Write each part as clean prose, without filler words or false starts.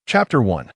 Chapter 1.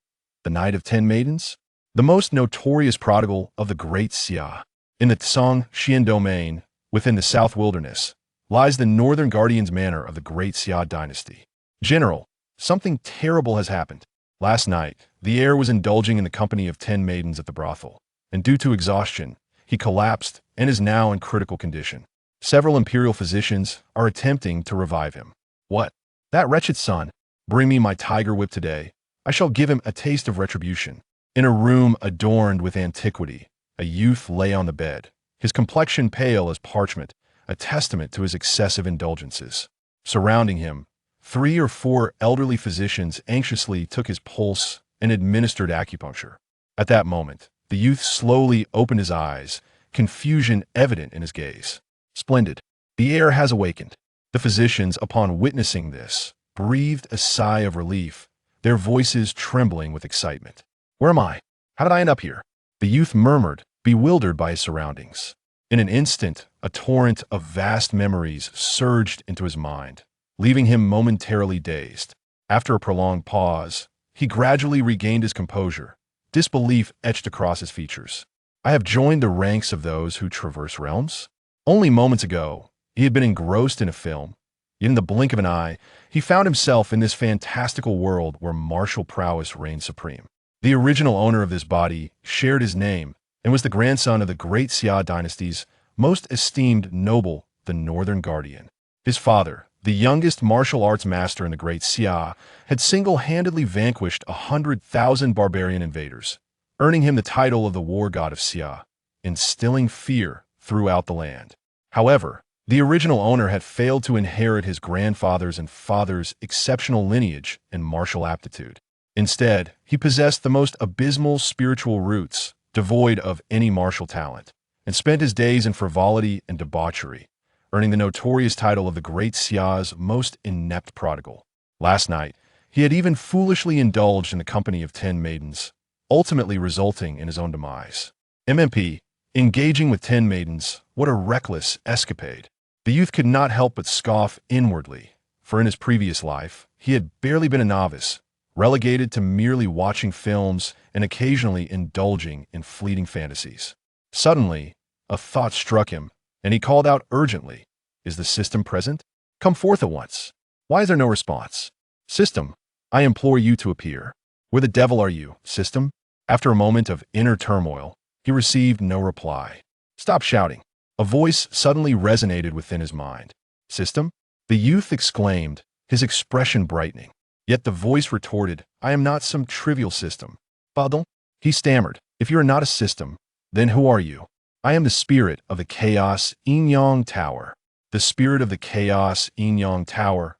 The Night of 10 Maidens. The most notorious prodigal of the great Xia. In the Tsang Xian domain, within the South Wilderness, lies the northern guardian's manor of the great Xia Dynasty. General, something terrible has happened. Last night, the heir was indulging in the company of 10 maidens at the brothel, and due to exhaustion, he collapsed and is now in critical condition. Several imperial physicians are attempting to revive him. What? That wretched son. Bring me my tiger whip today. I shall give him a taste of retribution. In a room adorned with antiquity, a youth lay on the bed, his complexion pale as parchment, a testament to his excessive indulgences. Surrounding him, 3 or 4 elderly physicians anxiously took his pulse and administered acupuncture. At that moment, the youth slowly opened his eyes, confusion evident in his gaze. Splendid. The heir has awakened. The physicians, upon witnessing this, breathed a sigh of relief, their voices trembling with excitement. Where am I? How did I end up here? The youth murmured, bewildered by his surroundings. In an instant, a torrent of vast memories surged into his mind, leaving him momentarily dazed. After a prolonged pause, he gradually regained his composure, disbelief etched across his features. I have joined the ranks of those who traverse realms? Only moments ago, he had been engrossed in a film. Yet in the blink of an eye, he found himself in this fantastical world where martial prowess reigned supreme. The original owner of this body shared his name and was the grandson of the great Xia Dynasty's most esteemed noble, the Northern Guardian. His father, the youngest martial arts master in the great Xia, had single-handedly vanquished 100,000 barbarian invaders, earning him the title of the war god of Xia, instilling fear throughout the land. However, the original owner had failed to inherit his grandfather's and father's exceptional lineage and martial aptitude. Instead, he possessed the most abysmal spiritual roots, devoid of any martial talent, and spent his days in frivolity and debauchery, earning the notorious title of the great Xia's most inept prodigal. Last night, he had even foolishly indulged in the company of 10 maidens, ultimately resulting in his own demise. MMP, engaging with 10 maidens, what a reckless escapade. The youth could not help but scoff inwardly, for in his previous life, he had barely been a novice, relegated to merely watching films and occasionally indulging in fleeting fantasies. Suddenly, a thought struck him, and he called out urgently, "Is the system present? Come forth at once. Why is there no response? System, I implore you to appear. Where the devil are you, system?" After a moment of inner turmoil, he received no reply. "Stop shouting." A voice suddenly resonated within his mind. "System?" The youth exclaimed, his expression brightening. Yet the voice retorted, "I am not some trivial system." "Pardon?" He stammered, "If you are not a system, then who are you?" "I am the spirit of the Chaos Yin-Yang Tower." The spirit of the Chaos Yin-Yang Tower.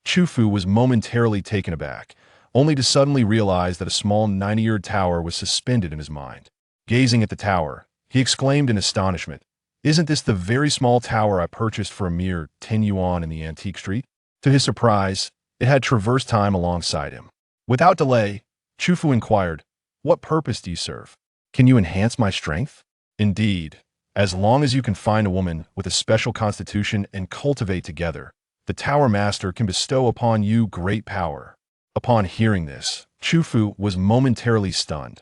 Chu Feng was momentarily taken aback, only to suddenly realize that a small 90-year tower was suspended in his mind. Gazing at the tower, he exclaimed in astonishment, "Isn't this the very small tower I purchased for a mere 10 yuan in the antique street?" To his surprise, it had traversed time alongside him. Without delay, Chu Feng inquired, "What purpose do you serve? Can you enhance my strength?" "Indeed, as long as you can find a woman with a special constitution and cultivate together, the Tower Master can bestow upon you great power." Upon hearing this, Chu Feng was momentarily stunned.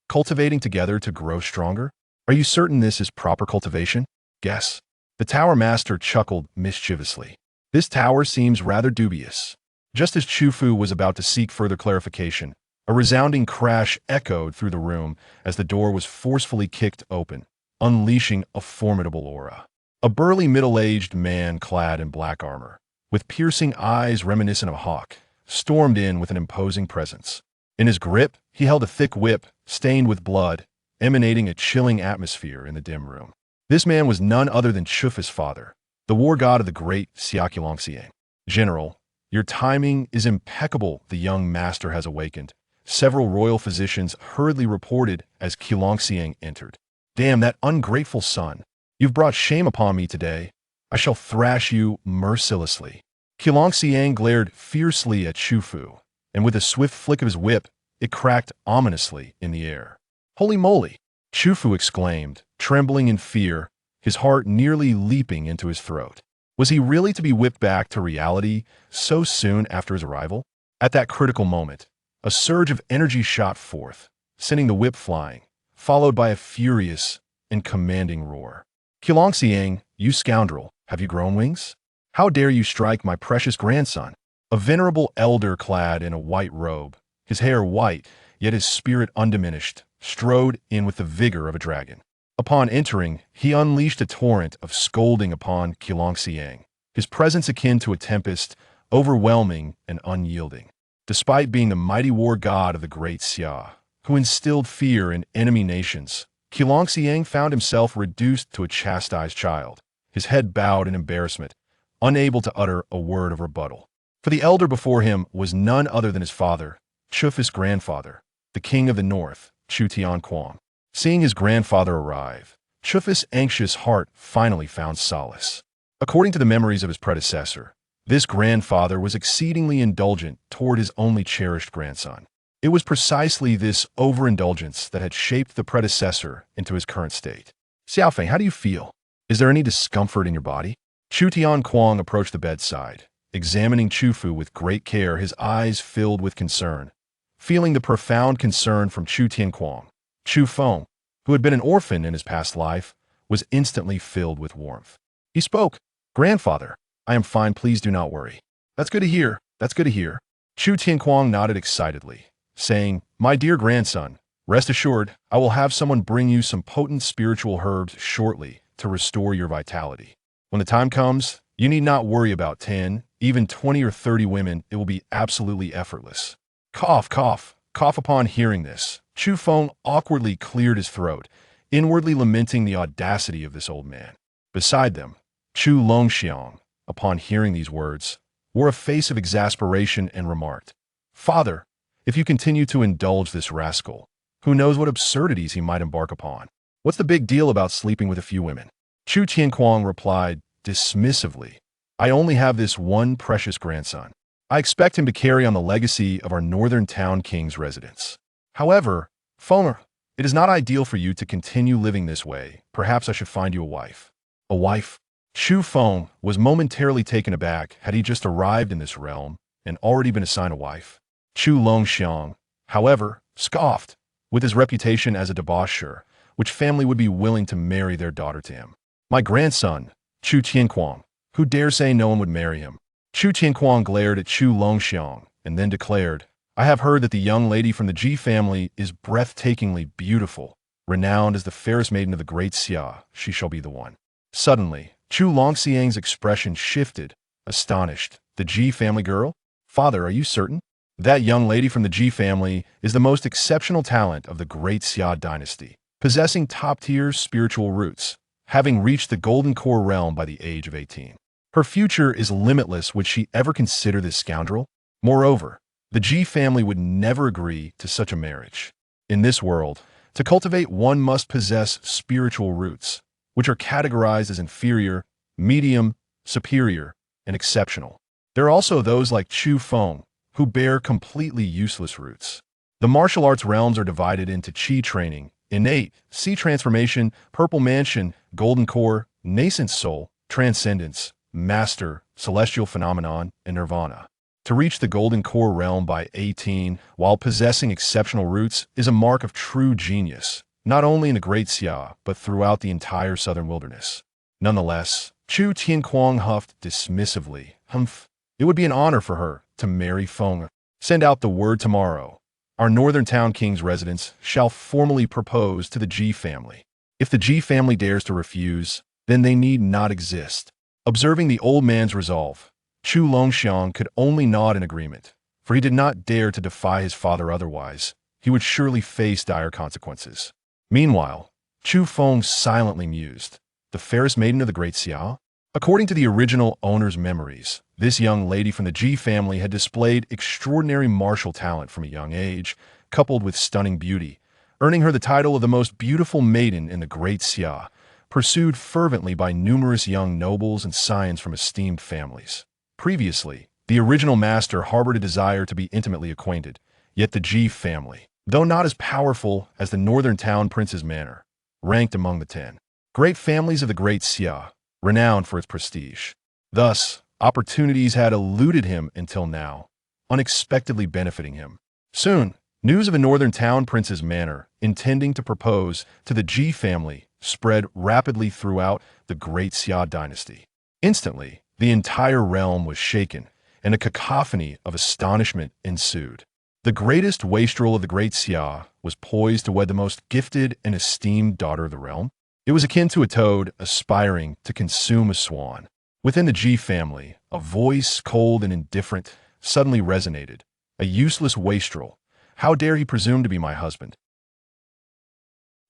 Cultivating together to grow stronger? Are you certain this is proper cultivation? Guess. The Tower Master chuckled mischievously. This tower seems rather dubious. Just as Chu Feng was about to seek further clarification, a resounding crash echoed through the room as the door was forcefully kicked open, unleashing a formidable aura. A burly middle-aged man clad in black armor, with piercing eyes reminiscent of a hawk, stormed in with an imposing presence. In his grip, he held a thick whip, stained with blood, emanating a chilling atmosphere in the dim room. This man was none other than Chu Feng's father, the war god of the great Xia. "General, your timing is impeccable," the young master has awakened. Several royal physicians hurriedly reported as Xia entered. "Damn that ungrateful son. You've brought shame upon me today. I shall thrash you mercilessly." Xia glared fiercely at Chu Feng, and with a swift flick of his whip, it cracked ominously in the air. "Holy moly!" Chu Feng exclaimed, trembling in fear, his heart nearly leaping into his throat. Was he really to be whipped back to reality so soon after his arrival? At that critical moment, A surge of energy shot forth, sending the whip flying, followed by a furious and commanding roar. Xiang, you scoundrel, have you grown wings? How dare you strike my precious grandson? A venerable elder clad in a white robe, his hair white, yet his spirit undiminished, strode in with the vigor of a dragon. Upon entering, he unleashed a torrent of scolding upon Xiang, his presence akin to a tempest, overwhelming and unyielding. Despite being the mighty war god of the great Xia, who instilled fear in enemy nations, Xiang found himself reduced to a chastised child, his head bowed in embarrassment, unable to utter a word of rebuttal. For the elder before him was none other than his father, Chu Feng's grandfather, the king of the north, Chu Tianquang. Seeing his grandfather arrive, Chu Feng's anxious heart finally found solace. According to the memories of his predecessor, this grandfather was exceedingly indulgent toward his only cherished grandson. It was precisely this overindulgence that had shaped the predecessor into his current state. Xia Feng, how do you feel? Is there any discomfort in your body? Chu Tianquang approached the bedside, examining Chu Fu with great care, his eyes filled with concern. Feeling the profound concern from Chu Tianquang, Chu Feng, who had been an orphan in his past life, was instantly filled with warmth. He spoke, "Grandfather, I am fine, please do not worry." "That's good to hear, that's good to hear." Chu Tianquang nodded excitedly, saying, "My dear grandson, rest assured, I will have someone bring you some potent spiritual herbs shortly to restore your vitality. When the time comes, you need not worry about 10, even 20 or 30 women, it will be absolutely effortless." Cough, cough, cough. Upon hearing this, Chu Feng awkwardly cleared his throat, inwardly lamenting the audacity of this old man. Beside them, Chu Longxiang, upon hearing these words, wore a face of exasperation and remarked, "Father, if you continue to indulge this rascal, who knows what absurdities he might embark upon? What's the big deal about sleeping with a few women?" Chu Tianquang replied dismissively, "I only have this one precious grandson. I expect him to carry on the legacy of our northern town king's residence. However, Feng, it is not ideal for you to continue living this way. Perhaps I should find you a wife." A wife? Chu Feng was momentarily taken aback. Had he just arrived in this realm and already been assigned a wife? Chu Longxiang, however, scoffed. With his reputation as a debaucher, which family would be willing to marry their daughter to him? "My grandson, Chu Tianquang, who dare say no one would marry him?" Chu Tianquang glared at Chu Longxiang and then declared, "I have heard that the young lady from the Ji family is breathtakingly beautiful. Renowned as the fairest maiden of the great Xia, she shall be the one." Suddenly, Chu Longxiang's expression shifted, astonished. "The Ji family girl? Father, are you certain? That young lady from the Ji family is the most exceptional talent of the great Xia Dynasty, possessing top-tier spiritual roots, having reached the golden core realm by the age of 18. Her future is limitless. Would she ever consider this scoundrel? Moreover, the Ji family would never agree to such a marriage. In this world, to cultivate one must possess spiritual roots, which are categorized as inferior, medium, superior, and exceptional. There are also those like Chu Feng, who bear completely useless roots. The martial arts realms are divided into Qi training, innate, Sea transformation, purple mansion, golden core, nascent soul, transcendence, master, celestial phenomenon, and nirvana. To reach the golden core realm by 18, while possessing exceptional roots, is a mark of true genius, not only in the great Xia, but throughout the entire southern wilderness. Nonetheless, Chu Tianquang huffed dismissively, "Humph, it would be an honor for her to marry Feng. Send out the word tomorrow. Our northern town king's residence shall formally propose to the Ji family. If the Ji family dares to refuse, then they need not exist." Observing the old man's resolve, Chu Longxiang could only nod in agreement, for he did not dare to defy his father, otherwise he would surely face dire consequences. Meanwhile, Chu Feng silently mused. The fairest maiden of the great Xia? According to the original owner's memories, this young lady from the Ji family had displayed extraordinary martial talent from a young age, coupled with stunning beauty, earning her the title of the most beautiful maiden in the great Xia, pursued fervently by numerous young nobles and scions from esteemed families. Previously, the original master harbored a desire to be intimately acquainted, yet the Ji family, though not as powerful as the northern town prince's manor, ranked among the 10 great families of the great Xia, renowned for its prestige. Thus, opportunities had eluded him until now, unexpectedly benefiting him. Soon, news of a northern town prince's manor intending to propose to the Ji family spread rapidly throughout the great Xia Dynasty. Instantly, the entire realm was shaken, and a cacophony of astonishment ensued. The greatest wastrel of the great Xia was poised to wed the most gifted and esteemed daughter of the realm. It was akin to a toad aspiring to consume a swan. Within the Ji family, a voice cold and indifferent suddenly resonated. A useless wastrel. How dare he presume to be my husband?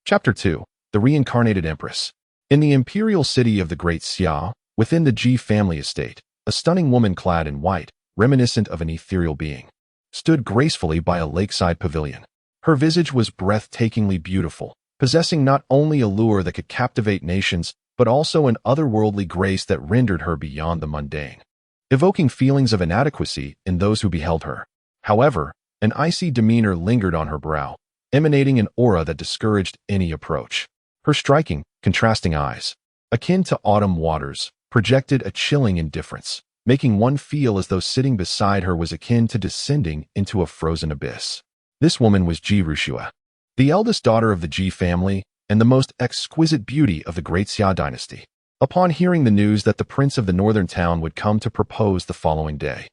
Chapter 2. The Reincarnated Empress. In the imperial city of the great Xia, within the Ji family estate, a stunning woman clad in white, reminiscent of an ethereal being, stood gracefully by a lakeside pavilion. Her visage was breathtakingly beautiful, possessing not only a lure that could captivate nations, but also an otherworldly grace that rendered her beyond the mundane, evoking feelings of inadequacy in those who beheld her. However, an icy demeanor lingered on her brow, emanating an aura that discouraged any approach. Her striking, contrasting eyes, akin to autumn waters, projected a chilling indifference, making one feel as though sitting beside her was akin to descending into a frozen abyss. This woman was Ji Rushua, the eldest daughter of the Ji family and the most exquisite beauty of the great Xia Dynasty. Upon hearing the news that the prince of the northern town would come to propose the following day,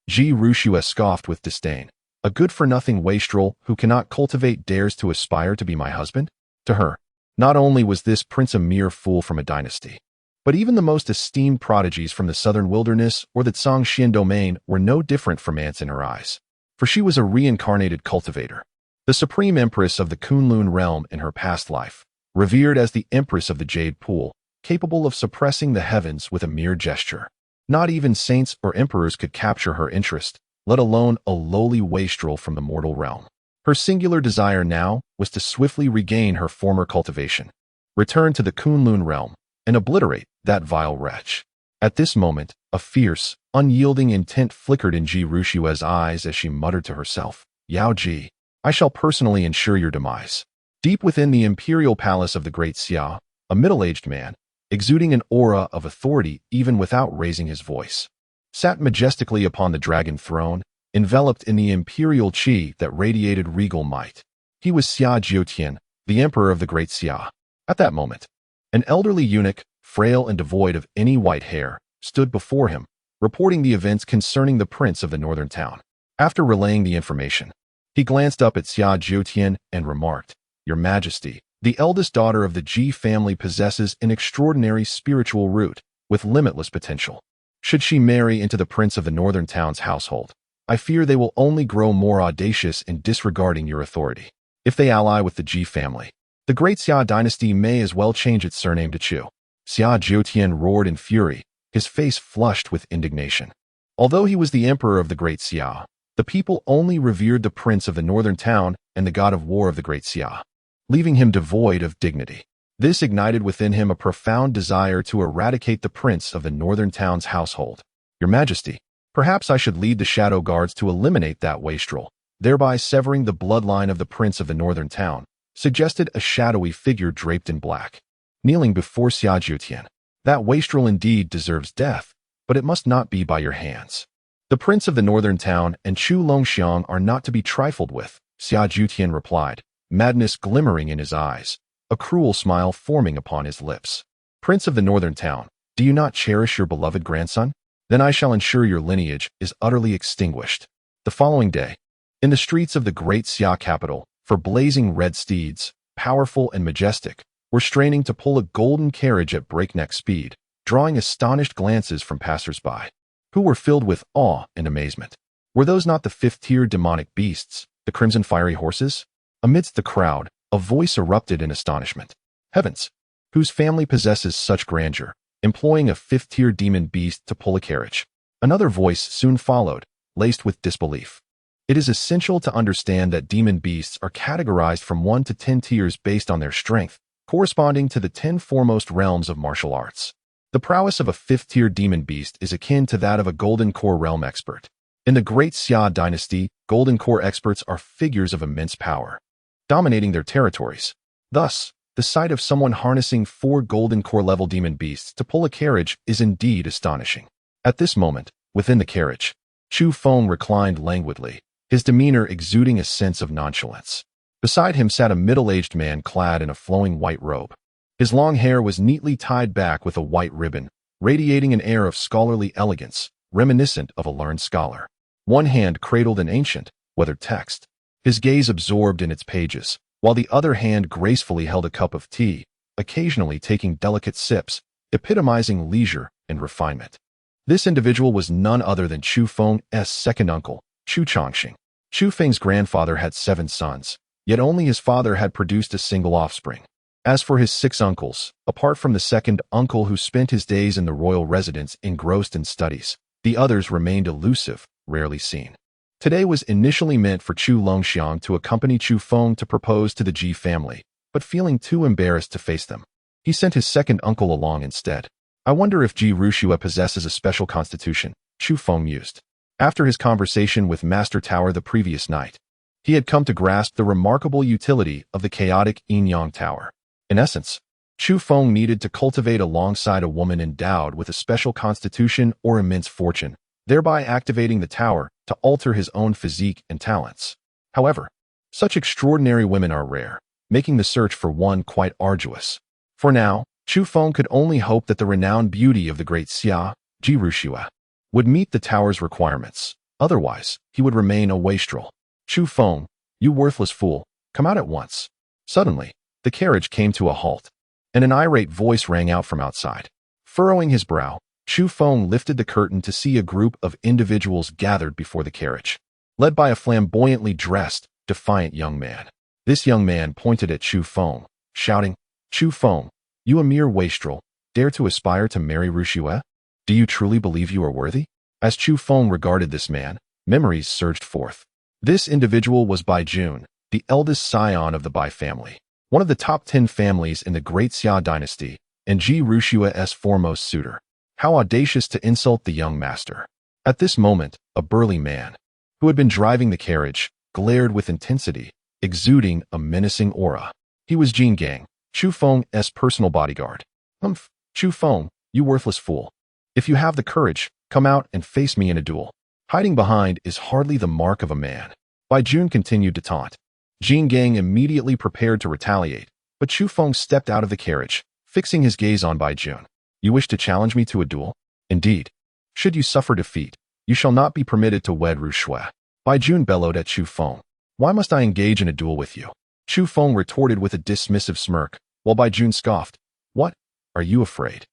Ji Rushua scoffed with disdain. A good-for-nothing wastrel who cannot cultivate dares to aspire to be my husband? To her, not only was this prince a mere fool from a dynasty, but even the most esteemed prodigies from the southern wilderness or the Xian domain were no different from ants in her eyes. For she was a reincarnated cultivator, the supreme empress of the Kunlun realm in her past life, revered as the empress of the Jade Pool, capable of suppressing the heavens with a mere gesture. Not even saints or emperors could capture her interest, let alone a lowly wastrel from the mortal realm. Her singular desire now was to swiftly regain her former cultivation, return to the Kunlun realm, and obliterate that vile wretch. At this moment, a fierce, unyielding intent flickered in Ji Rushua's eyes as she muttered to herself, "Yao Ji, I shall personally ensure your demise." Deep within the imperial palace of the great Xia, a middle-aged man, exuding an aura of authority even without raising his voice, sat majestically upon the dragon throne, enveloped in the imperial qi that radiated regal might. He was Xia Jiutian, the emperor of the great Xia. At that moment, an elderly eunuch, frail and devoid of any white hair, stood before him, reporting the events concerning the prince of the northern town. After relaying the information, he glanced up at Xia Jiutian and remarked, "Your Majesty, the eldest daughter of the Ji family possesses an extraordinary spiritual root with limitless potential. Should she marry into the prince of the northern town's household, I fear they will only grow more audacious in disregarding your authority. If they ally with the Ji family, the great Xia dynasty may as well change its surname to Chu." Xia Jiutian roared in fury, his face flushed with indignation. Although he was the emperor of the great Xia, the people only revered the prince of the northern town and the god of war of the great Xia, leaving him devoid of dignity. This ignited within him a profound desire to eradicate the prince of the northern town's household. "Your Majesty, perhaps I should lead the shadow guards to eliminate that wastrel, thereby severing the bloodline of the prince of the northern town," suggested a shadowy figure draped in black, kneeling before Xia Jiutian. "That wastrel indeed deserves death, but it must not be by your hands. The prince of the northern town and Chu Longxiang are not to be trifled with," Xia Jiutian replied, madness glimmering in his eyes, a cruel smile forming upon his lips. "Prince of the northern town, do you not cherish your beloved grandson? Then I shall ensure your lineage is utterly extinguished." The following day, in the streets of the great Xia capital, for blazing red steeds, powerful and majestic, were straining to pull a golden carriage at breakneck speed, drawing astonished glances from passers-by, who were filled with awe and amazement. Were those not the fifth-tier demonic beasts, the crimson fiery horses? Amidst the crowd, a voice erupted in astonishment. "Heavens! Whose family possesses such grandeur, employing a fifth-tier demon beast to pull a carriage?" Another voice soon followed, laced with disbelief. It is essential to understand that demon beasts are categorized from 1 to 10 tiers based on their strength, corresponding to the 10 foremost realms of martial arts. The prowess of a fifth-tier demon beast is akin to that of a Golden Core realm expert. In the great Xia dynasty, Golden Core experts are figures of immense power, dominating their territories. Thus, the sight of someone harnessing 4 Golden Core level demon beasts to pull a carriage is indeed astonishing. At this moment, within the carriage, Chu Feng reclined languidly, his demeanor exuding a sense of nonchalance. Beside him sat a middle-aged man clad in a flowing white robe. His long hair was neatly tied back with a white ribbon, radiating an air of scholarly elegance, reminiscent of a learned scholar. One hand cradled an ancient, weathered text, his gaze absorbed in its pages, while the other hand gracefully held a cup of tea, occasionally taking delicate sips, epitomizing leisure and refinement. This individual was none other than Chu Feng's second uncle, Chu Chongqing. Chu Feng's grandfather had 7 sons, yet only his father had produced a single offspring. As for his 6 uncles, apart from the second uncle who spent his days in the royal residence engrossed in studies, the others remained elusive, rarely seen. Today was initially meant for Chu Longxiang to accompany Chu Feng to propose to the Ji family, but feeling too embarrassed to face them, he sent his second uncle along instead. I wonder if Ji Rushua possesses a special constitution, Chu Feng mused. After his conversation with Master Tower the previous night, he had come to grasp the remarkable utility of the chaotic Yin-Yang Tower. In essence, Chu Feng needed to cultivate alongside a woman endowed with a special constitution or immense fortune, thereby activating the tower to alter his own physique and talents. However, such extraordinary women are rare, making the search for one quite arduous. For now, Chu Feng could only hope that the renowned beauty of the great Xia, Ji Rushua, would meet the tower's requirements. Otherwise, he would remain a wastrel. Chu Feng, you worthless fool, come out at once. Suddenly, the carriage came to a halt, and an irate voice rang out from outside. Furrowing his brow, Chu Feng lifted the curtain to see a group of individuals gathered before the carriage, led by a flamboyantly dressed, defiant young man. This young man pointed at Chu Feng, shouting, Chu Feng, you a mere wastrel, dare to aspire to marry Rushua? Do you truly believe you are worthy? As Chu Feng regarded this man, memories surged forth. This individual was Bai Jun, the eldest scion of the Bai family, one of the top 10 families in the great Xia Dynasty, and Ji Rushua's foremost suitor. How audacious to insult the young master. At this moment, a burly man, who had been driving the carriage, glared with intensity, exuding a menacing aura. He was Jin Gang, Chu Feng's personal bodyguard. Humph, Chu Feng, you worthless fool. If you have the courage, come out and face me in a duel. Hiding behind is hardly the mark of a man. Bai Jun continued to taunt. Jin Gang immediately prepared to retaliate, but Chu Feng stepped out of the carriage, fixing his gaze on Bai Jun. You wish to challenge me to a duel? Indeed. Should you suffer defeat, you shall not be permitted to wed Rushua. Bai Jun bellowed at Chu Feng. Why must I engage in a duel with you? Chu Feng retorted with a dismissive smirk, while Bai Jun scoffed. What? Are you afraid?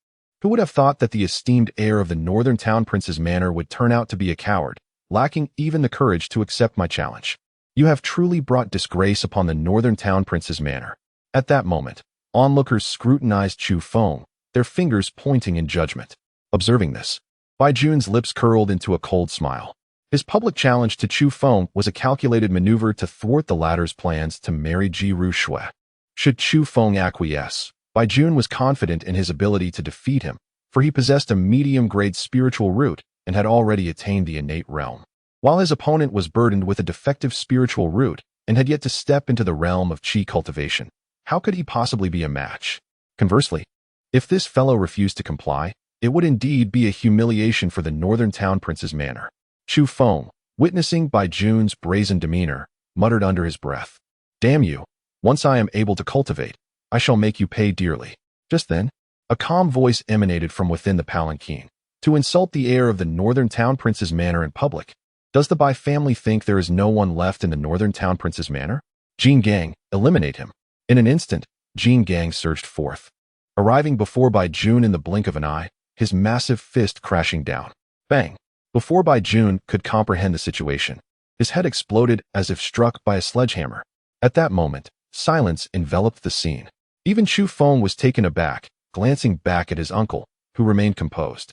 Who would have thought that the esteemed heir of the northern town prince's manor would turn out to be a coward, lacking even the courage to accept my challenge? You have truly brought disgrace upon the northern town prince's manor. At that moment, onlookers scrutinized Chu Feng, their fingers pointing in judgment. Observing this, Bai Jun's lips curled into a cold smile. His public challenge to Chu Feng was a calculated maneuver to thwart the latter's plans to marry Ji Rushua. Should Chu Feng acquiesce, Bai Jun was confident in his ability to defeat him, for he possessed a medium-grade spiritual root and had already attained the innate realm, while his opponent was burdened with a defective spiritual root and had yet to step into the realm of qi cultivation. How could he possibly be a match? Conversely, if this fellow refused to comply, it would indeed be a humiliation for the northern town prince's manor. Chu Feng, witnessing Bai Jun's brazen demeanor, muttered under his breath, Damn you, once I am able to cultivate, I shall make you pay dearly. Just then, a calm voice emanated from within the palanquin. To insult the heir of the northern town prince's manor in public. Does the Bai family think there is no one left in the northern town prince's manor? Jin Gang, eliminate him. In an instant, Jin Gang surged forth, arriving before Bai Jun in the blink of an eye, his massive fist crashing down. Bang! Before Bai Jun could comprehend the situation, his head exploded as if struck by a sledgehammer. At that moment, silence enveloped the scene. Even Chu Feng was taken aback, glancing back at his uncle, who remained composed,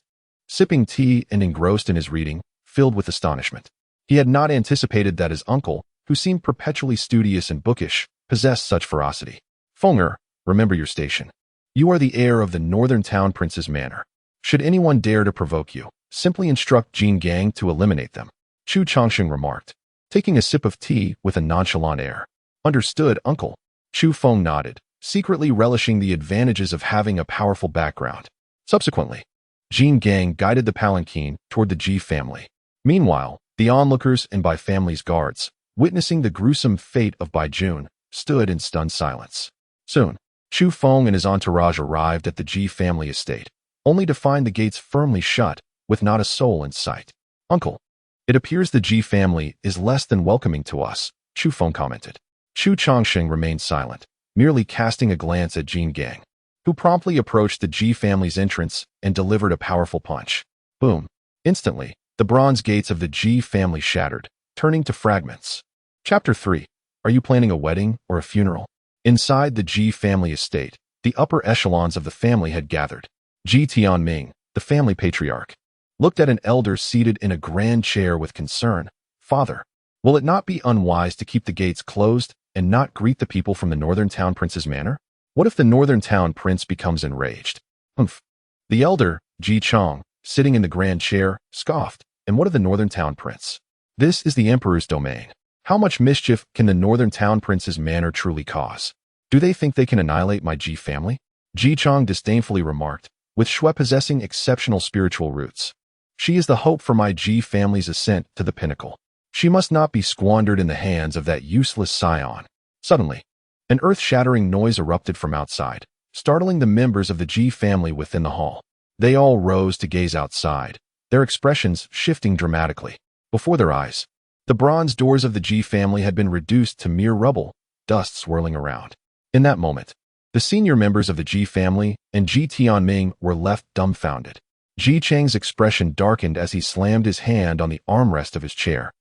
sipping tea and engrossed in his reading, filled with astonishment. He had not anticipated that his uncle, who seemed perpetually studious and bookish, possessed such ferocity. Fenger, remember your station. You are the heir of the northern town prince's manor. Should anyone dare to provoke you, simply instruct Jin Gang to eliminate them. Chu Chongqing remarked, taking a sip of tea with a nonchalant air. Understood, uncle. Chu Feng nodded, secretly relishing the advantages of having a powerful background. Subsequently, Jin Gang guided the palanquin toward the Ji family. Meanwhile, The onlookers and Bai family's guards, witnessing the gruesome fate of Bai Jun, stood in stunned silence. Soon, Chu Feng and his entourage arrived at the Ji family estate, only to find the gates firmly shut, with not a soul in sight. "Uncle, it appears the Ji family is less than welcoming to us," Chu Feng commented. Chu Changsheng remained silent, merely casting a glance at Jin Gang, who promptly approached the Ji family's entrance and delivered a powerful punch. Boom! Instantly, the bronze gates of the Ji family shattered, turning to fragments. Chapter 3. Are you planning a wedding or a funeral? Inside the Ji family estate, the upper echelons of the family had gathered. Ji Tianming, the family patriarch, looked at an elder seated in a grand chair with concern. "Father, will it not be unwise to keep the gates closed and not greet the people from the northern town prince's manor? What if the northern town prince becomes enraged?" "Humph." The elder, Ji Chong, sitting in the grand chair, scoffed. "And what of the northern town prince? This is the emperor's domain. How much mischief can the northern town prince's manor truly cause? Do they think they can annihilate my Ji family?" Ji Chong disdainfully remarked, with Shui possessing exceptional spiritual roots. "She is the hope for my Ji family's ascent to the pinnacle. She must not be squandered in the hands of that useless scion." Suddenly, an earth-shattering noise erupted from outside, startling the members of the Ji family within the hall. They all rose to gaze outside, their expressions shifting dramatically. Before their eyes, the bronze doors of the Ji family had been reduced to mere rubble, dust swirling around. In that moment, the senior members of the Ji family and Ji Tianming were left dumbfounded. Ji Chang's expression darkened as he slammed his hand on the armrest of his chair,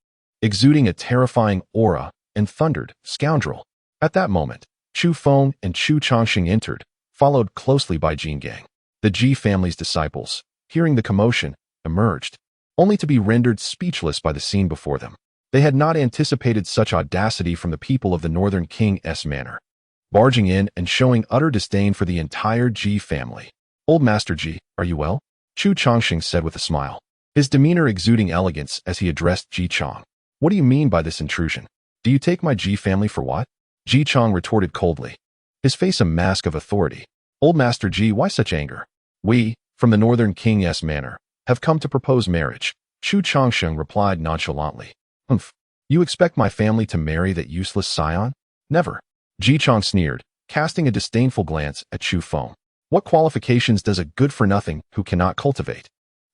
exuding a terrifying aura, and thundered, "Scoundrel!" At that moment, Chu Feng and Chu Changxing entered, followed closely by Jin Gang. The Ji family's disciples, hearing the commotion, emerged, only to be rendered speechless by the scene before them. They had not anticipated such audacity from the people of the Northern King's manor, barging in and showing utter disdain for the entire Ji family. "Old Master Ji, are you well?" Chu Changxing said with a smile, his demeanor exuding elegance as he addressed Ji Chong. "What do you mean by this intrusion? Do you take my Ji family for what?" Ji Chong retorted coldly, his face a mask of authority. "Old Master Ji, why such anger?" "We, from the Northern King's manor, have come to propose marriage," Chu Changsheng replied nonchalantly. "Humph, you expect my family to marry that useless scion? Never." Ji Chong sneered, casting a disdainful glance at Chu Feng. "What qualifications does a good-for-nothing who cannot cultivate,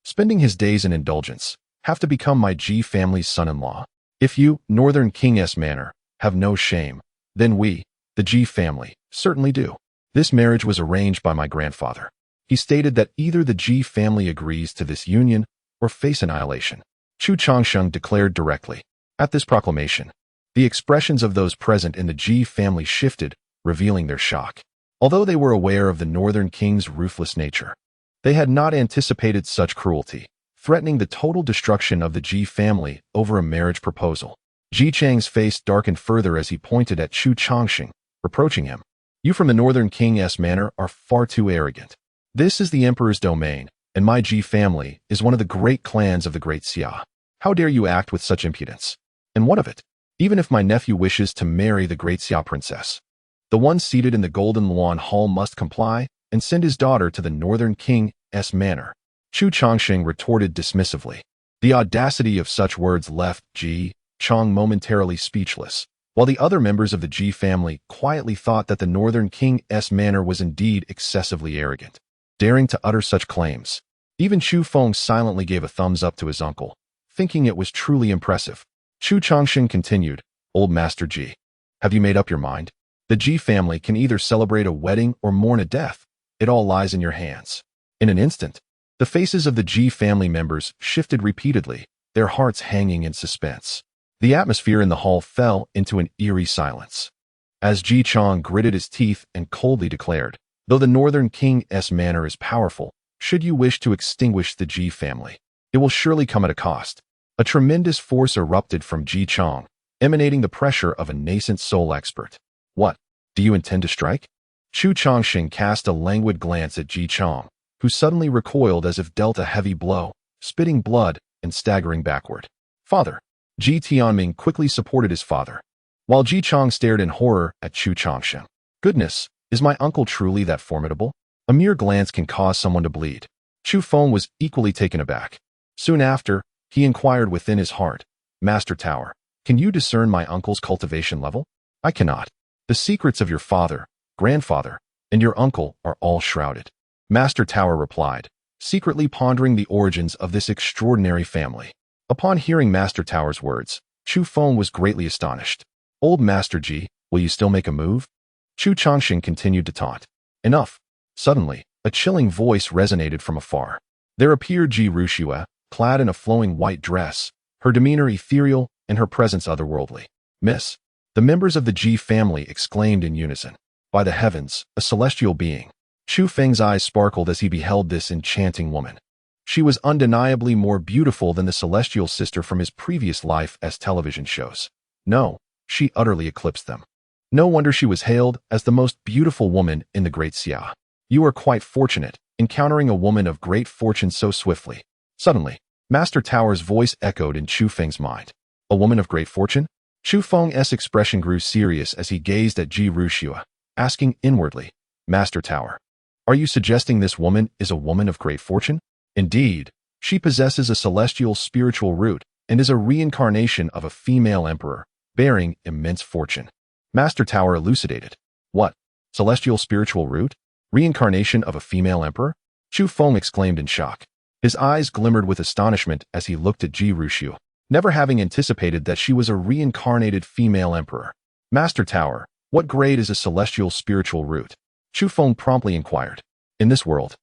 spending his days in indulgence, have to become my Ji family's son-in-law? If you, Northern King's manor, have no shame, then we, the Ji family, certainly do." This marriage was arranged by my grandfather. He stated that either the Ji family agrees to this union or face annihilation, Chu Changsheng declared directly. At this proclamation, the expressions of those present in the Ji family shifted, revealing their shock. Although they were aware of the Northern King's ruthless nature, they had not anticipated such cruelty, threatening the total destruction of the Ji family over a marriage proposal. Ji Chang's face darkened further as he pointed at Chu Changxing, reproaching him. "You from the Northern King's manor are far too arrogant. This is the emperor's domain, and my Ji family is one of the great clans of the great Xia. How dare you act with such impudence? And what of it? Even if my nephew wishes to marry the great Xia princess, the one seated in the Golden Lawn Hall must comply and send his daughter to the Northern King's manor." Chu Changxing retorted dismissively. The audacity of such words left Ji Chong momentarily speechless, while the other members of the Ji family quietly thought that the Northern King's manor was indeed excessively arrogant, daring to utter such claims. Even Chu Feng silently gave a thumbs up to his uncle, thinking it was truly impressive. Chu Changxing continued, "Old Master Ji, have you made up your mind? The Ji family can either celebrate a wedding or mourn a death. It all lies in your hands." In an instant, the faces of the Ji family members shifted repeatedly, their hearts hanging in suspense. The atmosphere in the hall fell into an eerie silence, as Ji Chong gritted his teeth and coldly declared, "Though the Northern King's manor is powerful, should you wish to extinguish the Ji family, it will surely come at a cost." A tremendous force erupted from Ji Chong, emanating the pressure of a nascent soul expert. "What? Do you intend to strike?" Chu Changxing cast a languid glance at Ji Chong, who suddenly recoiled as if dealt a heavy blow, spitting blood and staggering backward. "Father!" Ji Tianming quickly supported his father, while Ji Chong stared in horror at Chu Changxing. "Goodness, is my uncle truly that formidable? A mere glance can cause someone to bleed." Chu Feng was equally taken aback. Soon after, he inquired within his heart, Master Tower, can you discern my uncle's cultivation level? I cannot. The secrets of your father, grandfather, and your uncle are all shrouded. Master Tower replied, secretly pondering the origins of this extraordinary family. Upon hearing Master Tower's words, Chu Feng was greatly astonished. Old Master Ji, will you still make a move? Chu Changxing continued to taunt. Enough. Suddenly, a chilling voice resonated from afar. There appeared Ji Ruxue, clad in a flowing white dress, her demeanor ethereal and her presence otherworldly. Miss. The members of the Ji family exclaimed in unison. By the heavens, a celestial being. Chu Feng's eyes sparkled as he beheld this enchanting woman. She was undeniably more beautiful than the celestial sister from his previous life as television shows. No, she utterly eclipsed them. No wonder she was hailed as the most beautiful woman in the great Xia. You are quite fortunate, encountering a woman of great fortune so swiftly. Suddenly, Master Tower's voice echoed in Chu Feng's mind. A woman of great fortune? Chu Feng's expression grew serious as he gazed at Ji Ruxue, asking inwardly, Master Tower, are you suggesting this woman is a woman of great fortune? Indeed, she possesses a celestial spiritual root and is a reincarnation of a female emperor, bearing immense fortune. Master Tower elucidated. What? Celestial spiritual root? Reincarnation of a female emperor? Chu Feng exclaimed in shock. His eyes glimmered with astonishment as he looked at Ji Ruxue, never having anticipated that she was a reincarnated female emperor. Master Tower, what grade is a celestial spiritual root? Chu Feng promptly inquired. In this world,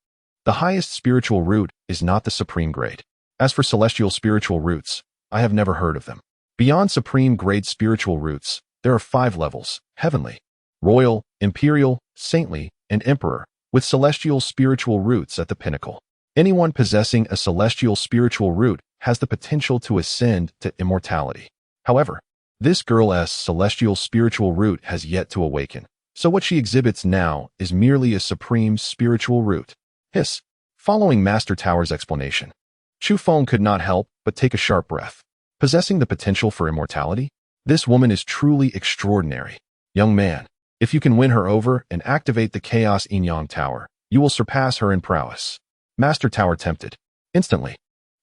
the highest spiritual root is not the supreme grade. As for celestial spiritual roots, I have never heard of them. Beyond supreme grade spiritual roots, there are 5 levels: heavenly, royal, imperial, saintly, and emperor, with celestial spiritual roots at the pinnacle. Anyone possessing a celestial spiritual root has the potential to ascend to immortality. However, this girl's celestial spiritual root has yet to awaken, so what she exhibits now is merely a supreme spiritual root. Hiss. Following Master Tower's explanation, Chu Feng could not help but take a sharp breath. Possessing the potential for immortality? This woman is truly extraordinary. Young man, if you can win her over and activate the Chaos Yin-Yang Tower, you will surpass her in prowess. Master Tower tempted. Instantly,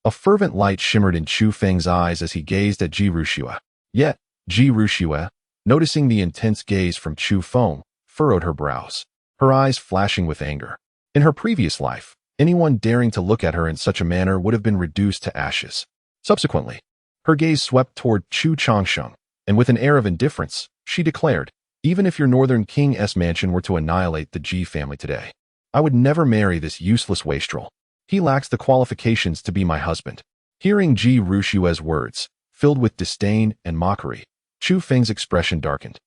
a fervent light shimmered in Chu Feng's eyes as he gazed at Ji Ruxue. Yet, Ji Ruxue, noticing the intense gaze from Chu Feng, furrowed her brows, her eyes flashing with anger. In her previous life, anyone daring to look at her in such a manner would have been reduced to ashes. Subsequently, her gaze swept toward Chu Changxing, and with an air of indifference, she declared, even if your northern king's mansion were to annihilate the Ji family today, I would never marry this useless wastrel. He lacks the qualifications to be my husband. Hearing Ji Ruxue's words, filled with disdain and mockery, Chu Feng's expression darkened,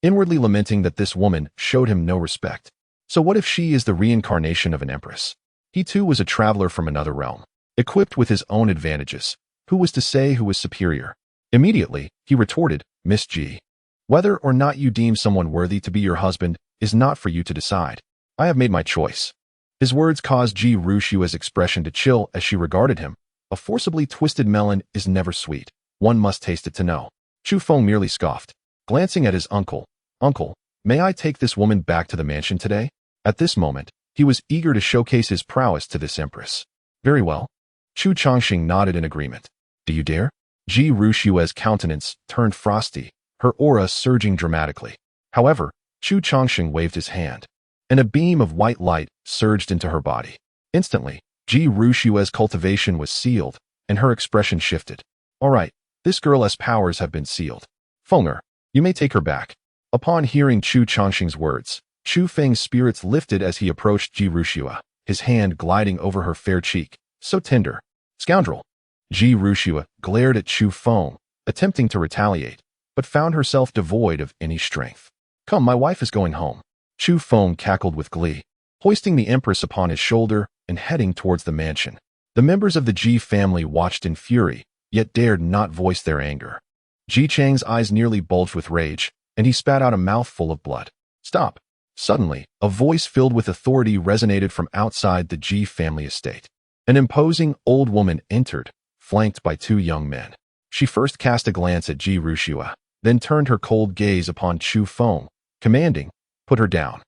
inwardly lamenting that this woman showed him no respect. So what if she is the reincarnation of an empress? He too was a traveler from another realm, equipped with his own advantages. Who was to say who was superior? Immediately, he retorted, Miss Ji, whether or not you deem someone worthy to be your husband is not for you to decide. I have made my choice. His words caused Ji Ruxue's expression to chill as she regarded him. A forcibly twisted melon is never sweet. One must taste it to know. Chu Feng merely scoffed, glancing at his uncle. Uncle, may I take this woman back to the mansion today? At this moment, he was eager to showcase his prowess to this empress. Very well. Chu Changxing nodded in agreement. Do you dare? Ji Ruxue's countenance turned frosty, her aura surging dramatically. However, Chu Changxing waved his hand, and a beam of white light surged into her body. Instantly, Ji Ruxue's cultivation was sealed, and her expression shifted. All right, this girl's powers have been sealed. Fenger, you may take her back. Upon hearing Chu Changxing's words, Chu Feng's spirits lifted as he approached Ji Ruxue, his hand gliding over her fair cheek. So tender. Scoundrel. Ji Ruxue glared at Chu Feng, attempting to retaliate, but found herself devoid of any strength. Come, my wife is going home. Chu Feng cackled with glee, hoisting the empress upon his shoulder and heading towards the mansion. The members of the Ji family watched in fury, yet dared not voice their anger. Ji Chang's eyes nearly bulged with rage, and he spat out a mouthful of blood. Stop. Suddenly, a voice filled with authority resonated from outside the Ji family estate. An imposing old woman entered, flanked by 2 young men. She first cast a glance at Ji Ruxue, then turned her cold gaze upon Chu Feng, commanding, put her down.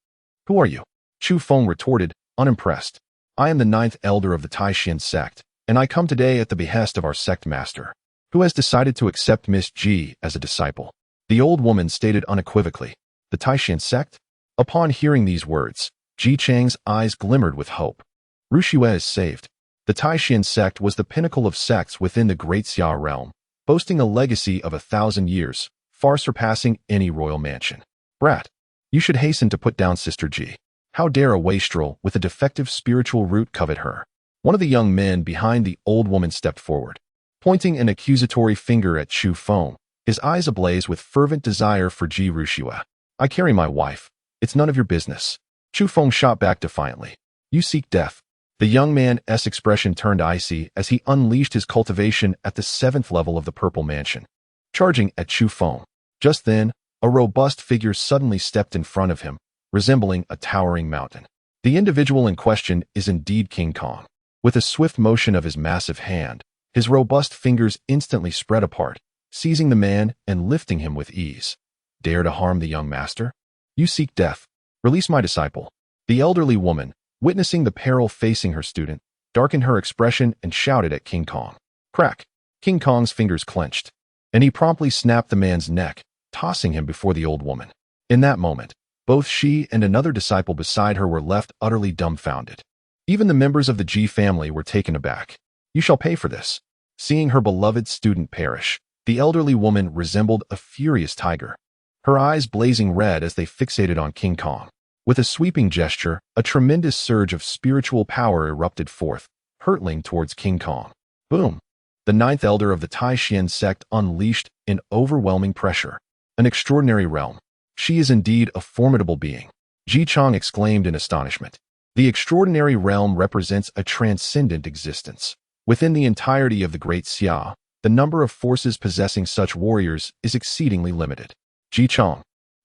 Who are you? Chu Feng retorted, unimpressed. I am the 9th elder of the Taishan sect, and I come today at the behest of our sect master. who has decided to accept Miss Ji as a disciple. The old woman stated unequivocally. The Taishan sect? Upon hearing these words, Ji Chang's eyes glimmered with hope. Rushue is saved. The Taishan sect was the pinnacle of sects within the Great Xia realm, boasting a legacy of 1,000 years, far surpassing any royal mansion. Brat, you should hasten to put down Sister Ji. How dare a wastrel with a defective spiritual root covet her? One of the young men behind the old woman stepped forward, pointing an accusatory finger at Chu Feng, his eyes ablaze with fervent desire for Ji Rushue. I carry my wife. It's none of your business. Chu Feng shot back defiantly. You seek death. The young man's expression turned icy as he unleashed his cultivation at the 7th level of the Purple Mansion, charging at Chu Feng. Just then, a robust figure suddenly stepped in front of him, resembling a towering mountain. The individual in question is indeed King Kong. With a swift motion of his massive hand, his robust fingers instantly spread apart, seizing the man and lifting him with ease. Dare to harm the young master? You seek death. Release my disciple. The elderly woman, witnessing the peril facing her student, darkened her expression and shouted at King Kong. Crack! King Kong's fingers clenched, and he promptly snapped the man's neck, tossing him before the old woman. In that moment, both she and another disciple beside her were left utterly dumbfounded. Even the members of the Ji family were taken aback. You shall pay for this. Seeing her beloved student perish, the elderly woman resembled a furious tiger, her eyes blazing red as they fixated on King Kong. With a sweeping gesture, a tremendous surge of spiritual power erupted forth, hurtling towards King Kong. Boom! The 9th elder of the Taishan sect unleashed in overwhelming pressure. An extraordinary realm. She is indeed a formidable being. Ji Chang exclaimed in astonishment. The extraordinary realm represents a transcendent existence. Within the entirety of the Great Xia, the number of forces possessing such warriors is exceedingly limited. Ji Chang,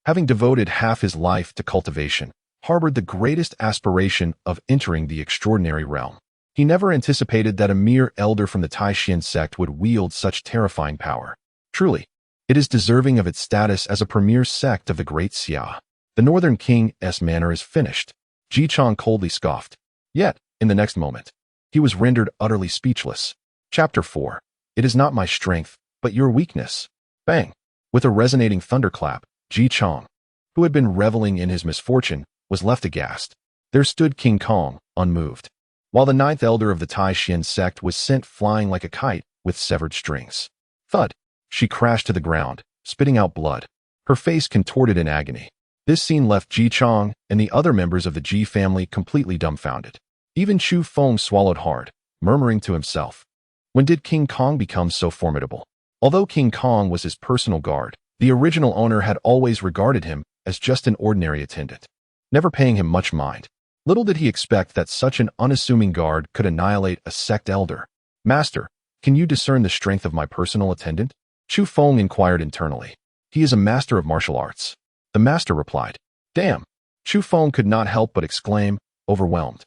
having devoted half his life to cultivation, harbored the greatest aspiration of entering the extraordinary realm. He never anticipated that a mere elder from the Taishan sect would wield such terrifying power. Truly, it is deserving of its status as a premier sect of the Great Xia. The Northern King's manor is finished. Ji Chang coldly scoffed. Yet, in the next moment, he was rendered utterly speechless. Chapter 4. It is not my strength, but your weakness. Bang! With a resonating thunderclap, Ji Chang, who had been reveling in his misfortune, was left aghast. There stood King Kong, unmoved, while the 9th elder of the Taishan sect was sent flying like a kite with severed strings. Thud! She crashed to the ground, spitting out blood, her face contorted in agony. This scene left Ji Chang and the other members of the Ji family completely dumbfounded. Even Chu Feng swallowed hard, murmuring to himself. When did King Kong become so formidable? Although King Kong was his personal guard, the original owner had always regarded him as just an ordinary attendant, never paying him much mind. Little did he expect that such an unassuming guard could annihilate a sect elder. Master, can you discern the strength of my personal attendant? Chu Feng inquired internally. He is a master of martial arts. The master replied. Damn! Chu Feng could not help but exclaim, overwhelmed.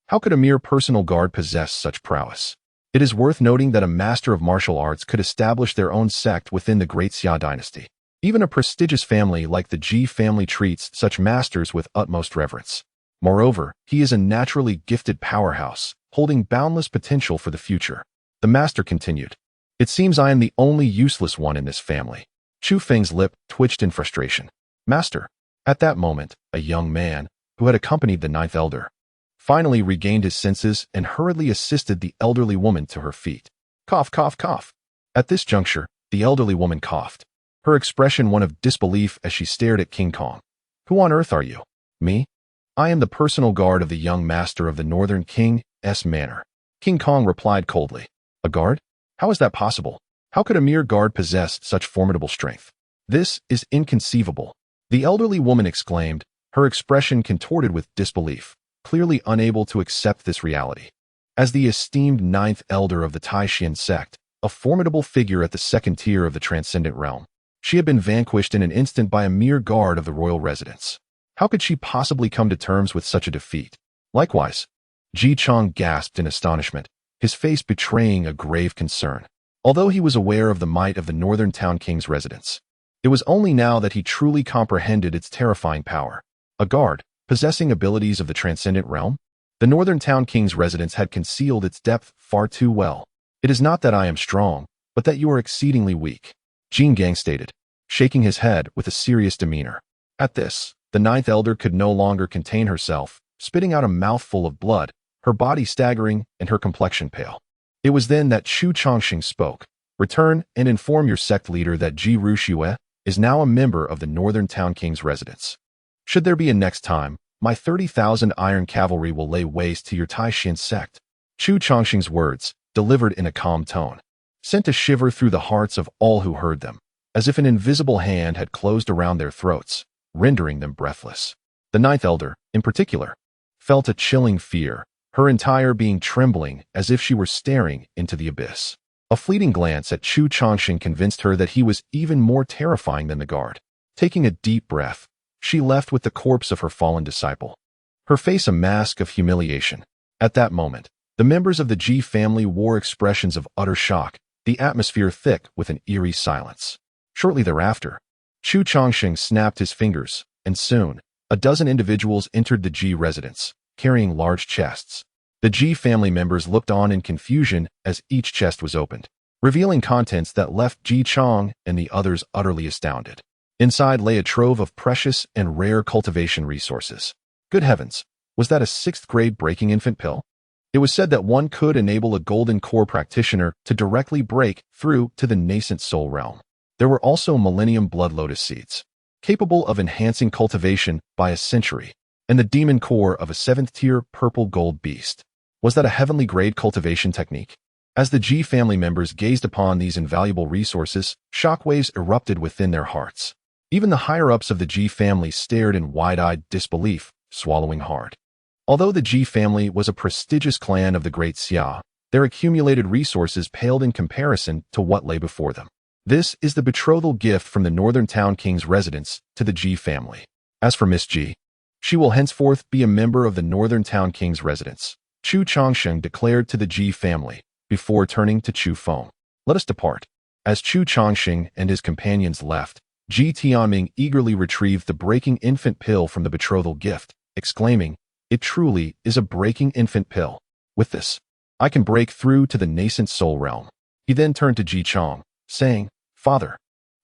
How could a mere personal guard possess such prowess? It is worth noting that a master of martial arts could establish their own sect within the Great Xia Dynasty. Even a prestigious family like the Ji family treats such masters with utmost reverence. Moreover, he is a naturally gifted powerhouse, holding boundless potential for the future. The master continued. It seems I am the only useless one in this family. Chu Feng's lip twitched in frustration. Master. At that moment, a young man, who had accompanied the 9th elder, finally regained his senses and hurriedly assisted the elderly woman to her feet. Cough, cough, cough. At this juncture, the elderly woman coughed, her expression one of disbelief as she stared at King Kong. Who on earth are you? Me? I am the personal guard of the young master of the Northern King's manor. King Kong replied coldly. A guard? How is that possible? How could a mere guard possess such formidable strength? This is inconceivable. The elderly woman exclaimed, her expression contorted with disbelief, clearly unable to accept this reality. As the esteemed 9th elder of the Taishan sect, a formidable figure at the 2nd tier of the transcendent realm, she had been vanquished in an instant by a mere guard of the royal residence. How could she possibly come to terms with such a defeat? Likewise, Ji Chang gasped in astonishment, his face betraying a grave concern. Although he was aware of the might of the Northern Town King's residence, it was only now that he truly comprehended its terrifying power. A guard, possessing abilities of the transcendent realm? The Northern Town King's residence had concealed its depth far too well. It is not that I am strong, but that you are exceedingly weak," Jin Gang stated, shaking his head with a serious demeanor. At this, the ninth elder could no longer contain herself, spitting out a mouthful of blood, her body staggering and her complexion pale. It was then that Chu Chongqing spoke. "Return and inform your sect leader that Ji Ruxue is now a member of the Northern Town King's residence. Should there be a next time, my 30,000 iron cavalry will lay waste to your Taishan sect." Chu Chongqing's words, delivered in a calm tone, sent a shiver through the hearts of all who heard them, as if an invisible hand had closed around their throats, rendering them breathless. The ninth elder, in particular, felt a chilling fear, her entire being trembling as if she were staring into the abyss. A fleeting glance at Chu Chongqing convinced her that he was even more terrifying than the guard. Taking a deep breath, she left with the corpse of her fallen disciple, her face a mask of humiliation. At that moment, the members of the Ji family wore expressions of utter shock, the atmosphere thick with an eerie silence. Shortly thereafter, Chu Chongqing snapped his fingers, and soon, a dozen individuals entered the Ji residence, carrying large chests. The Ji family members looked on in confusion as each chest was opened, revealing contents that left Ji Chong and the others utterly astounded. Inside lay a trove of precious and rare cultivation resources. Good heavens, was that a 6th-grade breaking infant pill? It was said that one could enable a golden core practitioner to directly break through to the nascent soul realm. There were also millennium blood lotus seeds, capable of enhancing cultivation by a century, and the demon core of a 7th-tier purple gold beast. Was that a heavenly grade cultivation technique? As the Ji family members gazed upon these invaluable resources, shockwaves erupted within their hearts. Even the higher-ups of the Ji family stared in wide-eyed disbelief, swallowing hard. Although the Ji family was a prestigious clan of the Great Xia, their accumulated resources paled in comparison to what lay before them. This is the betrothal gift from the Northern Town King's residence to the Ji family. As for Miss Ji, she will henceforth be a member of the Northern Town King's residence, Chu Chongqing declared to the Ji family, before turning to Chu Feng. "Let us depart." As Chu Chongqing and his companions left, Ji Tianming eagerly retrieved the breaking infant pill from the betrothal gift, exclaiming, "It truly is a breaking infant pill. With this, I can break through to the nascent soul realm." He then turned to Ji Chong, saying, "Father,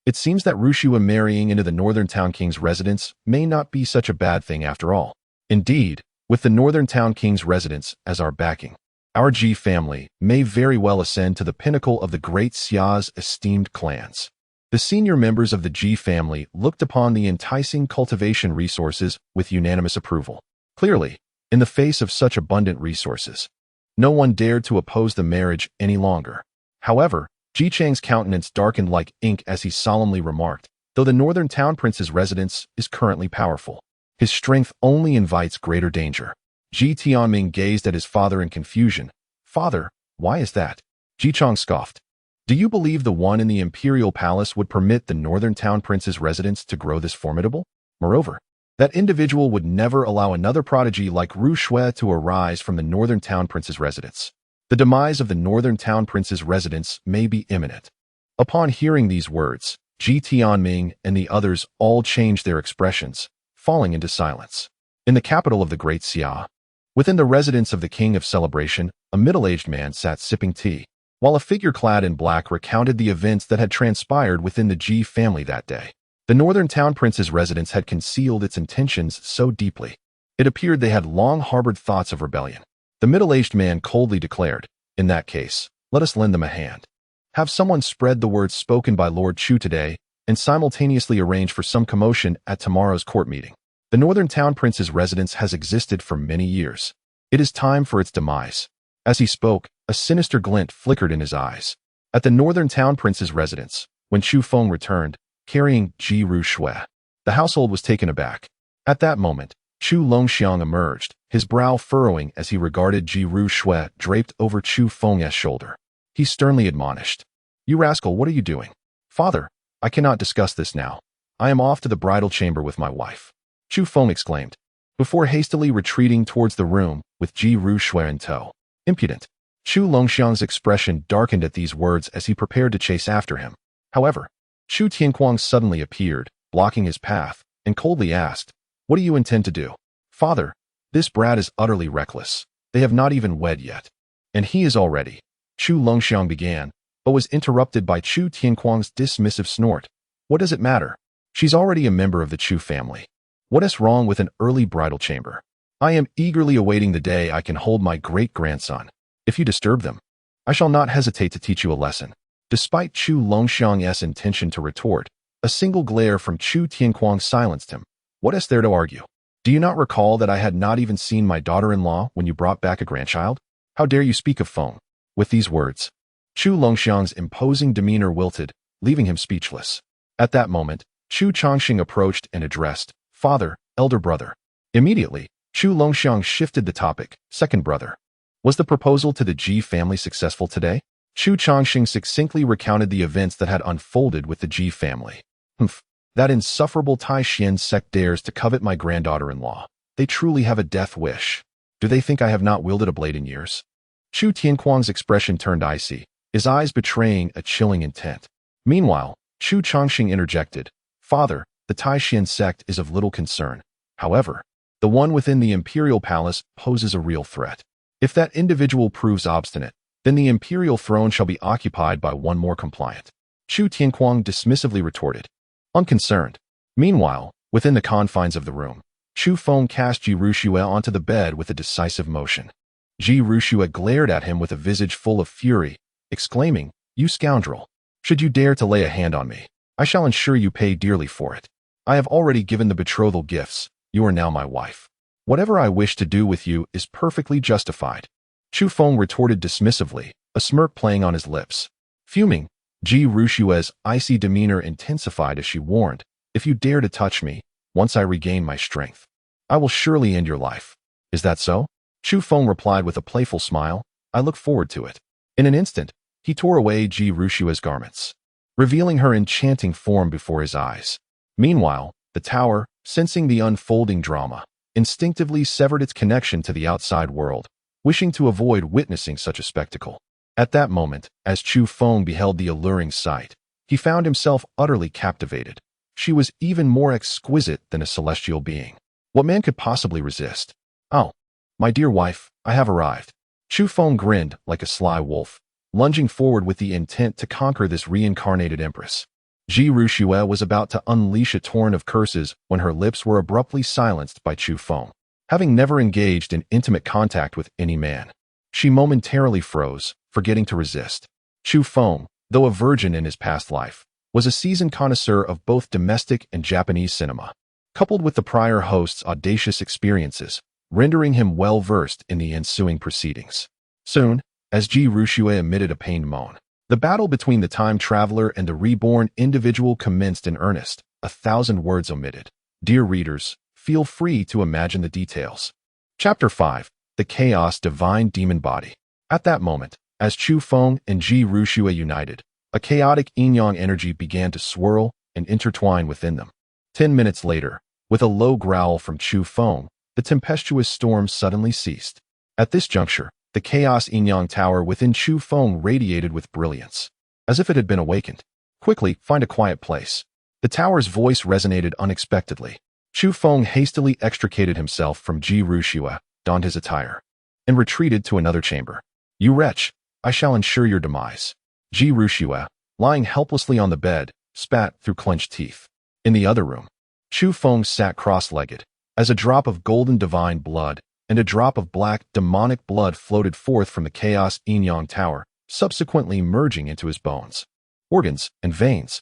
it seems that Ruxue marrying into the Northern Town King's residence may not be such a bad thing after all. Indeed, with the Northern Town King's residence as our backing, our Ji family may very well ascend to the pinnacle of the Great Xia's esteemed clans." The senior members of the Ji family looked upon the enticing cultivation resources with unanimous approval. Clearly, in the face of such abundant resources, no one dared to oppose the marriage any longer. However, Ji Chang's countenance darkened like ink as he solemnly remarked, "Though the Northern Town Prince's residence is currently powerful, his strength only invites greater danger." Ji Tianming gazed at his father in confusion. "Father, why is that?" Ji Chong scoffed. "Do you believe the one in the Imperial Palace would permit the Northern Town Prince's residence to grow this formidable? Moreover, that individual would never allow another prodigy like Ruxue to arise from the Northern Town Prince's residence. The demise of the Northern Town Prince's residence may be imminent." Upon hearing these words, Ji Tianming and the others all changed their expressions, falling into silence. In the capital of the Great Xia, within the residence of the King of Celebration, a middle-aged man sat sipping tea, while a figure clad in black recounted the events that had transpired within the Ji family that day. The Northern Town Prince's residence had concealed its intentions so deeply. It appeared they had long harbored thoughts of rebellion. The middle-aged man coldly declared, "In that case, let us lend them a hand. Have someone spread the words spoken by Lord Chu today, and simultaneously arrange for some commotion at tomorrow's court meeting. The Northern Town Prince's residence has existed for many years. It is time for its demise." As he spoke, a sinister glint flickered in his eyes. At the Northern Town Prince's residence, when Chu Feng returned, carrying Ji Ruxue, the household was taken aback. At that moment, Chu Longxiang emerged, his brow furrowing as he regarded Ji Ruxue draped over Chu Feng's shoulder. He sternly admonished, "You rascal, what are you doing?" "Father, I cannot discuss this now. I am off to the bridal chamber with my wife," Chu Feng exclaimed, before hastily retreating towards the room with Ji Ruxue in tow. "Impudent." Chu Longxiang's expression darkened at these words as he prepared to chase after him. However, Chu Tianquang suddenly appeared, blocking his path, and coldly asked, "What do you intend to do?" "Father, this brat is utterly reckless. They have not even wed yet. And he is already—" Chu Longxiang began, but was interrupted by Chu Tianquang's dismissive snort. What does it matter? She's already a member of the Chu family. What is wrong with an early bridal chamber? I am eagerly awaiting the day I can hold my great-grandson. If you disturb them, I shall not hesitate to teach you a lesson. Despite Chu Longxiang's intention to retort, a single glare from Chu Tianquang silenced him. What is there to argue? Do you not recall that I had not even seen my daughter-in-law when you brought back a grandchild? How dare you speak of Feng? With these words, Chu Longxiang's imposing demeanor wilted, leaving him speechless. At that moment, Chu Chongqing approached and addressed, "Father, elder brother." Immediately, Chu Longxiang shifted the topic, "Second brother." Was the proposal to the Ji family successful today? Chu Chongqing succinctly recounted the events that had unfolded with the Ji family. "Humph, that insufferable Tai Xian sect dares to covet my granddaughter-in-law. They truly have a death wish. Do they think I have not wielded a blade in years?" Chu Tianquang's expression turned icy, his eyes betraying a chilling intent. Meanwhile, Chu Chongqing interjected, "Father, the Tai Xian sect is of little concern. However, the one within the imperial palace poses a real threat. If that individual proves obstinate, then the imperial throne shall be occupied by one more compliant." Chu Tianquang dismissively retorted, unconcerned. Meanwhile, within the confines of the room, Chu Feng cast Ji Ruxue onto the bed with a decisive motion. Ji Ruxue glared at him with a visage full of fury, exclaiming, "You scoundrel! Should you dare to lay a hand on me, I shall ensure you pay dearly for it. I have already given the betrothal gifts. You are now my wife. Whatever I wish to do with you is perfectly justified." Chu Feng retorted dismissively, a smirk playing on his lips. Fuming, Ji Ruxue's icy demeanor intensified as she warned, "If you dare to touch me, once I regain my strength, I will surely end your life." "Is that so?" Chu Feng replied with a playful smile. "I look forward to it." In an instant, he tore away Ji Ruxue's garments, revealing her enchanting form before his eyes. Meanwhile, the tower, sensing the unfolding drama, instinctively severed its connection to the outside world, wishing to avoid witnessing such a spectacle. At that moment, as Chu Feng beheld the alluring sight, he found himself utterly captivated. She was even more exquisite than a celestial being. What man could possibly resist? "Oh, my dear wife, I have arrived." Chu Feng grinned like a sly wolf, lunging forward with the intent to conquer this reincarnated empress. Ji Ruxue was about to unleash a torrent of curses when her lips were abruptly silenced by Chu Feng. Having never engaged in intimate contact with any man, she momentarily froze, forgetting to resist. Chu Feng, though a virgin in his past life, was a seasoned connoisseur of both domestic and Japanese cinema, coupled with the prior host's audacious experiences, rendering him well-versed in the ensuing proceedings. Soon, as Ji Ruxue emitted a pained moan, the battle between the time traveler and the reborn individual commenced in earnest, 1,000 words omitted. Dear readers, feel free to imagine the details. Chapter 5. The Chaos Divine Demon Body. At that moment, as Chu Feng and Ji Ruxue united, a chaotic yin-yang energy began to swirl and intertwine within them. 10 minutes later, with a low growl from Chu Feng, the tempestuous storm suddenly ceased. At this juncture, the chaos yin-yang tower within Chu Feng radiated with brilliance, as if it had been awakened. "Quickly, find a quiet place." The tower's voice resonated unexpectedly. Chu Feng hastily extricated himself from Ji Ruxue, donned his attire, and retreated to another chamber. "You wretch, I shall ensure your demise." Ji Ruxue, lying helplessly on the bed, spat through clenched teeth. In the other room, Chu Feng sat cross-legged, as a drop of golden divine blood and a drop of black demonic blood floated forth from the chaos yin-yang tower, subsequently merging into his bones, organs, and veins.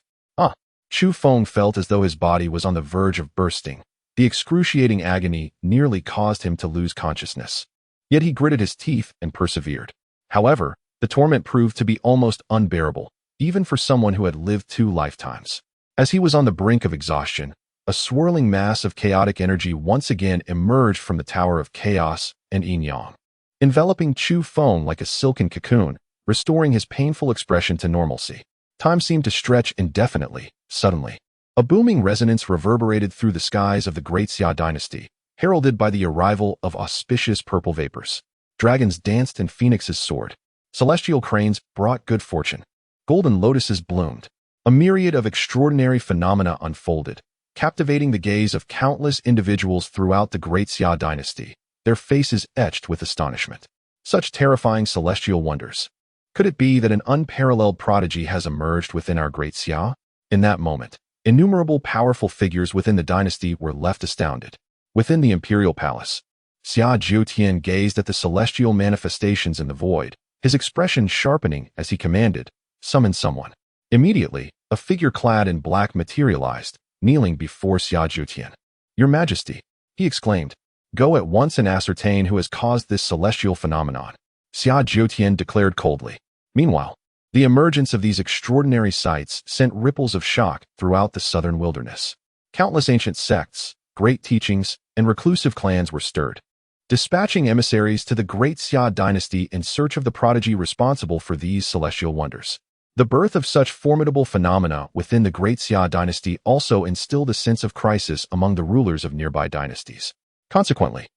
Chu Feng felt as though his body was on the verge of bursting. The excruciating agony nearly caused him to lose consciousness. Yet he gritted his teeth and persevered. However, the torment proved to be almost unbearable, even for someone who had lived 2 lifetimes. As he was on the brink of exhaustion, a swirling mass of chaotic energy once again emerged from the Tower of Chaos and Yin-Yang, enveloping Chu Feng like a silken cocoon, restoring his painful expression to normalcy. Time seemed to stretch indefinitely. Suddenly, a booming resonance reverberated through the skies of the great Xia Dynasty, heralded by the arrival of auspicious purple vapors. Dragons danced and phoenixes soared. Celestial cranes brought good fortune. Golden lotuses bloomed. A myriad of extraordinary phenomena unfolded, captivating the gaze of countless individuals throughout the great Xia Dynasty, their faces etched with astonishment. Such terrifying celestial wonders. Could it be that an unparalleled prodigy has emerged within our great Xia? In that moment, innumerable powerful figures within the dynasty were left astounded. Within the imperial palace, Xia Jiutian gazed at the celestial manifestations in the void, his expression sharpening as he commanded, "Summon someone." Immediately, a figure clad in black materialized, kneeling before Xia Jiutian. "Your Majesty," he exclaimed, "go at once and ascertain who has caused this celestial phenomenon," Xia Jiutian declared coldly. Meanwhile, the emergence of these extraordinary sights sent ripples of shock throughout the southern wilderness. Countless ancient sects, great teachings, and reclusive clans were stirred, dispatching emissaries to the great Xia Dynasty in search of the prodigy responsible for these celestial wonders. The birth of such formidable phenomena within the great Xia Dynasty also instilled a sense of crisis among the rulers of nearby dynasties. Consequently,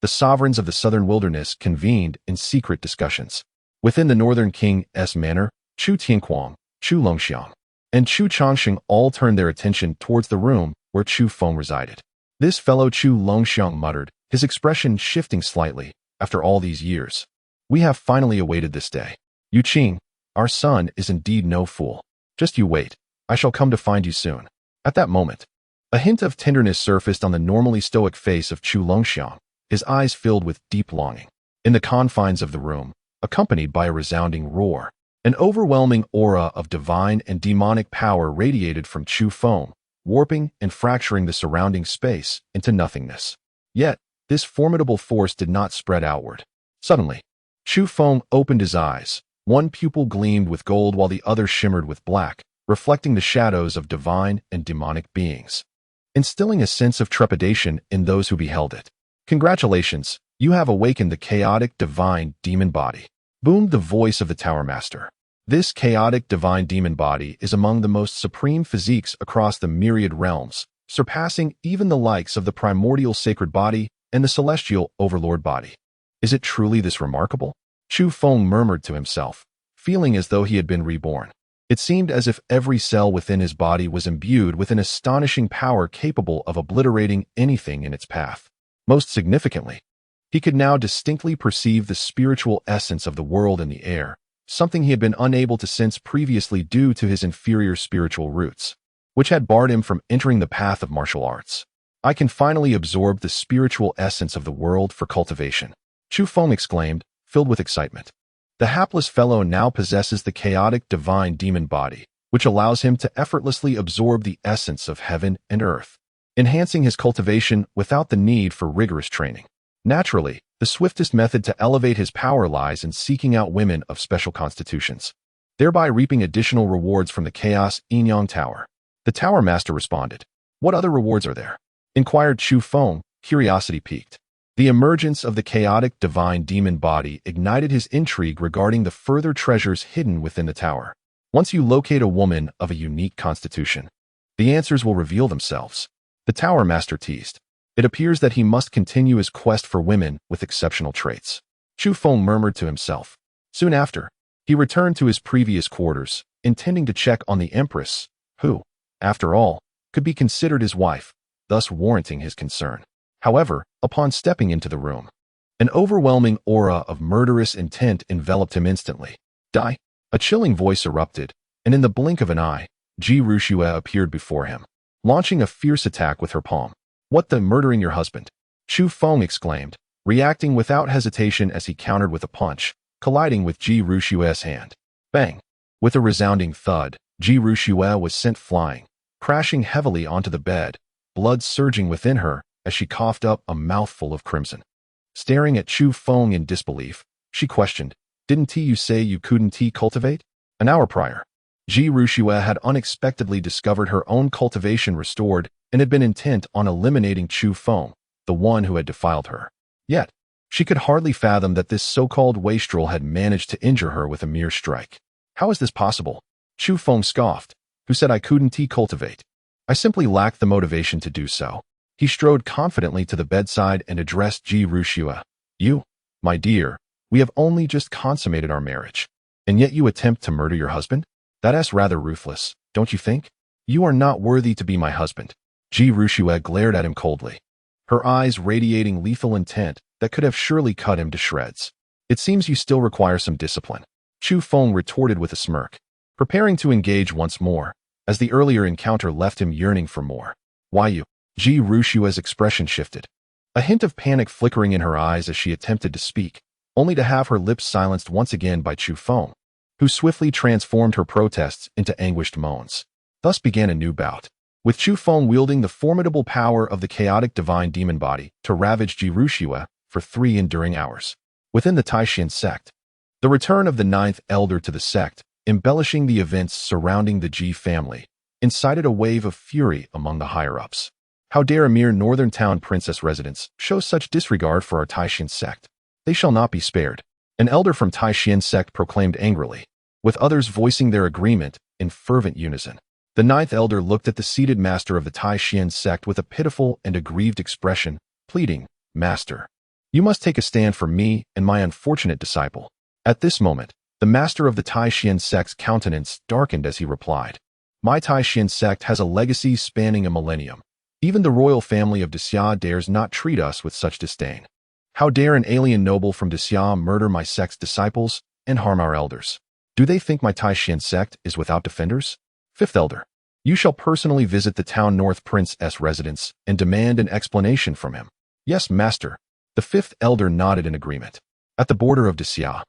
the sovereigns of the southern wilderness convened in secret discussions. Within the northern king's manor, Chu Tianquang, Chu Longxiang, and Chu Changsheng all turned their attention towards the room where Chu Feng resided. This fellow Chu Longxiang muttered, his expression shifting slightly. "After all these years, we have finally awaited this day. Yu Qing, our son is indeed no fool. Just you wait. I shall come to find you soon." At that moment, a hint of tenderness surfaced on the normally stoic face of Chu Longxiang, his eyes filled with deep longing. In the confines of the room, accompanied by a resounding roar, an overwhelming aura of divine and demonic power radiated from Chu Feng, warping and fracturing the surrounding space into nothingness. Yet, this formidable force did not spread outward. Suddenly, Chu Feng opened his eyes. One pupil gleamed with gold while the other shimmered with black, reflecting the shadows of divine and demonic beings, instilling a sense of trepidation in those who beheld it. "Congratulations, you have awakened the chaotic divine demon body," boomed the voice of the Tower Master. This chaotic divine demon body is among the most supreme physiques across the myriad realms, surpassing even the likes of the primordial sacred body and the celestial overlord body. Is it truly this remarkable? Chu Feng murmured to himself, feeling as though he had been reborn. It seemed as if every cell within his body was imbued with an astonishing power capable of obliterating anything in its path. Most significantly, he could now distinctly perceive the spiritual essence of the world in the air, something he had been unable to sense previously due to his inferior spiritual roots, which had barred him from entering the path of martial arts. "I can finally absorb the spiritual essence of the world for cultivation," Chu Feng exclaimed, filled with excitement. The hapless fellow now possesses the chaotic divine demon body, which allows him to effortlessly absorb the essence of heaven and earth, enhancing his cultivation without the need for rigorous training. Naturally, the swiftest method to elevate his power lies in seeking out women of special constitutions, thereby reaping additional rewards from the Chaos Yin-Yang Tower. The Tower Master responded. "What other rewards are there?" inquired Chu Feng, curiosity piqued. The emergence of the chaotic divine demon body ignited his intrigue regarding the further treasures hidden within the tower. Once you locate a woman of a unique constitution, the answers will reveal themselves, the Tower Master teased. It appears that he must continue his quest for women with exceptional traits. Chu Feng murmured to himself. Soon after, he returned to his previous quarters, intending to check on the Empress, who, after all, could be considered his wife, thus warranting his concern. However, upon stepping into the room, an overwhelming aura of murderous intent enveloped him instantly. "Die!" A chilling voice erupted, and in the blink of an eye, Ji Rushue appeared before him, launching a fierce attack with her palm. "What the murdering your husband?" Chu Feng exclaimed, reacting without hesitation as he countered with a punch, colliding with Ji Rushue's hand. Bang! With a resounding thud, Ji Rushue was sent flying, crashing heavily onto the bed, blood surging within her as she coughed up a mouthful of crimson. Staring at Chu Feng in disbelief, she questioned, "Didn't you say you couldn't cultivate?" An hour prior, Ji Rushue had unexpectedly discovered her own cultivation restored and had been intent on eliminating Chu Feng, the one who had defiled her. Yet, she could hardly fathom that this so-called wastrel had managed to injure her with a mere strike. "How is this possible?" Chu Feng scoffed. "Who said I couldn't cultivate? I simply lacked the motivation to do so." He strode confidently to the bedside and addressed Ji Rushue. "You, my dear, we have only just consummated our marriage, and yet you attempt to murder your husband? That's rather ruthless, don't you think? You are not worthy to be my husband." Ji Rushue glared at him coldly, her eyes radiating lethal intent that could have surely cut him to shreds. "It seems you still require some discipline." Chu Feng retorted with a smirk, preparing to engage once more, as the earlier encounter left him yearning for more. Why you? Ji Rushua's expression shifted, a hint of panic flickering in her eyes as she attempted to speak, only to have her lips silenced once again by Chu Feng, who swiftly transformed her protests into anguished moans. Thus began a new bout, with Chu Feng wielding the formidable power of the chaotic divine demon body to ravage Ji Rushua for 3 enduring hours. Within the Taishan sect, the return of the 9th elder to the sect, embellishing the events surrounding the Ji family, incited a wave of fury among the higher-ups. How dare a mere northern town princess residents show such disregard for our Taishan sect? They shall not be spared, an elder from Taishan sect proclaimed angrily, with others voicing their agreement in fervent unison. The 9th elder looked at the seated master of the Taishan sect with a pitiful and aggrieved expression, pleading, "Master, you must take a stand for me and my unfortunate disciple." At this moment, the master of the Taishan sect's countenance darkened as he replied, "My Taishan sect has a legacy spanning a millennium. Even the royal family of Xia dares not treat us with such disdain. How dare an alien noble from Xia murder my sect's disciples and harm our elders? Do they think my Taishan sect is without defenders? 5th elder, you shall personally visit the town North Prince's residence and demand an explanation from him." "Yes, master." The 5th elder nodded in agreement. At the border of Xia,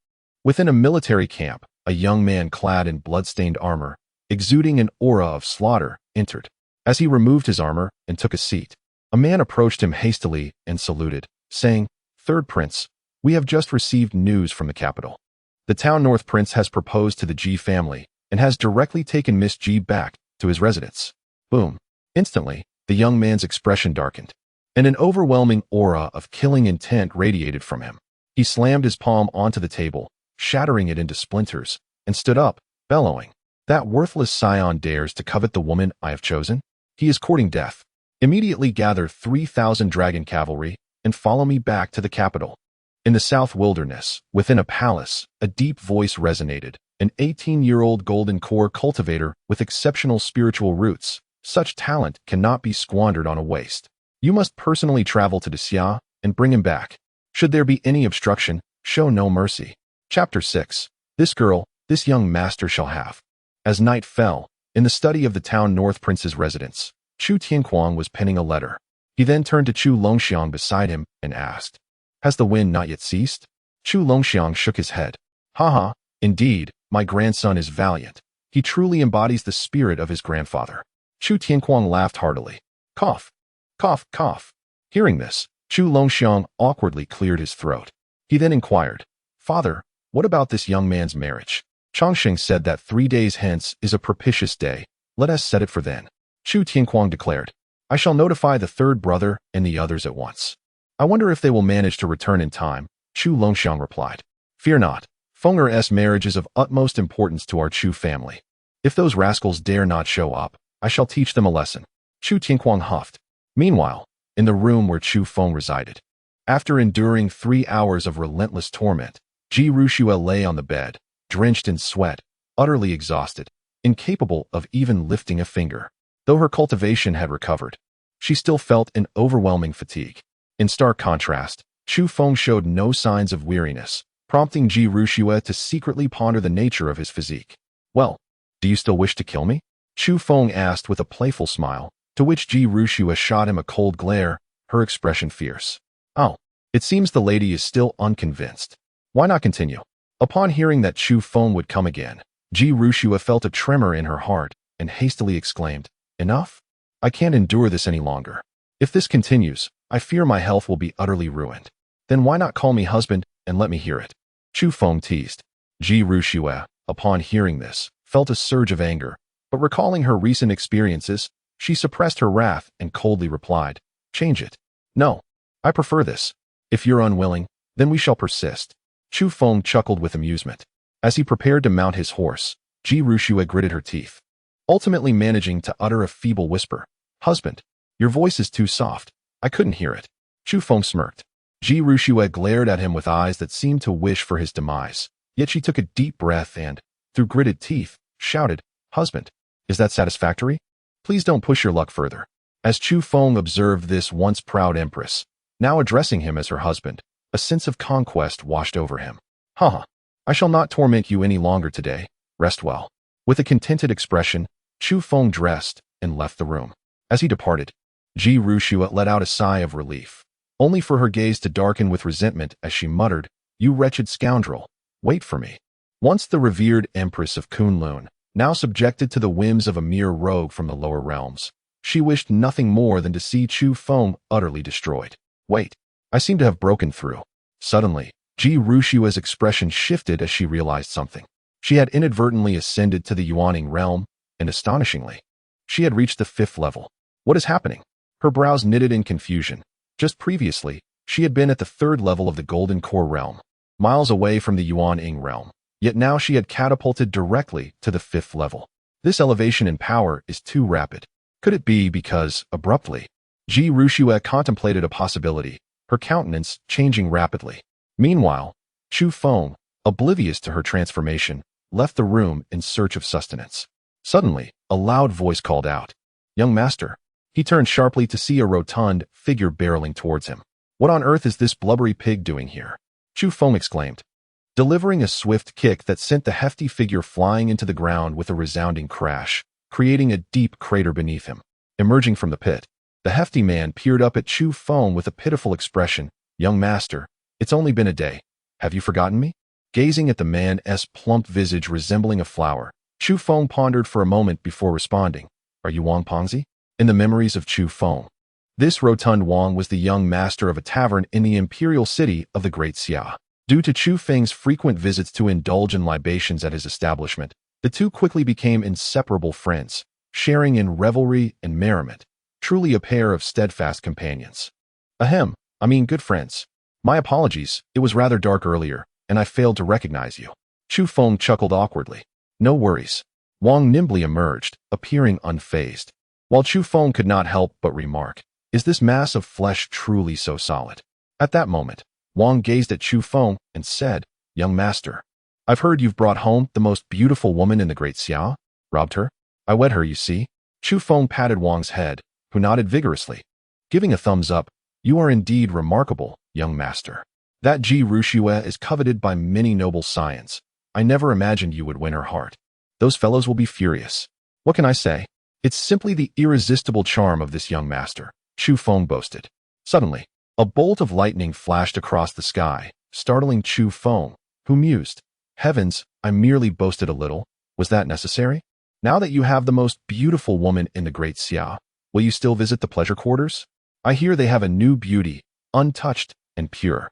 within a military camp, a young man clad in blood-stained armor, exuding an aura of slaughter, entered. As he removed his armor and took a seat, a man approached him hastily and saluted, saying, "Third Prince, we have just received news from the capital. The town North Prince has proposed to the Ji family and has directly taken Miss Ji back to his residence." Boom. Instantly, the young man's expression darkened, and an overwhelming aura of killing intent radiated from him. He slammed his palm onto the table, shattering it into splinters, and stood up, bellowing, "That worthless scion dares to covet the woman I have chosen? He is courting death. Immediately gather 3,000 dragon cavalry and follow me back to the capital." In the south wilderness, within a palace, a deep voice resonated, an 18-year-old golden core cultivator with exceptional spiritual roots. Such talent cannot be squandered on a waste. You must personally travel to Xia and bring him back. Should there be any obstruction, show no mercy. Chapter 6. This girl, this young master shall have. As night fell, in the study of the town North Prince's residence, Chu Tianquang was penning a letter. He then turned to Chu Longxiang beside him and asked, "Has the wind not yet ceased?" Chu Longxiang shook his head. "Haha, indeed, my grandson is valiant. He truly embodies the spirit of his grandfather." Chu Tianquang laughed heartily. Cough, cough, cough. Hearing this, Chu Longxiang awkwardly cleared his throat. He then inquired, "Father, what about this young man's marriage? Chongsheng said that 3 days hence is a propitious day. Let us set it for then." Chu Tianquang declared, "I shall notify the 3rd brother and the others at once." "I wonder if they will manage to return in time," Chu Longxiang replied. "Fear not. Feng'er's marriage is of utmost importance to our Chu family. If those rascals dare not show up, I shall teach them a lesson." Chu Tianquang huffed. Meanwhile, in the room where Chu Feng resided, after enduring 3 hours of relentless torment, Ji Rushua lay on the bed, drenched in sweat, utterly exhausted, incapable of even lifting a finger. Though her cultivation had recovered, she still felt an overwhelming fatigue. In stark contrast, Chu Feng showed no signs of weariness, prompting Ji Rushua to secretly ponder the nature of his physique. "Well, do you still wish to kill me?" Chu Feng asked with a playful smile, to which Ji Rushua shot him a cold glare, her expression fierce. "Oh, it seems the lady is still unconvinced. Why not continue?" Upon hearing that Chu Feng would come again, Ji Rushua felt a tremor in her heart and hastily exclaimed, "Enough? I can't endure this any longer. If this continues, I fear my health will be utterly ruined. Then why not call me husband and let me hear it?" Chu Feng teased. Ji Rushua, upon hearing this, felt a surge of anger, but recalling her recent experiences, she suppressed her wrath and coldly replied, "Change it. No, I prefer this. If you're unwilling, then we shall persist." Chu Feng chuckled with amusement. As he prepared to mount his horse, Ji Rushua gritted her teeth, ultimately managing to utter a feeble whisper, "Husband, your voice is too soft. I couldn't hear it." Chu Feng smirked. Ji Rushua glared at him with eyes that seemed to wish for his demise, yet she took a deep breath and, through gritted teeth, shouted, "Husband, is that satisfactory? Please don't push your luck further." As Chu Feng observed this once proud empress, now addressing him as her husband, a sense of conquest washed over him. "Haha, I shall not torment you any longer today. Rest well." With a contented expression, Chu Feng dressed and left the room. As he departed, Ji Rushua let out a sigh of relief, only for her gaze to darken with resentment as she muttered, "You wretched scoundrel, wait for me." Once the revered Empress of Kunlun, now subjected to the whims of a mere rogue from the lower realms, she wished nothing more than to see Chu Feng utterly destroyed. "Wait, I seem to have broken through." Suddenly, Ji Rushua's expression shifted as she realized something. She had inadvertently ascended to the Yuaning realm, and astonishingly, she had reached the 5th level. What is happening? Her brows knitted in confusion. Just previously, she had been at the 3rd level of the Golden Core realm, miles away from the Yuan-Ing realm. Yet now she had catapulted directly to the 5th level. This elevation in power is too rapid. Could it be because, abruptly, Ji Rushua contemplated a possibility, her countenance changing rapidly. Meanwhile, Chu Feng, oblivious to her transformation, left the room in search of sustenance. Suddenly, a loud voice called out, "Young master." He turned sharply to see a rotund figure barreling towards him. "What on earth is this blubbery pig doing here?" Chu Feng exclaimed, delivering a swift kick that sent the hefty figure flying into the ground with a resounding crash, creating a deep crater beneath him. Emerging from the pit, the hefty man peered up at Chu Feng with a pitiful expression. "Young master, it's only been a day. Have you forgotten me?" Gazing at the man's plump visage resembling a flower, Chu Feng pondered for a moment before responding, "Are you Wang Pengzi?" In the memories of Chu Feng, this rotund Wang was the young master of a tavern in the imperial city of the Great Xia. Due to Chu Feng's frequent visits to indulge in libations at his establishment, the two quickly became inseparable friends, sharing in revelry and merriment, truly a pair of steadfast companions. Good friends. My apologies, it was rather dark earlier, and I failed to recognize you." Chu Feng chuckled awkwardly. "No worries." Wang nimbly emerged, appearing unfazed. While Chu Feng could not help but remark, "Is this mass of flesh truly so solid?" At that moment, Wang gazed at Chu Feng and said, "Young master, I've heard you've brought home the most beautiful woman in the Great Xia. Robbed her? I wed her, you see." Chu Feng patted Wang's head, who nodded vigorously, giving a thumbs up. "You are indeed remarkable, young master. That Ji Rushua is coveted by many noble scions. I never imagined you would win her heart. Those fellows will be furious. What can I say? It's simply the irresistible charm of this young master," Chu Feng boasted. Suddenly, a bolt of lightning flashed across the sky, startling Chu Feng, who mused, "Heavens, I merely boasted a little. Was that necessary? Now that you have the most beautiful woman in the Great Xia, will you still visit the pleasure quarters? I hear they have a new beauty, untouched and pure."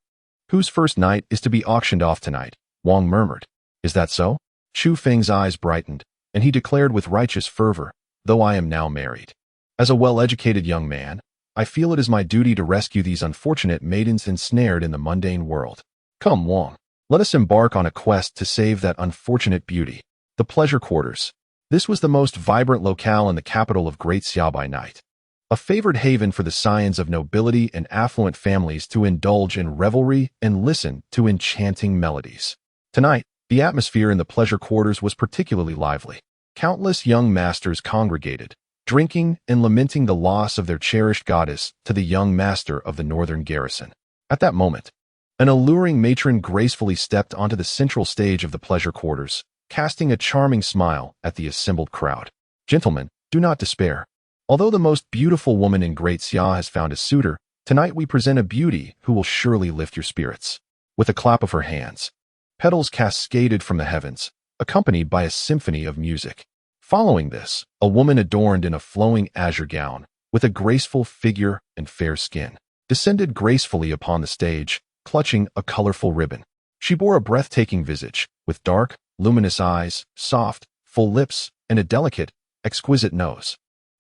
"Whose first night is to be auctioned off tonight?" Wang murmured. "Is that so?" Chu Feng's eyes brightened, and he declared with righteous fervor, "Though I am now married, as a well-educated young man, I feel it is my duty to rescue these unfortunate maidens ensnared in the mundane world. Come, Wang, let us embark on a quest to save that unfortunate beauty." The pleasure quarters. This was the most vibrant locale in the capital of Great Xia by night, a favored haven for the scions of nobility and affluent families to indulge in revelry and listen to enchanting melodies. Tonight, the atmosphere in the pleasure quarters was particularly lively. Countless young masters congregated, drinking and lamenting the loss of their cherished goddess to the young master of the northern garrison. At that moment, an alluring matron gracefully stepped onto the central stage of the pleasure quarters, casting a charming smile at the assembled crowd. "Gentlemen, do not despair. Although the most beautiful woman in Great Xia has found a suitor, tonight we present a beauty who will surely lift your spirits." With a clap of her hands, petals cascaded from the heavens, accompanied by a symphony of music. Following this, a woman adorned in a flowing azure gown, with a graceful figure and fair skin, descended gracefully upon the stage, clutching a colorful ribbon. She bore a breathtaking visage, with dark, luminous eyes, soft, full lips, and a delicate, exquisite nose,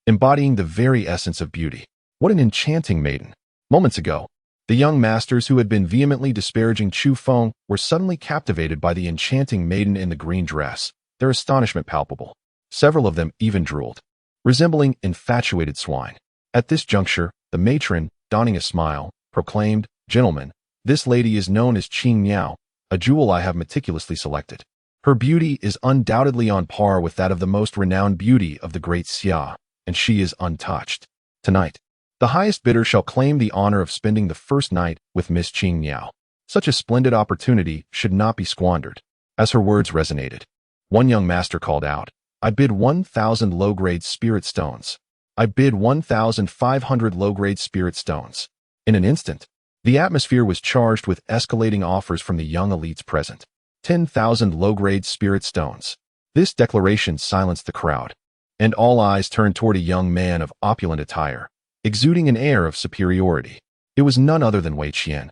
embodying the very essence of beauty. What an enchanting maiden! Moments ago, the young masters who had been vehemently disparaging Chu Feng were suddenly captivated by the enchanting maiden in the green dress, their astonishment palpable. Several of them even drooled, resembling infatuated swine. At this juncture, the matron, donning a smile, proclaimed, "Gentlemen, this lady is known as Qing Miao, a jewel I have meticulously selected. Her beauty is undoubtedly on par with that of the most renowned beauty of the Great Xia, and she is untouched. Tonight, the highest bidder shall claim the honor of spending the first night with Miss Qing Miao. Such a splendid opportunity should not be squandered." As her words resonated, one young master called out, "I bid 1,000 low-grade spirit stones. I bid 1,500 low-grade spirit stones." In an instant, the atmosphere was charged with escalating offers from the young elites present. 10,000 low-grade spirit stones. This declaration silenced the crowd, and all eyes turned toward a young man of opulent attire, exuding an air of superiority. It was none other than Wei Qian,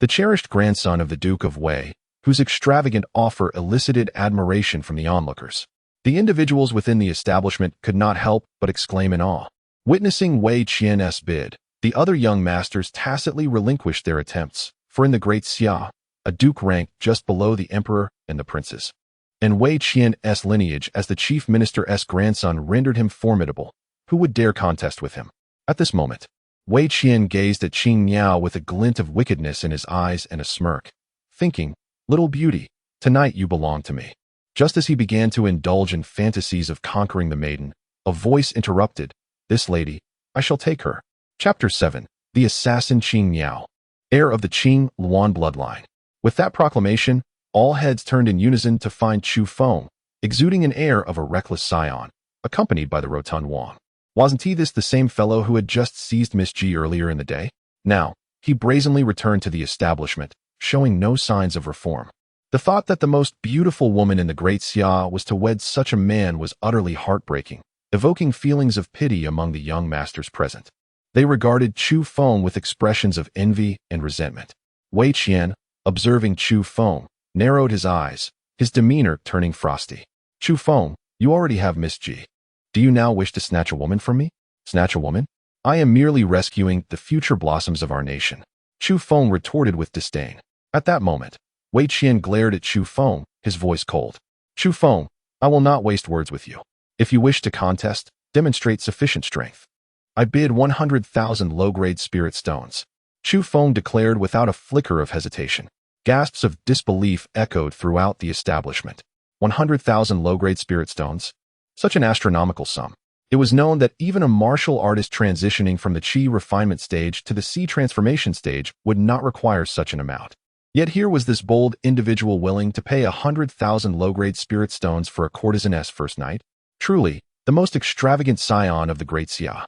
the cherished grandson of the Duke of Wei, whose extravagant offer elicited admiration from the onlookers. The individuals within the establishment could not help but exclaim in awe. Witnessing Wei Qian's bid, the other young masters tacitly relinquished their attempts, for in the great Xia, a duke ranked just below the emperor and the princes, and Wei Qian's lineage as the chief minister's grandson rendered him formidable. Who would dare contest with him? At this moment, Wei Qian gazed at Qing Miao with a glint of wickedness in his eyes and a smirk, thinking, "Little beauty, tonight you belong to me." Just as he began to indulge in fantasies of conquering the maiden, a voice interrupted, "This lady, I shall take her." Chapter 7. The Assassin Qing Miao, heir of the Qing Luan bloodline. With that proclamation, all heads turned in unison to find Chu Feng, exuding an air of a reckless scion, accompanied by the rotund Wang. Wasn't he this the same fellow who had just seized Miss Ji earlier in the day? Now, he brazenly returned to the establishment, showing no signs of reform. The thought that the most beautiful woman in the great Xia was to wed such a man was utterly heartbreaking, evoking feelings of pity among the young masters present. They regarded Chu Feng with expressions of envy and resentment. Wei Qian, observing Chu Feng, narrowed his eyes, his demeanor turning frosty. "Chu Feng, you already have Miss Ji. Do you now wish to snatch a woman from me?" "Snatch a woman? I am merely rescuing the future blossoms of our nation," Chu Feng retorted with disdain. At that moment, Wei Qian glared at Chu Feng, his voice cold. "Chu Feng, I will not waste words with you. If you wish to contest, demonstrate sufficient strength. I bid 100,000 low-grade spirit stones," Chu Feng declared without a flicker of hesitation. Gasps of disbelief echoed throughout the establishment. 100,000 low-grade spirit stones? Such an astronomical sum. It was known that even a martial artist transitioning from the Qi refinement stage to the Ci transformation stage would not require such an amount. Yet here was this bold individual willing to pay 100,000 low-grade spirit stones for a courtesan's first night. Truly, the most extravagant scion of the great Xia.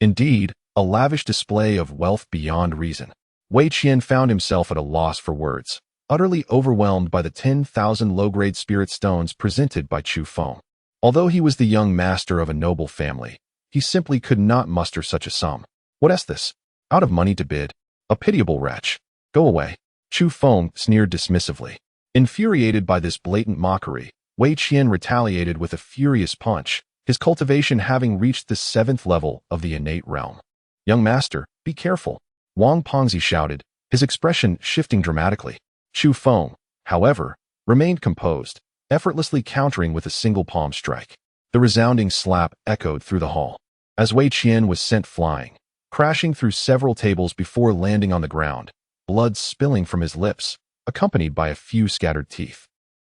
Indeed, a lavish display of wealth beyond reason. Wei Qian found himself at a loss for words, utterly overwhelmed by the 10,000 low-grade spirit stones presented by Chu Feng. Although he was the young master of a noble family, he simply could not muster such a sum. "What is this? Out of money to bid? A pitiable wretch. Go away." Chu Feng sneered dismissively. Infuriated by this blatant mockery, Wei Qian retaliated with a furious punch, his cultivation having reached the 7th level of the innate realm. "Young master, be careful," Wang Pengzi shouted, his expression shifting dramatically. Chu Feng, however, remained composed, effortlessly countering with a single palm strike. The resounding slap echoed through the hall, as Wei Qian was sent flying, crashing through several tables before landing on the ground, blood spilling from his lips, accompanied by a few scattered teeth.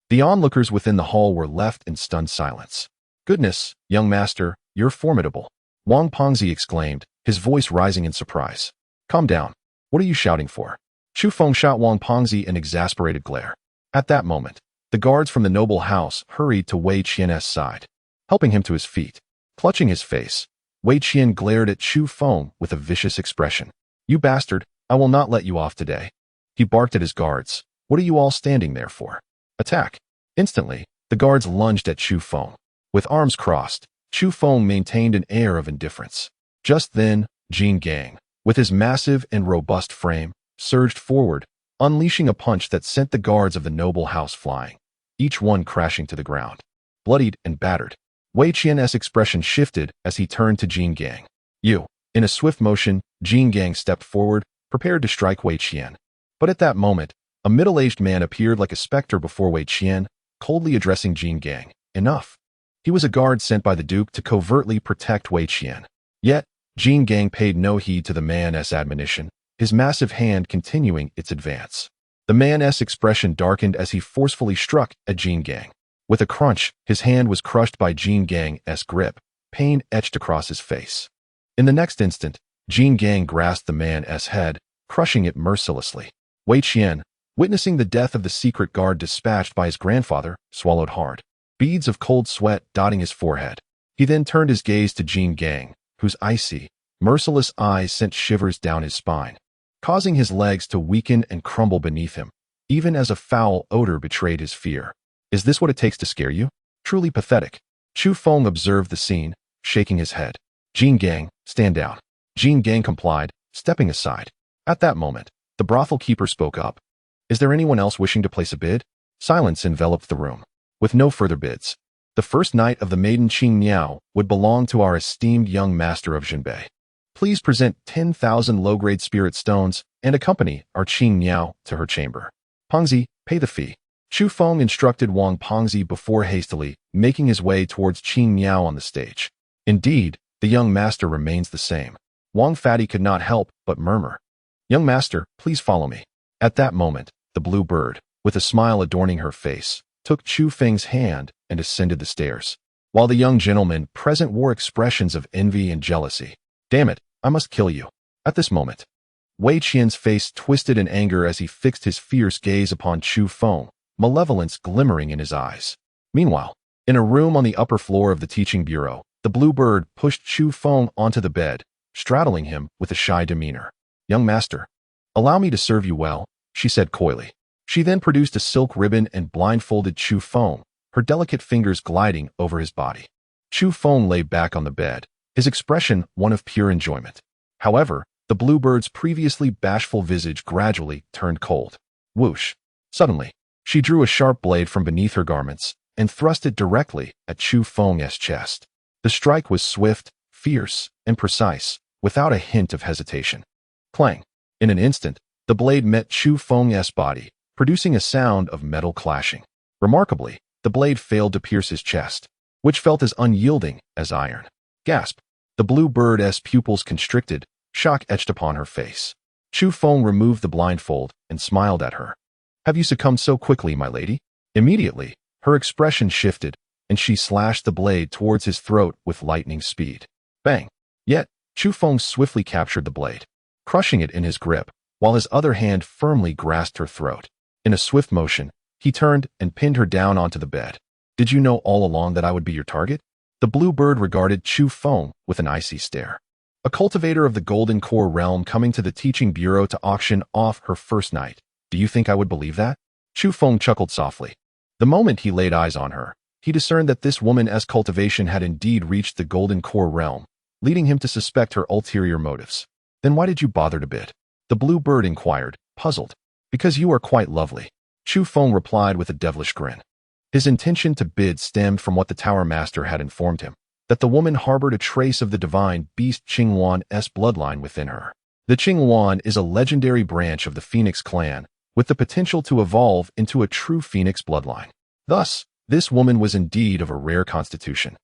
The onlookers within the hall were left in stunned silence. "Goodness, young master, you're formidable," Wang Pengzi exclaimed, his voice rising in surprise. "Calm down. What are you shouting for?" Chu Feng shot Wang Pengzi an exasperated glare. At that moment, the guards from the noble house hurried to Wei Qian's side, helping him to his feet. Clutching his face, Wei Qian glared at Chu Feng with a vicious expression. "You bastard, I will not let you off today." He barked at his guards. "What are you all standing there for? Attack!" Instantly, the guards lunged at Chu Feng. With arms crossed, Chu Feng maintained an air of indifference. Just then, Jin Gang, with his massive and robust frame, surged forward, unleashing a punch that sent the guards of the noble house flying, each one crashing to the ground. Bloodied and battered, Wei Qian's expression shifted as he turned to Jin Gang. "You." In a swift motion, Jin Gang stepped forward, prepared to strike Wei Qian. But at that moment, a middle-aged man appeared like a specter before Wei Qian, coldly addressing Jin Gang. Enough. He was a guard sent by the Duke to covertly protect Wei Qian. Yet, Jin Gang paid no heed to the man's admonition, his massive hand continuing its advance. The man's expression darkened as he forcefully struck at Jin Gang. With a crunch, his hand was crushed by Jin Gang's grip, pain etched across his face. In the next instant, Jin Gang grasped the man's head, crushing it mercilessly. Wei Qian, witnessing the death of the secret guard dispatched by his grandfather, swallowed hard, beads of cold sweat dotting his forehead. He then turned his gaze to Jin Gang, whose icy, merciless eyes sent shivers down his spine, causing his legs to weaken and crumble beneath him, even as a foul odor betrayed his fear. Is this what it takes to scare you? Truly pathetic. Chu Feng observed the scene, shaking his head. Jin Gang, stand down. Jin Gang complied, stepping aside. At that moment, the brothel keeper spoke up. Is there anyone else wishing to place a bid? Silence enveloped the room. With no further bids, the first night of the maiden Qing Miao would belong to our esteemed young master of Jinbei. Please present 10,000 low-grade spirit stones and accompany our Qing Miao to her chamber. Pengzi, pay the fee. Chu Feng instructed Wang Pengzi before hastily making his way towards Qing Miao on the stage. Indeed, the young master remains the same. Wang Fatty could not help but murmur, "Young master, please follow me." At that moment, the blue bird, with a smile adorning her face, took Chu Feng's hand and ascended the stairs, while the young gentlemen present wore expressions of envy and jealousy. Damn it, I must kill you. At this moment, Wei Qian's face twisted in anger as he fixed his fierce gaze upon Chu Feng, malevolence glimmering in his eyes. Meanwhile, in a room on the upper floor of the teaching bureau, the blue bird pushed Chu Feng onto the bed, straddling him with a shy demeanor. "Young master, allow me to serve you well," she said coyly. She then produced a silk ribbon and blindfolded Chu Feng, her delicate fingers gliding over his body. Chu Feng lay back on the bed, his expression one of pure enjoyment. However, the bluebird's previously bashful visage gradually turned cold. Whoosh! Suddenly, she drew a sharp blade from beneath her garments and thrust it directly at Chu Feng's chest. The strike was swift, fierce, and precise, without a hint of hesitation. Clang! In an instant, the blade met Chu Feng's body, producing a sound of metal clashing. Remarkably, the blade failed to pierce his chest, which felt as unyielding as iron. Gasp! The blue bird's pupils constricted, shock etched upon her face. Chu Feng removed the blindfold and smiled at her. "Have you succumbed so quickly, my lady?" Immediately, her expression shifted, and she slashed the blade towards his throat with lightning speed. Bang! Yet, Chu Feng swiftly captured the blade, crushing it in his grip, while his other hand firmly grasped her throat. In a swift motion, he turned and pinned her down onto the bed. "Did you know all along that I would be your target?" The blue bird regarded Chu Feng with an icy stare. A cultivator of the Golden Core realm coming to the teaching bureau to auction off her first night. Do you think I would believe that? Chu Feng chuckled softly. The moment he laid eyes on her, he discerned that this woman's cultivation had indeed reached the Golden Core realm, leading him to suspect her ulterior motives. "Then why did you bother to bid?" the blue bird inquired, puzzled. "Because you are quite lovely," Chu Feng replied with a devilish grin. His intention to bid stemmed from what the Tower Master had informed him, that the woman harbored a trace of the divine beast Qingwan's bloodline within her. The Qingwan is a legendary branch of the Phoenix clan, with the potential to evolve into a true Phoenix bloodline. Thus, this woman was indeed of a rare constitution,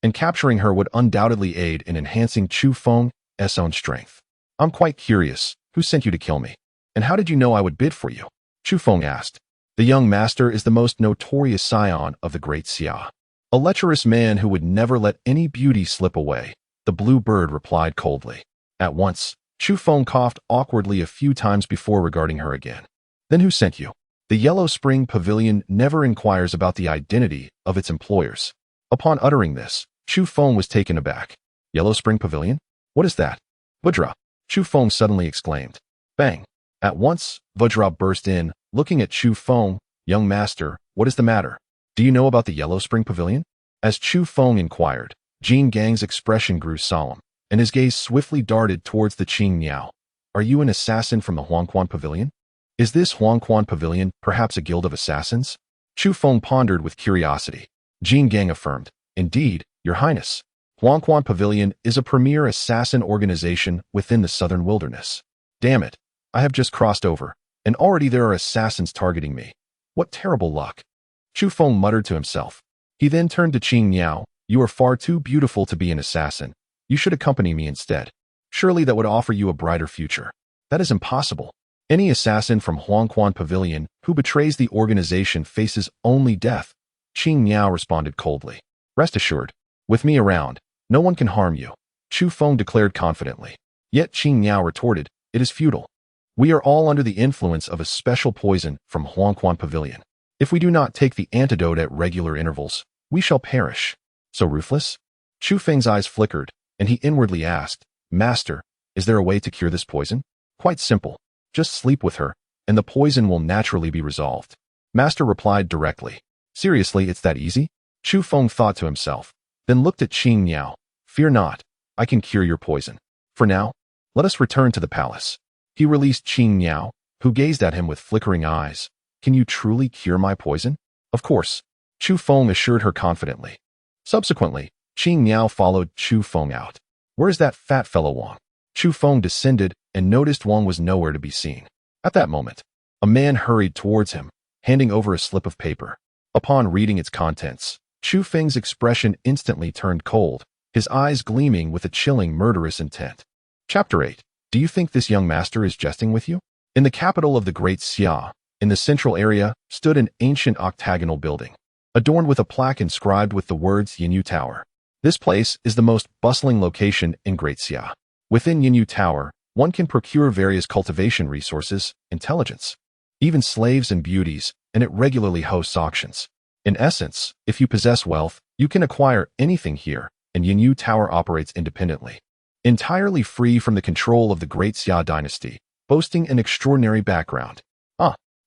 and capturing her would undoubtedly aid in enhancing Chu Feng's own strength. "I'm quite curious, who sent you to kill me? And how did you know I would bid for you?" Chu Feng asked. "The young master is the most notorious scion of the great Xia, a lecherous man who would never let any beauty slip away," the blue bird replied coldly. At once, Chu Feng coughed awkwardly a few times before regarding her again. "Then who sent you?" The Yellow Spring Pavilion never inquires about the identity of its employers. Upon uttering this, Chu Feng was taken aback. "Yellow Spring Pavilion? What is that?" "Vajra," Chu Feng suddenly exclaimed. Bang! At once, Vajra burst in, looking at Chu Feng. "Young master, what is the matter? Do you know about the Yellow Spring Pavilion?" As Chu Feng inquired, Jin Gang's expression grew solemn, and his gaze swiftly darted towards the Qing Miao. "Are you an assassin from the Huangquan Pavilion? Is this Huangquan Pavilion perhaps a guild of assassins?" Chu Feng pondered with curiosity. Jin Gang affirmed, "Indeed, your highness. Huangquan Pavilion is a premier assassin organization within the southern wilderness." "Damn it, I have just crossed over, and already there are assassins targeting me. What terrible luck." Chu Feng muttered to himself. He then turned to Qing Miao. "You are far too beautiful to be an assassin. You should accompany me instead. Surely that would offer you a brighter future." "That is impossible. Any assassin from Huangquan Pavilion who betrays the organization faces only death," Qing Miao responded coldly. "Rest assured, with me around, no one can harm you," Chu Feng declared confidently. Yet Qing Miao retorted, "It is futile. We are all under the influence of a special poison from Huangquan Pavilion. If we do not take the antidote at regular intervals, we shall perish. So ruthless? Chu Feng's eyes flickered, and he inwardly asked, Master, is there a way to cure this poison? Quite simple. Just sleep with her, and the poison will naturally be resolved. Master replied directly. Seriously, it's that easy? Chu Feng thought to himself, then looked at Qing Niao. Fear not, I can cure your poison. For now, let us return to the palace. He released Qing Niao, who gazed at him with flickering eyes. Can you truly cure my poison? Of course, Chu Feng assured her confidently. Subsequently, Qing Niao followed Chu Feng out. Where's that fat fellow Wang? Chu Feng descended and noticed Wang was nowhere to be seen. At that moment, a man hurried towards him, handing over a slip of paper. Upon reading its contents, Chu Feng's expression instantly turned cold, his eyes gleaming with a chilling, murderous intent. Chapter 8. Do you think this young master is jesting with you? In the capital of the Great Xia, in the central area, stood an ancient octagonal building, adorned with a plaque inscribed with the words Yinyu Tower. This place is the most bustling location in Great Xia. Within Yinyu Tower, one can procure various cultivation resources, intelligence, even slaves and beauties, and it regularly hosts auctions. In essence, if you possess wealth, you can acquire anything here, and Yinyu Tower operates independently, entirely free from the control of the Great Xia Dynasty, boasting an extraordinary background.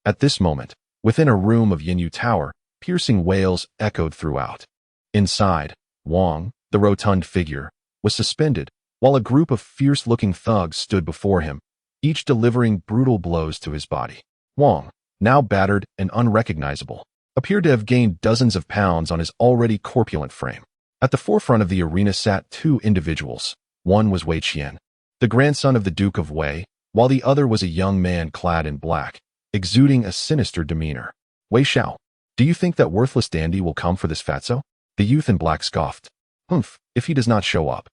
At this moment, within a room of Yinyu Tower, piercing wails echoed throughout. Inside, Wang, the rotund figure, was suspended, while a group of fierce-looking thugs stood before him, each delivering brutal blows to his body. Wang, now battered and unrecognizable, appeared to have gained dozens of pounds on his already corpulent frame. At the forefront of the arena sat two individuals. One was Wei Qian, the grandson of the Duke of Wei, while the other was a young man clad in black, exuding a sinister demeanor. Wei Xiao, do you think that worthless dandy will come for this fatso? The youth in black scoffed. Humph, if he does not show up,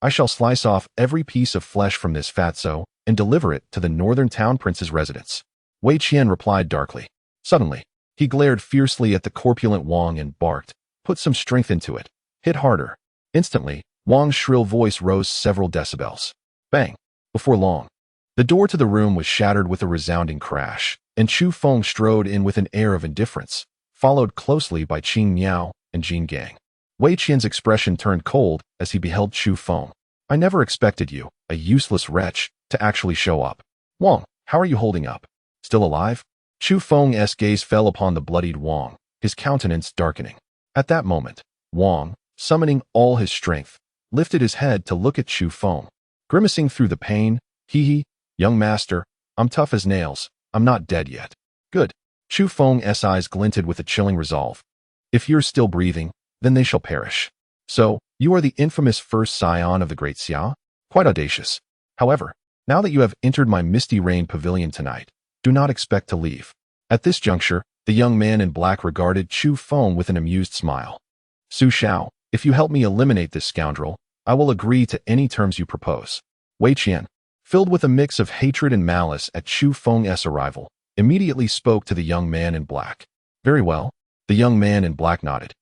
I shall slice off every piece of flesh from this fatso and deliver it to the northern town prince's residence. Wei Qian replied darkly. Suddenly, he glared fiercely at the corpulent Wang and barked, put some strength into it, hit harder. Instantly, Wang's shrill voice rose several decibels. Bang! Before long, the door to the room was shattered with a resounding crash, and Chu Feng strode in with an air of indifference, followed closely by Qing Niao and Jin Gang. Wei Qian's expression turned cold as he beheld Chu Feng. I never expected you, a useless wretch, to actually show up. Wang, how are you holding up? Still alive? Chu Feng's gaze fell upon the bloodied Wang, his countenance darkening. At that moment, Wang, summoning all his strength, lifted his head to look at Chu Feng. Grimacing through the pain, hee, young master, I'm tough as nails, I'm not dead yet. Good. Chu Feng's eyes glinted with a chilling resolve. If you're still breathing, then they shall perish. So, you are the infamous first scion of the Great Xia? Quite audacious. However, now that you have entered my Misty Rain Pavilion tonight, do not expect to leave. At this juncture, the young man in black regarded Chu Feng with an amused smile. Su Xiao, if you help me eliminate this scoundrel, I will agree to any terms you propose. Wei Qian, filled with a mix of hatred and malice at Chu Feng's arrival, immediately spoke to the young man in black. Very well, the young man in black nodded.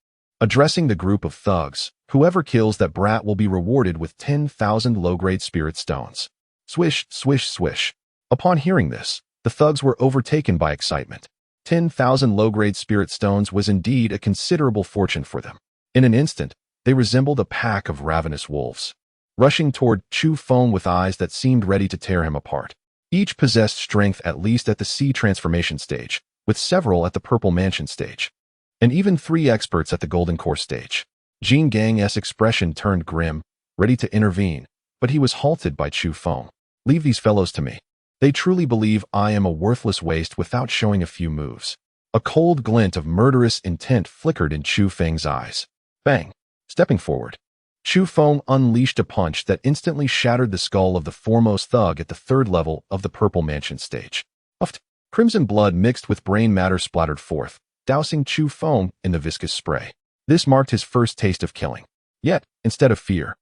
Addressing the group of thugs, whoever kills that brat will be rewarded with 10,000 low-grade spirit stones. Swish, swish, swish. Upon hearing this, the thugs were overtaken by excitement. 10,000 low-grade spirit stones was indeed a considerable fortune for them. In an instant, they resembled a pack of ravenous wolves, rushing toward Chu Feng with eyes that seemed ready to tear him apart. Each possessed strength at least at the sea transformation stage, with several at the purple mansion stage, and even 3 experts at the golden core stage. Jin Gang's expression turned grim, ready to intervene, but he was halted by Chu Feng. Leave these fellows to me. They truly believe I am a worthless waste without showing a few moves. A cold glint of murderous intent flickered in Chu Feng's eyes. Bang! Stepping forward, Chu Feng unleashed a punch that instantly shattered the skull of the foremost thug at the 3rd level of the purple mansion stage. Puffed, crimson blood mixed with brain matter splattered forth, dousing Chu Feng in the viscous spray. This marked his first taste of killing. Yet, instead of fear,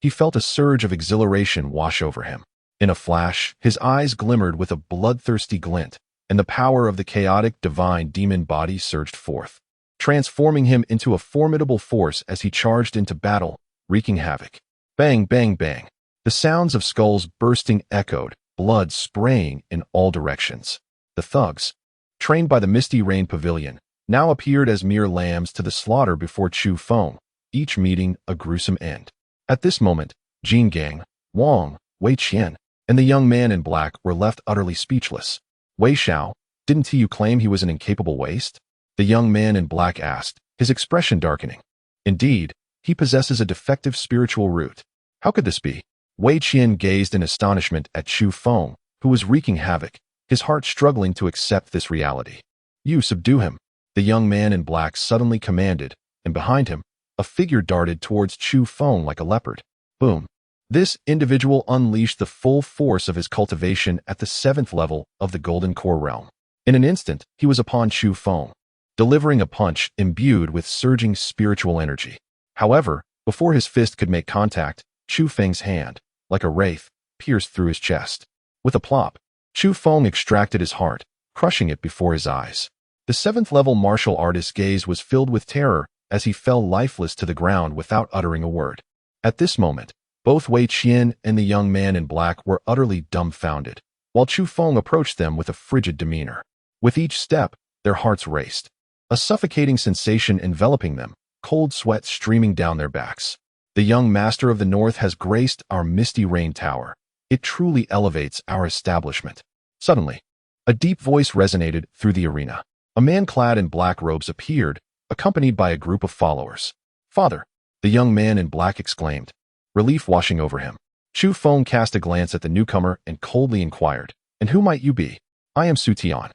he felt a surge of exhilaration wash over him. In a flash, his eyes glimmered with a bloodthirsty glint, and the power of the chaotic divine demon body surged forth, transforming him into a formidable force as he charged into battle, wreaking havoc. Bang, bang, bang. The sounds of skulls bursting echoed, blood spraying in all directions. The thugs, trained by the Misty Rain Pavilion, now appeared as mere lambs to the slaughter before Chu Feng, each meeting a gruesome end. At this moment, Jin Gang, Wang, Wei Qian, and the young man in black were left utterly speechless. Wei Xiao, didn't you claim he was an incapable waste? The young man in black asked, his expression darkening. Indeed, he possesses a defective spiritual root. How could this be? Wei Qian gazed in astonishment at Chu Feng, who was wreaking havoc, his heart struggling to accept this reality. You subdue him, the young man in black suddenly commanded, and behind him, a figure darted towards Chu Feng like a leopard. Boom. This individual unleashed the full force of his cultivation at the 7th level of the Golden Core realm. In an instant, he was upon Chu Feng, delivering a punch imbued with surging spiritual energy. However, before his fist could make contact, Chu Feng's hand, like a wraith, pierced through his chest. With a plop, Chu Feng extracted his heart, crushing it before his eyes. The 7th level martial artist's gaze was filled with terror as he fell lifeless to the ground without uttering a word. At this moment, both Wei Qian and the young man in black were utterly dumbfounded, while Chu Feng approached them with a frigid demeanor. With each step, their hearts raced, a suffocating sensation enveloping them, cold sweat streaming down their backs. The young master of the north has graced our Misty Rain Tower. It truly elevates our establishment. Suddenly, a deep voice resonated through the arena. A man clad in black robes appeared, accompanied by a group of followers. Father, the young man in black exclaimed, relief washing over him. Chu Feng cast a glance at the newcomer and coldly inquired, and who might you be? I am Su Tian,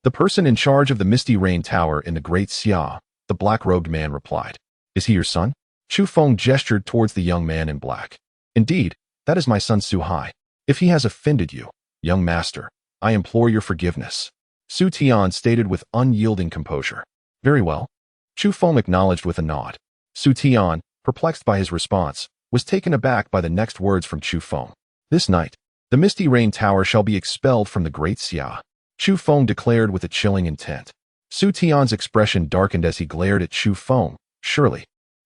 the person in charge of the Misty Rain Tower in the Great Xia, the black-robed man replied. Is he your son? Chu Feng gestured towards the young man in black. Indeed, that is my son Su Hai. If he has offended you, young master, I implore your forgiveness. Su Tian stated with unyielding composure. Very well. Chu Feng acknowledged with a nod. Su Tian, perplexed by his response, was taken aback by the next words from Chu Feng. This night, the Misty Rain Tower shall be expelled from the Great Xia, Chu Feng declared with a chilling intent. Su Tian's expression darkened as he glared at Chu Feng. Surely,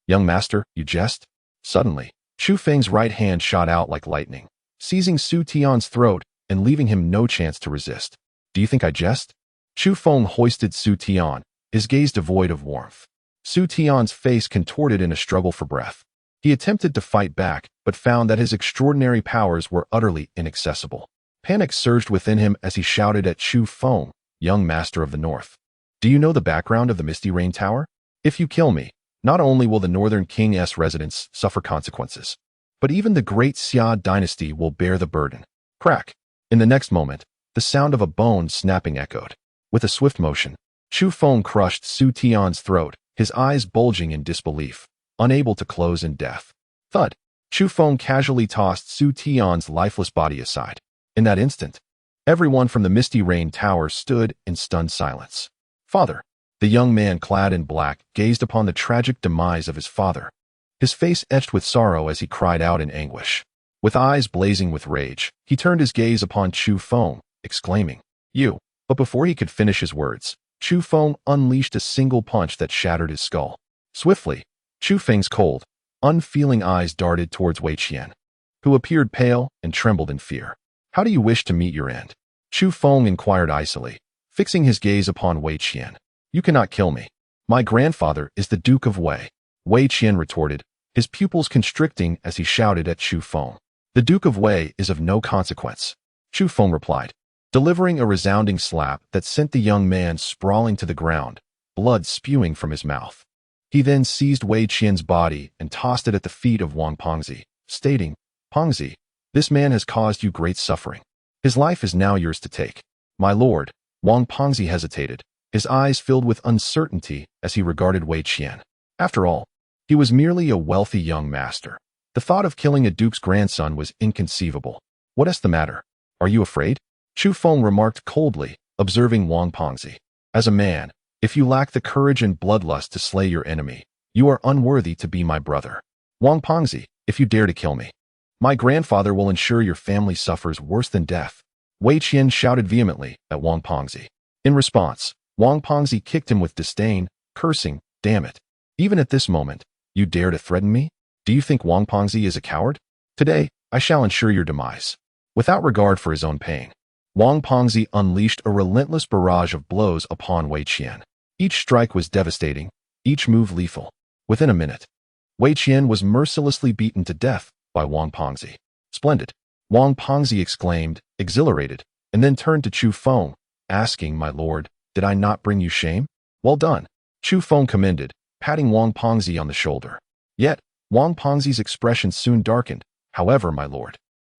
young master, you jest? Suddenly, Chu Feng's right hand shot out like lightning, seizing Su Tian's throat and leaving him no chance to resist. Do you think I jest? Chu Feng hoisted Su Tian, his gaze devoid of warmth. Su Tian's face contorted in a struggle for breath. He attempted to fight back, but found that his extraordinary powers were utterly inaccessible. Panic surged within him as he shouted at Chu Feng, young master of the north. Do you know the background of the Misty Rain Tower? If you kill me, not only will the Northern King's residents suffer consequences, but even the great Xia Dynasty will bear the burden. Crack! In the next moment, the sound of a bone snapping echoed. With a swift motion, Chu Feng crushed Su Tian's throat, his eyes bulging in disbelief, unable to close in death. Thud! Chu Feng casually tossed Su Tian's lifeless body aside. In that instant, everyone from the Misty Rain Tower stood in stunned silence. Father! The young man clad in black gazed upon the tragic demise of his father, his face etched with sorrow as he cried out in anguish. With eyes blazing with rage, he turned his gaze upon Chu Feng, exclaiming, You! But before he could finish his words, Chu Feng unleashed a single punch that shattered his skull. Swiftly, Chu Feng's cold, unfeeling eyes darted towards Wei Qian, who appeared pale and trembled in fear. How do you wish to meet your end? Chu Feng inquired icily, fixing his gaze upon Wei Qian. You cannot kill me. My grandfather is the Duke of Wei. Wei Qian retorted, his pupils constricting as he shouted at Chu Feng. The Duke of Wei is of no consequence. Chu Feng replied, delivering a resounding slap that sent the young man sprawling to the ground, blood spewing from his mouth. He then seized Wei Qian's body and tossed it at the feet of Wang Pengzi, stating, Pengzi, this man has caused you great suffering. His life is now yours to take. My lord, Wang Pengzi hesitated, his eyes filled with uncertainty as he regarded Wei Qian. After all, he was merely a wealthy young master. The thought of killing a duke's grandson was inconceivable. What is the matter? Are you afraid? Chu Feng remarked coldly, observing Wang Pengzi. As a man, if you lack the courage and bloodlust to slay your enemy, you are unworthy to be my brother. Wang Pengzi, if you dare to kill me, my grandfather will ensure your family suffers worse than death. Wei Qian shouted vehemently at Wang Pengzi. In response, Wang Pengzi kicked him with disdain, cursing, Damn it. Even at this moment, you dare to threaten me? Do you think Wang Pengzi is a coward? Today, I shall ensure your demise. Without regard for his own pain, Wang Pengzi unleashed a relentless barrage of blows upon Wei Qian. Each strike was devastating, each move lethal. Within a minute, Wei Qian was mercilessly beaten to death by Wang Pengzi. Splendid! Wang Pengzi exclaimed, exhilarated, and then turned to Chu Feng, asking, "My lord, did I not bring you shame?" "Well done," Chu Feng commended, patting Wang Pengzi on the shoulder. Yet, Wang Pengzi's expression soon darkened. "However, my lord,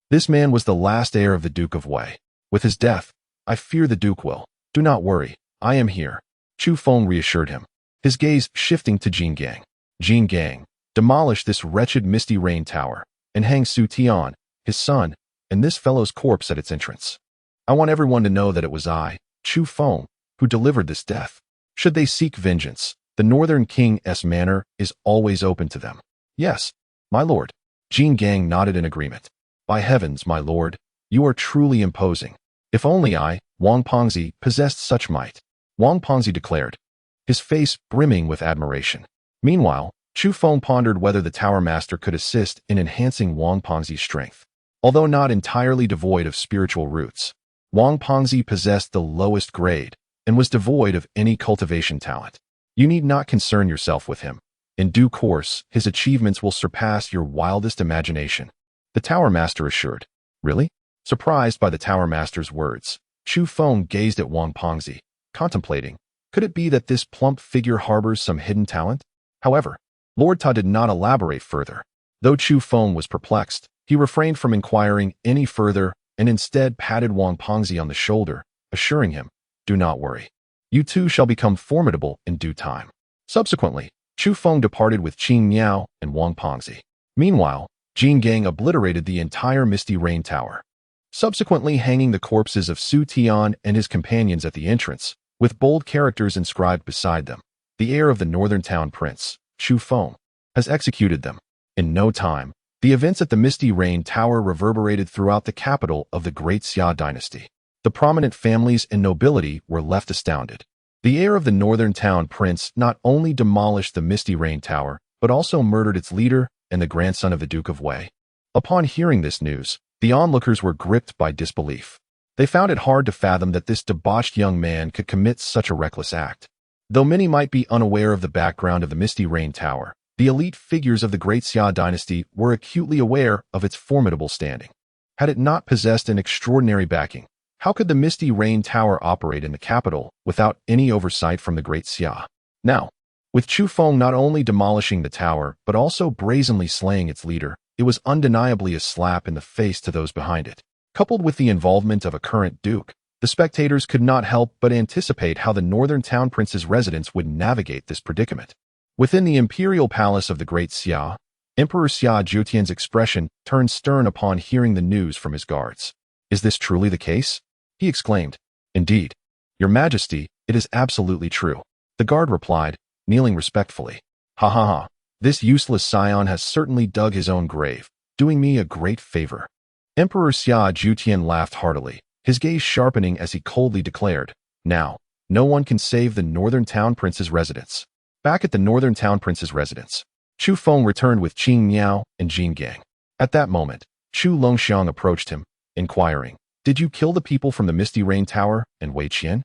this man was the last heir of the Duke of Wei. With his death, I fear the Duke will." "Do not worry, I am here," Chu Feng reassured him, his gaze shifting to Jin Gang. "Jin Gang, demolish this wretched Misty Rain Tower, and hang Su Tian, his son, and this fellow's corpse at its entrance. I want everyone to know that it was I, Chu Feng, who delivered this death. Should they seek vengeance, the Northern King's manor is always open to them." "Yes, my lord." Jin Gang nodded in agreement. "By heavens, my lord, you are truly imposing. If only I, Wang Pengzi, possessed such might," Wang Pengzi declared, his face brimming with admiration. Meanwhile, Chu Feng pondered whether the Tower Master could assist in enhancing Wang Pengzi's strength. Although not entirely devoid of spiritual roots, Wang Pengzi possessed the lowest grade and was devoid of any cultivation talent. You need not concern yourself with him. In due course, his achievements will surpass your wildest imagination, the Tower Master assured. "Really?" Surprised by the Tower Master's words, Chu Feng gazed at Wang Pengzi, contemplating, could it be that this plump figure harbors some hidden talent? However, Lord Ta did not elaborate further. Though Chu Feng was perplexed, he refrained from inquiring any further and instead patted Wang Pengzi on the shoulder, assuring him, "Do not worry. You two shall become formidable in due time." Subsequently, Chu Feng departed with Qing Miao and Wang Pengzi. Meanwhile, Jin Gang obliterated the entire Misty Rain Tower, subsequently hanging the corpses of Su Tian and his companions at the entrance, with bold characters inscribed beside them. "The heir of the Northern Town Prince, Chu Feng, has executed them." In no time, the events at the Misty Rain Tower reverberated throughout the capital of the great Xia Dynasty. The prominent families and nobility were left astounded. The heir of the Northern Town Prince not only demolished the Misty Rain Tower, but also murdered its leader and the grandson of the Duke of Wei. Upon hearing this news, the onlookers were gripped by disbelief. They found it hard to fathom that this debauched young man could commit such a reckless act. Though many might be unaware of the background of the Misty Rain Tower, the elite figures of the great Xia Dynasty were acutely aware of its formidable standing. Had it not possessed an extraordinary backing, how could the Misty Rain Tower operate in the capital without any oversight from the great Xia? Now, with Chu Feng not only demolishing the tower, but also brazenly slaying its leader, it was undeniably a slap in the face to those behind it. Coupled with the involvement of a current duke, the spectators could not help but anticipate how the Northern Town Prince's residents would navigate this predicament. Within the imperial palace of the great Xia, Emperor Xia Jutian's expression turned stern upon hearing the news from his guards. "Is this truly the case?" he exclaimed. "Indeed, Your Majesty, it is absolutely true," the guard replied, kneeling respectfully. "Ha ha ha, this useless scion has certainly dug his own grave, doing me a great favor." Emperor Xia Jutian laughed heartily, his gaze sharpening as he coldly declared, "Now, no one can save the Northern Town Prince's residence." Back at the Northern Town Prince's residence, Chu Feng returned with Qing Miao and Jin Gang. At that moment, Chu Longxiang approached him, inquiring, "Did you kill the people from the Misty Rain Tower and Wei Qian?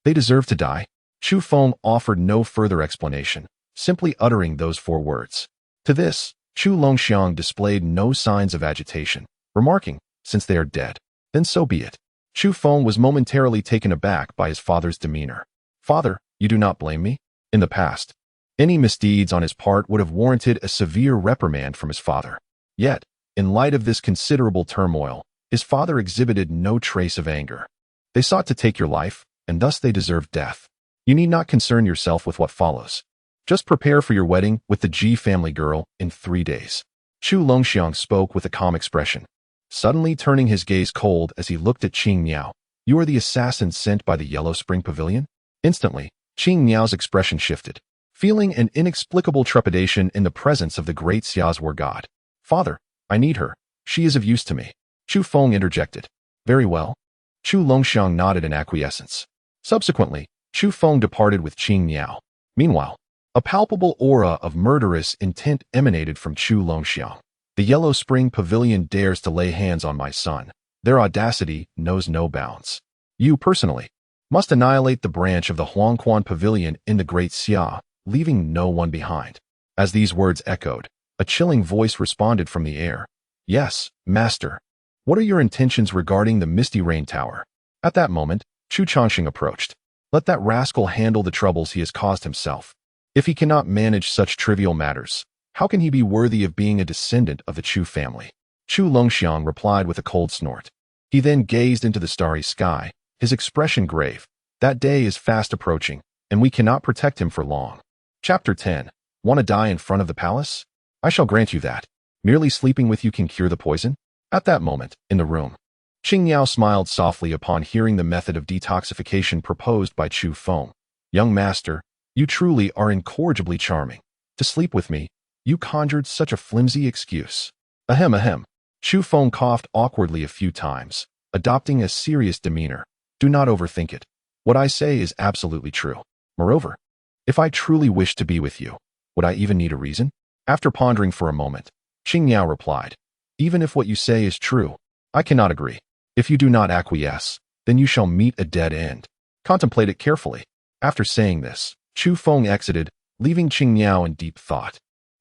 They deserve to die?" Chu Feng offered no further explanation, simply uttering those 4 words. To this, Chu Longxiang displayed no signs of agitation, remarking, "Since they are dead, then so be it." Chu Feng was momentarily taken aback by his father's demeanor. "Father, you do not blame me?" In the past, any misdeeds on his part would have warranted a severe reprimand from his father. Yet, in light of this considerable turmoil, his father exhibited no trace of anger. "They sought to take your life, and thus they deserve death. You need not concern yourself with what follows. Just prepare for your wedding with the Ji family girl in 3 days." Chu Longxiang spoke with a calm expression, suddenly turning his gaze cold as he looked at Qing Miao. "You are the assassin sent by the Yellow Spring Pavilion?" Instantly, Qing Miao's expression shifted, feeling an inexplicable trepidation in the presence of the great Xia's war god. "Father, I need her. She is of use to me," Chu Feng interjected. "Very well." Chu Longxiang nodded in acquiescence. Subsequently, Chu Feng departed with Qing Miao. Meanwhile, a palpable aura of murderous intent emanated from Chu Longxiang. "The Yellow Spring Pavilion dares to lay hands on my son. Their audacity knows no bounds. You, personally, must annihilate the branch of the Huangquan Pavilion in the Great Xia, leaving no one behind. As these words echoed, a chilling voice responded from the air. Yes, master. What are your intentions regarding the Misty Rain Tower? At that moment, Chu Changxing approached. Let that rascal handle the troubles he has caused himself. If he cannot manage such trivial matters, how can he be worthy of being a descendant of the Chu family? Chu Longxiang replied with a cold snort. He then gazed into the starry sky, his expression grave. That day is fast approaching, and we cannot protect him for long. Chapter 10. Want to die in front of the palace? I shall grant you that. Merely sleeping with you can cure the poison? At that moment, in the room, Qing Yao smiled softly upon hearing the method of detoxification proposed by Chu Feng. Young master, you truly are incorrigibly charming. To sleep with me, you conjured such a flimsy excuse. Ahem ahem. Chu Feng coughed awkwardly a few times, adopting a serious demeanor. Do not overthink it. What I say is absolutely true. Moreover, if I truly wish to be with you, would I even need a reason? After pondering for a moment, Qing Yao replied, even if what you say is true, I cannot agree. If you do not acquiesce, then you shall meet a dead end. Contemplate it carefully. After saying this, Chu Feng exited, leaving Qing Yao in deep thought.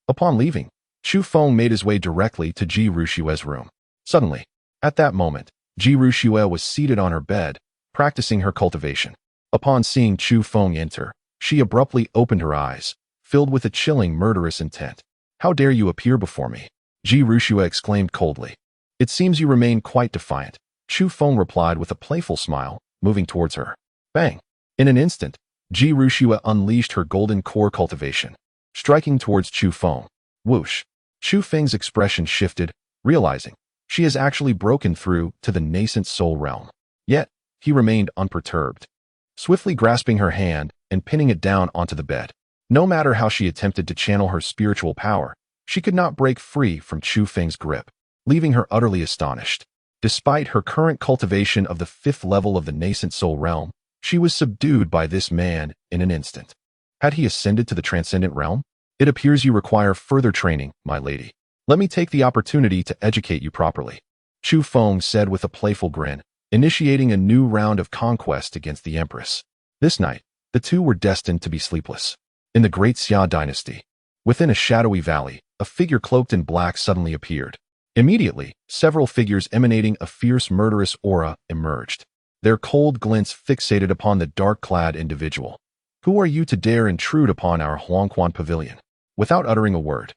Upon leaving, Chu Feng made his way directly to Ji Rushue's room. Suddenly, at that moment, Ji Rushue was seated on her bed, practicing her cultivation. Upon seeing Chu Feng enter, she abruptly opened her eyes, filled with a chilling, murderous intent. How dare you appear before me? Ji Rushue exclaimed coldly. It seems you remain quite defiant. Chu Feng replied with a playful smile, moving towards her. Bang! In an instant, Ji Rushue unleashed her golden core cultivation, striking towards Chu Feng. Whoosh! Chu Feng's expression shifted, realizing she has actually broken through to the nascent soul realm. Yet, he remained unperturbed, swiftly grasping her hand and pinning it down onto the bed. No matter how she attempted to channel her spiritual power, she could not break free from Chu Feng's grip, leaving her utterly astonished. Despite her current cultivation of the 5th level of the nascent soul realm, she was subdued by this man in an instant. Had he ascended to the transcendent realm? It appears you require further training, my lady. Let me take the opportunity to educate you properly. Chu Feng said with a playful grin, initiating a new round of conquest against the Empress. This night, the two were destined to be sleepless. In the great Xia Dynasty, within a shadowy valley, a figure cloaked in black suddenly appeared. Immediately, several figures emanating a fierce, murderous aura emerged, their cold glints fixated upon the dark-clad individual. Who are you to dare intrude upon our Huangquan Pavilion? Without uttering a word,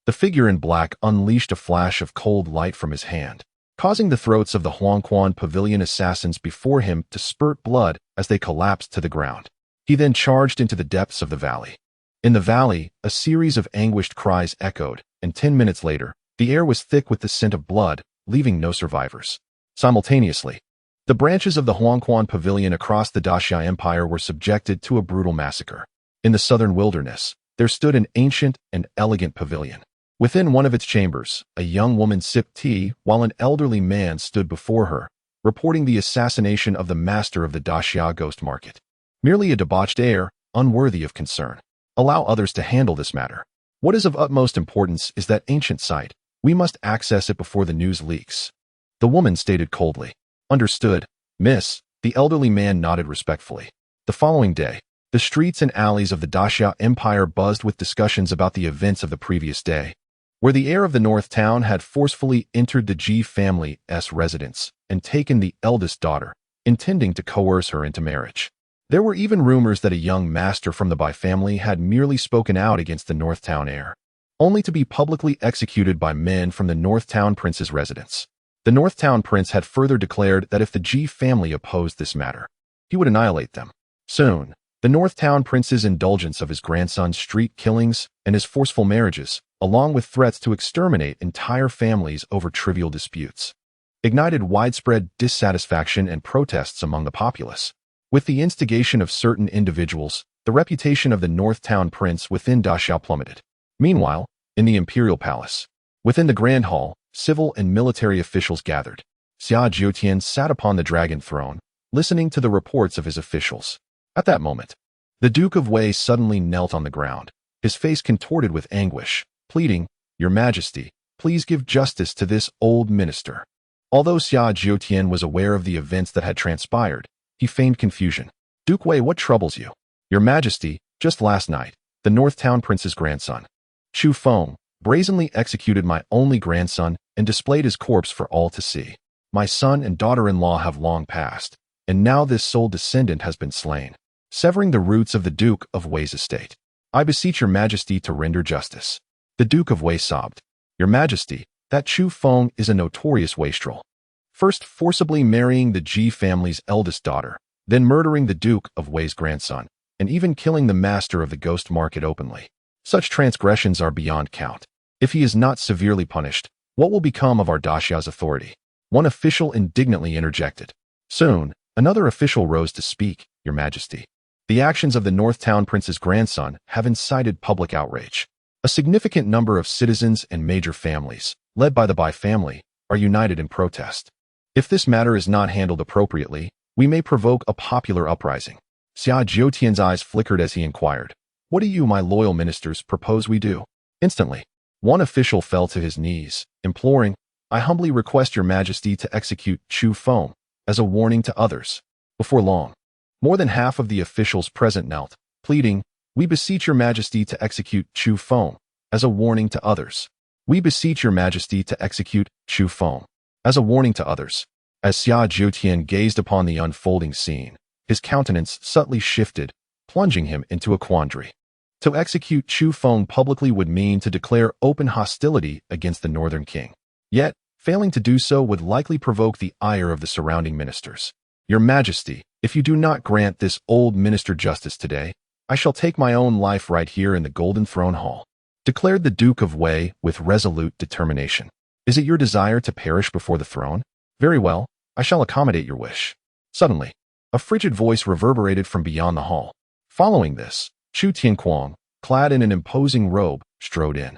the figure in black unleashed a flash of cold light from his hand, causing the throats of the Huangquan Pavilion assassins before him to spurt blood as they collapsed to the ground. He then charged into the depths of the valley. In the valley, a series of anguished cries echoed, and 10 minutes later, the air was thick with the scent of blood, leaving no survivors. Simultaneously, the branches of the Huangquan Pavilion across the Daxia Empire were subjected to a brutal massacre. In the southern wilderness, there stood an ancient and elegant pavilion. Within one of its chambers, a young woman sipped tea while an elderly man stood before her, reporting the assassination of the master of the Daxia Ghost Market. Merely a debauched air, unworthy of concern. Allow others to handle this matter. What is of utmost importance is that ancient site. We must access it before the news leaks. The woman stated coldly. Understood, miss. The elderly man nodded respectfully. The following day, the streets and alleys of the Daxia Empire buzzed with discussions about the events of the previous day, where the heir of the North Town had forcefully entered the Ji family's residence and taken the eldest daughter, intending to coerce her into marriage. There were even rumors that a young master from the Bai family had merely spoken out against the North Town heir, only to be publicly executed by men from the North Town prince's residence. The North Town prince had further declared that if the Ji family opposed this matter, he would annihilate them. Soon, the North Town prince's indulgence of his grandson's street killings and his forceful marriages, along with threats to exterminate entire families over trivial disputes, ignited widespread dissatisfaction and protests among the populace. With the instigation of certain individuals, the reputation of the North Town prince within Daxia plummeted. Meanwhile, in the imperial palace, within the grand hall, civil and military officials gathered. Xia Jiutian sat upon the dragon throne, listening to the reports of his officials. At that moment, the Duke of Wei suddenly knelt on the ground, his face contorted with anguish, pleading, "Your Majesty, please give justice to this old minister." Although Xia Dynasty was aware of the events that had transpired, he feigned confusion. "Duke Wei, what troubles you?" "Your Majesty, just last night, the North Town Prince's grandson, Chu Feng, brazenly executed my only grandson and displayed his corpse for all to see. My son and daughter-in-law have long passed, and now this sole descendant has been slain, severing the roots of the Duke of Wei's estate. I beseech your Majesty to render justice." The Duke of Wei sobbed. "Your Majesty, that Chu Feng is a notorious wastrel. First forcibly marrying the Ji family's eldest daughter, then murdering the Duke of Wei's grandson, and even killing the master of the ghost market openly. Such transgressions are beyond count. If he is not severely punished, what will become of our daxia's authority?" One official indignantly interjected. Soon, another official rose to speak. "Your Majesty, the actions of the North Town Prince's grandson have incited public outrage. A significant number of citizens and major families, led by the Bai family, are united in protest. If this matter is not handled appropriately, we may provoke a popular uprising." Xia Dynasty's eyes flickered as he inquired, "What do you, my loyal ministers, propose we do?" Instantly, one official fell to his knees, imploring, "I humbly request your Majesty to execute Chu Feng as a warning to others." Before long, more than half of the officials present knelt, pleading, "We beseech your Majesty to execute Chu Feng as a warning to others. We beseech your Majesty to execute Chu Feng as a warning to others." As Xia Dynasty gazed upon the unfolding scene, his countenance subtly shifted, plunging him into a quandary. To execute Chu Feng publicly would mean to declare open hostility against the Northern King. Yet, failing to do so would likely provoke the ire of the surrounding ministers. "Your Majesty, if you do not grant this old minister justice today, I shall take my own life right here in the Golden Throne Hall," declared the Duke of Wei with resolute determination. "Is it your desire to perish before the throne? Very well, I shall accommodate your wish." Suddenly, a frigid voice reverberated from beyond the hall. Following this, Chu Tianquang, clad in an imposing robe, strode in.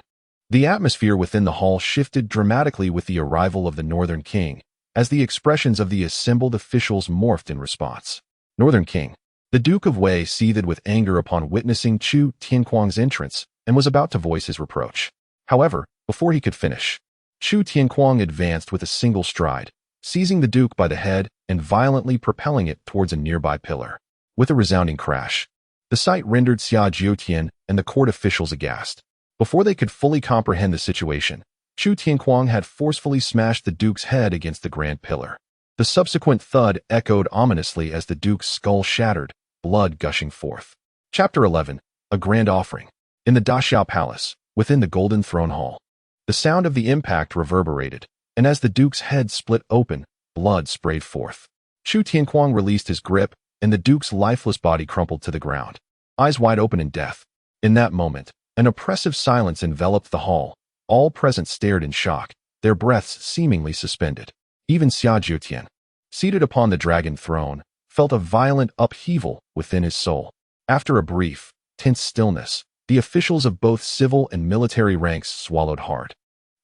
The atmosphere within the hall shifted dramatically with the arrival of the Northern King, as the expressions of the assembled officials morphed in response. Northern King. The Duke of Wei seethed with anger upon witnessing Chu Tianquang's entrance and was about to voice his reproach. However, before he could finish, Chu Tianquang advanced with a single stride, seizing the Duke by the head and violently propelling it towards a nearby pillar. With a resounding crash, the sight rendered Xia Dynasty and the court officials aghast. Before they could fully comprehend the situation, Chu Tianquang had forcefully smashed the Duke's head against the grand pillar. The subsequent thud echoed ominously as the Duke's skull shattered, blood gushing forth. Chapter 11. A Grand Offering. In the Daxiao Palace, within the Golden Throne Hall, the sound of the impact reverberated, and as the Duke's head split open, blood sprayed forth. Chu Tianquang released his grip, and the Duke's lifeless body crumpled to the ground, eyes wide open in death. In that moment, an oppressive silence enveloped the hall. All present stared in shock, their breaths seemingly suspended. Even Xia Dynasty, seated upon the dragon throne, felt a violent upheaval within his soul. After a brief, tense stillness, the officials of both civil and military ranks swallowed hard,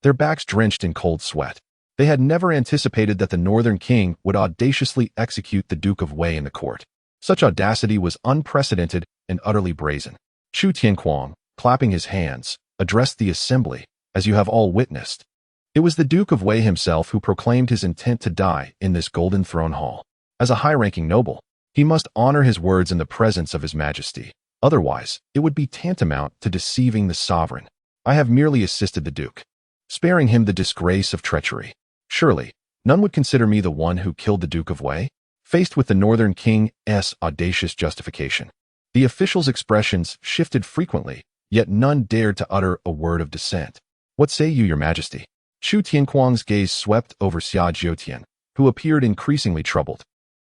their backs drenched in cold sweat. They had never anticipated that the Northern King would audaciously execute the Duke of Wei in the court. Such audacity was unprecedented and utterly brazen. Chu Tianquang, clapping his hands, addressed the assembly. "As you have all witnessed, it was the Duke of Wei himself who proclaimed his intent to die in this Golden Throne Hall. As a high-ranking noble, he must honor his words in the presence of his Majesty. Otherwise, it would be tantamount to deceiving the sovereign. I have merely assisted the Duke, sparing him the disgrace of treachery. Surely, none would consider me the one who killed the Duke of Wei?" Faced with the Northern King's audacious justification, the officials' expressions shifted frequently, yet none dared to utter a word of dissent. "What say you, your Majesty?" Chu Tianquang's gaze swept over Xia Dynasty, who appeared increasingly troubled,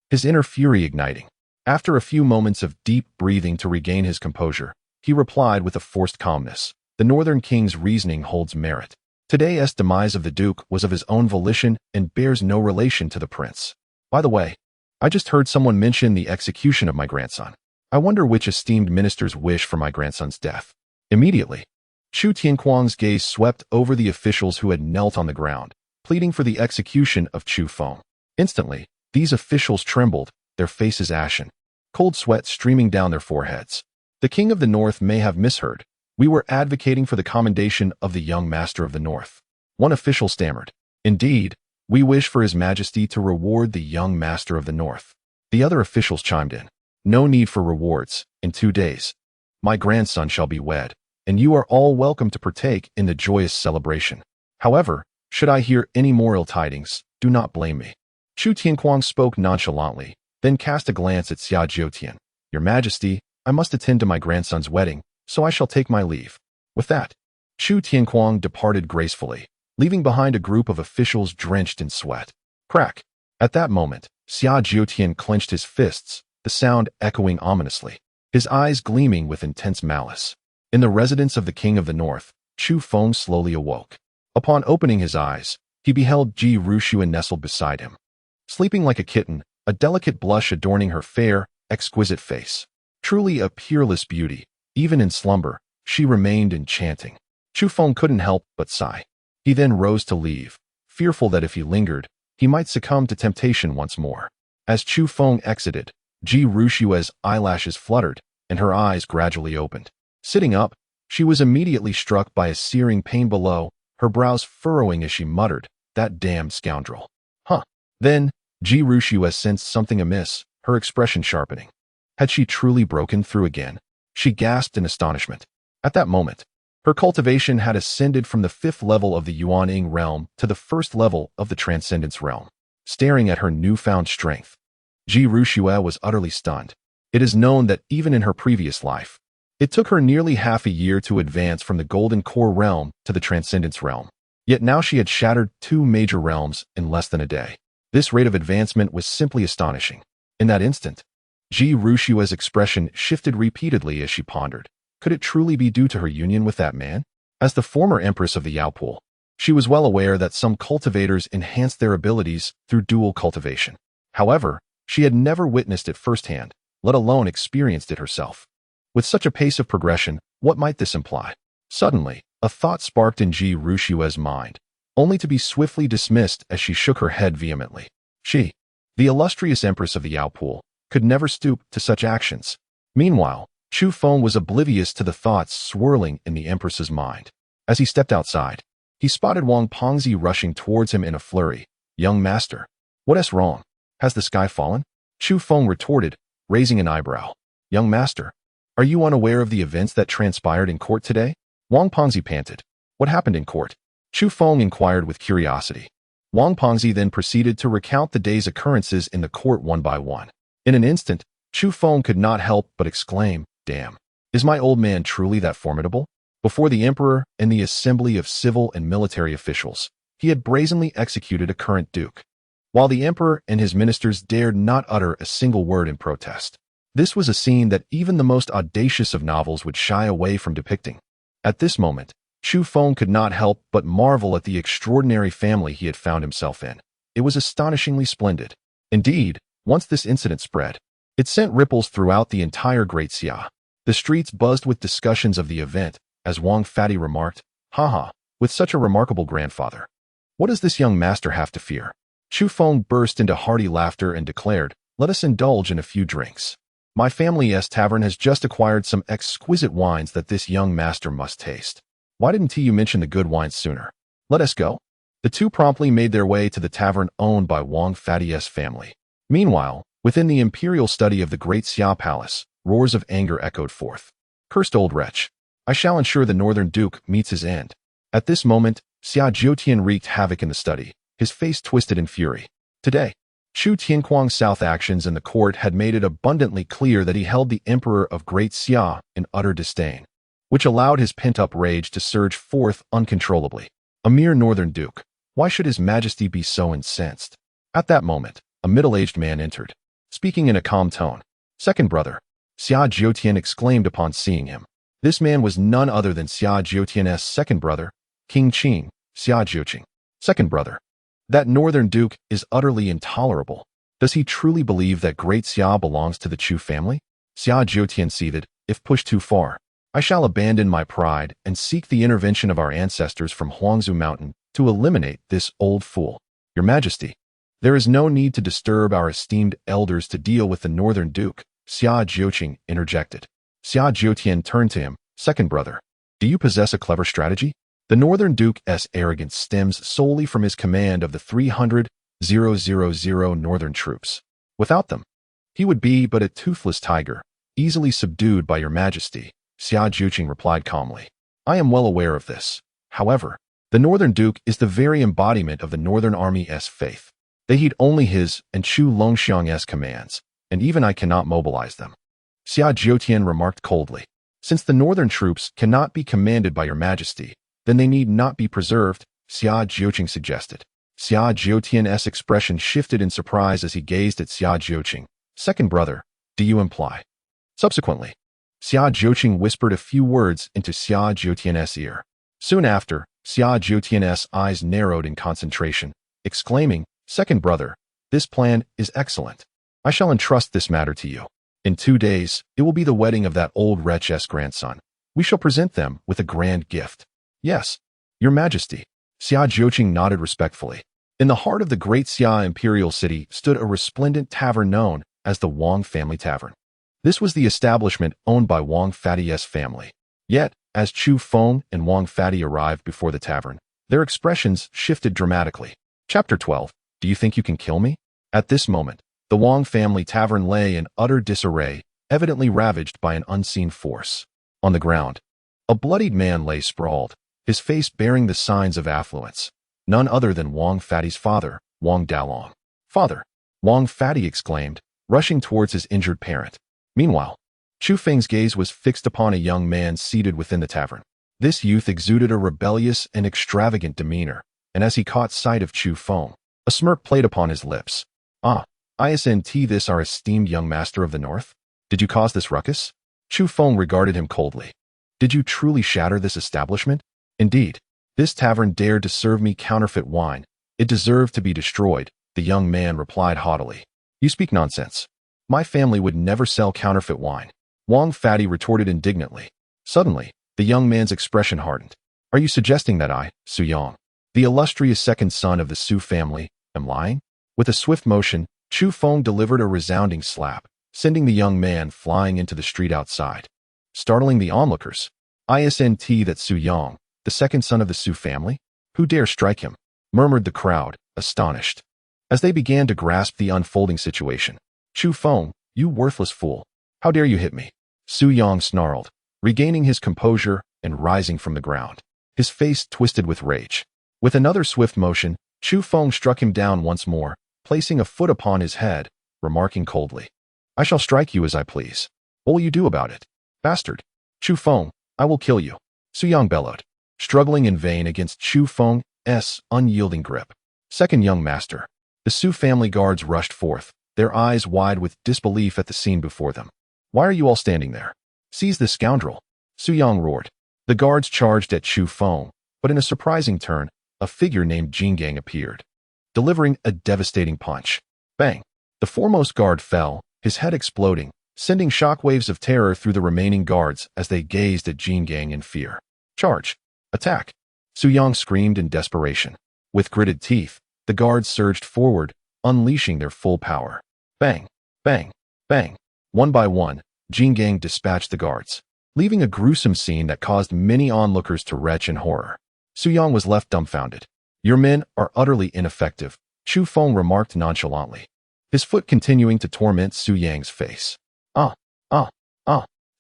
his inner fury igniting. After a few moments of deep breathing to regain his composure, he replied with a forced calmness, "The Northern King's reasoning holds merit. Today's demise of the Duke was of his own volition and bears no relation to the prince. By the way, I just heard someone mention the execution of my grandson. I wonder which esteemed ministers wish for my grandson's death." Immediately, Chu Tianquang's gaze swept over the officials who had knelt on the ground, pleading for the execution of Chu Feng. Instantly, these officials trembled, their faces ashen, cold sweat streaming down their foreheads. "The King of the North may have misheard. We were advocating for the commendation of the young master of the North." One official stammered. "Indeed, We wish for His Majesty to reward the young master of the North. The other officials chimed in. No need for rewards. In 2 days, my grandson shall be wed, and you are all welcome to partake in the joyous celebration. However, should I hear any more ill tidings, do not blame me. Chu Tianquang spoke nonchalantly, then cast a glance at Xia Dynasty. Your Majesty, I must attend to my grandson's wedding, so I shall take my leave. With that, Chu Tianquang departed gracefully, leaving behind a group of officials drenched in sweat. Crack! At that moment, Xia Dynasty clenched his fists, the sound echoing ominously, his eyes gleaming with intense malice. In the residence of the King of the North, Chu Feng slowly awoke. Upon opening his eyes, he beheld Ji Rushuan nestled beside him. Sleeping like a kitten, a delicate blush adorning her fair, exquisite face. Truly a peerless beauty, even in slumber, she remained enchanting. Chu Feng couldn't help but sigh. He then rose to leave, fearful that if he lingered, he might succumb to temptation once more. As Chu Feng exited, Ji Rushua's eyelashes fluttered, and her eyes gradually opened. Sitting up, she was immediately struck by a searing pain below, her brows furrowing as she muttered, that damned scoundrel. Huh. Then, Ji Rushua sensed something amiss, her expression sharpening. Had she truly broken through again? She gasped in astonishment. At that moment, her cultivation had ascended from the 5th level of the Yuan-Ing realm to the 1st level of the Transcendence realm. Staring at her newfound strength, Ji Rushua was utterly stunned. It is known that even in her previous life, it took her nearly half a year to advance from the Golden Core realm to the Transcendence realm. Yet now she had shattered 2 major realms in less than a day. This rate of advancement was simply astonishing. In that instant, Ji Rushua's expression shifted repeatedly as she pondered. Could it truly be due to her union with that man? As the former empress of the Yaopool, she was well aware that some cultivators enhanced their abilities through dual cultivation. However, she had never witnessed it firsthand, let alone experienced it herself. With such a pace of progression, what might this imply? Suddenly, a thought sparked in Ji Rushua's mind, only to be swiftly dismissed as she shook her head vehemently. She, the illustrious empress of the Yaopool, could never stoop to such actions. Meanwhile, Chu Feng was oblivious to the thoughts swirling in the empress's mind. As he stepped outside, he spotted Wang Pengzi rushing towards him in a flurry. Young master, what is wrong? Has the sky fallen? Chu Feng retorted, raising an eyebrow. Young master, are you unaware of the events that transpired in court today? Wang Pengzi panted. What happened in court? Chu Feng inquired with curiosity. Wang Pengzi then proceeded to recount the day's occurrences in the court one by one. In an instant, Chu Feng could not help but exclaim, damn. Is my old man truly that formidable? Before the emperor and the assembly of civil and military officials, he had brazenly executed a current duke, while the emperor and his ministers dared not utter a single word in protest. This was a scene that even the most audacious of novels would shy away from depicting. At this moment, Chu Feng could not help but marvel at the extraordinary family he had found himself in. It was astonishingly splendid. Indeed, once this incident spread, it sent ripples throughout the entire Great Xia. The streets buzzed with discussions of the event, as Wang Fati remarked, haha, with such a remarkable grandfather. What does this young master have to fear? Chu Feng burst into hearty laughter and declared, let us indulge in a few drinks. My family's tavern has just acquired some exquisite wines that this young master must taste. Why didn't you mention the good wines sooner? Let us go. The two promptly made their way to the tavern owned by Wang Fati's family. Meanwhile, within the imperial study of the Great Xia Palace, roars of anger echoed forth. Cursed old wretch. I shall ensure the Northern Duke meets his end. At this moment, Xia Dynasty wreaked havoc in the study, his face twisted in fury. Today, Chu Tianquang's south actions in the court had made it abundantly clear that he held the Emperor of Great Xia in utter disdain, which allowed his pent-up rage to surge forth uncontrollably. A mere Northern Duke, why should His Majesty be so incensed? At that moment, a middle-aged man entered, speaking in a calm tone. Second brother, Xia Dynasty exclaimed upon seeing him. This man was none other than Xia Dynasty's second brother, King Qing, Xia Dynasty. Second brother. That Northern Duke is utterly intolerable. Does he truly believe that Great Xia belongs to the Chu family? Xia Dynasty seethed, if pushed too far, I shall abandon my pride and seek the intervention of our ancestors from Huangzu Mountain to eliminate this old fool. Your Majesty, there is no need to disturb our esteemed elders to deal with the Northern Duke, Xia Dynasty interjected. Xia Dynasty turned to him, second brother. Do you possess a clever strategy? The Northern Duke's arrogance stems solely from his command of the 300,000 Northern troops. Without them, he would be but a toothless tiger, easily subdued by your majesty, Xia Dynasty replied calmly. I am well aware of this. However, the Northern Duke is the very embodiment of the Northern Army's faith. They heed only his and Chu Longxiang's commands, and even I cannot mobilize them. Xia Dynasty remarked coldly. Since the Northern troops cannot be commanded by your majesty, then they need not be preserved, Xia Dynasty suggested. Xia Dynasty's expression shifted in surprise as he gazed at Xia Dynasty. Second brother, do you imply? Subsequently, Xia Dynasty whispered a few words into Xia Dynasty's ear. Soon after, Xia Dynasty's eyes narrowed in concentration, exclaiming, Second brother, this plan is excellent. I shall entrust this matter to you. In 2 days, it will be the wedding of that old wretch's grandson. We shall present them with a grand gift. Yes, your majesty. Xia Dynasty nodded respectfully. In the heart of the great Xia imperial city stood a resplendent tavern known as the Wang family tavern. This was the establishment owned by Wang Fatty's family. Yet, as Chu Feng and Wang Fatty arrived before the tavern, their expressions shifted dramatically. Chapter 12. Do you think you can kill me? At this moment, the Wang family tavern lay in utter disarray, evidently ravaged by an unseen force. On the ground, a bloodied man lay sprawled, his face bearing the signs of affluence. None other than Wang Fatty's father, Wang Dalong. Father, Wang Fatty exclaimed, rushing towards his injured parent. Meanwhile, Chu Feng's gaze was fixed upon a young man seated within the tavern. This youth exuded a rebellious and extravagant demeanor, and as he caught sight of Chu Feng, a smirk played upon his lips. Ah, isn't this our esteemed young master of the north? Did you cause this ruckus? Chu Feng regarded him coldly. Did you truly shatter this establishment? Indeed, this tavern dared to serve me counterfeit wine. It deserved to be destroyed, the young man replied haughtily. You speak nonsense. My family would never sell counterfeit wine. Wang Fatty retorted indignantly. Suddenly, the young man's expression hardened. Are you suggesting that I, Su Yang, the illustrious second son of the Su family, am lying? With a swift motion, Chu Feng delivered a resounding slap, sending the young man flying into the street outside. Startling the onlookers. Isn't that Su Yang, the second son of the Su family? Who dare strike him? Murmured the crowd, astonished. As they began to grasp the unfolding situation. Chu Feng, you worthless fool. How dare you hit me? Su Yang snarled, regaining his composure and rising from the ground. His face twisted with rage. With another swift motion, Chu Feng struck him down once more, placing a foot upon his head, remarking coldly, I shall strike you as I please. What will you do about it? Bastard. Chu Feng, I will kill you. Su Yang bellowed, struggling in vain against Chu Feng's unyielding grip. Second young master. The Su family guards rushed forth, their eyes wide with disbelief at the scene before them. Why are you all standing there? Seize this scoundrel. Su Yang roared. The guards charged at Chu Feng, but in a surprising turn, a figure named Jingang appeared, delivering a devastating punch. Bang! The foremost guard fell, his head exploding, sending shockwaves of terror through the remaining guards as they gazed at Jingang in fear. Charge! Attack! Su Yang screamed in desperation. With gritted teeth, the guards surged forward, unleashing their full power. Bang! Bang! Bang! One by one, Jingang dispatched the guards, leaving a gruesome scene that caused many onlookers to retch in horror. Su Yang was left dumbfounded. Your men are utterly ineffective, Chu Feng remarked nonchalantly, his foot continuing to torment Su Yang's face. Ah!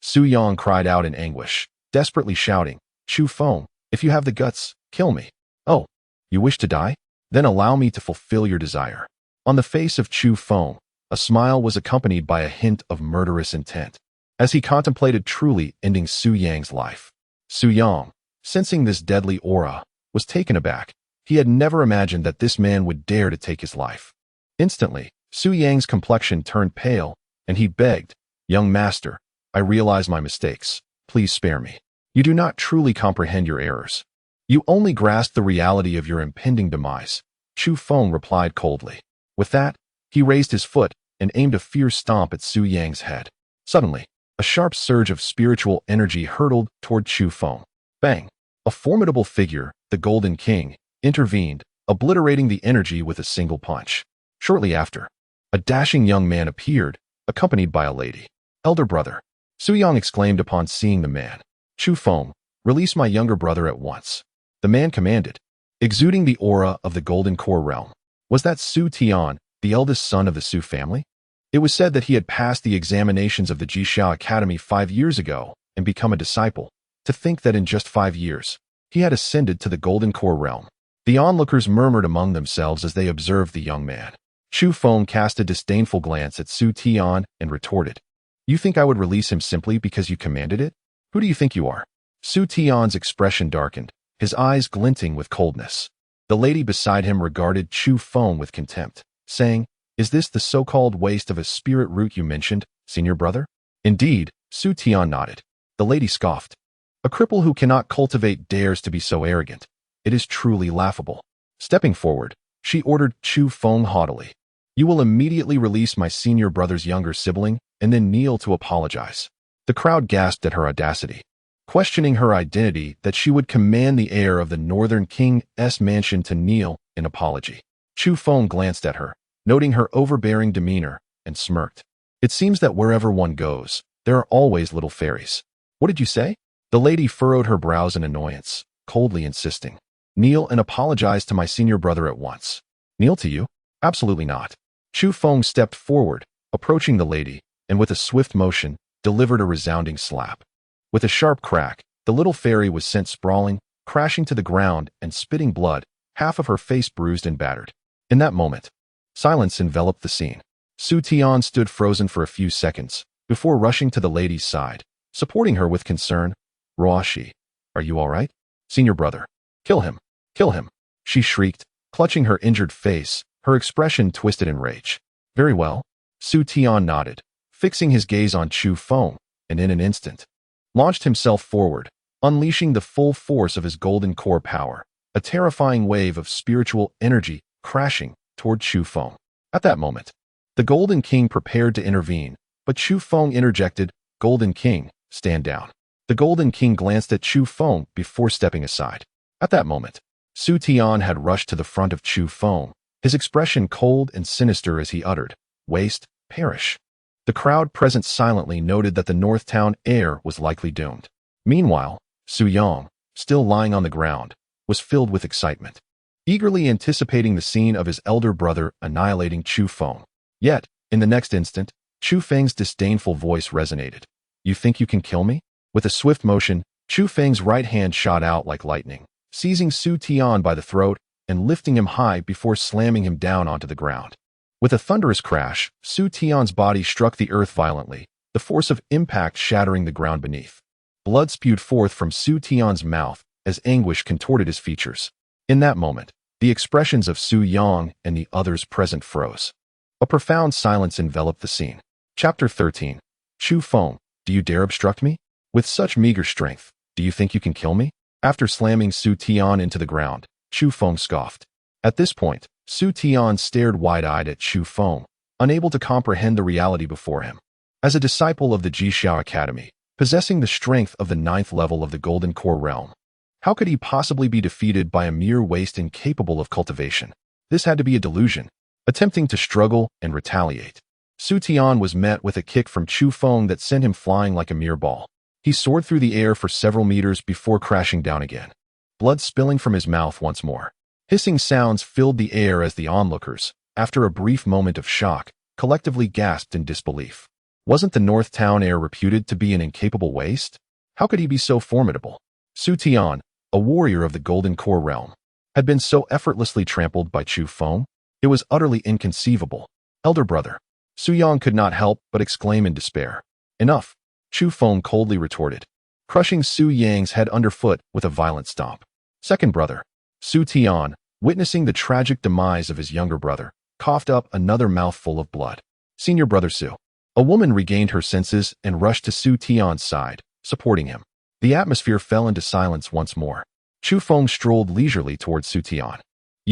Su Yang cried out in anguish, desperately shouting, Chu Feng, if you have the guts, kill me. Oh, you wish to die? Then allow me to fulfill your desire. On the face of Chu Feng, a smile was accompanied by a hint of murderous intent, as he contemplated truly ending Su Yang's life. Su Yang, sensing this deadly aura, was taken aback. He had never imagined that this man would dare to take his life. Instantly, Su Yang's complexion turned pale, and he begged, Young master, I realize my mistakes. Please spare me. You do not truly comprehend your errors. You only grasp the reality of your impending demise, Chu Feng replied coldly. With that, he raised his foot and aimed a fierce stomp at Su Yang's head. Suddenly, a sharp surge of spiritual energy hurtled toward Chu Feng. Bang! A formidable figure, the Golden King, intervened, obliterating the energy with a single punch. Shortly after, a dashing young man appeared, accompanied by a lady. Elder brother, Su Yang exclaimed upon seeing the man. Chu Feng, release my younger brother at once. the man commanded, exuding the aura of the Golden Core realm. Was that Su Tian, the eldest son of the Su family? It was said that he had passed the examinations of the Jixia Academy 5 years ago and become a disciple. To think that in just 5 years, he had ascended to the Golden Core realm. The onlookers murmured among themselves as they observed the young man. Chu Feng cast a disdainful glance at Su Tian and retorted, "You think I would release him simply because you commanded it? Who do you think you are?" Su Tian's expression darkened, his eyes glinting with coldness. The lady beside him regarded Chu Feng with contempt, saying, "Is this the so-called waste of a spirit root you mentioned, senior brother?" "Indeed," Su Tian nodded. The lady scoffed. "A cripple who cannot cultivate dares to be so arrogant. It is truly laughable." Stepping forward, she ordered Chu Feng haughtily, "You will immediately release my senior brother's younger sibling and then kneel to apologize." The crowd gasped at her audacity, questioning her identity that she would command the heir of the Northern King's mansion to kneel in apology. Chu Feng glanced at her, noting her overbearing demeanor, and smirked. "It seems that wherever one goes, there are always little fairies." "What did you say?" The lady furrowed her brows in annoyance, coldly insisting, "Kneel and apologize to my senior brother at once." "Kneel to you? Absolutely not." Chu Feng stepped forward, approaching the lady, and with a swift motion, delivered a resounding slap. With a sharp crack, the little fairy was sent sprawling, crashing to the ground and spitting blood, half of her face bruised and battered. In that moment, silence enveloped the scene. Su Tian stood frozen for a few seconds, before rushing to the lady's side, supporting her with concern. "Roshi, are you all right? Senior brother, kill him, kill him," she shrieked, clutching her injured face, her expression twisted in rage. "Very well." Su Tian nodded, fixing his gaze on Chu Feng, and in an instant, launched himself forward, unleashing the full force of his golden core power, a terrifying wave of spiritual energy crashing toward Chu Feng. At that moment, the Golden King prepared to intervene, but Chu Feng interjected, "Golden King, stand down." The Golden King glanced at Chu Feng before stepping aside. At that moment, Su Tian had rushed to the front of Chu Feng, his expression cold and sinister as he uttered, "Waste, perish." The crowd present silently noted that the North Town heir was likely doomed. Meanwhile, Su Yang, still lying on the ground, was filled with excitement, eagerly anticipating the scene of his elder brother annihilating Chu Feng. Yet, in the next instant, Chu Feng's disdainful voice resonated. "You think you can kill me?" With a swift motion, Chu Feng's right hand shot out like lightning, seizing Su Tian by the throat and lifting him high before slamming him down onto the ground. With a thunderous crash, Su Tian's body struck the earth violently, the force of impact shattering the ground beneath. Blood spewed forth from Su Tian's mouth as anguish contorted his features. In that moment, the expressions of Su Yang and the others present froze. A profound silence enveloped the scene. Chapter 13. Chu Feng, do you dare obstruct me? With such meager strength, do you think you can kill me? After slamming Su Tian into the ground, Chu Feng scoffed. At this point, Su Tian stared wide-eyed at Chu Feng, unable to comprehend the reality before him. As a disciple of the Jixia Academy, possessing the strength of the 9th level of the Golden Core realm, how could he possibly be defeated by a mere waste incapable of cultivation? This had to be a delusion. Attempting to struggle and retaliate, Su Tian was met with a kick from Chu Feng that sent him flying like a mere ball. He soared through the air for several meters before crashing down again, blood spilling from his mouth once more. Hissing sounds filled the air as the onlookers, after a brief moment of shock, collectively gasped in disbelief. Wasn't the North Town heir reputed to be an incapable waste? How could he be so formidable? Su Tian, a warrior of the Golden Core realm, had been so effortlessly trampled by Chu Feng? It was utterly inconceivable. Elder brother. Su Yang could not help but exclaim in despair. "Enough," Chu Feng coldly retorted, crushing Su Yang's head underfoot with a violent stomp. "Second brother." Su Tian, witnessing the tragic demise of his younger brother, coughed up another mouthful of blood. "Senior brother Su." A woman regained her senses and rushed to Su Tian's side, supporting him. The atmosphere fell into silence once more. Chu Feng strolled leisurely towards Su Tian.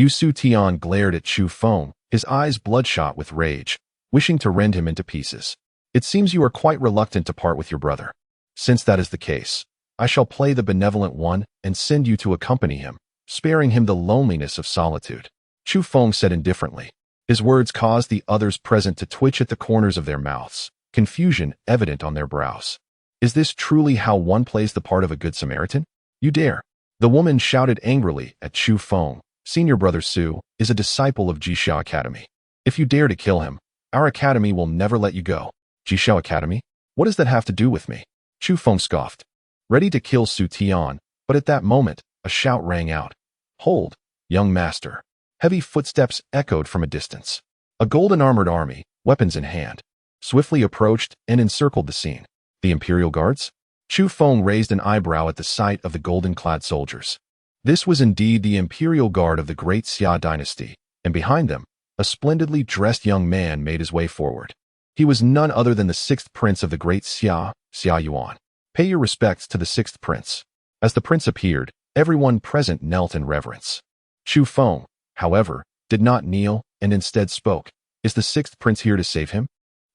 Su Tian glared at Chu Feng, his eyes bloodshot with rage, wishing to rend him into pieces. "It seems you are quite reluctant to part with your brother. Since that is the case, I shall play the benevolent one and send you to accompany him, sparing him the loneliness of solitude." Chu Feng said indifferently. His words caused the others present to twitch at the corners of their mouths, confusion evident on their brows. Is this truly how one plays the part of a good Samaritan? You dare. The woman shouted angrily at Chu Feng. Senior brother Su is a disciple of Jixia Academy. If you dare to kill him, our academy will never let you go. Jixia Academy? What does that have to do with me? Chu Feng scoffed, ready to kill Su Tian, but at that moment, a shout rang out. Hold, young master. Heavy footsteps echoed from a distance. A golden armored army, weapons in hand, swiftly approached and encircled the scene. The Imperial Guards? Chu Feng raised an eyebrow at the sight of the golden-clad soldiers. This was indeed the Imperial Guard of the great Xia Dynasty, and behind them, a splendidly dressed young man made his way forward. He was none other than the sixth prince of the great Xia, Xia Yuan. Pay your respects to the sixth prince. As the prince appeared, everyone present knelt in reverence. Chu Feng, however, did not kneel and instead spoke. Is the sixth prince here to save him?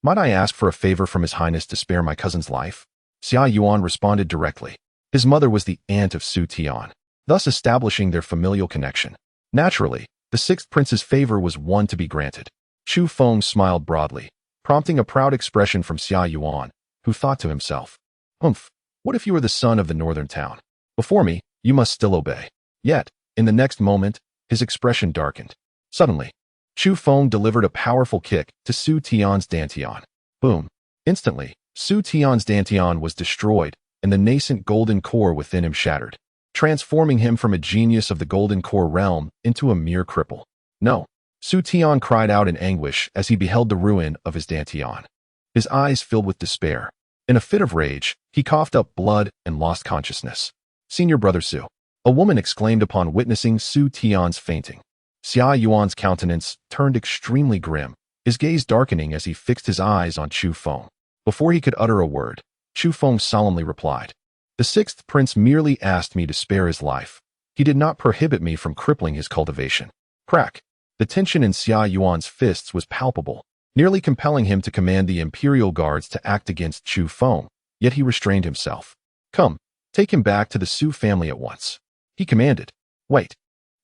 Might I ask for a favor from His Highness to spare my cousin's life? Xia Yuan responded directly. His mother was the aunt of Su Tian, thus establishing their familial connection. Naturally, the sixth prince's favor was one to be granted. Chu Feng smiled broadly, prompting a proud expression from Xia Yuan, who thought to himself, what if you are the son of the northern town? Before me, you must still obey. Yet, in the next moment, his expression darkened. Suddenly, Chu Feng delivered a powerful kick to Su Tian's dantian. Boom. Instantly, Su Tian's dantian was destroyed, and the nascent golden core within him shattered, transforming him from a genius of the golden core realm into a mere cripple. No. Su Tian cried out in anguish as he beheld the ruin of his dantian. His eyes filled with despair. In a fit of rage, he coughed up blood and lost consciousness. Senior brother Su, a woman exclaimed upon witnessing Su Tian's fainting. Xia Yuan's countenance turned extremely grim, his gaze darkening as he fixed his eyes on Chu Feng. Before he could utter a word, Chu Feng solemnly replied, The sixth prince merely asked me to spare his life. He did not prohibit me from crippling his cultivation. Crack. The tension in Xia Yuan's fists was palpable, nearly compelling him to command the Imperial Guards to act against Chu Feng, yet he restrained himself. Come, take him back to the Su family at once. He commanded. Wait.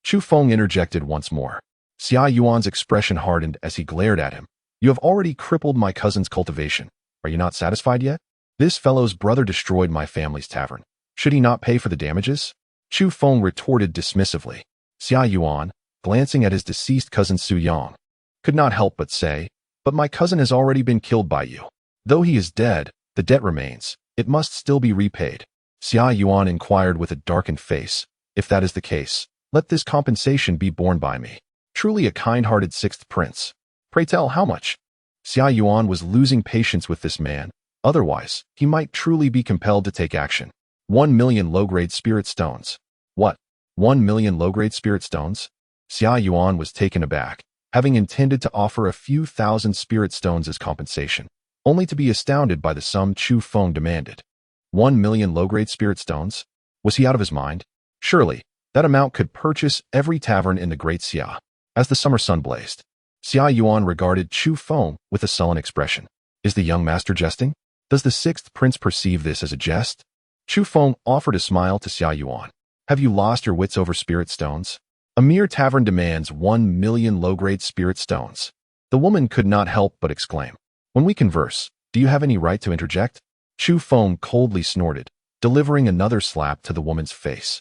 Chu Feng interjected once more. Xia Yuan's expression hardened as he glared at him. You have already crippled my cousin's cultivation. Are you not satisfied yet? This fellow's brother destroyed my family's tavern. Should he not pay for the damages? Chu Feng retorted dismissively. Xia Yuan, glancing at his deceased cousin Su Yang, could not help but say, But my cousin has already been killed by you. Though he is dead, the debt remains. It must still be repaid. Xia Yuan inquired with a darkened face. If that is the case, let this compensation be borne by me. Truly a kind-hearted sixth prince. Pray tell how much? Xia Yuan was losing patience with this man. Otherwise, he might truly be compelled to take action. 1 million low-grade spirit stones. What? 1 million low-grade spirit stones? Xia Yuan was taken aback, having intended to offer a few thousand spirit stones as compensation, only to be astounded by the sum Chu Feng demanded. 1 million low-grade spirit stones? Was he out of his mind? Surely, that amount could purchase every tavern in the Great Xia. As the summer sun blazed, Xia Yuan regarded Chu Feng with a sullen expression. Is the young master jesting? Does the sixth prince perceive this as a jest? Chu Feng offered a smile to Xia Yuan. Have you lost your wits over spirit stones? A mere tavern demands 1 million low-grade spirit stones. The woman could not help but exclaim. When we converse, do you have any right to interject? Chu Feng coldly snorted, delivering another slap to the woman's face,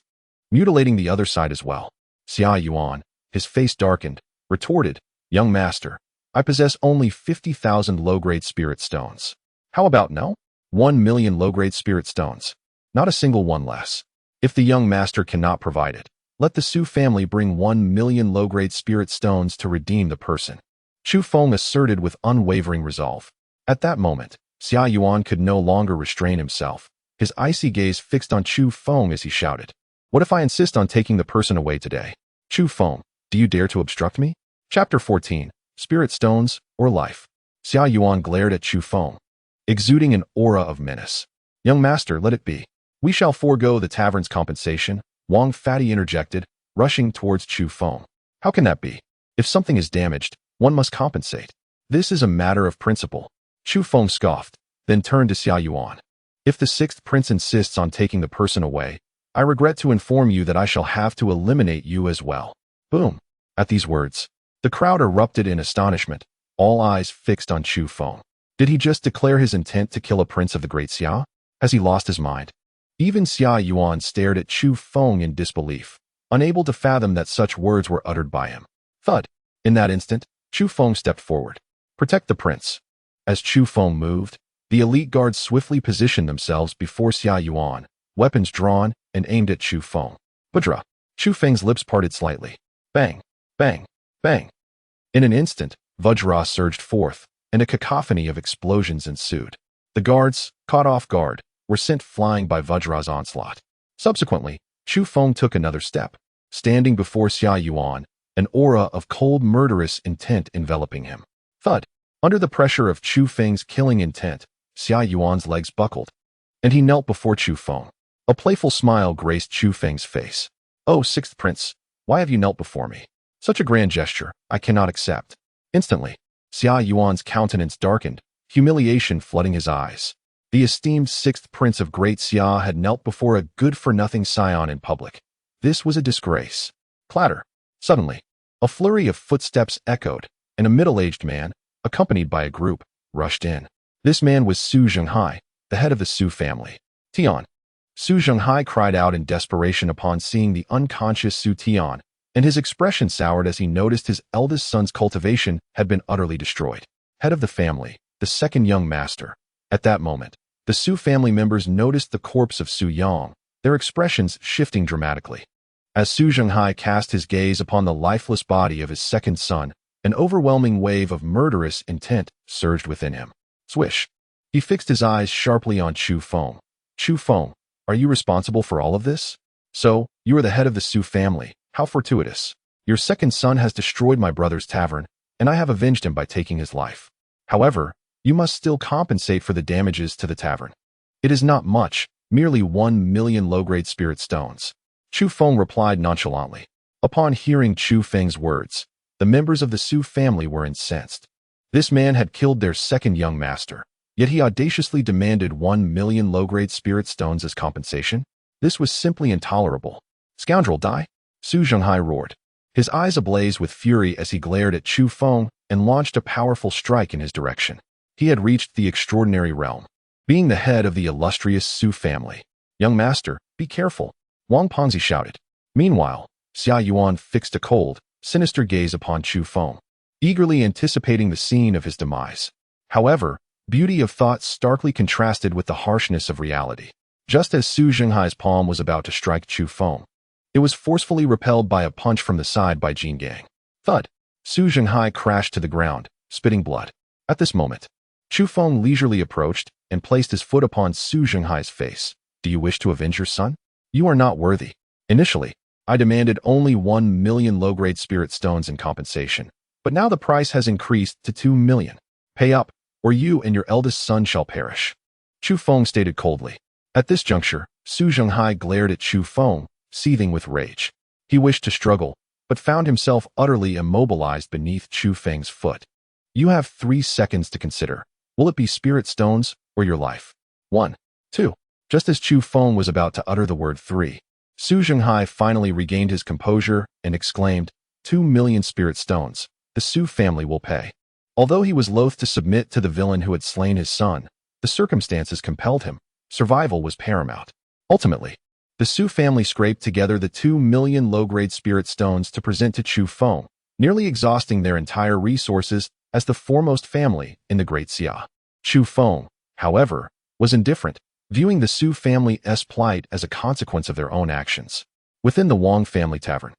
mutilating the other side as well. Xia Yuan, his face darkened, retorted, Young master, I possess only 50,000 low-grade spirit stones. How about no? 1 million low-grade spirit stones. Not a single one less. If the young master cannot provide it, let the Su family bring 1 million low-grade spirit stones to redeem the person. Chu Feng asserted with unwavering resolve. At that moment, Xia Yuan could no longer restrain himself, his icy gaze fixed on Chu Feng as he shouted. What if I insist on taking the person away today? Chu Feng, do you dare to obstruct me? Chapter 14, Spirit Stones or Life. Xia Yuan glared at Chu Feng, exuding an aura of menace. Young master, let it be. We shall forego the tavern's compensation, Wang Fatty interjected, rushing towards Chu Feng. How can that be? If something is damaged, one must compensate. This is a matter of principle. Chu Feng scoffed, then turned to Xia Yuan. If the sixth prince insists on taking the person away, I regret to inform you that I shall have to eliminate you as well. Boom. At these words, the crowd erupted in astonishment, all eyes fixed on Chu Feng. Did he just declare his intent to kill a prince of the Great Xia? Has he lost his mind? Even Xia Yuan stared at Chu Feng in disbelief, unable to fathom that such words were uttered by him. Thud. In that instant, Chu Feng stepped forward. Protect the prince. As Chu Feng moved, the elite guards swiftly positioned themselves before Xia Yuan, weapons drawn and aimed at Chu Feng. Budra. Chu Feng's lips parted slightly. Bang, bang, bang. In an instant, Vajra surged forth, and a cacophony of explosions ensued. The guards, caught off guard, were sent flying by Vajra's onslaught. Subsequently, Chu Feng took another step, standing before Xia Yuan, an aura of cold murderous intent enveloping him. Thud. Under the pressure of Chu Feng's killing intent, Xia Yuan's legs buckled, and he knelt before Chu Feng. A playful smile graced Chu Feng's face. Oh, sixth prince, why have you knelt before me? Such a grand gesture, I cannot accept. Instantly, Xia Yuan's countenance darkened, humiliation flooding his eyes. The esteemed sixth prince of Great Xia had knelt before a good-for-nothing scion in public. This was a disgrace. Clatter. Suddenly, a flurry of footsteps echoed, and a middle-aged man, accompanied by a group, rushed in. This man was Su Zhenghai, the head of the Su family. Tian. Su Zhenghai cried out in desperation upon seeing the unconscious Su Tian, and his expression soured as he noticed his eldest son's cultivation had been utterly destroyed. Head of the family, the second young master. At that moment, the Su family members noticed the corpse of Su Yang, their expressions shifting dramatically. As Su Zhenghai cast his gaze upon the lifeless body of his second son, an overwhelming wave of murderous intent surged within him. Swish. He fixed his eyes sharply on Chu Feng. Chu Feng, are you responsible for all of this? So, you are the head of the Su family. How fortuitous. Your second son has destroyed my brother's tavern, and I have avenged him by taking his life. However, you must still compensate for the damages to the tavern. It is not much, merely 1 million low-grade spirit stones. Chu Feng replied nonchalantly. Upon hearing Chu Feng's words, the members of the Su family were incensed. This man had killed their second young master, yet he audaciously demanded 1 million low-grade spirit stones as compensation? This was simply intolerable. Scoundrel, die! Su Zhenghai roared, his eyes ablaze with fury as he glared at Chu Feng and launched a powerful strike in his direction. He had reached the extraordinary realm, being the head of the illustrious Su family. Young master, be careful, Wang Pengzi shouted. Meanwhile, Xia Yuan fixed a cold, sinister gaze upon Chu Feng, eagerly anticipating the scene of his demise. However, beauty of thought starkly contrasted with the harshness of reality. Just as Su Zhenghai's palm was about to strike Chu Feng, it was forcefully repelled by a punch from the side by Jin Gang. Thud. Su Zhenghai crashed to the ground, spitting blood. At this moment, Chu Feng leisurely approached and placed his foot upon Su Zhenghai's face. Do you wish to avenge your son? You are not worthy. Initially, I demanded only 1 million low-grade spirit stones in compensation, but now the price has increased to 2 million. Pay up, or you and your eldest son shall perish. Chu Feng stated coldly. At this juncture, Su Zhenghai glared at Chu Feng, seething with rage. He wished to struggle, but found himself utterly immobilized beneath Chu Feng's foot. You have 3 seconds to consider. Will it be spirit stones or your life? 1, 2. Just as Chu Feng was about to utter the word 3, Su Zhenghai finally regained his composure and exclaimed, 2 million spirit stones. The Su family will pay. Although he was loath to submit to the villain who had slain his son, the circumstances compelled him. Survival was paramount. Ultimately, the Su family scraped together the 2 million low-grade spirit stones to present to Chu Feng, nearly exhausting their entire resources as the foremost family in the Great Xia. Chu Feng, however, was indifferent, viewing the Su family's plight as a consequence of their own actions. Within the Wang family tavern,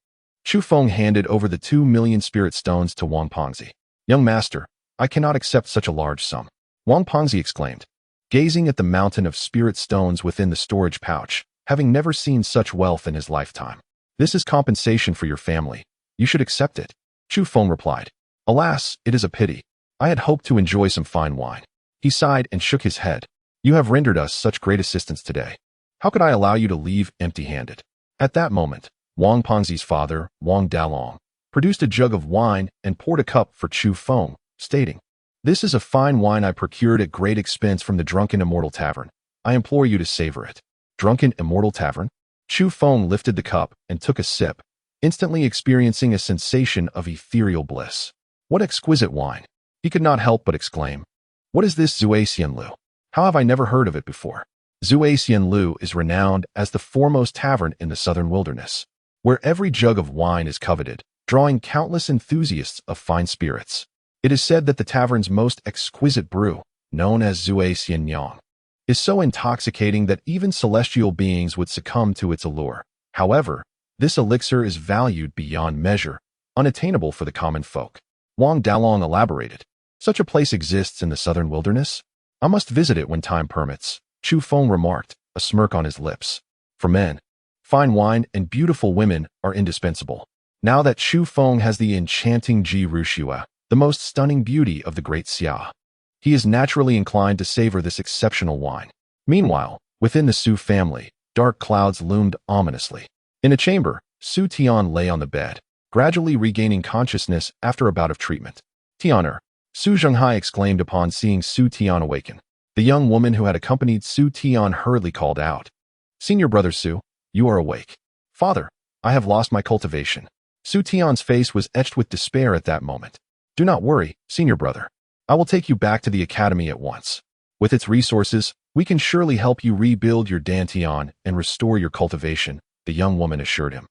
Chu Feng handed over the 2 million spirit stones to Wang Pengzi. Young master, I cannot accept such a large sum. Wang Pengzi exclaimed, gazing at the mountain of spirit stones within the storage pouch, having never seen such wealth in his lifetime. This is compensation for your family. You should accept it. Chu Feng replied. Alas, it is a pity. I had hoped to enjoy some fine wine. He sighed and shook his head. You have rendered us such great assistance today. How could I allow you to leave empty-handed? At that moment, Wang Pengzi's father, Wang Dalong, produced a jug of wine and poured a cup for Chu Feng, stating, This is a fine wine I procured at great expense from the Drunken Immortal Tavern. I implore you to savor it. Drunken Immortal Tavern? Chu Feng lifted the cup and took a sip, instantly experiencing a sensation of ethereal bliss. What exquisite wine! He could not help but exclaim. What is this Zui Xianlu? How have I never heard of it before? Zhuai Lu is renowned as the foremost tavern in the southern wilderness, where every jug of wine is coveted, drawing countless enthusiasts of fine spirits. It is said that the tavern's most exquisite brew, known as Zhuai Yang, is so intoxicating that even celestial beings would succumb to its allure. However, this elixir is valued beyond measure, unattainable for the common folk. Wang Dalong elaborated. Such a place exists in the southern wilderness? I must visit it when time permits, Chu Feng remarked, a smirk on his lips. For men, fine wine and beautiful women are indispensable. Now that Chu Feng has the enchanting Ji Rushua, the most stunning beauty of the great Xia, he is naturally inclined to savor this exceptional wine. Meanwhile, within the Su family, dark clouds loomed ominously. In a chamber, Su Tian lay on the bed, gradually regaining consciousness after a bout of treatment. Tianer, Su Zhenghai exclaimed upon seeing Su Tian awaken. The young woman who had accompanied Su Tian hurriedly called out, "Senior brother Su, you are awake." "Father, I have lost my cultivation." Su Tian's face was etched with despair at that moment. "Do not worry, senior brother. I will take you back to the academy at once. With its resources, we can surely help you rebuild your dantian and restore your cultivation," the young woman assured him.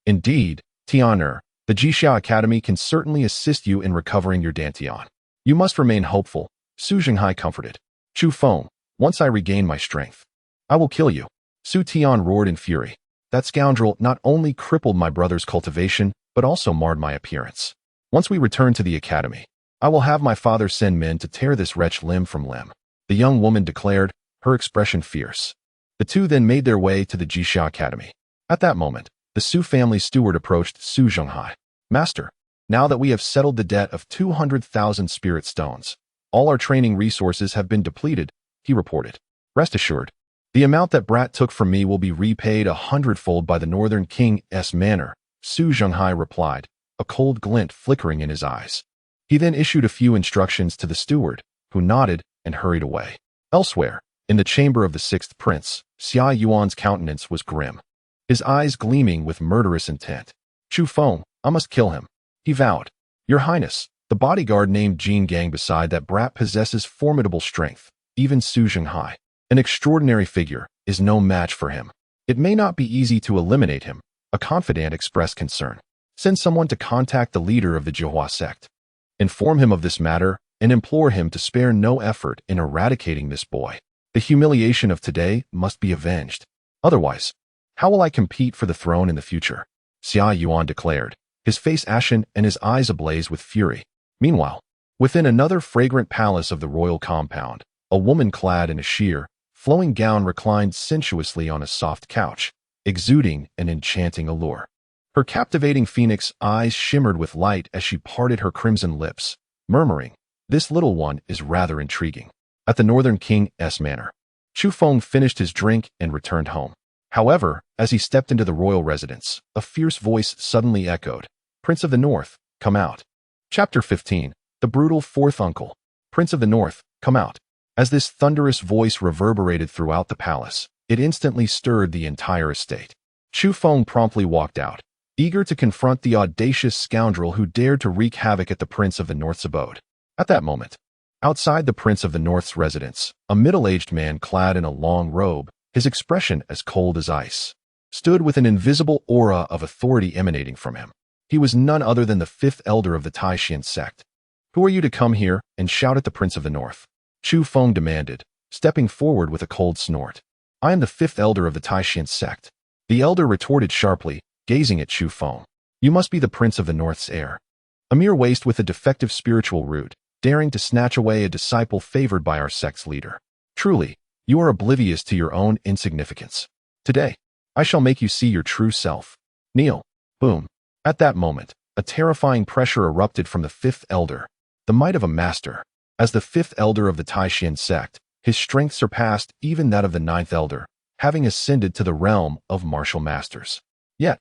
"Indeed, Tianer, the Jixia Academy can certainly assist you in recovering your dantian. You must remain hopeful," Su Zhenghai comforted. "Chu Feng, once I regain my strength, I will kill you." Su Tian roared in fury. "That scoundrel not only crippled my brother's cultivation, but also marred my appearance. Once we return to the academy, I will have my father send men to tear this wretch limb from limb," the young woman declared, her expression fierce. The two then made their way to the Jixia Academy. At that moment, the Su family steward approached Su Zhenghai. "Master, now that we have settled the debt of 200,000 spirit stones, all our training resources have been depleted," he reported. "Rest assured, the amount that Brat took from me will be repaid 100-fold by the Northern King's manor," Su Zhenghai replied, a cold glint flickering in his eyes. He then issued a few instructions to the steward, who nodded and hurried away. Elsewhere, in the chamber of the sixth prince, Xia Yuan's countenance was grim, his eyes gleaming with murderous intent. "Chu Feng, I must kill him," he vowed. "Your Highness, the bodyguard named Jin Gang beside that brat possesses formidable strength. Even Su Zhenghai, an extraordinary figure, is no match for him. It may not be easy to eliminate him," a confidant expressed concern. "Send someone to contact the leader of the Jihua sect. Inform him of this matter and implore him to spare no effort in eradicating this boy. The humiliation of today must be avenged. Otherwise, how will I compete for the throne in the future?" Xia Yuan declared, his face ashen and his eyes ablaze with fury. Meanwhile, within another fragrant palace of the royal compound, a woman clad in a sheer, flowing gown reclined sensuously on a soft couch, exuding an enchanting allure. Her captivating phoenix eyes shimmered with light as she parted her crimson lips, murmuring, "This little one is rather intriguing." At the Northern King's manor, Chu Feng finished his drink and returned home. However, as he stepped into the royal residence, a fierce voice suddenly echoed, "Prince of the North, come out." Chapter 15. The Brutal Fourth Uncle. "Prince of the North, come out." As this thunderous voice reverberated throughout the palace, it instantly stirred the entire estate. Chu Feng promptly walked out, eager to confront the audacious scoundrel who dared to wreak havoc at the Prince of the North's abode. At that moment, outside the Prince of the North's residence, a middle-aged man clad in a long robe, his expression as cold as ice, stood with an invisible aura of authority emanating from him. He was none other than the fifth elder of the Taishan sect. "Who are you to come here and shout at the Prince of the North?" Chu Feng demanded, stepping forward with a cold snort. "I am the fifth elder of the Taishan sect." The elder retorted sharply, gazing at Chu Feng. "You must be the Prince of the North's heir. A mere waste with a defective spiritual root, daring to snatch away a disciple favored by our sect's leader. Truly, you are oblivious to your own insignificance. Today, I shall make you see your true self. Kneel." Boom. At that moment, a terrifying pressure erupted from the fifth elder, the might of a master. As the fifth elder of the Taishan sect, his strength surpassed even that of the ninth elder, having ascended to the realm of martial masters. Yet,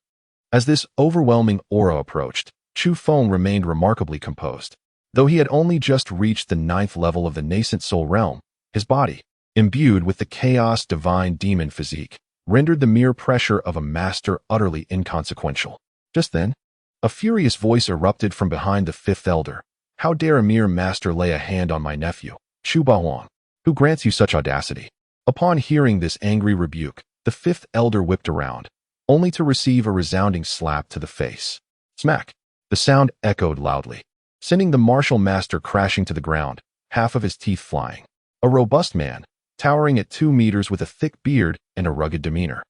as this overwhelming aura approached, Chu Feng remained remarkably composed. Though he had only just reached the ninth level of the nascent soul realm, his body, imbued with the chaos divine demon physique, rendered the mere pressure of a master utterly inconsequential. Just then, a furious voice erupted from behind the fifth elder. "How dare a mere master lay a hand on my nephew, Chu Bahuang? Who grants you such audacity?" Upon hearing this angry rebuke, the fifth elder whipped around, only to receive a resounding slap to the face. Smack! The sound echoed loudly, sending the martial master crashing to the ground, half of his teeth flying. A robust man, towering at 2 meters with a thick beard and a rugged demeanor,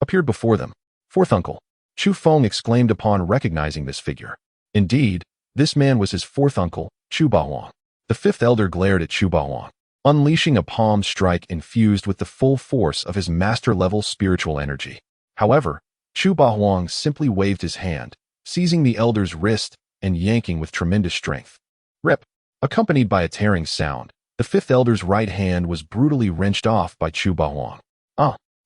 appeared before them. Fourth uncle, Chu Feng exclaimed upon recognizing this figure. Indeed, this man was his fourth uncle, Chu Bahuang. The fifth elder glared at Chu Bahuang, unleashing a palm strike infused with the full force of his master-level spiritual energy. However, Chu Bahuang simply waved his hand, seizing the elder's wrist and yanking with tremendous strength. Rip! Accompanied by a tearing sound, the fifth elder's right hand was brutally wrenched off by Chu Bahuang.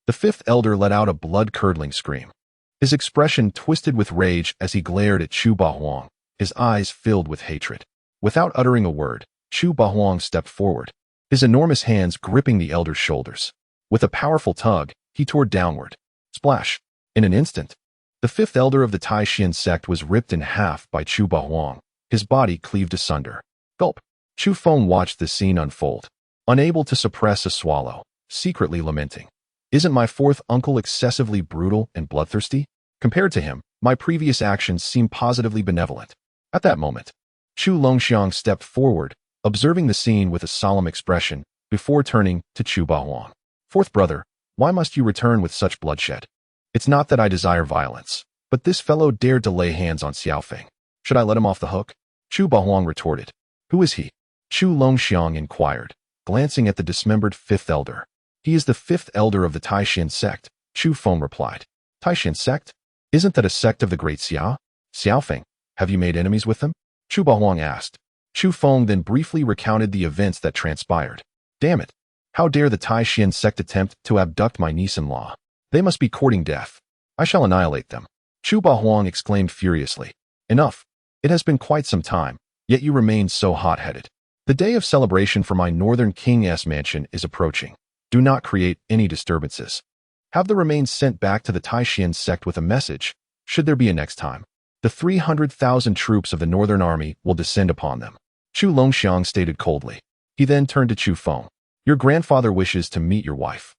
The fifth elder let out a blood-curdling scream. His expression twisted with rage as he glared at Chu Bahuang, his eyes filled with hatred. Without uttering a word, Chu Bahuang stepped forward, his enormous hands gripping the elder's shoulders. With a powerful tug, he tore downward. Splash! In an instant, the fifth elder of the Taishan sect was ripped in half by Chu Bahuang, his body cleaved asunder. Gulp! Chu Feng watched the scene unfold, unable to suppress a swallow, secretly lamenting. Isn't my fourth uncle excessively brutal and bloodthirsty? Compared to him, my previous actions seem positively benevolent. At that moment, Chu Longxiang stepped forward, observing the scene with a solemn expression, before turning to Chu Bahuang. Fourth brother, why must you return with such bloodshed? It's not that I desire violence, but this fellow dared to lay hands on Xia Feng. Should I let him off the hook? Chu Bahuang retorted. Who is he? Chu Longxiang inquired, glancing at the dismembered fifth elder. He is the fifth elder of the Taishan sect, Chu Feng replied. Taishan sect? Isn't that a sect of the great Xia? Xia Feng, have you made enemies with them? Chu Bahuang asked. Chu Feng then briefly recounted the events that transpired. Damn it! How dare the Taishan sect attempt to abduct my niece-in-law? They must be courting death. I shall annihilate them. Chu Bahuang exclaimed furiously. Enough! It has been quite some time, yet you remain so hot-headed. The day of celebration for my northern king's mansion is approaching. Do not create any disturbances. Have the remains sent back to the Taishan sect with a message, should there be a next time. The 300,000 troops of the northern army will descend upon them. Chu Longxiang stated coldly. He then turned to Chu Feng. Your grandfather wishes to meet your wife.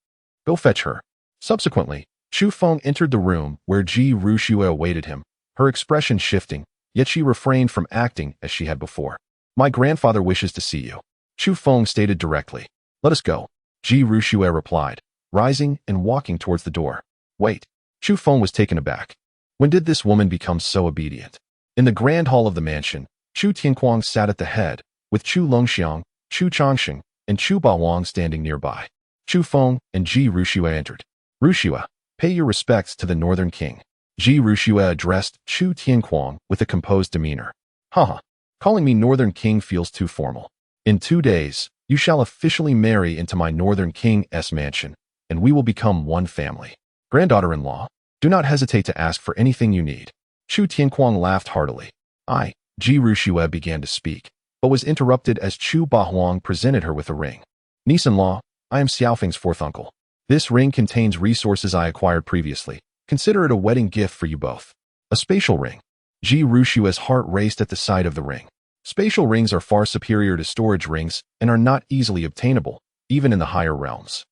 Go fetch her. Subsequently, Chu Feng entered the room where Ji Ruxue awaited him, her expression shifting, yet she refrained from acting as she had before. My grandfather wishes to see you. Chu Feng stated directly. Let us go. Ji Ruxue replied, rising and walking towards the door. Wait. Chu Feng was taken aback. When did this woman become so obedient? In the grand hall of the mansion, Chu Tianquang sat at the head, with Chu Longxiang, Chu Changsheng, and Chu Bahuang standing nearby. Chu Feng and Ji Ruxue entered. Ruxue, pay your respects to the northern king. Ji Ruxue addressed Chu Tianquang with a composed demeanor. Haha, calling me northern king feels too formal. In 2 days, you shall officially marry into my northern king's mansion, and we will become one family. Granddaughter-in-law, do not hesitate to ask for anything you need. Chu Tianquang laughed heartily. Ji Ruxue began to speak, but was interrupted as Chu Bahuang presented her with a ring. Niece-in-law, I am Xia Feng's fourth uncle. This ring contains resources I acquired previously. Consider it a wedding gift for you both. A spatial ring. Ji Ruxue's heart raced at the sight of the ring. Spatial rings are far superior to storage rings and are not easily obtainable, even in the higher realms.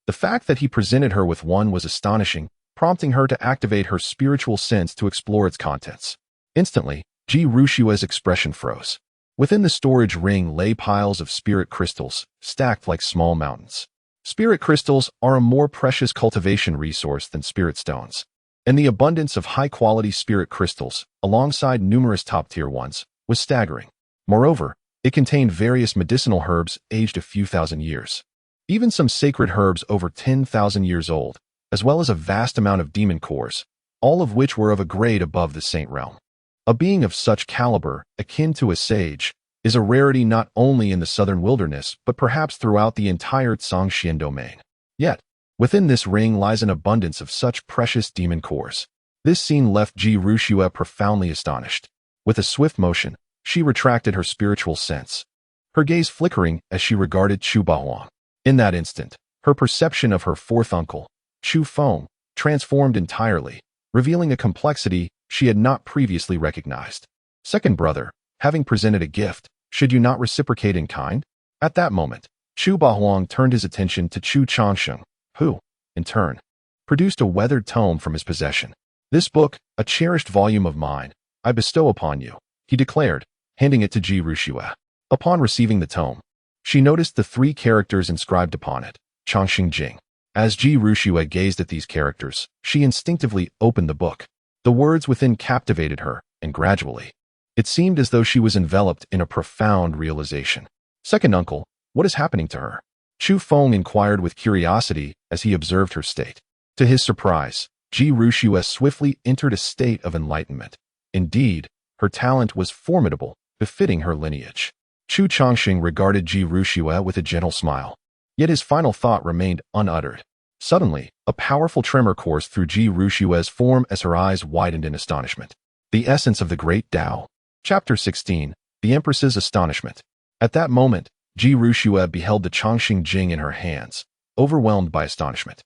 The fact that he presented her with one was astonishing, prompting her to activate her spiritual sense to explore its contents. Instantly, Ji Ruxue's expression froze. Within the storage ring lay piles of spirit crystals, stacked like small mountains. Spirit crystals are a more precious cultivation resource than spirit stones, and the abundance of high-quality spirit crystals, alongside numerous top-tier ones, was staggering. Moreover, it contained various medicinal herbs aged a few thousand years. Even some sacred herbs over 10,000 years old, as well as a vast amount of demon cores, all of which were of a grade above the saint realm. A being of such caliber, akin to a sage, is a rarity not only in the southern wilderness but perhaps throughout the entire Zhangxian domain. Yet, within this ring lies an abundance of such precious demon cores. This scene left Ji Ruxue profoundly astonished. With a swift motion, she retracted her spiritual sense, her gaze flickering as she regarded Chu Bahuang. In that instant, her perception of her fourth uncle, Chu Feng, transformed entirely, revealing a complexity she had not previously recognized. Second brother, having presented a gift, should you not reciprocate in kind? At that moment, Chu Bahuang turned his attention to Chu Changsheng, who, in turn, produced a weathered tome from his possession. "This book, a cherished volume of mine, I bestow upon you," he declared, handing it to Ji Ruxue. Upon receiving the tome, she noticed the 3 characters inscribed upon it, Changxing Jing. As Ji Ruxue gazed at these characters, she instinctively opened the book. The words within captivated her, and gradually, it seemed as though she was enveloped in a profound realization. "Second uncle, what is happening to her?" Chu Feng inquired with curiosity as he observed her state. To his surprise, Ji Ruxue swiftly entered a state of enlightenment. Indeed, her talent was formidable, befitting her lineage. Chu Changxing regarded Ji Ruxue with a gentle smile. Yet his final thought remained unuttered. Suddenly, a powerful tremor coursed through Ji Ruxue's form as her eyes widened in astonishment. The essence of the great Tao. Chapter 16. The Empress's Astonishment. At that moment, Ji Ruxue beheld the Changxing Jing in her hands, overwhelmed by astonishment.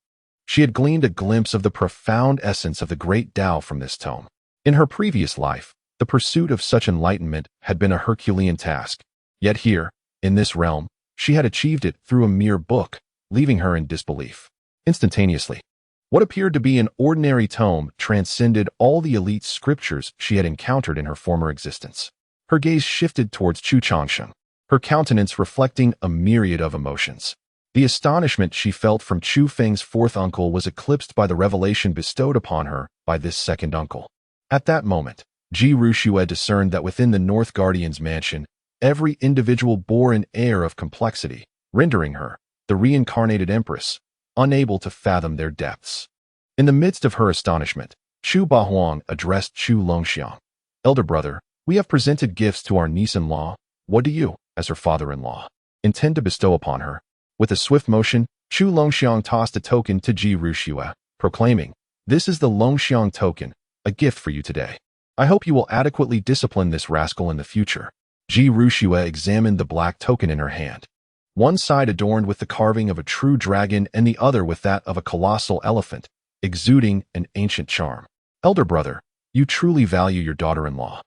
She had gleaned a glimpse of the profound essence of the great Tao from this tome. In her previous life, the pursuit of such enlightenment had been a Herculean task. Yet here, in this realm, she had achieved it through a mere book, leaving her in disbelief. Instantaneously, what appeared to be an ordinary tome transcended all the elite scriptures she had encountered in her former existence. Her gaze shifted towards Chu Changsheng, her countenance reflecting a myriad of emotions. The astonishment she felt from Chu Feng's 4th uncle was eclipsed by the revelation bestowed upon her by this 2nd uncle. At that moment, Ji Ruxue discerned that within the North Guardian's mansion, every individual bore an air of complexity, rendering her, the reincarnated empress, unable to fathom their depths. In the midst of her astonishment, Chu Bahuang addressed Chu Longxiang. "Elder brother, we have presented gifts to our niece-in-law. What do you, as her father-in-law, intend to bestow upon her?" With a swift motion, Chu Longxiang tossed a token to Ji Ruxue, proclaiming, "This is the Longxiang token, a gift for you today. I hope you will adequately discipline this rascal in the future." Ji Ruxue examined the black token in her hand. One side adorned with the carving of a true dragon and the other with that of a colossal elephant, exuding an ancient charm. "Elder brother, you truly value your daughter-in-law.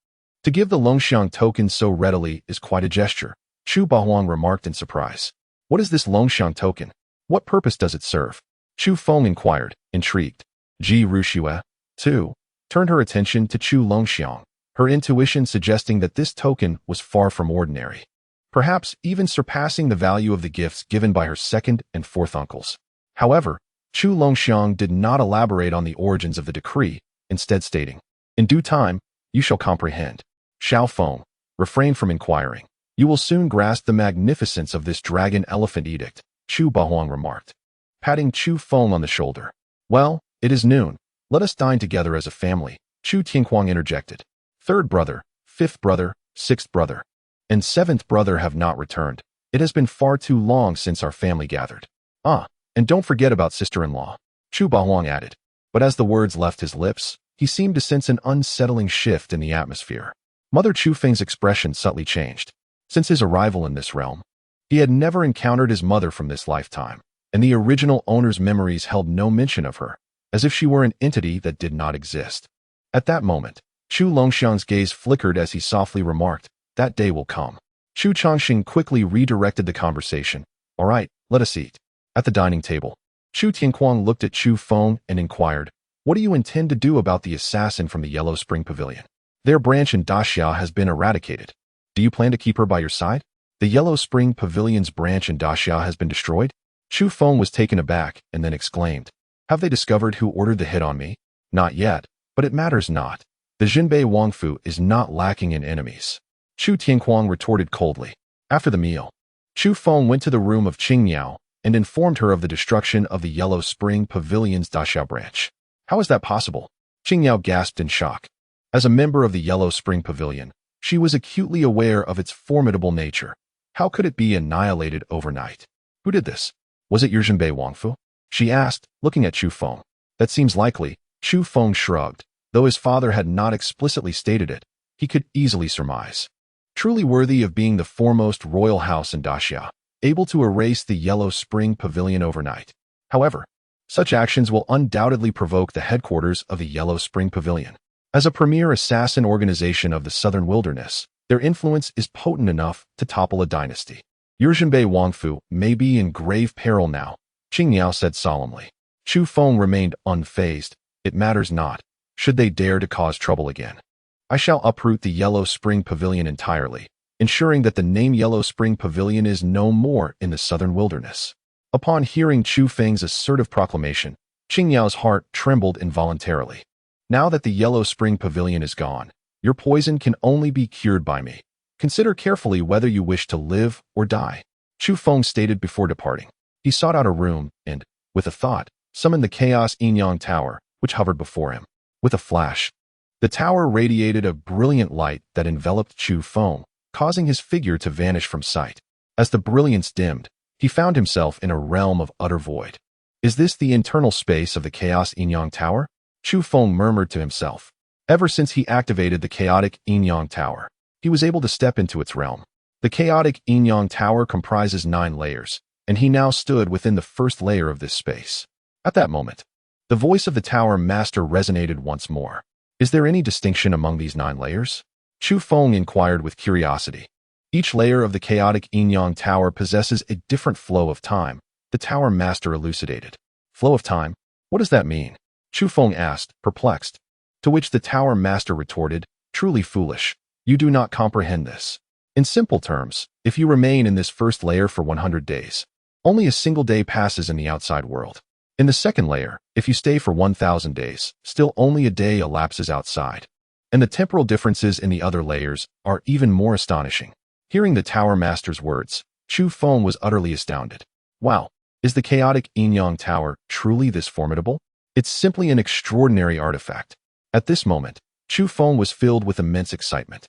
To give the Longxiang token so readily is quite a gesture," Chu Bahuang remarked in surprise. "What is this Longxiang token? What purpose does it serve?" Chu Feng inquired, intrigued. Ji Ruxue, too, turned her attention to Chu Longxiang, her intuition suggesting that this token was far from ordinary, perhaps even surpassing the value of the gifts given by her 2nd and 4th uncles. However, Chu Longxiang did not elaborate on the origins of the decree, instead stating, "In due time, you shall comprehend." Xiao Feng, refrain from inquiring. "You will soon grasp the magnificence of this dragon-elephant edict," Chu Bahuang remarked, patting Chu Feng on the shoulder. "Well, it is noon. Let us dine together as a family," Chu Tianquang interjected. "3rd brother, 5th brother, 6th brother, and 7th brother have not returned. It has been far too long since our family gathered. Ah, and don't forget about sister-in-law," Chu Bahuang added. But as the words left his lips, he seemed to sense an unsettling shift in the atmosphere. Mother Chu Feng's expression subtly changed. Since his arrival in this realm, he had never encountered his mother from this lifetime, and the original owner's memories held no mention of her, as if she were an entity that did not exist. At that moment, Chu Longxiang's gaze flickered as he softly remarked, "That day will come." Chu Changxing quickly redirected the conversation. "All right, let us eat." At the dining table, Chu Tianquang looked at Chu Feng and inquired, "What do you intend to do about the assassin from the Yellow Spring Pavilion? Their branch in Daxia has been eradicated. Do you plan to keep her by your side?" "The Yellow Spring Pavilion's branch in Daxia has been destroyed?" Chu Feng was taken aback and then exclaimed, "Have they discovered who ordered the hit on me?" "Not yet, but it matters not. The Jinbei Wangfu is not lacking in enemies," Chu Tianquang retorted coldly. After the meal, Chu Feng went to the room of Qingniao and informed her of the destruction of the Yellow Spring Pavilion's Daxia branch. "How is that possible?" Qingniao gasped in shock. As a member of the Yellow Spring Pavilion, she was acutely aware of its formidable nature. How could it be annihilated overnight? "Who did this? Was it your Jinbei Wangfu?" she asked, looking at Chu Feng. "That seems likely," Chu Feng shrugged. Though his father had not explicitly stated it, he could easily surmise. Truly worthy of being the foremost royal house in Daxia, able to erase the Yellow Spring Pavilion overnight. However, such actions will undoubtedly provoke the headquarters of the Yellow Spring Pavilion. As a premier assassin organization of the Southern Wilderness, their influence is potent enough to topple a dynasty. Your Jinbei Wangfu may be in grave peril now, Qingniao said solemnly. Chu Feng remained unfazed. It matters not. Should they dare to cause trouble again, I shall uproot the Yellow Spring Pavilion entirely, ensuring that the name Yellow Spring Pavilion is no more in the southern wilderness. Upon hearing Chu Feng's assertive proclamation, Qingniao's heart trembled involuntarily. Now that the Yellow Spring Pavilion is gone, your poison can only be cured by me. Consider carefully whether you wish to live or die, Chu Feng stated before departing. He sought out a room and, with a thought, summoned the Chaos Yin-Yang Tower, which hovered before him. With a flash, the tower radiated a brilliant light that enveloped Chu Feng, causing his figure to vanish from sight. As the brilliance dimmed, he found himself in a realm of utter void. Is this the internal space of the Chaos Yin-Yang Tower? Chu Feng murmured to himself. Ever since he activated the chaotic Yin-Yang Tower, he was able to step into its realm. The chaotic Yin-Yang Tower comprises 9 layers, and he now stood within the first layer of this space. At that moment, the voice of the tower master resonated once more. Is there any distinction among these 9 layers? Chu Feng inquired with curiosity. Each layer of the chaotic Yin-Yang Tower possesses a different flow of time, the tower master elucidated. Flow of time? What does that mean? Chu Feng asked, perplexed. To which the tower master retorted, truly foolish. You do not comprehend this. In simple terms, if you remain in this first layer for 100 days, only a single day passes in the outside world. In the second layer, if you stay for 1,000 days, still only a day elapses outside. And the temporal differences in the other layers are even more astonishing. Hearing the tower master's words, Chu Feng was utterly astounded. Wow, is the chaotic Yin-Yang Tower truly this formidable? It's simply an extraordinary artifact. At this moment, Chu Feng was filled with immense excitement.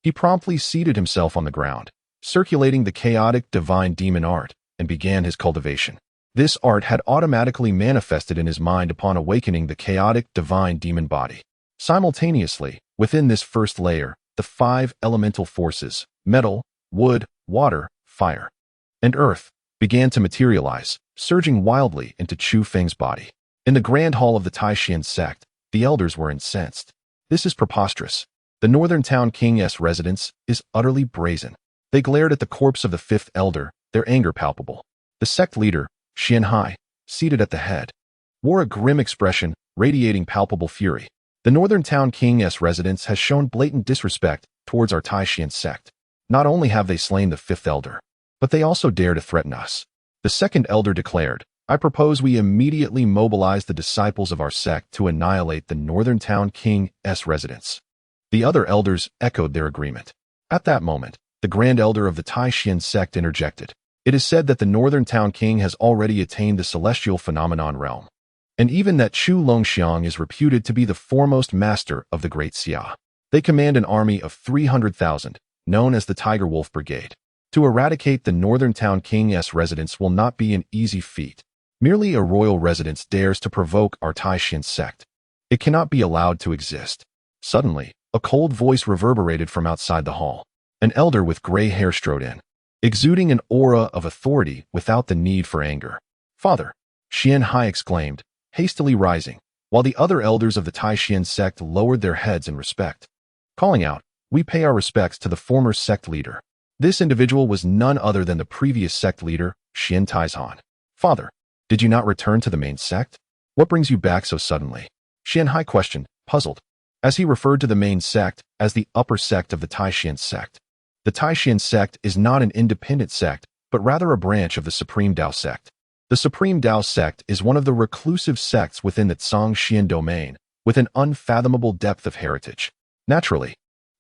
He promptly seated himself on the ground, circulating the chaotic divine demon art, and began his cultivation. This art had automatically manifested in his mind upon awakening the chaotic divine demon body. Simultaneously, within this first layer, the 5 elemental forces, metal, wood, water, fire, and earth, began to materialize, surging wildly into Chu Feng's body. In the grand hall of the Taishan sect, the elders were incensed. This is preposterous. The northern town king's residence is utterly brazen. They glared at the corpse of the 5th elder, their anger palpable. The sect leader, Xianhai, seated at the head, wore a grim expression, radiating palpable fury. The northern town king's residence has shown blatant disrespect towards our Taishan sect. Not only have they slain the 5th elder, but they also dare to threaten us. The 2nd elder declared, I propose we immediately mobilize the disciples of our sect to annihilate the northern town king's residence. The other elders echoed their agreement. At that moment, the grand elder of the Taishan sect interjected. It is said that the northern town king has already attained the celestial phenomenon realm, and even that Chu Longxiang is reputed to be the foremost master of the Great Xia. They command an army of 300,000, known as the Tiger Wolf Brigade. To eradicate the northern town king's residence will not be an easy feat. Merely a royal residence dares to provoke our Taishan sect. It cannot be allowed to exist. Suddenly, a cold voice reverberated from outside the hall. An elder with gray hair strode in, exuding an aura of authority without the need for anger. Father, Xianhai exclaimed, hastily rising, while the other elders of the Taishan sect lowered their heads in respect. Calling out, we pay our respects to the former sect leader. This individual was none other than the previous sect leader, Xian Taizhan. Father, did you not return to the main sect? What brings you back so suddenly? Xianhai questioned, puzzled, as he referred to the main sect as the upper sect of the Taishan sect. The Taishan sect is not an independent sect, but rather a branch of the Supreme Tao sect. The Supreme Tao sect is one of the reclusive sects within the Zhangxian domain, with an unfathomable depth of heritage. Naturally,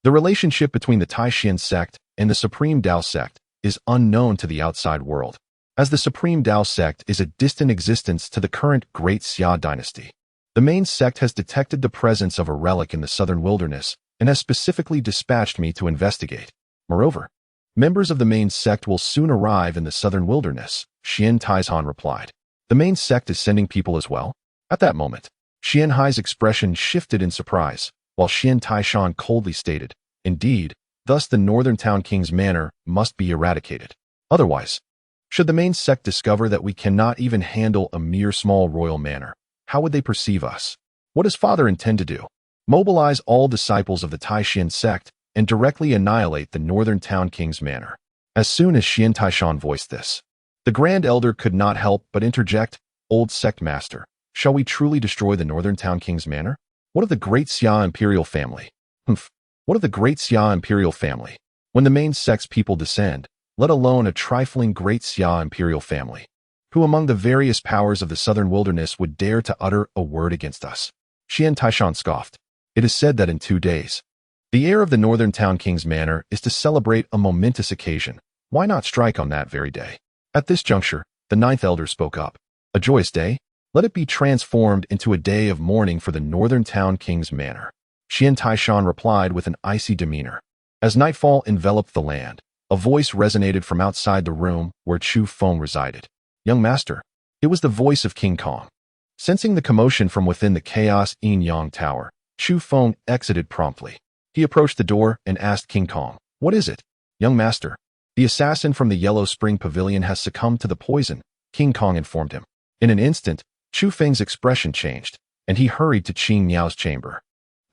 the relationship between the Taishan sect and the Supreme Tao sect is unknown to the outside world, as the Supreme Tao sect is a distant existence to the current Great Xia Dynasty. The main sect has detected the presence of a relic in the southern wilderness and has specifically dispatched me to investigate. Moreover, members of the main sect will soon arrive in the southern wilderness, Xian Taizhan replied. The main sect is sending people as well? At that moment, Xianhai's expression shifted in surprise, while Xian Taishan coldly stated, indeed, thus the northern town king's manor must be eradicated. Otherwise, should the main sect discover that we cannot even handle a mere small royal manor, how would they perceive us? What does father intend to do? Mobilize all disciples of the Taishan sect and directly annihilate the northern town king's manor. As soon as Xian Taishan voiced this, the Grand Elder could not help but interject, "Old sect master, shall we truly destroy the Northern Town King's manor? What of the great Xia imperial family? Humph. What of the great Xia imperial family? When the main sect's people descend, let alone a trifling great Xia imperial family, who among the various powers of the southern wilderness would dare to utter a word against us?" Xian Taishan scoffed. "It is said that in 2 days, the heir of the Northern Town King's manor is to celebrate a momentous occasion. Why not strike on that very day?" At this juncture, the ninth elder spoke up. "A joyous day? Let it be transformed into a day of mourning for the Northern Town King's manor." Xian Taishan replied with an icy demeanor. As nightfall enveloped the land, a voice resonated from outside the room where Chu Feng resided. "Young master." It was the voice of King Kong. Sensing the commotion from within the Chaos Yin-Yang Tower, Chu Feng exited promptly. He approached the door and asked King Kong, "What is it?" "Young master, the assassin from the Yellow Spring Pavilion has succumbed to the poison," King Kong informed him. In an instant, Chu Feng's expression changed, and he hurried to Qing Miao's chamber.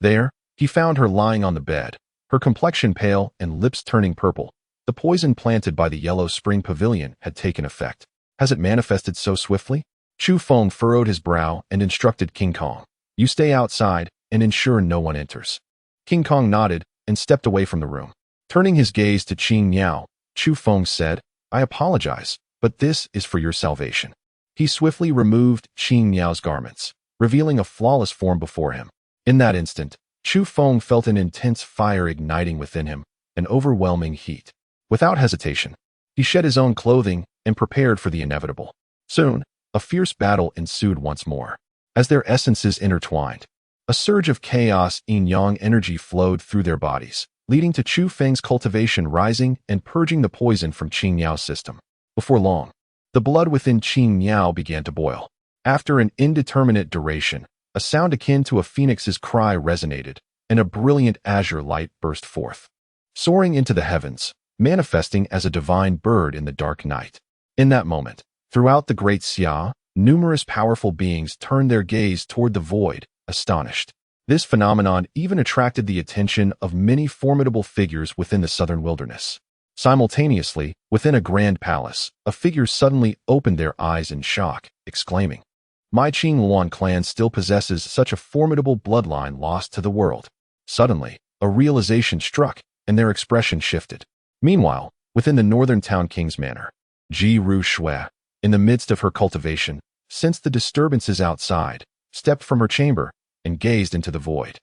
There, he found her lying on the bed, her complexion pale and lips turning purple. The poison planted by the Yellow Spring Pavilion had taken effect. Has it manifested so swiftly? Chu Feng furrowed his brow and instructed King Kong, "You stay outside and ensure no one enters." King Kong nodded and stepped away from the room. Turning his gaze to Qing Miao, Chu Feng said, "I apologize, but this is for your salvation." He swiftly removed Qing Miao's garments, revealing a flawless form before him. In that instant, Chu Feng felt an intense fire igniting within him, an overwhelming heat. Without hesitation, he shed his own clothing and prepared for the inevitable. Soon, a fierce battle ensued once more. As their essences intertwined, a surge of chaos yin-yang energy flowed through their bodies, leading to Chu Feng's cultivation rising and purging the poison from Qing Miao's system. Before long, the blood within Qing Miao began to boil. After an indeterminate duration, a sound akin to a phoenix's cry resonated, and a brilliant azure light burst forth, soaring into the heavens, manifesting as a divine bird in the dark night. In that moment, throughout the great Xia, numerous powerful beings turned their gaze toward the void, astonished. This phenomenon even attracted the attention of many formidable figures within the southern wilderness. Simultaneously, within a grand palace, a figure suddenly opened their eyes in shock, exclaiming, "My Qing Luan clan still possesses such a formidable bloodline lost to the world." Suddenly, a realization struck, and their expression shifted. Meanwhile, within the Northern Town King's manor, Ji Ru Shui, in the midst of her cultivation, sensed the disturbances outside, stepped from her chamber, and gazed into the void.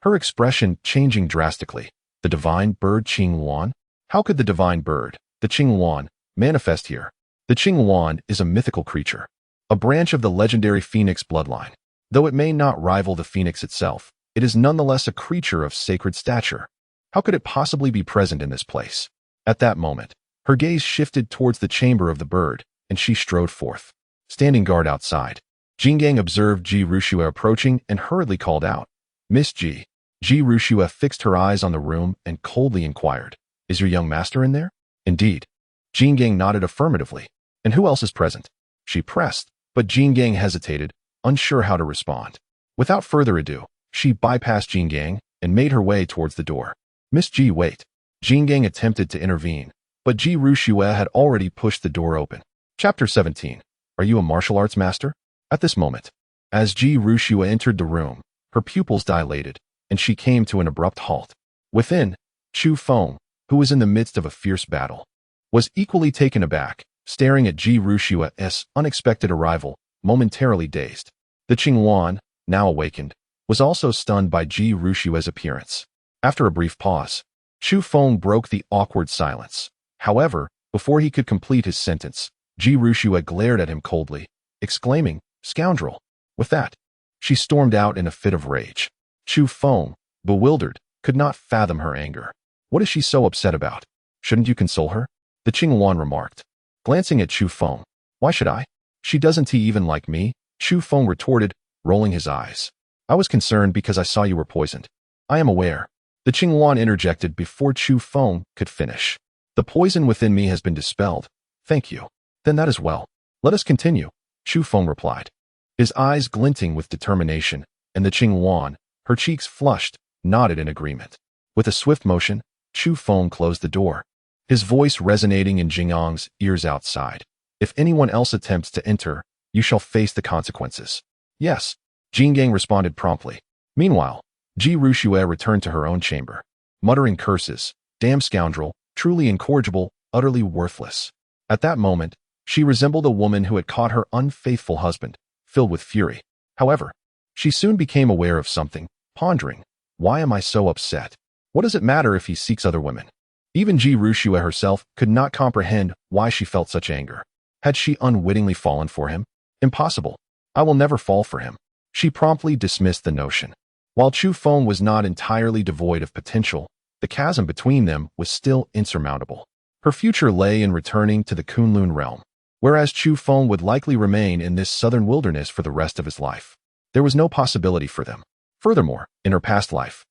Her expression changing drastically. The divine bird Qing Luan? How could the divine bird, the Qing Luan, manifest here? The Qing Luan is a mythical creature, a branch of the legendary phoenix bloodline. Though it may not rival the phoenix itself, it is nonetheless a creature of sacred stature. How could it possibly be present in this place? At that moment, her gaze shifted towards the chamber of the bird, and she strode forth. Standing guard outside, Jingang observed Ji Rushua approaching and hurriedly called out, "Miss Ji." Ji Rushua fixed her eyes on the room and coldly inquired, "Is your young master in there?" "Indeed." Jingang nodded affirmatively. "And who else is present?" She pressed, but Jingang hesitated, unsure how to respond. Without further ado, she bypassed Jingang and made her way towards the door. "Miss Ji, wait." Jingang attempted to intervene, but Ji Rushua had already pushed the door open. Chapter 17. Are you a martial arts master? At this moment, as Ji Rushua entered the room, her pupils dilated, and she came to an abrupt halt. Within, Chu Feng, who was in the midst of a fierce battle, was equally taken aback, staring at Ji Rushua's unexpected arrival, momentarily dazed. The Qingwan, now awakened, was also stunned by Ji Rushua's appearance. After a brief pause, Chu Feng broke the awkward silence. However, before he could complete his sentence, Ji Rushua glared at him coldly, exclaiming, "Scoundrel!" With that, she stormed out in a fit of rage. Chu Feng, bewildered, could not fathom her anger. "What is she so upset about? Shouldn't you console her?" the Qingwan remarked, glancing at Chu Feng. "Why should I? She doesn't even like me," Chu Feng retorted, rolling his eyes. "I was concerned because I saw you were poisoned." "I am aware," the Qingwan interjected before Chu Feng could finish. "The poison within me has been dispelled. Thank you." "Then that is well. Let us continue," Chu Feng replied, his eyes glinting with determination, and the Qingwan, her cheeks flushed, nodded in agreement. With a swift motion, Chu Feng closed the door. his voice resonating in Jingang's ears outside. If anyone else attempts to enter, you shall face the consequences. Yes, Jingang responded promptly. Meanwhile, Ji Ruxue returned to her own chamber, muttering curses. Damn scoundrel, truly incorrigible, utterly worthless. At that moment, she resembled a woman who had caught her unfaithful husband, filled with fury. However, she soon became aware of something, pondering, why am I so upset? What does it matter if he seeks other women? Even Ji Ruxue herself could not comprehend why she felt such anger. Had she unwittingly fallen for him? Impossible. I will never fall for him. She promptly dismissed the notion. While Chu Feng was not entirely devoid of potential, the chasm between them was still insurmountable. Her future lay in returning to the Kunlun realm, whereas Chu Feng would likely remain in this southern wilderness for the rest of his life. There was no possibility for them. Furthermore, in her past life,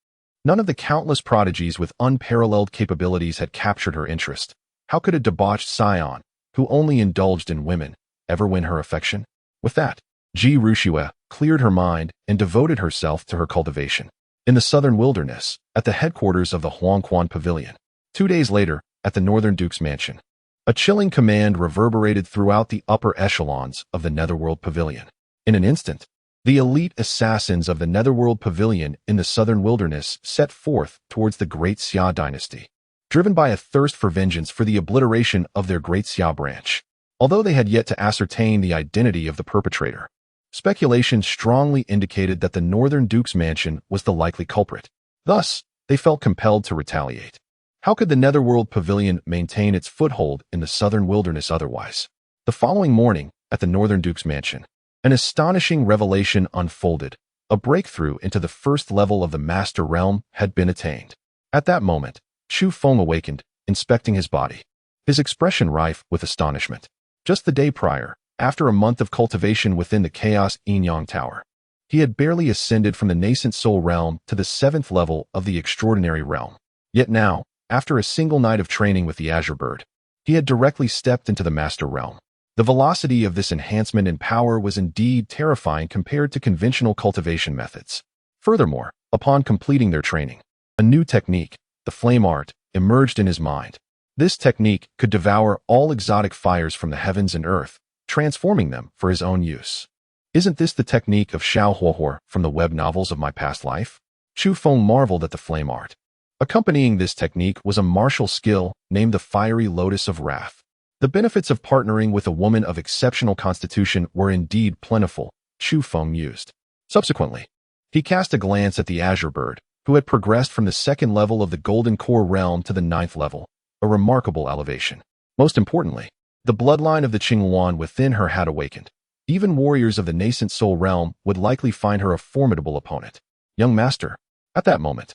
none of the countless prodigies with unparalleled capabilities had captured her interest. How could a debauched scion, who only indulged in women, ever win her affection? With that, Ji Ruxue cleared her mind and devoted herself to her cultivation. In the southern wilderness, at the headquarters of the Huangquan Pavilion. 2 days later, at the Northern Duke's mansion, a chilling command reverberated throughout the upper echelons of the Netherworld Pavilion. In an instant, the elite assassins of the Netherworld Pavilion in the southern wilderness set forth towards the great Xia Dynasty, driven by a thirst for vengeance for the obliteration of their great Xia branch. Although they had yet to ascertain the identity of the perpetrator, speculation strongly indicated that the Northern Duke's mansion was the likely culprit. Thus, they felt compelled to retaliate. How could the Netherworld Pavilion maintain its foothold in the southern wilderness otherwise? The following morning, at the Northern Duke's mansion, an astonishing revelation unfolded. A breakthrough into the first level of the Master Realm had been attained. At that moment, Chu Feng awakened, inspecting his body, his expression rife with astonishment. Just the day prior, after a month of cultivation within the Chaos Yin-Yang Tower, he had barely ascended from the nascent soul realm to the 7th level of the extraordinary realm. Yet now, after a single night of training with the Azure Bird, he had directly stepped into the Master Realm. The velocity of this enhancement in power was indeed terrifying compared to conventional cultivation methods. Furthermore, upon completing their training, a new technique, the flame art, emerged in his mind. This technique could devour all exotic fires from the heavens and earth, transforming them for his own use. Isn't this the technique of Xiao Huohuo from the web novels of my past life? Chu Feng marveled at the flame art. Accompanying this technique was a martial skill named the Fiery Lotus of Wrath. The benefits of partnering with a woman of exceptional constitution were indeed plentiful, Chu Feng mused. Subsequently, he cast a glance at the Azure Bird, who had progressed from the 2nd level of the Golden Core realm to the 9th level, a remarkable elevation. Most importantly, the bloodline of the Qingluan within her had awakened. Even warriors of the nascent soul realm would likely find her a formidable opponent. Young master. At that moment,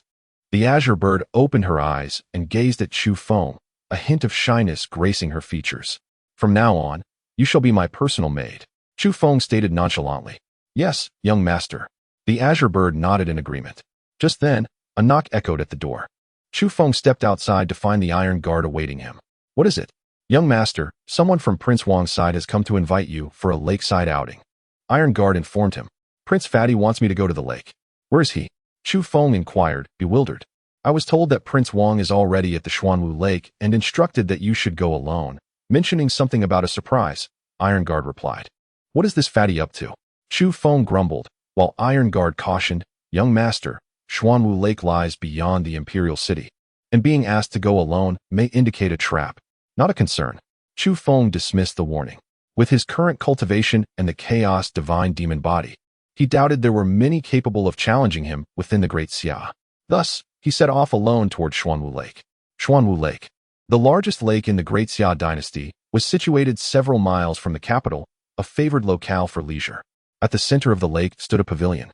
the Azure Bird opened her eyes and gazed at Chu Feng, a hint of shyness gracing her features. From now on, you shall be my personal maid, Chu Feng stated nonchalantly. Yes, young master. The Azure Bird nodded in agreement. Just then, a knock echoed at the door. Chu Feng stepped outside to find the Iron Guard awaiting him. What is it? Young master, someone from Prince Wang's side has come to invite you for a lakeside outing. Iron Guard informed him. Prince Fatty wants me to go to the lake. Where is he? Chu Feng inquired, bewildered. I was told that Prince Wang is already at the Xuanwu Lake and instructed that you should go alone, mentioning something about a surprise. Iron Guard replied. What is this Fatty up to? Chu Feng grumbled, while Iron Guard cautioned, young master, Xuanwu Lake lies beyond the Imperial City, and being asked to go alone may indicate a trap. Not a concern. Chu Feng dismissed the warning. With his current cultivation and the chaos divine demon body, he doubted there were many capable of challenging him within the Great Xia. Thus, he set off alone toward Xuanwu Lake. Xuanwu Lake, the largest lake in the Great Xia Dynasty, was situated several miles from the capital, a favored locale for leisure. At the center of the lake stood a pavilion,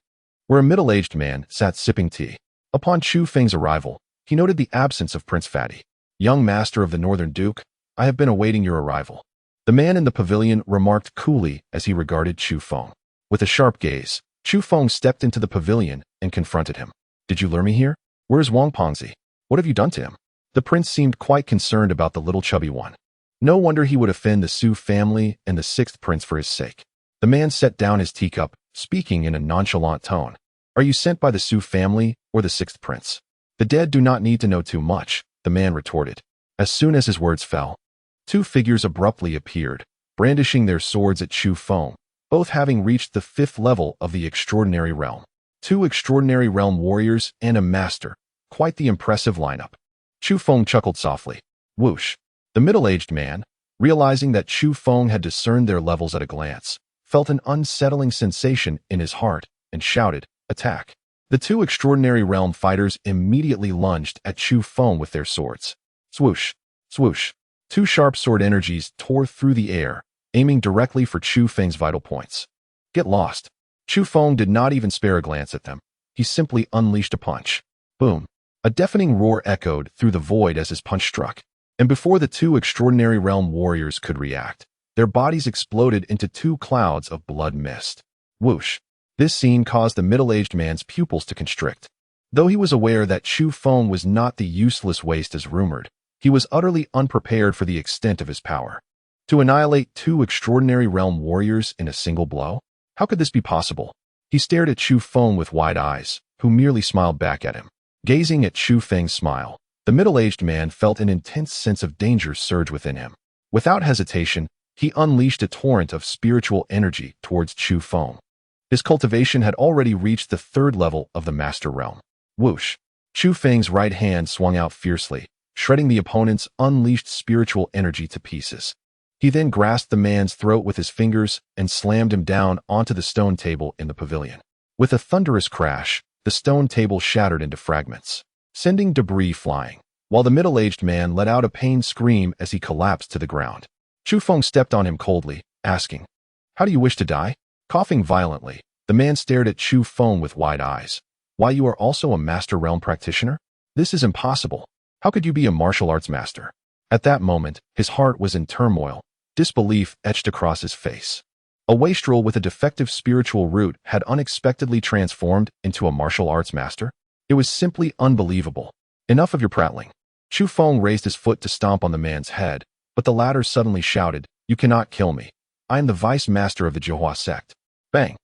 where a middle-aged man sat sipping tea. Upon Chu Feng's arrival, he noted the absence of Prince Fatty. Young master of the Northern Duke, I have been awaiting your arrival. The man in the pavilion remarked coolly as he regarded Chu Feng. With a sharp gaze, Chu Feng stepped into the pavilion and confronted him. Did you lure me here? Where is Wang Pengzi? What have you done to him? The prince seemed quite concerned about the little chubby one. No wonder he would offend the Su family and the 6th prince for his sake. The man set down his teacup, speaking in a nonchalant tone. Are you sent by the Su family or the 6th prince? The dead do not need to know too much, the man retorted. As soon as his words fell, two figures abruptly appeared, brandishing their swords at Chu Feng, both having reached the 5th level of the extraordinary realm. Two extraordinary realm warriors and a master. Quite the impressive lineup. Chu Feng chuckled softly. Whoosh. The middle-aged man, realizing that Chu Feng had discerned their levels at a glance, felt an unsettling sensation in his heart and shouted, "Attack!" The two extraordinary realm fighters immediately lunged at Chu Feng with their swords. Swoosh, swoosh. Two sharp sword energies tore through the air, aiming directly for Chu Feng's vital points. Get lost. Chu Feng did not even spare a glance at them. He simply unleashed a punch. Boom. A deafening roar echoed through the void as his punch struck. And before the two extraordinary realm warriors could react, their bodies exploded into two clouds of blood mist. Whoosh. This scene caused the middle-aged man's pupils to constrict. Though he was aware that Chu Feng was not the useless waste as rumored, he was utterly unprepared for the extent of his power. To annihilate two extraordinary realm warriors in a single blow? How could this be possible? He stared at Chu Feng with wide eyes, who merely smiled back at him. Gazing at Chu Feng's smile, the middle-aged man felt an intense sense of danger surge within him. Without hesitation, he unleashed a torrent of spiritual energy towards Chu Feng. His cultivation had already reached the 3rd level of the Master Realm. Whoosh! Chu Feng's right hand swung out fiercely, shredding the opponent's unleashed spiritual energy to pieces. He then grasped the man's throat with his fingers and slammed him down onto the stone table in the pavilion. With a thunderous crash, the stone table shattered into fragments, sending debris flying, while the middle-aged man let out a pained scream as he collapsed to the ground. Chu Feng stepped on him coldly, asking, "How do you wish to die?" Coughing violently, the man stared at Chu Feng with wide eyes. "Why, you are also a Master Realm practitioner? This is impossible. How could you be a martial arts master?" At that moment, his heart was in turmoil. Disbelief etched across his face. A wastrel with a defective spiritual root had unexpectedly transformed into a martial arts master? It was simply unbelievable. "Enough of your prattling." Chu Feng raised his foot to stomp on the man's head, but the latter suddenly shouted, "You cannot kill me. I am the vice master of the Jihua sect." Bang!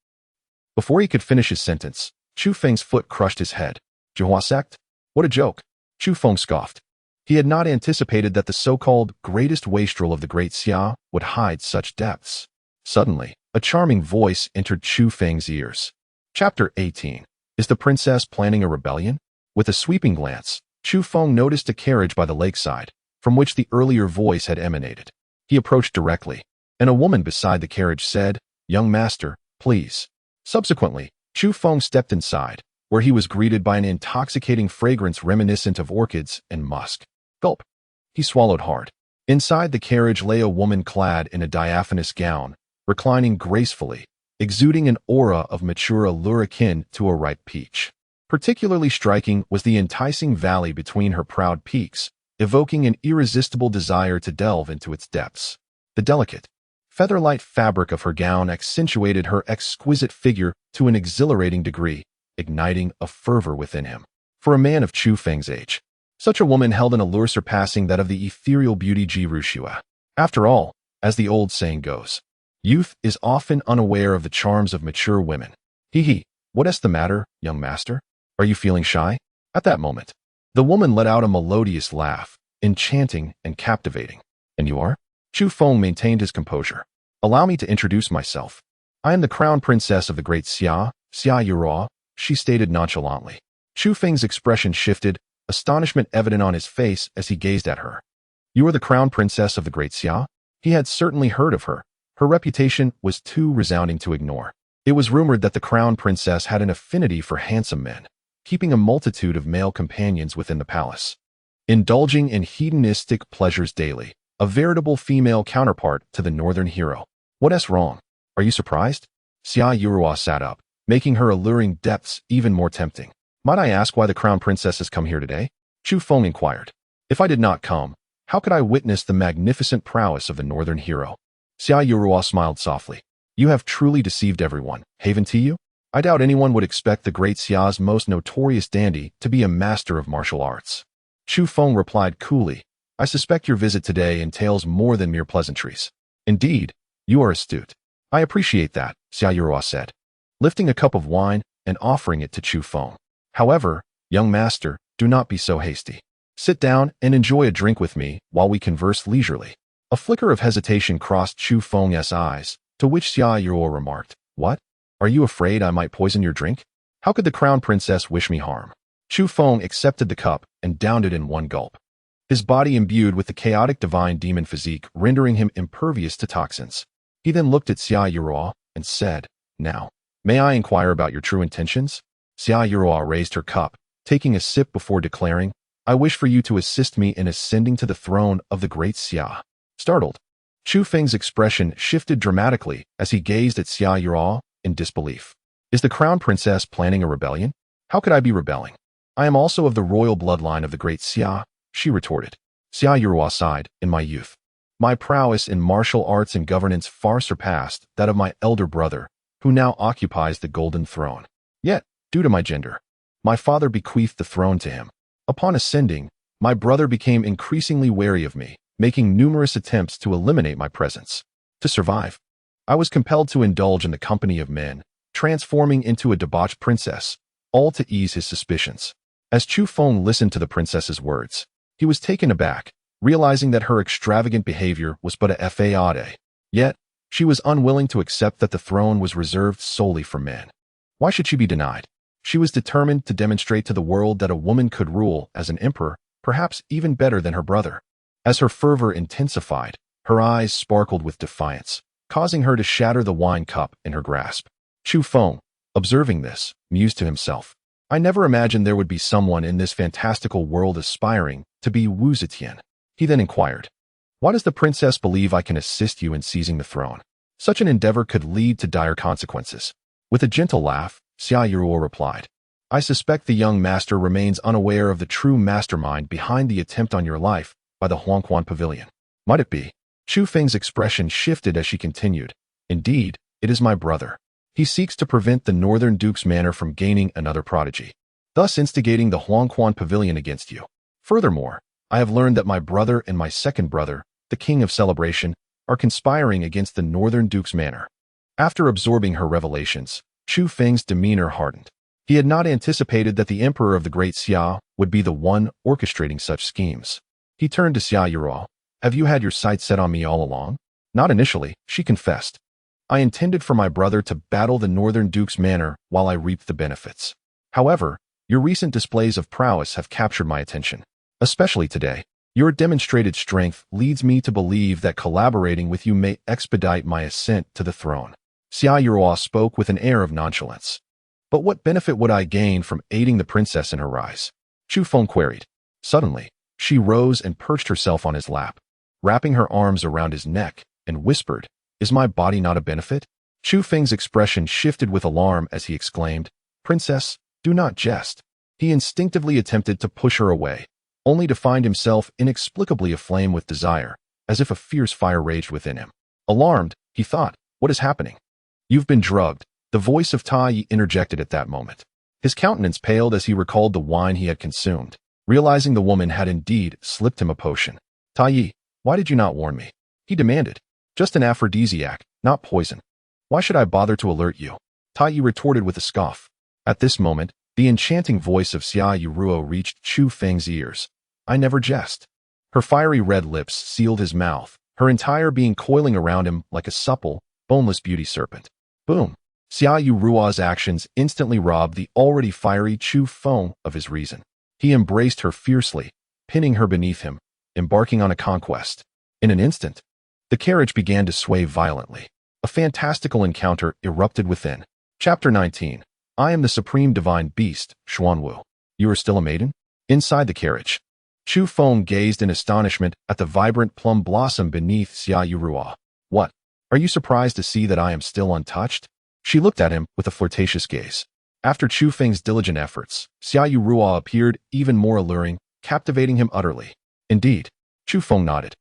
Before he could finish his sentence, Chu Feng's foot crushed his head. "Jihua sect? What a joke." Chu Feng scoffed. He had not anticipated that the so-called greatest wastrel of the great Xia would hide such depths. Suddenly, a charming voice entered Chu Feng's ears. Chapter 18. Is the princess planning a rebellion? With a sweeping glance, Chu Feng noticed a carriage by the lakeside, from which the earlier voice had emanated. He approached directly, and a woman beside the carriage said, "Young master, please." Subsequently, Chu Feng stepped inside, where he was greeted by an intoxicating fragrance reminiscent of orchids and musk. Gulp. He swallowed hard. Inside the carriage lay a woman clad in a diaphanous gown, reclining gracefully, exuding an aura of mature allure akin to a ripe peach. Particularly striking was the enticing valley between her proud peaks, evoking an irresistible desire to delve into its depths. The delicate, feather-light fabric of her gown accentuated her exquisite figure to an exhilarating degree, igniting a fervor within him. For a man of Chu Feng's age, such a woman held an allure surpassing that of the ethereal beauty Ji Rushua. After all, as the old saying goes, youth is often unaware of the charms of mature women. Hee, what is the matter, young master? Are you feeling shy? At that moment, the woman let out a melodious laugh, enchanting and captivating. And you are? Chu Feng maintained his composure. Allow me to introduce myself. I am the crown princess of the great Xia Dynasty, she stated nonchalantly. Chu Feng's expression shifted, astonishment evident on his face as he gazed at her. You are the crown princess of the great Xia? He had certainly heard of her. Her reputation was too resounding to ignore. It was rumored that the crown princess had an affinity for handsome men, keeping a multitude of male companions within the palace, indulging in hedonistic pleasures daily, a veritable female counterpart to the northern hero. What's wrong? Are you surprised? Xia Dynasty sat up, making her alluring depths even more tempting. Might I ask why the crown princess has come here today? Chu Feng inquired. If I did not come, how could I witness the magnificent prowess of the northern hero? Xia Dynasty smiled softly. You have truly deceived everyone, haven't you? I doubt anyone would expect the great Xia's most notorious dandy to be a master of martial arts. Chu Feng replied coolly, I suspect your visit today entails more than mere pleasantries. Indeed, you are astute. I appreciate that, Xia Dynasty said, lifting a cup of wine and offering it to Chu Feng. However, young master, do not be so hasty. Sit down and enjoy a drink with me while we converse leisurely. A flicker of hesitation crossed Chu Feng's eyes, to which Xia Yuruo remarked, "What? Are you afraid I might poison your drink? How could the crown princess wish me harm?" Chu Feng accepted the cup and downed it in one gulp. His body imbued with the chaotic divine demon physique, rendering him impervious to toxins. He then looked at Xia Yuruo and said, "Now, may I inquire about your true intentions?" Xia Yuruo raised her cup, taking a sip before declaring, "I wish for you to assist me in ascending to the throne of the great Xia." Startled, Chu Feng's expression shifted dramatically as he gazed at Xia Yuruo in disbelief. "Is the crown princess planning a rebellion? How could I be rebelling? I am also of the royal bloodline of the great Xia," she retorted. Xia Yuruo sighed, "In my youth, my prowess in martial arts and governance far surpassed that of my elder brother, who now occupies the golden throne. Yet, due to my gender, my father bequeathed the throne to him. Upon ascending, my brother became increasingly wary of me, making numerous attempts to eliminate my presence. To survive, I was compelled to indulge in the company of men, transforming into a debauched princess, all to ease his suspicions." As Chu Feng listened to the princess's words, he was taken aback, realizing that her extravagant behavior was but a fade. Yet, she was unwilling to accept that the throne was reserved solely for men. Why should she be denied? She was determined to demonstrate to the world that a woman could rule as an emperor, perhaps even better than her brother. As her fervor intensified, her eyes sparkled with defiance, causing her to shatter the wine cup in her grasp. Chu Feng, observing this, mused to himself, "I never imagined there would be someone in this fantastical world aspiring to be Wu Zetian." He then inquired, "Why does the princess believe I can assist you in seizing the throne? Such an endeavor could lead to dire consequences." With a gentle laugh, Xia Yuruo replied, "I suspect the young master remains unaware of the true mastermind behind the attempt on your life by the Huangquan Pavilion. Might it be?" Chu Feng's expression shifted as she continued, "Indeed, it is my brother. He seeks to prevent the Northern Duke's manor from gaining another prodigy, thus instigating the Huangquan Pavilion against you. Furthermore, I have learned that my brother and my second brother, the King of Celebration, are conspiring against the Northern Duke's manor." After absorbing her revelations, Chu Feng's demeanor hardened. He had not anticipated that the emperor of the great Xia would be the one orchestrating such schemes. He turned to Xia Yuruo. "Have you had your sights set on me all along?" "Not initially," she confessed. "I intended for my brother to battle the Northern Duke's manor while I reaped the benefits. However, your recent displays of prowess have captured my attention. Especially today, your demonstrated strength leads me to believe that collaborating with you may expedite my ascent to the throne." Xia Yuruo spoke with an air of nonchalance. "But what benefit would I gain from aiding the princess in her rise?" Chu Feng queried. Suddenly, she rose and perched herself on his lap, wrapping her arms around his neck, and whispered, "Is my body not a benefit?" Chu Feng's expression shifted with alarm as he exclaimed, "Princess, do not jest." He instinctively attempted to push her away, only to find himself inexplicably aflame with desire, as if a fierce fire raged within him. Alarmed, he thought, "What is happening?" "You've been drugged," the voice of Tai interjected at that moment. His countenance paled as he recalled the wine he had consumed, realizing the woman had indeed slipped him a potion. "Tai, why did you not warn me?" he demanded. "Just an aphrodisiac, not poison. Why should I bother to alert you?" Tai retorted with a scoff. At this moment, the enchanting voice of Xia Yuruo reached Chu Feng's ears. "I never jest." Her fiery red lips sealed his mouth, her entire being coiling around him like a supple, boneless beauty serpent. Boom! Xia Yuruo's actions instantly robbed the already fiery Chu Feng of his reason. He embraced her fiercely, pinning her beneath him, embarking on a conquest. In an instant, the carriage began to sway violently. A fantastical encounter erupted within. Chapter 19. I am the supreme divine beast, Xuanwu. You are still a maiden? Inside the carriage, Chu Feng gazed in astonishment at the vibrant plum blossom beneath Xia Yuruo. "What? Are you surprised to see that I am still untouched?" She looked at him with a flirtatious gaze. After Chu Feng's diligent efforts, Xia Yuruo appeared even more alluring, captivating him utterly. Indeed, Chu Feng nodded.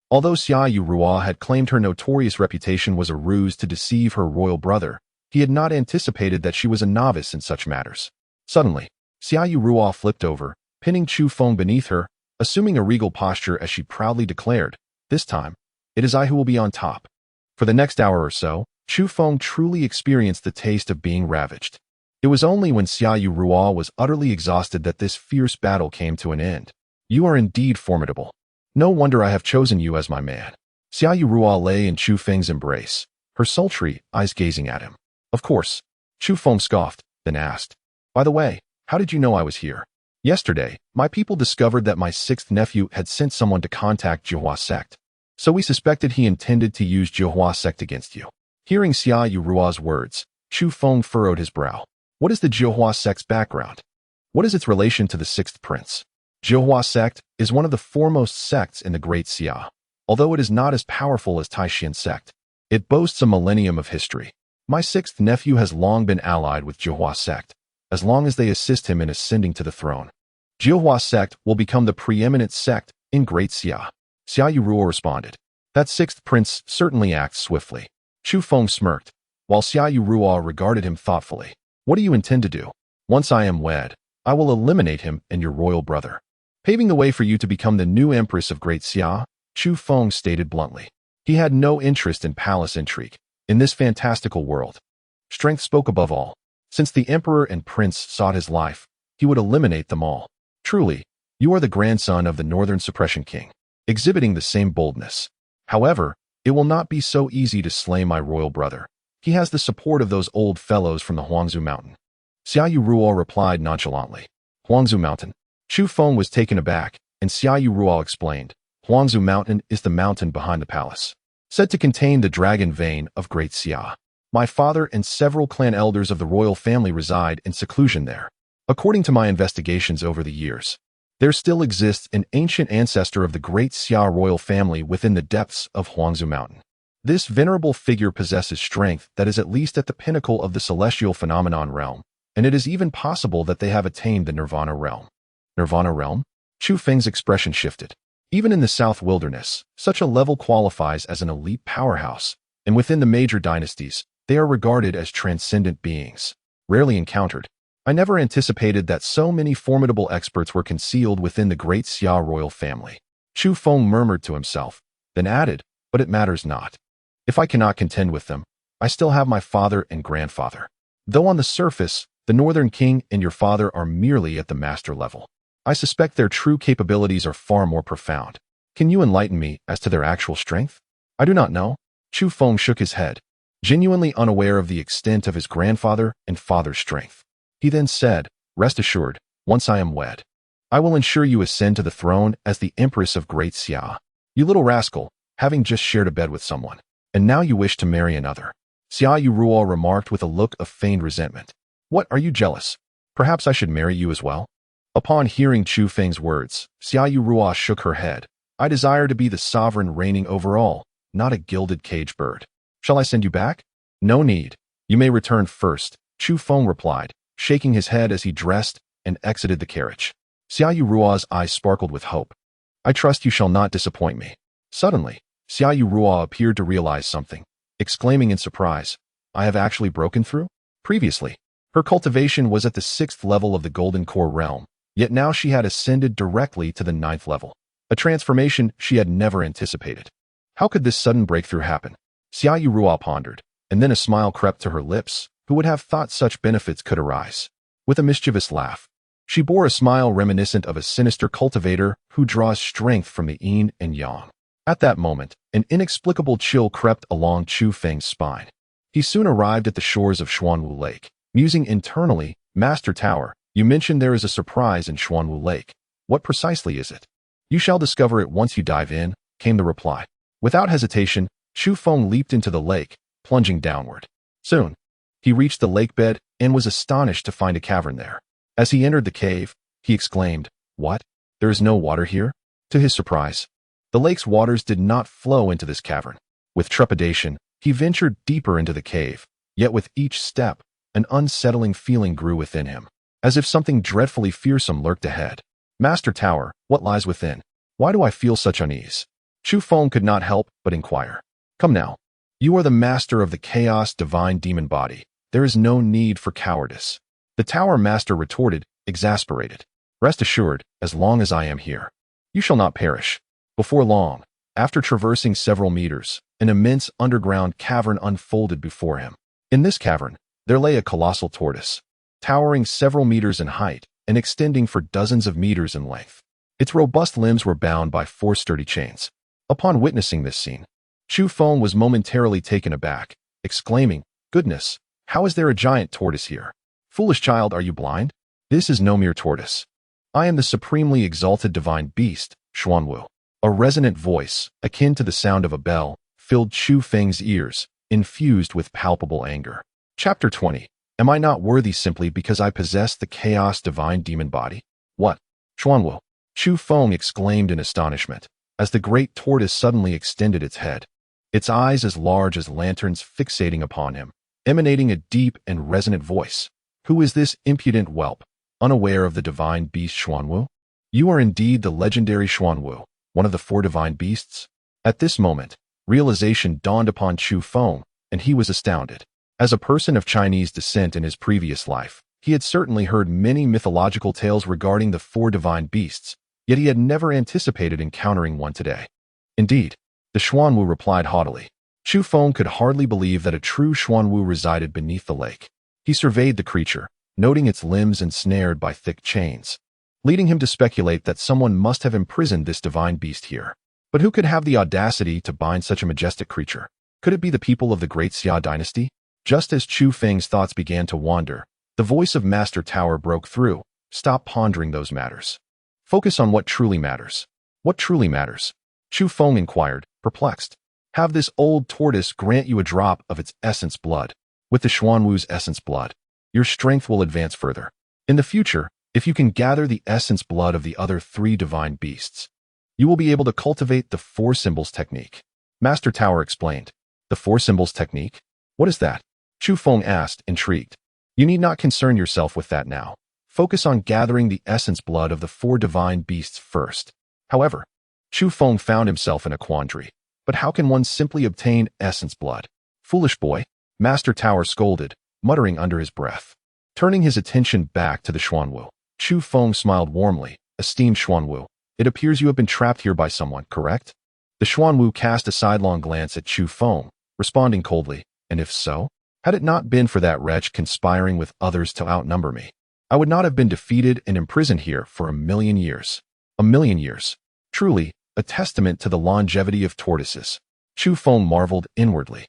Although Xia Yuruo had claimed her notorious reputation was a ruse to deceive her royal brother, he had not anticipated that she was a novice in such matters. Suddenly, Xia Yuruo flipped over, pinning Chu Feng beneath her, assuming a regal posture as she proudly declared, "This time, it is I who will be on top." For the next hour or so, Chu Feng truly experienced the taste of being ravaged. It was only when Xia Yuruo was utterly exhausted that this fierce battle came to an end. You are indeed formidable. No wonder I have chosen you as my man. Xia Yurua lay in Chu Feng's embrace, her sultry eyes gazing at him. Of course. Chu Feng scoffed, then asked, by the way, how did you know I was here? Yesterday, my people discovered that my sixth nephew had sent someone to contact Jihua sect. So we suspected he intended to use Jihua sect against you. Hearing Xia Yurua's words, Chu Feng furrowed his brow. What is the Jihua sect's background? What is its relation to the sixth prince? Jihua sect is one of the foremost sects in the Great Xia. Although it is not as powerful as Taishan sect, it boasts a millennium of history. My sixth nephew has long been allied with Jihua sect, as long as they assist him in ascending to the throne. Jihua sect will become the preeminent sect in Great Xia. Xia Yurua responded. That sixth prince certainly acts swiftly. Chu Feng smirked, while Xia Yurua regarded him thoughtfully. What do you intend to do? Once I am wed, I will eliminate him and your royal brother, paving the way for you to become the new empress of Great Xia, Chu Feng stated bluntly. He had no interest in palace intrigue. In this fantastical world, strength spoke above all. Since the emperor and prince sought his life, he would eliminate them all. Truly, you are the grandson of the Northern Suppression King, exhibiting the same boldness. However, it will not be so easy to slay my royal brother. He has the support of those old fellows from the Huangzu Mountain. Xia Yurua replied nonchalantly. Huangzu Mountain. Chu Feng was taken aback, and Xia Yurua explained. Huangzu Mountain is the mountain behind the palace, said to contain the dragon vein of Great Xia. My father and several clan elders of the royal family reside in seclusion there. According to my investigations over the years, there still exists an ancient ancestor of the Great Xia royal family within the depths of Huangzu Mountain. This venerable figure possesses strength that is at least at the pinnacle of the celestial phenomenon realm, and it is even possible that they have attained the Nirvana realm. Nirvana realm? Chu Feng's expression shifted. Even in the South Wilderness, such a level qualifies as an elite powerhouse, and within the major dynasties, they are regarded as transcendent beings, rarely encountered. I never anticipated that so many formidable experts were concealed within the Great Xia royal family. Chu Feng murmured to himself, then added, but it matters not. If I cannot contend with them, I still have my father and grandfather. Though on the surface, the Northern King and your father are merely at the master level, I suspect their true capabilities are far more profound. Can you enlighten me as to their actual strength? I do not know. Chu Feng shook his head, genuinely unaware of the extent of his grandfather and father's strength. He then said, rest assured, once I am wed, I will ensure you ascend to the throne as the Empress of Great Xia. You little rascal, having just shared a bed with someone, and now you wish to marry another. Xia Yurua remarked with a look of feigned resentment. What, are you jealous? Perhaps I should marry you as well? Upon hearing Chu Feng's words, Xia Yurua shook her head. I desire to be the sovereign reigning over all, not a gilded cage bird. Shall I send you back? No need. You may return first, Chu Feng replied, shaking his head as he dressed and exited the carriage. Xia Yurua's eyes sparkled with hope. I trust you shall not disappoint me. Suddenly, Xia Yurua appeared to realize something, exclaiming in surprise, I have actually broken through? Previously, her cultivation was at the 6th level of the Golden Core realm, yet now she had ascended directly to the 9th level, a transformation she had never anticipated. How could this sudden breakthrough happen? Xia Yurua pondered, and then a smile crept to her lips. Who would have thought such benefits could arise? With a mischievous laugh, she bore a smile reminiscent of a sinister cultivator who draws strength from the yin and yang. At that moment, an inexplicable chill crept along Chu Feng's spine. He soon arrived at the shores of Xuanwu Lake, musing internally, Master Tower, you mentioned there is a surprise in Xuanwu Lake. What precisely is it? You shall discover it once you dive in, came the reply. Without hesitation, Chu Feng leaped into the lake, plunging downward. Soon, he reached the lake bed and was astonished to find a cavern there. As he entered the cave, he exclaimed, What? There is no water here? To his surprise, the lake's waters did not flow into this cavern. With trepidation, he ventured deeper into the cave, yet with each step, an unsettling feeling grew within him, as if something dreadfully fearsome lurked ahead. Master Tower, what lies within? Why do I feel such unease? Chu Feng could not help but inquire. Come now. You are the master of the chaos divine demon body. There is no need for cowardice. The Tower Master retorted, exasperated. Rest assured, as long as I am here, you shall not perish. Before long, after traversing several meters, an immense underground cavern unfolded before him. In this cavern, there lay a colossal tortoise, towering several meters in height and extending for dozens of meters in length. Its robust limbs were bound by 4 sturdy chains. Upon witnessing this scene, Chu Feng was momentarily taken aback, exclaiming, "Goodness, how is there a giant tortoise here? Foolish child, are you blind? This is no mere tortoise. I am the supremely exalted divine beast, Xuanwu." A resonant voice, akin to the sound of a bell, filled Chu Feng's ears, infused with palpable anger. Chapter 20. Am I not worthy simply because I possess the chaos divine demon body? What? Xuanwu? Chu Feng exclaimed in astonishment, as the great tortoise suddenly extended its head, its eyes as large as lanterns fixating upon him, emanating a deep and resonant voice. Who is this impudent whelp, unaware of the divine beast Xuanwu? You are indeed the legendary Xuanwu, one of the 4 divine beasts? At this moment, realization dawned upon Chu Feng, and he was astounded. As a person of Chinese descent in his previous life, he had certainly heard many mythological tales regarding the 4 divine beasts, yet he had never anticipated encountering one today. Indeed, the Xuanwu replied haughtily. Chu Feng could hardly believe that a true Xuanwu resided beneath the lake. He surveyed the creature, noting its limbs ensnared by thick chains, leading him to speculate that someone must have imprisoned this divine beast here. But who could have the audacity to bind such a majestic creature? Could it be the people of the great Xia Dynasty? Just as Chu Feng's thoughts began to wander, the voice of Master Tower broke through. Stop pondering those matters. Focus on what truly matters. What truly matters? Chu Feng inquired, perplexed. Have this old tortoise grant you a drop of its essence blood. With the Xuanwu's essence blood, your strength will advance further. In the future, if you can gather the essence blood of the other 3 divine beasts, you will be able to cultivate the 4 symbols technique. Master Tower explained. The 4 symbols technique? What is that? Chu Feng asked, intrigued. You need not concern yourself with that now. Focus on gathering the essence blood of the 4 divine beasts first. However, Chu Feng found himself in a quandary. But how can one simply obtain essence blood? Foolish boy, Master Tower scolded, muttering under his breath. Turning his attention back to the Xuanwu, Chu Feng smiled warmly. Esteemed Xuanwu, it appears you have been trapped here by someone, correct? The Xuanwu cast a sidelong glance at Chu Feng, responding coldly, and if so? Had it not been for that wretch conspiring with others to outnumber me, I would not have been defeated and imprisoned here for 1,000,000 years. 1,000,000 years. Truly, a testament to the longevity of tortoises. Chu Feng marveled inwardly,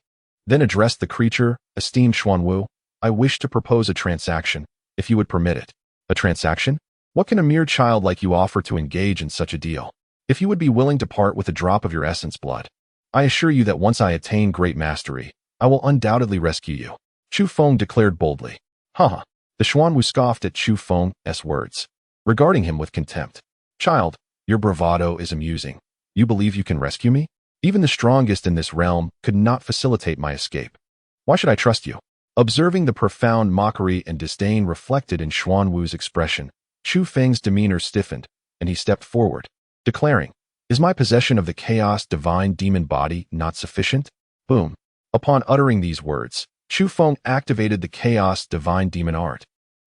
then addressed the creature. Esteemed Xuanwu, I wish to propose a transaction, if you would permit it. A transaction? What can a mere child like you offer to engage in such a deal? If you would be willing to part with a drop of your essence blood, I assure you that once I attain great mastery, I will undoubtedly rescue you. Chu Feng declared boldly. Haha. The Xuanwu scoffed at Chu Feng's words, regarding him with contempt. Child, your bravado is amusing. You believe you can rescue me? Even the strongest in this realm could not facilitate my escape. Why should I trust you? Observing the profound mockery and disdain reflected in Xuanwu's expression, Chu Feng's demeanor stiffened, and he stepped forward, declaring, Is my possession of the chaos divine demon body not sufficient? Boom. Upon uttering these words, Chu Feng activated the chaos divine demon art,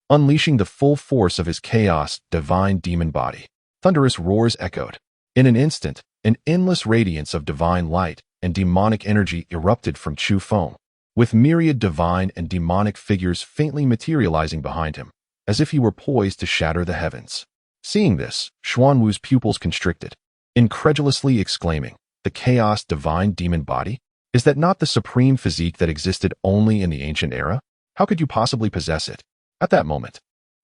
unleashing the full force of his chaos divine demon body. Thunderous roars echoed. In an instant, an endless radiance of divine light and demonic energy erupted from Chu Feng, with myriad divine and demonic figures faintly materializing behind him, as if he were poised to shatter the heavens. Seeing this, Xuanwu's pupils constricted, incredulously exclaiming, The chaos divine demon body? Is that not the supreme physique that existed only in the ancient era? How could you possibly possess it? At that moment,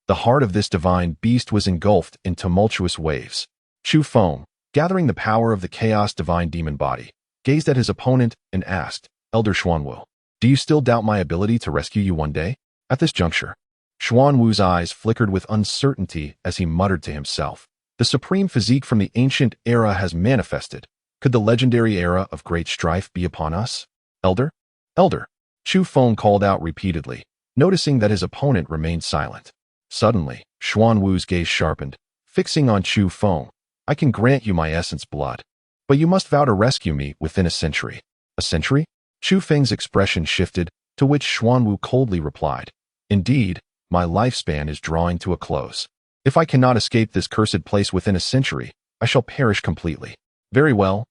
the heart of this divine beast was engulfed in tumultuous waves. Chu Feng, gathering the power of the chaos divine demon body, gazed at his opponent and asked, Elder Xuanwu, do you still doubt my ability to rescue you one day? At this juncture, Xuanwu's eyes flickered with uncertainty as he muttered to himself, The supreme physique from the ancient era has manifested. Could the legendary era of great strife be upon us? Elder? Elder! Chu Feng called out repeatedly, noticing that his opponent remained silent. Suddenly, Xuanwu's gaze sharpened, fixing on Chu Feng. I can grant you my essence blood, but you must vow to rescue me within a century. A century? Chu Feng's expression shifted, to which Xuanwu coldly replied, Indeed, my lifespan is drawing to a close. If I cannot escape this cursed place within a century, I shall perish completely. Very well,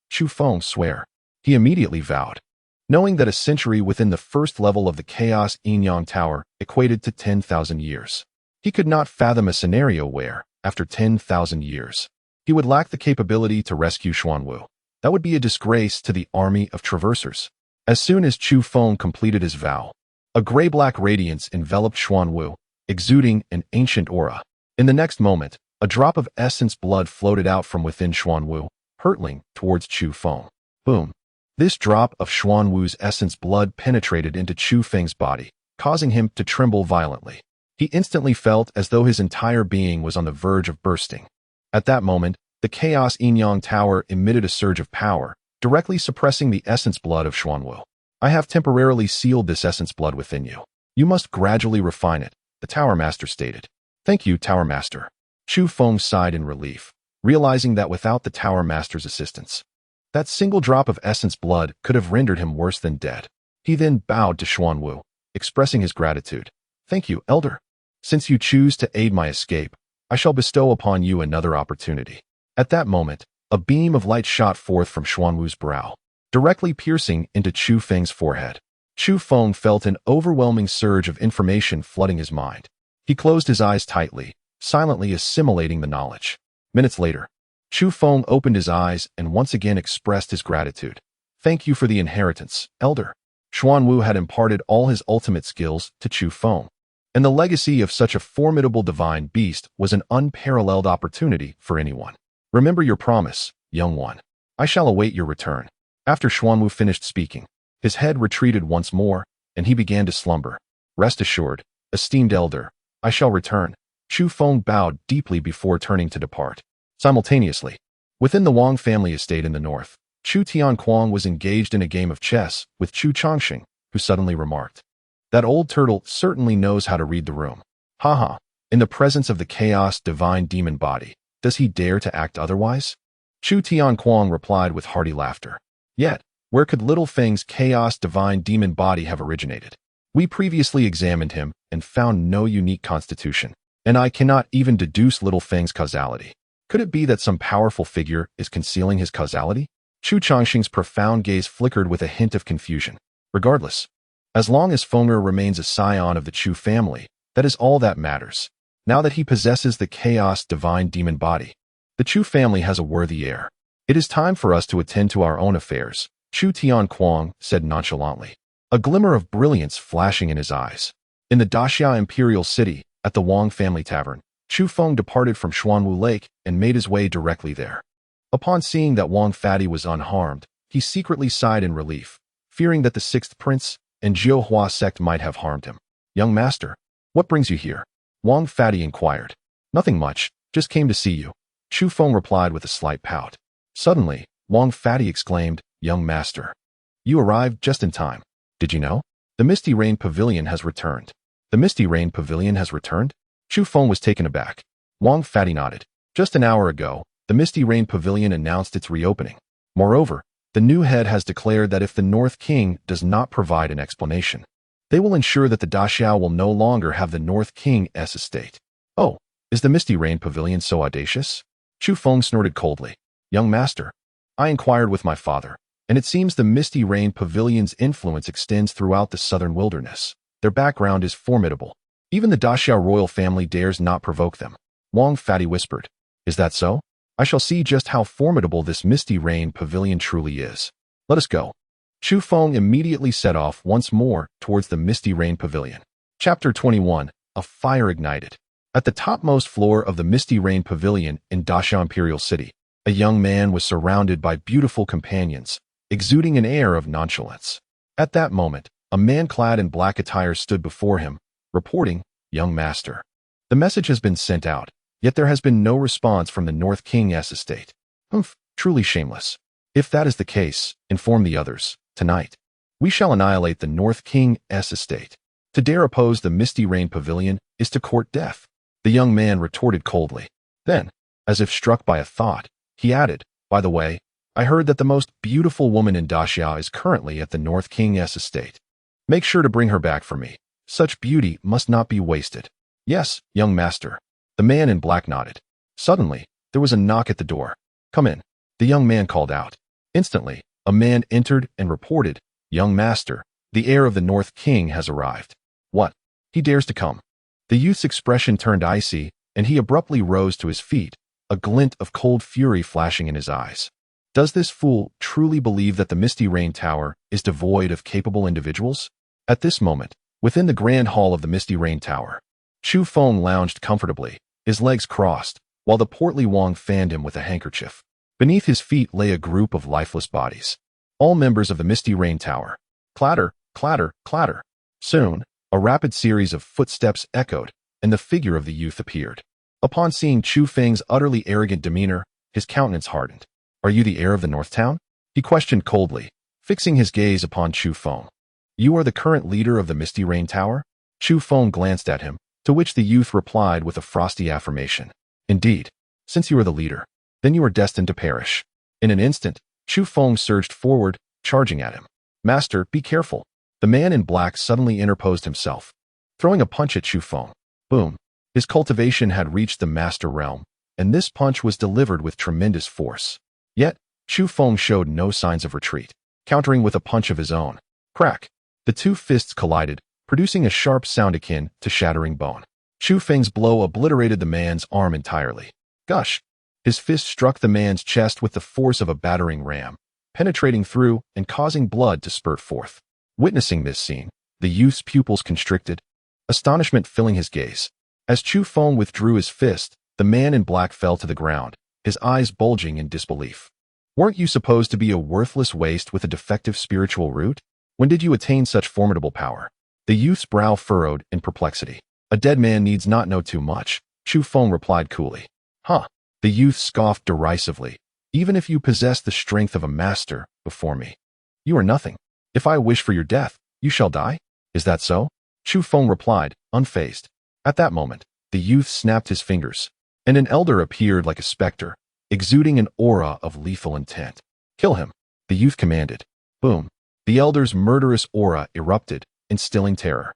Chu Feng, swear. He immediately vowed, knowing that a century within the first level of the Chaos Yin Yang Tower equated to 10,000 years. He could not fathom a scenario where, after 10,000 years. He would lack the capability to rescue Xuanwu. That would be a disgrace to the army of traversers. As soon as Chu Feng completed his vow, a gray-black radiance enveloped Xuanwu, exuding an ancient aura. In the next moment, a drop of essence blood floated out from within Xuanwu, hurtling towards Chu Feng. Boom. This drop of Xuanwu's essence blood penetrated into Chu Feng's body, causing him to tremble violently. He instantly felt as though his entire being was on the verge of bursting. At that moment, the Chaos Yin-Yang Tower emitted a surge of power, directly suppressing the essence blood of Xuanwu. I have temporarily sealed this essence blood within you. You must gradually refine it, the Tower Master stated. Thank you, Tower Master. Chu Feng sighed in relief, realizing that without the Tower Master's assistance, that single drop of essence blood could have rendered him worse than dead. He then bowed to Xuanwu, expressing his gratitude. Thank you, Elder. Since you choose to aid my escape, I shall bestow upon you another opportunity. At that moment, a beam of light shot forth from Xuanwu's brow, directly piercing into Chu Feng's forehead. Chu Feng felt an overwhelming surge of information flooding his mind. He closed his eyes tightly, silently assimilating the knowledge. Minutes later, Chu Feng opened his eyes and once again expressed his gratitude. Thank you for the inheritance, Elder. Xuanwu had imparted all his ultimate skills to Chu Feng, and the legacy of such a formidable divine beast was an unparalleled opportunity for anyone. Remember your promise, young one. I shall await your return. After Xuanwu finished speaking, his head retreated once more, and he began to slumber. Rest assured, esteemed Elder, I shall return. Chu Feng bowed deeply before turning to depart. Simultaneously, within the Wang family estate in the north, Chu Tianquang was engaged in a game of chess with Chu Changxing, who suddenly remarked, "That old turtle certainly knows how to read the room. Haha, in the presence of the chaos divine demon body, does he dare to act otherwise?" Chu Tianquang replied with hearty laughter. Yet, where could Little Feng's chaos divine demon body have originated? We previously examined him and found no unique constitution, and I cannot even deduce Little Feng's causality. Could it be that some powerful figure is concealing his causality? Chu Changxing's profound gaze flickered with a hint of confusion. Regardless, as long as Fenger remains a scion of the Chu family, that is all that matters. Now that he possesses the chaos divine demon body, the Chu family has a worthy heir. It is time for us to attend to our own affairs, Chu Tianquang said nonchalantly, a glimmer of brilliance flashing in his eyes. In the Daxia Imperial City, at the Wang family tavern, Chu Feng departed from Xuanwu Lake and made his way directly there. Upon seeing that Wang Fadi was unharmed, he secretly sighed in relief, fearing that the Sixth Prince and Jiuhua sect might have harmed him. Young master, what brings you here? Wang Fadi inquired. Nothing much, just came to see you. Chu Feng replied with a slight pout. Suddenly, Wang Fadi exclaimed, Young master, you arrived just in time. Did you know? The Misty Rain Pavilion has returned. The Misty Rain Pavilion has returned? Chu Feng was taken aback. Wang Fadi nodded. Just an hour ago, the Misty Rain Pavilion announced its reopening. Moreover, the new head has declared that if the North King does not provide an explanation, they will ensure that the Daxiao will no longer have the North King's estate. Oh, is the Misty Rain Pavilion so audacious? Chu Feng snorted coldly. Young master, I inquired with my father, and it seems the Misty Rain Pavilion's influence extends throughout the southern wilderness. Their background is formidable. Even the Daxiao royal family dares not provoke them. Wang Fadi whispered. Is that so? I shall see just how formidable this Misty Rain Pavilion truly is. Let us go. Chu Feng immediately set off once more towards the Misty Rain Pavilion. Chapter 21. A fire ignited. At the topmost floor of the Misty Rain Pavilion in Daxiao Imperial City, a young man was surrounded by beautiful companions, exuding an air of nonchalance. At that moment, a man clad in black attire stood before him, reporting, Young master, the message has been sent out, yet there has been no response from the North King's estate. Humph, truly shameless. If that is the case, inform the others. Tonight, we shall annihilate the North King's estate. To dare oppose the Misty Rain Pavilion is to court death. The young man retorted coldly. Then, as if struck by a thought, he added, By the way, I heard that the most beautiful woman in Daxiao is currently at the North King's estate. Make sure to bring her back for me. Such beauty must not be wasted. Yes, young master. The man in black nodded. Suddenly, there was a knock at the door. Come in. The young man called out. Instantly, a man entered and reported, Young master, the heir of the North King has arrived. What? He dares to come. The youth's expression turned icy, and he abruptly rose to his feet, a glint of cold fury flashing in his eyes. Does this fool truly believe that the Misty Rain Tower is devoid of capable individuals? At this moment, within the grand hall of the Misty Rain Tower, Chu Feng lounged comfortably, his legs crossed, while the portly Wang fanned him with a handkerchief. Beneath his feet lay a group of lifeless bodies, all members of the Misty Rain Tower. Clatter, clatter, clatter. Soon, a rapid series of footsteps echoed, and the figure of the youth appeared. Upon seeing Chu Feng's utterly arrogant demeanor, his countenance hardened. "Are you the heir of the North Town?" he questioned coldly, fixing his gaze upon Chu Feng. "You are the current leader of the Misty Rain Tower?" Chu Feng glanced at him, to which the youth replied with a frosty affirmation. "Indeed, since you are the leader, then you are destined to perish." In an instant, Chu Feng surged forward, charging at him. "Master, be careful." The man in black suddenly interposed himself, throwing a punch at Chu Feng. Boom. His cultivation had reached the master realm, and this punch was delivered with tremendous force. Yet, Chu Feng showed no signs of retreat, countering with a punch of his own. Crack. The two fists collided, producing a sharp sound akin to shattering bone. Chu Feng's blow obliterated the man's arm entirely. Gush! His fist struck the man's chest with the force of a battering ram, penetrating through and causing blood to spurt forth. Witnessing this scene, the youth's pupils constricted, astonishment filling his gaze. As Chu Feng withdrew his fist, the man in black fell to the ground, his eyes bulging in disbelief. "Weren't you supposed to be a worthless waste with a defective spiritual root? When did you attain such formidable power?" The youth's brow furrowed in perplexity. "A dead man needs not know too much," Chu Feng replied coolly. "Huh." The youth scoffed derisively. "Even if you possess the strength of a master before me, you are nothing. If I wish for your death, you shall die? Is that so?" Chu Feng replied, unfazed. At that moment, the youth snapped his fingers, and an elder appeared like a specter, exuding an aura of lethal intent. "Kill him," the youth commanded. Boom. The elder's murderous aura erupted, instilling terror.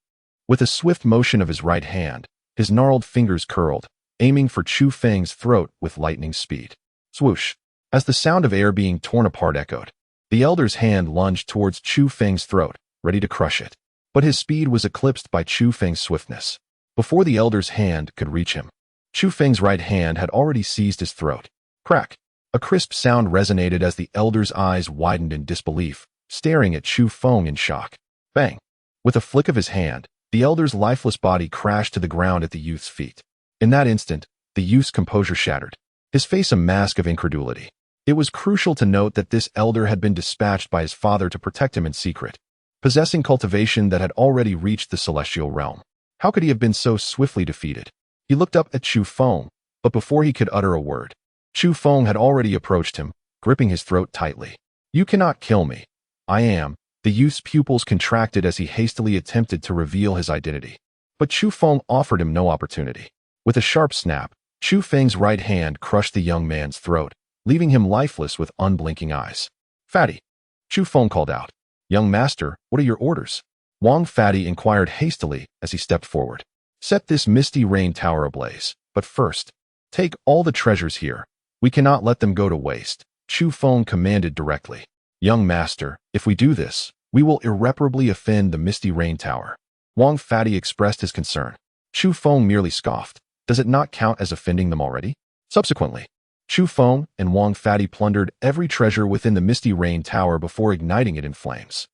With a swift motion of his right hand, his gnarled fingers curled, aiming for Chu Feng's throat with lightning speed. Swoosh! As the sound of air being torn apart echoed, the elder's hand lunged towards Chu Feng's throat, ready to crush it. But his speed was eclipsed by Chu Feng's swiftness. Before the elder's hand could reach him, Chu Feng's right hand had already seized his throat. Crack! A crisp sound resonated as the elder's eyes widened in disbelief, staring at Chu Feng in shock. Bang! With a flick of his hand, the elder's lifeless body crashed to the ground at the youth's feet. In that instant, the youth's composure shattered, his face a mask of incredulity. It was crucial to note that this elder had been dispatched by his father to protect him in secret, possessing cultivation that had already reached the celestial realm. How could he have been so swiftly defeated? He looked up at Chu Feng, but before he could utter a word, Chu Feng had already approached him, gripping his throat tightly. "You cannot kill me. I am." The youth's pupils contracted as he hastily attempted to reveal his identity. But Chu Feng offered him no opportunity. With a sharp snap, Chu Feng's right hand crushed the young man's throat, leaving him lifeless with unblinking eyes. "Fatty!" Chu Feng called out. "Young master, what are your orders?" Wang Fatty inquired hastily as he stepped forward. "Set this Misty Rain Tower ablaze, but first, take all the treasures here. We cannot let them go to waste," Chu Feng commanded directly. "Young master, if we do this, we will irreparably offend the Misty Rain Tower." Wang Fatty expressed his concern. Chu Feng merely scoffed. Does it not count as offending them already? Subsequently, Chu Feng and Wang Fatty plundered every treasure within the Misty Rain Tower before igniting it in flames.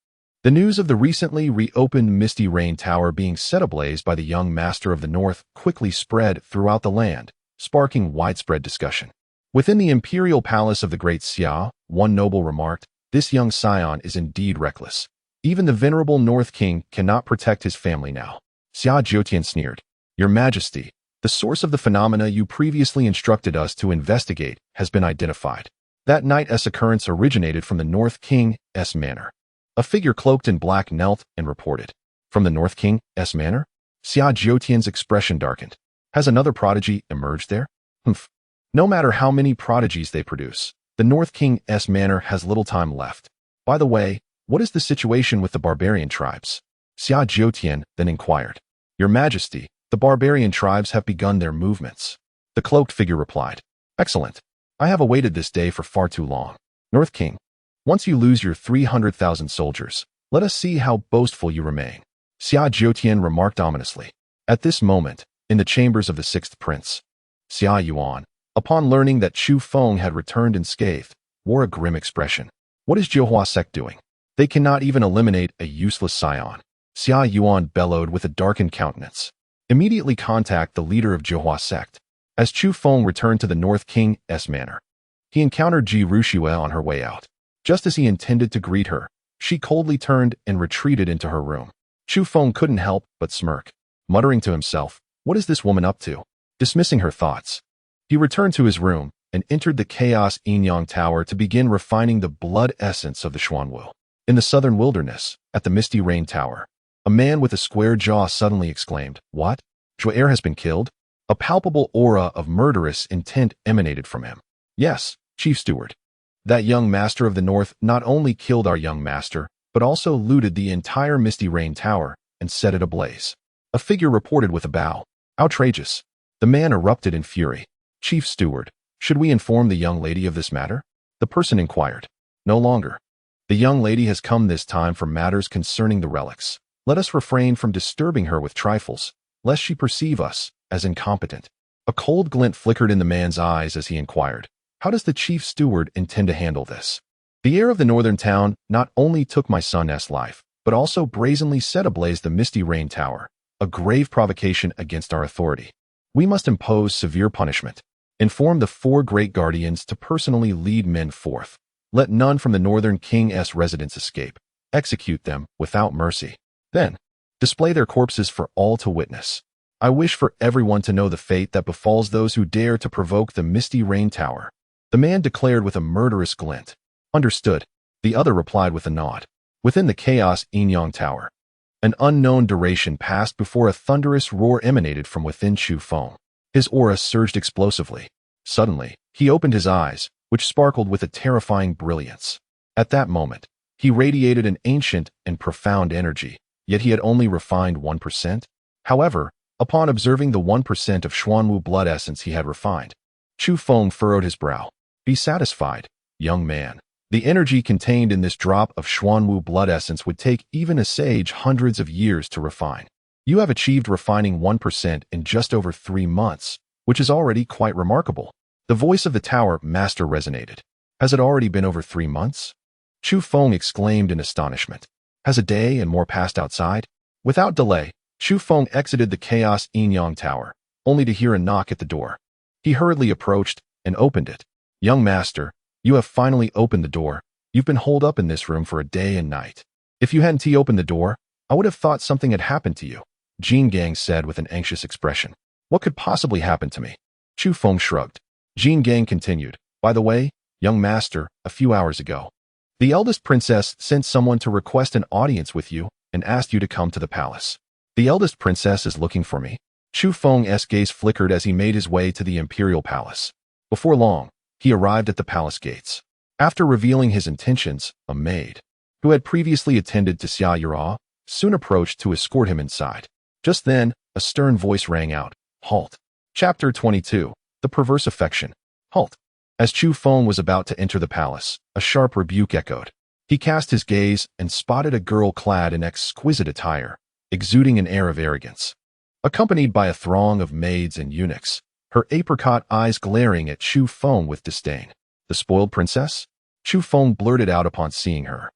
The news of the recently reopened Misty Rain Tower being set ablaze by the young master of the North quickly spread throughout the land, sparking widespread discussion. Within the imperial palace of the great Xia, one noble remarked, "This young scion is indeed reckless. Even the venerable North King cannot protect his family now." Xia Dynasty sneered, "Your Majesty, the source of the phenomena you previously instructed us to investigate has been identified. That night's occurrence originated from the North King's manor." A figure cloaked in black knelt and reported. "From the North King's manor?" Xia Dynasty's expression darkened. "Has another prodigy emerged there?" "Humph. No matter how many prodigies they produce, the North King's manor has little time left. By the way, what is the situation with the barbarian tribes?" Xia Dynasty then inquired. "Your Majesty, the barbarian tribes have begun their movements." The cloaked figure replied. "Excellent. I have awaited this day for far too long. North King, once you lose your 300,000 soldiers, let us see how boastful you remain," Xia Dynasty remarked ominously. At this moment, in the chambers of the sixth prince, Xia Yuan, upon learning that Chu Feng had returned unscathed, wore a grim expression. What is Johua sect doing? They cannot even eliminate a useless scion. Xia Yuan bellowed with a darkened countenance. Immediately contact the leader of Johua sect. As Chu Feng returned to the North King's manor, he encountered Ji Ruxue on her way out. Just as he intended to greet her, she coldly turned and retreated into her room. Chu Feng couldn't help but smirk, muttering to himself, what is this woman up to? Dismissing her thoughts, he returned to his room and entered the Chaos Yin-Yang Tower to begin refining the blood essence of the Xuanwu. In the southern wilderness, at the Misty Rain Tower, a man with a square jaw suddenly exclaimed, What? Zhu'er has been killed? A palpable aura of murderous intent emanated from him. Yes, Chief Steward. That young master of the north not only killed our young master, but also looted the entire Misty Rain Tower and set it ablaze. A figure reported with a bow. Outrageous. The man erupted in fury. Chief Steward, should we inform the young lady of this matter? The person inquired. No longer. The young lady has come this time for matters concerning the relics. Let us refrain from disturbing her with trifles, lest she perceive us as incompetent. A cold glint flickered in the man's eyes as he inquired, how does the chief steward intend to handle this? The heir of the northern town not only took my son's life, but also brazenly set ablaze the Misty Rain Tower, a grave provocation against our authority. We must impose severe punishment. Inform the 4 great guardians to personally lead men forth. Let none from the northern king's residence escape. Execute them without mercy. Then, display their corpses for all to witness. I wish for everyone to know the fate that befalls those who dare to provoke the Misty Rain Tower. The man declared with a murderous glint. Understood. The other replied with a nod. Within the Chaos Yin-Yang Tower, an unknown duration passed before a thunderous roar emanated from within Chu Feng. His aura surged explosively. Suddenly, he opened his eyes, which sparkled with a terrifying brilliance. At that moment, he radiated an ancient and profound energy, yet he had only refined 1%. However, upon observing the 1% of Xuanwu blood essence he had refined, Chu Feng furrowed his brow. Be satisfied, young man. The energy contained in this drop of Xuanwu blood essence would take even a sage hundreds of years to refine. You have achieved refining 1% in just over 3 months, which is already quite remarkable. The voice of the tower master resonated. Has it already been over 3 months? Chu Feng exclaimed in astonishment. Has a day and more passed outside? Without delay, Chu Feng exited the Chaos Yin-Yang Tower, only to hear a knock at the door. He hurriedly approached and opened it. Young master, you have finally opened the door. You've been holed up in this room for a day and night. If you hadn't opened the door, I would have thought something had happened to you, Jin Gang said with an anxious expression. What could possibly happen to me? Chu Feng shrugged. Jin Gang continued. By the way, young master, a few hours ago, the eldest princess sent someone to request an audience with you and asked you to come to the palace. The eldest princess is looking for me. Chu Feng's gaze flickered as he made his way to the imperial palace. Before long, he arrived at the palace gates. After revealing his intentions, a maid, who had previously attended to Xia Yura, soon approached to escort him inside. Just then, a stern voice rang out, Halt. Chapter 22, The Perverse Affection. Halt. As Chu Feng was about to enter the palace, a sharp rebuke echoed. He cast his gaze and spotted a girl clad in exquisite attire, exuding an air of arrogance. Accompanied by a throng of maids and eunuchs, her apricot eyes glaring at Chu Feng with disdain. The spoiled princess? Chu Feng blurted out upon seeing her.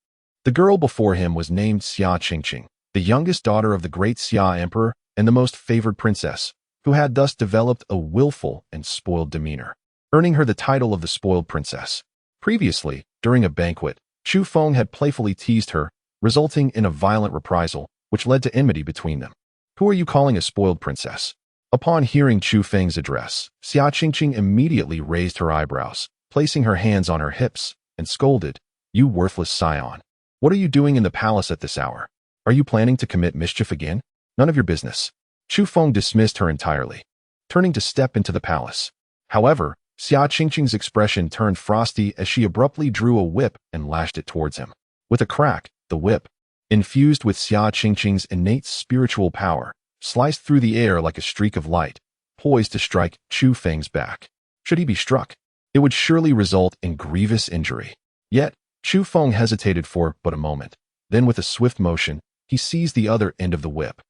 The girl before him was named Xia Qingqing, the youngest daughter of the great Xia Emperor and the most favored princess, who had thus developed a willful and spoiled demeanor, earning her the title of the spoiled princess. Previously, during a banquet, Chu Feng had playfully teased her, resulting in a violent reprisal, which led to enmity between them. Who are you calling a spoiled princess? Upon hearing Chu Feng's address, Xia Qingqing immediately raised her eyebrows, placing her hands on her hips, and scolded, You worthless scion. What are you doing in the palace at this hour? Are you planning to commit mischief again? None of your business. Chu Feng dismissed her entirely, turning to step into the palace. However, Xia Qingqing's expression turned frosty as she abruptly drew a whip and lashed it towards him. With a crack, the whip, infused with Xia Qingqing's innate spiritual power, sliced through the air like a streak of light, poised to strike Chu Feng's back. Should he be struck, it would surely result in grievous injury. Yet, Chu Feng hesitated for but a moment. Then with a swift motion, he seized the other end of the whip.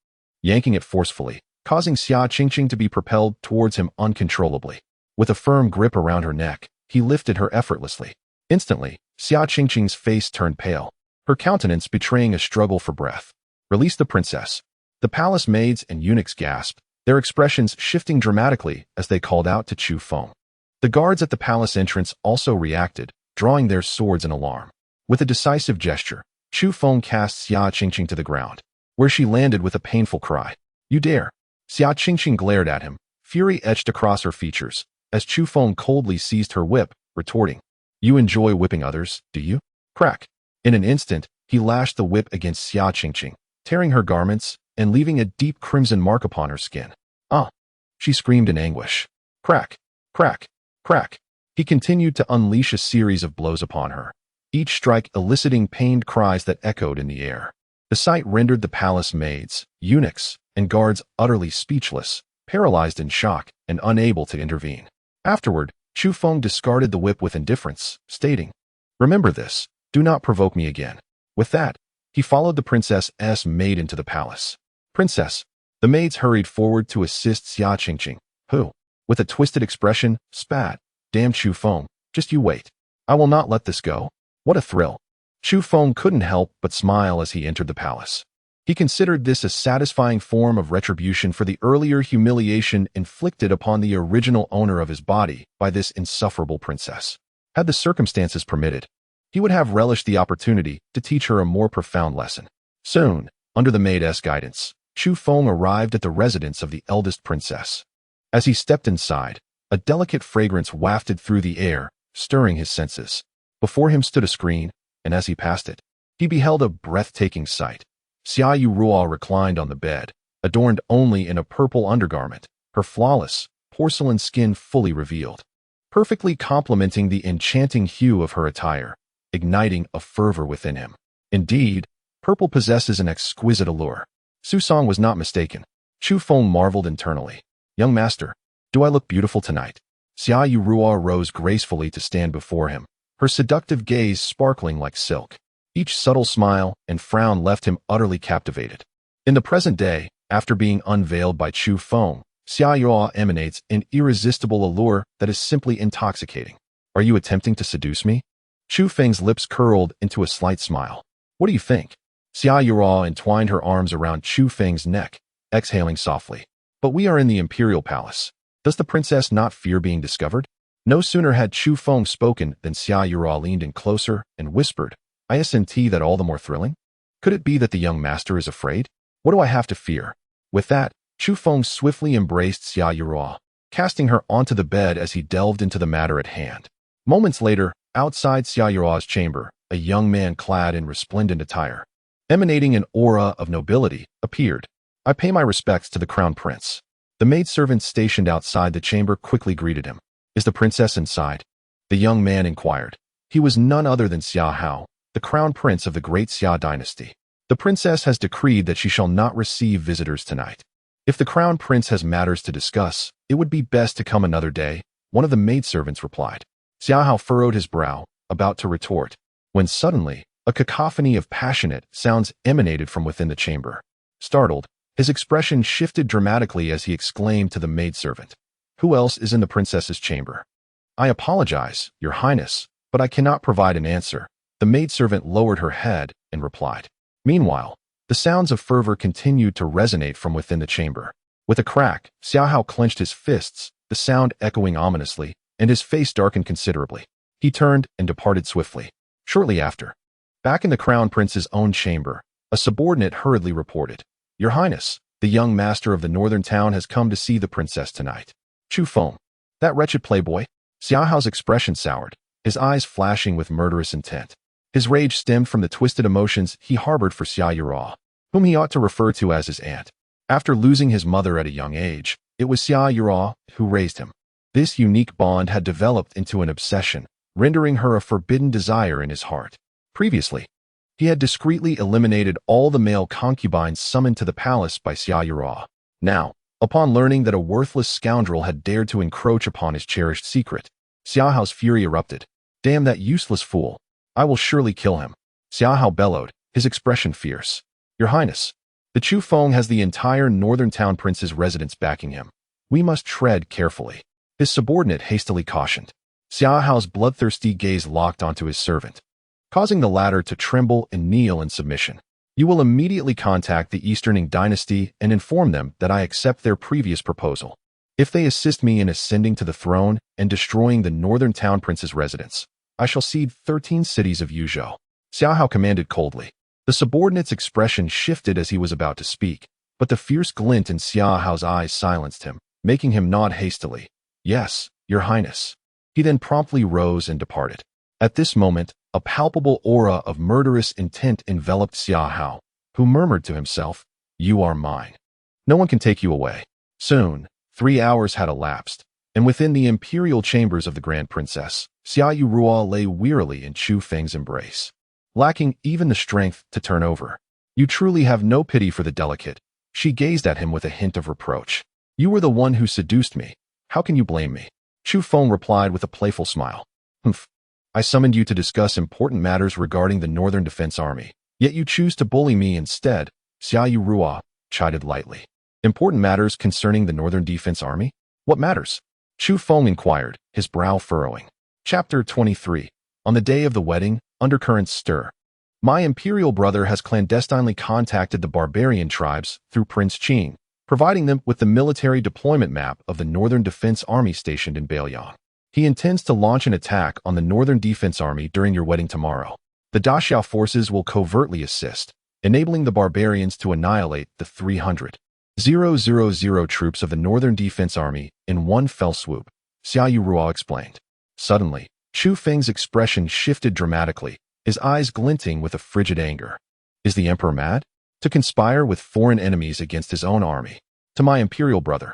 Yanking it forcefully, causing Xia Qingqing to be propelled towards him uncontrollably. With a firm grip around her neck, he lifted her effortlessly. Instantly, Xia Qingqing's face turned pale, her countenance betraying a struggle for breath. "Release the princess." The palace maids and eunuchs gasped, their expressions shifting dramatically as they called out to Chu Feng. The guards at the palace entrance also reacted, drawing their swords in alarm. With a decisive gesture, Chu Feng cast Xia Qingqing to the ground, where she landed with a painful cry. "You dare!" Xia Qingqing glared at him, fury etched across her features, as Chu Feng coldly seized her whip, retorting, "You enjoy whipping others, do you?" Crack! In an instant, he lashed the whip against Xia Qingqing, tearing her garments and leaving a deep crimson mark upon her skin. "Ah!" she screamed in anguish. Crack! Crack! Crack! He continued to unleash a series of blows upon her, each strike eliciting pained cries that echoed in the air. The sight rendered the palace maids, eunuchs, and guards utterly speechless, paralyzed in shock, and unable to intervene. Afterward, Chu Feng discarded the whip with indifference, stating, "Remember this, do not provoke me again." With that, he followed the princess's maid into the palace. "Princess." The maids hurried forward to assist Xia Qingqing, who, with a twisted expression, spat, "Damn Chu Feng, just you wait. I will not let this go." What a thrill. Chu Feng couldn't help but smile as he entered the palace. He considered this a satisfying form of retribution for the earlier humiliation inflicted upon the original owner of his body by this insufferable princess. Had the circumstances permitted, he would have relished the opportunity to teach her a more profound lesson. Soon, under the maid's guidance, Chu Feng arrived at the residence of the eldest princess. As he stepped inside, a delicate fragrance wafted through the air, stirring his senses. Before him stood a screen, and as he passed it, he beheld a breathtaking sight. Xia Yuruo reclined on the bed, adorned only in a purple undergarment, her flawless, porcelain skin fully revealed, perfectly complementing the enchanting hue of her attire, igniting a fervor within him. Indeed, purple possesses an exquisite allure. Su Song was not mistaken. Chu Feng marveled internally. "Young master, do I look beautiful tonight?" Xia Yuruo rose gracefully to stand before him, her seductive gaze sparkling like silk. Each subtle smile and frown left him utterly captivated. In the present day, after being unveiled by Chu Feng, Xia Yuruo emanates an irresistible allure that is simply intoxicating. "Are you attempting to seduce me?" Chu Feng's lips curled into a slight smile. "What do you think?" Xia Yuruo entwined her arms around Chu Feng's neck, exhaling softly. "But we are in the imperial palace. Does the princess not fear being discovered?" No sooner had Chu Feng spoken than Xia Yuruo leaned in closer and whispered, "Isn't that all the more thrilling? Could it be that the young master is afraid? What do I have to fear?" With that, Chu Feng swiftly embraced Xia Yuruo, casting her onto the bed as he delved into the matter at hand. Moments later, outside Xia Yuruo's chamber, a young man clad in resplendent attire, emanating an aura of nobility, appeared. "I pay my respects to the crown prince." The maidservant stationed outside the chamber quickly greeted him. "Is the princess inside?" the young man inquired. He was none other than Xia Hao, the crown prince of the great Xia Dynasty. "The princess has decreed that she shall not receive visitors tonight. If the crown prince has matters to discuss, it would be best to come another day," one of the maidservants replied. Xia Hao furrowed his brow, about to retort, when suddenly, a cacophony of passionate sounds emanated from within the chamber. Startled, his expression shifted dramatically as he exclaimed to the maidservant, "Who else is in the princess's chamber?" "I apologize, your highness, but I cannot provide an answer." The maidservant lowered her head and replied. Meanwhile, the sounds of fervor continued to resonate from within the chamber. With a crack, Xia Hao clenched his fists, the sound echoing ominously, and his face darkened considerably. He turned and departed swiftly. Shortly after, back in the crown prince's own chamber, a subordinate hurriedly reported, "Your highness, the young master of the northern town has come to see the princess tonight." Chu Feng, that wretched playboy? Xia Hao's expression soured, his eyes flashing with murderous intent. His rage stemmed from the twisted emotions he harbored for Xia Yuruo, whom he ought to refer to as his aunt. After losing his mother at a young age, it was Xia Yuruo who raised him. This unique bond had developed into an obsession, rendering her a forbidden desire in his heart. Previously, he had discreetly eliminated all the male concubines summoned to the palace by Xia Yuruo. Now, upon learning that a worthless scoundrel had dared to encroach upon his cherished secret, Xia Hao's fury erupted. "Damn that useless fool! I will surely kill him." Xia Hao bellowed, his expression fierce. "Your highness." The Chu Feng has the entire northern town prince's residence backing him. We must tread carefully. His subordinate hastily cautioned. Xia Hao's bloodthirsty gaze locked onto his servant, causing the latter to tremble and kneel in submission. You will immediately contact the Xia Dynasty and inform them that I accept their previous proposal. If they assist me in ascending to the throne and destroying the northern town prince's residence, I shall cede 13 cities of Yuzhou. Xia Hao commanded coldly. The subordinate's expression shifted as he was about to speak, but the fierce glint in Xia Hao's eyes silenced him, making him nod hastily. Yes, Your Highness. He then promptly rose and departed. At this moment, a palpable aura of murderous intent enveloped Xia Hao, who murmured to himself, You are mine. No one can take you away. Soon, 3 hours had elapsed, and within the imperial chambers of the Grand Princess, Xia Yurua lay wearily in Chu Feng's embrace, lacking even the strength to turn over. You truly have no pity for the delicate. She gazed at him with a hint of reproach. You were the one who seduced me. How can you blame me? Chu Feng replied with a playful smile. Humph. I summoned you to discuss important matters regarding the Northern Defense Army, yet you choose to bully me instead, Xia Yurua chided lightly. Important matters concerning the Northern Defense Army? What matters? Chu Feng inquired, his brow furrowing. Chapter 23. On the day of the wedding, undercurrents stir. My imperial brother has clandestinely contacted the barbarian tribes through Prince Qing, providing them with the military deployment map of the Northern Defense Army stationed in Beiyang. He intends to launch an attack on the Northern Defense Army during your wedding tomorrow. The Daxiao forces will covertly assist, enabling the barbarians to annihilate the 300,000 troops of the Northern Defense Army in one fell swoop, Xia Yurua explained. Suddenly, Chu Feng's expression shifted dramatically, his eyes glinting with a frigid anger. Is the emperor mad? To conspire with foreign enemies against his own army. To my imperial brother.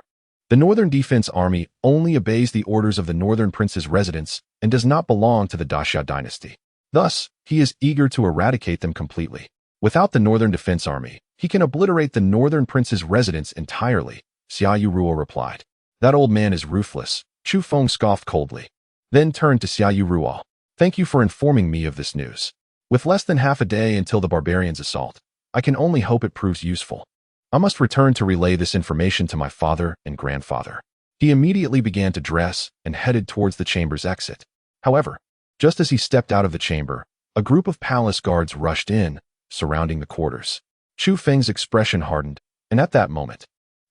The Northern Defense Army only obeys the orders of the Northern Prince's residence and does not belong to the Xia Dynasty. Thus, he is eager to eradicate them completely. Without the Northern Defense Army, he can obliterate the Northern Prince's residence entirely, Xia Yurua replied. That old man is ruthless, Chu Feng scoffed coldly. Then turned to Xia Yurua. Thank you for informing me of this news. With less than half a day until the barbarians' assault, I can only hope it proves useful. I must return to relay this information to my father and grandfather. He immediately began to dress and headed towards the chamber's exit. However, just as he stepped out of the chamber, a group of palace guards rushed in, surrounding the quarters. Chu Feng's expression hardened, and at that moment,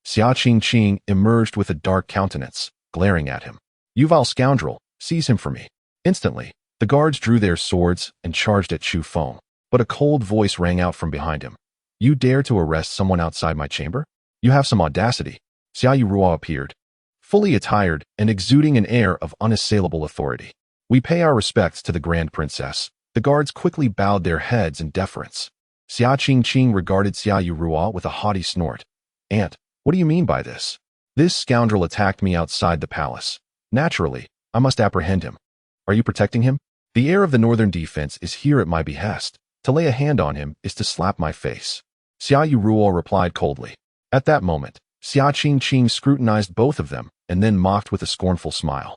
Xia Qingqing emerged with a dark countenance, glaring at him. You vile scoundrel, seize him for me. Instantly, the guards drew their swords and charged at Chu Feng, but a cold voice rang out from behind him. You dare to arrest someone outside my chamber? You have some audacity. Xia Yurua appeared, fully attired and exuding an air of unassailable authority. We pay our respects to the Grand Princess. The guards quickly bowed their heads in deference. Xia Qingqing regarded Xia Yurua with a haughty snort. Aunt, what do you mean by this? This scoundrel attacked me outside the palace. Naturally, I must apprehend him. Are you protecting him? The heir of the Northern Defense is here at my behest. To lay a hand on him is to slap my face. Xia Yurua replied coldly. At that moment, Xia Qingqing scrutinized both of them and then mocked with a scornful smile.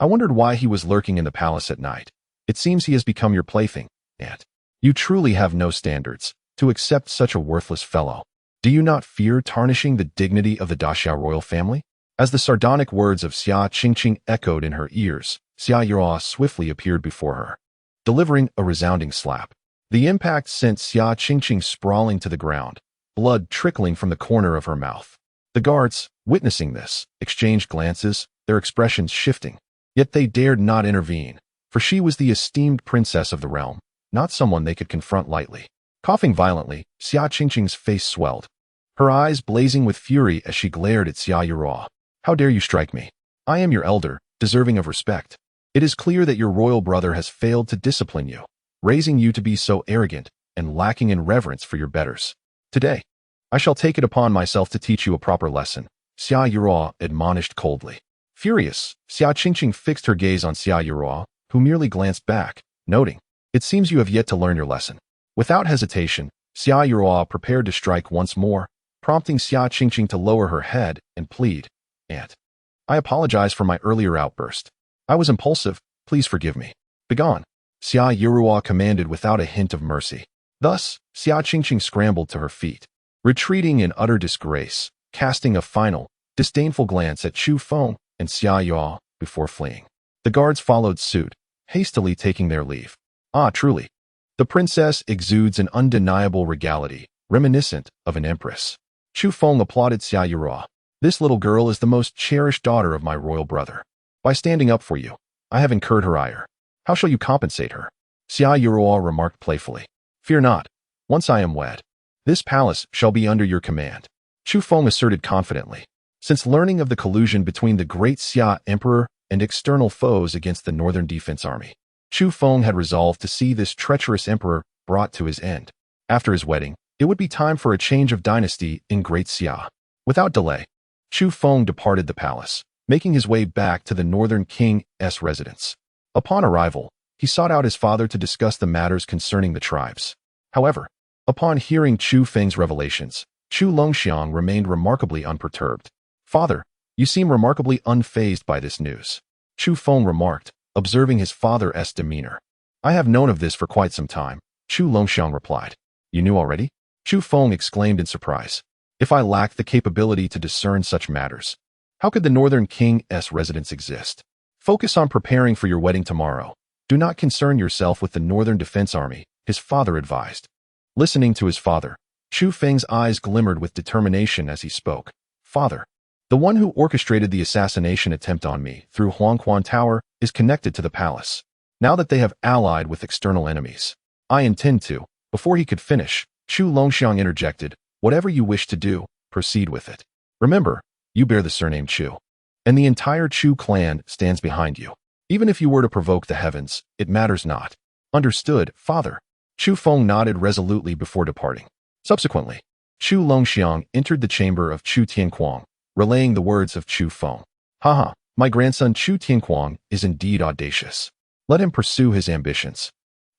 I wondered why he was lurking in the palace at night. It seems he has become your plaything, Aunt. You truly have no standards to accept such a worthless fellow. Do you not fear tarnishing the dignity of the Daxiao royal family? As the sardonic words of Xia Qingqing echoed in her ears, Xia Yurua swiftly appeared before her, delivering a resounding slap. The impact sent Xia Qingqing sprawling to the ground, blood trickling from the corner of her mouth. The guards, witnessing this, exchanged glances, their expressions shifting. Yet they dared not intervene, for she was the esteemed princess of the realm, not someone they could confront lightly. Coughing violently, Xia Qingqing's face swelled, her eyes blazing with fury as she glared at Xia Yurua. How dare you strike me? I am your elder, deserving of respect. It is clear that your royal brother has failed to discipline you, raising you to be so arrogant and lacking in reverence for your betters. Today, I shall take it upon myself to teach you a proper lesson, Xia Yurua admonished coldly. Furious, Xia Qingqing fixed her gaze on Xia Yurua, who merely glanced back, noting, it seems you have yet to learn your lesson. Without hesitation, Xia Yurua prepared to strike once more, prompting Xia Qingqing to lower her head and plead, Aunt, I apologize for my earlier outburst. I was impulsive, please forgive me. Begone. Xia Yurua commanded without a hint of mercy. Thus, Xia Qingqing scrambled to her feet. retreating in utter disgrace, casting a final, disdainful glance at Chu Feng and Xia Yao before fleeing. The guards followed suit, hastily taking their leave. Ah, truly, the princess exudes an undeniable regality, reminiscent of an empress. Chu Feng applauded Xia Yao. This little girl is the most cherished daughter of my royal brother. By standing up for you, I have incurred her ire. How shall you compensate her? Xia Yao remarked playfully. Fear not. Once I am wed, this palace shall be under your command. Chu Feng asserted confidently. Since learning of the collusion between the great Xia Emperor and external foes against the Northern Defense Army, Chu Feng had resolved to see this treacherous emperor brought to his end. After his wedding, it would be time for a change of dynasty in Great Xia. Without delay, Chu Feng departed the palace, making his way back to the Northern King's residence. Upon arrival, he sought out his father to discuss the matters concerning the tribes. However, upon hearing Chu Feng's revelations, Chu Longxiang remained remarkably unperturbed. Father, you seem remarkably unfazed by this news, Chu Feng remarked, observing his father's demeanor. I have known of this for quite some time, Chu Longxiang replied. You knew already? Chu Feng exclaimed in surprise. If I lacked the capability to discern such matters, how could the Northern King's residence exist? Focus on preparing for your wedding tomorrow. Do not concern yourself with the Northern Defense Army, his father advised. Listening to his father, Chu Feng's eyes glimmered with determination as he spoke. Father, the one who orchestrated the assassination attempt on me through Huangquan Tower is connected to the palace. Now that they have allied with external enemies, I intend to. Before he could finish, Chu Longxiang interjected, whatever you wish to do, proceed with it. Remember, you bear the surname Chu, and the entire Chu clan stands behind you. Even if you were to provoke the heavens, it matters not. Understood, father. Chu Feng nodded resolutely before departing. Subsequently, Chu Longxiang entered the chamber of Chu Tianquang, relaying the words of Chu Feng. Haha, my grandson Chu Tianquang is indeed audacious. Let him pursue his ambitions.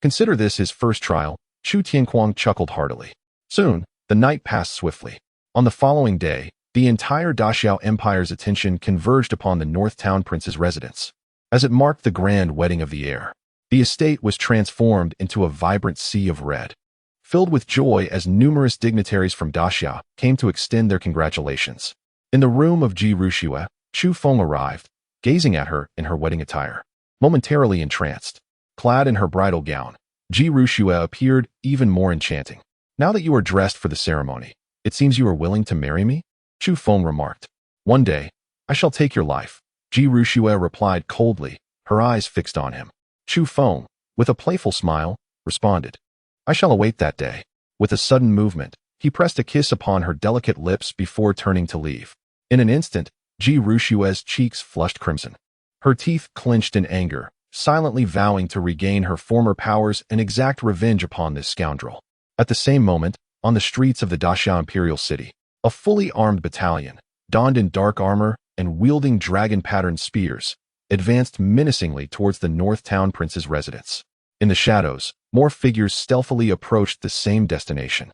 Consider this his first trial. Chu Tianquang chuckled heartily. Soon, the night passed swiftly. On the following day, the entire Daxiao Empire's attention converged upon the North Town Prince's residence. As it marked the grand wedding of the heir, the estate was transformed into a vibrant sea of red, filled with joy as numerous dignitaries from Daxia came to extend their congratulations. In the room of Ji Ruxue, Chu Feng arrived, gazing at her in her wedding attire. Momentarily entranced, clad in her bridal gown, Ji Ruxue appeared even more enchanting. Now that you are dressed for the ceremony, it seems you are willing to marry me? Chu Feng remarked. One day, I shall take your life, Ji Ruxue replied coldly, her eyes fixed on him. Chu Feng, with a playful smile, responded. I shall await that day. With a sudden movement, he pressed a kiss upon her delicate lips before turning to leave. In an instant, Ji Ruxue's cheeks flushed crimson. Her teeth clenched in anger, silently vowing to regain her former powers and exact revenge upon this scoundrel. At the same moment, on the streets of the Daxia Imperial City, a fully armed battalion, donned in dark armor and wielding dragon-patterned spears, advanced menacingly towards the North Town Prince's residence. In the shadows, more figures stealthily approached the same destination.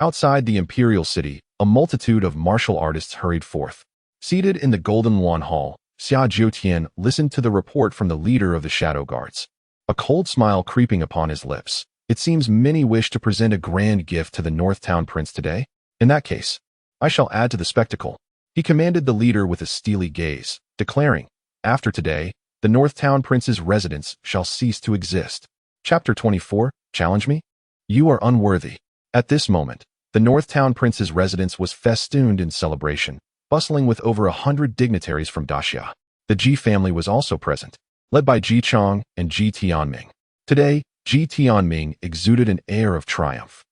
Outside the Imperial City, a multitude of martial artists hurried forth. Seated in the Golden Yuan Hall, Xia Jiutian listened to the report from the leader of the Shadow Guards. A cold smile creeping upon his lips. It seems many wish to present a grand gift to the North Town Prince today. In that case, I shall add to the spectacle. He commanded the leader with a steely gaze, declaring, after today, the North Town Prince's residence shall cease to exist. Chapter 24, Challenge me? You are unworthy. At this moment, the North Town Prince's residence was festooned in celebration, bustling with over 100 dignitaries from Daxia. The Ji family was also present, led by Ji Chong and Ji Tianming. Today, Ji Tianming exuded an air of triumph,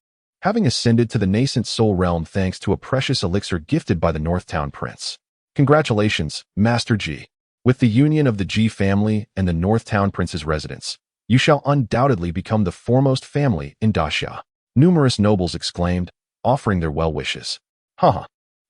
having ascended to the nascent soul realm thanks to a precious elixir gifted by the North Town Prince. Congratulations, Master Ji. With the union of the Ji family and the North Town Prince's residence, you shall undoubtedly become the foremost family in Daxia. Numerous nobles exclaimed, offering their well wishes. Haha,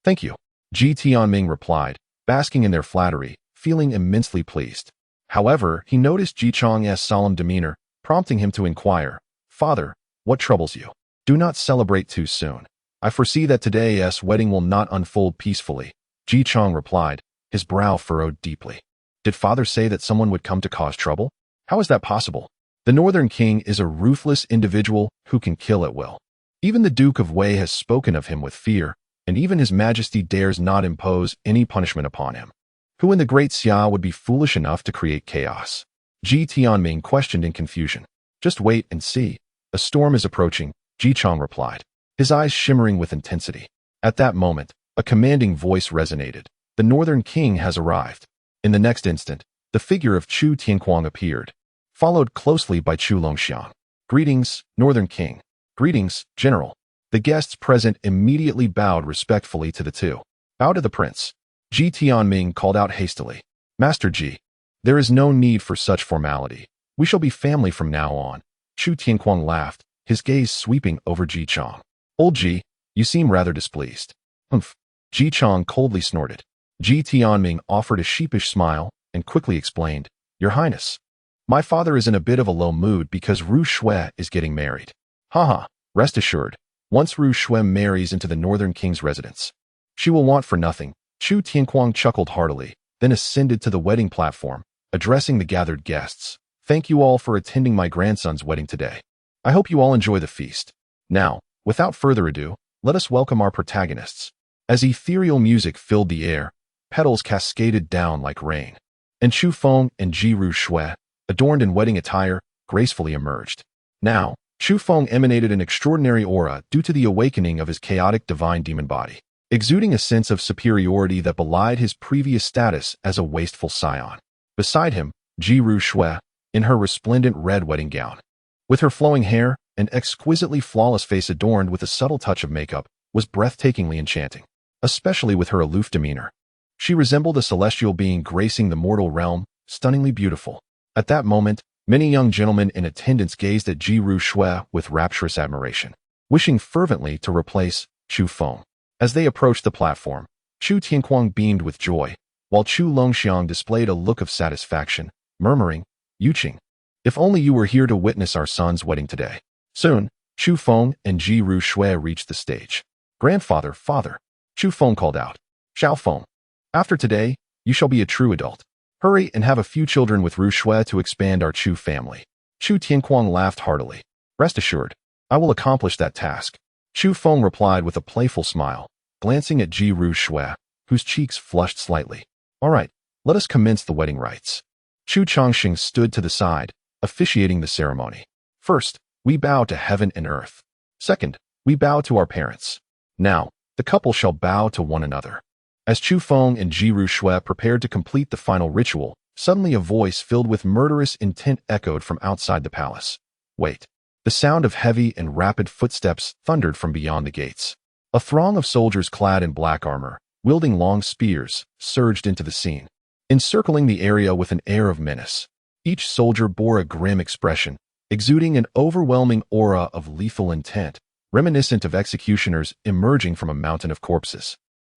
thank you, Ji Tianming replied, basking in their flattery, feeling immensely pleased. However, he noticed Ji Chong's solemn demeanor, prompting him to inquire, Father, what troubles you? Do not celebrate too soon. I foresee that today's wedding will not unfold peacefully, Ji Chong replied, his brow furrowed deeply. Did father say that someone would come to cause trouble? How is that possible? The Northern King is a ruthless individual who can kill at will. Even the Duke of Wei has spoken of him with fear, and even His Majesty dares not impose any punishment upon him. Who in the great Xia would be foolish enough to create chaos? Ji Tianming questioned in confusion. Just wait and see. A storm is approaching, Ji Chong replied, his eyes shimmering with intensity. At that moment, a commanding voice resonated. The Northern King has arrived. In the next instant, the figure of Chu Tianquang appeared, followed closely by Chu Longxiang. Greetings, Northern King. Greetings, General. The guests present immediately bowed respectfully to the two. Bow to the prince. Ji Tianming called out hastily. Master Ji, there is no need for such formality. We shall be family from now on. Chu Tianquang laughed, his gaze sweeping over Ji Chong. Old Ji, you seem rather displeased. Humph. Ji Chong coldly snorted. Ji Tianming offered a sheepish smile and quickly explained, Your Highness, my father is in a bit of a low mood because Ru Shui is getting married. Haha, rest assured, once Ru Shui marries into the Northern King's residence, she will want for nothing. Chu Tianquang chuckled heartily, then ascended to the wedding platform, addressing the gathered guests. Thank you all for attending my grandson's wedding today. I hope you all enjoy the feast. Now, without further ado, let us welcome our protagonists. As ethereal music filled the air, petals cascaded down like rain, and Chu Feng and Ji Ru Shui, adorned in wedding attire, gracefully emerged. Now, Chu Feng emanated an extraordinary aura due to the awakening of his chaotic divine demon body, exuding a sense of superiority that belied his previous status as a wasteful scion. Beside him, Ji Ru Shui, in her resplendent red wedding gown, with her flowing hair and exquisitely flawless face adorned with a subtle touch of makeup, was breathtakingly enchanting, especially with her aloof demeanor. She resembled a celestial being gracing the mortal realm, stunningly beautiful. At that moment, many young gentlemen in attendance gazed at Ji Ru Shui with rapturous admiration, wishing fervently to replace Chu Feng. As they approached the platform, Chu Tianquang beamed with joy, while Chu Longxiang displayed a look of satisfaction, murmuring, Yuqing, if only you were here to witness our son's wedding today. Soon, Chu Feng and Ji Ru Shui reached the stage. Grandfather, father, Chu Feng called out. Xiao Feng, after today, you shall be a true adult. Hurry and have a few children with Ru Shui to expand our Chu family. Chu Tianquang laughed heartily. Rest assured, I will accomplish that task. Chu Feng replied with a playful smile, glancing at Ji Ru Shui, whose cheeks flushed slightly. All right, let us commence the wedding rites. Chu Chongqing stood to the side, officiating the ceremony. First, we bow to heaven and earth. Second, we bow to our parents. Now, the couple shall bow to one another. As Chu Feng and Ji Ru Shui prepared to complete the final ritual, suddenly a voice filled with murderous intent echoed from outside the palace. Wait. The sound of heavy and rapid footsteps thundered from beyond the gates. A throng of soldiers clad in black armor, wielding long spears, surged into the scene, encircling the area with an air of menace. Each soldier bore a grim expression, exuding an overwhelming aura of lethal intent, reminiscent of executioners emerging from a mountain of corpses.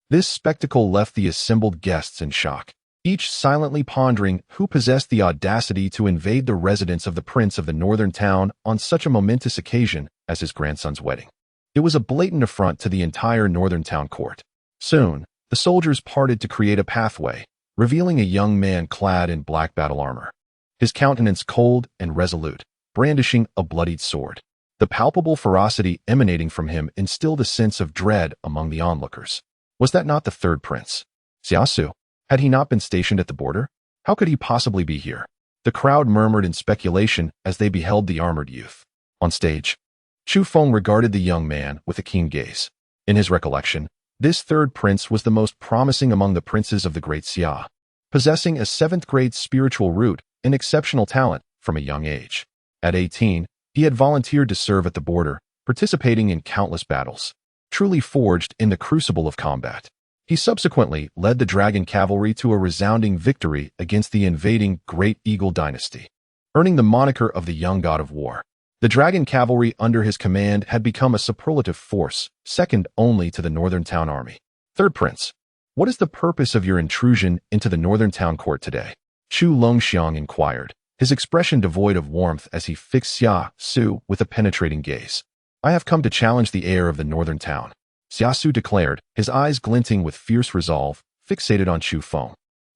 This spectacle left the assembled guests in shock, each silently pondering who possessed the audacity to invade the residence of the prince of the northern town on such a momentous occasion as his grandson's wedding. It was a blatant affront to the entire northern town court. Soon, the soldiers parted to create a pathway, revealing a young man clad in black battle armor, his countenance cold and resolute, brandishing a bloodied sword. The palpable ferocity emanating from him instilled a sense of dread among the onlookers. Was that not the third prince? Xiasu? Had he not been stationed at the border? How could he possibly be here? The crowd murmured in speculation as they beheld the armored youth. On stage, Chu Feng regarded the young man with a keen gaze. In his recollection, this third prince was the most promising among the princes of the great Xia, possessing a 7th-grade spiritual root and exceptional talent from a young age. At 18, he had volunteered to serve at the border, participating in countless battles, truly forged in the crucible of combat. He subsequently led the Dragon Cavalry to a resounding victory against the invading Great Eagle Dynasty, earning the moniker of the Young God of War. The Dragon Cavalry under his command had become a superlative force, second only to the Northern Town Army. Third Prince, what is the purpose of your intrusion into the Northern Town Court today? Chu Longxiang inquired, his expression devoid of warmth as he fixed Xia Su with a penetrating gaze. I have come to challenge the heir of the Northern Town, Xia Su declared, his eyes glinting with fierce resolve, fixated on Chu Feng.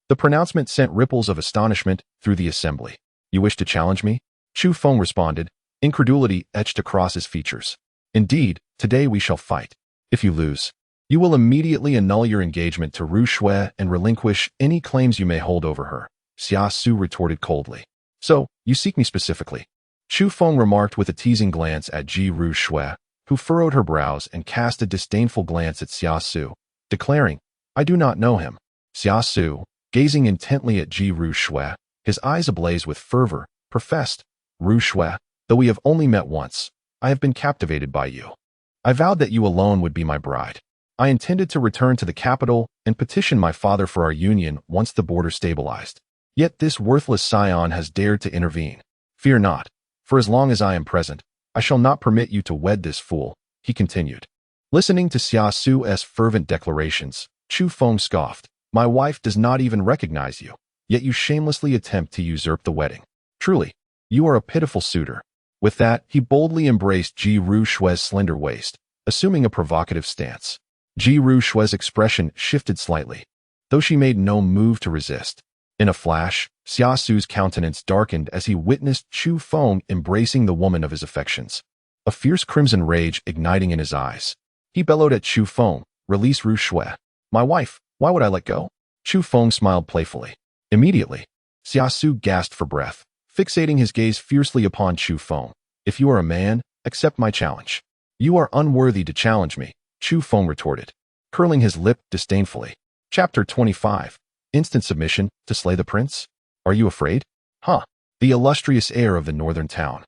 The pronouncement sent ripples of astonishment through the assembly. You wish to challenge me? Chu Feng responded, incredulity etched across his features. Indeed, Today we shall fight. If you lose, you will immediately annul your engagement to Ru Shui and relinquish any claims you may hold over her, Xia Su retorted coldly. So, you seek me specifically? Chu Feng remarked with a teasing glance at Ji Ru Shui, who furrowed her brows and cast a disdainful glance at Xia Su, declaring, I do not know him. Xia Su, gazing intently at Ji Ru Shui, his eyes ablaze with fervor, professed, Ru Shui, though we have only met once, I have been captivated by you. I vowed that you alone would be my bride. I intended to return to the capital and petition my father for our union once the border stabilized. Yet this worthless scion has dared to intervene. Fear not, for as long as I am present, I shall not permit you to wed this fool, he continued. Listening to Xia Su's fervent declarations, Chu Feng scoffed. My wife does not even recognize you, yet you shamelessly attempt to usurp the wedding. Truly, you are a pitiful suitor. With that, he boldly embraced Ji Ru Shui's slender waist, assuming a provocative stance. Ji Ru Shui's expression shifted slightly, though she made no move to resist. In a flash, Xia Su's countenance darkened as he witnessed Chu Feng embracing the woman of his affections, a fierce crimson rage igniting in his eyes. He bellowed at Chu Feng, Release Ru Shui. My wife, why would I let go? Chu Feng smiled playfully. Immediately, Xia Su gasped for breath, fixating his gaze fiercely upon Chu Feng. If you are a man, accept my challenge. You are unworthy to challenge me, Chu Feng retorted, curling his lip disdainfully. Chapter 25. Instant submission to slay the prince? Are you afraid? Huh. The illustrious heir of the northern town.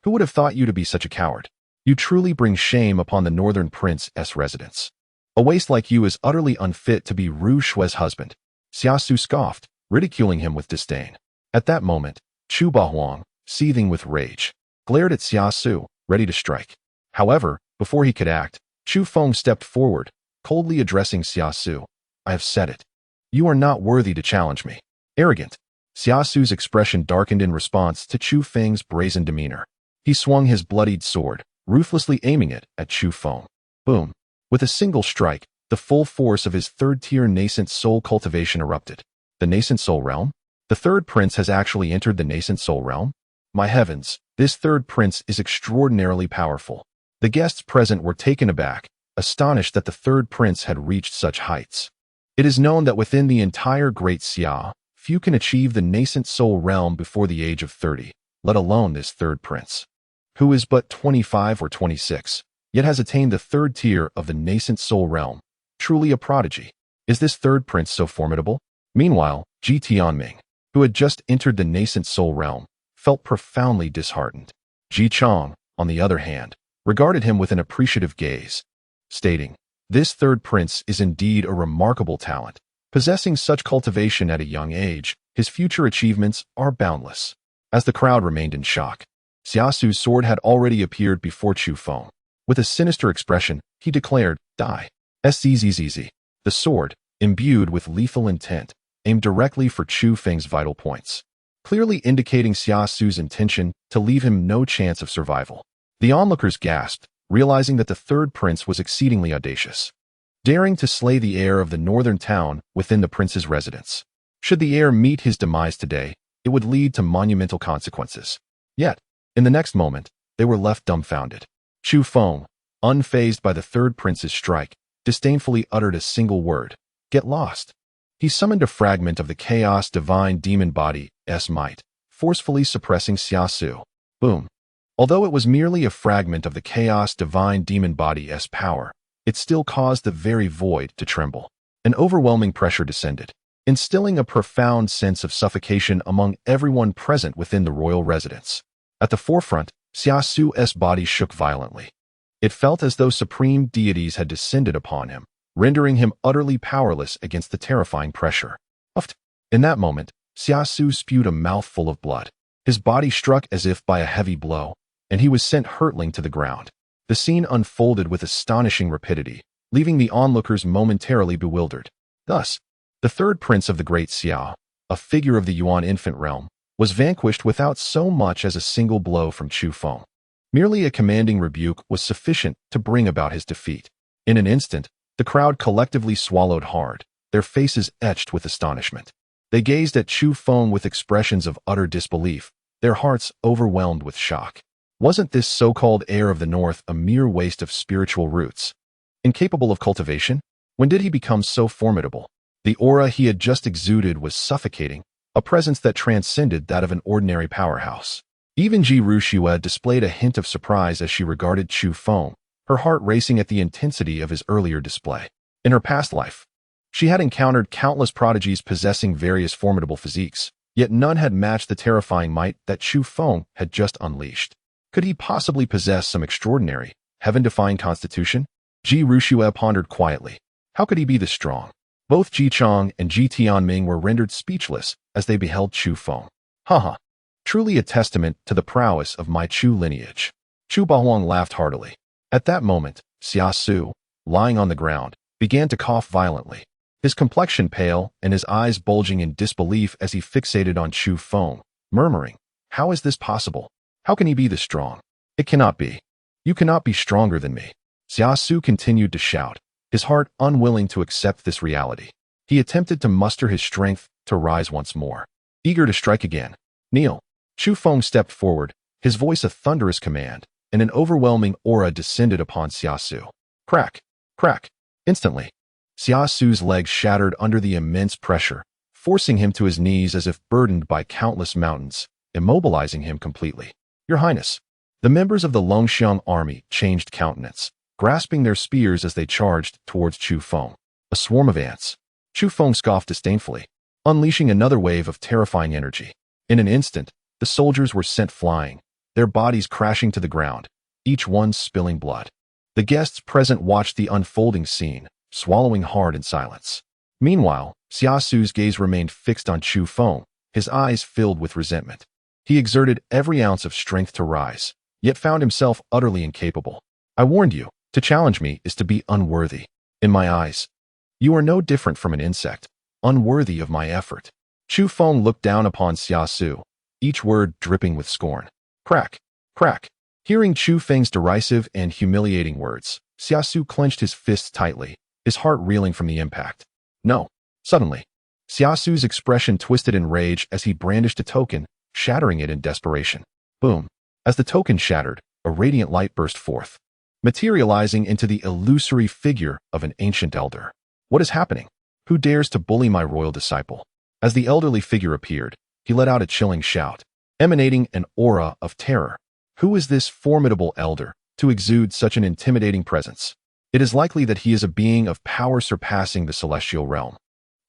Who would have thought you to be such a coward? You truly bring shame upon the northern prince's residence. A waste like you is utterly unfit to be Ru Shui's husband. Xia Su scoffed, ridiculing him with disdain. At that moment, Chu Bahuang, seething with rage, glared at Xia Su, ready to strike. However, before he could act, Chu Feng stepped forward, coldly addressing Xia Su. I have said it. You are not worthy to challenge me. Arrogant. Xia Su's expression darkened in response to Chu Feng's brazen demeanor. He swung his bloodied sword, ruthlessly aiming it at Chu Feng. Boom. With a single strike, the full force of his third-tier nascent soul cultivation erupted. The nascent soul realm? The third prince has actually entered the nascent soul realm? My heavens, this third prince is extraordinarily powerful. The guests present were taken aback, astonished that the third prince had reached such heights. It is known that within the entire Great Xia, few can achieve the nascent soul realm before the age of 30, let alone this third prince, who is but 25 or 26, yet has attained the third tier of the nascent soul realm. Truly a prodigy. Is this third prince so formidable? Meanwhile, Ji Tianming, who had just entered the nascent soul realm, felt profoundly disheartened. Ji Chong, on the other hand, regarded him with an appreciative gaze, stating, This third prince is indeed a remarkable talent. Possessing such cultivation at a young age, his future achievements are boundless. As the crowd remained in shock, Xia Su's sword had already appeared before Chu Feng. With a sinister expression, he declared, Die. Szzz. The sword, imbued with lethal intent, aimed directly for Chu Feng's vital points, clearly indicating Xia Su's intention to leave him no chance of survival. The onlookers gasped, realizing that the third prince was exceedingly audacious, daring to slay the heir of the northern town within the prince's residence. Should the heir meet his demise today, it would lead to monumental consequences. Yet, in the next moment, they were left dumbfounded. Chu Feng, unfazed by the third prince's strike, disdainfully uttered a single word, Get lost. He summoned a fragment of the chaos divine demon body's might, forcefully suppressing Xia Su. Boom. Although it was merely a fragment of the chaos divine demon body's power, it still caused the very void to tremble. An overwhelming pressure descended, instilling a profound sense of suffocation among everyone present within the royal residence. At the forefront, Xia Su's body shook violently. It felt as though supreme deities had descended upon him, rendering him utterly powerless against the terrifying pressure. In that moment, Xia Su spewed a mouthful of blood. His body struck as if by a heavy blow, and he was sent hurtling to the ground. The scene unfolded with astonishing rapidity, leaving the onlookers momentarily bewildered. Thus, the third prince of the Great Xia, a figure of the Yuan infant realm, was vanquished without so much as a single blow from Chu Feng. Merely a commanding rebuke was sufficient to bring about his defeat. In an instant, the crowd collectively swallowed hard, their faces etched with astonishment. They gazed at Chu Feng with expressions of utter disbelief, their hearts overwhelmed with shock. Wasn't this so-called heir of the North a mere waste of spiritual roots? Incapable of cultivation? When did he become so formidable? The aura he had just exuded was suffocating, a presence that transcended that of an ordinary powerhouse. Even Ji Ruxue displayed a hint of surprise as she regarded Chu Feng, her heart racing at the intensity of his earlier display. In her past life, she had encountered countless prodigies possessing various formidable physiques, yet none had matched the terrifying might that Chu Feng had just unleashed. Could he possibly possess some extraordinary, heaven-defying constitution? Ji Ruxue pondered quietly. How could he be this strong? Both Ji Chang and Ji Tianming were rendered speechless as they beheld Chu Feng. Haha. Truly a testament to the prowess of my Chu lineage. Chu Bahuang laughed heartily. At that moment, Xia Su, lying on the ground, began to cough violently. His complexion pale and his eyes bulging in disbelief as he fixated on Chu Feng, murmuring, "How is this possible? How can he be this strong? It cannot be. You cannot be stronger than me." Xia Su continued to shout, his heart unwilling to accept this reality. He attempted to muster his strength to rise once more. Eager to strike again. "Kneel." Chu Feng stepped forward, his voice a thunderous command, and an overwhelming aura descended upon Xia Su. Crack! Crack! Instantly, Xia Su's legs shattered under the immense pressure, forcing him to his knees as if burdened by countless mountains, immobilizing him completely. "Your Highness." The members of the Longxiang army changed countenance, grasping their spears as they charged towards Chu Feng. A swarm of ants. Chu Feng scoffed disdainfully, unleashing another wave of terrifying energy. In an instant, the soldiers were sent flying, their bodies crashing to the ground, each one spilling blood. The guests present watched the unfolding scene, swallowing hard in silence. Meanwhile, Xia Su's gaze remained fixed on Chu Feng, his eyes filled with resentment. He exerted every ounce of strength to rise, yet found himself utterly incapable. "I warned you, to challenge me is to be unworthy. In my eyes, you are no different from an insect, unworthy of my effort." Chu Feng looked down upon Xia Su, each word dripping with scorn. Crack! Crack! Hearing Chu Feng's derisive and humiliating words, Xia Su clenched his fists tightly, his heart reeling from the impact. "No." Suddenly, Xia Su's expression twisted in rage as he brandished a token, shattering it in desperation. Boom! As the token shattered, a radiant light burst forth, materializing into the illusory figure of an ancient elder. "What is happening? Who dares to bully my royal disciple?" As the elderly figure appeared, he let out a chilling shout, emanating an aura of terror. Who is this formidable elder to exude such an intimidating presence? It is likely that he is a being of power surpassing the celestial realm.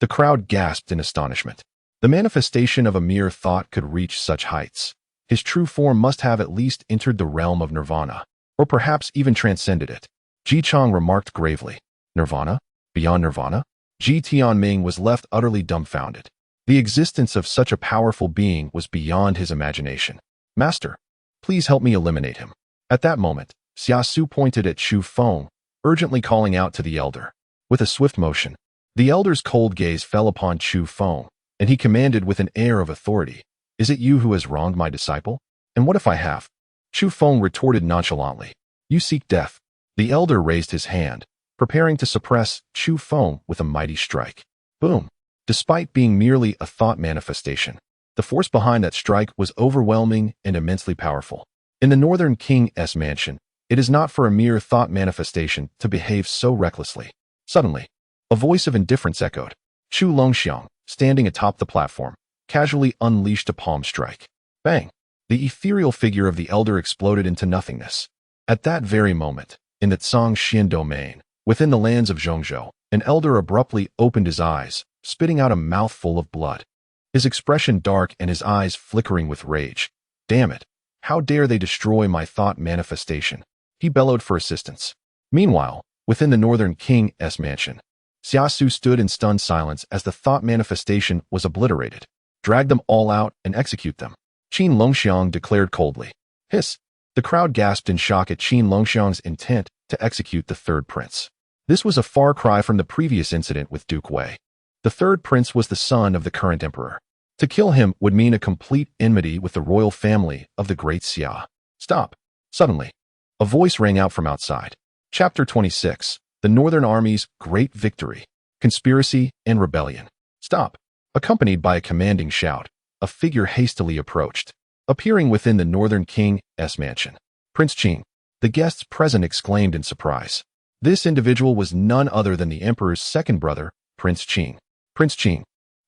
The crowd gasped in astonishment. The manifestation of a mere thought could reach such heights. His true form must have at least entered the realm of nirvana, or perhaps even transcended it. Ji Chang remarked gravely. Nirvana? Beyond nirvana? Ji Tianming was left utterly dumbfounded. The existence of such a powerful being was beyond his imagination. "Master, please help me eliminate him." At that moment, Xia Su pointed at Chu Feng, urgently calling out to the elder. With a swift motion, the elder's cold gaze fell upon Chu Feng, and he commanded with an air of authority, "Is it you who has wronged my disciple? And what if I have?" Chu Feng retorted nonchalantly. "You seek death." The elder raised his hand, preparing to suppress Chu Feng with a mighty strike. Boom! Despite being merely a thought manifestation, the force behind that strike was overwhelming and immensely powerful. In the Northern King's mansion, it is not for a mere thought manifestation to behave so recklessly. Suddenly, a voice of indifference echoed. Chu Longxiang, standing atop the platform, casually unleashed a palm strike. Bang! The ethereal figure of the elder exploded into nothingness. At that very moment, in the Xian domain, within the lands of Zhongzhou, an elder abruptly opened his eyes, spitting out a mouthful of blood. His expression dark and his eyes flickering with rage. "Damn it! How dare they destroy my thought manifestation?" He bellowed for assistance. Meanwhile, within the Northern King's mansion, Xia Su stood in stunned silence as the thought manifestation was obliterated. "Drag them all out and execute them," Qin Longxiang declared coldly. Hiss! The crowd gasped in shock at Qin Longxiang's intent to execute the third prince. This was a far cry from the previous incident with Duke Wei. The third prince was the son of the current emperor. To kill him would mean a complete enmity with the royal family of the great Xia. "Stop!" Suddenly, a voice rang out from outside. Chapter 26. The Northern Army's Great Victory. Conspiracy and Rebellion. "Stop!" Accompanied by a commanding shout, a figure hastily approached. appearing within the northern king's mansion. Prince Qing. The guests present exclaimed in surprise. This individual was none other than the emperor's second brother, Prince Qing. Prince Qing.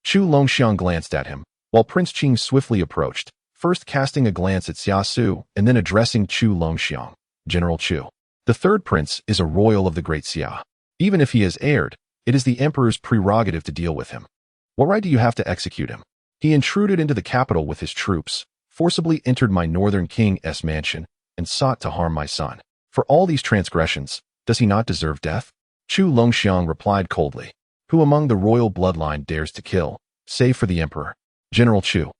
Chu Longxiang glanced at him, while Prince Qing swiftly approached, first casting a glance at Xia Su and then addressing Chu Longxiang. General Chu. The third prince is a royal of the Great Xia. Even if he has erred, it is the emperor's prerogative to deal with him. What right do you have to execute him? He intruded into the capital with his troops, forcibly entered my northern king's mansion, and sought to harm my son. For all these transgressions, does he not deserve death? Chu Longxiang replied coldly. Who among the royal bloodline dares to kill, save for the emperor? General Chu.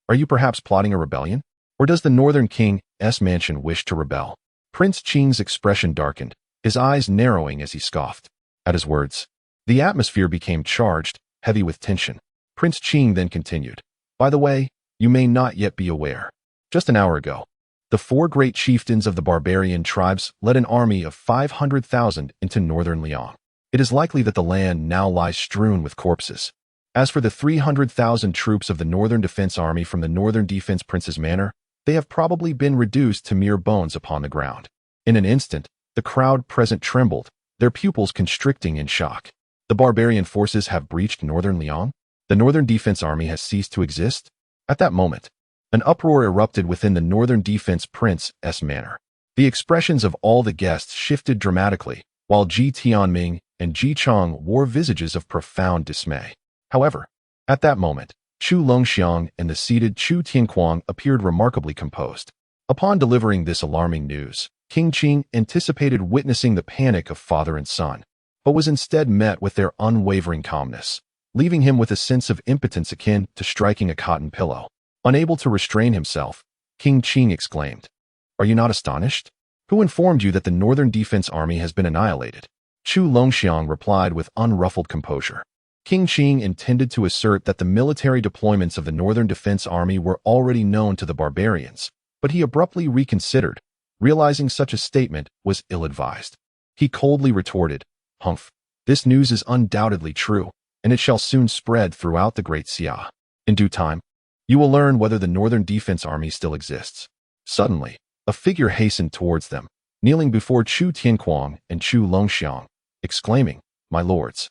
Are you perhaps plotting a rebellion? Or does the northern king's mansion wish to rebel? Prince Qing's expression darkened, his eyes narrowing as he scoffed. At his words, the atmosphere became charged, heavy with tension. Prince Qing then continued. By the way, you may not yet be aware. Just an hour ago, the 4 great chieftains of the barbarian tribes led an army of 500,000 into northern Liang. It is likely that the land now lies strewn with corpses. As for the 300,000 troops of the Northern Defense Army from the Northern Defense Prince's Manor, they have probably been reduced to mere bones upon the ground. In an instant, the crowd present trembled, their pupils constricting in shock. The barbarian forces have breached Northern Liang? The Northern Defense Army has ceased to exist? At that moment, an uproar erupted within the Northern Defense Prince's Manor. The expressions of all the guests shifted dramatically, while Ji Tianming and Ji Chong wore visages of profound dismay. However, at that moment, Chu Longxiang and the seated Chu Tianquang appeared remarkably composed. Upon delivering this alarming news, King Qing anticipated witnessing the panic of father and son, but was instead met with their unwavering calmness, leaving him with a sense of impotence akin to striking a cotton pillow. Unable to restrain himself, King Qing exclaimed, Are you not astonished? Who informed you that the Northern Defense Army has been annihilated? Chu Longxiang replied with unruffled composure. King Qing intended to assert that the military deployments of the Northern Defense Army were already known to the barbarians, but he abruptly reconsidered, realizing such a statement was ill-advised. He coldly retorted, Humph, this news is undoubtedly true, and it shall soon spread throughout the Great Xia. In due time, you will learn whether the Northern Defense Army still exists. Suddenly, a figure hastened towards them, kneeling before Chu Tianquang and Chu Longxiang, exclaiming, My lords,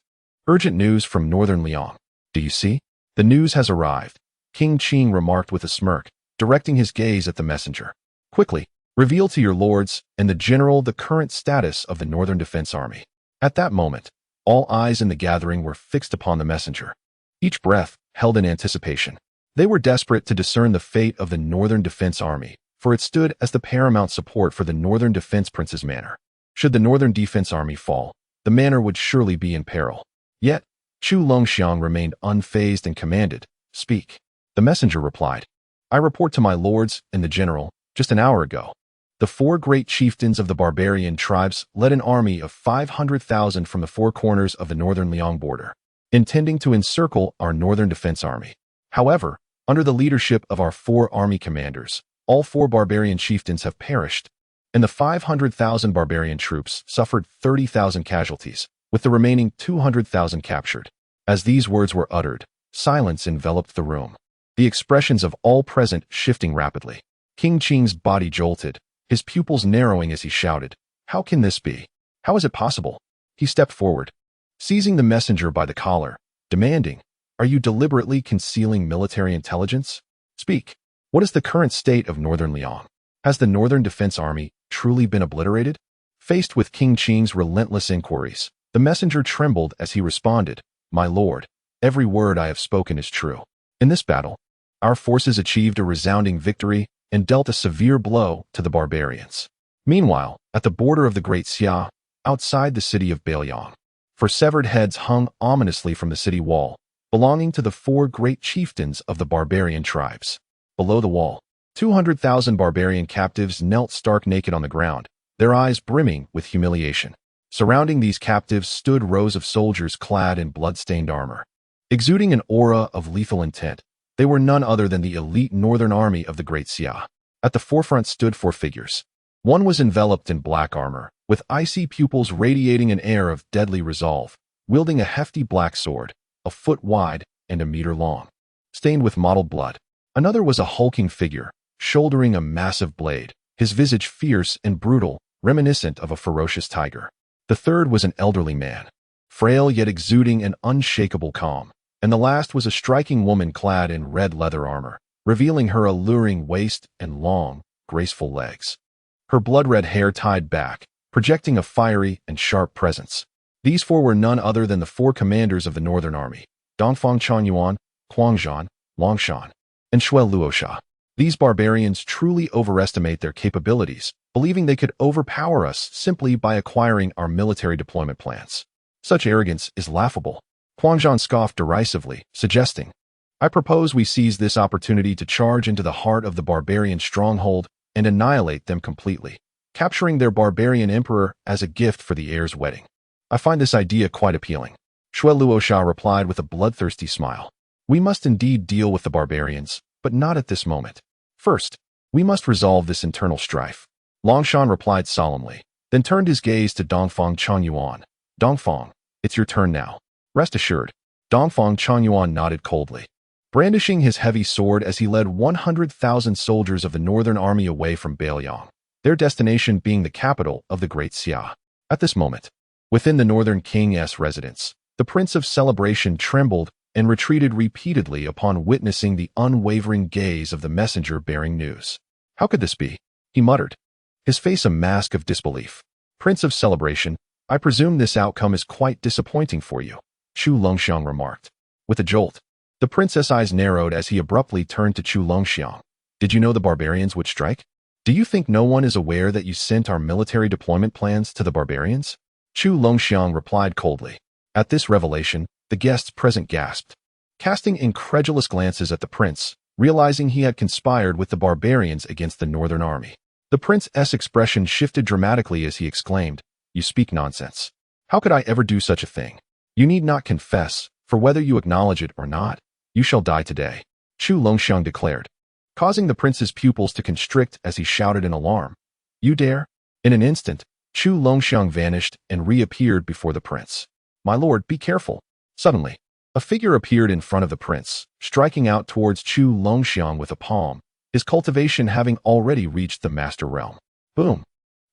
urgent news from Northern Liang. Do you see? The news has arrived, King Qing remarked with a smirk, directing his gaze at the messenger. Quickly, reveal to your lords and the general the current status of the Northern Defense Army. At that moment, all eyes in the gathering were fixed upon the messenger, each breath held in anticipation. They were desperate to discern the fate of the Northern Defense Army, for it stood as the paramount support for the Northern Defense Prince's Manor. Should the Northern Defense Army fall, the manor would surely be in peril. Yet, Chu Longxiang remained unfazed and commanded, Speak. The messenger replied, I report to my lords and the general, just an hour ago. The 4 great chieftains of the barbarian tribes led an army of 500,000 from the 4 corners of the northern Liang border, intending to encircle our Northern Defense Army. However, under the leadership of our 4 army commanders, all 4 barbarian chieftains have perished, and the 500,000 barbarian troops suffered 30,000 casualties, with the remaining 200,000 captured. As these words were uttered, silence enveloped the room, the expressions of all present shifting rapidly. King Qing's body jolted, his pupils narrowing as he shouted, How can this be? How is it possible? He stepped forward, seizing the messenger by the collar, demanding, Are you deliberately concealing military intelligence? Speak. What is the current state of Northern Liang? Has the Northern Defense Army truly been obliterated? Faced with King Qing's relentless inquiries, the messenger trembled as he responded, My lord, every word I have spoken is true. In this battle, our forces achieved a resounding victory and dealt a severe blow to the barbarians. Meanwhile, at the border of the Great Xia, outside the city of Bailiang, 4 severed heads hung ominously from the city wall, belonging to the 4 great chieftains of the barbarian tribes. Below the wall, 200,000 barbarian captives knelt stark naked on the ground, their eyes brimming with humiliation. Surrounding these captives stood rows of soldiers clad in blood-stained armor. Exuding an aura of lethal intent, they were none other than the elite northern army of the Great Xia. At the forefront stood 4 figures. One was enveloped in black armor, with icy pupils radiating an air of deadly resolve, wielding a hefty black sword, a foot wide and a meter long, stained with mottled blood. Another was a hulking figure, shouldering a massive blade, his visage fierce and brutal, reminiscent of a ferocious tiger. The third was an elderly man, frail yet exuding an unshakable calm, and the last was a striking woman clad in red leather armor, revealing her alluring waist and long, graceful legs. Her blood-red hair tied back, projecting a fiery and sharp presence. These four were none other than the four commanders of the Northern Army, Dongfang Chuanyuan, Huangzhan, Longshan, and Shui Luosha. These barbarians truly overestimate their capabilities, believing they could overpower us simply by acquiring our military deployment plans. Such arrogance is laughable. Huangzhan scoffed derisively, suggesting, I propose we seize this opportunity to charge into the heart of the barbarian stronghold and annihilate them completely, capturing their barbarian emperor as a gift for the heir's wedding. I find this idea quite appealing. Shui Luosha replied with a bloodthirsty smile. We must indeed deal with the barbarians, but not at this moment. First, we must resolve this internal strife. Longshan replied solemnly, then turned his gaze to Dongfang Chuanyuan. Dongfang, it's your turn now. Rest assured. Dongfang Chuanyuan nodded coldly, brandishing his heavy sword as he led 100,000 soldiers of the Northern Army away from Bailiang, their destination being the capital of the Great Xia. At this moment, within the Northern King's residence, the Prince of Celebration trembled and retreated repeatedly upon witnessing the unwavering gaze of the messenger bearing news. How could this be? He muttered, his face a mask of disbelief. Prince of Celebration, I presume this outcome is quite disappointing for you, Chu Longxiang remarked. With a jolt, the prince's eyes narrowed as he abruptly turned to Chu Longxiang. Did you know the barbarians would strike? Do you think no one is aware that you sent our military deployment plans to the barbarians? Chu Longxiang replied coldly. At this revelation, the guests present gasped, casting incredulous glances at the prince, realizing he had conspired with the barbarians against the Northern Army. The prince's expression shifted dramatically as he exclaimed, You speak nonsense. How could I ever do such a thing? You need not confess, for whether you acknowledge it or not, you shall die today, Chu Longxiang declared, causing the prince's pupils to constrict as he shouted in alarm. You dare? In an instant, Chu Longxiang vanished and reappeared before the prince. My lord, be careful. Suddenly, a figure appeared in front of the prince, striking out towards Chu Longxiang with a palm, his cultivation having already reached the master realm. Boom!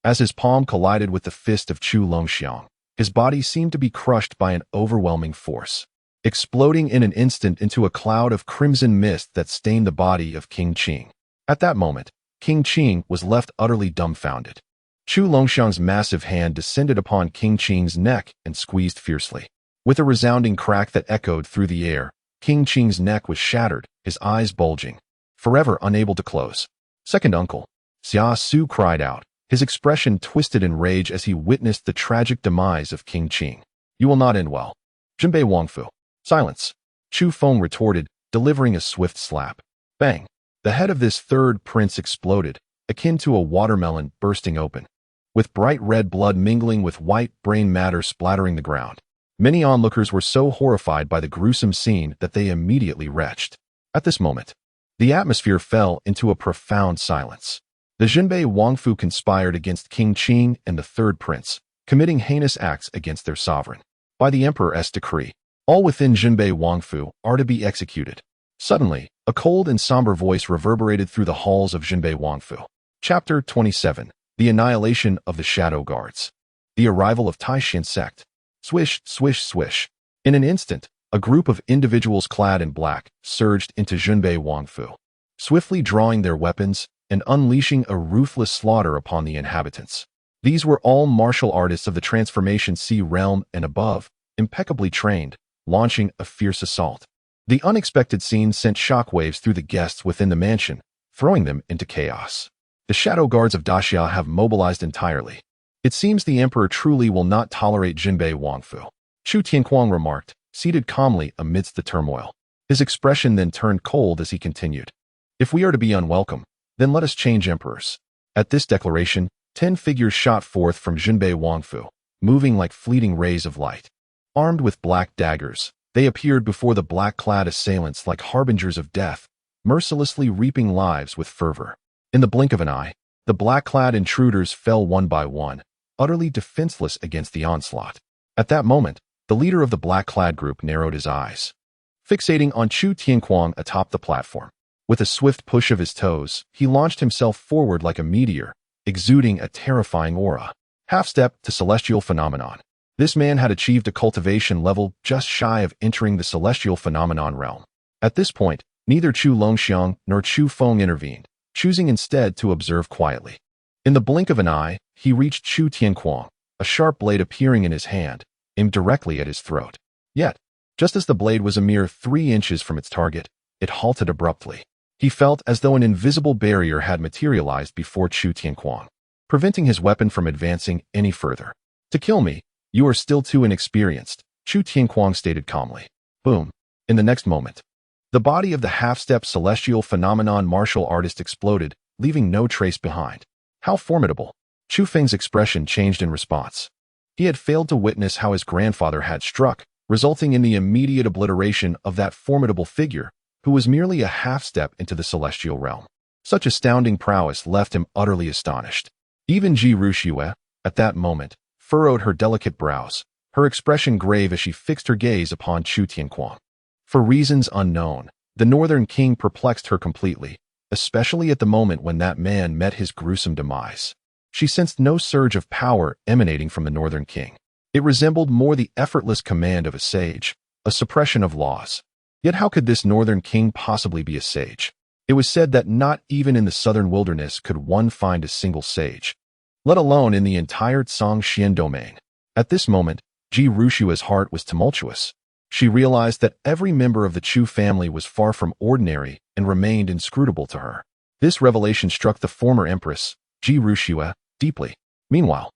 As his palm collided with the fist of Chu Longxiang, his body seemed to be crushed by an overwhelming force, exploding in an instant into a cloud of crimson mist that stained the body of King Qing. At that moment, King Qing was left utterly dumbfounded. Chu Longxiang's massive hand descended upon King Qing's neck and squeezed fiercely. With a resounding crack that echoed through the air, King Qing's neck was shattered, his eyes bulging, forever unable to close. Second uncle, Xia Su cried out, his expression twisted in rage as he witnessed the tragic demise of King Qing. You will not end well. Jinbei Wangfu. Silence. Chu Feng retorted, delivering a swift slap. Bang. The head of this third prince exploded, akin to a watermelon bursting open, with bright red blood mingling with white brain matter splattering the ground. Many onlookers were so horrified by the gruesome scene that they immediately retched. At this moment, the atmosphere fell into a profound silence. The Jinbei Wangfu conspired against King Qing and the third prince, committing heinous acts against their sovereign. By the emperor's decree, all within Jinbei Wangfu are to be executed. Suddenly, a cold and somber voice reverberated through the halls of Jinbei Wangfu. Chapter 27. The Annihilation of the Shadow Guards. The Arrival of Taishan Sect. Swish, swish, swish. In an instant, a group of individuals clad in black surged into Jinbei Wangfu, swiftly drawing their weapons and unleashing a ruthless slaughter upon the inhabitants. These were all martial artists of the Transformation Sea realm and above, impeccably trained, launching a fierce assault. The unexpected scene sent shockwaves through the guests within the mansion, throwing them into chaos. The shadow guards of Daxia have mobilized entirely. It seems the emperor truly will not tolerate Jinbei Wangfu, Chu Tianquang remarked, seated calmly amidst the turmoil. His expression then turned cold as he continued. If we are to be unwelcome, then let us change emperors. At this declaration, 10 figures shot forth from Jinbei Wangfu, moving like fleeting rays of light. Armed with black daggers, they appeared before the black-clad assailants like harbingers of death, mercilessly reaping lives with fervor. In the blink of an eye, the black-clad intruders fell one by one, utterly defenseless against the onslaught. At that moment, the leader of the black-clad group narrowed his eyes, fixating on Chu Tianquang atop the platform. With a swift push of his toes, he launched himself forward like a meteor, exuding a terrifying aura. Half-step to celestial phenomenon. This man had achieved a cultivation level just shy of entering the celestial phenomenon realm. At this point, neither Chu Longxiang nor Chu Feng intervened, choosing instead to observe quietly. In the blink of an eye, he reached Chu Tianquang, a sharp blade appearing in his hand, aimed directly at his throat. Yet, just as the blade was a mere 3 inches from its target, it halted abruptly. He felt as though an invisible barrier had materialized before Chu Tianquang, preventing his weapon from advancing any further. To kill me, you are still too inexperienced, Chu Tianquang stated calmly. Boom. In the next moment, the body of the half-step celestial phenomenon martial artist exploded, leaving no trace behind. How formidable. Chu Feng's expression changed in response. He had failed to witness how his grandfather had struck, resulting in the immediate obliteration of that formidable figure, who was merely a half-step into the celestial realm. Such astounding prowess left him utterly astonished. Even Ji Ruxue, at that moment, furrowed her delicate brows, her expression grave as she fixed her gaze upon Chu Tianquang. For reasons unknown, the Northern King perplexed her completely, especially at the moment when that man met his gruesome demise. She sensed no surge of power emanating from the Northern King. It resembled more the effortless command of a sage, a suppression of laws. Yet how could this Northern King possibly be a sage? It was said that not even in the southern wilderness could one find a single sage, let alone in the entire Xian domain. At this moment, Ji Ruxue's heart was tumultuous. She realized that every member of the Chu family was far from ordinary and remained inscrutable to her. This revelation struck the former empress, Ji Ruxue, deeply. Meanwhile,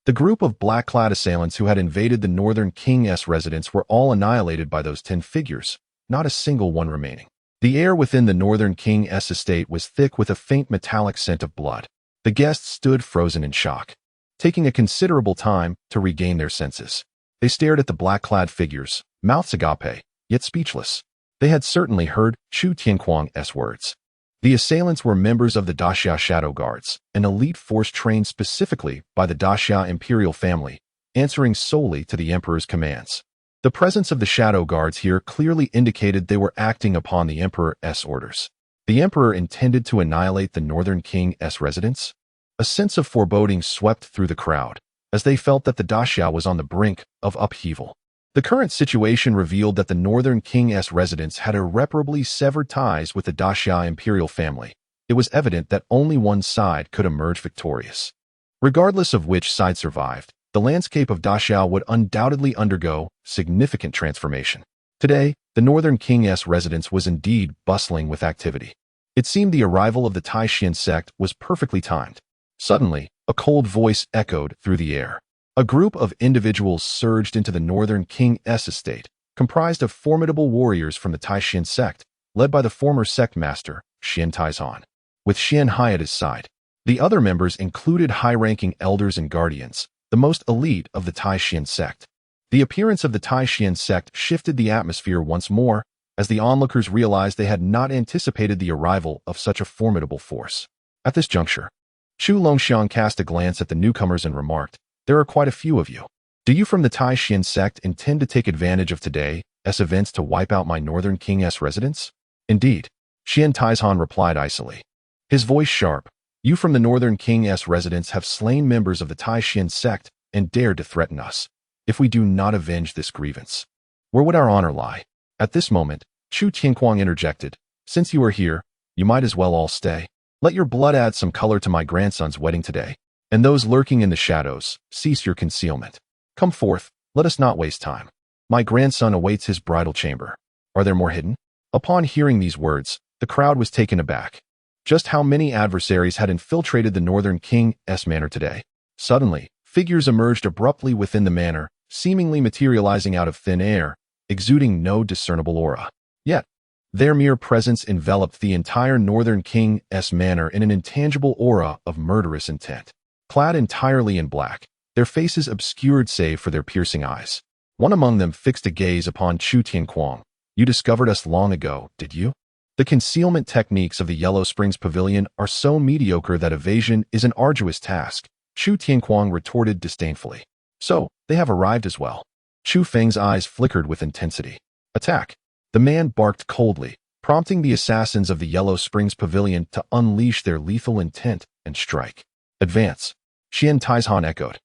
the group of black-clad assailants who had invaded the Northern King's residence were all annihilated by those 10 figures, not a single one remaining. The air within the Northern King's estate was thick with a faint metallic scent of blood. The guests stood frozen in shock, taking a considerable time to regain their senses. They stared at the black-clad figures, mouths agape, yet speechless. They had certainly heard Chu Tianquang's words. The assailants were members of the Daxia Shadow Guards, an elite force trained specifically by the Daxia imperial family, answering solely to the emperor's commands. The presence of the Shadow Guards here clearly indicated they were acting upon the emperor's orders. The emperor intended to annihilate the Northern King's residence? A sense of foreboding swept through the crowd, as they felt that the Daxia was on the brink of upheaval. The current situation revealed that the Northern King's residence had irreparably severed ties with the Daxia imperial family. It was evident that only one side could emerge victorious. Regardless of which side survived, the landscape of Daxia would undoubtedly undergo significant transformation. Today, the Northern King's residence was indeed bustling with activity. It seemed the arrival of the Taishan sect was perfectly timed. Suddenly, a cold voice echoed through the air. A group of individuals surged into the Northern King's estate, comprised of formidable warriors from the Taishan sect, led by the former sect master, Xian Taizhan. With Xian Hai at his side, the other members included high-ranking elders and guardians, the most elite of the Taishan sect. The appearance of the Taishan sect shifted the atmosphere once more, as the onlookers realized they had not anticipated the arrival of such a formidable force. At this juncture, Chu Longxiang cast a glance at the newcomers and remarked, "There are quite a few of you. Do you from the Taishan sect intend to take advantage of today's events to wipe out my Northern King's residence?" "Indeed," Xian Taizhan replied icily, his voice sharp. "You from the Northern King's residence have slain members of the Taishan sect and dared to threaten us. If we do not avenge this grievance, where would our honor lie?" At this moment, Chu Tianquang interjected, "Since you are here, you might as well all stay. Let your blood add some color to my grandson's wedding today. And those lurking in the shadows, cease your concealment. Come forth, let us not waste time. My grandson awaits his bridal chamber. Are there more hidden?" Upon hearing these words, the crowd was taken aback. Just how many adversaries had infiltrated the Northern King's manor today? Suddenly, figures emerged abruptly within the manor, seemingly materializing out of thin air, exuding no discernible aura. Yet, their mere presence enveloped the entire Northern King's manor in an intangible aura of murderous intent. Clad entirely in black, their faces obscured save for their piercing eyes. One among them fixed a gaze upon Chu Tianquang. "You discovered us long ago, did you? The concealment techniques of the Yellow Springs Pavilion are so mediocre that evasion is an arduous task," Chu Tianquang retorted disdainfully. "So, they have arrived as well." Chu Feng's eyes flickered with intensity. "Attack!" The man barked coldly, prompting the assassins of the Yellow Springs Pavilion to unleash their lethal intent and strike. Advance. Xian Taizhan echoed.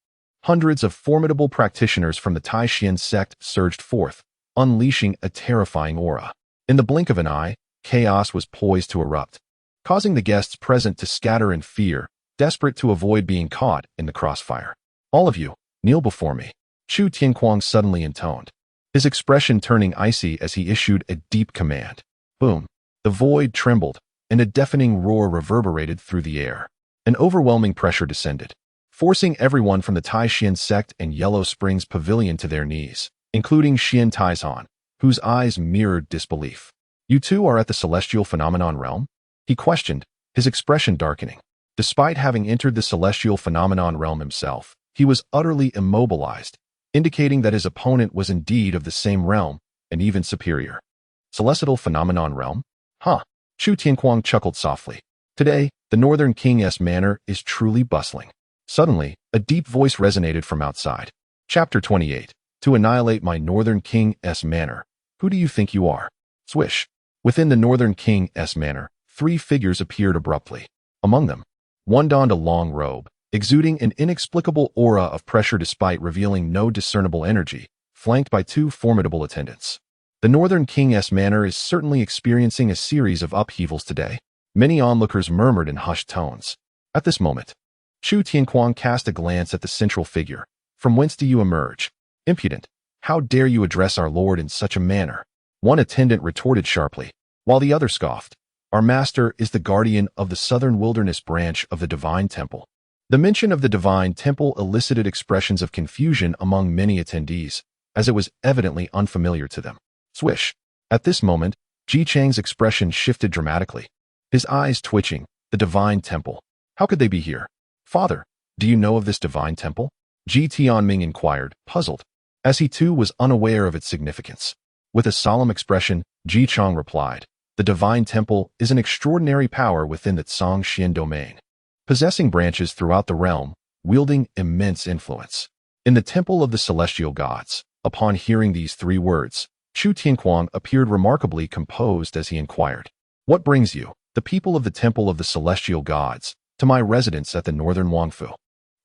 Hundreds of formidable practitioners from the Tai Xian sect surged forth, unleashing a terrifying aura. In the blink of an eye, chaos was poised to erupt, causing the guests present to scatter in fear, desperate to avoid being caught in the crossfire. All of you, kneel before me, Chu Tianquang suddenly intoned, his expression turning icy as he issued a deep command. Boom. The void trembled, and a deafening roar reverberated through the air. An overwhelming pressure descended, forcing everyone from the Tai Xian sect and Yellow Springs Pavilion to their knees, including Xian Taizhan, whose eyes mirrored disbelief. You two are at the celestial phenomenon realm? He questioned, his expression darkening. Despite having entered the celestial phenomenon realm himself, he was utterly immobilized, indicating that his opponent was indeed of the same realm, and even superior. Celestial phenomenon realm? Huh. Chu Tianquang chuckled softly. Today, the Northern King's manor is truly bustling. Suddenly, a deep voice resonated from outside. Chapter 28. To annihilate my Northern King's manor. Who do you think you are? Swish. Within the Northern King's manor, 3 figures appeared abruptly. Among them, one donned a long robe, exuding an inexplicable aura of pressure despite revealing no discernible energy, flanked by 2 formidable attendants. The Northern King's manor is certainly experiencing a series of upheavals today. Many onlookers murmured in hushed tones. At this moment, Chu Tianquang cast a glance at the central figure. From whence do you emerge? Impudent. How dare you address our lord in such a manner? One attendant retorted sharply, while the other scoffed. Our master is the guardian of the Southern Wilderness branch of the Divine Temple. The mention of the Divine Temple elicited expressions of confusion among many attendees, as it was evidently unfamiliar to them. Swish. At this moment, Ji Chang's expression shifted dramatically, his eyes twitching. The Divine Temple. How could they be here? Father, do you know of this Divine Temple? Ji Tianming inquired, puzzled, as he too was unaware of its significance. With a solemn expression, Ji Chang replied, the Divine Temple is an extraordinary power within the Xian domain, possessing branches throughout the realm, wielding immense influence. In the Temple of the Celestial Gods, upon hearing these 3 words, Chu Tianquang appeared remarkably composed as he inquired, what brings you, the people of the Temple of the Celestial Gods, to my residence at the Northern Wangfu?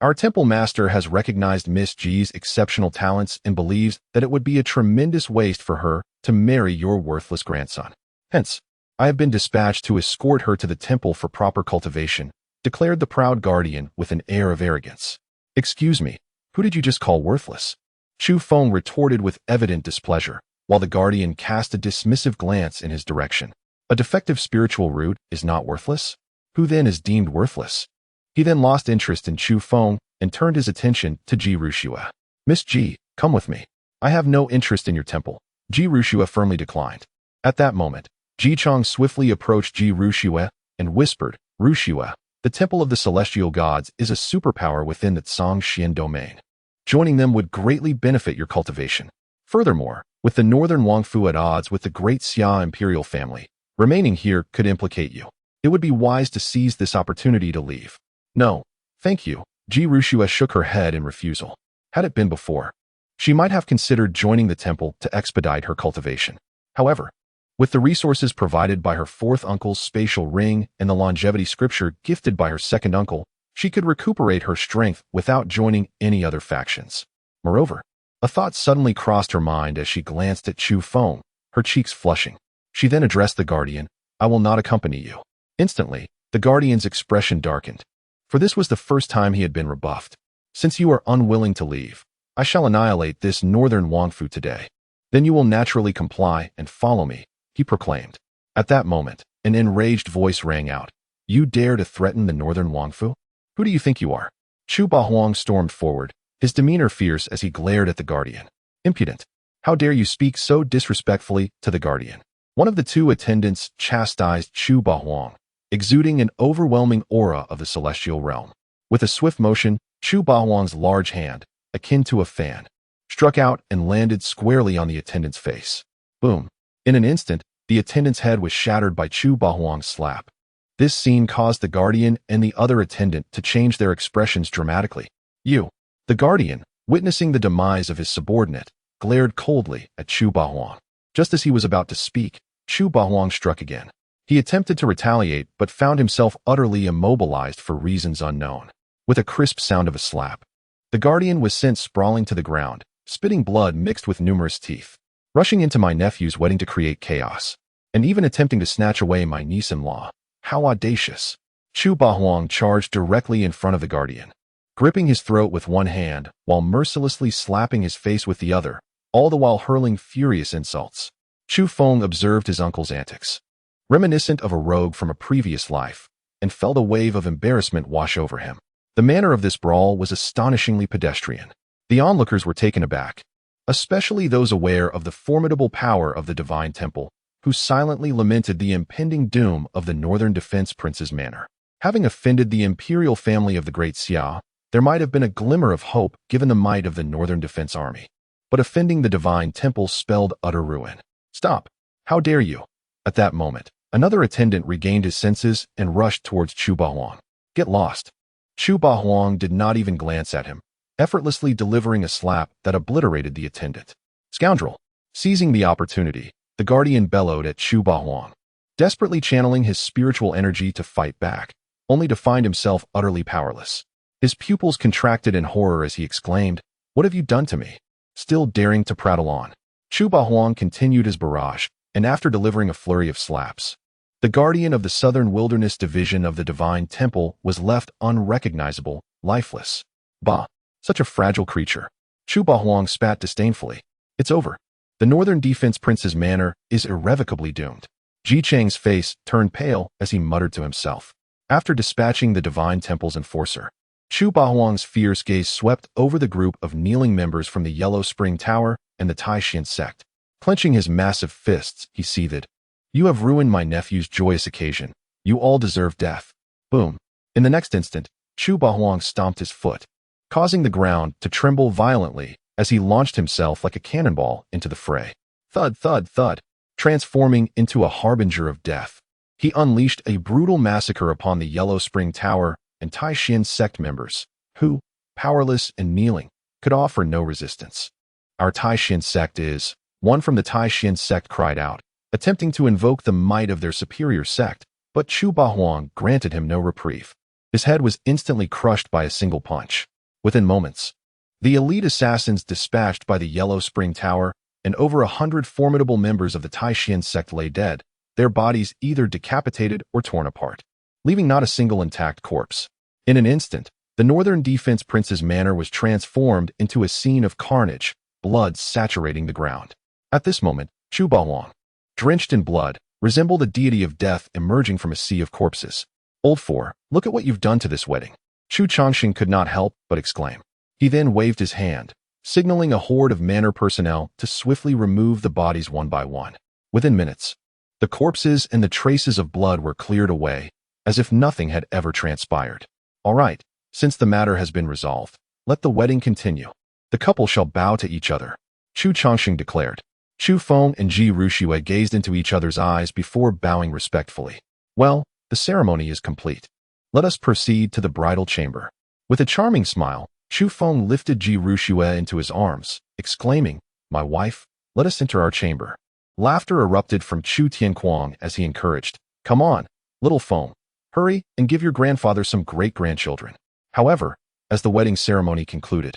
Our temple master has recognized Miss Ji's exceptional talents and believes that it would be a tremendous waste for her to marry your worthless grandson. Hence, I have been dispatched to escort her to the temple for proper cultivation, declared the proud guardian with an air of arrogance. Excuse me, who did you just call worthless? Chu Feng retorted with evident displeasure, while the guardian cast a dismissive glance in his direction. A defective spiritual root is not worthless? Who then is deemed worthless? He then lost interest in Chu Feng and turned his attention to Ji Rushua. Miss Ji, come with me. I have no interest in your temple. Ji Rushua firmly declined. At that moment, Ji Chang swiftly approached Ji Rushua and whispered, Rushua, the Temple of the Celestial Gods is a superpower within the Xian domain. Joining them would greatly benefit your cultivation. Furthermore, with the Northern Wangfu at odds with the great Xia imperial family, remaining here could implicate you. It would be wise to seize this opportunity to leave. No, thank you. Ji Rushua shook her head in refusal. Had it been before, she might have considered joining the temple to expedite her cultivation. However, with the resources provided by her 4th uncle's spatial ring and the longevity scripture gifted by her 2nd uncle, she could recuperate her strength without joining any other factions. Moreover, a thought suddenly crossed her mind as she glanced at Chu Feng, her cheeks flushing. She then addressed the guardian, I will not accompany you. Instantly, the guardian's expression darkened, for this was the first time he had been rebuffed. Since you are unwilling to leave, I shall annihilate this Northern Wangfu today. Then you will naturally comply and follow me, he proclaimed. At that moment, an enraged voice rang out. You dare to threaten the Northern Wangfu? Who do you think you are? Chu Bahuang stormed forward, his demeanor fierce as he glared at the guardian. Impudent! How dare you speak so disrespectfully to the guardian? One of the 2 attendants chastised Chu Bahuang, exuding an overwhelming aura of the celestial realm. With a swift motion, Chu Bahuang's large hand, akin to a fan, struck out and landed squarely on the attendant's face. Boom! In an instant, the attendant's head was shattered by Chu Bahuang's slap. This scene caused the guardian and the other attendant to change their expressions dramatically. The guardian, witnessing the demise of his subordinate, glared coldly at Chu Bahuang. Just as he was about to speak, Chu Bahuang struck again. He attempted to retaliate but found himself utterly immobilized for reasons unknown. With a crisp sound of a slap, the guardian was sent sprawling to the ground, spitting blood mixed with numerous teeth, rushing into my nephew's wedding to create chaos, and even attempting to snatch away my niece-in-law. How audacious! Chu Bahuang charged directly in front of the guardian, gripping his throat with one hand while mercilessly slapping his face with the other, all the while hurling furious insults. Chu Feng observed his uncle's antics, reminiscent of a rogue from a previous life, and felt a wave of embarrassment wash over him. The manner of this brawl was astonishingly pedestrian. The onlookers were taken aback, especially those aware of the formidable power of the divine temple, who silently lamented the impending doom of the Northern Defense Prince's manor. Having offended the imperial family of the Great Xia, there might have been a glimmer of hope given the might of the Northern Defense Army. But offending the divine temple spelled utter ruin. Stop! How dare you? At that moment, another attendant regained his senses and rushed towards Chu Bahuang. Get lost! Chu Bahuang did not even glance at him, effortlessly delivering a slap that obliterated the attendant. Scoundrel! Seizing the opportunity, the guardian bellowed at Chu Bahuang, desperately channeling his spiritual energy to fight back, only to find himself utterly powerless. His pupils contracted in horror as he exclaimed, "What have you done to me?" Still daring to prattle on, Chu Bahuang continued his barrage, and after delivering a flurry of slaps, the guardian of the Southern Wilderness Division of the Divine Temple was left unrecognizable, lifeless. Bah! Such a fragile creature. Chu Bahuang spat disdainfully. It's over. The Northern Defense Prince's manor is irrevocably doomed. Ji Chang's face turned pale as he muttered to himself. After dispatching the Divine Temple's enforcer, Chu Bahuang's fierce gaze swept over the group of kneeling members from the Yellow Spring Tower and the Taishan sect. Clenching his massive fists, he seethed. You have ruined my nephew's joyous occasion. You all deserve death. Boom. In the next instant, Chu Bahuang stomped his foot, causing the ground to tremble violently as he launched himself like a cannonball into the fray. Thud, thud, thud. Transforming into a harbinger of death, he unleashed a brutal massacre upon the Yellow Spring Tower and Taishan sect members, who, powerless and kneeling, could offer no resistance. Our Taishan sect is, one from the Taishan sect cried out, attempting to invoke the might of their superior sect, but Chu Bahuang granted him no reprieve. His head was instantly crushed by a single punch. Within moments, the elite assassins dispatched by the Yellow Spring Tower and over 100 formidable members of the Taishan sect lay dead, their bodies either decapitated or torn apart, leaving not a single intact corpse. In an instant, the Northern Defense Prince's manor was transformed into a scene of carnage, blood saturating the ground. At this moment, Chu Bahuang, drenched in blood, resembled a deity of death emerging from a sea of corpses. Old Four, look at what you've done to this wedding. Chu Changxing could not help but exclaim. He then waved his hand, signaling a horde of manor personnel to swiftly remove the bodies one by one. Within minutes, the corpses and the traces of blood were cleared away, as if nothing had ever transpired. All right, since the matter has been resolved, let the wedding continue. The couple shall bow to each other, Chu Changxing declared. Chu Feng and Ji Ruxue gazed into each other's eyes before bowing respectfully. Well, the ceremony is complete. Let us proceed to the bridal chamber. With a charming smile, Chu Feng lifted Ji Ruxue into his arms, exclaiming, My wife, let us enter our chamber. Laughter erupted from Chu Tianquang as he encouraged, Come on, little Feng, hurry and give your grandfather some great-grandchildren. However, as the wedding ceremony concluded,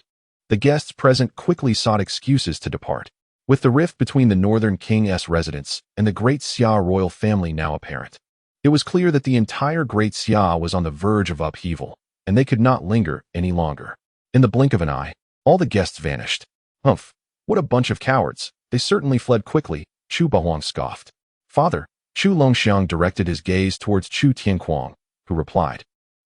the guests present quickly sought excuses to depart. With the rift between the Northern King's residents and the Great Xia royal family now apparent, it was clear that the entire Great Xia was on the verge of upheaval, and they could not linger any longer. In the blink of an eye, all the guests vanished. Humph, what a bunch of cowards. They certainly fled quickly, Chu Bahuang scoffed. Father, Chu Longxiang directed his gaze towards Chu Tianquang, who replied,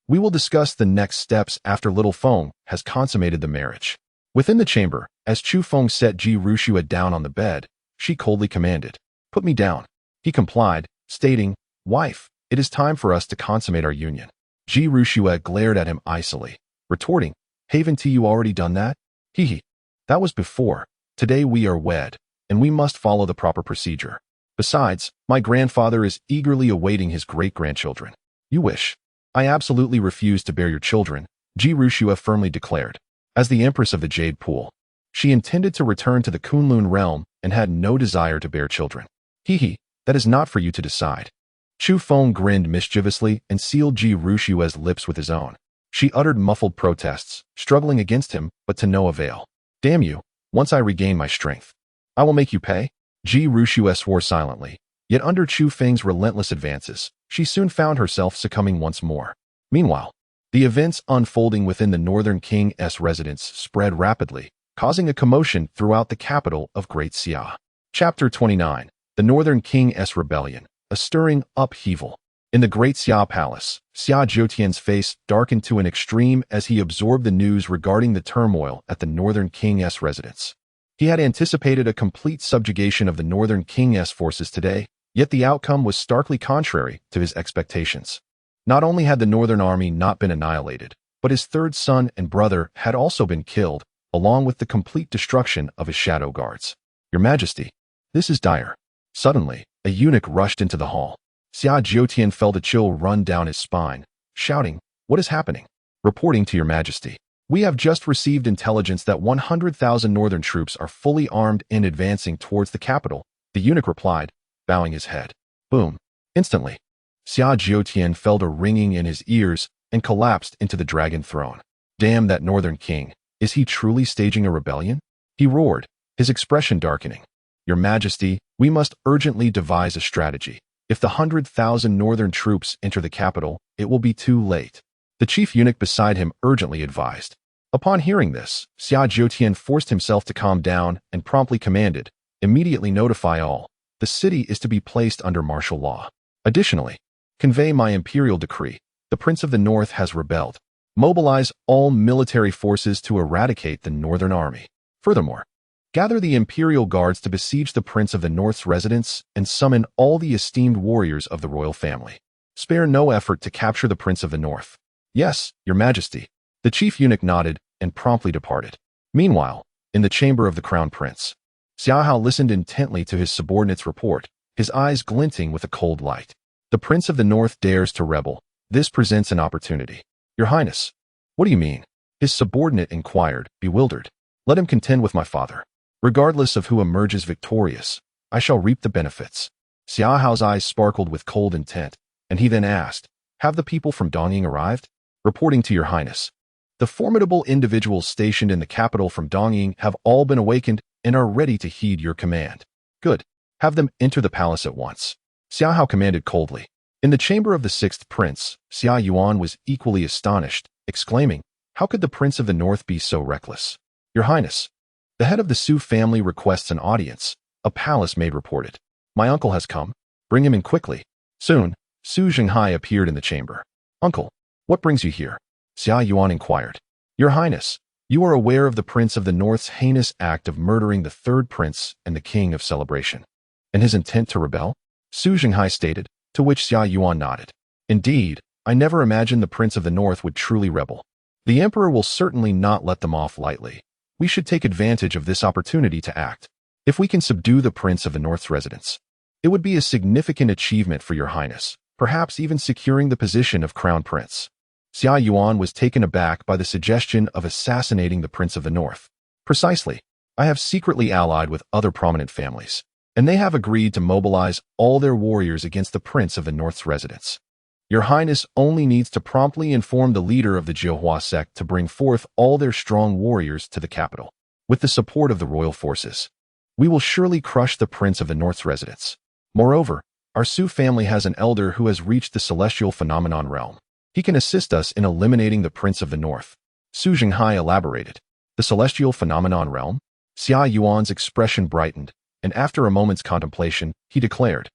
We will discuss the next steps after little Feng has consummated the marriage. Within the chamber, as Chu Feng set Ji Ruxue down on the bed, she coldly commanded, Put me down. He complied, stating, Wife, it is time for us to consummate our union. Ji Ruxue glared at him icily, retorting, Haven't you already done that? Hee. That was before. Today we are wed, and we must follow the proper procedure. Besides, my grandfather is eagerly awaiting his great-grandchildren. You wish. I absolutely refuse to bear your children, Ji Ruxue firmly declared. As the Empress of the Jade Pool, she intended to return to the Kunlun realm and had no desire to bear children. Hee. That is not for you to decide. Chu Feng grinned mischievously and sealed Ji Rushue's lips with his own. She uttered muffled protests, struggling against him, but to no avail. Damn you, once I regain my strength, I will make you pay. Ji Rushue swore silently. Yet under Chu Feng's relentless advances, she soon found herself succumbing once more. Meanwhile, the events unfolding within the Northern King's residence spread rapidly, causing a commotion throughout the capital of Great Xia. Chapter 29. The Northern King's Rebellion, a stirring upheaval. In the Great Xia Palace, Xia Zhoutian's face darkened to an extreme as he absorbed the news regarding the turmoil at the Northern King's residence. He had anticipated a complete subjugation of the Northern King's forces today, yet the outcome was starkly contrary to his expectations. Not only had the Northern Army not been annihilated, but his third son and brother had also been killed, along with the complete destruction of his shadow guards. Your Majesty, this is dire. Suddenly, a eunuch rushed into the hall. Xia Zhoutian felt a chill run down his spine, shouting, "What is happening?" Reporting to Your Majesty. We have just received intelligence that 100,000 northern troops are fully armed and advancing towards the capital, the eunuch replied, bowing his head. Boom. Instantly, Xia Zhoutian felt a ringing in his ears and collapsed into the dragon throne. Damn that northern king. Is he truly staging a rebellion? He roared, his expression darkening. Your Majesty, we must urgently devise a strategy. If the 100,000 northern troops enter the capital, it will be too late. The chief eunuch beside him urgently advised. Upon hearing this, Xia Zhoutian forced himself to calm down and promptly commanded, immediately notify all. The city is to be placed under martial law. Additionally, convey my imperial decree. The Prince of the North has rebelled. Mobilize all military forces to eradicate the Northern Army. Furthermore, gather the imperial guards to besiege the Prince of the North's residence and summon all the esteemed warriors of the royal family. Spare no effort to capture the Prince of the North. Yes, Your Majesty. The chief eunuch nodded and promptly departed. Meanwhile, in the chamber of the crown prince, Xiaohao listened intently to his subordinate's report, his eyes glinting with a cold light. The Prince of the North dares to rebel. This presents an opportunity. Your Highness, what do you mean? His subordinate inquired, bewildered. Let him contend with my father. Regardless of who emerges victorious, I shall reap the benefits. Xiaohao's eyes sparkled with cold intent, and he then asked, have the people from Dongying arrived? Reporting to Your Highness. The formidable individuals stationed in the capital from Dongying have all been awakened and are ready to heed your command. Good. Have them enter the palace at once. Xiaohao commanded coldly. In the chamber of the sixth prince, Xia Yuan was equally astonished, exclaiming, how could the Prince of the North be so reckless? Your Highness, the head of the Su family requests an audience, a palace maid reported. My uncle has come. Bring him in quickly. Soon, Su Zhenghai appeared in the chamber. Uncle, what brings you here? Xia Yuan inquired. Your Highness, you are aware of the Prince of the North's heinous act of murdering the third prince and the king of celebration, and his intent to rebel? Su Zhenghai stated, to which Xia Yuan nodded. Indeed, I never imagined the Prince of the North would truly rebel. The Emperor will certainly not let them off lightly. We should take advantage of this opportunity to act. If we can subdue the Prince of the North's residence, it would be a significant achievement for Your Highness, perhaps even securing the position of Crown Prince. Xia Yuan was taken aback by the suggestion of assassinating the Prince of the North. Precisely. I have secretly allied with other prominent families, and they have agreed to mobilize all their warriors against the Prince of the North's residence. Your Highness only needs to promptly inform the leader of the Jiuhua sect to bring forth all their strong warriors to the capital. With the support of the royal forces, we will surely crush the Prince of the North's residence. Moreover, our Su family has an elder who has reached the celestial phenomenon realm. He can assist us in eliminating the Prince of the North. Su Zhenghai elaborated. The celestial phenomenon realm? Xia Yuan's expression brightened, and after a moment's contemplation, he declared,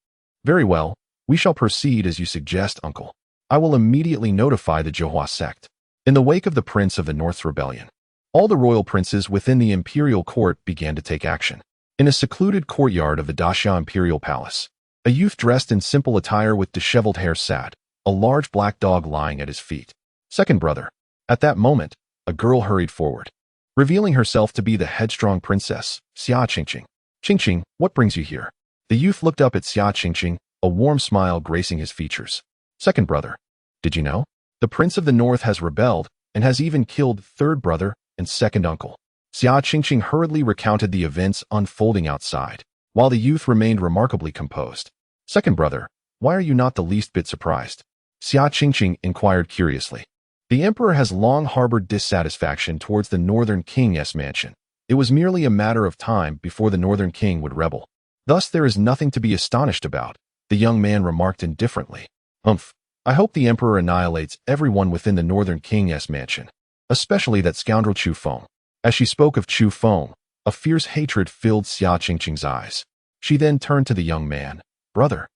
very well, we shall proceed as you suggest, uncle. I will immediately notify the Jiuhua sect. In the wake of the Prince of the North's rebellion, all the royal princes within the imperial court began to take action. In a secluded courtyard of the Daxia imperial palace, a youth dressed in simple attire with disheveled hair sat, a large black dog lying at his feet. Second brother. At that moment, a girl hurried forward, revealing herself to be the headstrong princess, Xia Qingqing. Qingqing, what brings you here? The youth looked up at Xia Qingqing, a warm smile gracing his features. Second brother. Did you know? The Prince of the North has rebelled and has even killed third brother and second uncle. Xia Qingqing hurriedly recounted the events unfolding outside, while the youth remained remarkably composed. Second brother, why are you not the least bit surprised? Xia Qingqing inquired curiously. The emperor has long harbored dissatisfaction towards the northern king's mansion. It was merely a matter of time before the northern king would rebel. Thus there is nothing to be astonished about, the young man remarked indifferently. Humph. I hope the emperor annihilates everyone within the northern king's mansion, especially that scoundrel Chu Feng. As she spoke of Chu Feng, a fierce hatred filled Xia Qingqing's eyes. She then turned to the young man. Brother,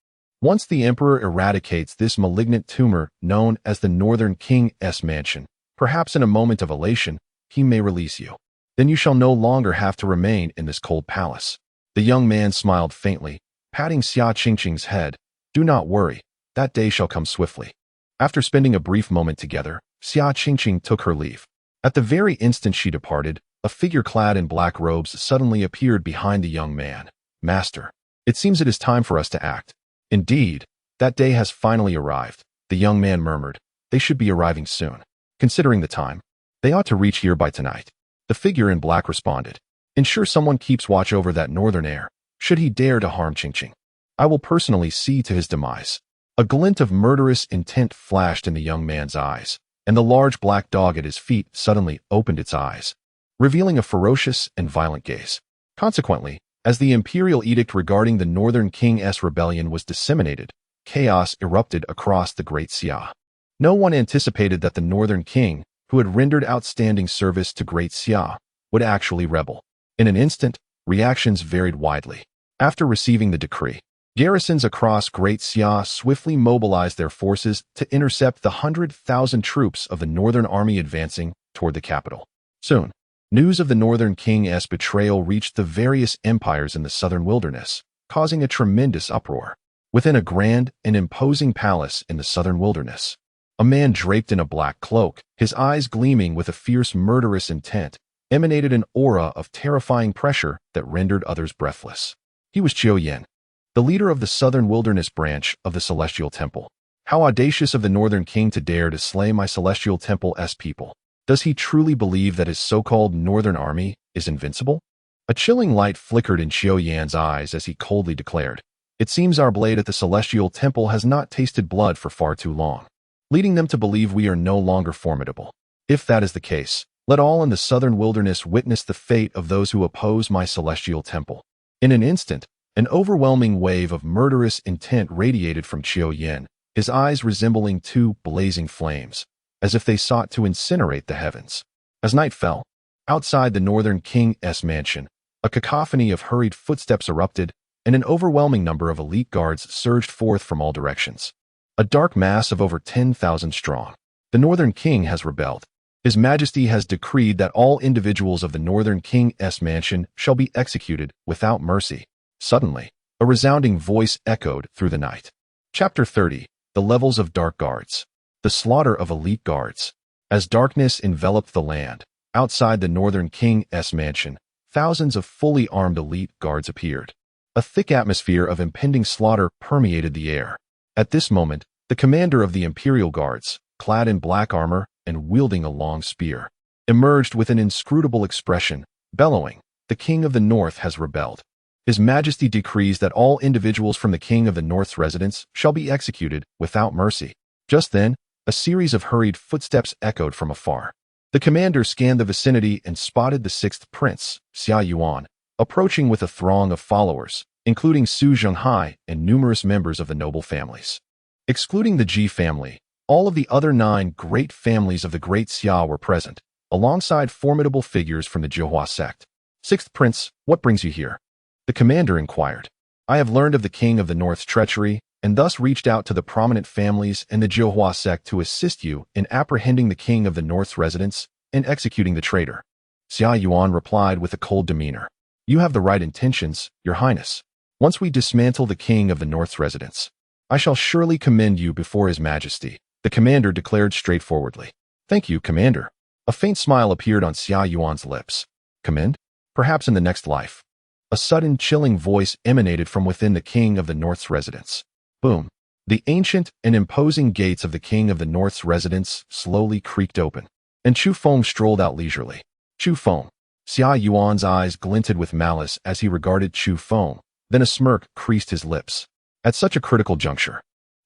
once the emperor eradicates this malignant tumor known as the northern king's mansion, perhaps in a moment of elation, he may release you. Then you shall no longer have to remain in this cold palace. The young man smiled faintly, patting Xia Qingqing's head. Do not worry, that day shall come swiftly. After spending a brief moment together, Xia Qingqing took her leave. At the very instant she departed, a figure clad in black robes suddenly appeared behind the young man. Master, it seems it is time for us to act. Indeed, that day has finally arrived, the young man murmured. They should be arriving soon. Considering the time, they ought to reach here by tonight. The figure in black responded. Ensure someone keeps watch over that northern heir, should he dare to harm Qingqing. I will personally see to his demise. A glint of murderous intent flashed in the young man's eyes, and the large black dog at his feet suddenly opened its eyes, revealing a ferocious and violent gaze. Consequently, as the imperial edict regarding the northern king's rebellion was disseminated, chaos erupted across the Great Xia. No one anticipated that the northern king, who had rendered outstanding service to Great Xia, would actually rebel. In an instant, reactions varied widely. After receiving the decree, garrisons across Great Xia swiftly mobilized their forces to intercept the 100,000 troops of the northern army advancing toward the capital. Soon, news of the northern king's betrayal reached the various empires in the southern wilderness, causing a tremendous uproar. Within a grand and imposing palace in the southern wilderness, a man draped in a black cloak, his eyes gleaming with a fierce murderous intent, emanated an aura of terrifying pressure that rendered others breathless. He was Qiu Yan, the leader of the southern wilderness branch of the Celestial Temple. How audacious of the northern king to dare to slay my Celestial Temple's people. Does he truly believe that his so-called northern army is invincible? A chilling light flickered in Qiu Yan's eyes as he coldly declared, It seems our blade at the Celestial Temple has not tasted blood for far too long, leading them to believe we are no longer formidable. If that is the case, let all in the southern wilderness witness the fate of those who oppose my Celestial Temple. In an instant, an overwhelming wave of murderous intent radiated from Qiu Yan, his eyes resembling two blazing flames, as if they sought to incinerate the heavens. As night fell, outside the northern king's mansion, a cacophony of hurried footsteps erupted, and an overwhelming number of elite guards surged forth from all directions. A dark mass of over 10,000 strong. The northern king has rebelled. His Majesty has decreed that all individuals of the northern king's mansion shall be executed without mercy. Suddenly, a resounding voice echoed through the night. Chapter 30. The Levels of Dark Guards. The Slaughter of Elite Guards. As darkness enveloped the land, outside the northern king's mansion, thousands of fully armed elite guards appeared. A thick atmosphere of impending slaughter permeated the air. At this moment, the commander of the Imperial Guards, clad in black armor and wielding a long spear, emerged with an inscrutable expression, bellowing, "The King of the North has rebelled. His Majesty decrees that all individuals from the King of the North's residence shall be executed without mercy." Just then, a series of hurried footsteps echoed from afar. The commander scanned the vicinity and spotted the sixth prince, Xia Yuan, approaching with a throng of followers, including Su Zhenghai and numerous members of the noble families. Excluding the Ji family, all of the other 9 great families of the Great Xia were present, alongside formidable figures from the Jihua sect. "Sixth prince, what brings you here?" the commander inquired. "I have learned of the King of the North's treachery, and thus reached out to the prominent families and the Jihua sect to assist you in apprehending the King of the North's residence and executing the traitor." Xia Yuan replied with a cold demeanor. "You have the right intentions, Your Highness. Once we dismantle the King of the North's residence, I shall surely commend you before His Majesty," the commander declared straightforwardly. "Thank you, Commander." A faint smile appeared on Xia Yuan's lips. "Commend? Perhaps in the next life." A sudden chilling voice emanated from within the King of the North's residence. Boom. The ancient and imposing gates of the King of the North's residence slowly creaked open, and Chu Feng strolled out leisurely. Chu Feng. Xia Yuan's eyes glinted with malice as he regarded Chu Feng, then a smirk creased his lips. At such a critical juncture,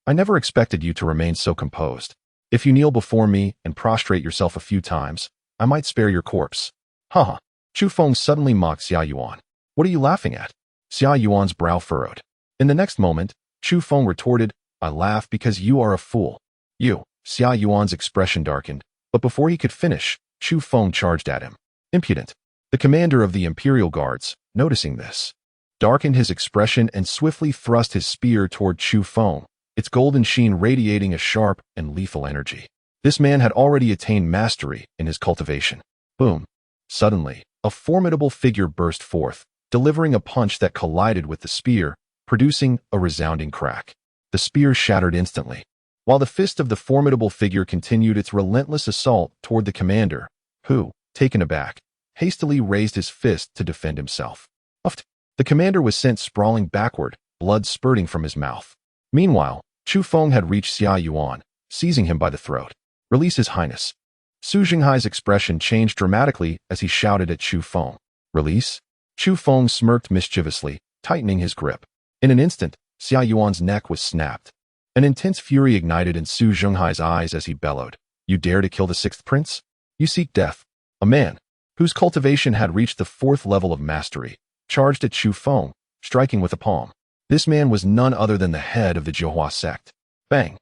I never expected you to remain so composed. If you kneel before me and prostrate yourself a few times, I might spare your corpse. Haha. Chu Feng suddenly mocked Xia Yuan. What are you laughing at? Xia Yuan's brow furrowed. In the next moment, Chu Feng retorted, I laugh because you are a fool. You. Xia Yuan's expression darkened, but before he could finish, Chu Feng charged at him. Impudent. The commander of the Imperial Guards, noticing this, darkened his expression and swiftly thrust his spear toward Chu Feng, its golden sheen radiating a sharp and lethal energy. This man had already attained mastery in his cultivation. Boom. Suddenly, a formidable figure burst forth, delivering a punch that collided with the spear, producing a resounding crack. The spear shattered instantly, while the fist of the formidable figure continued its relentless assault toward the commander, who, taken aback, hastily raised his fist to defend himself. Uft! The commander was sent sprawling backward, blood spurting from his mouth. Meanwhile, Chu Feng had reached Xia Yuan, seizing him by the throat. Release His Highness. Su Jinghai's expression changed dramatically as he shouted at Chu Feng. Release? Chu Feng smirked mischievously, tightening his grip. In an instant, Xia Yuan's neck was snapped. An intense fury ignited in Su Jinghai's eyes as he bellowed. You dare to kill the sixth prince? You seek death. A man, whose cultivation had reached the fourth level of mastery, charged at Chu Feng, striking with a palm. This man was none other than the head of the Jiuhua sect. Bang!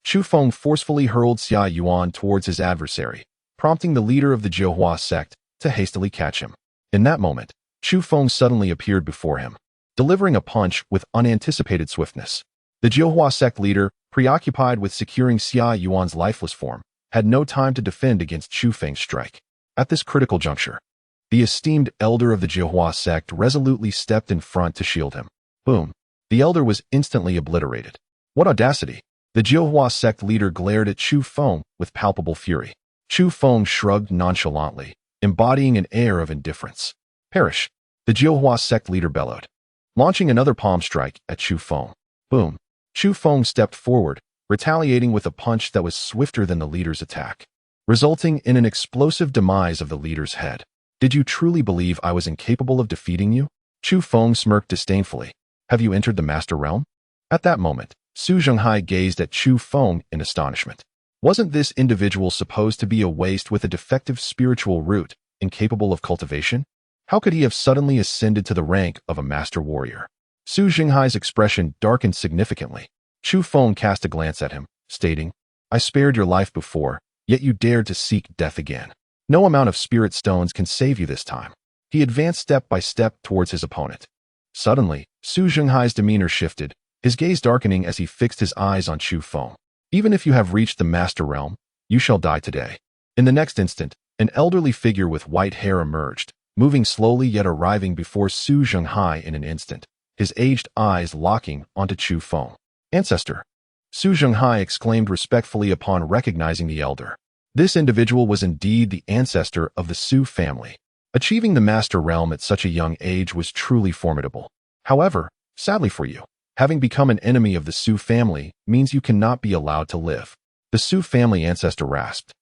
Chu Feng forcefully hurled Xia Yuan towards his adversary, prompting the leader of the Jiuhua sect to hastily catch him. In that moment, Chu Feng suddenly appeared before him, delivering a punch with unanticipated swiftness. The Jiuhua sect leader, preoccupied with securing Xia Yuan's lifeless form, had no time to defend against Chu Feng's strike. At this critical juncture, the esteemed elder of the Jiuhua sect resolutely stepped in front to shield him. Boom! The elder was instantly obliterated. What audacity! The Jiuhua sect leader glared at Chu Feng with palpable fury. Chu Feng shrugged nonchalantly, embodying an air of indifference. Perish! The Jiuhua sect leader bellowed, launching another palm strike at Chu Feng. Boom! Chu Feng stepped forward, retaliating with a punch that was swifter than the leader's attack, resulting in an explosive demise of the leader's head. Did you truly believe I was incapable of defeating you? Chu Feng smirked disdainfully. Have you entered the Master Realm? At that moment, Su Jinghai gazed at Chu Feng in astonishment. Wasn't this individual supposed to be a waste with a defective spiritual root, incapable of cultivation? How could he have suddenly ascended to the rank of a master warrior? Su Jinghai's expression darkened significantly. Chu Feng cast a glance at him, stating, I spared your life before, yet you dared to seek death again. No amount of spirit stones can save you this time. He advanced step by step towards his opponent. Suddenly, Su Jinghai's demeanor shifted, his gaze darkening as he fixed his eyes on Chu Feng. Even if you have reached the Master Realm, you shall die today. In the next instant, an elderly figure with white hair emerged, moving slowly yet arriving before Su Jinghai in an instant, his aged eyes locking onto Chu Feng. Ancestor! Su Jinghai exclaimed respectfully upon recognizing the elder. This individual was indeed the ancestor of the Su family. Achieving the Master Realm at such a young age was truly formidable. However, sadly for you, having become an enemy of the Su family means you cannot be allowed to live. The Su family ancestor rasped,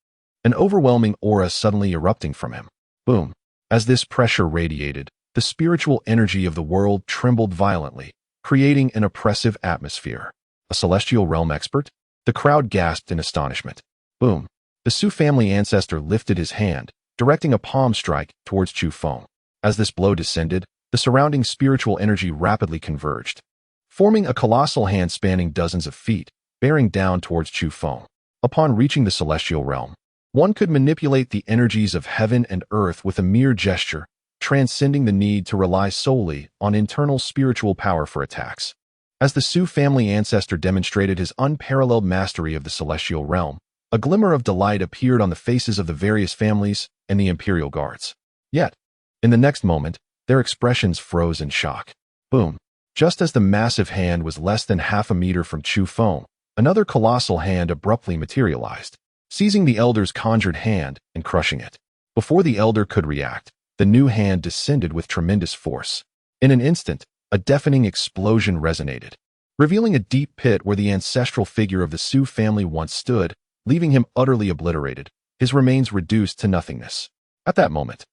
an overwhelming aura suddenly erupting from him. Boom! As this pressure radiated, the spiritual energy of the world trembled violently, creating an oppressive atmosphere. A celestial realm expert? The crowd gasped in astonishment. Boom! The Su family ancestor lifted his hand, directing a palm strike towards Chu Feng. As this blow descended, the surrounding spiritual energy rapidly converged, forming a colossal hand spanning dozens of feet, bearing down towards Chu Feng. Upon reaching the celestial realm, one could manipulate the energies of heaven and earth with a mere gesture, transcending the need to rely solely on internal spiritual power for attacks. As the Su family ancestor demonstrated his unparalleled mastery of the celestial realm, a glimmer of delight appeared on the faces of the various families and the Imperial Guards. Yet, in the next moment, their expressions froze in shock. Boom! Just as the massive hand was less than half a meter from Chu Feng, another colossal hand abruptly materialized, seizing the elder's conjured hand and crushing it. Before the elder could react, the new hand descended with tremendous force. In an instant, a deafening explosion resonated, revealing a deep pit where the ancestral figure of the Su family once stood, leaving him utterly obliterated, his remains reduced to nothingness. At that moment,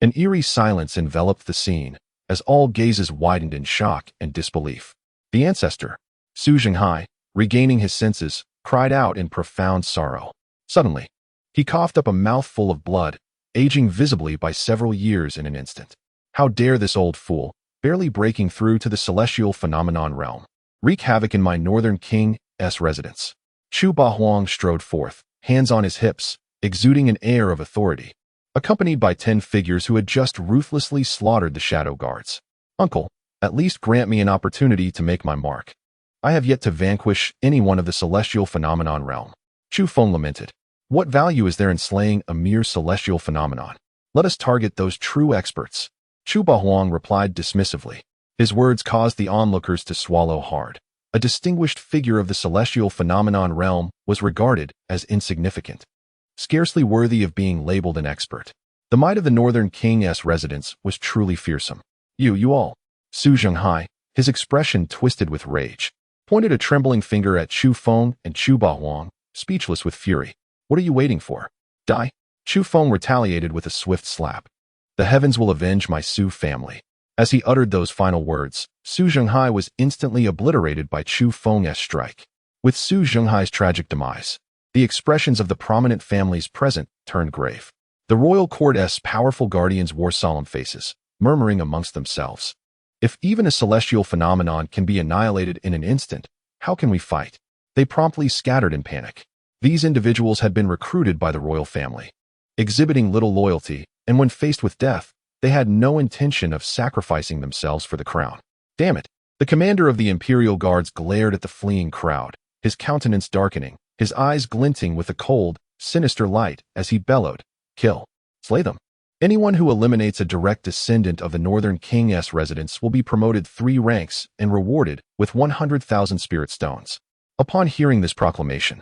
an eerie silence enveloped the scene, as all gazes widened in shock and disbelief. The ancestor, Su Zhenghai, regaining his senses, cried out in profound sorrow. Suddenly, he coughed up a mouthful of blood, aging visibly by several years in an instant. How dare this old fool, barely breaking through to the celestial phenomenon realm, wreak havoc in my northern king's residence. Chu Bahuang strode forth, hands on his hips, exuding an air of authority, accompanied by 10 figures who had just ruthlessly slaughtered the shadow guards. Uncle, at least grant me an opportunity to make my mark. I have yet to vanquish anyone of the celestial phenomenon realm. Chu Feng lamented. What value is there in slaying a mere celestial phenomenon? Let us target those true experts. Chu Bahuang replied dismissively. His words caused the onlookers to swallow hard. A distinguished figure of the celestial phenomenon realm was regarded as insignificant, scarcely worthy of being labeled an expert. The might of the northern king's residence was truly fearsome. You all. Su Zhenghai, his expression twisted with rage, pointed a trembling finger at Chu Feng and Chu Bahuang, speechless with fury. What are you waiting for? Die? Chu Feng retaliated with a swift slap. The heavens will avenge my Su family. As he uttered those final words, Su Zhenghai was instantly obliterated by Chu Feng's strike. With Su Zhenghai's tragic demise, the expressions of the prominent families present turned grave. The royal court's powerful guardians wore solemn faces, murmuring amongst themselves. If even a celestial phenomenon can be annihilated in an instant, how can we fight? They promptly scattered in panic. These individuals had been recruited by the royal family, exhibiting little loyalty, and when faced with death, they had no intention of sacrificing themselves for the crown. Damn it! The commander of the Imperial Guards glared at the fleeing crowd, his countenance darkening, his eyes glinting with a cold, sinister light as he bellowed, "Kill! Slay them!" Anyone who eliminates a direct descendant of the Northern King's residence will be promoted 3 ranks and rewarded with 100,000 spirit stones. Upon hearing this proclamation,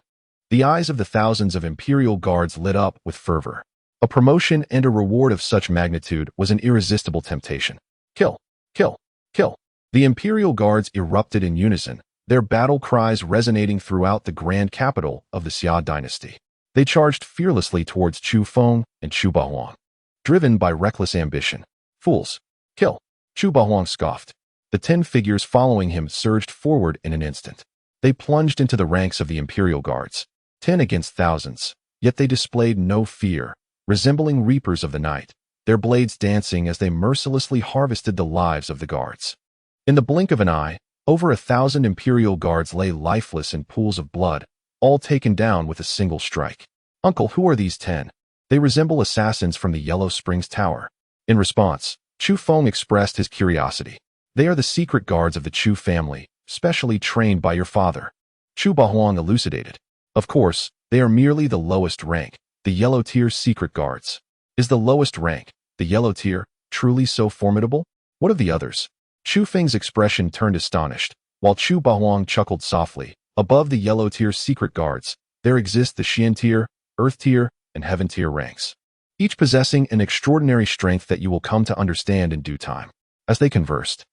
the eyes of the thousands of Imperial Guards lit up with fervor. A promotion and a reward of such magnitude was an irresistible temptation. Kill! Kill! Kill! The Imperial Guards erupted in unison, their battle cries resonating throughout the grand capital of the Xia Dynasty. They charged fearlessly towards Chu Feng and Chu Bahuang, driven by reckless ambition. Fools! Kill! Chu Bahuang scoffed. The 10 figures following him surged forward in an instant. They plunged into the ranks of the Imperial Guards, 10 against thousands, yet they displayed no fear, resembling reapers of the night, their blades dancing as they mercilessly harvested the lives of the guards. In the blink of an eye, over 1,000 Imperial Guards lay lifeless in pools of blood, all taken down with a single strike. Uncle, who are these 10? They resemble assassins from the Yellow Springs Tower. In response, Chu Feng expressed his curiosity. They are the secret guards of the Chu family, specially trained by your father. Chu Bahuang elucidated. Of course, they are merely the lowest rank, the yellow tier secret guards. Is the lowest rank, the yellow tier, truly so formidable? What of the others? Chu Feng's expression turned astonished, while Chu Bahuang chuckled softly. Above the yellow tier secret guards, there exist the Xian tier, earth tier, and heaven tier ranks, each possessing an extraordinary strength that you will come to understand in due time. As they conversed,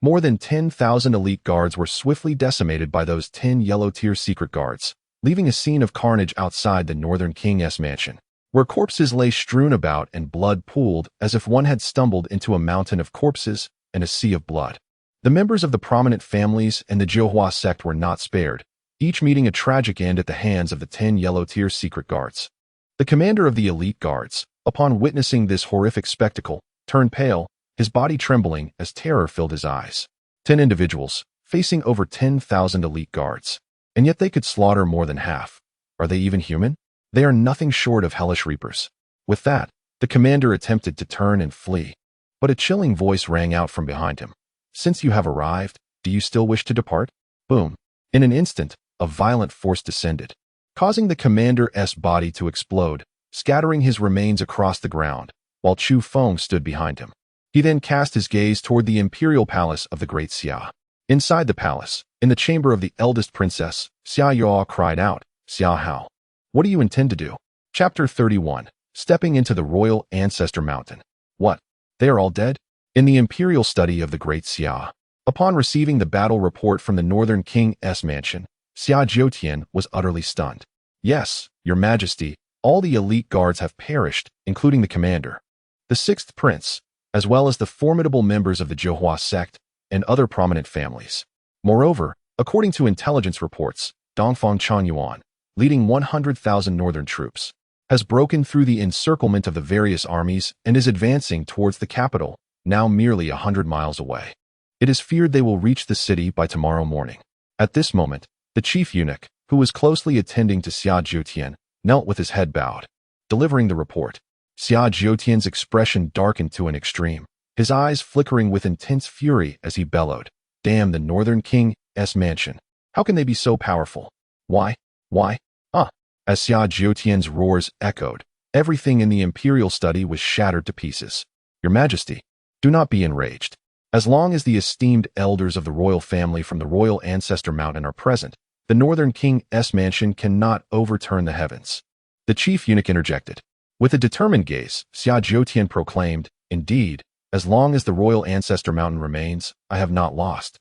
more than 10,000 elite guards were swiftly decimated by those 10 yellow tier secret guards, leaving a scene of carnage outside the Northern King's mansion, where corpses lay strewn about and blood pooled as if one had stumbled into a mountain of corpses and a sea of blood. The members of the prominent families and the Jiuhua sect were not spared, each meeting a tragic end at the hands of the 10 yellow tier secret guards. The commander of the elite guards, upon witnessing this horrific spectacle, turned pale, his body trembling as terror filled his eyes. 10 individuals, facing over 10,000 elite guards. And yet they could slaughter more than half. Are they even human? They are nothing short of hellish reapers. With that, the commander attempted to turn and flee. But a chilling voice rang out from behind him. Since you have arrived, do you still wish to depart? Boom. In an instant, a violent force descended, causing the commander's body to explode, scattering his remains across the ground, while Chu Feng stood behind him. He then cast his gaze toward the imperial palace of the great Xia. Inside the palace, in the chamber of the eldest princess, Xia Yao cried out, "Xia Hao, what do you intend to do?" Chapter 31. Stepping into the royal ancestor mountain. What? They are all dead? In the imperial study of the great Xia, upon receiving the battle report from the Northern King's mansion, Xia Jiutian was utterly stunned. Yes, your majesty, all the elite guards have perished, including the commander, the 6th prince, as well as the formidable members of the Jiuhua sect and other prominent families. Moreover, According to intelligence reports, Dongfang Chanyuan, leading 100,000 northern troops, has broken through the encirclement of the various armies and is advancing towards the capital, now merely 100 miles away. It is feared they will reach the city by tomorrow morning. At this moment, the chief eunuch, who was closely attending to Xia Zhoutian, knelt with his head bowed. Delivering the report, Xia Zhoutian's expression darkened to an extreme, his eyes flickering with intense fury as he bellowed, "Damn the Northern King's mansion! How can they be so powerful? Why? As Xia Zhoutian's roars echoed, everything in the imperial study was shattered to pieces. Your Majesty, do not be enraged. As long as the esteemed elders of the royal family from the royal ancestor mountain are present, the Northern King's mansion cannot overturn the heavens." The chief eunuch interjected. With a determined gaze, Xia Zhoutian proclaimed, "Indeed, as long as the royal ancestor mountain remains, I have not lost.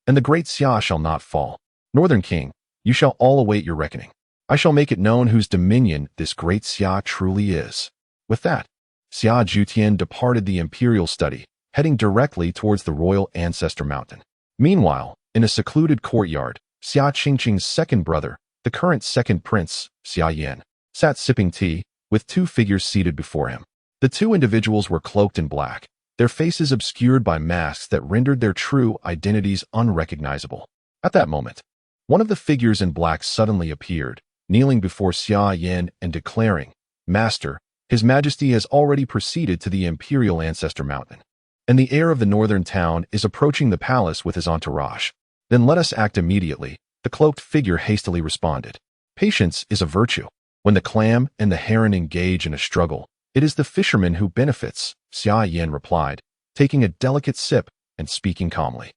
And the great Xia shall not fall. Northern King, you shall all await your reckoning. I shall make it known whose dominion this great Xia truly is." With that, Xia Zhoutian departed the imperial study, heading directly towards the royal ancestor mountain. Meanwhile, in a secluded courtyard, Xia Qingqing's second brother, the current second prince, Xia Yan, sat sipping tea, with two figures seated before him. The two individuals were cloaked in black, their faces obscured by masks that rendered their true identities unrecognizable. At that moment, one of the figures in black suddenly appeared, kneeling before Xia Yan and declaring, "Master, His Majesty has already proceeded to the imperial ancestor mountain, and the heir of the northern town is approaching the palace with his entourage. Then let us act immediately," the cloaked figure hastily responded. "Patience is a virtue. When the clam and the heron engage in a struggle, it is the fisherman who benefits," Xia Yan replied, taking a delicate sip and speaking calmly.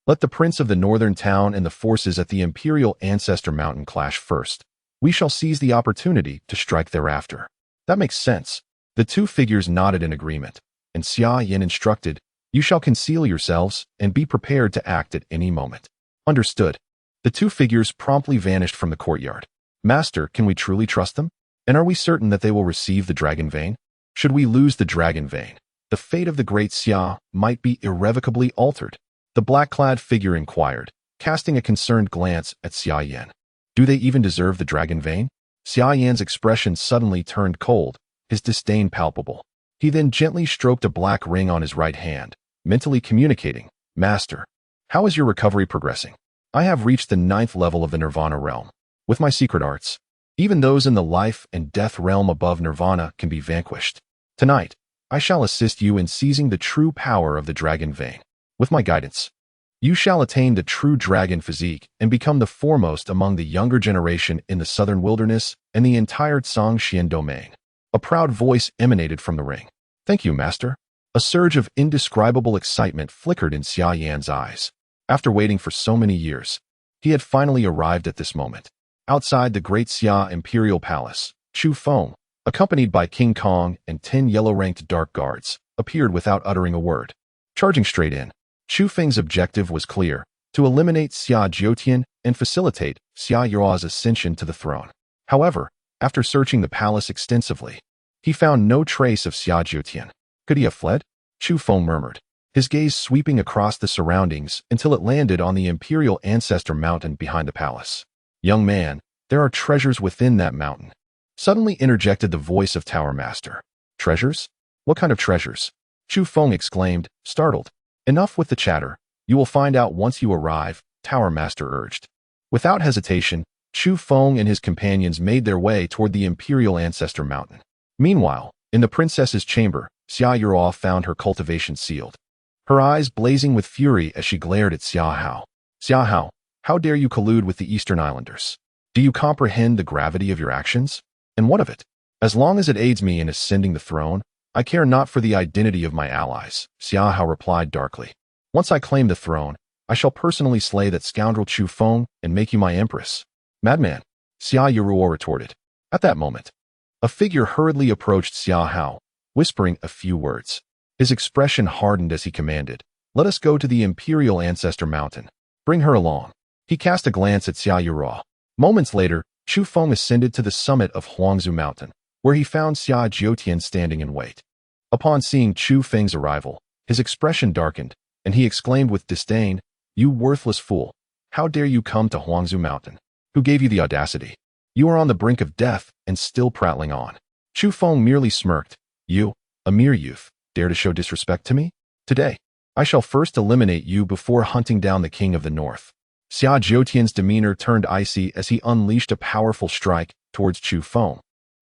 "Let the prince of the northern town and the forces at the imperial ancestor mountain clash first. We shall seize the opportunity to strike thereafter." "That makes sense." The two figures nodded in agreement, and Xia Yan instructed, "You shall conceal yourselves and be prepared to act at any moment." "Understood." The two figures promptly vanished from the courtyard. "Master, can we truly trust them? And are we certain that they will receive the dragon vein? Should we lose the dragon vein, the fate of the great Xia might be irrevocably altered," the black-clad figure inquired, casting a concerned glance at Xia Yan. "Do they even deserve the dragon vein?" Xia Yan's expression suddenly turned cold, his disdain palpable. He then gently stroked a black ring on his right hand, mentally communicating, "Master, how is your recovery progressing? I have reached the 9th level of the Nirvana realm. With my secret arts, even those in the life and death realm above Nirvana can be vanquished. Tonight, I shall assist you in seizing the true power of the dragon vein. With my guidance, you shall attain the true dragon physique and become the foremost among the younger generation in the southern wilderness and the entire Zhangxian domain." A proud voice emanated from the ring. "Thank you, Master." A surge of indescribable excitement flickered in Xia Yan's eyes. After waiting for so many years, he had finally arrived at this moment. Outside the great Xia imperial palace, Chu Feng, accompanied by King Kong and 10 yellow-ranked dark guards, appeared without uttering a word. Charging straight in, Chu Feng's objective was clear: to eliminate Xia Zhoutian and facilitate Xia Yua's ascension to the throne. However, after searching the palace extensively, he found no trace of Xia Zhoutian. Could he have fled? Chu Feng murmured, his gaze sweeping across the surroundings until it landed on the imperial ancestor mountain behind the palace. "Young man, there are treasures within that mountain," suddenly interjected the voice of Tower Master. "Treasures? What kind of treasures?" Chu Feng exclaimed, startled. "Enough with the chatter. You will find out once you arrive," Tower Master urged. Without hesitation, Chu Feng and his companions made their way toward the imperial ancestor mountain. Meanwhile, in the princess's chamber, Xia Yurao found her cultivation sealed, her eyes blazing with fury as she glared at Xia Hao. "Xia Hao, how dare you collude with the Eastern Islanders? Do you comprehend the gravity of your actions? And what of it? As long as it aids me in ascending the throne, I care not for the identity of my allies," Xia Hao replied darkly. "Once I claim the throne, I shall personally slay that scoundrel Chu Feng and make you my empress." "Madman," Xia Yuruo retorted. At that moment, a figure hurriedly approached Xia Hao, whispering a few words. His expression hardened as he commanded, "Let us go to the imperial ancestor mountain. Bring her along." He cast a glance at Xia Yuruo. Moments later, Chu Feng ascended to the summit of Huangzu Mountain, where he found Xia Zhoutian standing in wait. Upon seeing Chu Feng's arrival, his expression darkened, and he exclaimed with disdain, "You worthless fool! How dare you come to Huangzu Mountain? Who gave you the audacity? You are on the brink of death and still prattling on. Chu Feng merely smirked. You, a mere youth, dare to show disrespect to me? Today, I shall first eliminate you before hunting down the king of the north. Xia Dynasty demeanor turned icy as he unleashed a powerful strike towards Chu Feng,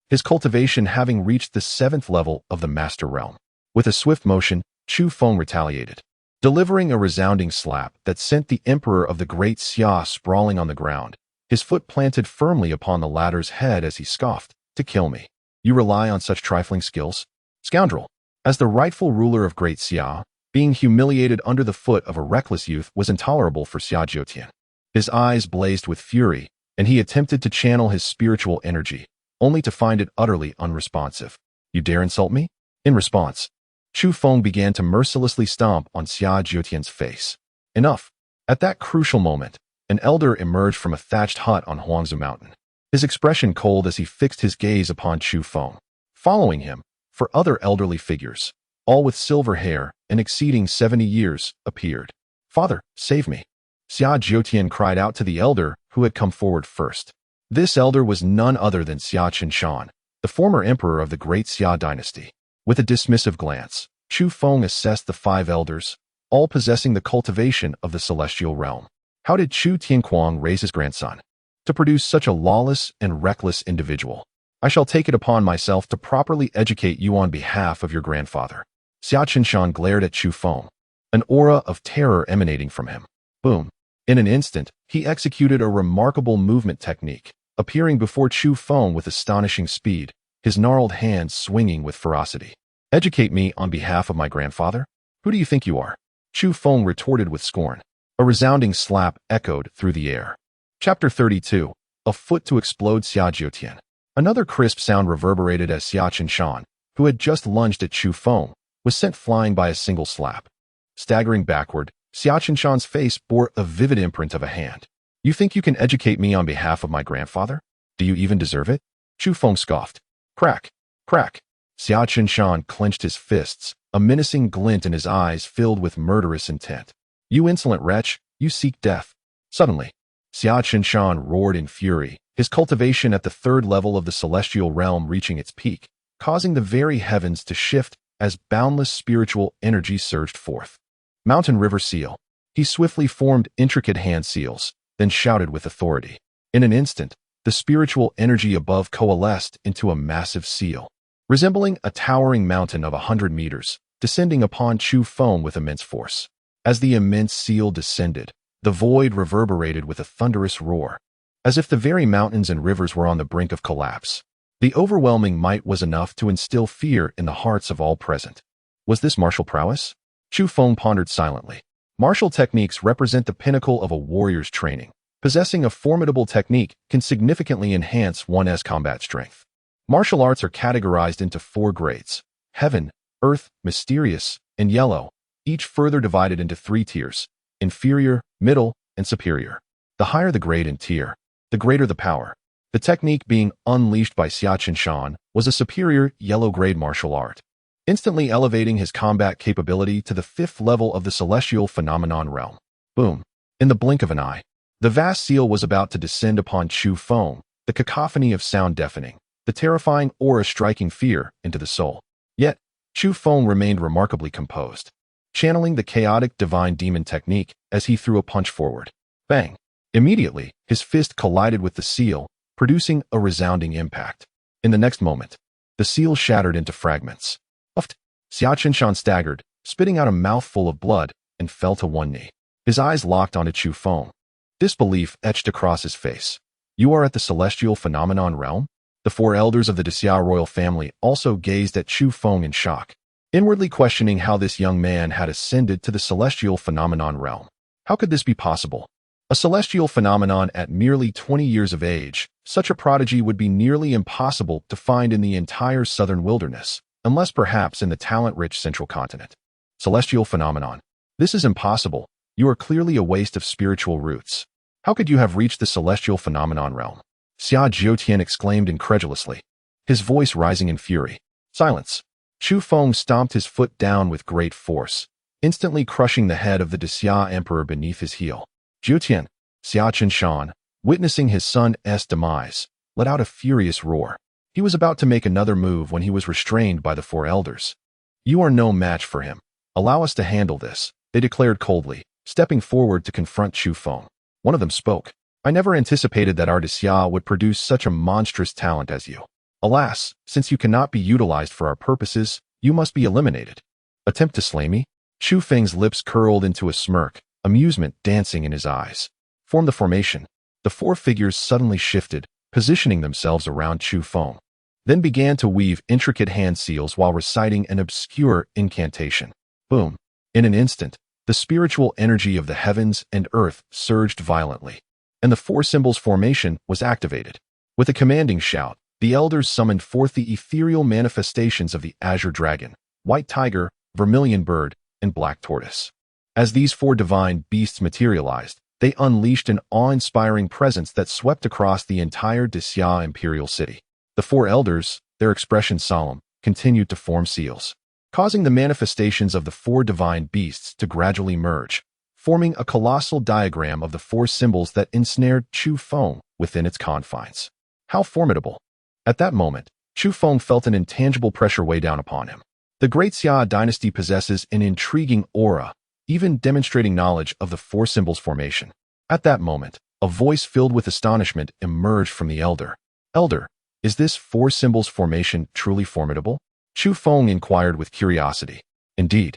his cultivation having reached the 7th level of the master realm. With a swift motion, Chu Feng retaliated, delivering a resounding slap that sent the emperor of the great Xia sprawling on the ground, his foot planted firmly upon the latter's head as he scoffed, "To kill me? You rely on such trifling skills? Scoundrel!" As the rightful ruler of great Xia, being humiliated under the foot of a reckless youth was intolerable for Xia Dynasty. His eyes blazed with fury, and he attempted to channel his spiritual energy, only to find it utterly unresponsive. "You dare insult me?" In response, Chu Feng began to mercilessly stomp on Xia Dynasty's face. Enough! At that crucial moment, an elder emerged from a thatched hut on Huangzu Mountain, his expression cold as he fixed his gaze upon Chu Feng. Following him, for other elderly figures, all with silver hair and exceeding 70 years, appeared. "Father, save me!" Xia Dynasty cried out to the elder who had come forward first. This elder was none other than Xia Qinshan, the former emperor of the great Xia Dynasty. With a dismissive glance, Chu Feng assessed the 5 elders, all possessing the cultivation of the celestial realm. How did Chu Tianquang raise his grandson to produce such a lawless and reckless individual? I shall take it upon myself to properly educate you on behalf of your grandfather. Xia Qinshan glared at Chu Feng, an aura of terror emanating from him. Boom! In an instant, he executed a remarkable movement technique, appearing before Chu Feng with astonishing speed, his gnarled hands swinging with ferocity. "Educate me on behalf of my grandfather? Who do you think you are?" Chu Feng retorted with scorn. A resounding slap echoed through the air. Chapter 32. A foot to explode Xia Dynasty. Another crisp sound reverberated as Xia Qinshan, who had just lunged at Chu Feng, was sent flying by a single slap. Staggering backward, Xia Qinshan's face bore a vivid imprint of a hand. "You think you can educate me on behalf of my grandfather? Do you even deserve it?" Chu Feng scoffed. Crack! Crack! Xia Qinshan clenched his fists, a menacing glint in his eyes filled with murderous intent. "You insolent wretch, you seek death." Suddenly, Xia Qinshan roared in fury, his cultivation at the 3rd level of the celestial realm reaching its peak, causing the very heavens to shift as boundless spiritual energy surged forth. Mountain River Seal. He swiftly formed intricate hand seals, then shouted with authority. In an instant, the spiritual energy above coalesced into a massive seal, resembling a towering mountain of 100 meters, descending upon Chu Feng with immense force. As the immense seal descended, the void reverberated with a thunderous roar, as if the very mountains and rivers were on the brink of collapse. The overwhelming might was enough to instill fear in the hearts of all present. Was this martial prowess? Chu Feng pondered silently. Martial techniques represent the pinnacle of a warrior's training. Possessing a formidable technique can significantly enhance one's combat strength. Martial arts are categorized into 4 grades: heaven, earth, mysterious, and yellow, each further divided into 3 tiers: inferior, middle, and superior. The higher the grade and tier, the greater the power. The technique being unleashed by Xia Qinshan was a superior yellow-grade martial art, instantly elevating his combat capability to the 5th level of the celestial phenomenon realm. Boom! In the blink of an eye, the vast seal was about to descend upon Chu Feng, the cacophony of sound deafening, the terrifying aura striking fear into the soul. Yet, Chu Feng remained remarkably composed, channeling the chaotic divine demon technique as he threw a punch forward. Bang! Immediately, his fist collided with the seal, producing a resounding impact. In the next moment, the seal shattered into fragments. Uft! Xia Qinshan staggered, spitting out a mouthful of blood, and fell to one knee. His eyes locked onto Chu Feng. Disbelief etched across his face. "You are at the celestial phenomenon realm?" The 4 elders of the Xia royal family also gazed at Chu Feng in shock, inwardly questioning how this young man had ascended to the celestial phenomenon realm. How could this be possible? A celestial phenomenon at merely 20 years of age, such a prodigy would be nearly impossible to find in the entire southern wilderness, unless perhaps in the talent-rich central continent. Celestial phenomenon. This is impossible. You are clearly a waste of spiritual roots. How could you have reached the celestial phenomenon realm? Xia Dynasty exclaimed incredulously, his voice rising in fury. Silence! Chu Feng stomped his foot down with great force, instantly crushing the head of the Xia emperor beneath his heel. Jiutian, Xia Shan, witnessing his son's demise, let out a furious roar. He was about to make another move when he was restrained by the four elders. "You are no match for him. Allow us to handle this," they declared coldly, stepping forward to confront Chu Feng. One of them spoke. "I never anticipated that our Xia would produce such a monstrous talent as you. Alas, since you cannot be utilized for our purposes, you must be eliminated." "Attempt to slay me?" Chu Feng's lips curled into a smirk, amusement dancing in his eyes. "Form the formation." The four figures suddenly shifted, positioning themselves around Chu Feng, then began to weave intricate hand seals while reciting an obscure incantation. Boom! In an instant, the spiritual energy of the heavens and earth surged violently, and the four symbols formation was activated. With a commanding shout, the elders summoned forth the ethereal manifestations of the azure dragon, white tiger, vermilion bird, and black tortoise. As these four divine beasts materialized, they unleashed an awe-inspiring presence that swept across the entire Xia imperial city. The four elders, their expression solemn, continued to form seals, causing the manifestations of the four divine beasts to gradually merge, forming a colossal diagram of the four symbols that ensnared Chu Feng within its confines. How formidable! At that moment, Chu Feng felt an intangible pressure weigh down upon him. The great Xia Dynasty possesses an intriguing aura, even demonstrating knowledge of the four symbols formation. At that moment, a voice filled with astonishment emerged from the elder. "Elder, is this four symbols formation truly formidable?" Chu Feng inquired with curiosity. "Indeed.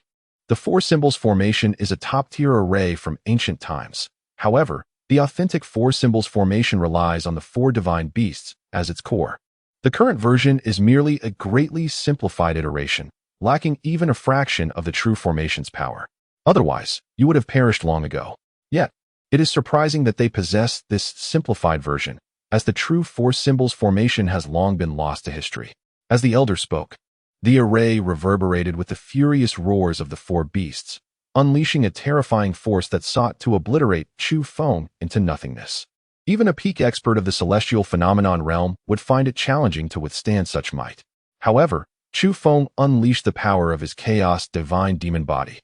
The four symbols formation is a top-tier array from ancient times. However, the authentic four symbols formation relies on the four divine beasts as its core. The current version is merely a greatly simplified iteration, lacking even a fraction of the true formation's power. Otherwise, you would have perished long ago. Yet, it is surprising that they possess this simplified version, as the true four symbols formation has long been lost to history." As the elder spoke, the array reverberated with the furious roars of the four beasts, unleashing a terrifying force that sought to obliterate Chu Feng into nothingness. Even a peak expert of the celestial phenomenon realm would find it challenging to withstand such might. However, Chu Feng unleashed the power of his chaos divine demon body,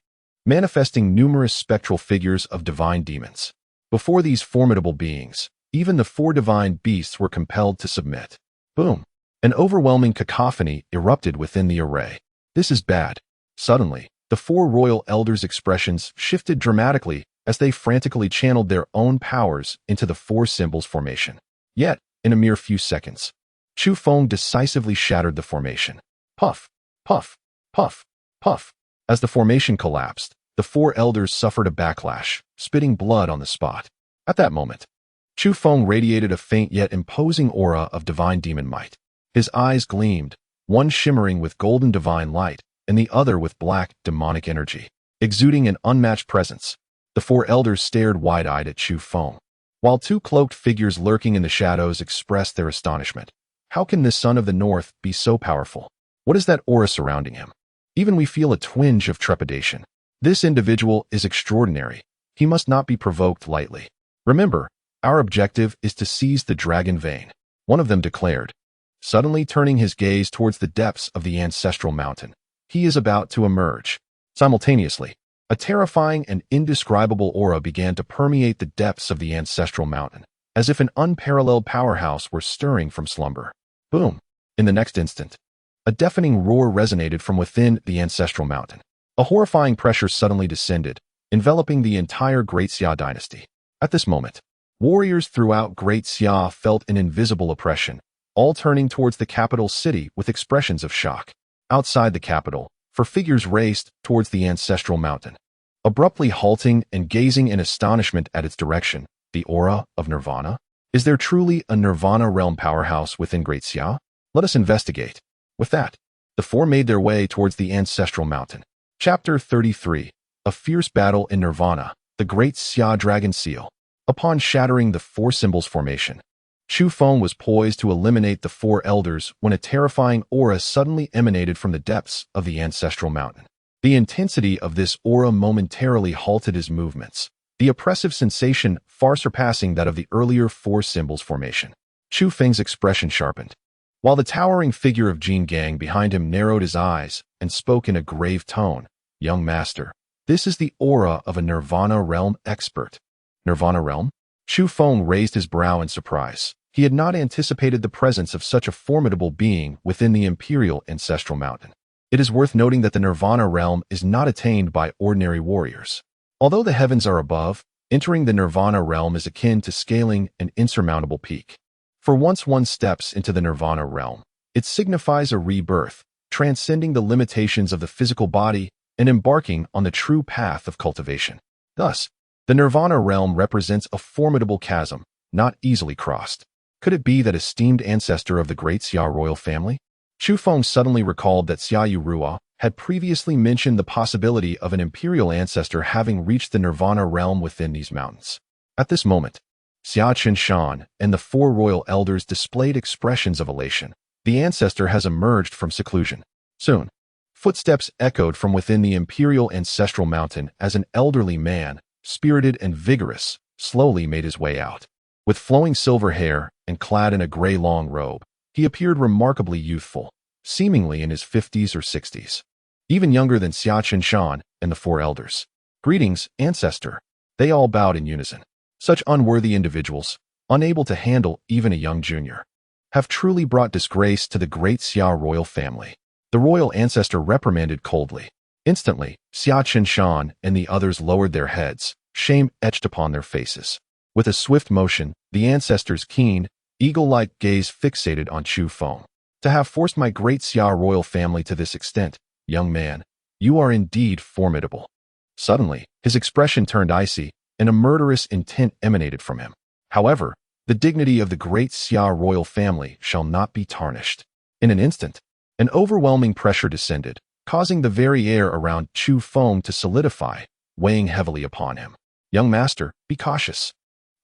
manifesting numerous spectral figures of divine demons. Before these formidable beings, even the four divine beasts were compelled to submit. Boom! An overwhelming cacophony erupted within the array. "This is bad." Suddenly, the four royal elders' expressions shifted dramatically as they frantically channeled their own powers into the four symbols formation. Yet, in a mere few seconds, Chu Feng decisively shattered the formation. Puff, puff, puff, puff. As the formation collapsed, the four elders suffered a backlash, spitting blood on the spot. At that moment, Chu Feng radiated a faint yet imposing aura of divine demon might. His eyes gleamed, one shimmering with golden divine light, and the other with black, demonic energy, exuding an unmatched presence. The four elders stared wide-eyed at Chu Feng, while two cloaked figures lurking in the shadows expressed their astonishment. How can this son of the north be so powerful? What is that aura surrounding him? Even we feel a twinge of trepidation. This individual is extraordinary. He must not be provoked lightly. Remember, our objective is to seize the dragon vein, one of them declared, suddenly turning his gaze towards the depths of the ancestral mountain. He is about to emerge. Simultaneously, a terrifying and indescribable aura began to permeate the depths of the ancestral mountain, as if an unparalleled powerhouse were stirring from slumber. Boom! In the next instant, a deafening roar resonated from within the ancestral mountain. A horrifying pressure suddenly descended, enveloping the entire Great Xia Dynasty. At this moment, warriors throughout Great Xia felt an invisible oppression, all turning towards the capital city with expressions of shock. Outside the capital, four figures raced towards the ancestral mountain, abruptly halting and gazing in astonishment at its direction. The aura of Nirvana? Is there truly a Nirvana realm powerhouse within Great Xia? Let us investigate. With that, the four made their way towards the ancestral mountain. Chapter 33. A fierce battle in Nirvana, the Great Xia Dragon Seal. Upon shattering the four symbols formation, Chu Feng was poised to eliminate the four elders when a terrifying aura suddenly emanated from the depths of the ancestral mountain. The intensity of this aura momentarily halted his movements, the oppressive sensation far surpassing that of the earlier four symbols formation. Chu Feng's expression sharpened, while the towering figure of Jin Gang behind him narrowed his eyes and spoke in a grave tone. "Young master, this is the aura of a Nirvana realm expert." Nirvana realm? Chu Feng raised his brow in surprise. He had not anticipated the presence of such a formidable being within the imperial ancestral mountain. It is worth noting that the Nirvana realm is not attained by ordinary warriors. Although the heavens are above, entering the Nirvana realm is akin to scaling an insurmountable peak. For once one steps into the Nirvana realm, it signifies a rebirth, transcending the limitations of the physical body and embarking on the true path of cultivation. Thus, the Nirvana realm represents a formidable chasm, not easily crossed. Could it be that esteemed ancestor of the great Xia royal family? Chu Feng suddenly recalled that Xia Yurua had previously mentioned the possibility of an imperial ancestor having reached the Nirvana realm within these mountains. At this moment, Xia Qinshan and the four royal elders displayed expressions of elation. The ancestor has emerged from seclusion. Soon, footsteps echoed from within the imperial ancestral mountain as an elderly man, spirited and vigorous, slowly made his way out. With flowing silver hair and clad in a gray long robe, he appeared remarkably youthful, seemingly in his 50s or 60s. Even younger than Xia Qinshan and the four elders. "Greetings, ancestor." They all bowed in unison. Such unworthy individuals, unable to handle even a young junior, have truly brought disgrace to the great Xia royal family. The royal ancestor reprimanded coldly. Instantly, Xia Qinshan and the others lowered their heads, shame etched upon their faces. With a swift motion, the ancestor's keen, eagle-like gaze fixated on Chu Feng. "To have forced my great Xia royal family to this extent, young man, you are indeed formidable." Suddenly, his expression turned icy, and a murderous intent emanated from him. However, the dignity of the great Xia royal family shall not be tarnished. In an instant, an overwhelming pressure descended, causing the very air around Chu Feng to solidify, weighing heavily upon him. "Young master, be cautious."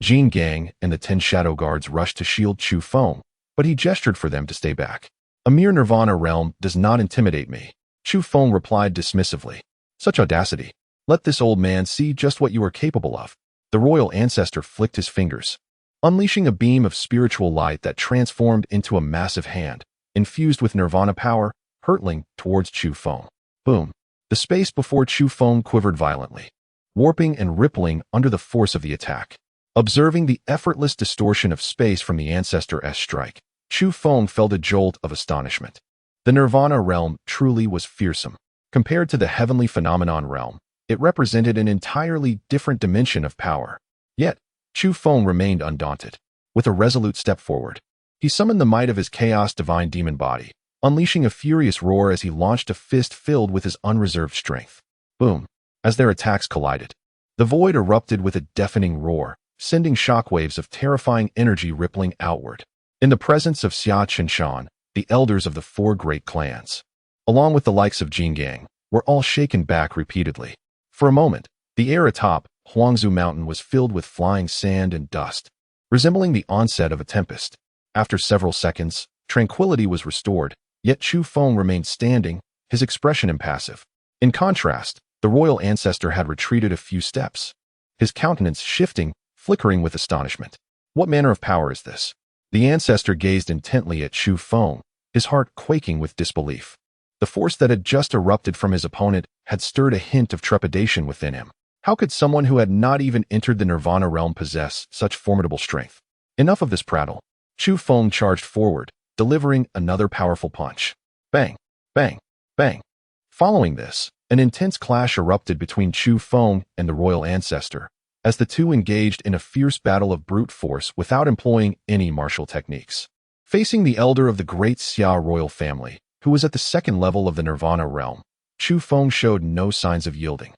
Jin Gang and the 10 shadow guards rushed to shield Chu Feng, but he gestured for them to stay back. "A mere Nirvana realm does not intimidate me," Chu Feng replied dismissively. "Such audacity. Let this old man see just what you are capable of." The royal ancestor flicked his fingers, unleashing a beam of spiritual light that transformed into a massive hand, infused with Nirvana power, hurtling towards Chu Feng. Boom! The space before Chu Feng quivered violently, warping and rippling under the force of the attack. Observing the effortless distortion of space from the ancestor's strike, Chu Feng felt a jolt of astonishment. The Nirvana realm truly was fearsome. Compared to the heavenly phenomenon realm, it represented an entirely different dimension of power. Yet, Chu Feng remained undaunted. With a resolute step forward, he summoned the might of his chaos divine demon body, unleashing a furious roar as he launched a fist filled with his unreserved strength. Boom! As their attacks collided, the void erupted with a deafening roar, sending shockwaves of terrifying energy rippling outward. In the presence of Xia Qinshan, the elders of the four great clans, along with the likes of Jin Gang, were all shaken back repeatedly. For a moment, the air atop Huangzu Mountain was filled with flying sand and dust, resembling the onset of a tempest. After several seconds, tranquility was restored, yet Chu Feng remained standing, his expression impassive. In contrast, the royal ancestor had retreated a few steps, his countenance shifting, flickering with astonishment. What manner of power is this? The ancestor gazed intently at Chu Feng, his heart quaking with disbelief. The force that had just erupted from his opponent had stirred a hint of trepidation within him. How could someone who had not even entered the Nirvana realm possess such formidable strength? Enough of this prattle. Chu Feng charged forward, delivering another powerful punch. Bang! Bang! Bang! Following this, an intense clash erupted between Chu Feng and the royal ancestor, as the two engaged in a fierce battle of brute force without employing any martial techniques. Facing the elder of the great Xia royal family, who was at the second level of the Nirvana realm, Chu Feng showed no signs of yielding.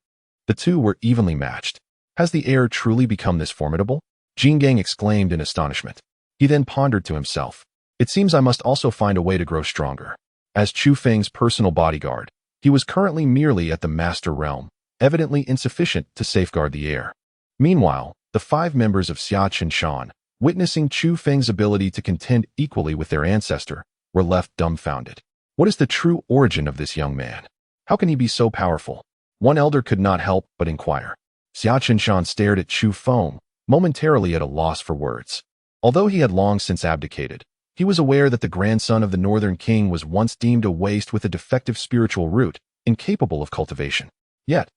The two were evenly matched. Has the heir truly become this formidable? Jin Gang exclaimed in astonishment. He then pondered to himself. It seems I must also find a way to grow stronger. As Chu Feng's personal bodyguard, he was currently merely at the master realm, evidently insufficient to safeguard the heir. Meanwhile, the 5 members of Xia Qinshan, witnessing Chu Feng's ability to contend equally with their ancestor, were left dumbfounded. What is the true origin of this young man? How can he be so powerful? One elder could not help but inquire. Xia Qinshan stared at Chu Feng, momentarily at a loss for words. Although he had long since abdicated, he was aware that the grandson of the Northern King was once deemed a waste with a defective spiritual root, incapable of cultivation. Yet,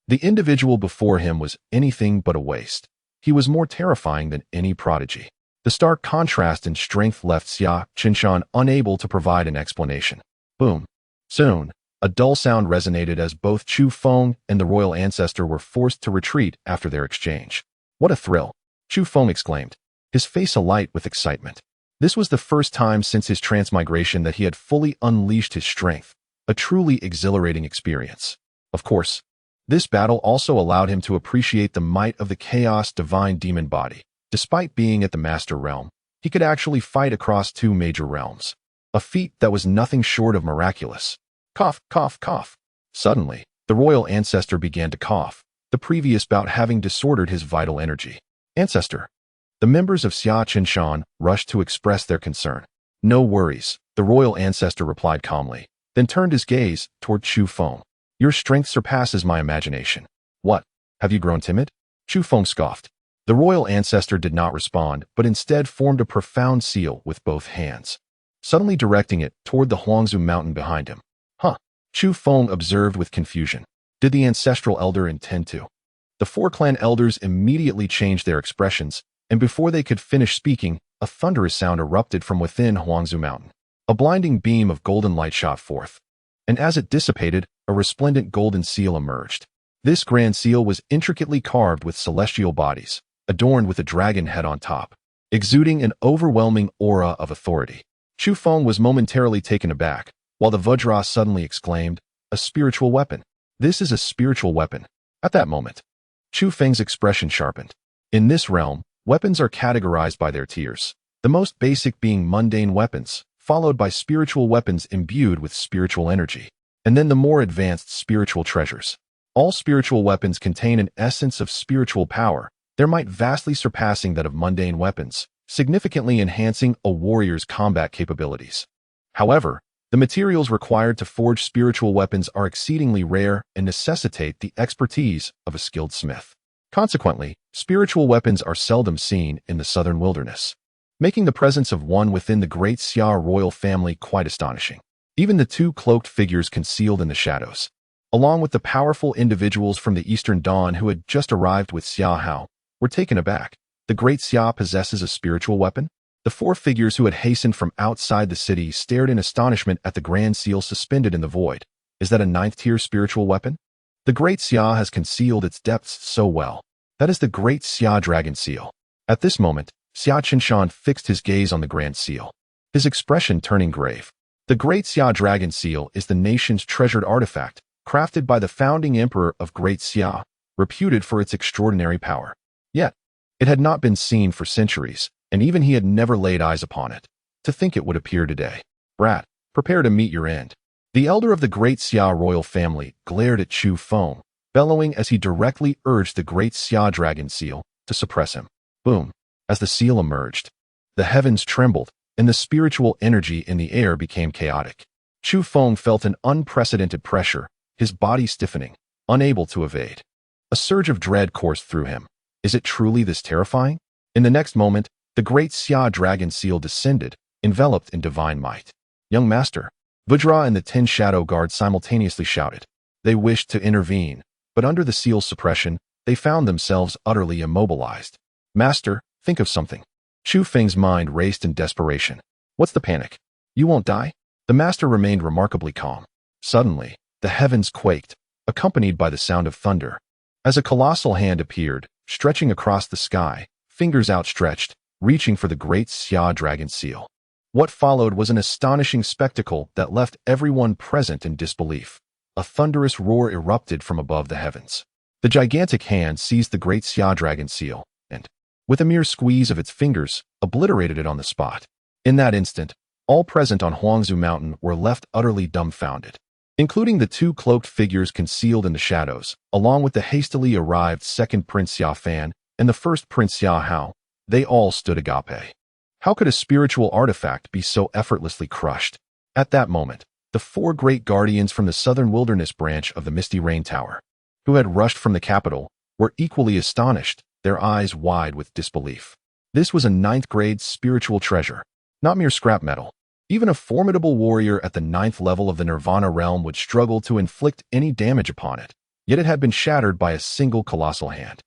the individual before him was anything but a waste. he was more terrifying than any prodigy. The stark contrast in strength left Xia Dynasty unable to provide an explanation. Boom. Soon, a dull sound resonated as both Chu Feng and the royal ancestor were forced to retreat after their exchange. What a thrill! Chu Feng exclaimed, his face alight with excitement. This was the first time since his transmigration that he had fully unleashed his strength, a truly exhilarating experience. Of course, this battle also allowed him to appreciate the might of the chaos divine demon body. Despite being at the master realm, he could actually fight across two major realms, a feat that was nothing short of miraculous. Cough, cough, cough. Suddenly, the royal ancestor began to cough, the previous bout having disordered his vital energy. Ancestor. The members of Xia Dynasty rushed to express their concern. No worries, the royal ancestor replied calmly, then turned his gaze toward Chu Feng. Your strength surpasses my imagination. What? Have you grown timid? Chu Feng scoffed. The royal ancestor did not respond, but instead formed a profound seal with both hands, suddenly directing it toward the Huangzu mountain behind him. Huh? Chu Feng observed with confusion. Did the ancestral elder intend to? The four clan elders immediately changed their expressions, and before they could finish speaking, a thunderous sound erupted from within Huangzu mountain. A blinding beam of golden light shot forth, and as it dissipated, a resplendent golden seal emerged. This grand seal was intricately carved with celestial bodies, adorned with a dragon head on top, exuding an overwhelming aura of authority. Chu Feng was momentarily taken aback, while the Vajra suddenly exclaimed, a spiritual weapon. This is a spiritual weapon. At that moment, Chu Feng's expression sharpened. In this realm, weapons are categorized by their tiers, the most basic being mundane weapons, followed by spiritual weapons imbued with spiritual energy, and then the more advanced spiritual treasures. All spiritual weapons contain an essence of spiritual power, their might vastly surpassing that of mundane weapons, significantly enhancing a warrior's combat capabilities. However, the materials required to forge spiritual weapons are exceedingly rare and necessitate the expertise of a skilled smith. Consequently, spiritual weapons are seldom seen in the southern wilderness, making the presence of one within the great Xia royal family quite astonishing. Even the two cloaked figures concealed in the shadows, along with the powerful individuals from the Eastern Dawn who had just arrived with Xia Hao, were taken aback. The great Xia possesses a spiritual weapon? The four figures who had hastened from outside the city stared in astonishment at the grand seal suspended in the void. Is that a ninth-tier spiritual weapon? The great Xia has concealed its depths so well. That is the great Xia dragon seal. At this moment, Xia Dynasty fixed his gaze on the grand seal, his expression turning grave. The great Xia dragon seal is the nation's treasured artifact, crafted by the founding emperor of Great Xia, reputed for its extraordinary power. Yet, it had not been seen for centuries, and even he had never laid eyes upon it. To think it would appear today. Brat, prepare to meet your end. The elder of the great Xia royal family glared at Chu Feng, bellowing as he directly urged the great Xia dragon seal to suppress him. Boom. As the seal emerged, the heavens trembled, and the spiritual energy in the air became chaotic. Chu Feng felt an unprecedented pressure, his body stiffening, unable to evade. A surge of dread coursed through him. Is it truly this terrifying? In the next moment, the great Xia dragon seal descended, enveloped in divine might. Young master, Vajra and the 10 shadow guards simultaneously shouted. They wished to intervene, but under the seal's suppression, they found themselves utterly immobilized. Master, think of something. Chu Feng's mind raced in desperation. What's the panic? You won't die? The master remained remarkably calm. Suddenly, the heavens quaked, accompanied by the sound of thunder. As a colossal hand appeared, stretching across the sky, fingers outstretched, reaching for the great Xia dragon seal. What followed was an astonishing spectacle that left everyone present in disbelief. A thunderous roar erupted from above the heavens. The gigantic hand seized the great Xia dragon seal, and, with a mere squeeze of its fingers, obliterated it on the spot. In that instant, all present on Huangzu Mountain were left utterly dumbfounded, including the two cloaked figures concealed in the shadows, along with the hastily arrived second Prince Xia Fan and the first Prince Xia Hao. They all stood agape. How could a spiritual artifact be so effortlessly crushed? At that moment, the four great guardians from the southern wilderness branch of the Misty Rain Tower, who had rushed from the capital, were equally astonished, their eyes wide with disbelief. This was a 9th-grade spiritual treasure, not mere scrap metal. Even a formidable warrior at the 9th level of the Nirvana realm would struggle to inflict any damage upon it, yet it had been shattered by a single colossal hand.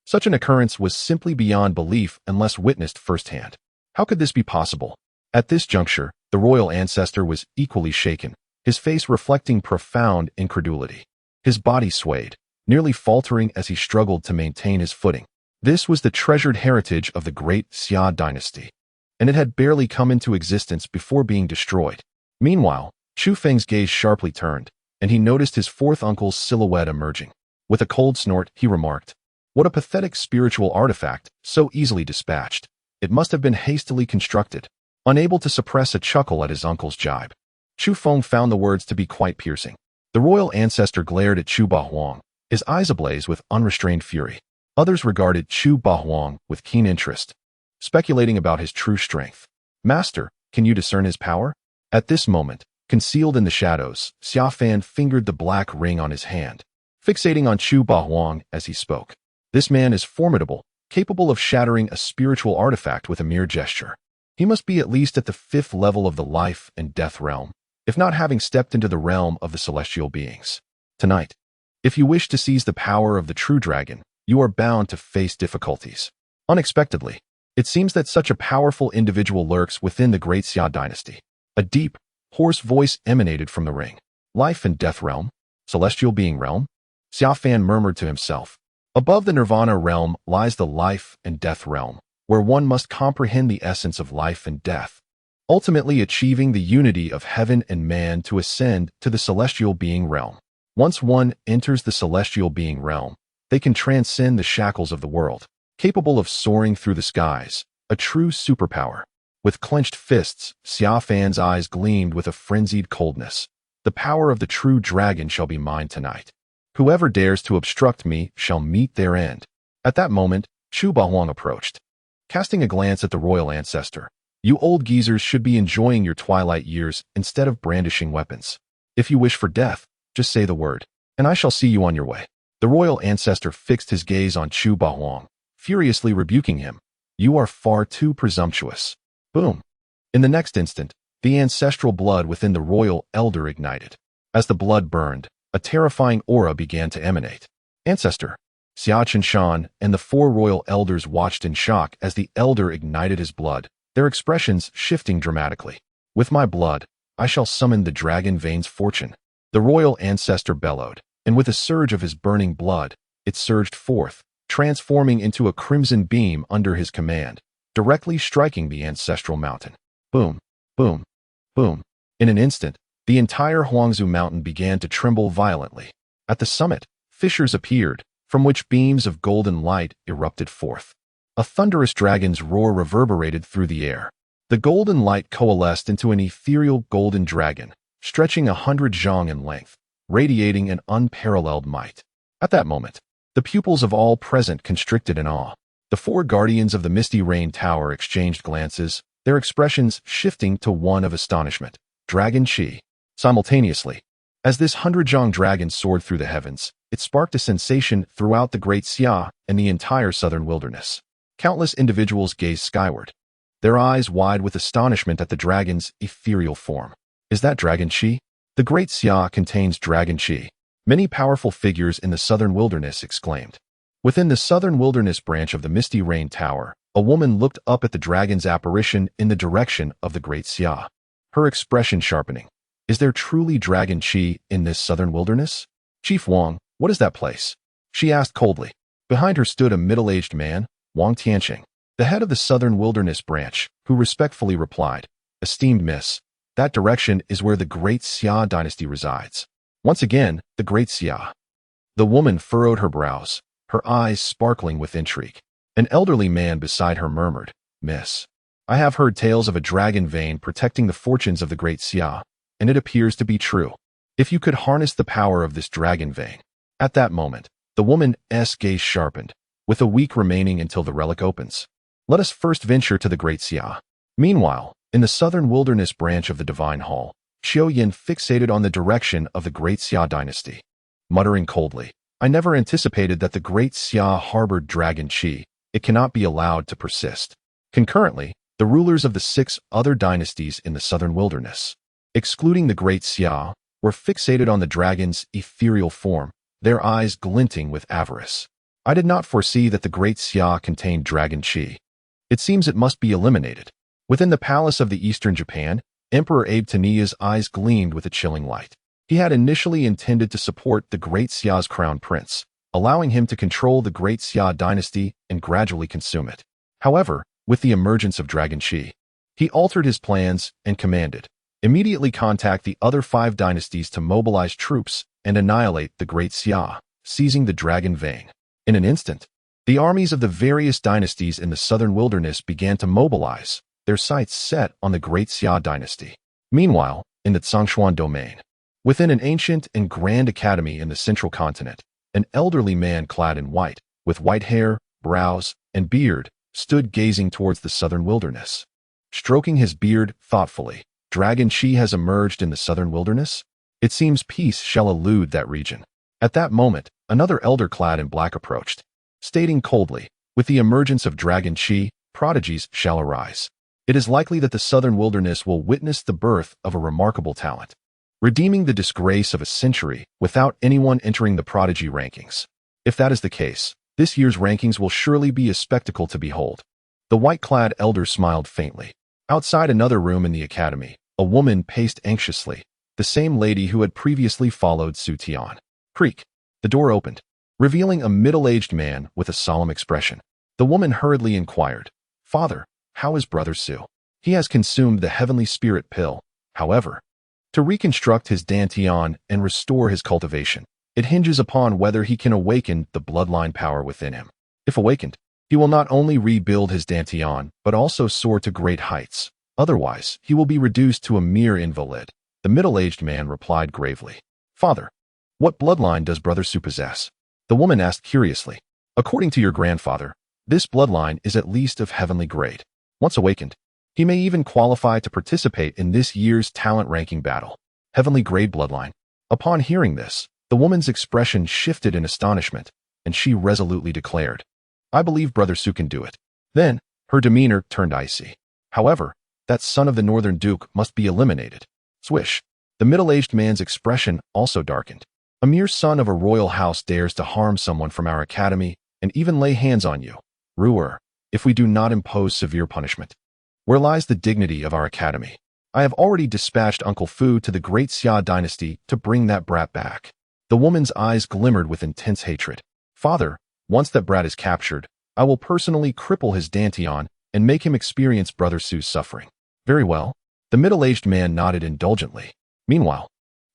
Such an occurrence was simply beyond belief unless witnessed firsthand. How could this be possible? At this juncture, the royal ancestor was equally shaken, his face reflecting profound incredulity. His body swayed, nearly faltering as he struggled to maintain his footing. This was the treasured heritage of the great Xia Dynasty, and it had barely come into existence before being destroyed. Meanwhile, Chu Feng's gaze sharply turned, and he noticed his fourth uncle's silhouette emerging. With a cold snort, he remarked, "What a pathetic spiritual artifact, so easily dispatched. It must have been hastily constructed." Unable to suppress a chuckle at his uncle's jibe, Chu Feng found the words to be quite piercing. The royal ancestor glared at Chu Bahuang, his eyes ablaze with unrestrained fury. Others regarded Chu Bahuang with keen interest, speculating about his true strength. "Master, can you discern his power?" At this moment, concealed in the shadows, Xia Fan fingered the black ring on his hand, fixating on Chu Bahuang as he spoke. "This man is formidable, capable of shattering a spiritual artifact with a mere gesture. He must be at least at the 5th level of the life and death realm, if not having stepped into the realm of the celestial beings. Tonight, if you wish to seize the power of the true dragon, you are bound to face difficulties." Unexpectedly, it seems that such a powerful individual lurks within the great Xia Dynasty. A deep, hoarse voice emanated from the ring. "Life and death realm? Celestial being realm?" Xia Fan murmured to himself. "Above the nirvana realm lies the life and death realm, where one must comprehend the essence of life and death, ultimately achieving the unity of heaven and man to ascend to the celestial being realm. Once one enters the celestial being realm, they can transcend the shackles of the world, capable of soaring through the skies, a true superpower." With clenched fists, Xia Fan's eyes gleamed with a frenzied coldness. "The power of the true dragon shall be mine tonight. Whoever dares to obstruct me shall meet their end." At that moment, Chu Bahuang approached. Casting a glance at the royal ancestor, "You old geezers should be enjoying your twilight years instead of brandishing weapons. If you wish for death, just say the word, and I shall see you on your way." The royal ancestor fixed his gaze on Chu Bahuang, furiously rebuking him. "You are far too presumptuous." Boom! In the next instant, the ancestral blood within the royal elder ignited. As the blood burned, a terrifying aura began to emanate. Ancestor, Xia Qinshan, and the 4 royal elders watched in shock as the elder ignited his blood, their expressions shifting dramatically. "With my blood, I shall summon the dragon Vane's fortune." The royal ancestor bellowed, and with a surge of his burning blood, it surged forth, transforming into a crimson beam under his command, directly striking the ancestral mountain. Boom, boom, boom. In an instant, the entire Huangzu mountain began to tremble violently. At the summit, fissures appeared, from which beams of golden light erupted forth. A thunderous dragon's roar reverberated through the air. The golden light coalesced into an ethereal golden dragon, stretching 100 zhang in length, radiating an unparalleled might. At that moment, the pupils of all present constricted in awe. The 4 guardians of the Misty Rain Tower exchanged glances, their expressions shifting to one of astonishment. Dragon Qi. Simultaneously, as this 100 zhang dragon soared through the heavens, it sparked a sensation throughout the Great Xia and the entire southern wilderness. Countless individuals gazed skyward, their eyes wide with astonishment at the dragon's ethereal form. "Is that Dragon Qi?" "The Great Xia contains Dragon Qi," many powerful figures in the southern wilderness exclaimed. Within the southern wilderness branch of the Misty Rain Tower, a woman looked up at the dragon's apparition in the direction of the Great Xia, her expression sharpening. "Is there truly Dragon Qi in this southern wilderness?" "Chief Wang, what is that place?" she asked coldly. Behind her stood a middle-aged man, Wang Tianqing, the head of the southern wilderness branch, who respectfully replied, "Esteemed miss, that direction is where the great Xia Dynasty resides." Once again, the great Xia. The woman furrowed her brows, her eyes sparkling with intrigue. An elderly man beside her murmured, "Miss, I have heard tales of a dragon vein protecting the fortunes of the great Xia, and it appears to be true. If you could harness the power of this dragon vein." At that moment, the woman's gaze sharpened, with a week remaining until the relic opens. "Let us first venture to the great Xia." Meanwhile, in the southern wilderness branch of the Divine Hall, Xiao Yin fixated on the direction of the great Xia Dynasty, muttering coldly, "I never anticipated that the great Xia harbored Dragon Qi. It cannot be allowed to persist." Concurrently, the rulers of the 6 other dynasties in the southern wilderness, excluding the great Xia, were fixated on the dragon's ethereal form, their eyes glinting with avarice. I did not foresee that the great Xia contained dragon qi. It seems it must be eliminated. Within the palace of the Eastern Japan, Emperor Abe Tania's eyes gleamed with a chilling light. He had initially intended to support the great Xia's crown prince, allowing him to control the great Xia Dynasty and gradually consume it. However, with the emergence of dragon qi, he altered his plans and commanded, immediately contact the other 5 dynasties to mobilize troops and annihilate the great Xia, seizing the dragon vein. In an instant, the armies of the various dynasties in the southern wilderness began to mobilize, their sights set on the great Xia dynasty. Meanwhile, in the Zhongshuan domain, within an ancient and grand academy in the central continent, an elderly man clad in white, with white hair, brows, and beard, stood gazing towards the southern wilderness. Stroking his beard thoughtfully, dragon qi has emerged in the southern wilderness? It seems peace shall elude that region. At that moment, another elder clad in black approached, stating coldly, with the emergence of dragon qi, prodigies shall arise. It is likely that the southern wilderness will witness the birth of a remarkable talent, redeeming the disgrace of a century without anyone entering the prodigy rankings. If that is the case, this year's rankings will surely be a spectacle to behold. The white-clad elder smiled faintly. Outside another room in the academy, a woman paced anxiously, the same lady who had previously followed Su Tian. Creak. The door opened, revealing a middle-aged man with a solemn expression. The woman hurriedly inquired, "Father, how is Brother Su? He has consumed the heavenly spirit pill. However, to reconstruct his dantian and restore his cultivation, it hinges upon whether he can awaken the bloodline power within him. If awakened, he will not only rebuild his dantian, but also soar to great heights. Otherwise, he will be reduced to a mere invalid." The middle-aged man replied gravely, "Father, what bloodline does Brother Su possess?" The woman asked curiously. "According to your grandfather, this bloodline is at least of heavenly grade. Once awakened, he may even qualify to participate in this year's talent ranking battle." Heavenly grade bloodline. Upon hearing this, the woman's expression shifted in astonishment, and she resolutely declared, "I believe Brother Su can do it." Then, her demeanor turned icy. "However, that son of the Northern Duke must be eliminated." Swish. The middle-aged man's expression also darkened. "A mere son of a royal house dares to harm someone from our academy and even lay hands on you. Ruer, if we do not impose severe punishment, where lies the dignity of our academy? I have already dispatched Uncle Fu to the great Xia Dynasty to bring that brat back." The woman's eyes glimmered with intense hatred. "Father, once that brat is captured, I will personally cripple his dantian and make him experience Brother Su's suffering." "Very well." The middle-aged man nodded indulgently. Meanwhile,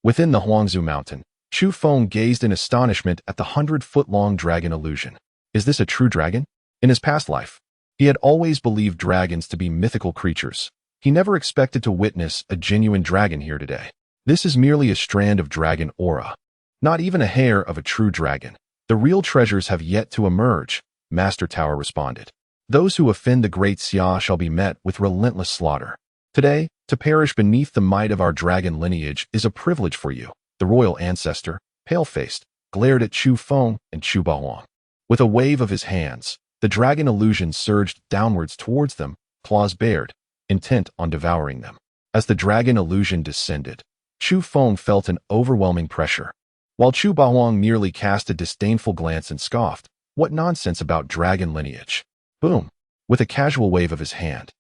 within the Huangzu mountain, Chu Feng gazed in astonishment at the 100-foot-long dragon illusion. Is this a true dragon? In his past life, he had always believed dragons to be mythical creatures. He never expected to witness a genuine dragon here today. This is merely a strand of dragon aura, not even a hair of a true dragon. The real treasures have yet to emerge, Master Tower responded. Those who offend the great Xia shall be met with relentless slaughter. Today, to perish beneath the might of our dragon lineage is a privilege for you. The royal ancestor, pale-faced, glared at Chu Feng and Chu Baohuang. With a wave of his hands, the dragon illusion surged downwards towards them, claws bared, intent on devouring them. As the dragon illusion descended, Chu Feng felt an overwhelming pressure, while Chu Baohuang merely cast a disdainful glance and scoffed. What nonsense about dragon lineage? Boom! With a casual wave of his hand,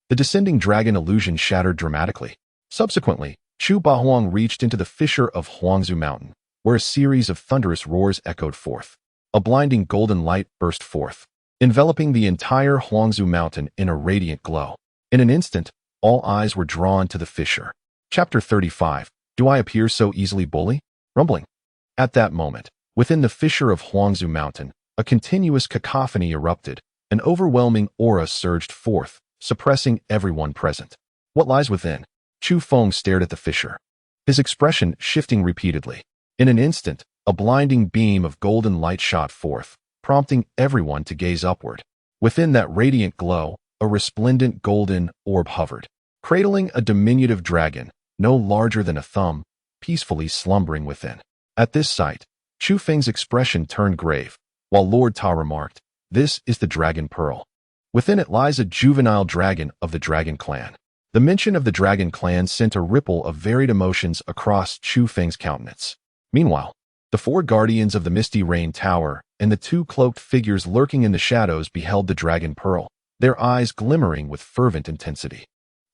the descending dragon illusion shattered dramatically. Subsequently, Chu Baohuang reached into the fissure of Huangzu Mountain, where a series of thunderous roars echoed forth. A blinding golden light burst forth, enveloping the entire Huangzu Mountain in a radiant glow. In an instant, all eyes were drawn to the fissure. Chapter 35. Do I appear so easily bully? Rumbling. At that moment, within the fissure of Huangzu Mountain, a continuous cacophony erupted. An overwhelming aura surged forth, suppressing everyone present. What lies within? Chu Feng stared at the fissure, his expression shifting repeatedly. In an instant, a blinding beam of golden light shot forth, prompting everyone to gaze upward. Within that radiant glow, a resplendent golden orb hovered, cradling a diminutive dragon, no larger than a thumb, peacefully slumbering within. At this sight, Chu Feng's expression turned grave, while Lord Ta remarked, "This is the Dragon Pearl. Within it lies a juvenile dragon of the Dragon Clan." The mention of the Dragon Clan sent a ripple of varied emotions across Chu Feng's countenance. Meanwhile, The four guardians of the Misty Rain Tower and the two cloaked figures lurking in the shadows beheld the dragon pearl, their eyes glimmering with fervent intensity.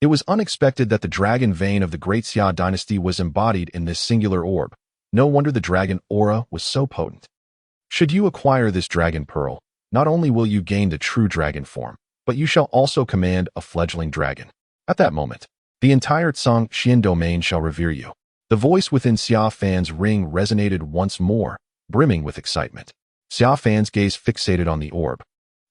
It was unexpected that the dragon vein of the great Xia Dynasty was embodied in this singular orb. No wonder the dragon aura was so potent. Should you acquire this dragon pearl, not only will you gain the true dragon form, but you shall also command a fledgling dragon. At that moment, the entire Tsang Xian domain shall revere you. The voice within Xia Fan's ring resonated once more, brimming with excitement. Xia Fan's gaze fixated on the orb,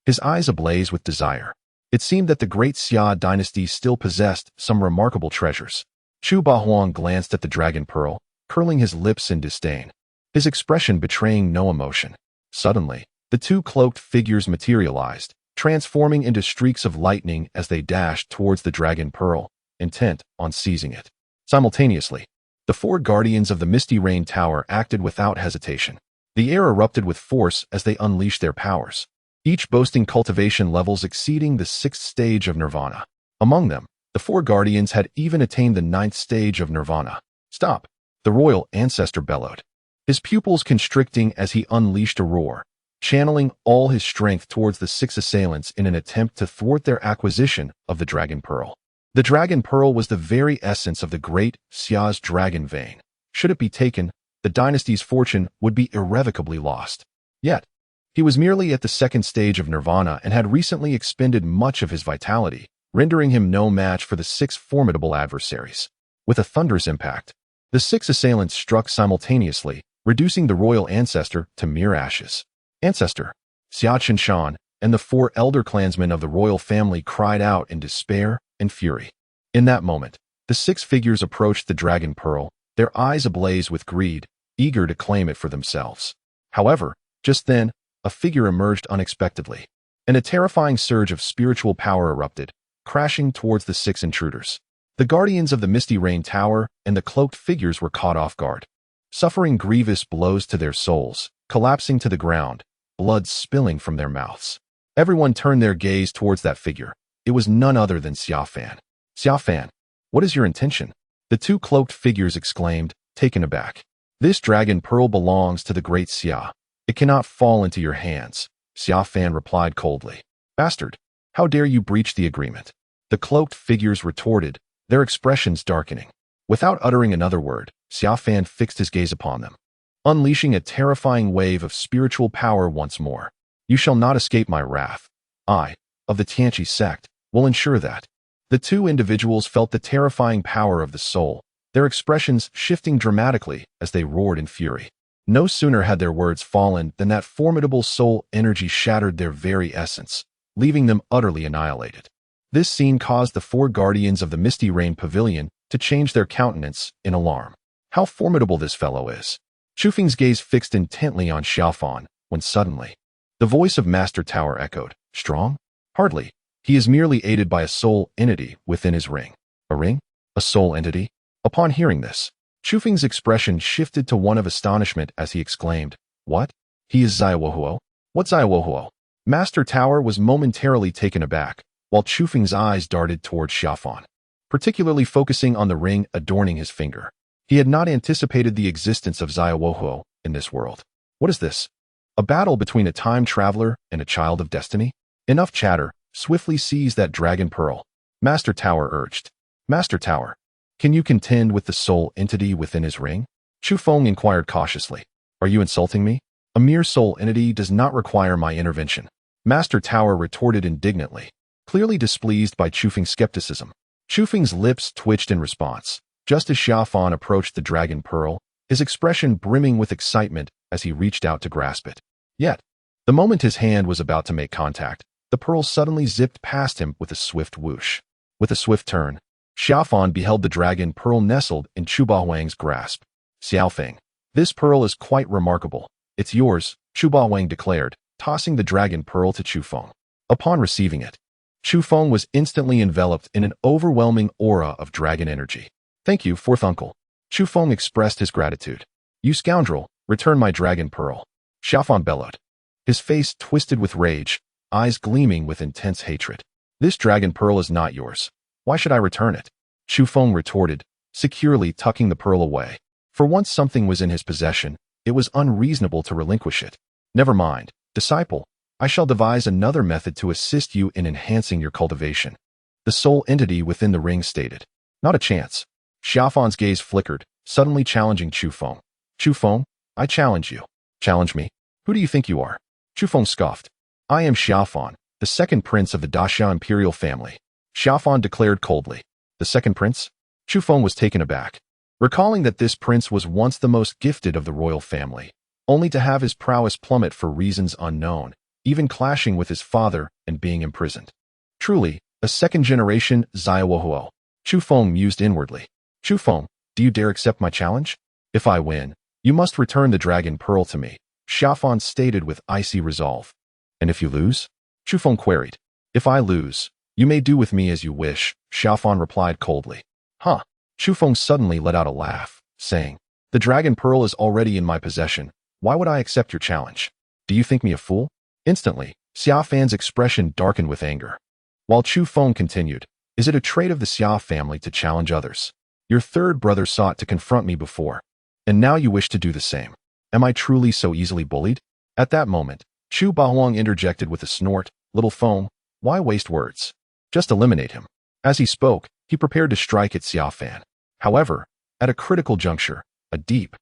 his eyes ablaze with desire. It seemed that the great Xia Dynasty still possessed some remarkable treasures. Chu Bahuang glanced at the dragon pearl, curling his lips in disdain, his expression betraying no emotion. Suddenly, the two cloaked figures materialized, transforming into streaks of lightning as they dashed towards the dragon pearl, intent on seizing it. Simultaneously, the four guardians of the Misty Rain Tower acted without hesitation. The air erupted with force as they unleashed their powers, each boasting cultivation levels exceeding the 6th stage of nirvana. Among them, the four guardians had even attained the 9th stage of nirvana. Stop! The royal ancestor bellowed, his pupils constricting as he unleashed a roar, channeling all his strength towards the 6 assailants in an attempt to thwart their acquisition of the dragon pearl. The dragon pearl was the very essence of the great Xia's dragon vein. Should it be taken, the dynasty's fortune would be irrevocably lost. Yet, he was merely at the 2nd stage of nirvana and had recently expended much of his vitality, rendering him no match for the 6 formidable adversaries. With a thunderous impact, the 6 assailants struck simultaneously, reducing the royal ancestor to mere ashes. Ancestor, Xia Qinshan, and the 4 elder clansmen of the royal family cried out in despair and fury. In that moment, the 6 figures approached the dragon pearl, their eyes ablaze with greed, eager to claim it for themselves. However, just then, a figure emerged unexpectedly, and a terrifying surge of spiritual power erupted, crashing towards the 6 intruders. The guardians of the Misty Rain Tower and the cloaked figures were caught off guard, suffering grievous blows to their souls, collapsing to the ground, blood spilling from their mouths. Everyone turned their gaze towards that figure. It was none other than Xia Fan. Xia Fan, what is your intention? The 2 cloaked figures exclaimed, taken aback. This dragon pearl belongs to the great Xia. It cannot fall into your hands, Xia Fan replied coldly. Bastard, how dare you breach the agreement? The cloaked figures retorted, their expressions darkening. Without uttering another word, Xia Fan fixed his gaze upon them, unleashing a terrifying wave of spiritual power once more. You shall not escape my wrath. I, of the Tianqi sect, will ensure that. The 2 individuals felt the terrifying power of the soul, their expressions shifting dramatically as they roared in fury. No sooner had their words fallen than that formidable soul energy shattered their very essence, leaving them utterly annihilated. This scene caused the 4 guardians of the Misty Rain Pavilion to change their countenance in alarm. How formidable this fellow is! Chu Feng's gaze fixed intently on Xiaofan, when suddenly, the voice of Master Tower echoed, strong? Hardly. He is merely aided by a soul entity within his ring. A ring? A soul entity? Upon hearing this, Chu Feng's expression shifted to one of astonishment as he exclaimed, What? He is Zaiwohuo? What Zaiwohuo? Master Tower was momentarily taken aback, while Chu Feng's eyes darted towards Xiaofan, particularly focusing on the ring adorning his finger. He had not anticipated the existence of Zaiwohuo in this world. What is this? A battle between a time traveler and a child of destiny? Enough chatter, swiftly seize that dragon pearl, Master Tower urged. Master Tower, can you contend with the soul entity within his ring? Chu Feng inquired cautiously. Are you insulting me? A mere soul entity does not require my intervention. Master Tower retorted indignantly, clearly displeased by Chu Feng's skepticism. Chu Feng's lips twitched in response, just as Xiaofan approached the dragon pearl, his expression brimming with excitement as he reached out to grasp it. Yet, the moment his hand was about to make contact, the pearl suddenly zipped past him with a swift whoosh. With a swift turn, Xiaofan beheld the dragon pearl nestled in Chu Bahuang's grasp. Xiaofeng, this pearl is quite remarkable. It's yours, Chu Bahuang declared, tossing the dragon pearl to Chu Feng. Upon receiving it, Chu Feng was instantly enveloped in an overwhelming aura of dragon energy. Thank you, fourth uncle. Chu Feng expressed his gratitude. You scoundrel, return my dragon pearl. Xiaofan bellowed, his face twisted with rage, eyes gleaming with intense hatred. This dragon pearl is not yours. Why should I return it? Chu Feng retorted, securely tucking the pearl away. For once something was in his possession, it was unreasonable to relinquish it. Never mind, disciple. I shall devise another method to assist you in enhancing your cultivation. The sole entity within the ring stated. Not a chance. Xia Fan's gaze flickered, suddenly challenging Chu Feng. Chu Feng, I challenge you. Challenge me? Who do you think you are? Chu Feng scoffed. I am Xia Fan, the second prince of the Daxia imperial family. Xia Fan declared coldly. The second prince? Chu Feng was taken aback, recalling that this prince was once the most gifted of the royal family, only to have his prowess plummet for reasons unknown, even clashing with his father and being imprisoned. Truly, a second-generation Xiaohuo. Chu Feng mused inwardly. Chu Feng, do you dare accept my challenge? If I win, you must return the dragon pearl to me, Xia Fan stated with icy resolve. And if you lose? Chu Feng queried. If I lose, you may do with me as you wish, Xia Fan replied coldly. Huh. Chu Feng suddenly let out a laugh, saying, the dragon pearl is already in my possession. Why would I accept your challenge? Do you think me a fool? Instantly, Xia Fan's expression darkened with anger. While Chu Feng continued, is it a trait of the Xia family to challenge others? Your third brother sought to confront me before, and now you wish to do the same. Am I truly so easily bullied? At that moment, Chu Bahuang interjected with a snort, Little Feng, why waste words? Just eliminate him. As he spoke, he prepared to strike at Xia Fan. However, at a critical juncture, a deep,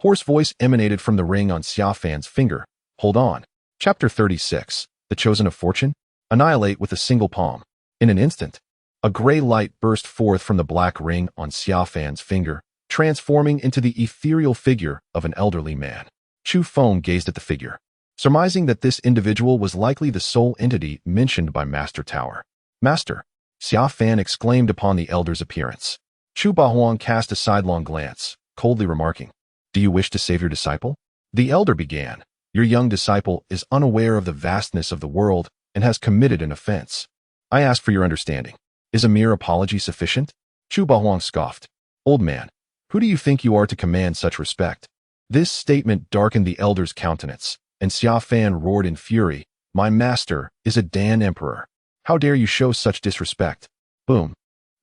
hoarse voice emanated from the ring on Xia Fan's finger. Hold on. Chapter 36, The Chosen of Fortune? Annihilate with a single palm. In an instant, a gray light burst forth from the black ring on Xia Fan's finger, transforming into the ethereal figure of an elderly man. Chu Feng gazed at the figure, surmising that this individual was likely the sole entity mentioned by Master Tower. Master, Xia Fan exclaimed upon the elder's appearance. Chu Bahuang cast a sidelong glance, coldly remarking, do you wish to save your disciple? The elder began. Your young disciple is unaware of the vastness of the world and has committed an offense. I ask for your understanding. Is a mere apology sufficient? Chu Bahuang scoffed. Old man, who do you think you are to command such respect? This statement darkened the elder's countenance, and Xia Fan roared in fury. My master is a Dan Emperor. How dare you show such disrespect? Boom.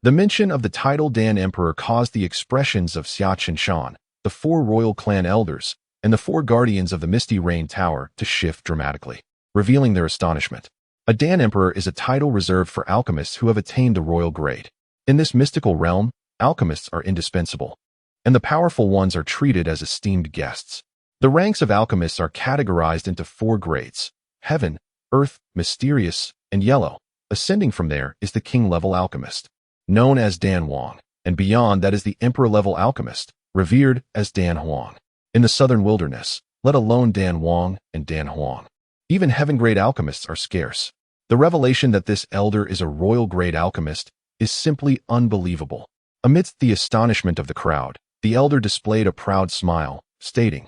The mention of the title Dan Emperor caused the expressions of Xia Qinshan, the 4 royal clan elders, and the 4 guardians of the Misty Rain Tower to shift dramatically, revealing their astonishment. A Dan Emperor is a title reserved for alchemists who have attained the royal grade. In this mystical realm, alchemists are indispensable, and the powerful ones are treated as esteemed guests. The ranks of alchemists are categorized into 4 grades: heaven, earth, mysterious, and yellow. Ascending from there is the king-level alchemist, known as Dan Wang, and beyond that is the emperor-level alchemist, revered as Dan Huang. In the southern wilderness, let alone Dan Wang and Dan Huang, even heaven-grade alchemists are scarce. The revelation that this elder is a royal-grade alchemist is simply unbelievable. Amidst the astonishment of the crowd, the elder displayed a proud smile, stating,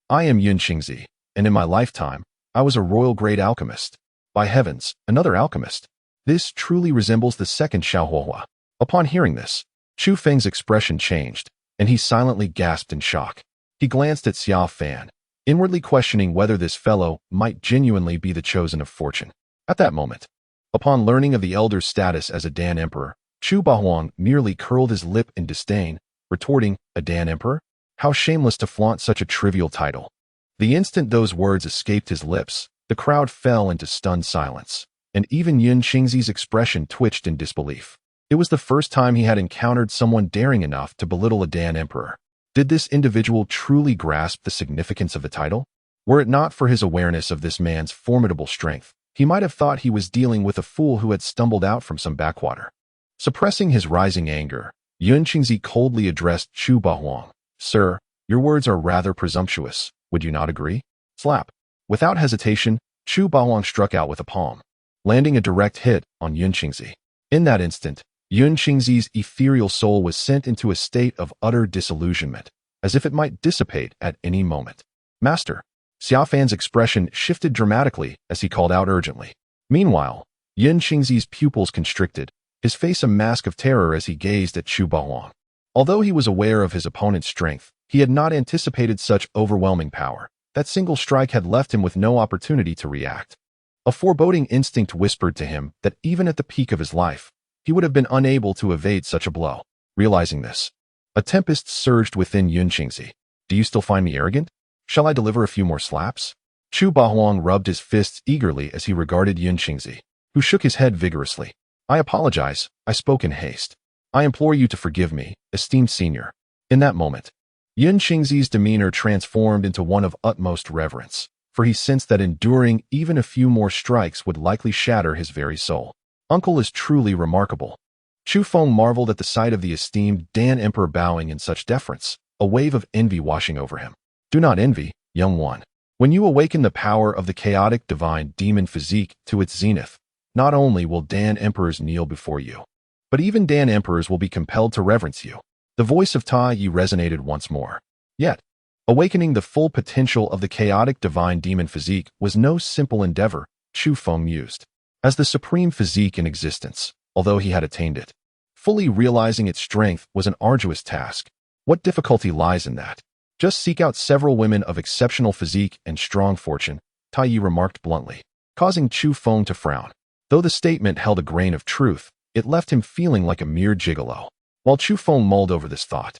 I am Yun Qingzi, and in my lifetime, I was a royal-grade alchemist. By heavens, another alchemist. This truly resembles the second Xiaohuo. Upon hearing this, Chu Feng's expression changed, and he silently gasped in shock. He glanced at Xia Fan, inwardly questioning whether this fellow might genuinely be the chosen of fortune. At that moment, upon learning of the elder's status as a Dan Emperor, Chu Bahuang merely curled his lip in disdain, retorting, a Dan Emperor? How shameless to flaunt such a trivial title. The instant those words escaped his lips, the crowd fell into stunned silence, and even Yun Qingzi's expression twitched in disbelief. It was the first time he had encountered someone daring enough to belittle a Dan Emperor. Did this individual truly grasp the significance of the title? Were it not for his awareness of this man's formidable strength, he might have thought he was dealing with a fool who had stumbled out from some backwater. Suppressing his rising anger, Yun Qingzi coldly addressed Chu Bahuang. Sir, your words are rather presumptuous. Would you not agree? Slap. Without hesitation, Chu Bahuang struck out with a palm, landing a direct hit on Yun Qingzi. In that instant, Yun Qingzi's ethereal soul was sent into a state of utter disillusionment, as if it might dissipate at any moment. Master, Xia Fan's expression shifted dramatically as he called out urgently. Meanwhile, Yun Qingzi's pupils constricted, his face a mask of terror as he gazed at Chu Bahuang. Although he was aware of his opponent's strength, he had not anticipated such overwhelming power. That single strike had left him with no opportunity to react. A foreboding instinct whispered to him that even at the peak of his life, he would have been unable to evade such a blow. Realizing this, a tempest surged within Yun Qingzi. Do you still find me arrogant? Shall I deliver a few more slaps? Chu Bahuang rubbed his fists eagerly as he regarded Yun Qingzi, who shook his head vigorously. I apologize, I spoke in haste. I implore you to forgive me, esteemed senior. In that moment, Yun Qingzi's demeanor transformed into one of utmost reverence, for he sensed that enduring even a few more strikes would likely shatter his very soul. Uncle is truly remarkable. Chu Feng marveled at the sight of the esteemed Dan Emperor bowing in such deference, a wave of envy washing over him. Do not envy, young one. When you awaken the power of the chaotic divine demon physique to its zenith, not only will Dan Emperors kneel before you, but even Dan Emperors will be compelled to reverence you. The voice of Tai Yi resonated once more. Yet, awakening the full potential of the chaotic divine demon physique was no simple endeavor, Chu Feng mused. As the supreme physique in existence, although he had attained it, fully realizing its strength was an arduous task. What difficulty lies in that? Just seek out several women of exceptional physique and strong fortune, Tai Yi remarked bluntly, causing Chu Feng to frown. Though the statement held a grain of truth, it left him feeling like a mere gigolo. While Chu Feng mulled over this thought,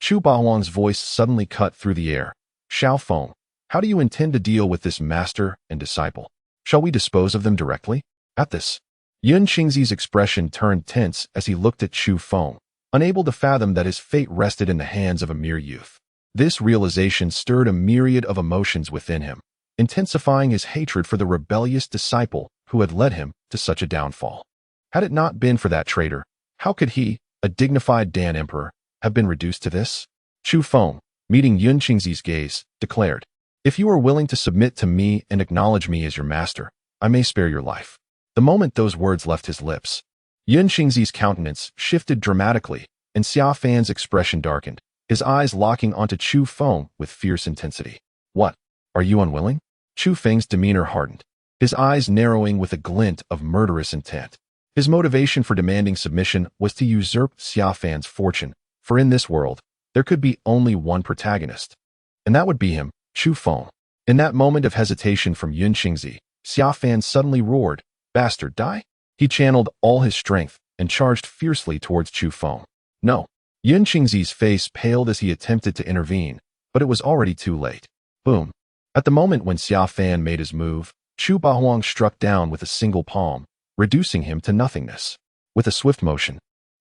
Chu Bahuang's voice suddenly cut through the air. Xiao Feng, how do you intend to deal with this master and disciple? Shall we dispose of them directly? At this, Yun Qingzi's expression turned tense as he looked at Chu Feng, unable to fathom that his fate rested in the hands of a mere youth. This realization stirred a myriad of emotions within him, intensifying his hatred for the rebellious disciple who had led him to such a downfall. Had it not been for that traitor, how could he, a dignified Dan Emperor, have been reduced to this? Chu Feng, meeting Yun Qingzi's gaze, declared, If you are willing to submit to me and acknowledge me as your master, I may spare your life. The moment those words left his lips, Yun Qingzi's countenance shifted dramatically, and Xia Fan's expression darkened, his eyes locking onto Chu Feng with fierce intensity. What? Are you unwilling? Chu Feng's demeanor hardened, his eyes narrowing with a glint of murderous intent. His motivation for demanding submission was to usurp Xia Fan's fortune, for in this world, there could be only one protagonist. And that would be him, Chu Feng. In that moment of hesitation from Yun Qingzi, Xia Fan suddenly roared, Bastard, die? He channeled all his strength and charged fiercely towards Chu Feng. No. Yun Qingzi's face paled as he attempted to intervene, but it was already too late. Boom. At the moment when Xia Fan made his move, Chu Bahuang struck down with a single palm, reducing him to nothingness. With a swift motion,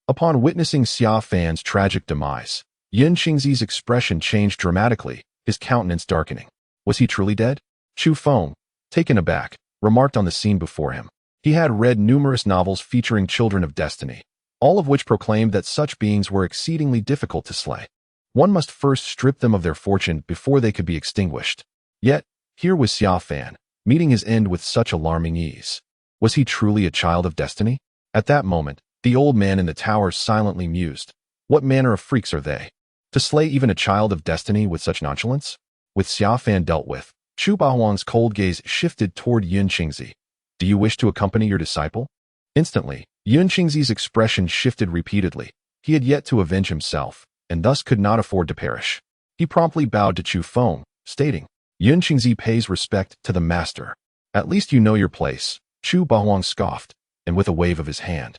upon witnessing Xia Fan's tragic demise, Yun Qingzi's expression changed dramatically, his countenance darkening. Was he truly dead? Chu Feng, taken aback, remarked on the scene before him. He had read numerous novels featuring children of destiny, all of which proclaimed that such beings were exceedingly difficult to slay. One must first strip them of their fortune before they could be extinguished. Yet, here was Xia Fan, meeting his end with such alarming ease. Was he truly a child of destiny? At that moment, the old man in the tower silently mused. What manner of freaks are they? To slay even a child of destiny with such nonchalance? With Xia Fan dealt with, Chu Bahuang's cold gaze shifted toward Yun Qingzi. Do you wish to accompany your disciple? Instantly, Yun Qingzi's expression shifted repeatedly. He had yet to avenge himself, and thus could not afford to perish. He promptly bowed to Chu Feng, stating, Yun Qingzi pays respect to the master. At least you know your place, Chu Bahuang scoffed, and with a wave of his hand,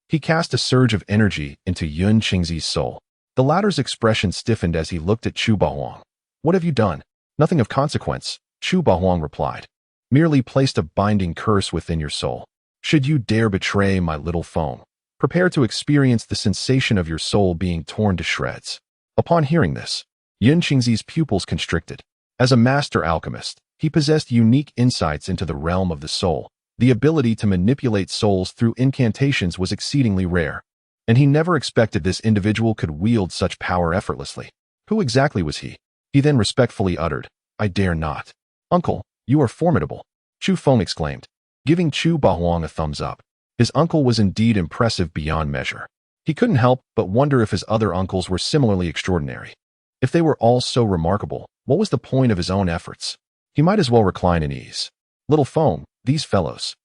he cast a surge of energy into Yun Qingzi's soul. The latter's expression stiffened as he looked at Chu Bahuang. What have you done? Nothing of consequence, Chu Bahuang replied. Merely placed a binding curse within your soul. Should you dare betray my little Feng, prepare to experience the sensation of your soul being torn to shreds. Upon hearing this, Yun Qingzi's pupils constricted. As a master alchemist, he possessed unique insights into the realm of the soul. The ability to manipulate souls through incantations was exceedingly rare, and he never expected this individual could wield such power effortlessly. Who exactly was he? He then respectfully uttered, I dare not. Uncle, you are formidable, Chu Feng exclaimed, giving Chu Bahuang a thumbs up. His uncle was indeed impressive beyond measure. He couldn't help but wonder if his other uncles were similarly extraordinary. If they were all so remarkable, what was the point of his own efforts? He might as well recline in ease. Little Feng, these fellows.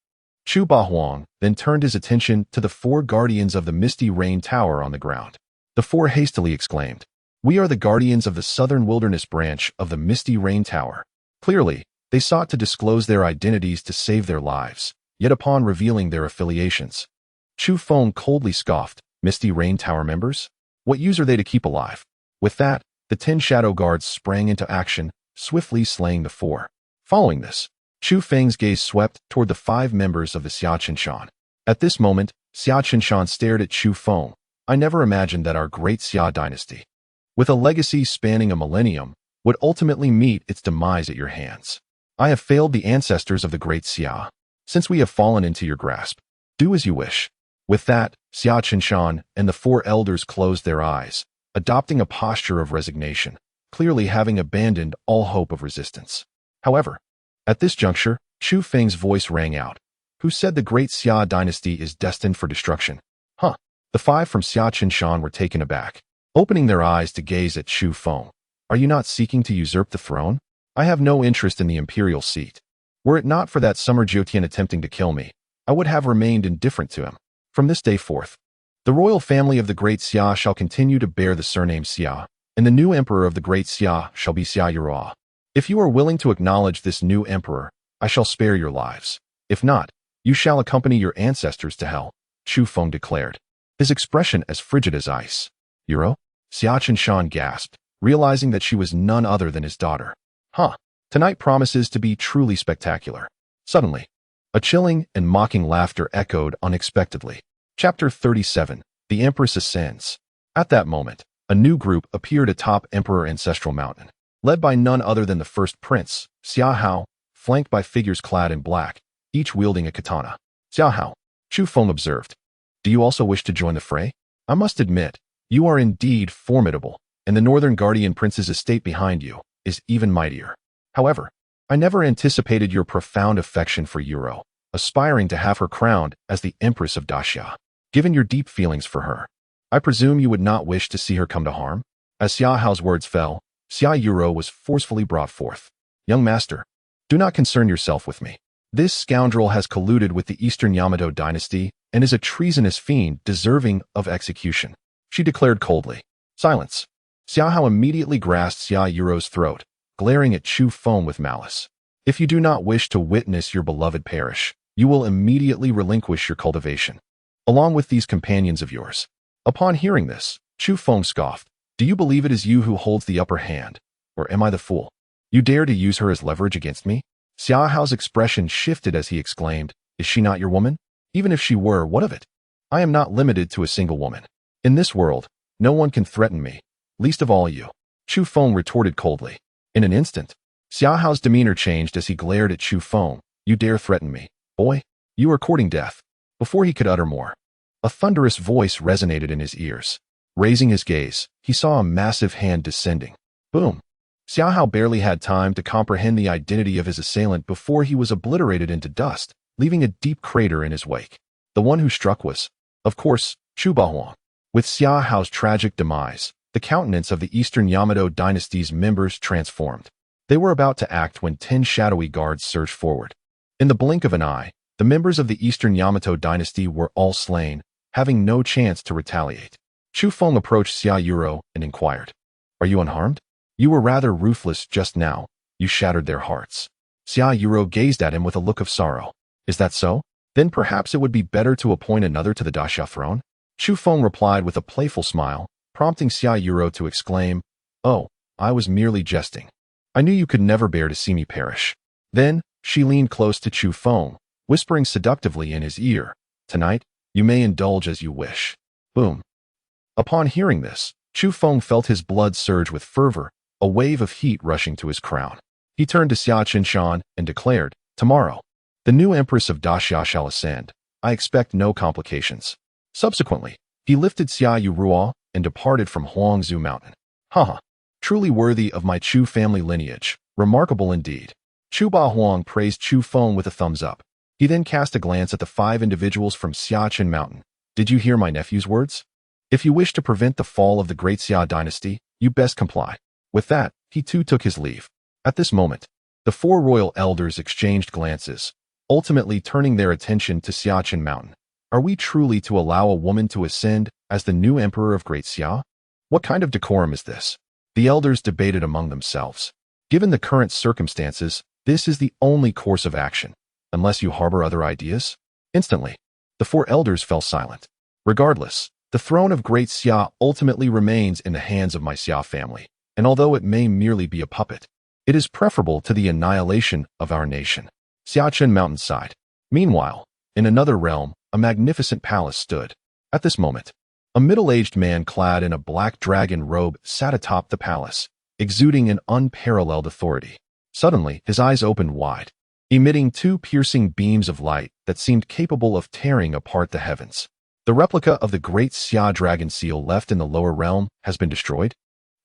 Chu Bahuang then turned his attention to the four guardians of the Misty Rain Tower on the ground. The four hastily exclaimed, We are the guardians of the Southern Wilderness branch of the Misty Rain Tower. Clearly, they sought to disclose their identities to save their lives, yet upon revealing their affiliations, Chu Feng coldly scoffed, Misty Rain Tower members? What use are they to keep alive? With that, the 10 shadow guards sprang into action, swiftly slaying the four. Following this, Chu Feng's gaze swept toward the 5 members of the Xia Qinshan. At this moment, Xia Qinshan stared at Chu Feng. I never imagined that our great Xia dynasty, with a legacy spanning a millennium, would ultimately meet its demise at your hands. I have failed the ancestors of the great Xia. Since we have fallen into your grasp, do as you wish. With that, Xia Qinshan and the 4 elders closed their eyes, adopting a posture of resignation, clearly having abandoned all hope of resistance. However, at this juncture, Chu Feng's voice rang out. Who said the great Xia dynasty is destined for destruction? Huh. The 5 from Xia Qinshan were taken aback, opening their eyes to gaze at Chu Feng. Are you not seeking to usurp the throne? I have no interest in the imperial seat. Were it not for that summer Jiotian attempting to kill me, I would have remained indifferent to him. From this day forth, the royal family of the great Xia shall continue to bear the surname Xia, and the new emperor of the great Xia shall be Xia Yura. If you are willing to acknowledge this new emperor, I shall spare your lives. If not, you shall accompany your ancestors to hell, Chu Feng declared, his expression as frigid as ice. Yuro? Xia Qinshan gasped, realizing that she was none other than his daughter. Huh. Tonight promises to be truly spectacular. Suddenly, a chilling and mocking laughter echoed unexpectedly. Chapter 37. The Empress Ascends. At that moment, a new group appeared atop Emperor Ancestral Mountain, led by none other than the first prince, Xia Hao, flanked by figures clad in black, each wielding a katana. Xia Hao, Chu Feng observed. Do you also wish to join the fray? I must admit, you are indeed formidable, and the Northern Guardian Prince's estate behind you is even mightier. However, I never anticipated your profound affection for Yuro, aspiring to have her crowned as the Empress of Daxia. Given your deep feelings for her, I presume you would not wish to see her come to harm? As Xia Hao's words fell, Xia Yuro was forcefully brought forth. Young master, do not concern yourself with me. This scoundrel has colluded with the Eastern Yamato dynasty and is a treasonous fiend deserving of execution, she declared coldly. Silence. Xia Hao immediately grasped Xia Yuro's throat, glaring at Chu Feng with malice. If you do not wish to witness your beloved perish, you will immediately relinquish your cultivation, along with these companions of yours. Upon hearing this, Chu Feng scoffed. Do you believe it is you who holds the upper hand, or am I the fool? You dare to use her as leverage against me? Xia Hao's expression shifted as he exclaimed, Is she not your woman? Even if she were, what of it? I am not limited to a single woman. In this world, no one can threaten me, least of all you. Chu Feng retorted coldly. In an instant, Xia Hao's demeanor changed as he glared at Chu Feng. You dare threaten me, boy? You are courting death. Before he could utter more, a thunderous voice resonated in his ears. Raising his gaze, he saw a massive hand descending. Boom! Xia Hao barely had time to comprehend the identity of his assailant before he was obliterated into dust, leaving a deep crater in his wake. The one who struck was, of course, Chu Bahuang. With Xia Hao's tragic demise, the countenance of the Eastern Yamato dynasty's members transformed. They were about to act when 10 shadowy guards surged forward. In the blink of an eye, the members of the Eastern Yamato dynasty were all slain, having no chance to retaliate. Chu Feng approached Xia Yuro and inquired, Are you unharmed? You were rather ruthless just now. You shattered their hearts. Xia Yuro gazed at him with a look of sorrow. Is that so? Then perhaps it would be better to appoint another to the Daxia throne? Chu Feng replied with a playful smile, prompting Xia Yuro to exclaim, Oh, I was merely jesting. I knew you could never bear to see me perish. Then, she leaned close to Chu Feng, whispering seductively in his ear, Tonight, you may indulge as you wish. Boom. Upon hearing this, Chu Feng felt his blood surge with fervor, a wave of heat rushing to his crown. He turned to Xia Qinshan and declared, Tomorrow, the new empress of Daxia shall ascend. I expect no complications. Subsequently, he lifted Xia Yurua and departed from Huangzhou Mountain. Haha, truly worthy of my Chu family lineage, remarkable indeed. Chu Bahuang praised Chu Feng with a thumbs up. He then cast a glance at the 5 individuals from Xiaqin Mountain. Did you hear my nephew's words? If you wish to prevent the fall of the great Xia dynasty, you best comply. With that, he too took his leave. At this moment, the 4 royal elders exchanged glances, ultimately turning their attention to Xiaqin Mountain. Are we truly to allow a woman to ascend as the new emperor of Great Xia? What kind of decorum is this? The elders debated among themselves. Given the current circumstances, this is the only course of action, unless you harbor other ideas. Instantly, the 4 elders fell silent. Regardless, the throne of Great Xia ultimately remains in the hands of my Xia family, and although it may merely be a puppet, It is preferable to the annihilation of our nation. Xiachen mountainside. Meanwhile, in another realm, a magnificent palace stood. At this moment, a middle-aged man clad in a black dragon robe sat atop the palace, exuding an unparalleled authority. Suddenly, his eyes opened wide, emitting two piercing beams of light that seemed capable of tearing apart the heavens. The replica of the great Xia dragon seal left in the lower realm has been destroyed?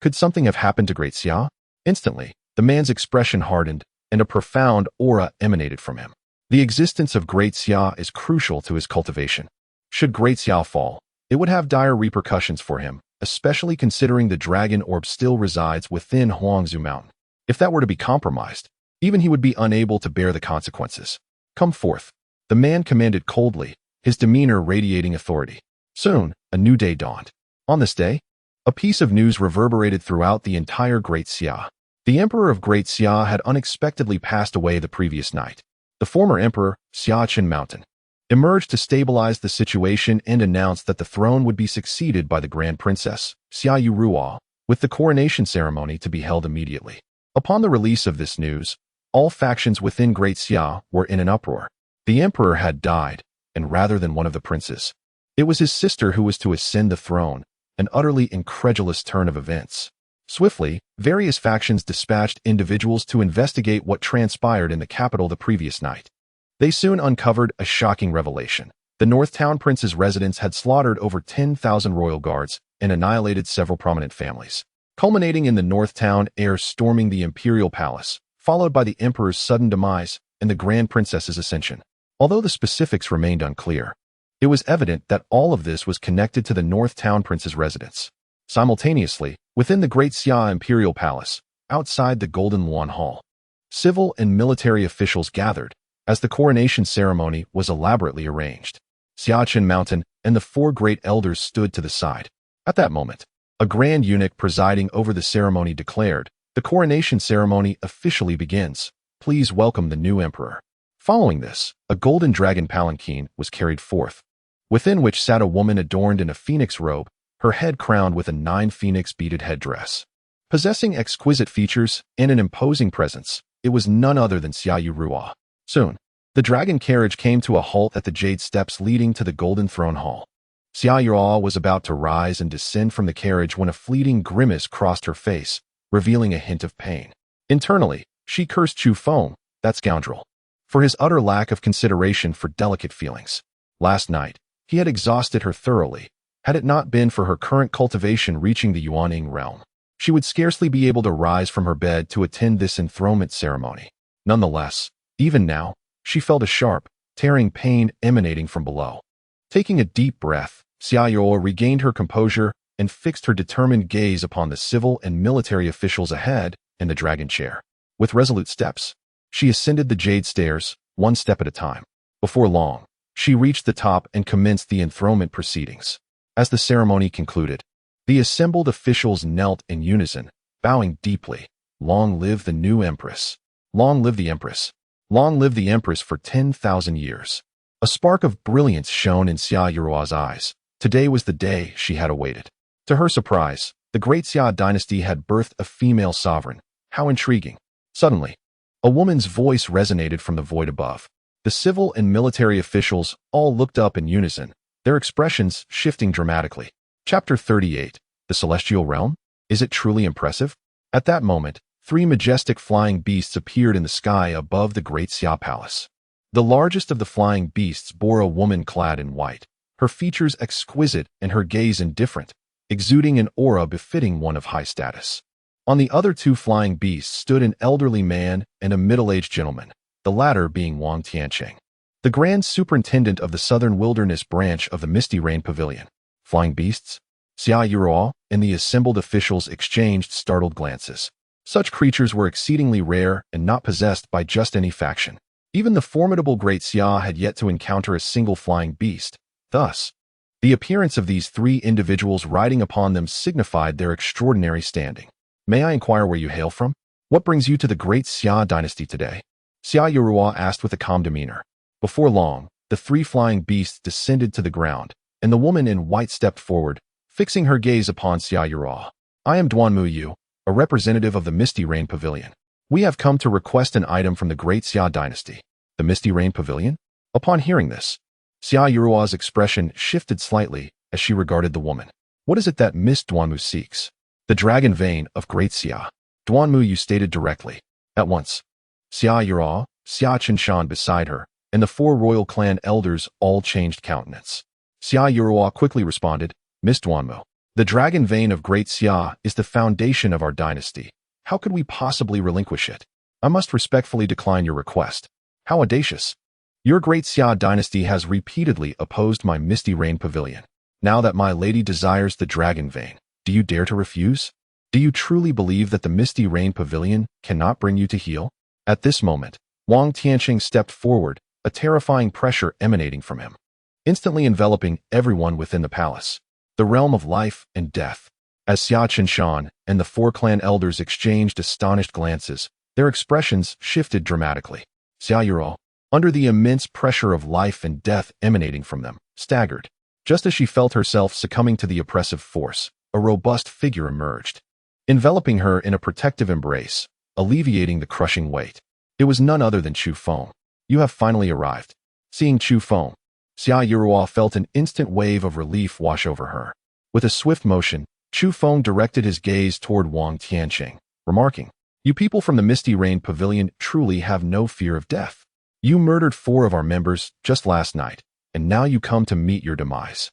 Could something have happened to great Xia? Instantly, the man's expression hardened, and a profound aura emanated from him. The existence of great Xia is crucial to his cultivation. Should great Xia fall, it would have dire repercussions for him, especially considering the dragon orb still resides within Huangzu Mountain. If that were to be compromised, even he would be unable to bear the consequences. Come forth. The man commanded coldly, his demeanor radiating authority. Soon, a new day dawned. On this day, a piece of news reverberated throughout the entire Great Xia. The emperor of Great Xia had unexpectedly passed away the previous night. The former emperor, Xiachen Mountain, emerged to stabilize the situation and announced that the throne would be succeeded by the Grand Princess, Xia Yuruo, with the coronation ceremony to be held immediately. Upon the release of this news, all factions within Great Xia were in an uproar. The emperor had died, and rather than one of the princes, it was his sister who was to ascend the throne, an utterly incredulous turn of events. Swiftly, various factions dispatched individuals to investigate what transpired in the capital the previous night. They soon uncovered a shocking revelation. The Northtown Prince's residence had slaughtered over 10,000 royal guards and annihilated several prominent families, culminating in the Northtown heir storming the imperial palace, followed by the emperor's sudden demise and the Grand Princess's ascension. Although the specifics remained unclear, it was evident that all of this was connected to the Northtown Prince's residence. Simultaneously, within the Great Xia Imperial Palace, outside the Golden Luan Hall, civil and military officials gathered as the coronation ceremony was elaborately arranged. Xiachen Mountain and the four great elders stood to the side. At that moment, a grand eunuch presiding over the ceremony declared, "The coronation ceremony officially begins. Please welcome the new emperor." Following this, a golden dragon palanquin was carried forth, within which sat a woman adorned in a phoenix robe, her head crowned with a 9-phoenix beaded headdress. Possessing exquisite features and an imposing presence, it was none other than Xia Yuruo. Soon, the dragon carriage came to a halt at the jade steps leading to the golden throne hall. Xia Yuruo was about to rise and descend from the carriage when a fleeting grimace crossed her face, revealing a hint of pain. Internally, she cursed Chu Feng, that scoundrel, for his utter lack of consideration for delicate feelings. Last night, he had exhausted her thoroughly. Had it not been for her current cultivation reaching the Yuaning realm, she would scarcely be able to rise from her bed to attend this enthronement ceremony. Nonetheless, even now, she felt a sharp, tearing pain emanating from below. Taking a deep breath, Xia Yuruo regained her composure and fixed her determined gaze upon the civil and military officials ahead in the dragon chair. With resolute steps, she ascended the jade stairs, one step at a time. Before long, she reached the top and commenced the enthronement proceedings. As the ceremony concluded, the assembled officials knelt in unison, bowing deeply. "Long live the new empress! Long live the empress! Long live the empress for 10,000 years!" A spark of brilliance shone in Xia Yuruo's eyes. Today was the day she had awaited. To her surprise, the great Xia Dynasty had birthed a female sovereign. How intriguing! Suddenly, a woman's voice resonated from the void above. The civil and military officials all looked up in unison, their expressions shifting dramatically. Chapter 38. The Celestial Realm? Is it truly impressive? At that moment, 3 majestic flying beasts appeared in the sky above the Great Xia Palace. The largest of the flying beasts bore a woman clad in white, her features exquisite and her gaze indifferent, exuding an aura befitting one of high status. On the other 2 flying beasts stood an elderly man and a middle-aged gentleman, the latter being Wang Tiancheng, the Grand Superintendent of the Southern Wilderness branch of the Misty Rain Pavilion. Flying beasts? Xia Yuruo and the assembled officials exchanged startled glances. Such creatures were exceedingly rare and not possessed by just any faction. Even the formidable Great Xia had yet to encounter a single flying beast. Thus, the appearance of these 3 individuals riding upon them signified their extraordinary standing. "May I inquire where you hail from? What brings you to the Great Xia Dynasty today?" Xia Yuruo asked with a calm demeanor. Before long, the 3 flying beasts descended to the ground, and the woman in white stepped forward, fixing her gaze upon Xia Yuruo. "I am Duan Mu Yu, a representative of the Misty Rain Pavilion. We have come to request an item from the great Xia Dynasty, the Misty Rain Pavilion. Upon hearing this, Xia Yurua's expression shifted slightly as she regarded the woman. What is it that Miss Duanmu seeks? The dragon vein of great Xia. Duanmu Yu stated directly. At once, Xia Yurua, Xia Qinshan beside her, and the four royal clan elders all changed countenance. Xia Yurua quickly responded, Miss Duanmu, the dragon vein of great Xia is the foundation of our dynasty. How could we possibly relinquish it? I must respectfully decline your request. How audacious. Your great Xia dynasty has repeatedly opposed my Misty Rain Pavilion. Now that my lady desires the dragon vein, do you dare to refuse? Do you truly believe that the Misty Rain Pavilion cannot bring you to heal? At this moment, Wang Tianqing stepped forward, a terrifying pressure emanating from him, instantly enveloping everyone within the palace. The realm of life and death. As Xia Qinshan and the four clan elders exchanged astonished glances, their expressions shifted dramatically. Xia Yurua, under the immense pressure of life and death emanating from them, staggered. Just as she felt herself succumbing to the oppressive force, a robust figure emerged, enveloping her in a protective embrace, alleviating the crushing weight. It was none other than Chu Feng. You have finally arrived. Seeing Chu Feng, Xia Yurua felt an instant wave of relief wash over her. With a swift motion, Chu Feng directed his gaze toward Wang Tianqing, remarking, You people from the Misty Rain Pavilion truly have no fear of death. You murdered 4 of our members just last night, and now you come to meet your demise.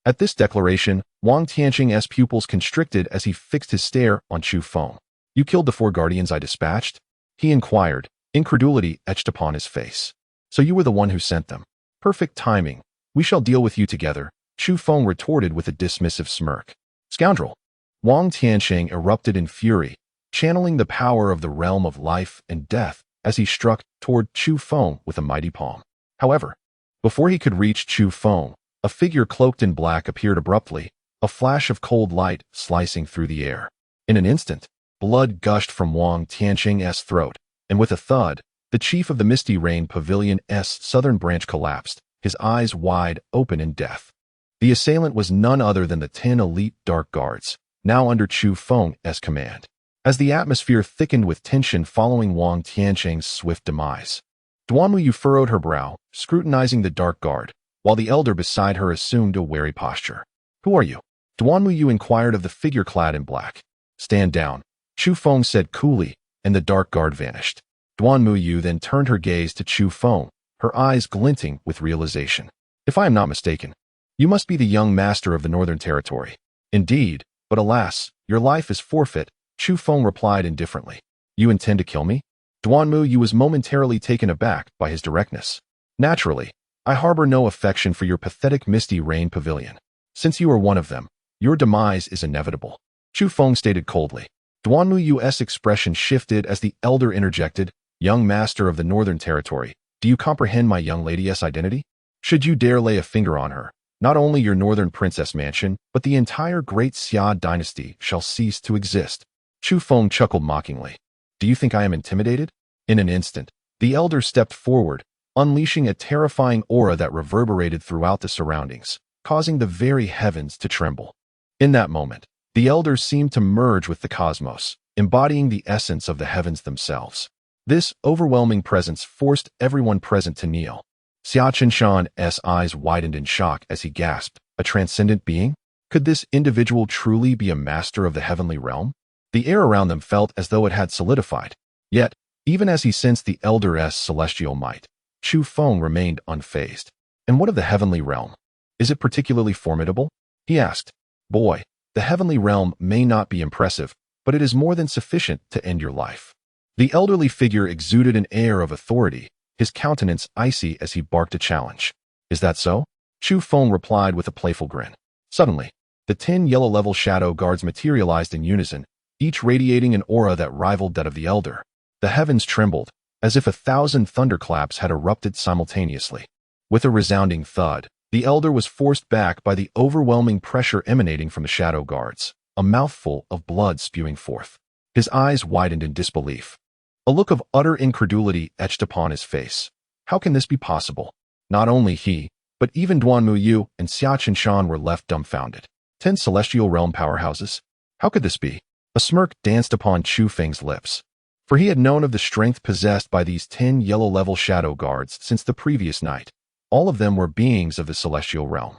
At this declaration, Wang Tianqing's pupils constricted as he fixed his stare on Chu Feng. You killed the 4 guardians I dispatched? He inquired, incredulity etched upon his face. So you were the one who sent them. Perfect timing. We shall deal with you together, Chu Feng retorted with a dismissive smirk. Scoundrel! Wang Tianqing erupted in fury, channeling the power of the realm of life and death as he struck toward Chu Feng with a mighty palm. However, before he could reach Chu Feng, a figure cloaked in black appeared abruptly, a flash of cold light slicing through the air. In an instant, blood gushed from Wang Tianqing's throat, and with a thud, the chief of the Misty Rain Pavilion's southern branch collapsed, his eyes wide open in death. The assailant was none other than the 10 elite dark guards, now under Chu Feng's command. As the atmosphere thickened with tension following Wang Tianqing's swift demise, Duanmu Yu furrowed her brow, scrutinizing the dark guard, while the elder beside her assumed a wary posture. Who are you? Duanmu Yu inquired of the figure clad in black. Stand down, Chu Feng said coolly, and the dark guard vanished. Duanmu Yu then turned her gaze to Chu Feng, her eyes glinting with realization. If I am not mistaken, you must be the young master of the Northern Territory. Indeed, but alas, your life is forfeit, Chu Feng replied indifferently. You intend to kill me? Duanmu Yu was momentarily taken aback by his directness. Naturally, I harbor no affection for your pathetic Misty Rain Pavilion. Since you are one of them, your demise is inevitable, Chu Feng stated coldly. Duanmu Yu's expression shifted as the elder interjected, Young master of the Northern Territory, do you comprehend my young lady's identity? Should you dare lay a finger on her, not only your northern princess mansion, but the entire great Xia dynasty shall cease to exist. Chu Feng chuckled mockingly. Do you think I am intimidated? In an instant, the elder stepped forward, unleashing a terrifying aura that reverberated throughout the surroundings, causing the very heavens to tremble. In that moment, the elder seemed to merge with the cosmos, embodying the essence of the heavens themselves. This overwhelming presence forced everyone present to kneel. Xia Qinshan's eyes widened in shock as he gasped, a transcendent being? Could this individual truly be a master of the heavenly realm? The air around them felt as though it had solidified. Yet, even as he sensed the elder's celestial might, Chu Feng remained unfazed. And what of the heavenly realm? Is it particularly formidable? He asked. Boy, the heavenly realm may not be impressive, but it is more than sufficient to end your life. The elderly figure exuded an air of authority, his countenance icy as he barked a challenge. Is that so? Chu Feng replied with a playful grin. Suddenly, the 10 yellow-level shadow guards materialized in unison, each radiating an aura that rivaled that of the elder. The heavens trembled, as if 1,000 thunderclaps had erupted simultaneously. With a resounding thud, the elder was forced back by the overwhelming pressure emanating from the shadow guards, a mouthful of blood spewing forth. His eyes widened in disbelief. A look of utter incredulity etched upon his face. How can this be possible? Not only he, but even Duanmu Yu and Xia Qinshan were left dumbfounded. 10 celestial realm powerhouses? How could this be? A smirk danced upon Chu Feng's lips. for he had known of the strength possessed by these 10 yellow-level shadow guards since the previous night. All of them were beings of the celestial realm.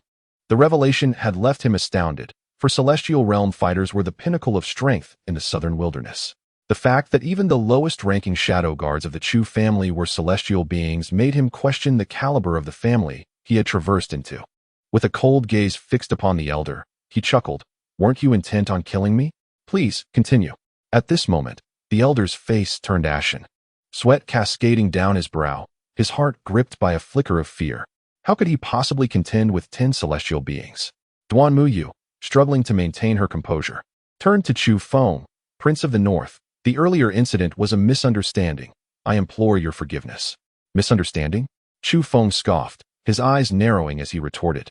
The revelation had left him astounded, for celestial realm fighters were the pinnacle of strength in the southern wilderness. The fact that even the lowest-ranking shadow guards of the Chu family were celestial beings made him question the caliber of the family he had traversed into. With a cold gaze fixed upon the elder, he chuckled, "Weren't you intent on killing me? Please, continue." At this moment, the elder's face turned ashen, sweat cascading down his brow, his heart gripped by a flicker of fear. How could he possibly contend with 10 celestial beings? Duan Muyu, struggling to maintain her composure, turned to Chu Feng, Prince of the North. "The earlier incident was a misunderstanding. I implore your forgiveness." "Misunderstanding?" Chu Feng scoffed, his eyes narrowing as he retorted.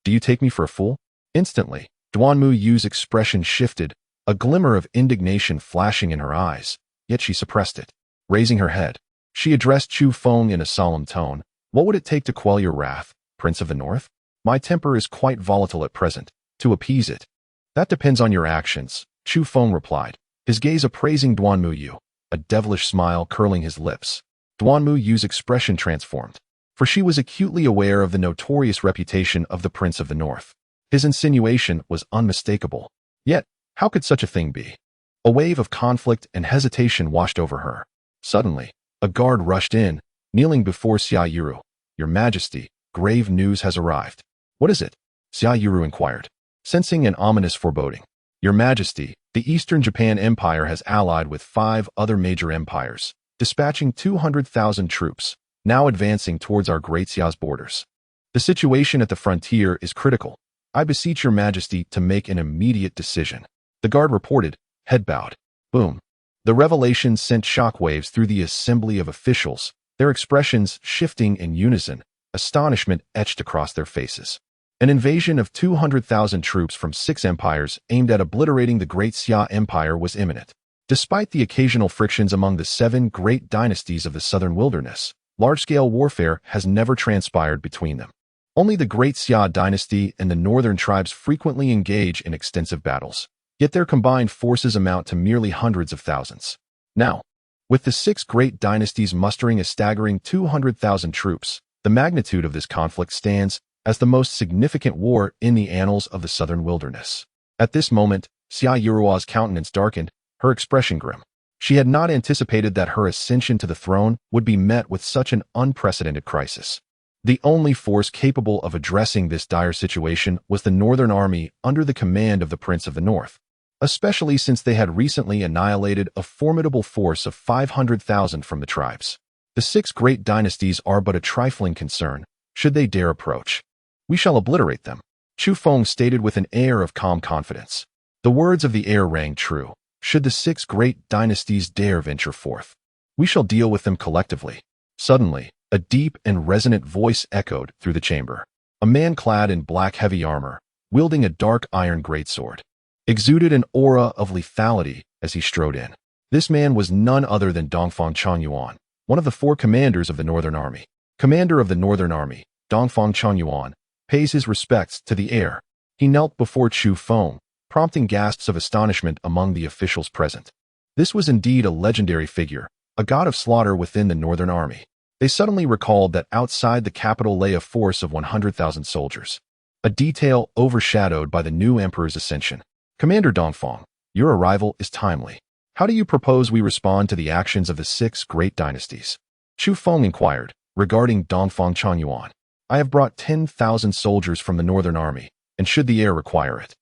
"Do you take me for a fool?" Instantly, Duan Muyu's expression shifted, a glimmer of indignation flashing in her eyes, yet she suppressed it. Raising her head, she addressed Chu Feng in a solemn tone. "What would it take to quell your wrath, Prince of the North? My temper is quite volatile at present. To appease it." "That depends on your actions," Chu Feng replied, his gaze appraising Duan Muyu, a devilish smile curling his lips. Duan Muyu's expression transformed, for she was acutely aware of the notorious reputation of the Prince of the North. His insinuation was unmistakable. Yet, how could such a thing be? A wave of conflict and hesitation washed over her. Suddenly, a guard rushed in, kneeling before Xia Yuru. "Your Majesty, grave news has arrived." "What is it?" Xia Yuru inquired, sensing an ominous foreboding. "Your Majesty, the Eastern Japan Empire has allied with 5 other major empires, dispatching 200,000 troops, now advancing towards our Great Xia's borders. The situation at the frontier is critical. I beseech your Majesty to make an immediate decision." The guard reported, head bowed. Boom. The revelation sent shockwaves through the assembly of officials, their expressions shifting in unison, astonishment etched across their faces. An invasion of 200,000 troops from 6 empires aimed at obliterating the Great Xia Empire was imminent. Despite the occasional frictions among the 7 great dynasties of the southern wilderness, large-scale warfare has never transpired between them. Only the Great Xia Dynasty and the northern tribes frequently engage in extensive battles, yet their combined forces amount to merely hundreds of thousands. Now, with the 6 great dynasties mustering a staggering 200,000 troops, the magnitude of this conflict stands as the most significant war in the annals of the southern wilderness. At this moment, Xia Yurua's countenance darkened, her expression grim. She had not anticipated that her ascension to the throne would be met with such an unprecedented crisis. The only force capable of addressing this dire situation was the Northern Army under the command of the Prince of the North, especially since they had recently annihilated a formidable force of 500,000 from the tribes. The 6 great dynasties are but a trifling concern, should they dare approach. "We shall obliterate them," Chu Feng stated with an air of calm confidence. The words of the heir rang true. Should the 6 great dynasties dare venture forth, we shall deal with them collectively. Suddenly, a deep and resonant voice echoed through the chamber. A man clad in black heavy armor, wielding a dark iron greatsword, exuded an aura of lethality as he strode in. This man was none other than Dongfang Changyuan, one of the 4 commanders of the Northern Army. Commander of the Northern Army, Dongfang Changyuan, pays his respects to the heir. He knelt before Chu Feng, prompting gasps of astonishment among the officials present. This was indeed a legendary figure, a god of slaughter within the Northern Army. They suddenly recalled that outside the capital lay a force of 100,000 soldiers, a detail overshadowed by the new emperor's ascension. "Commander Dongfang, your arrival is timely. How do you propose we respond to the actions of the 6 great dynasties?" Chu Feng inquired, regarding Dongfang Changyuan. "I have brought 10,000 soldiers from the Northern Army, and should the heir require it,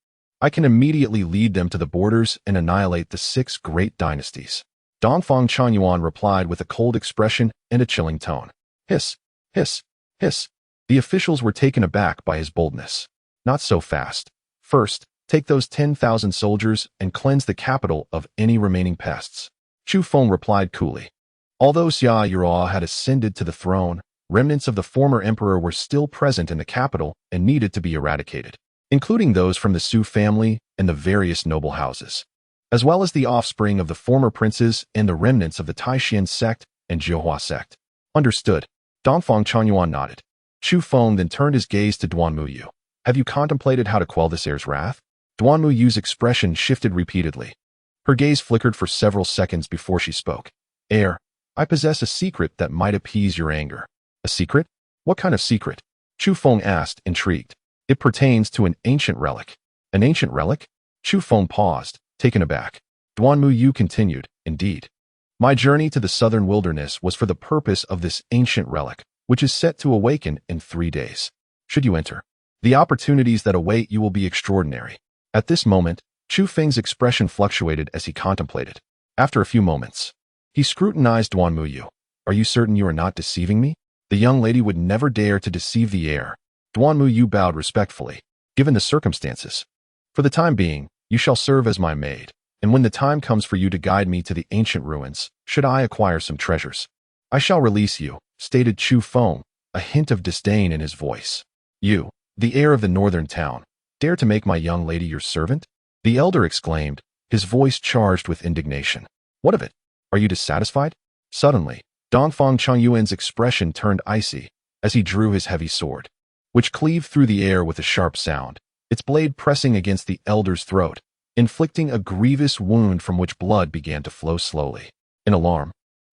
I can immediately lead them to the borders and annihilate the 6 great dynasties." Dongfang Changyuan replied with a cold expression and a chilling tone. Hiss, hiss, hiss. The officials were taken aback by his boldness. "Not so fast. First, take those 10,000 soldiers and cleanse the capital of any remaining pests." Chu Feng replied coolly. Although Xia Yurua had ascended to the throne, remnants of the former emperor were still present in the capital and needed to be eradicated, including those from the Su family and the various noble houses, as well as the offspring of the former princes and the remnants of the Taishan sect and Jiuhua sect. "Understood." Dongfang Changyuan nodded. Chu Feng then turned his gaze to Duan Muyu. "Have you contemplated how to quell this heir's wrath?" Duan Muyu's expression shifted repeatedly. Her gaze flickered for several seconds before she spoke. Heir, I possess a secret that might appease your anger. A secret? What kind of secret? Chu Feng asked, intrigued. It pertains to an ancient relic. An ancient relic? Chu Feng paused, taken aback. Duanmu Yu continued, indeed. My journey to the southern wilderness was for the purpose of this ancient relic, which is set to awaken in 3 days. Should you enter, the opportunities that await you will be extraordinary. At this moment, Chu Feng's expression fluctuated as he contemplated. After a few moments, he scrutinized Duanmu Yu. Are you certain you are not deceiving me? The young lady would never dare to deceive the heir. Duanmu Yu bowed respectfully. Given the circumstances, for the time being, you shall serve as my maid, and when the time comes for you to guide me to the ancient ruins, should I acquire some treasures, I shall release you, stated Chu Feng, a hint of disdain in his voice. You, the heir of the northern town, dare to make my young lady your servant? The elder exclaimed, his voice charged with indignation. What of it? Are you dissatisfied? Suddenly, Dongfang Changyuan's expression turned icy as he drew his heavy sword, which cleaved through the air with a sharp sound, its blade pressing against the elder's throat, inflicting a grievous wound from which blood began to flow slowly. In alarm,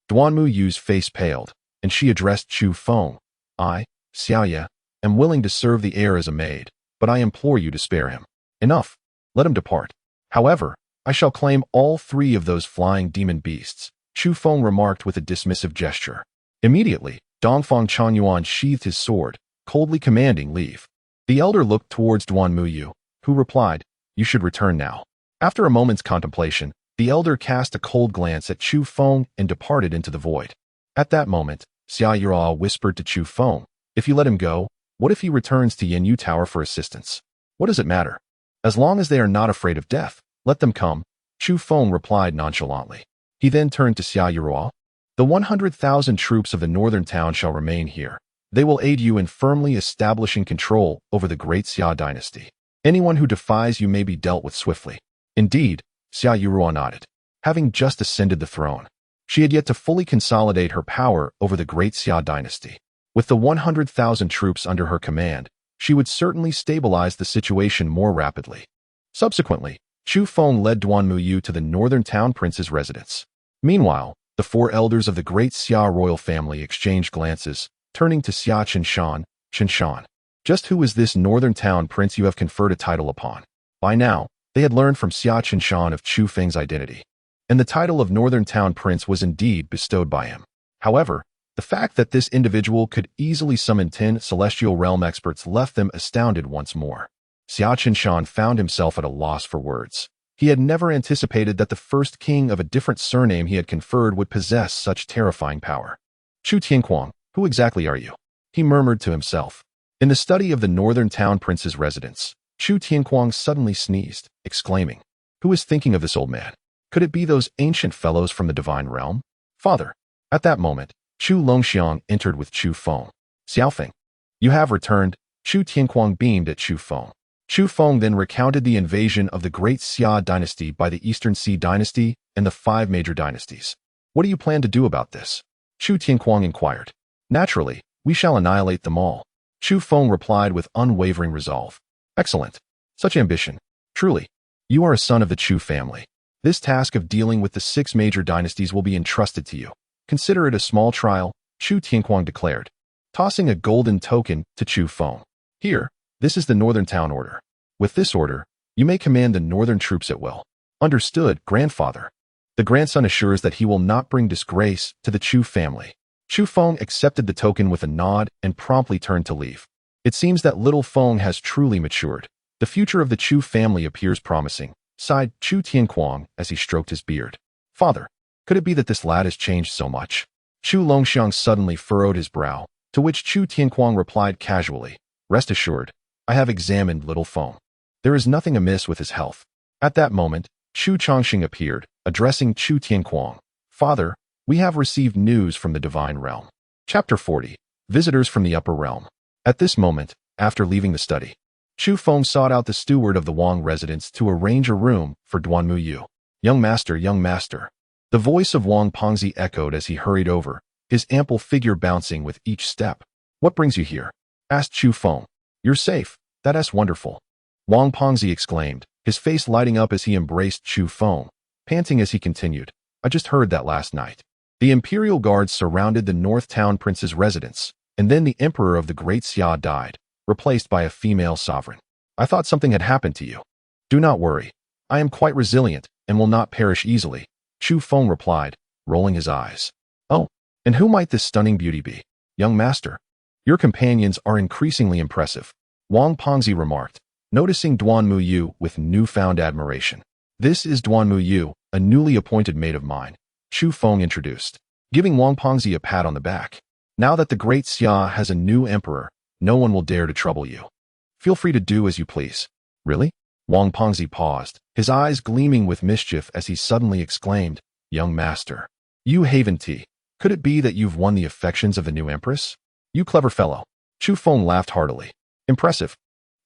Duanmu Yu's face paled, and she addressed Chu Feng. I, Xia, am willing to serve the heir as a maid, but I implore you to spare him. Enough. Let him depart. However, I shall claim all 3 of those flying demon beasts, Chu Feng remarked with a dismissive gesture. Immediately, Dongfang Changyuan sheathed his sword, coldly commanding leave. The elder looked towards Duanmu Yu, who replied, you should return now. After a moment's contemplation, the elder cast a cold glance at Chu Feng and departed into the void. At that moment, Xia Yura whispered to Chu Feng, if you let him go, what if he returns to Yanyu Tower for assistance? What does it matter? As long as they are not afraid of death, let them come, Chu Feng replied nonchalantly. He then turned to Xia Yura. The 100,000 troops of the northern town shall remain here. They will aid you in firmly establishing control over the great Xia Dynasty. Anyone who defies you may be dealt with swiftly. Indeed, Xia Yura nodded. Having just ascended the throne, she had yet to fully consolidate her power over the great Xia Dynasty. With the 100,000 troops under her command, she would certainly stabilize the situation more rapidly. Subsequently, Chu Feng led Duanmu Yu to the northern town prince's residence. Meanwhile, the 4 elders of the great Xia royal family exchanged glances, turning to Xia Qinshan. Just who is this northern town prince you have conferred a title upon? By now, they had learned from Xia Qinshan of Chu Feng's identity, and the title of northern town prince was indeed bestowed by him. However, the fact that this individual could easily summon 10 celestial realm experts left them astounded once more. Xia Qinshan found himself at a loss for words. He had never anticipated that the first king of a different surname he had conferred would possess such terrifying power. Chu Tianquang, who exactly are you? He murmured to himself. In the study of the northern town prince's residence, Chu Tianquang suddenly sneezed, exclaiming, who is thinking of this old man? Could it be those ancient fellows from the divine realm? Father. At that moment, Chu Longxiang entered with Chu Feng. Xiaofeng, you have returned. Chu Tianquang beamed at Chu Feng. Chu Feng then recounted the invasion of the great Xia Dynasty by the Eastern Sea Dynasty and the 5 major dynasties. What do you plan to do about this? Chu Tianquang inquired. Naturally, we shall annihilate them all. Chu Feng replied with unwavering resolve. Excellent. Such ambition. Truly, you are a son of the Chu family. This task of dealing with the 6 major dynasties will be entrusted to you. Consider it a small trial, Chu Tianquang declared, tossing a golden token to Chu Feng. Here, this is the northern town order. With this order, you may command the northern troops at will. Understood, grandfather. The grandson assures that he will not bring disgrace to the Chu family. Chu Feng accepted the token with a nod and promptly turned to leave. It seems that little Feng has truly matured. The future of the Chu family appears promising, sighed Chu Tianquang as he stroked his beard. Father, could it be that this lad has changed so much? Chu Longxiang suddenly furrowed his brow, to which Chu Tianquang replied casually, rest assured, I have examined little Feng. There is nothing amiss with his health. At that moment, Chu Chongxing appeared, addressing Chu Tianquang. Father, we have received news from the divine realm. Chapter 40. Visitors from the upper realm. At this moment, after leaving the study, Chu Feng sought out the steward of the Wang residence to arrange a room for Duanmu Yu. Young master, young master. The voice of Wang Pengzi echoed as he hurried over, his ample figure bouncing with each step. What brings you here? Asked Chu Feng. You're safe. That's wonderful. Wang Pengzi exclaimed, his face lighting up as he embraced Chu Feng, panting as he continued. I just heard that last night. The imperial guards surrounded the North Town prince's residence, and then the emperor of the Great Xia died, replaced by a female sovereign. I thought something had happened to you. Do not worry. I am quite resilient and will not perish easily, Chu Feng replied, rolling his eyes. Oh, and who might this stunning beauty be? Young master. Your companions are increasingly impressive, Wang Pengzi remarked, noticing Duan Muyu with newfound admiration. This is Duan Muyu, a newly appointed maid of mine, Chu Feng introduced, giving Wang Pengzi a pat on the back. Now that the Great Xia has a new emperor, no one will dare to trouble you. Feel free to do as you please. Really? Wang Pengzi paused, his eyes gleaming with mischief as he suddenly exclaimed, Young master. You Haven Tea. Could it be that you've won the affections of the new empress? You clever fellow. Chu Feng laughed heartily. Impressive.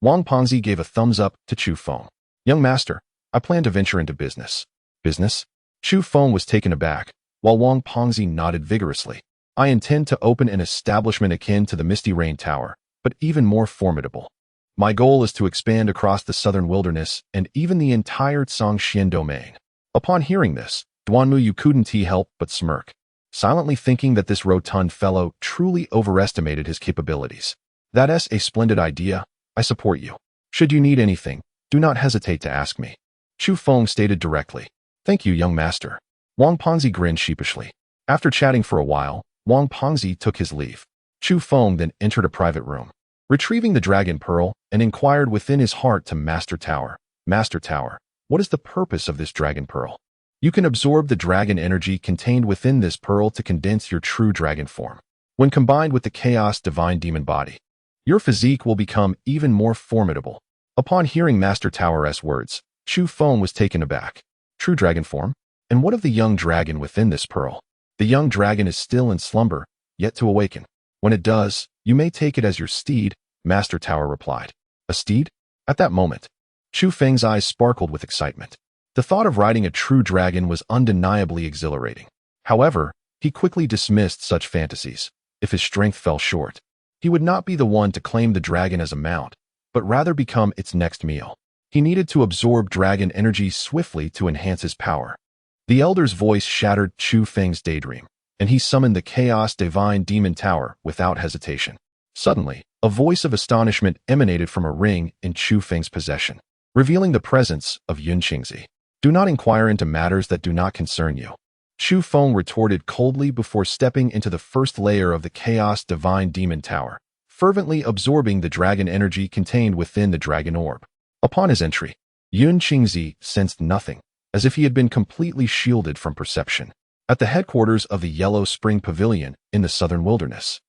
Wang Pengzi gave a thumbs up to Chu Feng. Young master, I plan to venture into business. Business? Chu Feng was taken aback, while Wang Pengzi nodded vigorously. I intend to open an establishment akin to the Misty Rain Tower, but even more formidable. My goal is to expand across the southern wilderness and even the entire Zhongxian domain. Upon hearing this, Duanmu couldn't help but smirk, silently thinking that this rotund fellow truly overestimated his capabilities. That's a splendid idea. I support you. Should you need anything, do not hesitate to ask me. Chu Feng stated directly. Thank you, young master. Wang Pengzi grinned sheepishly. After chatting for a while, Wang Pengzi took his leave. Chu Feng then entered a private room, retrieving the dragon pearl, and inquired within his heart to Master Tower. Master Tower, what is the purpose of this dragon pearl? You can absorb the dragon energy contained within this pearl to condense your true dragon form. When combined with the chaos divine demon body, your physique will become even more formidable. Upon hearing Master Tower's words, Chu Feng was taken aback. True dragon form? And what of the young dragon within this pearl? The young dragon is still in slumber, yet to awaken. When it does, you may take it as your steed, Master Tower replied. A steed? At that moment, Chu Feng's eyes sparkled with excitement. The thought of riding a true dragon was undeniably exhilarating. However, he quickly dismissed such fantasies. If his strength fell short, he would not be the one to claim the dragon as a mount, but rather become its next meal. He needed to absorb dragon energy swiftly to enhance his power. The elder's voice shattered Chu Feng's daydream, and he summoned the Chaos Divine Demon Tower without hesitation. Suddenly, a voice of astonishment emanated from a ring in Chu Feng's possession, revealing the presence of Yun Qingzi. Do not inquire into matters that do not concern you. Chu Feng retorted coldly before stepping into the first layer of the Chaos Divine Demon Tower, fervently absorbing the dragon energy contained within the dragon orb. Upon his entry, Yun Qingzi sensed nothing, as if he had been completely shielded from perception. At the headquarters of the Yellow Spring Pavilion in the southern wilderness,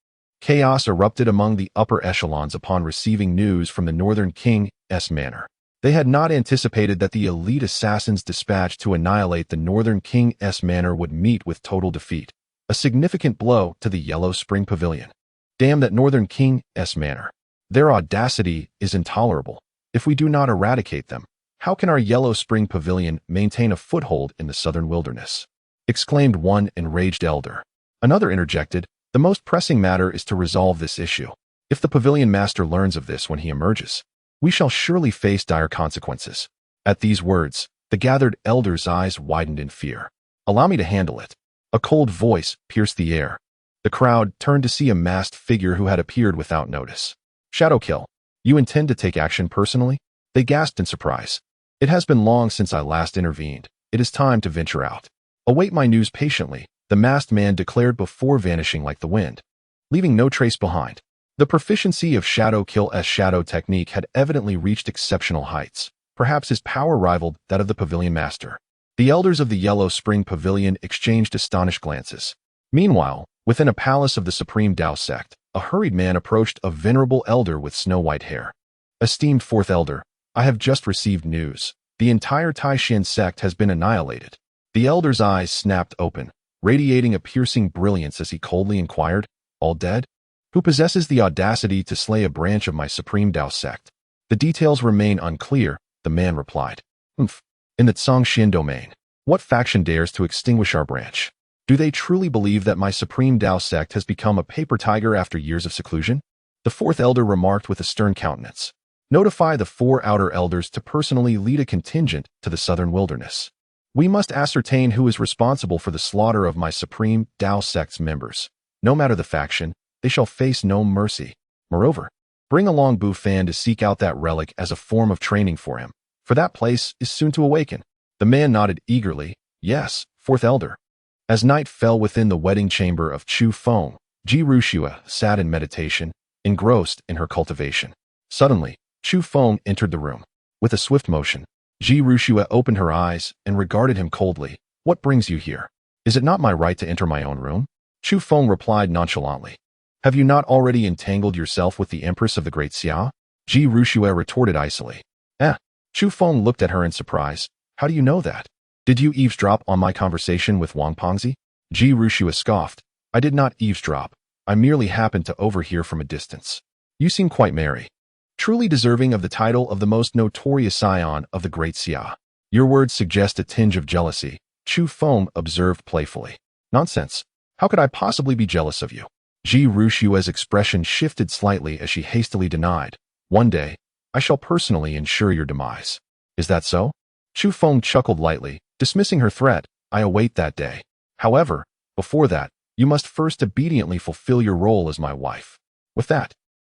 chaos erupted among the upper echelons upon receiving news from the Northern King's manor. They had not anticipated that the elite assassins dispatched to annihilate the Northern King's manor would meet with total defeat, a significant blow to the Yellow Spring Pavilion. Damn that Northern King's manor. Their audacity is intolerable. If we do not eradicate them, how can our Yellow Spring Pavilion maintain a foothold in the southern wilderness? Exclaimed one enraged elder. Another interjected, the most pressing matter is to resolve this issue. If the pavilion master learns of this when he emerges, we shall surely face dire consequences. At these words, the gathered elders' eyes widened in fear. Allow me to handle it. A cold voice pierced the air. The crowd turned to see a masked figure who had appeared without notice. Shadowkill, you intend to take action personally? They gasped in surprise. It has been long since I last intervened. It is time to venture out. Await my news patiently, the masked man declared before vanishing like the wind, leaving no trace behind. The proficiency of Shadowkill's shadow technique had evidently reached exceptional heights. Perhaps his power rivaled that of the pavilion master. The elders of the Yellow Spring Pavilion exchanged astonished glances. Meanwhile, within a palace of the Supreme Dao sect, a hurried man approached a venerable elder with snow-white hair. Esteemed fourth elder, I have just received news. The entire Taishan sect has been annihilated. The elder's eyes snapped open, radiating a piercing brilliance as he coldly inquired, all dead? Who possesses the audacity to slay a branch of my Supreme Dao sect? The details remain unclear, the man replied. In the Zhongxian domain, what faction dares to extinguish our branch? Do they truly believe that my Supreme Dao sect has become a paper tiger after years of seclusion? The fourth elder remarked with a stern countenance. Notify the 4 outer elders to personally lead a contingent to the southern wilderness. We must ascertain who is responsible for the slaughter of my supreme Tao sect's members. No matter the faction, they shall face no mercy. Moreover, bring along Bu Fan to seek out that relic as a form of training for him, for that place is soon to awaken." The man nodded eagerly. "Yes, fourth elder." As night fell within the wedding chamber of Chu Feng, Ji Rushua sat in meditation, engrossed in her cultivation. Suddenly, Chu Feng entered the room. With a swift motion, Ji Rushua opened her eyes and regarded him coldly. "What brings you here? Is it not my right to enter my own room?" Chu Feng replied nonchalantly. "Have you not already entangled yourself with the Empress of the Great Xia?" Ji Rushua retorted icily. Chu Feng looked at her in surprise. "How do you know that? Did you eavesdrop on my conversation with Wang Pengzi?" Ji Rushua scoffed. "I did not eavesdrop. I merely happened to overhear from a distance. You seem quite merry. Truly deserving of the title of the most notorious scion of the Great Xia. Your words suggest a tinge of jealousy," Chu Feng observed playfully. "Nonsense. How could I possibly be jealous of you?" Ji Rushua's expression shifted slightly as she hastily denied. "One day, I shall personally ensure your demise." "Is that so?" Chu Feng chuckled lightly, dismissing her threat. "I await that day. However, before that, you must first obediently fulfill your role as my wife." With that,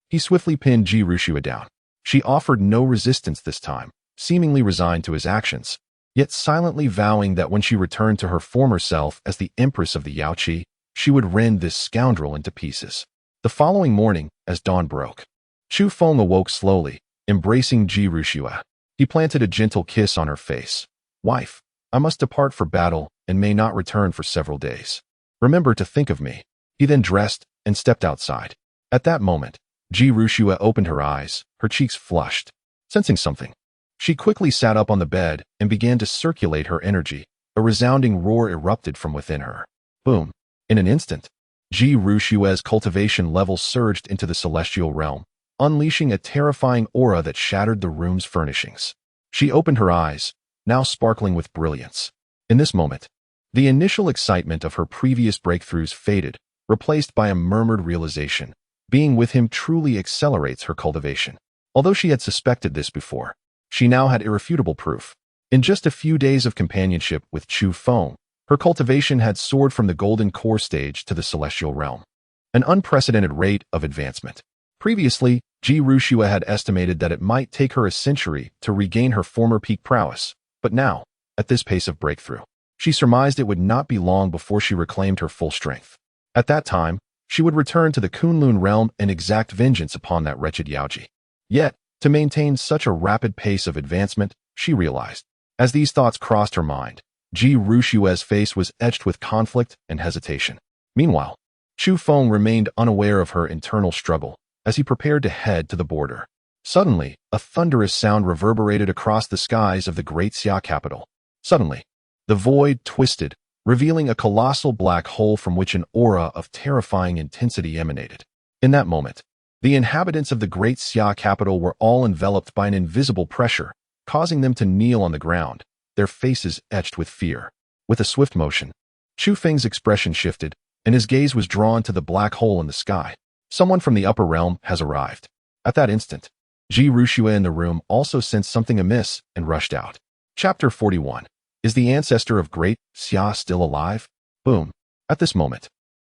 he swiftly pinned Ji Rushua down. She offered no resistance this time, seemingly resigned to his actions, yet silently vowing that when she returned to her former self as the Empress of the Yaoqi, she would rend this scoundrel into pieces. The following morning, as dawn broke, Chu Feng awoke slowly, embracing Ji Rushua. He planted a gentle kiss on her face. "Wife, I must depart for battle and may not return for several days. Remember to think of me." He then dressed and stepped outside. At that moment, Ji Rushua opened her eyes, her cheeks flushed. Sensing something, she quickly sat up on the bed and began to circulate her energy. A resounding roar erupted from within her. Boom! In an instant, Ji Rushua's cultivation level surged into the celestial realm, unleashing a terrifying aura that shattered the room's furnishings. She opened her eyes, now sparkling with brilliance. In this moment, the initial excitement of her previous breakthroughs faded, replaced by a murmured realization. Being with him truly accelerates her cultivation. Although she had suspected this before, she now had irrefutable proof. In just a few days of companionship with Chu Feng, her cultivation had soared from the golden core stage to the celestial realm. An unprecedented rate of advancement. Previously, Ji Rushua had estimated that it might take her a century to regain her former peak prowess, but now, at this pace of breakthrough, she surmised it would not be long before she reclaimed her full strength. At that time, she would return to the Kunlun realm and exact vengeance upon that wretched Yaoji. Yet, to maintain such a rapid pace of advancement, she realized. As these thoughts crossed her mind, Ji Rushua's face was etched with conflict and hesitation. Meanwhile, Chu Feng remained unaware of her internal struggle as he prepared to head to the border. Suddenly, a thunderous sound reverberated across the skies of the great Xia capital. Suddenly, the void twisted, revealing a colossal black hole from which an aura of terrifying intensity emanated. In that moment, the inhabitants of the great Xia capital were all enveloped by an invisible pressure, causing them to kneel on the ground, their faces etched with fear. With a swift motion, Chu Feng's expression shifted, and his gaze was drawn to the black hole in the sky. Someone from the upper realm has arrived. At that instant, Ji Rushua in the room also sensed something amiss and rushed out. Chapter 41. Is the ancestor of Great Xia still alive? Boom. At this moment,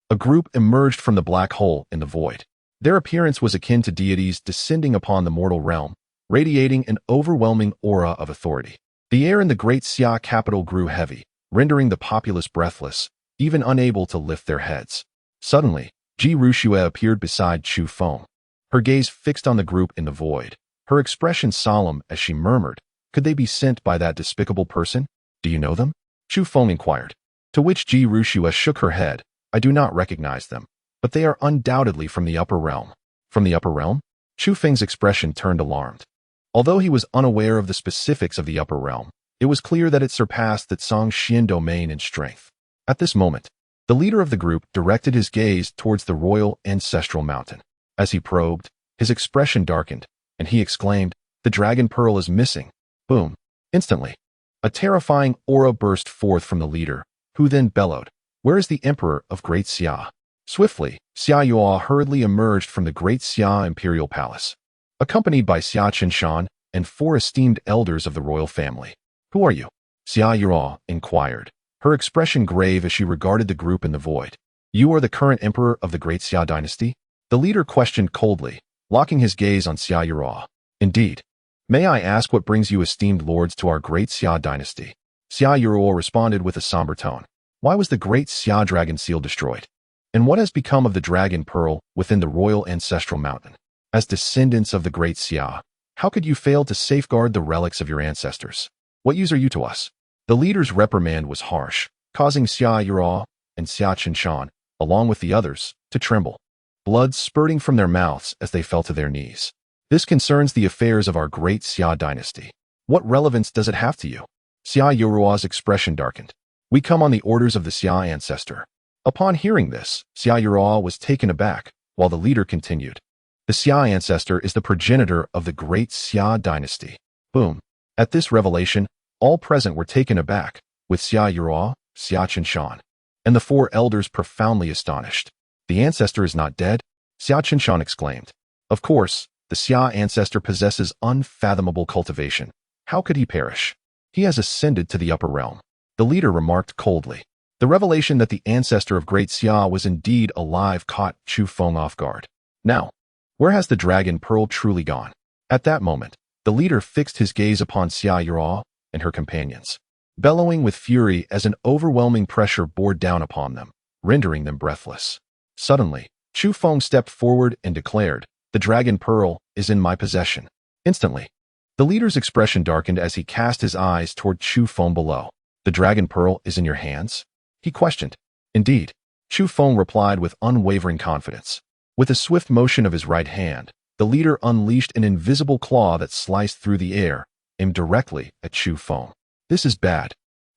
a group emerged from the black hole in the void. Their appearance was akin to deities descending upon the mortal realm, radiating an overwhelming aura of authority. The air in the great Xia capital grew heavy, rendering the populace breathless, even unable to lift their heads. Suddenly, Ji Rushua appeared beside Chu Feng, her gaze fixed on the group in the void, her expression solemn as she murmured, "Could they be sent by that despicable person? Do you know them?" Chu Feng inquired. To which Ji Rushua shook her head. "I do not recognize them, but they are undoubtedly from the upper realm." From the upper realm? Chu Feng's expression turned alarmed. Although he was unaware of the specifics of the upper realm, it was clear that it surpassed the Xian domain in strength. At this moment, the leader of the group directed his gaze towards the royal ancestral mountain. As he probed, his expression darkened, and he exclaimed, "The dragon pearl is missing." Boom. Instantly, a terrifying aura burst forth from the leader, who then bellowed, "Where is the emperor of Great Xia?" Swiftly, Xia Yua hurriedly emerged from the Great Xia imperial palace, accompanied by Xia Qinshan and 4 esteemed elders of the royal family. "Who are you?" Xia Yura inquired, her expression grave as she regarded the group in the void. You are the current emperor of the great Xia Dynasty? The leader questioned coldly, locking his gaze on Xia Yura. Indeed. May I ask what brings you esteemed lords to our great Xia Dynasty? Xia Yura responded with a somber tone. Why was the great Xia dragon seal destroyed? And what has become of the dragon pearl within the royal ancestral mountain? As descendants of the great Xia, how could you fail to safeguard the relics of your ancestors? What use are you to us? The leader's reprimand was harsh, causing Xia Yura and Xia Qinshan, along with the others, to tremble, blood spurting from their mouths as they fell to their knees. This concerns the affairs of our great Xia dynasty. What relevance does it have to you? Xia Yurua's expression darkened. We come on the orders of the Xia ancestor. Upon hearing this, Xia Yurua was taken aback, while the leader continued. The Xia ancestor is the progenitor of the great Xia dynasty. Boom. At this revelation, all present were taken aback, with Xia Yurua, Xia Qinshan, and the four elders profoundly astonished. The ancestor is not dead? Xia Qinshan exclaimed. Of course, the Xia ancestor possesses unfathomable cultivation. How could he perish? He has ascended to the upper realm. The leader remarked coldly. The revelation that the ancestor of great Xia was indeed alive caught Chu Feng off guard. Now, where has the dragon pearl truly gone? At that moment, the leader fixed his gaze upon Xia Yura and her companions, bellowing with fury as an overwhelming pressure bore down upon them, rendering them breathless. Suddenly, Chu Feng stepped forward and declared, The dragon pearl is in my possession. Instantly, the leader's expression darkened as he cast his eyes toward Chu Feng below. The dragon pearl is in your hands? He questioned. Indeed, Chu Feng replied with unwavering confidence. With a swift motion of his right hand, the leader unleashed an invisible claw that sliced through the air, aimed directly at Chu Feng. This is bad.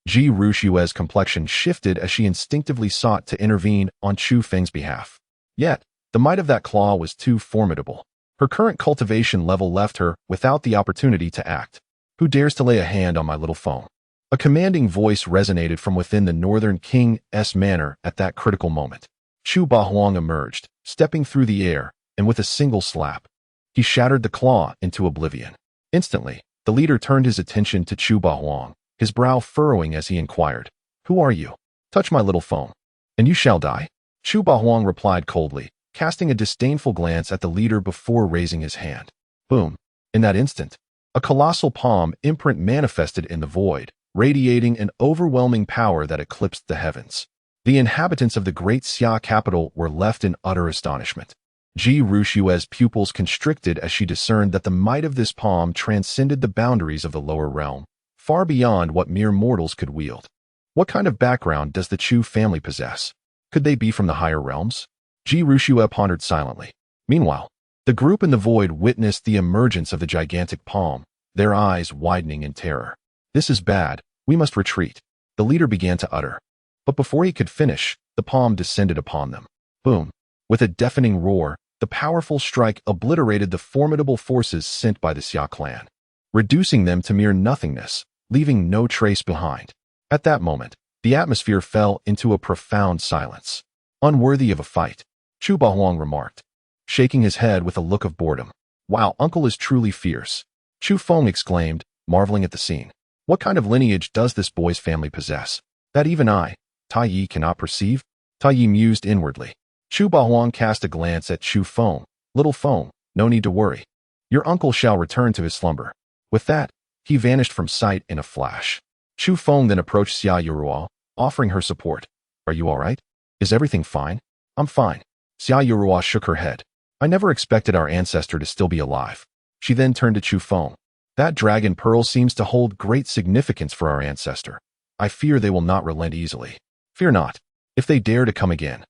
Ji Rushue's complexion shifted as she instinctively sought to intervene on Chu Feng's behalf. Yet, the might of that claw was too formidable. Her current cultivation level left her without the opportunity to act. Who dares to lay a hand on my little Feng? A commanding voice resonated from within the Northern King's manor at that critical moment. Chu Bahuang emerged, stepping through the air, and with a single slap, he shattered the claw into oblivion. Instantly, the leader turned his attention to Chu Bahuang, his brow furrowing as he inquired, Who are you? Touch my little Feng, and you shall die. Chu Bahuang replied coldly, casting a disdainful glance at the leader before raising his hand. Boom. In that instant, a colossal palm imprint manifested in the void, radiating an overwhelming power that eclipsed the heavens. The inhabitants of the great Xia capital were left in utter astonishment. Ji Rushue's pupils constricted as she discerned that the might of this palm transcended the boundaries of the lower realm, far beyond what mere mortals could wield. What kind of background does the Chu family possess? Could they be from the higher realms? Ji Rushue pondered silently. Meanwhile, the group in the void witnessed the emergence of the gigantic palm, their eyes widening in terror. This is bad. We must retreat. The leader began to utter. But before he could finish, the palm descended upon them. Boom. With a deafening roar, the powerful strike obliterated the formidable forces sent by the Xia clan, reducing them to mere nothingness, leaving no trace behind. At that moment, the atmosphere fell into a profound silence. Unworthy of a fight, Chu Bahuang remarked, shaking his head with a look of boredom. Wow, uncle is truly fierce. Chu Feng exclaimed, marveling at the scene. What kind of lineage does this boy's family possess? That even I, Tai Yi, cannot perceive? Tai Yi mused inwardly. Chu Bahuang cast a glance at Chu Feng. Little Feng, no need to worry. Your uncle shall return to his slumber. With that, he vanished from sight in a flash. Chu Feng then approached Xia Yurua, offering her support. Are you all right? Is everything fine? I'm fine. Xia Yurua shook her head. I never expected our ancestor to still be alive. She then turned to Chu Feng. That dragon pearl seems to hold great significance for our ancestor. I fear they will not relent easily. Fear not. If they dare to come again,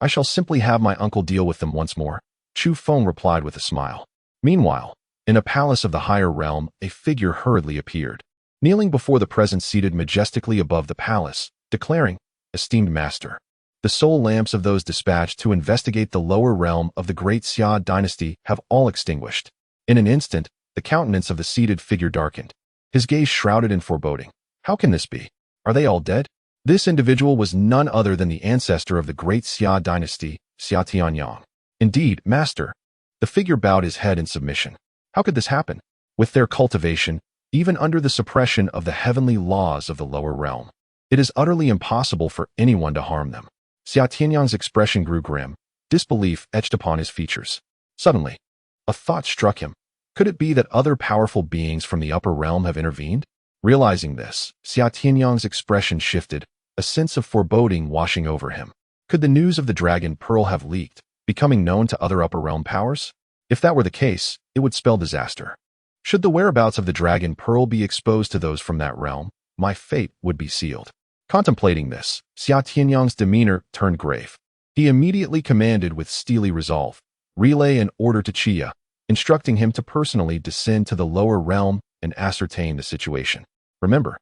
I shall simply have my uncle deal with them once more. Chu Feng replied with a smile. Meanwhile, in a palace of the higher realm, a figure hurriedly appeared, kneeling before the presence seated majestically above the palace, declaring, Esteemed master, the soul lamps of those dispatched to investigate the lower realm of the great Xia dynasty have all extinguished. In an instant, the countenance of the seated figure darkened, his gaze shrouded in foreboding. How can this be? Are they all dead? This individual was none other than the ancestor of the great Xia dynasty, Xia Tianyang. Indeed, master. The figure bowed his head in submission. How could this happen? With their cultivation, even under the suppression of the heavenly laws of the lower realm. It is utterly impossible for anyone to harm them. Xia Tianyang's expression grew grim, disbelief etched upon his features. Suddenly, a thought struck him. Could it be that other powerful beings from the upper realm have intervened? Realizing this, Xia Tianyang's expression shifted, a sense of foreboding washing over him. Could the news of the dragon pearl have leaked, becoming known to other upper realm powers? If that were the case, it would spell disaster. Should the whereabouts of the dragon pearl be exposed to those from that realm, my fate would be sealed. Contemplating this, Xia Tianyang's demeanor turned grave. He immediately commanded with steely resolve, "Relay an order to Xia," instructing him to personally descend to the lower realm and ascertain the situation. Remember,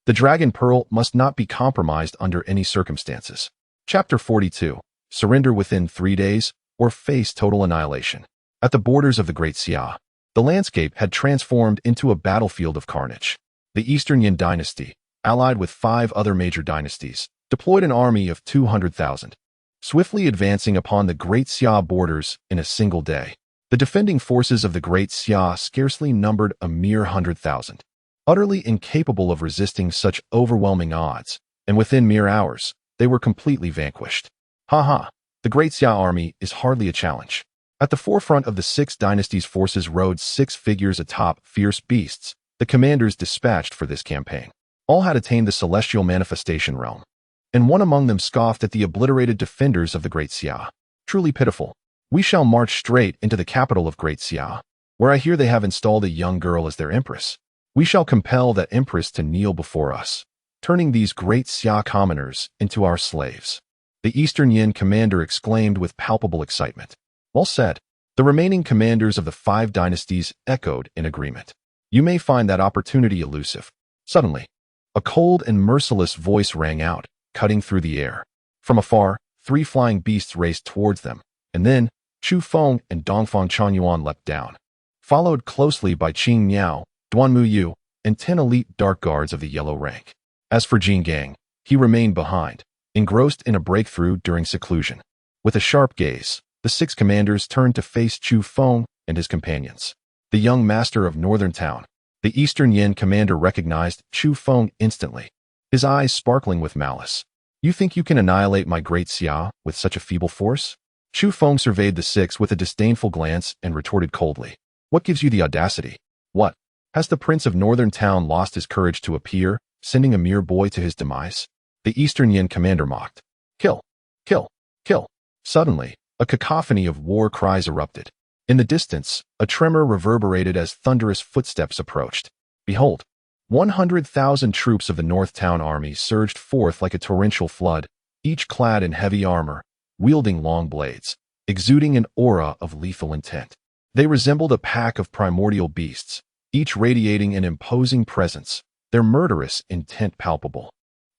the dragon pearl must not be compromised under any circumstances. Chapter 42. Surrender within 3 days, or face total annihilation. At the borders of the Great Xia, the landscape had transformed into a battlefield of carnage. The Eastern Yin Dynasty, allied with 5 other major dynasties, deployed an army of 200,000, swiftly advancing upon the Great Xia borders in a single day. The defending forces of the Great Xia scarcely numbered a mere 100,000. Utterly incapable of resisting such overwhelming odds, and within mere hours, they were completely vanquished. The Great Xia army is hardly a challenge. At the forefront of the 6 dynasties' forces rode 6 figures atop fierce beasts, the commanders dispatched for this campaign. All had attained the celestial manifestation realm, and one among them scoffed at the obliterated defenders of the Great Xia. Truly pitiful. We shall march straight into the capital of Great Xia, where I hear they have installed a young girl as their empress. We shall compel that empress to kneel before us, turning these Great Xia commoners into our slaves. The Eastern Yin commander exclaimed with palpable excitement. Well said. The remaining commanders of the 5 dynasties echoed in agreement. You may find that opportunity elusive. Suddenly, a cold and merciless voice rang out, cutting through the air. From afar, 3 flying beasts raced towards them, and then Chu Feng and Dongfang Chanyuan leapt down, followed closely by Qing Miao, Duanmu Yu, and 10 elite dark guards of the yellow rank. As for Jin Gang, he remained behind, engrossed in a breakthrough during seclusion. With a sharp gaze, the 6 commanders turned to face Chu Feng and his companions. The young master of Northern Town, the Eastern Yin commander recognized Chu Feng instantly, his eyes sparkling with malice. You think you can annihilate my Great Xia with such a feeble force? Chu Feng surveyed the 6 with a disdainful glance and retorted coldly. What gives you the audacity? What? Has the prince of Northern Town lost his courage to appear, sending a mere boy to his demise? The Eastern Yin commander mocked. Kill! Kill! Kill! Suddenly, a cacophony of war cries erupted. In the distance, a tremor reverberated as thunderous footsteps approached. Behold! 100,000 troops of the North Town army surged forth like a torrential flood, each clad in heavy armor, wielding long blades, exuding an aura of lethal intent. They resembled a pack of primordial beasts, each radiating an imposing presence, their murderous intent palpable.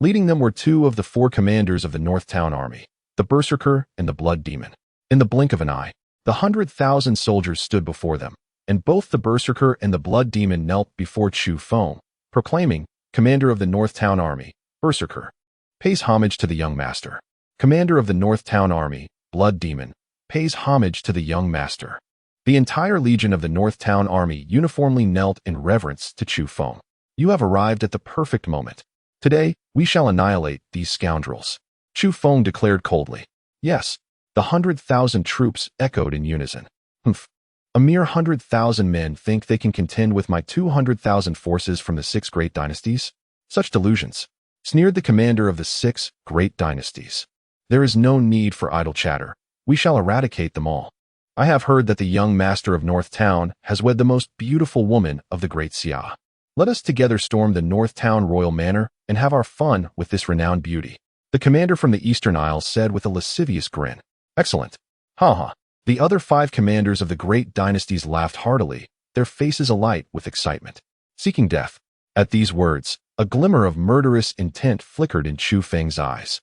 Leading them were 2 of the 4 commanders of the North Town army, the Berserker and the Blood Demon. In the blink of an eye, the 100,000 soldiers stood before them, and both the Berserker and the Blood Demon knelt before Chu Feng, proclaiming, Commander of the North Town army, Berserker, pays homage to the young master. Commander of the North Town army, Blood Demon, pays homage to the young master. The entire legion of the North Town army uniformly knelt in reverence to Chu Feng. You have arrived at the perfect moment. Today, we shall annihilate these scoundrels. Chu Feng declared coldly. Yes, the 100,000 troops echoed in unison. Humph. A mere 100,000 men think they can contend with my 200,000 forces from the 6 great dynasties? Such delusions, sneered the commander of the 6 great dynasties. There is no need for idle chatter. We shall eradicate them all. I have heard that the young master of North Town has wed the most beautiful woman of the Great Xia. Let us together storm the North Town royal manor and have our fun with this renowned beauty. The commander from the Eastern Isles said with a lascivious grin. Excellent. The other 5 commanders of the great dynasties laughed heartily, their faces alight with excitement. Seeking death. At these words, a glimmer of murderous intent flickered in Chu Feng's eyes.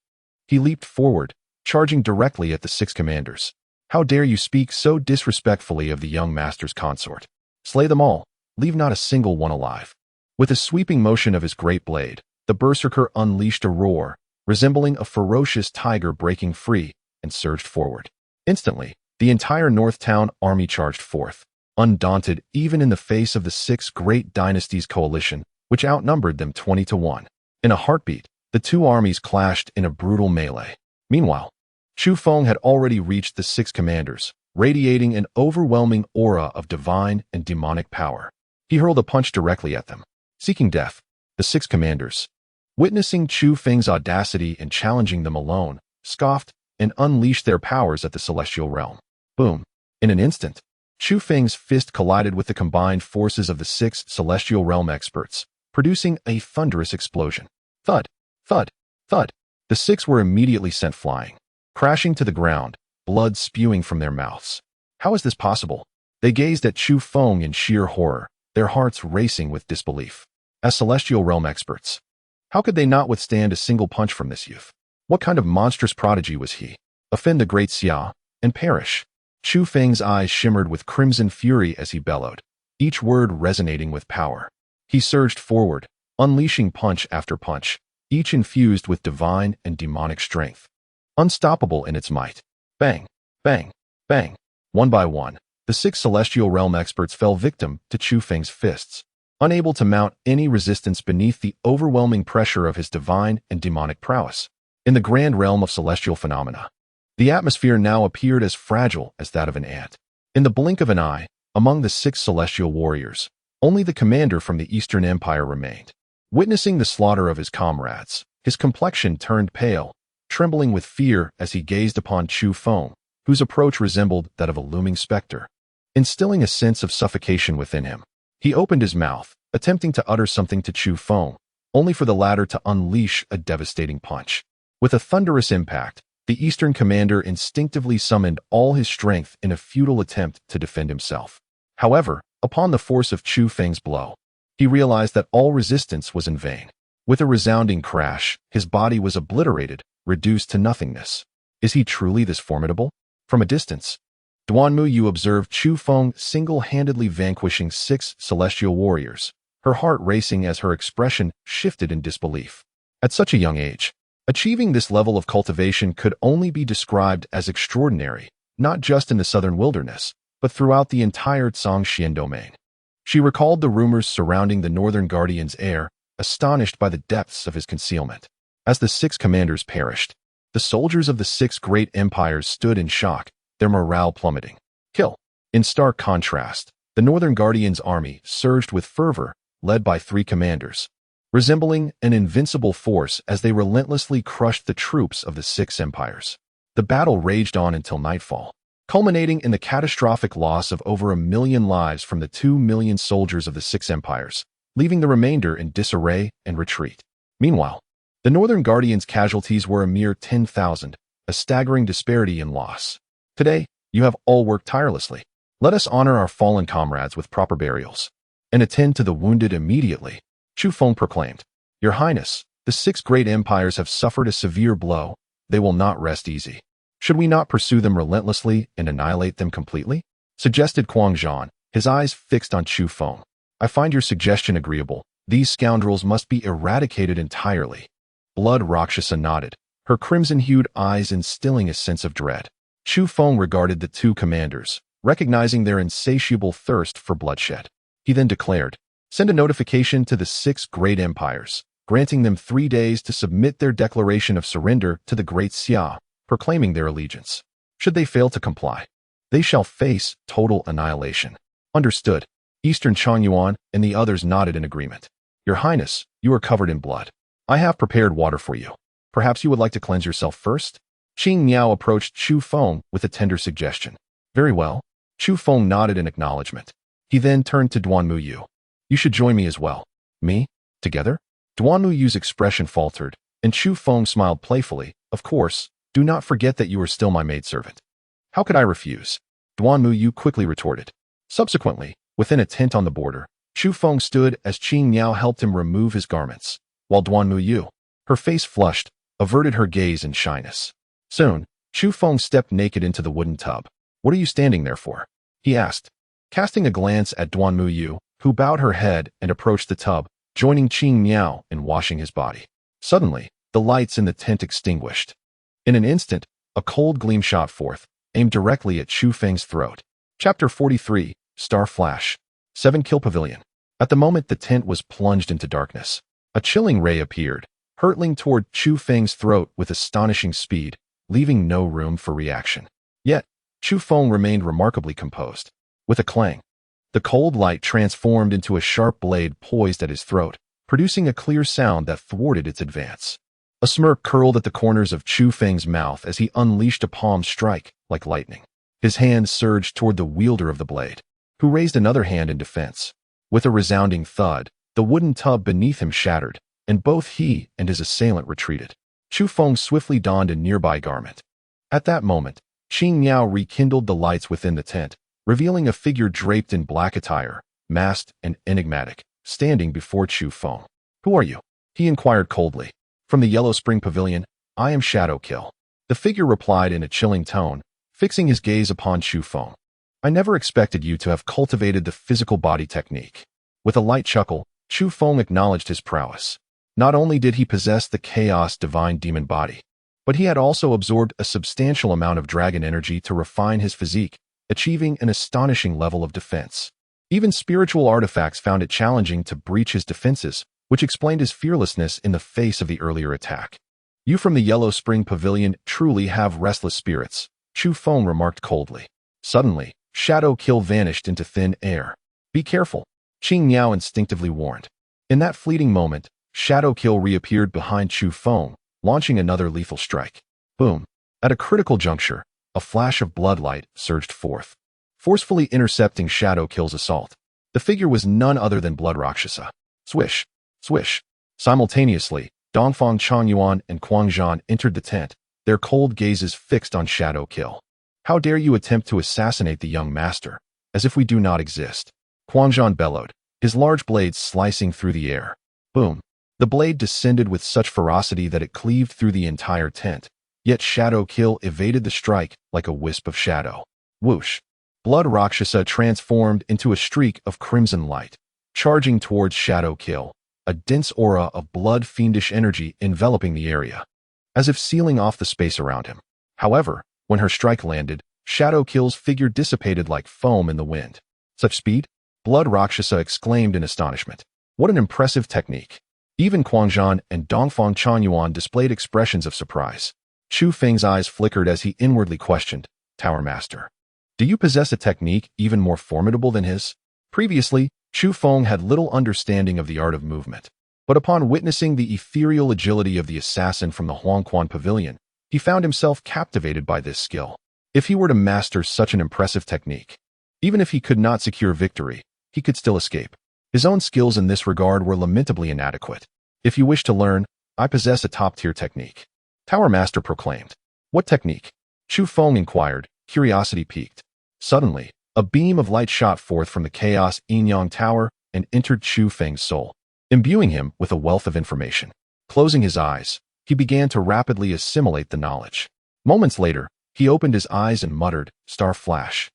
He leaped forward, charging directly at the 6 commanders. How dare you speak so disrespectfully of the young master's consort? Slay them all, leave not a single one alive. With a sweeping motion of his great blade, the Berserker unleashed a roar, resembling a ferocious tiger breaking free, and surged forward. Instantly, the entire North Town army charged forth. undaunted even in the face of the six great dynasties coalition, which outnumbered them 20-1. In a heartbeat, the two armies clashed in a brutal melee. Meanwhile, Chu Feng had already reached the six commanders, radiating an overwhelming aura of divine and demonic power. He hurled a punch directly at them, seeking death. The six commanders, witnessing Chu Feng's audacity and challenging them alone, scoffed and unleashed their powers at the celestial realm. Boom! In an instant, Chu Feng's fist collided with the combined forces of the six celestial realm experts, producing a thunderous explosion. Thud! Thud! Thud! The six were immediately sent flying, crashing to the ground, blood spewing from their mouths. How is this possible? They gazed at Chu Feng in sheer horror, their hearts racing with disbelief. As celestial realm experts, how could they not withstand a single punch from this youth? What kind of monstrous prodigy was he? Offend the great Xia and perish. Chu Feng's eyes shimmered with crimson fury as he bellowed, each word resonating with power. He surged forward, unleashing punch after punch, each infused with divine and demonic strength. Unstoppable in its might. Bang! Bang! Bang! One by one, the six celestial realm experts fell victim to Chu Feng's fists, unable to mount any resistance beneath the overwhelming pressure of his divine and demonic prowess. In the grand realm of celestial phenomena, the atmosphere now appeared as fragile as that of an ant. In the blink of an eye, among the six celestial warriors, only the commander from the Eastern Empire remained. Witnessing the slaughter of his comrades, his complexion turned pale, trembling with fear as he gazed upon Chu Feng, whose approach resembled that of a looming specter. Instilling a sense of suffocation within him, he opened his mouth, attempting to utter something to Chu Feng, only for the latter to unleash a devastating punch. With a thunderous impact, the Eastern commander instinctively summoned all his strength in a futile attempt to defend himself. However, upon the force of Chu Feng's blow, he realized that all resistance was in vain. With a resounding crash, his body was obliterated, reduced to nothingness. Is he truly this formidable? From a distance, Duanmu Yu observed Chu Feng single-handedly vanquishing six celestial warriors, her heart racing as her expression shifted in disbelief. At such a young age, achieving this level of cultivation could only be described as extraordinary, not just in the southern wilderness, but throughout the entire Zhangxian domain. She recalled the rumors surrounding the northern guardian's heir, astonished by the depths of his concealment. As the six commanders perished, the soldiers of the six great empires stood in shock, their morale plummeting. Kill. In stark contrast, the northern guardian's army surged with fervor, led by three commanders, resembling an invincible force as they relentlessly crushed the troops of the six empires. The battle raged on until nightfall, culminating in the catastrophic loss of over 1 million lives from the 2 million soldiers of the six empires, leaving the remainder in disarray and retreat. Meanwhile, the Northern Guardians' casualties were a mere 10,000, a staggering disparity in loss. Today, you have all worked tirelessly. Let us honor our fallen comrades with proper burials and attend to the wounded immediately, Chu Feng proclaimed. Your Highness, the six great empires have suffered a severe blow. They will not rest easy. Should we not pursue them relentlessly and annihilate them completely? Suggested Kuang Zhan, his eyes fixed on Chu Feng. I find your suggestion agreeable. These scoundrels must be eradicated entirely. Blood Rakshasa nodded, her crimson-hued eyes instilling a sense of dread. Chu Feng regarded the two commanders, recognizing their insatiable thirst for bloodshed. He then declared, send a notification to the six great empires, granting them 3 days to submit their declaration of surrender to the great Xia, proclaiming their allegiance. Should they fail to comply, they shall face total annihilation. Understood. Eastern Changyuan and the others nodded in agreement. Your Highness, you are covered in blood. I have prepared water for you. Perhaps you would like to cleanse yourself first? Qing Miao approached Chu Feng with a tender suggestion. Very well. Chu Feng nodded in acknowledgement. He then turned to Duanmu Yu. You should join me as well. Me? Together? Duanmu Yu's expression faltered, and Chu Feng smiled playfully. Of course, do not forget that you are still my maidservant. How could I refuse? Duanmu Yu quickly retorted. Subsequently, within a tent on the border, Chu Feng stood as Qing Miao helped him remove his garments, while Duanmu Yu, her face flushed, averted her gaze in shyness. Soon, Chu Feng stepped naked into the wooden tub. What are you standing there for? He asked, casting a glance at Duanmu Yu, who bowed her head and approached the tub, joining Qing Miao in washing his body. Suddenly, the lights in the tent extinguished. In an instant, a cold gleam shot forth, aimed directly at Chu Feng's throat. Chapter 43, Star Flash. 7-kill pavilion. At the moment the tent was plunged into darkness, a chilling ray appeared, hurtling toward Chu Feng's throat with astonishing speed, leaving no room for reaction. Yet, Chu Feng remained remarkably composed. With a clang, the cold light transformed into a sharp blade poised at his throat, producing a clear sound that thwarted its advance. A smirk curled at the corners of Chu Feng's mouth as he unleashed a palm strike, like lightning. His hand surged toward the wielder of the blade, who raised another hand in defense. With a resounding thud, the wooden tub beneath him shattered, and both he and his assailant retreated. Chu Feng swiftly donned a nearby garment. At that moment, Qing Miao rekindled the lights within the tent, revealing a figure draped in black attire, masked and enigmatic, standing before Chu Feng. "Who are you?" he inquired coldly. "From the Yellow Spring Pavilion, I am Shadowkill." The figure replied in a chilling tone, fixing his gaze upon Chu Feng. "I never expected you to have cultivated the physical body technique." With a light chuckle, Chu Feng acknowledged his prowess. Not only did he possess the chaos divine demon body, but he had also absorbed a substantial amount of dragon energy to refine his physique, achieving an astonishing level of defense. Even spiritual artifacts found it challenging to breach his defenses, which explained his fearlessness in the face of the earlier attack. "You from the Yellow Spring Pavilion truly have restless spirits," Chu Feng remarked coldly. Suddenly, Shadowkill vanished into thin air. "Be careful," Qing Miao instinctively warned. In that fleeting moment, Shadowkill reappeared behind Chu Feng, launching another lethal strike. Boom! At a critical juncture, a flash of bloodlight surged forth, forcefully intercepting Shadowkill's assault. The figure was none other than Blood Rakshasa. Swish! Swish! Simultaneously, Dongfang Changyuan and Guangzhan entered the tent, their cold gazes fixed on Shadowkill. "How dare you attempt to assassinate the young master, as if we do not exist?" Guangzhan bellowed, his large blade slicing through the air. Boom! The blade descended with such ferocity that it cleaved through the entire tent, yet Shadowkill evaded the strike like a wisp of shadow. Whoosh! Blood Rakshasa transformed into a streak of crimson light, charging towards Shadowkill, a dense aura of blood-fiendish energy enveloping the area, as if sealing off the space around him. However, when her strike landed, Shadowkill's figure dissipated like foam in the wind. "Such speed?" Blood Rakshasa exclaimed in astonishment. "What an impressive technique!" Even Guangzhan and Dongfang Changyuan displayed expressions of surprise. Chu Feng's eyes flickered as he inwardly questioned, "Tower Master, do you possess a technique even more formidable than his?" Previously, Chu Feng had little understanding of the art of movement, but upon witnessing the ethereal agility of the assassin from the Huangquan Pavilion, he found himself captivated by this skill. If he were to master such an impressive technique, even if he could not secure victory, he could still escape. His own skills in this regard were lamentably inadequate. "If you wish to learn, I possess a top-tier technique," Tower Master proclaimed. "What technique?" Chu Feng inquired, curiosity piqued. Suddenly, a beam of light shot forth from the Chaos Yin-Yang Tower and entered Chu Feng's soul, imbuing him with a wealth of information. Closing his eyes, he began to rapidly assimilate the knowledge. Moments later, he opened his eyes and muttered, "Star Flash."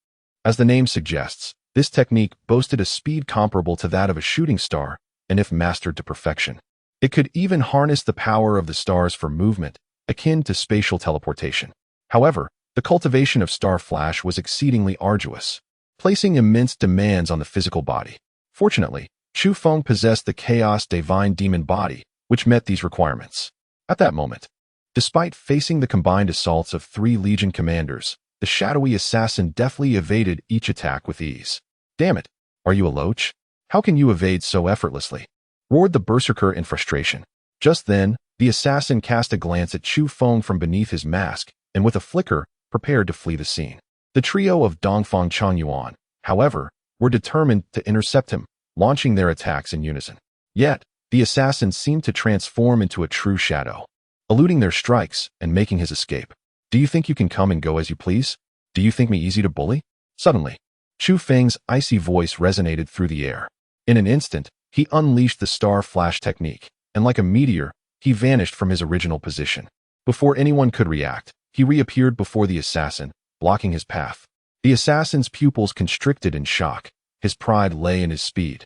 As the name suggests, this technique boasted a speed comparable to that of a shooting star, and if mastered to perfection, it could even harness the power of the stars for movement, akin to spatial teleportation. However, the cultivation of Star Flash was exceedingly arduous, placing immense demands on the physical body. Fortunately, Chu Feng possessed the Chaos Divine Demon body, which met these requirements. At that moment, despite facing the combined assaults of 3 Legion commanders, the shadowy assassin deftly evaded each attack with ease. "Damn it! Are you a loach? How can you evade so effortlessly?" roared the berserker in frustration. Just then, the assassin cast a glance at Chu Feng from beneath his mask, and with a flicker, prepared to flee the scene. The trio of Dongfang Changyuan, however, were determined to intercept him, launching their attacks in unison. Yet, the assassin seemed to transform into a true shadow, eluding their strikes and making his escape. "Do you think you can come and go as you please? Do you think me easy to bully?" Suddenly, Chu Feng's icy voice resonated through the air. In an instant, he unleashed the Star Flash technique, and like a meteor, he vanished from his original position. Before anyone could react, he reappeared before the assassin, blocking his path. The assassin's pupils constricted in shock. His pride lay in his speed.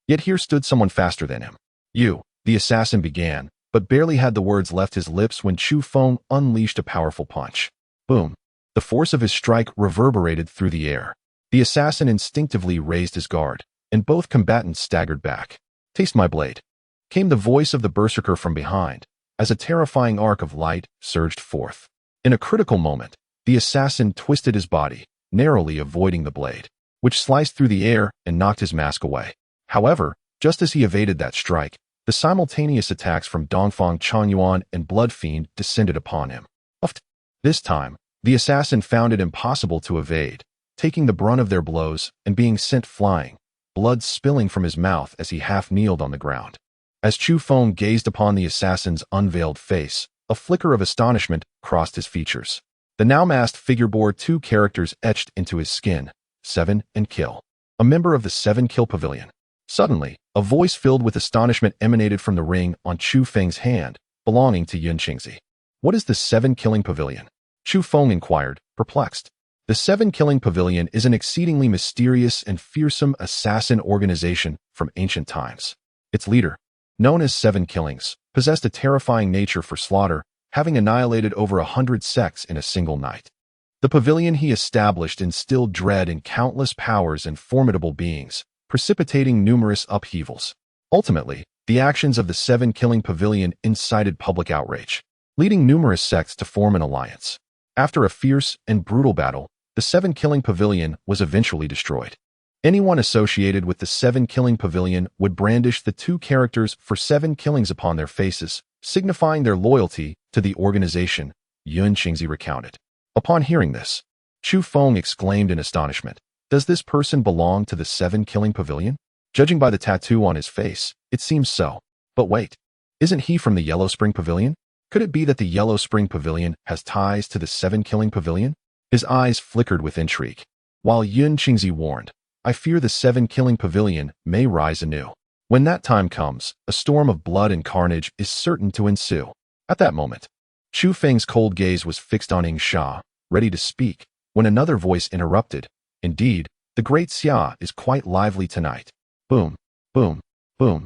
Yet here stood someone faster than him. "You," the assassin began, but barely had the words left his lips when Chu Feng unleashed a powerful punch. Boom! The force of his strike reverberated through the air, The assassin instinctively raised his guard, and both combatants staggered back. "Taste my blade," came the voice of the berserker from behind, as a terrifying arc of light surged forth. In a critical moment, the assassin twisted his body, narrowly avoiding the blade, which sliced through the air and knocked his mask away. However, just as he evaded that strike, the simultaneous attacks from Dongfang Chanyuan and Blood Fiend descended upon him. This time, the assassin found it impossible to evade, taking the brunt of their blows and being sent flying, blood spilling from his mouth as he half-kneeled on the ground. As Chu Feng gazed upon the assassin's unveiled face, a flicker of astonishment crossed his features. The now-masked figure bore two characters etched into his skin: 7 and Kill, a member of the 7 Kill Pavilion. Suddenly, a voice filled with astonishment emanated from the ring on Chu Feng's hand, belonging to Yun Qingzi. "What is the 7 Killing Pavilion?" Chu Feng inquired, perplexed. The 7 Killing Pavilion is an exceedingly mysterious and fearsome assassin organization from ancient times. Its leader, known as 7 Killings, possessed a terrifying nature for slaughter, having annihilated over 100 sects in a single night. The pavilion he established instilled dread in countless powers and formidable beings, precipitating numerous upheavals. Ultimately, the actions of the 7 Killing Pavilion incited public outrage, leading numerous sects to form an alliance. After a fierce and brutal battle, the 7 Killing Pavilion was eventually destroyed. Anyone associated with the 7 Killing Pavilion would brandish the two characters for 7 killings upon their faces, signifying their loyalty to the organization, Yun Qingzi recounted. Upon hearing this, Chu Feng exclaimed in astonishment, "Does this person belong to the 7 Killing Pavilion? Judging by the tattoo on his face, it seems so. But wait, isn't he from the Yellow Spring Pavilion? Could it be that the Yellow Spring Pavilion has ties to the 7 Killing Pavilion?" His eyes flickered with intrigue, while Yun Qingzi warned, "I fear the 7 Killing Pavilion may rise anew. When that time comes, a storm of blood and carnage is certain to ensue." At that moment, Chu Feng's cold gaze was fixed on Ing Sha, ready to speak, when another voice interrupted. "Indeed, the great Xia is quite lively tonight." Boom, boom, boom.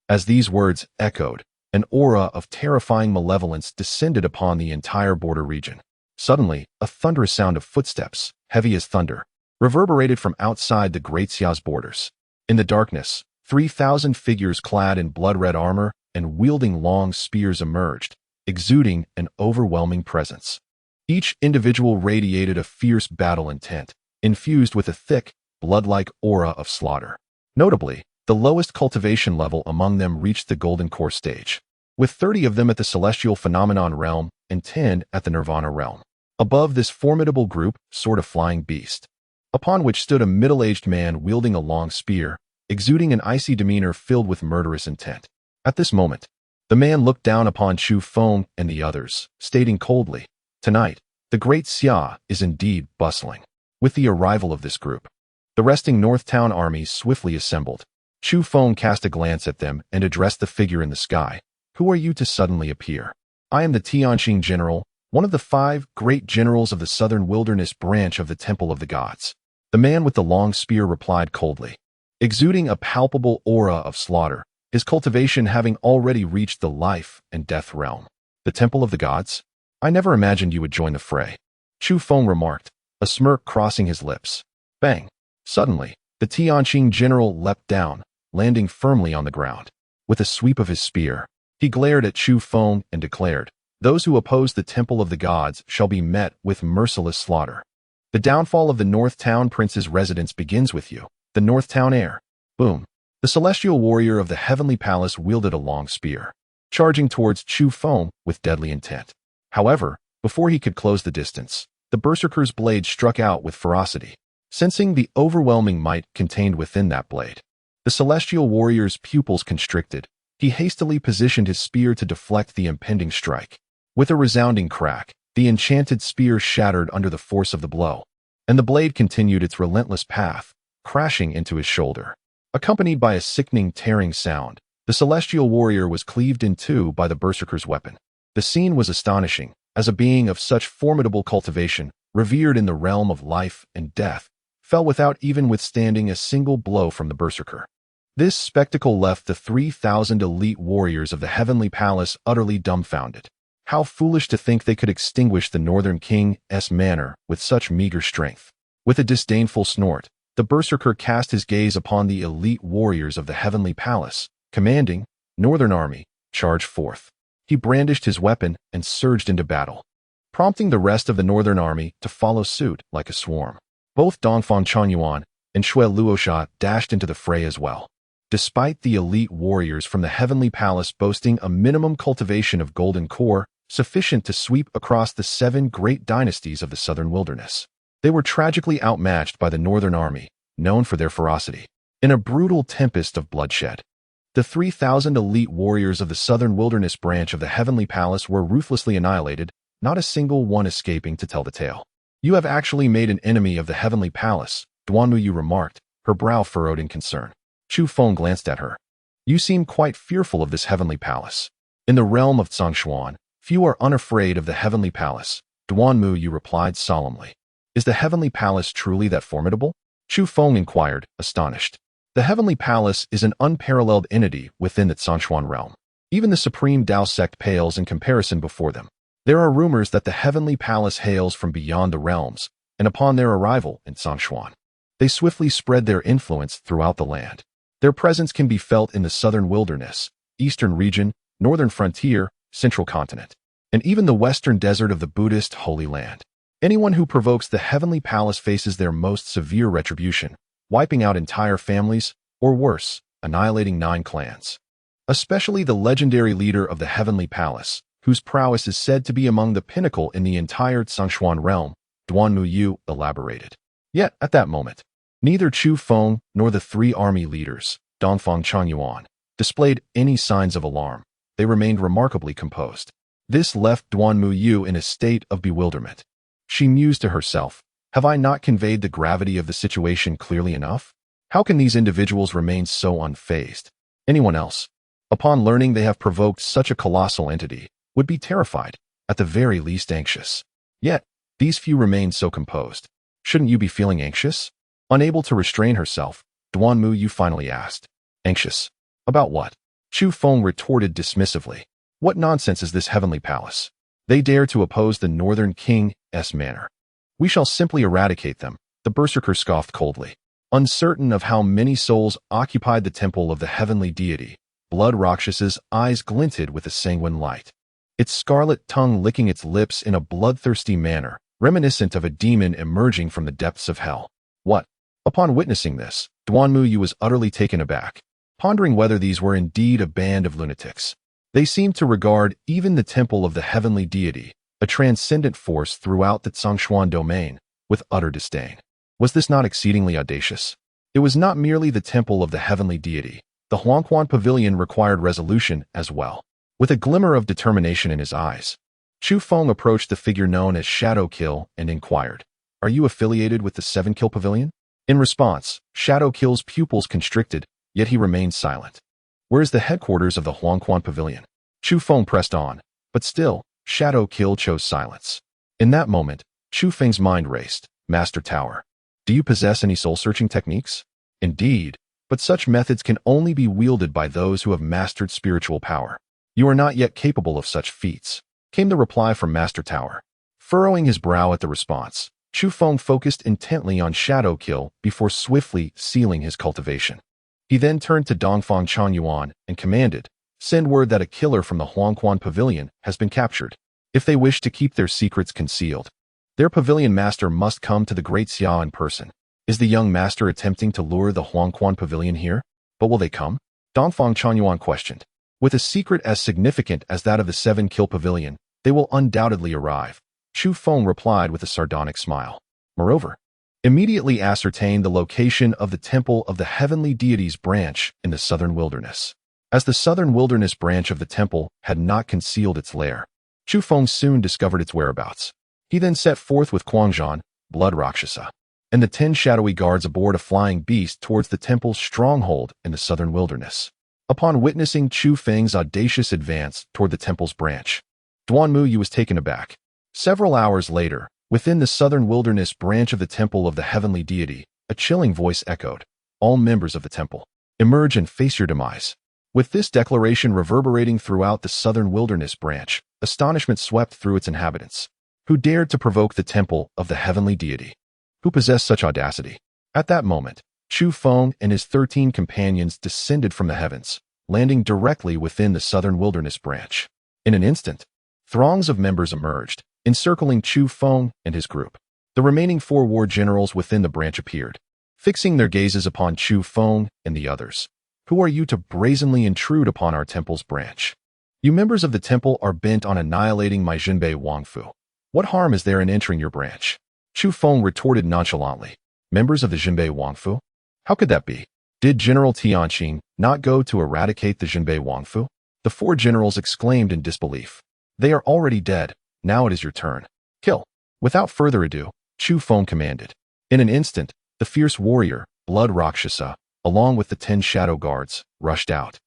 As these words echoed, an aura of terrifying malevolence descended upon the entire border region. Suddenly, a thunderous sound of footsteps, heavy as thunder, reverberated from outside the Great Xia's borders. In the darkness, 3,000 figures clad in blood-red armor and wielding long spears emerged, exuding an overwhelming presence. Each individual radiated a fierce battle intent, infused with a thick, blood-like aura of slaughter. Notably, the lowest cultivation level among them reached the Golden Core stage, with 30 of them at the Celestial Phenomenon realm and 10 at the Nirvana realm. Above this formidable group soared a flying beast, upon which stood a middle-aged man wielding a long spear, exuding an icy demeanor filled with murderous intent. At this moment, the man looked down upon Chu Feng and the others, stating coldly, "Tonight, the Great Xia is indeed bustling." With the arrival of this group, the resting North Town armies swiftly assembled. Chu Feng cast a glance at them and addressed the figure in the sky. "Who are you to suddenly appear?" "I am the Tianqing General, one of the 5 great generals of the Southern Wilderness branch of the Temple of the Gods." The man with the long spear replied coldly, exuding a palpable aura of slaughter, his cultivation having already reached the life and death realm. "The Temple of the Gods? I never imagined you would join the fray," Chu Feng remarked, a smirk crossing his lips. Bang! Suddenly, the Tianqing General leapt down, landing firmly on the ground. With a sweep of his spear, he glared at Chu Feng and declared, "Those who oppose the Temple of the Gods shall be met with merciless slaughter. The downfall of the North Town Prince's residence begins with you, the North Town heir." Boom! The celestial warrior of the Heavenly Palace wielded a long spear, charging towards Chu Feng with deadly intent. However, before he could close the distance, the berserker's blade struck out with ferocity. Sensing the overwhelming might contained within that blade, the celestial warrior's pupils constricted. He hastily positioned his spear to deflect the impending strike. With a resounding crack, the enchanted spear shattered under the force of the blow, and the blade continued its relentless path, crashing into his shoulder. Accompanied by a sickening tearing sound, the celestial warrior was cleaved in two by the berserker's weapon. The scene was astonishing, as a being of such formidable cultivation, revered in the realm of life and death, fell without even withstanding a single blow from the berserker. This spectacle left the 3,000 elite warriors of the Heavenly Palace utterly dumbfounded. How foolish to think they could extinguish the Northern King's manor with such meager strength. With a disdainful snort, the berserker cast his gaze upon the elite warriors of the heavenly palace, commanding, "Northern Army, charge forth." He brandished his weapon and surged into battle, prompting the rest of the Northern Army to follow suit like a swarm. Both Dongfang Changyuan and Shui Luosha dashed into the fray as well. Despite the elite warriors from the heavenly palace boasting a minimum cultivation of golden core sufficient to sweep across the 7 great dynasties of the southern wilderness, they were tragically outmatched by the Northern Army, known for their ferocity. In a brutal tempest of bloodshed, the 3,000 elite warriors of the southern wilderness branch of the heavenly palace were ruthlessly annihilated, not a single one escaping to tell the tale. "You have actually made an enemy of the heavenly palace," Duanmu remarked, her brow furrowed in concern. Chu Feng glanced at her. "You seem quite fearful of this heavenly palace." "In the realm of Zhongshuan, few are unafraid of the heavenly palace," Duanmu replied solemnly. "Is the heavenly palace truly that formidable?" Chu Feng inquired, astonished. "The heavenly palace is an unparalleled entity within the Zhongshuan realm. Even the supreme Dao sect pales in comparison before them. There are rumors that the heavenly palace hails from beyond the realms, and upon their arrival in Zhongshuan, they swiftly spread their influence throughout the land. Their presence can be felt in the southern wilderness, eastern region, northern frontier, central continent, and even the western desert of the Buddhist Holy Land. Anyone who provokes the heavenly palace faces their most severe retribution, wiping out entire families, or worse, annihilating 9 clans. Especially the legendary leader of the heavenly palace, whose prowess is said to be among the pinnacle in the entire Zhongshuan realm," Duanmu elaborated. Yet, at that moment, neither Chu Feng nor the 3 army leaders, Dongfang Changyuan, displayed any signs of alarm. They remained remarkably composed. This left Duanmu in a state of bewilderment. She mused to herself, "Have I not conveyed the gravity of the situation clearly enough? How can these individuals remain so unfazed? Anyone else, upon learning they have provoked such a colossal entity, would be terrified, at the very least anxious. Yet, these few remain so composed. Shouldn't you be feeling anxious?" Unable to restrain herself, Duanmu finally asked. "Anxious? About what?" Chu Feng retorted dismissively. "What nonsense is this heavenly palace? They dare to oppose the Northern King's manor. We shall simply eradicate them," the berserker scoffed coldly. Uncertain of how many souls occupied the temple of the heavenly deity, Blood Rakshas's eyes glinted with a sanguine light, its scarlet tongue licking its lips in a bloodthirsty manner, reminiscent of a demon emerging from the depths of hell. "What?" Upon witnessing this, Duanmu was utterly taken aback, pondering whether these were indeed a band of lunatics. They seemed to regard even the temple of the heavenly deity, a transcendent force throughout the Zhongshuan domain, with utter disdain. Was this not exceedingly audacious? It was not merely the temple of the heavenly deity. The Huangquan pavilion required resolution as well. With a glimmer of determination in his eyes, Chu Feng approached the figure known as Shadow Kill and inquired, "Are you affiliated with the 7 Kill Pavilion?" In response, Shadow Kill's pupils constricted, yet he remained silent. "Where is the headquarters of the Huangquan Pavilion?" Chu Feng pressed on, but still, Shadow Kill chose silence. In that moment, Chu Feng's mind raced. "Master Tower. Do you possess any soul-searching techniques?" "Indeed, but such methods can only be wielded by those who have mastered spiritual power. You are not yet capable of such feats," came the reply from Master Tower. Furrowing his brow at the response, Chu Feng focused intently on Shadow Kill before swiftly sealing his cultivation. He then turned to Dongfang Changyuan and commanded, "Send word that a killer from the Huangquan Pavilion has been captured. If they wish to keep their secrets concealed, their pavilion master must come to the Great Xia in person. Is the young master attempting to lure the Huangquan Pavilion here? But will they come?" Dongfang Changyuan questioned. "With a secret as significant as that of the 7 Kill Pavilion, they will undoubtedly arrive," Chu Feng replied with a sardonic smile. "Moreover, immediately ascertain the location of the temple of the heavenly deity's branch in the southern wilderness." As the southern wilderness branch of the temple had not concealed its lair, Chu Feng soon discovered its whereabouts. He then set forth with Quangzhan, Blood Rakshasa, and the 10 shadowy guards aboard a flying beast towards the temple's stronghold in the southern wilderness. Upon witnessing Chu Feng's audacious advance toward the temple's branch, Duanmu was taken aback. Several hours later, within the southern wilderness branch of the temple of the heavenly deity, a chilling voice echoed, "All members of the temple, emerge and face your demise." With this declaration reverberating throughout the southern wilderness branch, astonishment swept through its inhabitants. Who dared to provoke the temple of the heavenly deity? Who possessed such audacity? At that moment, Chu Feng and his 13 companions descended from the heavens, landing directly within the southern wilderness branch. In an instant, throngs of members emerged, encircling Chu Feng and his group. The remaining 4 war generals within the branch appeared, fixing their gazes upon Chu Feng and the others. Who are you to brazenly intrude upon our temple's branch? You members of the temple are bent on annihilating my Jinbei Wangfu. What harm is there in entering your branch? Chu Feng retorted nonchalantly. Members of the Jinbei Wangfu? How could that be? Did General Tianqing not go to eradicate the Jinbei Wangfu? The 4 generals exclaimed in disbelief. They are already dead. Now it is your turn. Kill. Without further ado, Chu Feng commanded. In an instant, the fierce warrior, Blood Rakshasa, along with the 10 shadow guards, rushed out,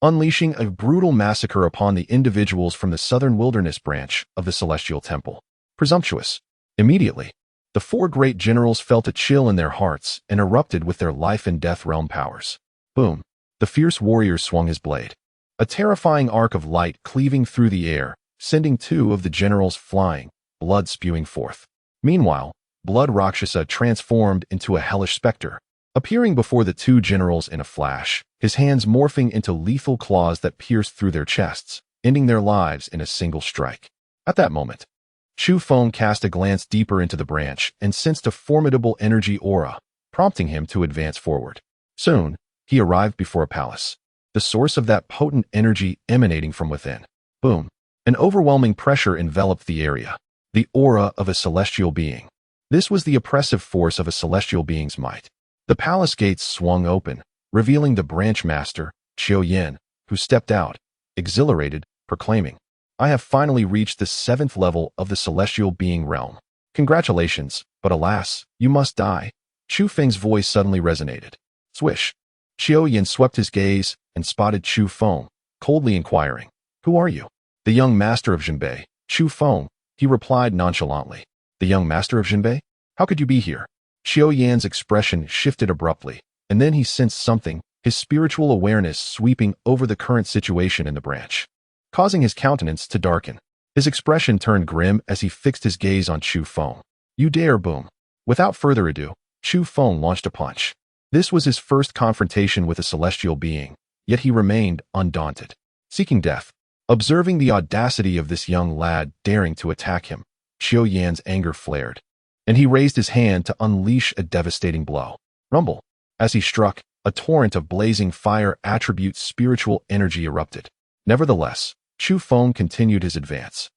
unleashing a brutal massacre upon the individuals from the southern wilderness branch of the Celestial Temple. Presumptuous. Immediately, the 4 great generals felt a chill in their hearts and erupted with their life and death realm powers. Boom. The fierce warrior swung his blade, a terrifying arc of light cleaving through the air, sending 2 of the generals flying, blood spewing forth. Meanwhile, Blood Rakshasa transformed into a hellish specter, appearing before the 2 generals in a flash, his hands morphing into lethal claws that pierced through their chests, ending their lives in a single strike. At that moment, Chu Feng cast a glance deeper into the branch and sensed a formidable energy aura, prompting him to advance forward. Soon, he arrived before a palace, the source of that potent energy emanating from within. Boom. An overwhelming pressure enveloped the area, the aura of a celestial being. This was the oppressive force of a celestial being's might. The palace gates swung open, revealing the branch master, Qiu Yin, who stepped out, exhilarated, proclaiming, I have finally reached the 7th level of the celestial being realm. Congratulations, but alas, you must die. Chu Feng's voice suddenly resonated. Swish. Qiu Yin swept his gaze and spotted Chu Feng, coldly inquiring, Who are you? The young master of Jinbei, Chu Feng, he replied nonchalantly. The young master of Jinbei? How could you be here? Qiu Yan's expression shifted abruptly, and then he sensed something, his spiritual awareness sweeping over the current situation in the branch, causing his countenance to darken. His expression turned grim as he fixed his gaze on Chu Feng. You dare, boom. Without further ado, Chu Feng launched a punch. This was his first confrontation with a celestial being, yet he remained undaunted, seeking death. Observing the audacity of this young lad daring to attack him, Qiu Yan's anger flared, and he raised his hand to unleash a devastating blow. Rumble. As he struck, a torrent of blazing fire attribute spiritual energy erupted. Nevertheless, Chu Feng continued his advance,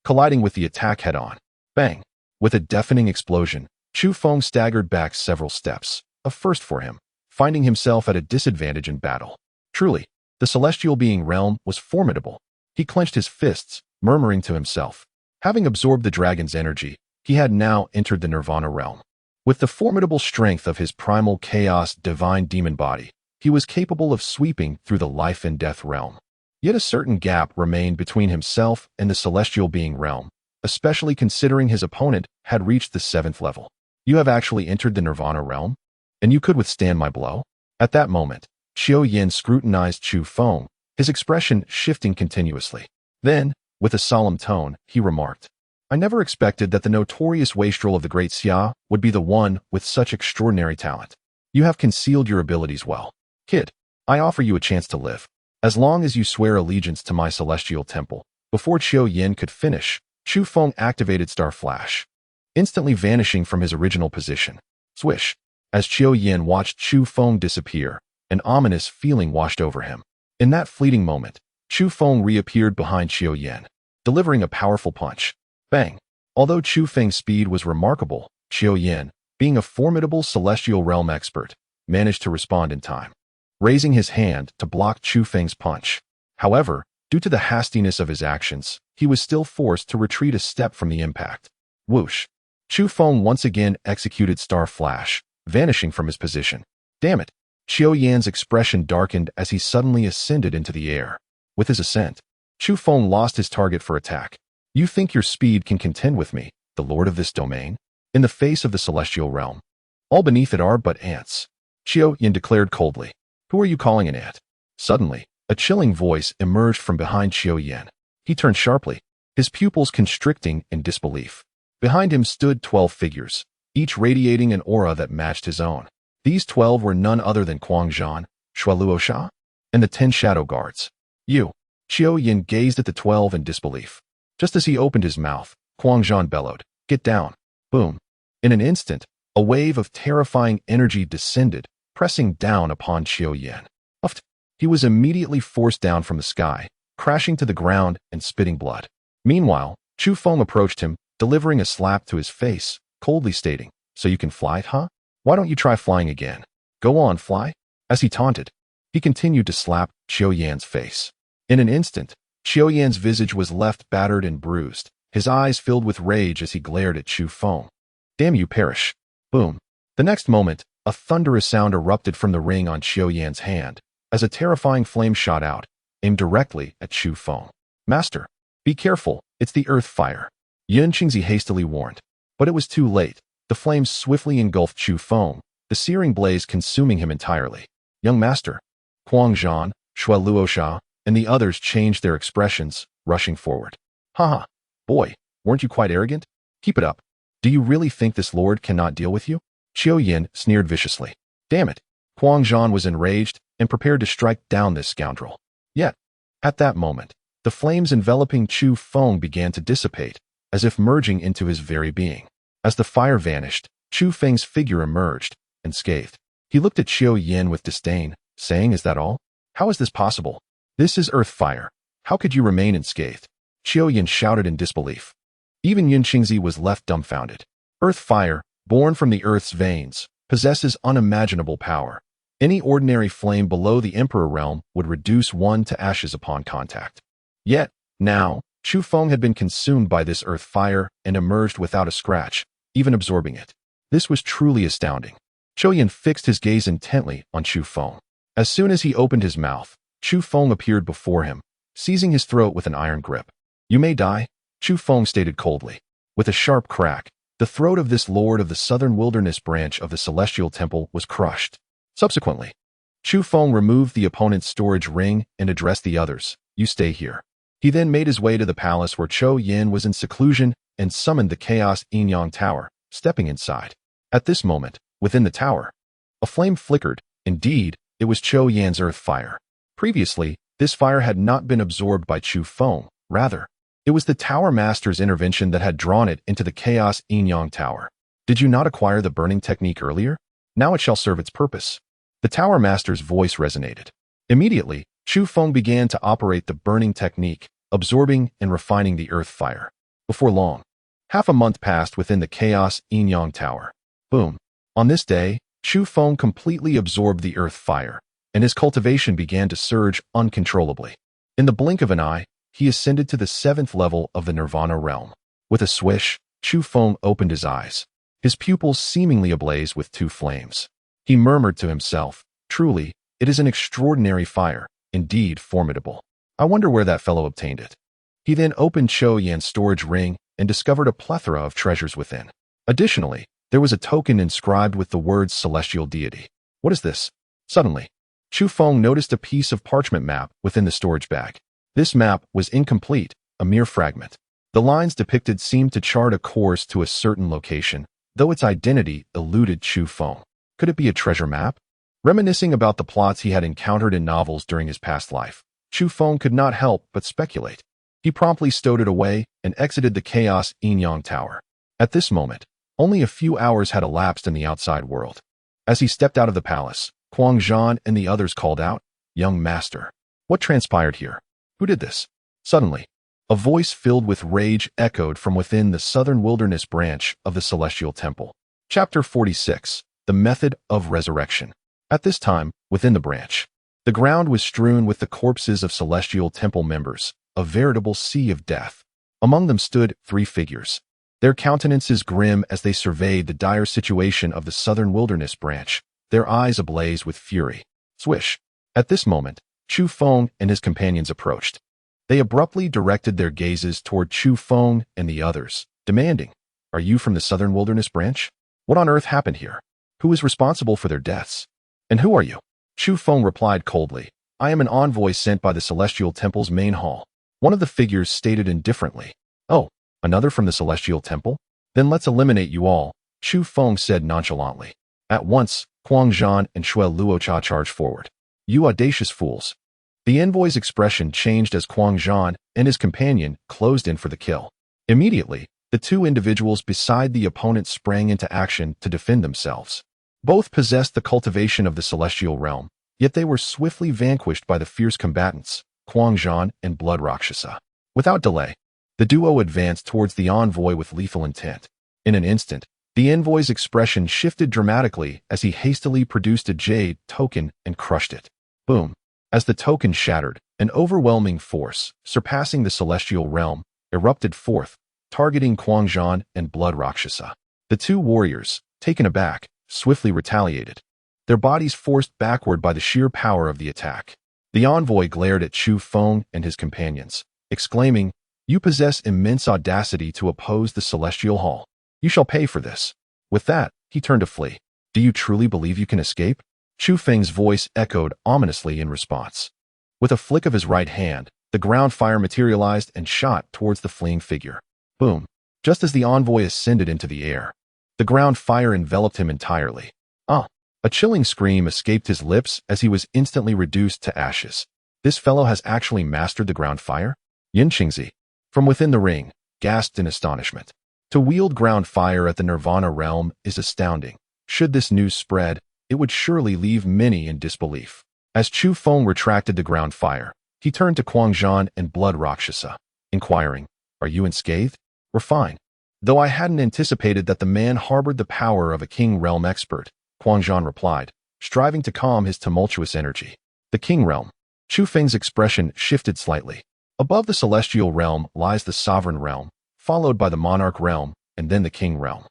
colliding with the attack head-on. Bang! With a deafening explosion, Chu Feng staggered back several steps, a first for him, finding himself at a disadvantage in battle. Truly, the celestial being realm was formidable. He clenched his fists, murmuring to himself. Having absorbed the dragon's energy, he had now entered the Nirvana realm. With the formidable strength of his primal chaos divine demon body, he was capable of sweeping through the life and death realm. Yet a certain gap remained between himself and the celestial being realm, especially considering his opponent had reached the 7th level. You have actually entered the Nirvana realm? And you could withstand my blow? At that moment, Qiu Yin scrutinized Chu Feng, his expression shifting continuously. Then, with a solemn tone, he remarked, I never expected that the notorious wastrel of the great Xia would be the one with such extraordinary talent. You have concealed your abilities well. Kid, I offer you a chance to live. As long as you swear allegiance to my celestial temple. Before Qiu Yin could finish, Chu Feng activated Star Flash, instantly vanishing from his original position. Swish. As Qiu Yin watched Chu Feng disappear, an ominous feeling washed over him. In that fleeting moment, Chu Feng reappeared behind Qiu Yin, delivering a powerful punch. Bang! Although Chu Feng's speed was remarkable, Qiu Yin, being a formidable celestial realm expert, managed to respond in time, raising his hand to block Chu Feng's punch. However, due to the hastiness of his actions, he was still forced to retreat a step from the impact. Whoosh! Chu Feng once again executed Star Flash, vanishing from his position. Damn it! Qiu Yan's expression darkened as he suddenly ascended into the air. With his ascent, Chu Feng lost his target for attack. You think your speed can contend with me, the lord of this domain? In the face of the celestial realm, all beneath it are but ants. Qiu Yan declared coldly. Who are you calling an ant? Suddenly, a chilling voice emerged from behind Qiu Yan. He turned sharply, his pupils constricting in disbelief. Behind him stood 12 figures, each radiating an aura that matched his own. These 12 were none other than Kuang Zhan, Shualuosha, and the 10 shadow guards. Xiao Yin gazed at the 12 in disbelief. Just as he opened his mouth, Kuang Zhan bellowed, "Get down." Boom. In an instant, a wave of terrifying energy descended, pressing down upon Xiao Yin. He was immediately forced down from the sky, crashing to the ground and spitting blood. Meanwhile, Chu Feng approached him, delivering a slap to his face, coldly stating, "So you can fly, huh? Why don't you try flying again? Go on, fly." As he taunted, he continued to slap Xiao Yan's face. In an instant, Xiao Yan's visage was left battered and bruised, his eyes filled with rage as he glared at Chu Feng. "Damn you, perish." Boom. The next moment, a thunderous sound erupted from the ring on Xiao Yan's hand, as a terrifying flame shot out, aimed directly at Chu Feng. "Master, be careful, it's the earth fire," Yun Qingzi hastily warned. But it was too late. The flames swiftly engulfed Chu Feng, the searing blaze consuming him entirely. "Young master," Kuang Zhan, Shualuosha, and the others changed their expressions, rushing forward. "Haha, boy, weren't you quite arrogant? Keep it up. Do you really think this lord cannot deal with you?" Xiao Yin sneered viciously. "Damn it." Kuang Zhan was enraged and prepared to strike down this scoundrel. Yet, at that moment, the flames enveloping Chu Feng began to dissipate, as if merging into his very being. As the fire vanished, Chu Feng's figure emerged, unscathed. He looked at Xiao Yin with disdain, saying, "Is that all? How is this possible? This is earth fire. How could you remain unscathed?" Xiao Yin shouted in disbelief. Even Yun Qingzi was left dumbfounded. Earth fire, born from the earth's veins, possesses unimaginable power. Any ordinary flame below the Emperor realm would reduce one to ashes upon contact. Yet, now, Chu Feng had been consumed by this earth fire and emerged without a scratch, even absorbing it. This was truly astounding. Xiao Yin fixed his gaze intently on Chu Feng. As soon as he opened his mouth, Chu Feng appeared before him, seizing his throat with an iron grip. "You may die," Chu Feng stated coldly. With a sharp crack, the throat of this lord of the southern wilderness branch of the Celestial Temple was crushed. Subsequently, Chu Feng removed the opponent's storage ring and addressed the others. "You stay here." He then made his way to the palace where Xiao Yin was in seclusion and summoned the Chaos Yin-Yang Tower, stepping inside. At this moment, within the tower, a flame flickered. Indeed, it was Xiao Yan's earth fire. Previously, this fire had not been absorbed by Chu Feng. Rather, it was the Tower Master's intervention that had drawn it into the Chaos Yin-Yang Tower. "Did you not acquire the burning technique earlier? Now it shall serve its purpose." The Tower Master's voice resonated. Immediately, Chu Feng began to operate the burning technique, absorbing and refining the earth fire. Before long, half a month passed within the Chaos Yin-Yang Tower. Boom. On this day, Chu Feng completely absorbed the earth fire, and his cultivation began to surge uncontrollably. In the blink of an eye, he ascended to the 7th level of the Nirvana realm. With a swish, Chu Feng opened his eyes, his pupils seemingly ablaze with two flames. He murmured to himself, "Truly, it is an extraordinary fire, indeed formidable. I wonder where that fellow obtained it." He then opened Xiao Yan's storage ring and discovered a plethora of treasures within. Additionally, there was a token inscribed with the words Celestial Deity. "What is this?" Suddenly, Chu Feng noticed a piece of parchment map within the storage bag. This map was incomplete, a mere fragment. The lines depicted seemed to chart a course to a certain location, though its identity eluded Chu Feng. Could it be a treasure map? Reminiscing about the plots he had encountered in novels during his past life, Chu Feng could not help but speculate. He promptly stowed it away and exited the Chaos Yin-Yang Tower. At this moment, only a few hours had elapsed in the outside world. As he stepped out of the palace, Kuang Zhan and the others called out, "Young master, what transpired here? Who did this?" Suddenly, a voice filled with rage echoed from within the southern wilderness branch of the Celestial Temple. Chapter 46, The Method of Resurrection. At this time, within the branch, the ground was strewn with the corpses of Celestial Temple members, a veritable sea of death. Among them stood 3 figures, their countenances grim as they surveyed the dire situation of the southern wilderness branch, their eyes ablaze with fury. Swish. At this moment, Chu Feng and his companions approached. They abruptly directed their gazes toward Chu Feng and the others, demanding, "Are you from the southern wilderness branch? What on earth happened here? Who is responsible for their deaths? And who are you?" Chu Feng replied coldly, "I am an envoy sent by the Celestial Temple's main hall." One of the figures stated indifferently, "Oh, another from the Celestial Temple? Then let's eliminate you all." Chu Feng said nonchalantly. At once, Huang Zhan and Shui Luocha charged forward. You audacious fools. The envoy's expression changed as Huang Zhan and his companion closed in for the kill. Immediately, the two individuals beside the opponent sprang into action to defend themselves. Both possessed the cultivation of the celestial realm, yet they were swiftly vanquished by the fierce combatants, Huang Zhan and Blood Rakshasa. Without delay, the duo advanced towards the envoy with lethal intent. In an instant, the envoy's expression shifted dramatically as he hastily produced a jade token and crushed it. Boom! As the token shattered, an overwhelming force, surpassing the celestial realm, erupted forth, targeting Huang Zhan and Blood Rakshasa. The two warriors, taken aback, swiftly retaliated, their bodies forced backward by the sheer power of the attack. The envoy glared at Chu Feng and his companions, exclaiming, "You possess immense audacity to oppose the celestial hall. You shall pay for this." With that, he turned to flee. "Do you truly believe you can escape?" Chu Feng's voice echoed ominously in response. With a flick of his right hand, the ground fire materialized and shot towards the fleeing figure. Boom! Just as the envoy ascended into the air, the ground fire enveloped him entirely. A chilling scream escaped his lips as he was instantly reduced to ashes. This fellow has actually mastered the ground fire? Yin Qingzi, from within the ring, gasped in astonishment. To wield ground fire at the Nirvana realm is astounding. Should this news spread, it would surely leave many in disbelief. As Chu Feng retracted the ground fire, he turned to Huang Zhan and Blood Rakshasa, inquiring, "Are you unscathed?" "We're fine." Though I hadn't anticipated that the man harbored the power of a King Realm expert, Huang Zhan replied, striving to calm his tumultuous energy. The King Realm. Chu Feng's expression shifted slightly. Above the celestial realm lies the sovereign realm, followed by the monarch realm, and then the King Realm.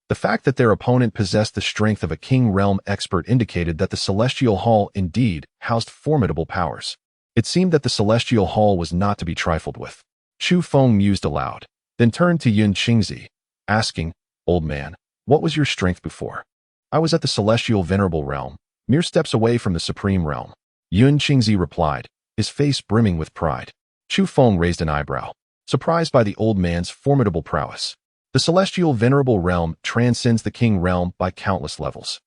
The fact that their opponent possessed the strength of a King Realm expert indicated that the celestial hall indeed housed formidable powers. It seemed that the celestial hall was not to be trifled with. Chu Feng mused aloud, then turned to Yin Qingzi, asking, "Old man, what was your strength before?" "I was at the celestial venerable realm, mere steps away from the supreme realm," Yin Qingzi replied, his face brimming with pride. Chu Feng raised an eyebrow, surprised by the old man's formidable prowess. The celestial venerable realm transcends the King Realm by countless levels.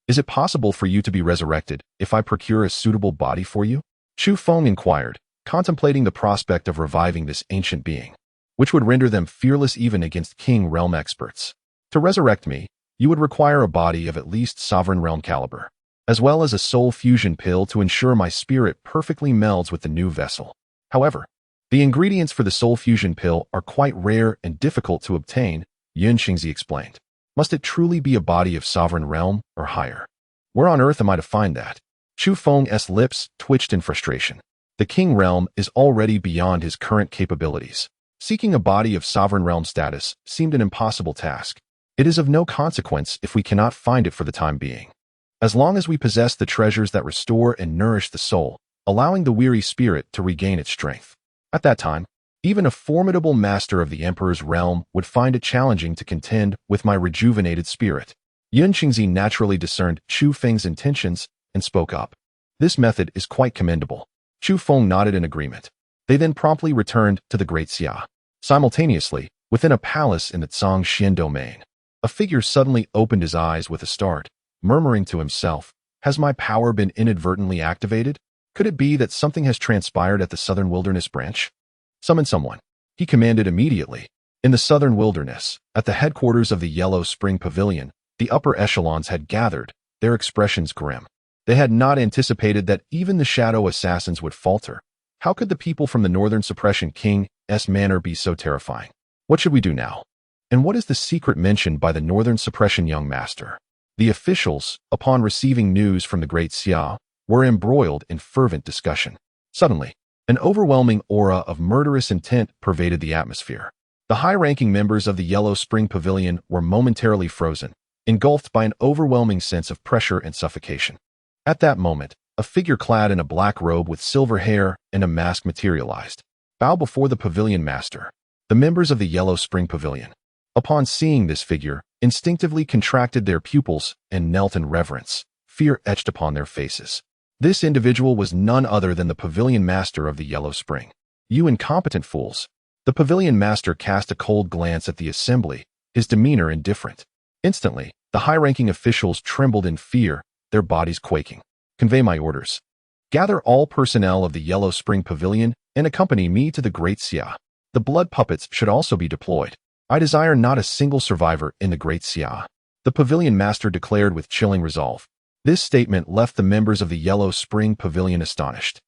"Is it possible for you to be resurrected if I procure a suitable body for you?" Chu Feng inquired, contemplating the prospect of reviving this ancient being, which would render them fearless even against King Realm experts. "To resurrect me, you would require a body of at least sovereign realm caliber, as well as a soul fusion pill to ensure my spirit perfectly melds with the new vessel. However, the ingredients for the soul fusion pill are quite rare and difficult to obtain," Yin Qingzi explained. "Must it truly be a body of sovereign realm or higher? Where on earth am I to find that?" Chu Feng's lips twitched in frustration. The King Realm is already beyond his current capabilities. Seeking a body of sovereign realm status seemed an impossible task. It is of no consequence if we cannot find it for the time being. As long as we possess the treasures that restore and nourish the soul, allowing the weary spirit to regain its strength. At that time, even a formidable master of the Emperor's realm would find it challenging to contend with my rejuvenated spirit. Yin Qingzi naturally discerned Chu Feng's intentions and spoke up. "This method is quite commendable." Chu Feng nodded in agreement. They then promptly returned to the Great Xia. Simultaneously, within a palace in the Xian domain, a figure suddenly opened his eyes with a start, murmuring to himself, "Has my power been inadvertently activated? Could it be that something has transpired at the Southern Wilderness branch?" "Summon someone," he commanded immediately. In the Southern Wilderness, at the headquarters of the Yellow Spring Pavilion, the upper echelons had gathered, their expressions grim. They had not anticipated that even the shadow assassins would falter. How could the people from the Northern Suppression King's manor be so terrifying? What should we do now? And what is the secret mentioned by the Northern Suppression young master? The officials, upon receiving news from the Great Xia, were embroiled in fervent discussion. Suddenly, an overwhelming aura of murderous intent pervaded the atmosphere. The high-ranking members of the Yellow Spring Pavilion were momentarily frozen, engulfed by an overwhelming sense of pressure and suffocation. At that moment, a figure clad in a black robe with silver hair and a mask materialized. Bow before the pavilion master. The members of the Yellow Spring Pavilion, upon seeing this figure, instinctively contracted their pupils and knelt in reverence, fear etched upon their faces. This individual was none other than the pavilion master of the Yellow Spring. "You incompetent fools." The pavilion master cast a cold glance at the assembly, his demeanor indifferent. Instantly, the high-ranking officials trembled in fear, their bodies quaking. "Convey my orders. Gather all personnel of the Yellow Spring Pavilion and accompany me to the Great Xia. The blood puppets should also be deployed. I desire not a single survivor in the Great Xia," the pavilion master declared with chilling resolve. This statement left the members of the Yellow Spring Pavilion astonished.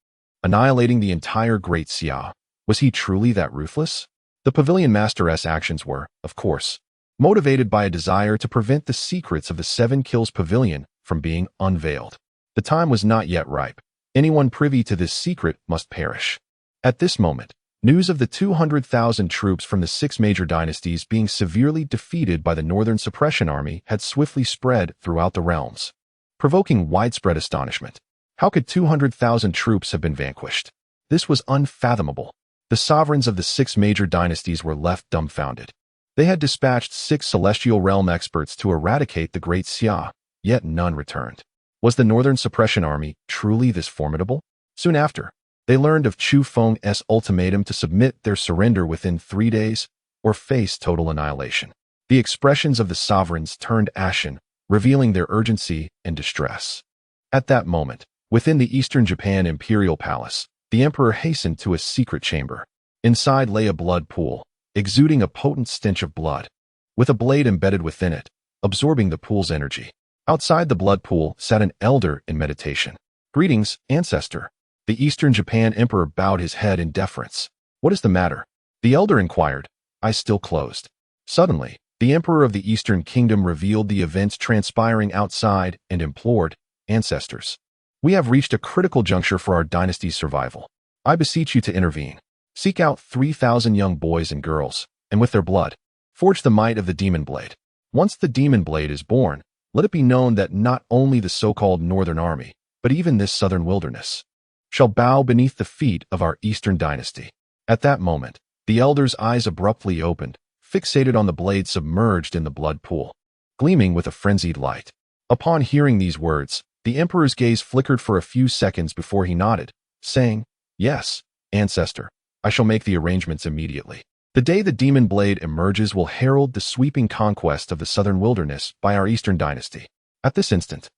Annihilating the entire Great Xia, was he truly that ruthless? The pavilion master's actions were, of course, motivated by a desire to prevent the secrets of the Seven Kills Pavilion from being unveiled. The time was not yet ripe. Anyone privy to this secret must perish. At this moment, news of the 200,000 troops from the 6 major dynasties being severely defeated by the Northern Suppression Army had swiftly spread throughout the realms, provoking widespread astonishment. How could 200,000 troops have been vanquished? This was unfathomable. The sovereigns of the 6 major dynasties were left dumbfounded. They had dispatched 6 celestial realm experts to eradicate the Great Xia, yet none returned. Was the Northern Suppression Army truly this formidable? Soon after, they learned of Chu Feng's ultimatum to submit their surrender within 3 days or face total annihilation. The expressions of the sovereigns turned ashen, revealing their urgency and distress. At that moment, within the Eastern Japan Imperial Palace, the emperor hastened to a secret chamber. Inside lay a blood pool, exuding a potent stench of blood, with a blade embedded within it, absorbing the pool's energy. Outside the blood pool sat an elder in meditation. "Greetings, ancestor." The Eastern Japan emperor bowed his head in deference. "What is the matter?" the elder inquired, eyes still closed. Suddenly, the emperor of the Eastern Kingdom revealed the events transpiring outside and implored, "Ancestors, we have reached a critical juncture for our dynasty's survival. I beseech you to intervene. Seek out 3,000 young boys and girls, and with their blood, forge the might of the demon blade. Once the demon blade is born, let it be known that not only the so-called Northern Army, but even this southern wilderness, shall bow beneath the feet of our Eastern dynasty." At that moment, the elder's eyes abruptly opened, fixated on the blade submerged in the blood pool, gleaming with a frenzied light. Upon hearing these words, the emperor's gaze flickered for a few seconds before he nodded, saying, "Yes, ancestor, I shall make the arrangements immediately. The day the demon blade emerges will herald the sweeping conquest of the southern wilderness by our Eastern dynasty." At this instant,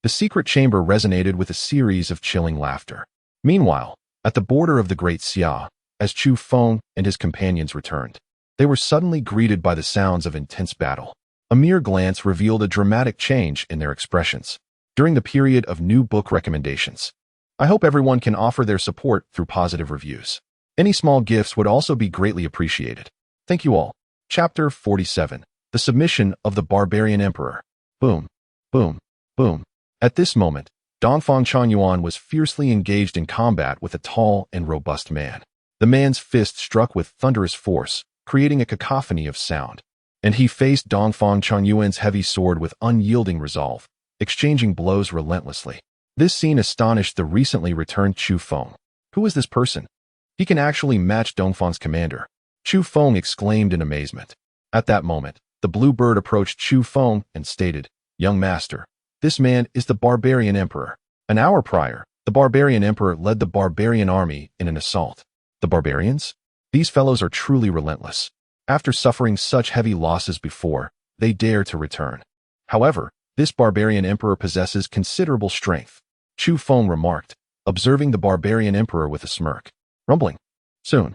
the secret chamber resonated with a series of chilling laughter. Meanwhile, at the border of the Great Xia, as Chu Feng and his companions returned, they were suddenly greeted by the sounds of intense battle. A mere glance revealed a dramatic change in their expressions. During the period of new book recommendations, I hope everyone can offer their support through positive reviews. Any small gifts would also be greatly appreciated. Thank you all. Chapter 47. The Submission of the Barbarian Emperor. Boom, boom, boom. At this moment, Dongfang Chuanyuan was fiercely engaged in combat with a tall and robust man. The man's fist struck with thunderous force, creating a cacophony of sound, and he faced Dongfang Chuanyuan's heavy sword with unyielding resolve, exchanging blows relentlessly. This scene astonished the recently returned Chu Feng. Who is this person? He can actually match Dongfang's commander. Chu Feng exclaimed in amazement. At that moment, the blue bird approached Chu Feng and stated, "Young master, this man is the Barbarian Emperor. An hour prior, the Barbarian Emperor led the Barbarian army in an assault. The Barbarians? These fellows are truly relentless. After suffering such heavy losses before, they dare to return. However, this Barbarian Emperor possesses considerable strength," Chu Feng remarked, observing the Barbarian Emperor with a smirk. Rumbling. Soon,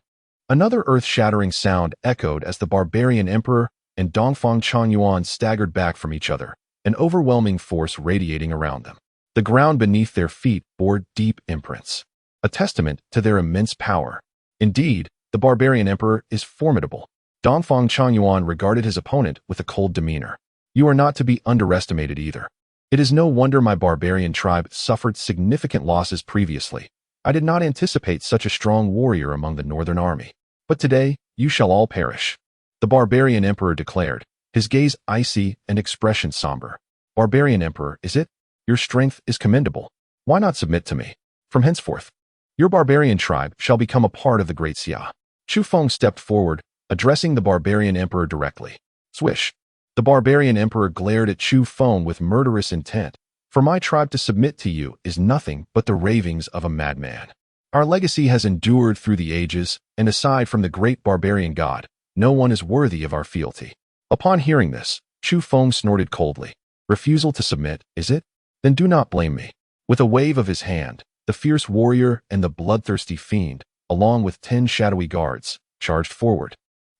another earth-shattering sound echoed as the Barbarian Emperor and Dongfang Chuanyuan staggered back from each other, an overwhelming force radiating around them. The ground beneath their feet bore deep imprints, a testament to their immense power. Indeed, the Barbarian Emperor is formidable. Dongfang Chuanyuan regarded his opponent with a cold demeanor. "You are not to be underestimated either. It is no wonder my barbarian tribe suffered significant losses previously. I did not anticipate such a strong warrior among the Northern Army. But today, you shall all perish," the Barbarian Emperor declared, his gaze icy and expression somber. "Barbarian Emperor, is it? Your strength is commendable. Why not submit to me? From henceforth, your barbarian tribe shall become a part of the Great Xia." Chu Feng stepped forward, addressing the Barbarian Emperor directly. Swish. The Barbarian Emperor glared at Chu Feng with murderous intent. "For my tribe to submit to you is nothing but the ravings of a madman. Our legacy has endured through the ages, and aside from the great barbarian god, no one is worthy of our fealty." Upon hearing this, Chu Feng snorted coldly. Refusal to submit, is it? Then do not blame me. With a wave of his hand, the fierce warrior and the bloodthirsty fiend, along with 10 shadowy guards, charged forward,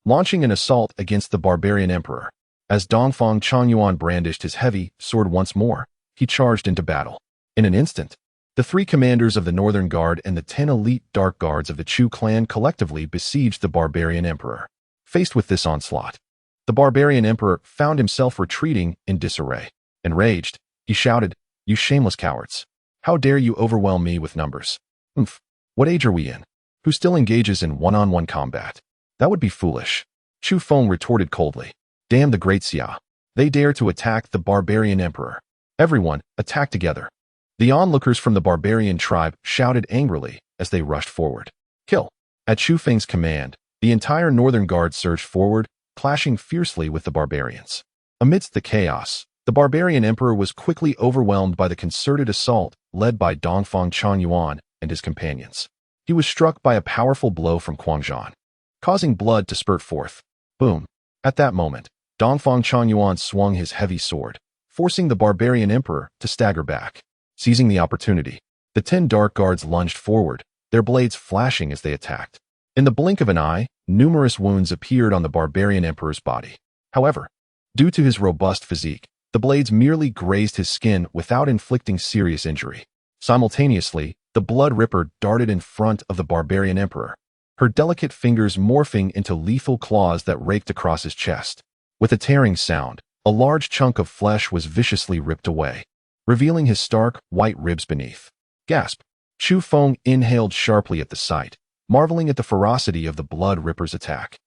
launching an assault against the barbarian emperor. As Dongfang Changyuan brandished his heavy sword once more, he charged into battle. In an instant, the 3 commanders of the Northern Guard and the 10 elite dark guards of the Chu clan collectively besieged the barbarian emperor. Faced with this onslaught, the barbarian emperor found himself retreating in disarray. Enraged, he shouted, "You shameless cowards! How dare you overwhelm me with numbers? What age are we in? Who still engages in one-on-one combat? That would be foolish." Chu Feng retorted coldly. "Damn the great Xia! They dare to attack the barbarian emperor. Everyone, attack together." The onlookers from the barbarian tribe shouted angrily as they rushed forward. "Kill!" At Chu Feng's command, the entire Northern Guard surged forward, clashing fiercely with the barbarians. Amidst the chaos, the barbarian emperor was quickly overwhelmed by the concerted assault led by Dongfang Changyuan and his companions. He was struck by a powerful blow from Guangzhan, causing blood to spurt forth. Boom! At that moment, Dongfang Changyuan swung his heavy sword, forcing the barbarian emperor to stagger back. Seizing the opportunity, the 10 dark guards lunged forward, their blades flashing as they attacked. In the blink of an eye, numerous wounds appeared on the barbarian emperor's body. However, due to his robust physique, the blades merely grazed his skin without inflicting serious injury. Simultaneously, the blood ripper darted in front of the barbarian emperor, her delicate fingers morphing into lethal claws that raked across his chest. With a tearing sound, a large chunk of flesh was viciously ripped away, revealing his stark, white ribs beneath. Gasp! Chu Feng inhaled sharply at the sight, marveling at the ferocity of the blood ripper's attack,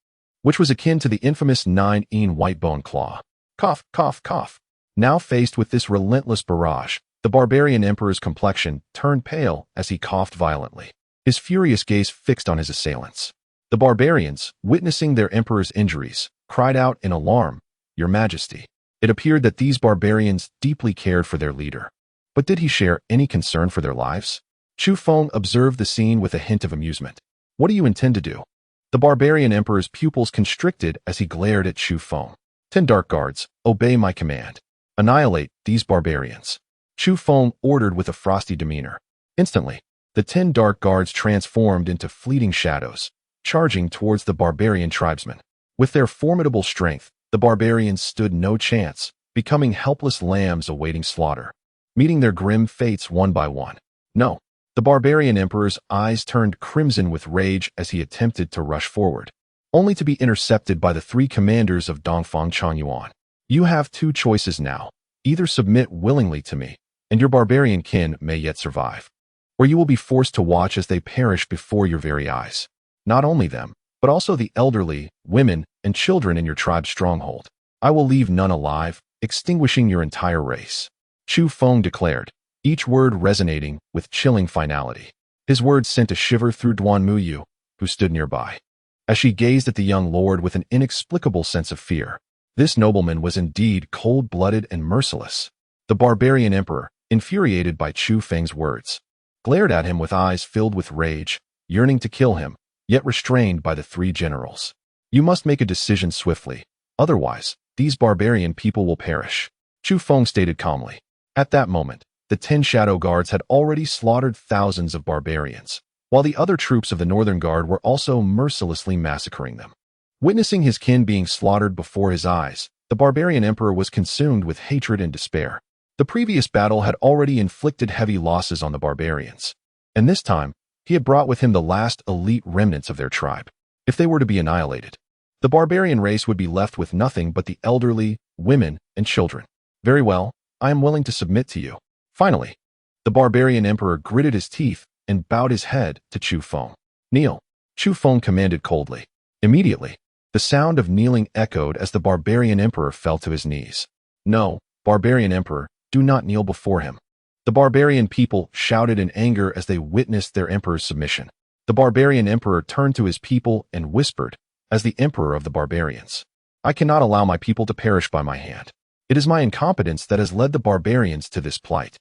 which was akin to the infamous 9-in white bone claw. Cough, cough, cough. Now faced with this relentless barrage, the barbarian emperor's complexion turned pale as he coughed violently, his furious gaze fixed on his assailants. The barbarians, witnessing their emperor's injuries, cried out in alarm, "Your Majesty." It appeared that these barbarians deeply cared for their leader. But did he share any concern for their lives? Chu Feng observed the scene with a hint of amusement. "What do you intend to do?" The barbarian emperor's pupils constricted as he glared at Chu Feng. 10 dark guards, obey my command. Annihilate these barbarians." Chu Feng ordered with a frosty demeanor. Instantly, the 10 dark guards transformed into fleeting shadows, charging towards the barbarian tribesmen. With their formidable strength, the barbarians stood no chance, becoming helpless lambs awaiting slaughter, meeting their grim fates one by one. No, the barbarian emperor's eyes turned crimson with rage as he attempted to rush forward, only to be intercepted by the 3 commanders of Dongfang Changyuan. "You have 2 choices now. Either submit willingly to me, and your barbarian kin may yet survive, or you will be forced to watch as they perish before your very eyes. Not only them, but also the elderly, women, and children in your tribe's stronghold. I will leave none alive, extinguishing your entire race." Chu Feng declared, each word resonating with chilling finality. His words sent a shiver through Duan Muyu, who stood nearby, as she gazed at the young lord with an inexplicable sense of fear. This nobleman was indeed cold-blooded and merciless. The barbarian emperor, infuriated by Chu Feng's words, glared at him with eyes filled with rage, yearning to kill him, yet restrained by the 3 generals. "You must make a decision swiftly, otherwise, these barbarian people will perish," Chu Feng stated calmly. At that moment, the 10 shadow guards had already slaughtered thousands of barbarians, while the other troops of the Northern Guard were also mercilessly massacring them. Witnessing his kin being slaughtered before his eyes, the barbarian emperor was consumed with hatred and despair. The previous battle had already inflicted heavy losses on the barbarians, and this time, he had brought with him the last elite remnants of their tribe. If they were to be annihilated, the barbarian race would be left with nothing but the elderly, women, and children. "Very well, I am willing to submit to you." Finally, the barbarian emperor gritted his teeth and bowed his head to Chu Feng. "Kneel," Chu Feng commanded coldly. Immediately, the sound of kneeling echoed as the barbarian emperor fell to his knees. "No, barbarian emperor, do not kneel before him." The barbarian people shouted in anger as they witnessed their emperor's submission. The barbarian emperor turned to his people and whispered, as the emperor of the barbarians, "I cannot allow my people to perish by my hand. It is my incompetence that has led the barbarians to this plight.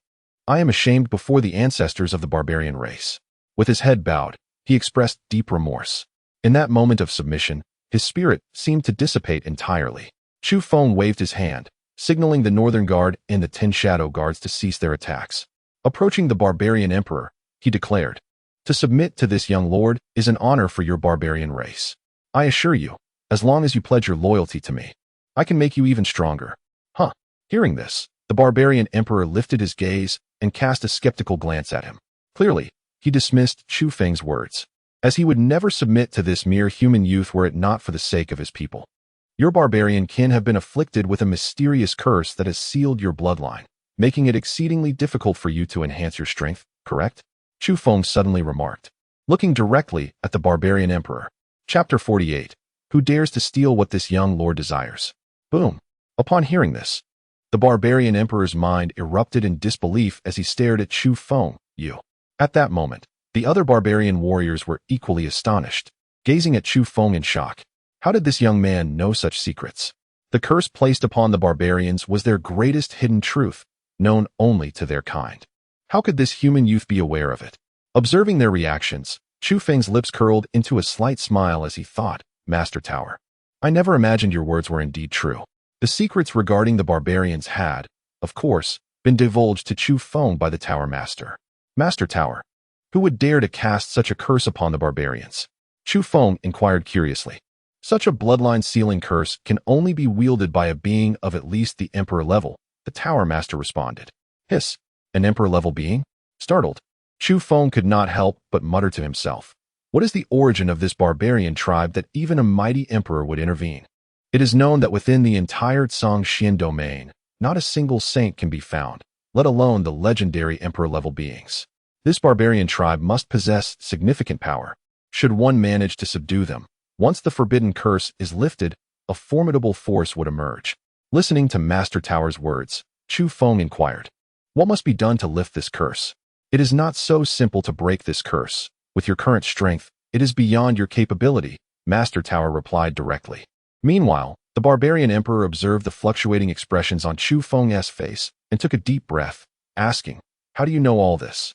I am ashamed before the ancestors of the barbarian race." With his head bowed, he expressed deep remorse. In that moment of submission, his spirit seemed to dissipate entirely. Chu Feng waved his hand, signaling the Northern Guard and the 10 Shadow Guards to cease their attacks. Approaching the barbarian emperor, he declared, "To submit to this young lord is an honor for your barbarian race. I assure you, as long as you pledge your loyalty to me, I can make you even stronger." Huh. Hearing this, the barbarian emperor lifted his gaze and cast a skeptical glance at him. Clearly, he dismissed Chu Feng's words, as he would never submit to this mere human youth were it not for the sake of his people. Your barbarian kin have been afflicted with a mysterious curse that has sealed your bloodline, making it exceedingly difficult for you to enhance your strength, correct? Chu Feng suddenly remarked, looking directly at the barbarian emperor. Chapter 48. Who dares to steal what this young lord desires? Boom. Upon hearing this, the barbarian emperor's mind erupted in disbelief as he stared at Chu Feng. At that moment, the other barbarian warriors were equally astonished, gazing at Chu Feng in shock. How did this young man know such secrets? The curse placed upon the barbarians was their greatest hidden truth, known only to their kind. How could this human youth be aware of it? Observing their reactions, Chu Feng's lips curled into a slight smile as he thought, Master Tower, I never imagined your words were indeed true. The secrets regarding the barbarians had, of course, been divulged to Chu Feng by the Tower Master. Master Tower, who would dare to cast such a curse upon the barbarians? Chu Feng inquired curiously. Such a bloodline-sealing curse can only be wielded by a being of at least the Emperor level, the Tower Master responded. Hiss, an Emperor-level being? Startled, Chu Feng could not help but mutter to himself. What is the origin of this barbarian tribe that even a mighty emperor would intervene? It is known that within the entire Xian domain, not a single saint can be found, let alone the legendary Emperor-level beings. This barbarian tribe must possess significant power. Should one manage to subdue them, once the forbidden curse is lifted, a formidable force would emerge. Listening to Master Tower's words, Chu Feng inquired, what must be done to lift this curse? It is not so simple to break this curse. With your current strength, it is beyond your capability, Master Tower replied directly. Meanwhile, the barbarian emperor observed the fluctuating expressions on Chu Feng's face and took a deep breath, asking, how do you know all this?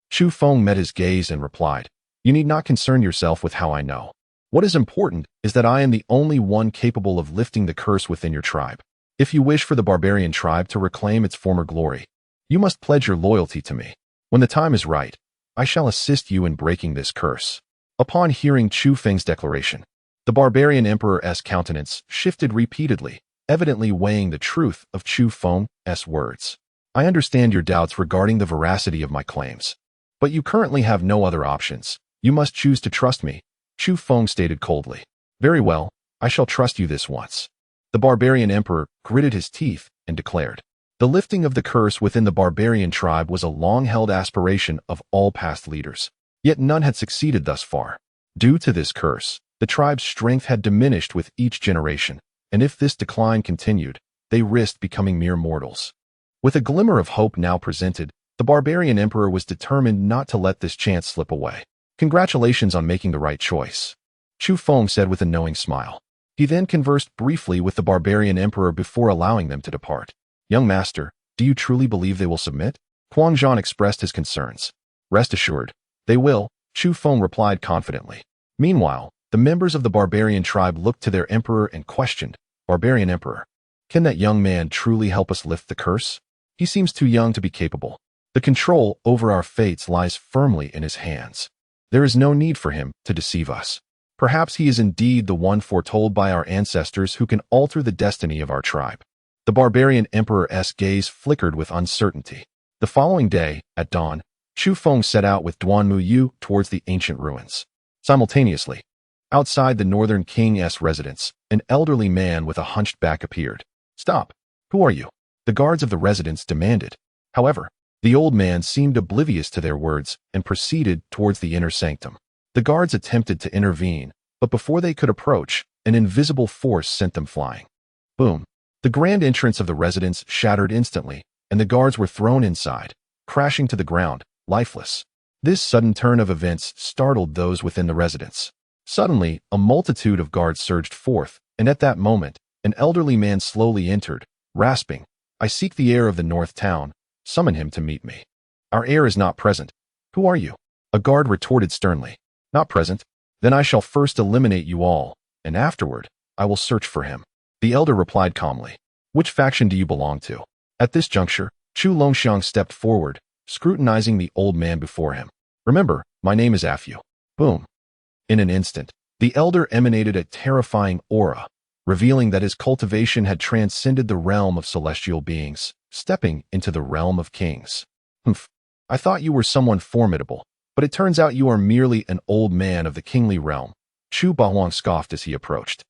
Chu Feng met his gaze and replied, you need not concern yourself with how I know. What is important is that I am the only one capable of lifting the curse within your tribe. If you wish for the barbarian tribe to reclaim its former glory, you must pledge your loyalty to me. When the time is right, I shall assist you in breaking this curse. Upon hearing Chu Feng's declaration, the barbarian emperor's countenance shifted repeatedly, evidently weighing the truth of Chu Feng's words. I understand your doubts regarding the veracity of my claims, but you currently have no other options. You must choose to trust me, Chu Feng stated coldly. Very well, I shall trust you this once. The barbarian emperor gritted his teeth and declared, the lifting of the curse within the barbarian tribe was a long-held aspiration of all past leaders, yet none had succeeded thus far. Due to this curse, the tribe's strength had diminished with each generation, and if this decline continued, they risked becoming mere mortals. With a glimmer of hope now presented, the barbarian emperor was determined not to let this chance slip away. Congratulations on making the right choice, Chu Feng said with a knowing smile. He then conversed briefly with the barbarian emperor before allowing them to depart. Young master, do you truly believe they will submit? Huang Zhan expressed his concerns. Rest assured, they will, Chu Feng replied confidently. Meanwhile, the members of the barbarian tribe looked to their emperor and questioned, Barbarian Emperor, can that young man truly help us lift the curse? He seems too young to be capable. The control over our fates lies firmly in his hands. There is no need for him to deceive us. Perhaps he is indeed the one foretold by our ancestors who can alter the destiny of our tribe. The barbarian emperor's gaze flickered with uncertainty. The following day, at dawn, Chu Feng set out with Duan Muyu towards the ancient ruins. Simultaneously, outside the northern king's residence, an elderly man with a hunched back appeared. Stop! Who are you? The guards of the residence demanded. However, the old man seemed oblivious to their words and proceeded towards the inner sanctum. The guards attempted to intervene, but before they could approach, an invisible force sent them flying. Boom! The grand entrance of the residence shattered instantly, and the guards were thrown inside, crashing to the ground, lifeless. This sudden turn of events startled those within the residence. Suddenly, a multitude of guards surged forth, and at that moment, an elderly man slowly entered, rasping, I seek the heir of the North Town. Summon him to meet me. Our heir is not present. Who are you? A guard retorted sternly. Not present? Then I shall first eliminate you all, and afterward, I will search for him. The elder replied calmly. Which faction do you belong to? At this juncture, Chu Longxiang stepped forward, scrutinizing the old man before him. Remember, my name is Afu. Boom. In an instant, the elder emanated a terrifying aura, revealing that his cultivation had transcended the realm of celestial beings, stepping into the realm of kings. Humph. I thought you were someone formidable, but it turns out you are merely an old man of the kingly realm. Chu Bahuang scoffed as he approached,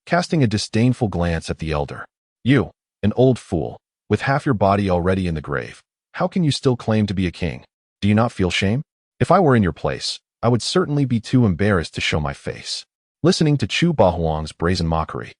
casting a disdainful glance at the elder. You, an old fool, with half your body already in the grave. How can you still claim to be a king? Do you not feel shame? If I were in your place, I would certainly be too embarrassed to show my face. Listening to Chu Bahuang's brazen mockery,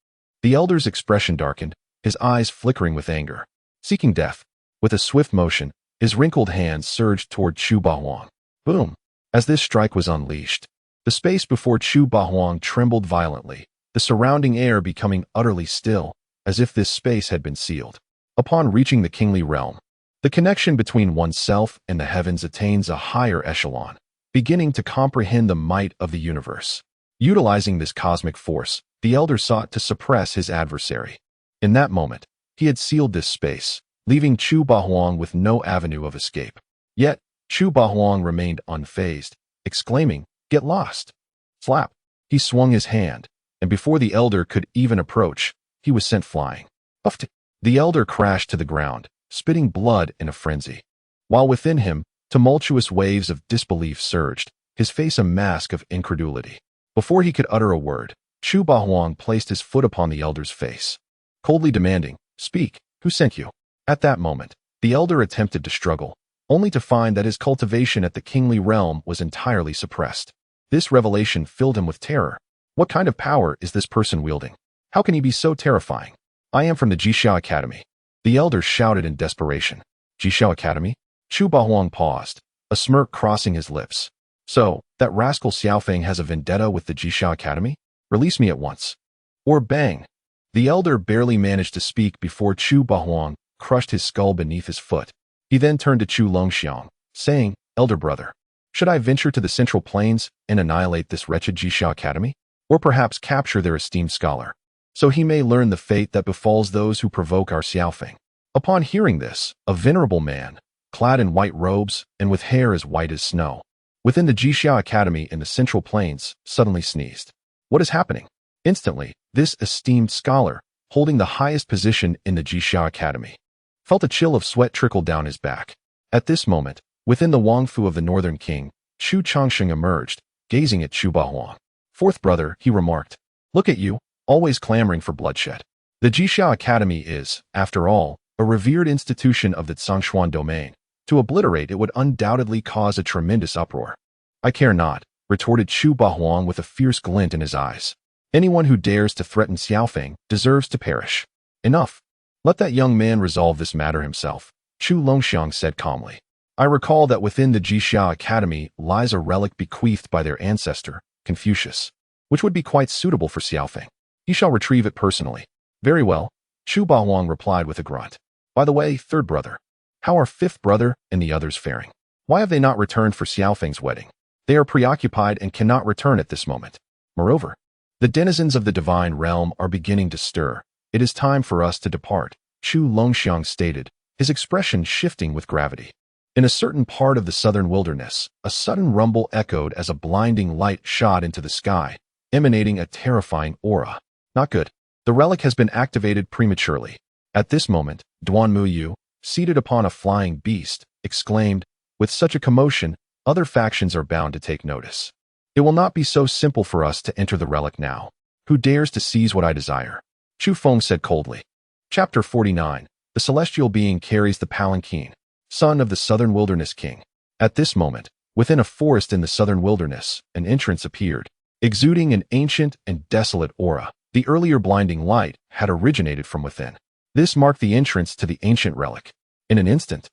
the elder's expression darkened, his eyes flickering with anger. Seeking death, with a swift motion, his wrinkled hands surged toward Chu Bahuang. Boom! As this strike was unleashed, the space before Chu Bahuang trembled violently, the surrounding air becoming utterly still, as if this space had been sealed. Upon reaching the kingly realm, the connection between oneself and the heavens attains a higher echelon, beginning to comprehend the might of the universe. Utilizing this cosmic force, the elder sought to suppress his adversary. In that moment, he had sealed this space, leaving Chu Bahuang with no avenue of escape. Yet, Chu Bahuang remained unfazed, exclaiming, "Get lost!" Slap! He swung his hand, and before the elder could even approach, he was sent flying. Uffed! The elder crashed to the ground, spitting blood in a frenzy. While within him, tumultuous waves of disbelief surged, his face a mask of incredulity. Before he could utter a word, Chu Bahuang placed his foot upon the elder's face, coldly demanding, "Speak, who sent you?" At that moment, the elder attempted to struggle, only to find that his cultivation at the kingly realm was entirely suppressed. This revelation filled him with terror. What kind of power is this person wielding? How can he be so terrifying? I am from the Xia Academy. The elder shouted in desperation. Xia Academy? Chu Bahuang paused, a smirk crossing his lips. So, that rascal Xia Feng has a vendetta with the Xia Academy? Release me at once. Or bang! The elder barely managed to speak before Chu Bahuang crushed his skull beneath his foot. He then turned to Chu Longxiang, saying, "Elder brother, should I venture to the central plains and annihilate this wretched Xia Academy? Or perhaps capture their esteemed scholar, so he may learn the fate that befalls those who provoke our Xia Feng?" Upon hearing this, a venerable man, clad in white robes and with hair as white as snow, within the Xia Academy in the central plains, suddenly sneezed. What is happening? Instantly, this esteemed scholar, holding the highest position in the Xia Academy, felt a chill of sweat trickle down his back. At this moment, within the Wangfu of the Northern King, Chu Changsheng emerged, gazing at Chu Bahuang. "Fourth brother," he remarked, "look at you, always clamoring for bloodshed. The Xia Academy is, after all, a revered institution of the Zhongshuan domain. To obliterate it would undoubtedly cause a tremendous uproar." "I care not," retorted Chu Bahuang with a fierce glint in his eyes. "Anyone who dares to threaten Xia Feng deserves to perish." "Enough. Let that young man resolve this matter himself," Chu Longxiang said calmly. "I recall that within the Xia Academy lies a relic bequeathed by their ancestor, Confucius, which would be quite suitable for Xia Feng. He shall retrieve it personally." "Very well," Chu Bahuang replied with a grunt. "By the way, third brother, how are fifth brother and the others faring? Why have they not returned for Xia Feng's wedding? They are preoccupied and cannot return at this moment. Moreover, the denizens of the divine realm are beginning to stir. It is time for us to depart," Chu Longxiang stated, his expression shifting with gravity. In a certain part of the southern wilderness, a sudden rumble echoed as a blinding light shot into the sky, emanating a terrifying aura. Not good. The relic has been activated prematurely. At this moment, Duan Muyu, seated upon a flying beast, exclaimed, "With such a commotion, other factions are bound to take notice. It will not be so simple for us to enter the relic now. Who dares to seize what I desire?" Chu Feng said coldly. Chapter 49. The celestial being carries the palanquin, son of the southern wilderness king. At this moment, within a forest in the southern wilderness, an entrance appeared, exuding an ancient and desolate aura. The earlier blinding light had originated from within. This marked the entrance to the ancient relic. In an instant,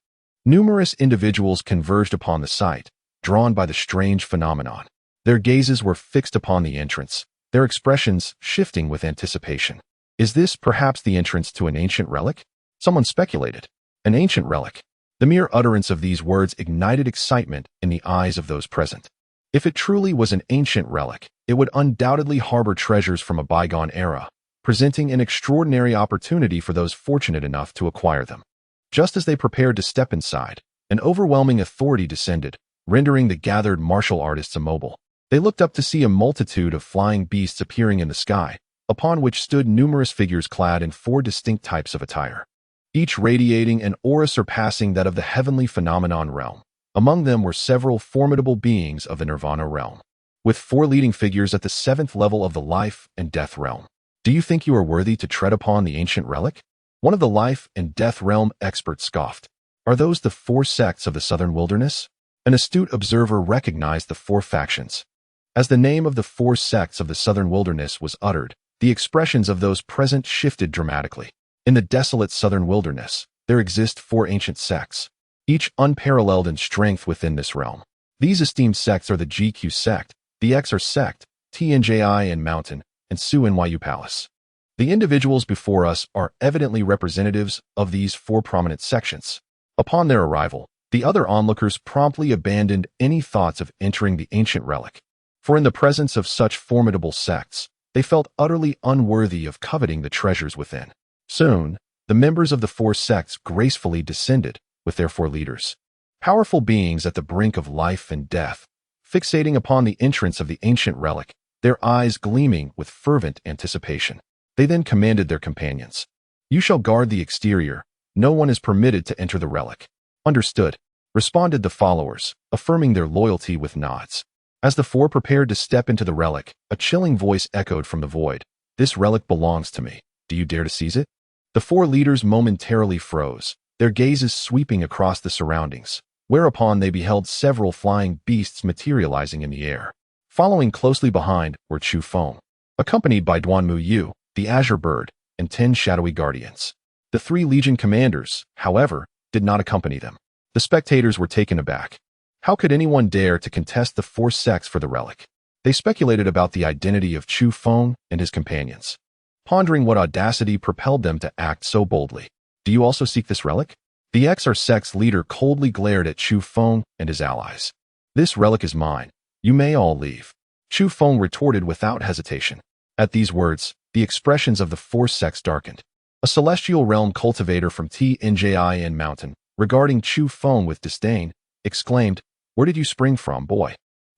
numerous individuals converged upon the site, drawn by the strange phenomenon. Their gazes were fixed upon the entrance, their expressions shifting with anticipation. Is this perhaps the entrance to an ancient relic? Someone speculated. An ancient relic. The mere utterance of these words ignited excitement in the eyes of those present. If it truly was an ancient relic, it would undoubtedly harbor treasures from a bygone era, presenting an extraordinary opportunity for those fortunate enough to acquire them. Just as they prepared to step inside, an overwhelming authority descended, rendering the gathered martial artists immobile. They looked up to see a multitude of flying beasts appearing in the sky, upon which stood numerous figures clad in 4 distinct types of attire, each radiating an aura surpassing that of the heavenly phenomenon realm. Among them were several formidable beings of the Nirvana realm, with 4 leading figures at the 7th level of the life and death realm. Do you think you are worthy to tread upon the ancient relic? One of the life and death realm experts scoffed. Are those the 4 sects of the southern wilderness? An astute observer recognized the 4 factions. As the name of the 4 sects of the southern wilderness was uttered, the expressions of those present shifted dramatically. In the desolate southern wilderness, there exist 4 ancient sects, each unparalleled in strength within this realm. These esteemed sects are the GQ sect, the XR sect, TNJI and Mountain, and Su Nyu Palace. The individuals before us are evidently representatives of these 4 prominent sections. Upon their arrival, the other onlookers promptly abandoned any thoughts of entering the ancient relic, for in the presence of such formidable sects, they felt utterly unworthy of coveting the treasures within. Soon, the members of the 4 sects gracefully descended with their 4 leaders, powerful beings at the brink of life and death, fixating upon the entrance of the ancient relic, their eyes gleaming with fervent anticipation. They then commanded their companions, "You shall guard the exterior. No one is permitted to enter the relic." "Understood," responded the followers, affirming their loyalty with nods. As the 4 prepared to step into the relic, a chilling voice echoed from the void. "This relic belongs to me. Do you dare to seize it?" The 4 leaders momentarily froze, their gazes sweeping across the surroundings, whereupon they beheld several flying beasts materializing in the air. Following closely behind were Chu Feng, accompanied by Duanmu Yu, the Azure Bird, and 10 shadowy guardians. The 3 legion commanders, however, did not accompany them. The spectators were taken aback. How could anyone dare to contest the 4 sects for the relic? They speculated about the identity of Chu Feng and his companions, pondering what audacity propelled them to act so boldly. "Do you also seek this relic?" The XR sect's leader coldly glared at Chu Feng and his allies. "This relic is mine. You may all leave." Chu Feng retorted without hesitation. At these words, the expressions of the 4 sects darkened. A celestial realm cultivator from TNJI and Mountain, regarding Chu Feng with disdain, exclaimed, "Where did you spring from, boy?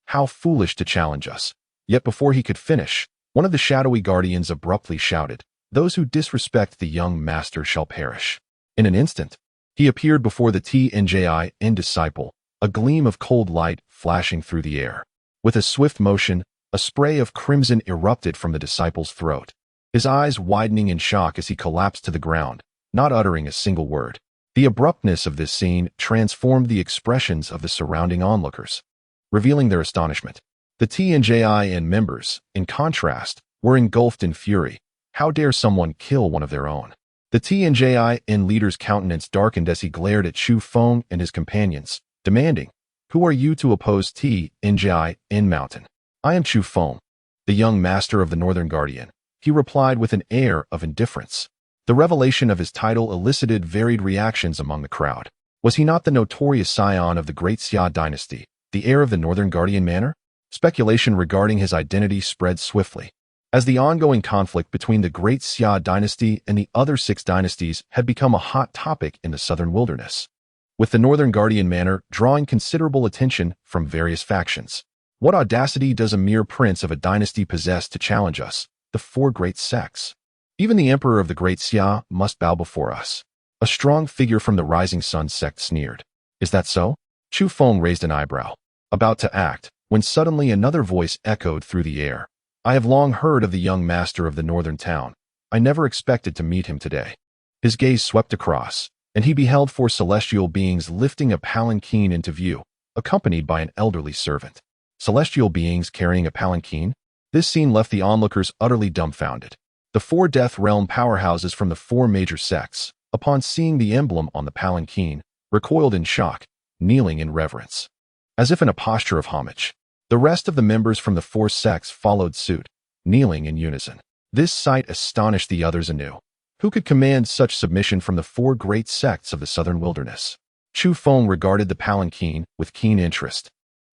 How foolish to challenge us." Yet before he could finish, one of the shadowy guardians abruptly shouted, "Those who disrespect the young master shall perish." In an instant, he appeared before the TNJI and disciple, a gleam of cold light flashing through the air. With a swift motion, a spray of crimson erupted from the disciple's throat, his eyes widening in shock as he collapsed to the ground, not uttering a single word. The abruptness of this scene transformed the expressions of the surrounding onlookers, revealing their astonishment. The TNJI and members, in contrast, were engulfed in fury. How dare someone kill one of their own? The TNJI and leader's countenance darkened as he glared at Chu Feng and his companions, demanding, "Who are you to oppose TNJI and Mountain?" "I am Chu Feng, the young master of the Northern Guardian," he replied with an air of indifference. The revelation of his title elicited varied reactions among the crowd. Was he not the notorious scion of the great Xia Dynasty, the heir of the Northern Guardian Manor? Speculation regarding his identity spread swiftly, as the ongoing conflict between the great Xia Dynasty and the other 6 dynasties had become a hot topic in the southern wilderness, with the Northern Guardian Manor drawing considerable attention from various factions. What audacity does a mere prince of a dynasty possess to challenge us, the 4 great sects? Even the emperor of the great Xia must bow before us. A strong figure from the Rising Sun sect sneered. "Is that so?" Chu Feng raised an eyebrow, about to act, when suddenly another voice echoed through the air. "I have long heard of the young master of the northern town. I never expected to meet him today." His gaze swept across, and he beheld 4 celestial beings lifting a palanquin into view, accompanied by an elderly servant. Celestial beings carrying a palanquin? This scene left the onlookers utterly dumbfounded. The 4 death realm powerhouses from the 4 major sects, upon seeing the emblem on the palanquin, recoiled in shock, kneeling in reverence, as if in a posture of homage. The rest of the members from the 4 sects followed suit, kneeling in unison. This sight astonished the others anew. Who could command such submission from the 4 great sects of the southern wilderness? Chu Feng regarded the palanquin with keen interest.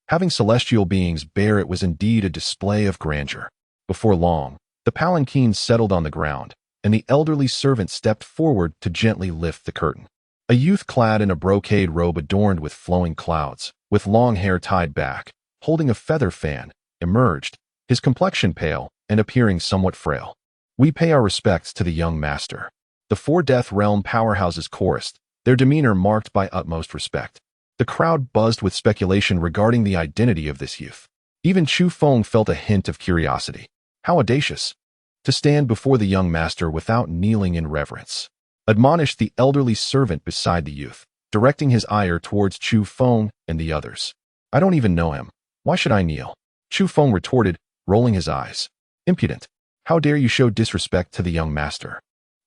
Having celestial beings bear it was indeed a display of grandeur. Before long, The palanquin settled on the ground, and the elderly servant stepped forward to gently lift the curtain. A youth clad in a brocade robe adorned with flowing clouds, with long hair tied back, holding a feather fan, emerged, his complexion pale and appearing somewhat frail. "We pay our respects to the young master." The four Death Realm powerhouses chorused, their demeanor marked by utmost respect. The crowd buzzed with speculation regarding the identity of this youth. Even Chu Feng felt a hint of curiosity. How audacious! To stand before the young master without kneeling in reverence. Admonished the elderly servant beside the youth, directing his ire towards Chu Feng and the others. "I don't even know him. Why should I kneel?" Chu Feng retorted, rolling his eyes. "Impudent! How dare you show disrespect to the young master?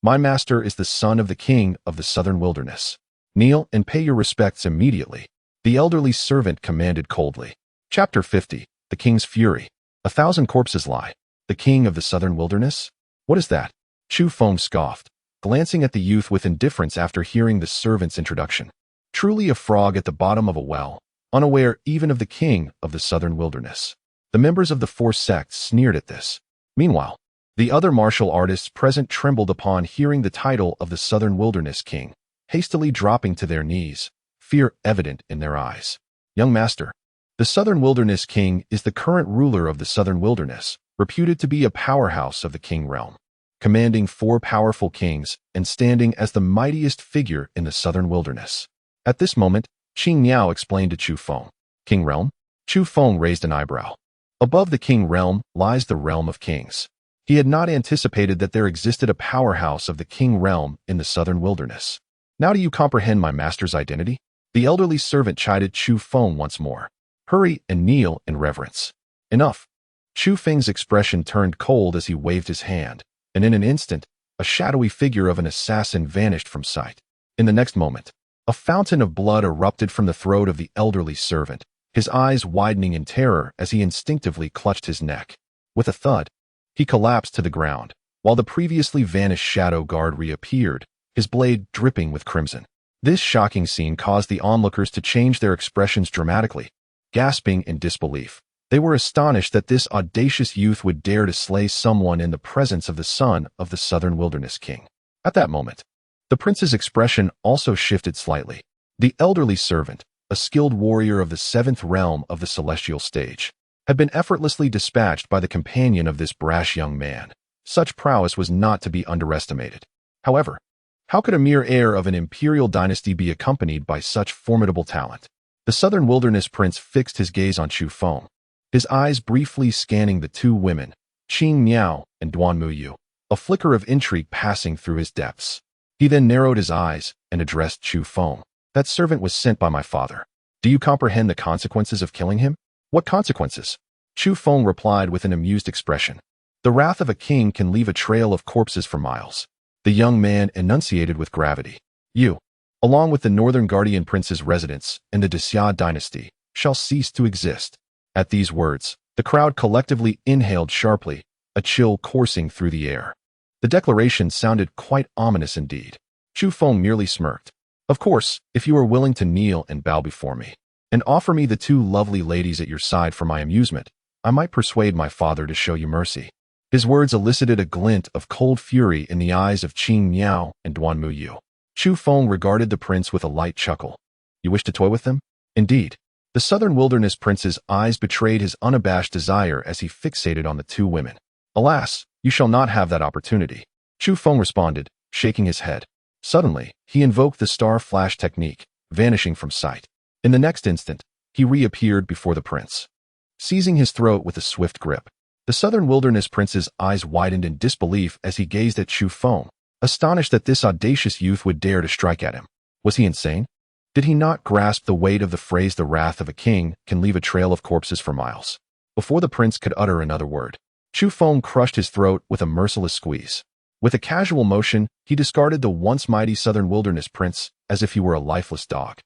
My master is the son of the king of the southern wilderness. Kneel and pay your respects immediately," the elderly servant commanded coldly. Chapter 50. The King's Fury. 1,000 corpses lie. The king of the southern wilderness? What is that? Chu Feng scoffed, glancing at the youth with indifference after hearing the servant's introduction. Truly a frog at the bottom of a well, unaware even of the king of the southern wilderness. The members of the four sects sneered at this. Meanwhile, the other martial artists present trembled upon hearing the title of the southern wilderness king, hastily dropping to their knees, fear evident in their eyes. "Young master, the southern wilderness king is the current ruler of the southern wilderness, reputed to be a powerhouse of the king realm, commanding 4 powerful kings and standing as the mightiest figure in the southern wilderness." At this moment, Qing Niao explained to Chu Feng. "King realm?" Chu Feng raised an eyebrow. Above the king realm lies the realm of kings. He had not anticipated that there existed a powerhouse of the king realm in the southern wilderness. "Now do you comprehend my master's identity?" The elderly servant chided Chu Feng once more. "Hurry and kneel in reverence." "Enough." Chu Feng's expression turned cold as he waved his hand, and in an instant, a shadowy figure of an assassin vanished from sight. In the next moment, a fountain of blood erupted from the throat of the elderly servant, his eyes widening in terror as he instinctively clutched his neck. With a thud, he collapsed to the ground, while the previously vanished shadow guard reappeared, his blade dripping with crimson. This shocking scene caused the onlookers to change their expressions dramatically. Gasping in disbelief, they were astonished that this audacious youth would dare to slay someone in the presence of the son of the southern wilderness king. At that moment, the prince's expression also shifted slightly. The elderly servant, a skilled warrior of the 7th realm of the celestial stage, had been effortlessly dispatched by the companion of this brash young man. Such prowess was not to be underestimated. However, how could a mere heir of an imperial dynasty be accompanied by such formidable talent? The southern wilderness prince fixed his gaze on Chu Feng, his eyes briefly scanning the 2 women, Qing Niao and Duan Muyu, a flicker of intrigue passing through his depths. He then narrowed his eyes and addressed Chu Feng. "That servant was sent by my father. Do you comprehend the consequences of killing him?" "What consequences?" Chu Feng replied with an amused expression. "The wrath of a king can leave a trail of corpses for miles." The young man enunciated with gravity. "You, along with the Northern Guardian Prince's residence and the Xia Dynasty, shall cease to exist." At these words, the crowd collectively inhaled sharply, a chill coursing through the air. The declaration sounded quite ominous indeed. Chu Feng merely smirked. "Of course, if you are willing to kneel and bow before me, and offer me the 2 lovely ladies at your side for my amusement, I might persuade my father to show you mercy." His words elicited a glint of cold fury in the eyes of Qing Niao and Duan Muyu. Chu Feng regarded the prince with a light chuckle. "You wish to toy with them?" Indeed, the southern wilderness prince's eyes betrayed his unabashed desire as he fixated on the 2 women. "Alas, you shall not have that opportunity," Chu Feng responded, shaking his head. Suddenly, he invoked the star flash technique, vanishing from sight. In the next instant, he reappeared before the prince, seizing his throat with a swift grip. The southern wilderness prince's eyes widened in disbelief as he gazed at Chu Feng, astonished that this audacious youth would dare to strike at him. Was he insane? Did he not grasp the weight of the phrase "the wrath of a king can leave a trail of corpses for miles"? Before the prince could utter another word, Chu Feng crushed his throat with a merciless squeeze. With a casual motion, he discarded the once mighty southern wilderness prince as if he were a lifeless dog.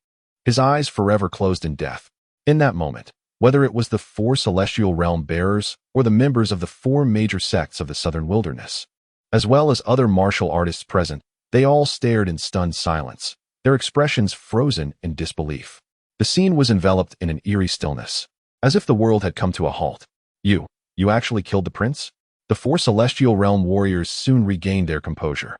His eyes forever closed in death. In that moment, whether it was the 4 celestial realm bearers or the members of the 4 major sects of the southern wilderness, as well as other martial artists present, they all stared in stunned silence, their expressions frozen in disbelief. The scene was enveloped in an eerie stillness, as if the world had come to a halt. You actually killed the prince?" The four Celestial Realm warriors soon regained their composure,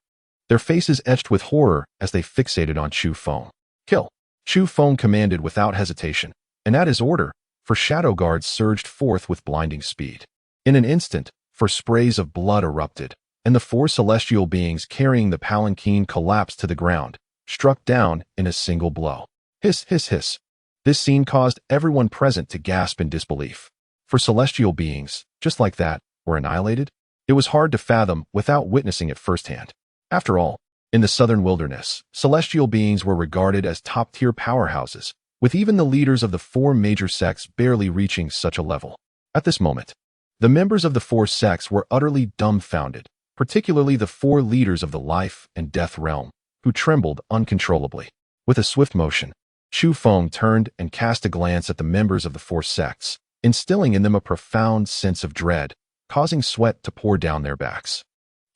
their faces etched with horror as they fixated on Chu Feng. Kill! Chu Feng commanded without hesitation, and at his order, four shadow guards surged forth with blinding speed. In an instant, four sprays of blood erupted, and the four celestial beings carrying the palanquin collapsed to the ground, struck down in a single blow. Hiss, hiss, hiss. This scene caused everyone present to gasp in disbelief. For celestial beings, just like that, were annihilated? It was hard to fathom without witnessing it firsthand. After all, in the southern wilderness, celestial beings were regarded as top-tier powerhouses, with even the leaders of the four major sects barely reaching such a level. At this moment, the members of the four sects were utterly dumbfounded, particularly the four leaders of the life and death realm, who trembled uncontrollably. With a swift motion, Chu Feng turned and cast a glance at the members of the four sects, instilling in them a profound sense of dread, causing sweat to pour down their backs.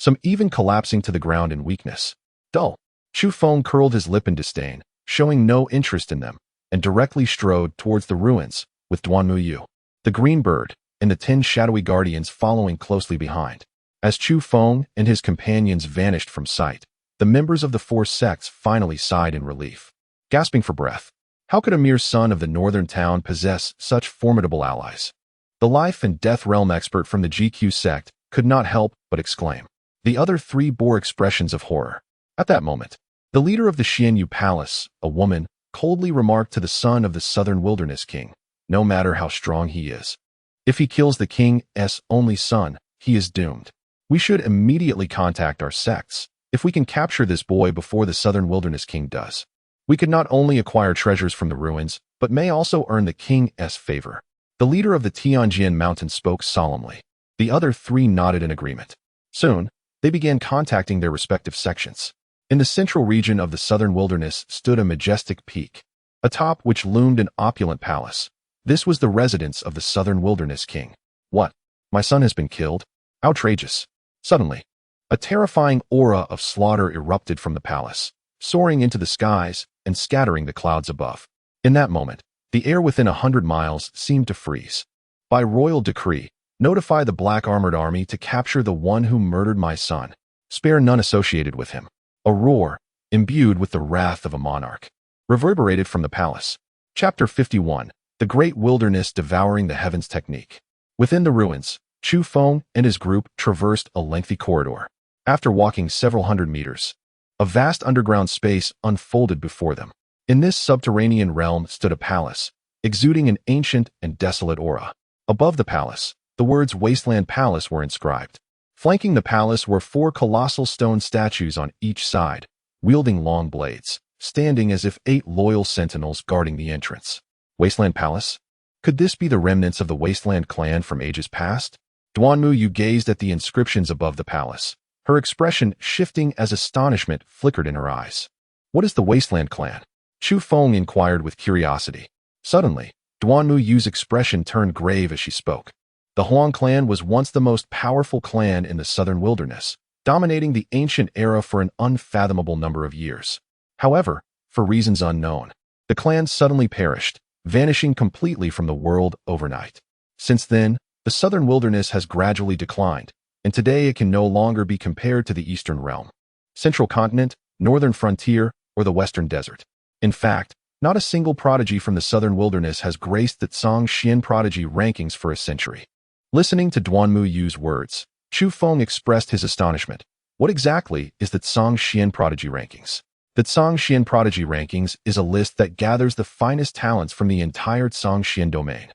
Some even collapsing to the ground in weakness. Dull. Chu Feng curled his lip in disdain, showing no interest in them, and directly strode towards the ruins, with Duanmu Yu, the green bird, and the 10 shadowy guardians following closely behind. As Chu Feng and his companions vanished from sight, the members of the four sects finally sighed in relief. Gasping for breath, how could a mere son of the northern town possess such formidable allies? The life and death realm expert from the GQ sect could not help but exclaim. The other three bore expressions of horror. At that moment, the leader of the Xianyu Palace, a woman, coldly remarked to the son of the southern wilderness king, no matter how strong he is, if he kills the king's only son, he is doomed. We should immediately contact our sects. If we can capture this boy before the southern wilderness king does, we could not only acquire treasures from the ruins, but may also earn the king's favor. The leader of the Tianjian mountain spoke solemnly. The other three nodded in agreement. Soon, they began contacting their respective sections. In the central region of the southern wilderness stood a majestic peak, atop which loomed an opulent palace. This was the residence of the southern wilderness king. What? My son has been killed? Outrageous. Suddenly, a terrifying aura of slaughter erupted from the palace, soaring into the skies and scattering the clouds above. In that moment, the air within 100 miles seemed to freeze. By royal decree, notify the black armored army to capture the one who murdered my son. Spare none associated with him. A roar, imbued with the wrath of a monarch, reverberated from the palace. Chapter 51. The Great Wilderness Devouring the Heavens Technique. Within the ruins, Chu Feng and his group traversed a lengthy corridor. After walking several hundred meters, a vast underground space unfolded before them. In this subterranean realm stood a palace, exuding an ancient and desolate aura. Above the palace, the words Wasteland Palace were inscribed. Flanking the palace were 4 colossal stone statues on each side, wielding long blades, standing as if 8 loyal sentinels guarding the entrance. Wasteland Palace? Could this be the remnants of the Wasteland clan from ages past? Duanmu Yu gazed at the inscriptions above the palace, her expression shifting as astonishment flickered in her eyes. What is the Wasteland clan? Chu Feng inquired with curiosity. Suddenly, Duanmu Yu's expression turned grave as she spoke. The Huang clan was once the most powerful clan in the southern wilderness, dominating the ancient era for an unfathomable number of years. However, for reasons unknown, the clan suddenly perished, vanishing completely from the world overnight. Since then, the southern wilderness has gradually declined, and today it can no longer be compared to the eastern realm, central continent, northern frontier, or the western desert. In fact, not a single prodigy from the southern wilderness has graced the Tsang Xian prodigy rankings for a century. Listening to Duanmu Yu's words, Chu Feng expressed his astonishment. What exactly is the Tsang Xian prodigy rankings? The Tsang Xian prodigy rankings is a list that gathers the finest talents from the entire Tsang Xian domain.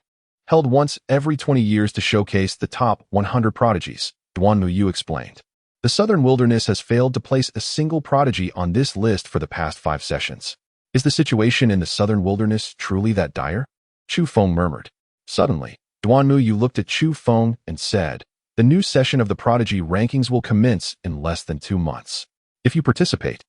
Held once every 20 years to showcase the top 100 prodigies, Duanmu Yu explained. The southern wilderness has failed to place a single prodigy on this list for the past 5 sessions. Is the situation in the southern wilderness truly that dire? Chu Feng murmured. Suddenly, Duanmu Yu looked at Chu Feng and said, the new session of the prodigy rankings will commence in less than 2 months. If you participate,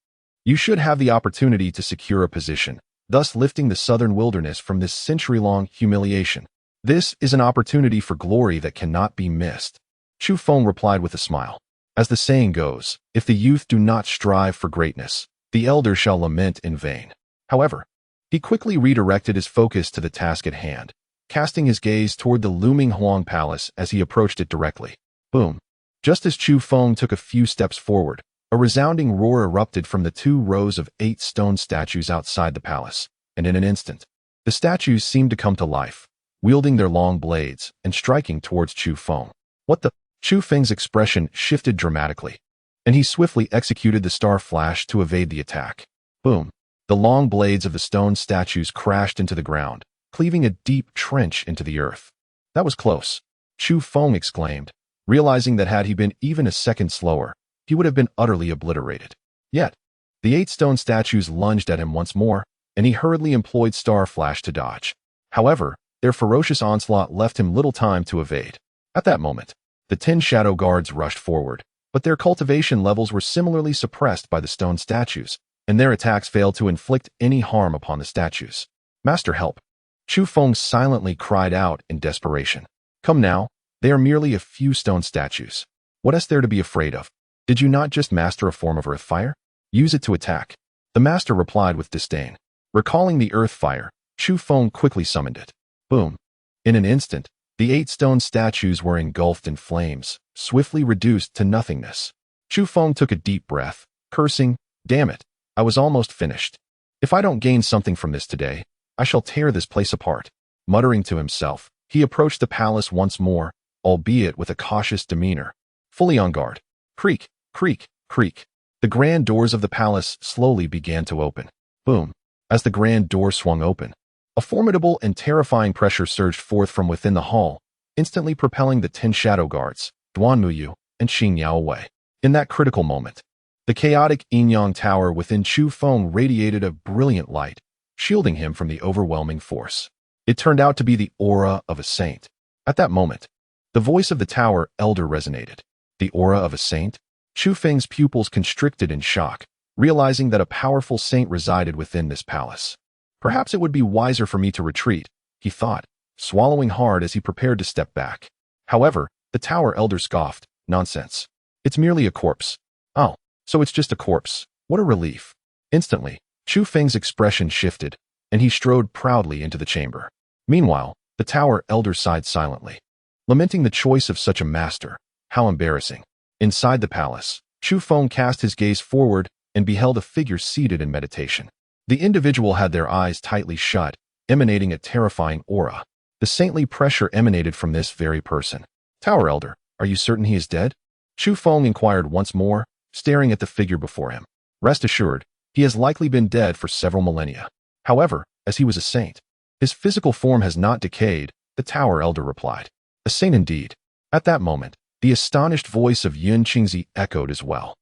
you should have the opportunity to secure a position, thus lifting the southern wilderness from this century-long humiliation. This is an opportunity for glory that cannot be missed. Chu Feng replied with a smile. As the saying goes, if the youth do not strive for greatness, the elder shall lament in vain. However, he quickly redirected his focus to the task at hand, casting his gaze toward the looming Huang Palace as he approached it directly. Boom! Just as Chu Feng took a few steps forward, a resounding roar erupted from the 2 rows of 8 stone statues outside the palace, and in an instant, the statues seemed to come to life, wielding their long blades and striking towards Chu Feng. What the? Chu Feng's expression shifted dramatically, and he swiftly executed the star flash to evade the attack. Boom! The long blades of the stone statues crashed into the ground, cleaving a deep trench into the earth. That was close, Chu Feng exclaimed, realizing that had he been even a second slower, he would have been utterly obliterated. Yet, the 8 stone statues lunged at him once more, and he hurriedly employed Star Flash to dodge. However, their ferocious onslaught left him little time to evade. At that moment, the 10 shadow guards rushed forward, but their cultivation levels were similarly suppressed by the stone statues, and their attacks failed to inflict any harm upon the statues. Master, help! Chu Feng silently cried out in desperation. Come now, they are merely a few stone statues. What is there to be afraid of? Did you not just master a form of earth fire? Use it to attack. The master replied with disdain. Recalling the earth fire, Chu Feng quickly summoned it. Boom! In an instant, the 8 stone statues were engulfed in flames, swiftly reduced to nothingness. Chu Feng took a deep breath, cursing, damn it, I was almost finished. If I don't gain something from this today, I shall tear this place apart. Muttering to himself, he approached the palace once more, albeit with a cautious demeanor. Fully on guard. Creak, creak, creak. The grand doors of the palace slowly began to open. Boom! As the grand door swung open, a formidable and terrifying pressure surged forth from within the hall, instantly propelling the 10 shadow guards, Duan Muyu, and Xing Yao away. In that critical moment, the chaotic yin-yang tower within Chu Feng radiated a brilliant light, shielding him from the overwhelming force. It turned out to be the aura of a saint. At that moment, the voice of the tower elder resonated. The aura of a saint? Chu Feng's pupils constricted in shock, realizing that a powerful saint resided within this palace. Perhaps it would be wiser for me to retreat, he thought, swallowing hard as he prepared to step back. However, the tower elder scoffed, nonsense. It's merely a corpse. Oh, so it's just a corpse. What a relief. Instantly, Chu Feng's expression shifted, and he strode proudly into the chamber. Meanwhile, the tower elder sighed silently, lamenting the choice of such a master. How embarrassing. Inside the palace, Chu Feng cast his gaze forward and beheld a figure seated in meditation. The individual had their eyes tightly shut, emanating a terrifying aura. The saintly pressure emanated from this very person. Tower elder, are you certain he is dead? Chu Feng inquired once more, staring at the figure before him. Rest assured, he has likely been dead for several millennia. However, as he was a saint, his physical form has not decayed, the tower elder replied. A saint indeed. At that moment, the astonished voice of Yun Qingzi echoed as well.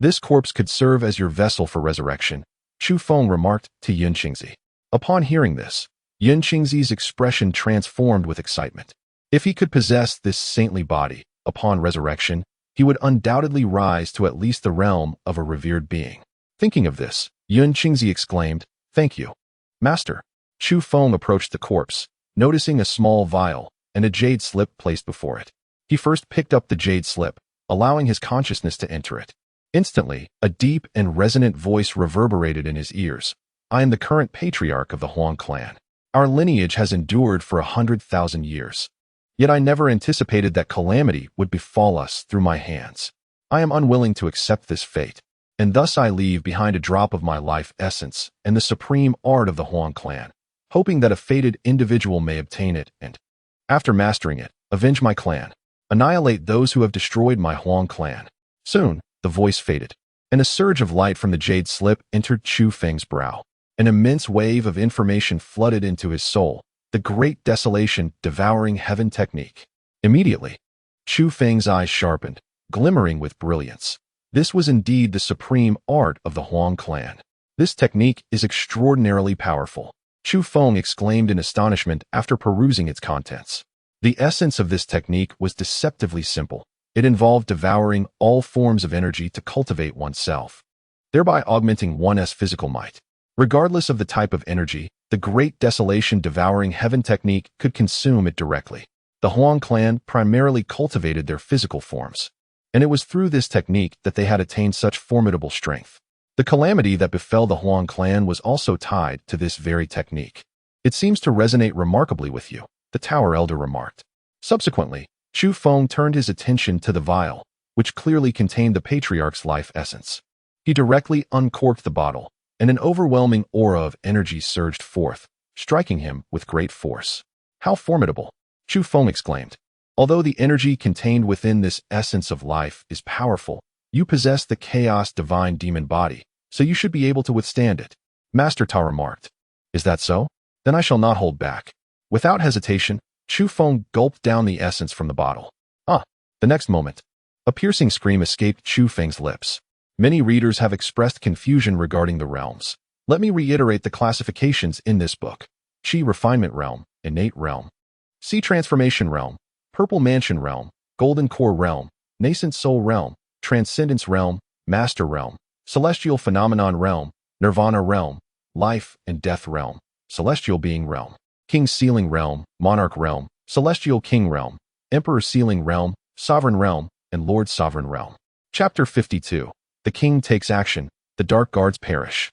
This corpse could serve as your vessel for resurrection, Chu Feng remarked to Yun Qingzi. Upon hearing this, Yun Qingzi's expression transformed with excitement. If he could possess this saintly body, upon resurrection, he would undoubtedly rise to at least the realm of a revered being. Thinking of this, Yun Qingzi exclaimed, Thank you, Master. Chu Feng approached the corpse, noticing a small vial and a jade slip placed before it. He first picked up the jade slip, allowing his consciousness to enter it. Instantly, a deep and resonant voice reverberated in his ears. I am the current patriarch of the Huang clan. Our lineage has endured for 100,000 years. Yet I never anticipated that calamity would befall us through my hands. I am unwilling to accept this fate, and thus I leave behind a drop of my life essence and the supreme art of the Huang clan, hoping that a fated individual may obtain it and, after mastering it, avenge my clan. Annihilate those who have destroyed my Huang clan. Soon, the voice faded, and a surge of light from the jade slip entered Chu Feng's brow. An immense wave of information flooded into his soul, the great desolation devouring heaven technique. Immediately, Chu Feng's eyes sharpened, glimmering with brilliance. This was indeed the supreme art of the Huang clan. This technique is extraordinarily powerful, Chu Feng exclaimed in astonishment after perusing its contents. The essence of this technique was deceptively simple. It involved devouring all forms of energy to cultivate oneself, thereby augmenting one's physical might. Regardless of the type of energy, the great desolation devouring heaven technique could consume it directly. The Huang clan primarily cultivated their physical forms, and it was through this technique that they had attained such formidable strength. The calamity that befell the Huang clan was also tied to this very technique. It seems to resonate remarkably with you, the tower elder remarked. Subsequently, Chu Feng turned his attention to the vial, which clearly contained the patriarch's life essence. He directly uncorked the bottle, and an overwhelming aura of energy surged forth, striking him with great force. "How formidable!" Chu Feng exclaimed. "Although the energy contained within this essence of life is powerful, you possess the chaos divine demon body, so you should be able to withstand it." Master Ta remarked. "Is that so? Then I shall not hold back." Without hesitation, Chu Feng gulped down the essence from the bottle. The next moment, a piercing scream escaped Chu Feng's lips. Many readers have expressed confusion regarding the realms. Let me reiterate the classifications in this book. Qi Refinement Realm, Innate Realm. Sea Transformation Realm, Purple Mansion Realm, Golden Core Realm, Nascent Soul Realm, Transcendence Realm, Master Realm, Celestial Phenomenon Realm, Nirvana Realm, Life and Death Realm, Celestial Being Realm, King Sealing Realm, Monarch Realm, Celestial King Realm, Emperor Sealing Realm, Sovereign Realm, and Lord Sovereign Realm. Chapter 52. The King Takes Action, the Dark Guards Perish.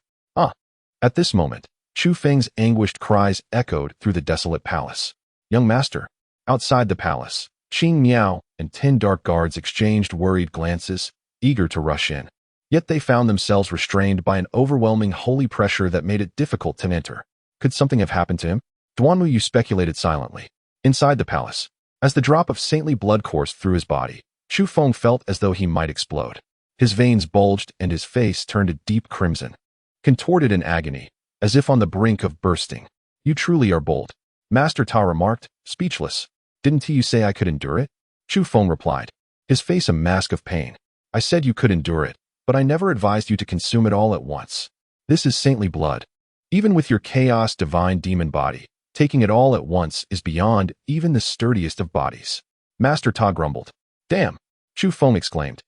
At this moment, Chu Feng's anguished cries echoed through the desolate palace. "Young master." Outside the palace, Qing Miao and 10 dark guards exchanged worried glances, eager to rush in. Yet they found themselves restrained by an overwhelming holy pressure that made it difficult to enter. Could something have happened to him? Duanwu speculated silently. Inside the palace, as the drop of saintly blood coursed through his body, Chu Feng felt as though he might explode. His veins bulged and his face turned a deep crimson. Contorted in agony, as if on the brink of bursting. "You truly are bold," Master Ta remarked, speechless. "Didn't you say I could endure it?" Chu Feng replied, his face a mask of pain. "I said you could endure it, but I never advised you to consume it all at once. This is saintly blood. Even with your chaos divine demon body, taking it all at once is beyond even the sturdiest of bodies." Master Ta grumbled. "Damn!" Chu Feng exclaimed,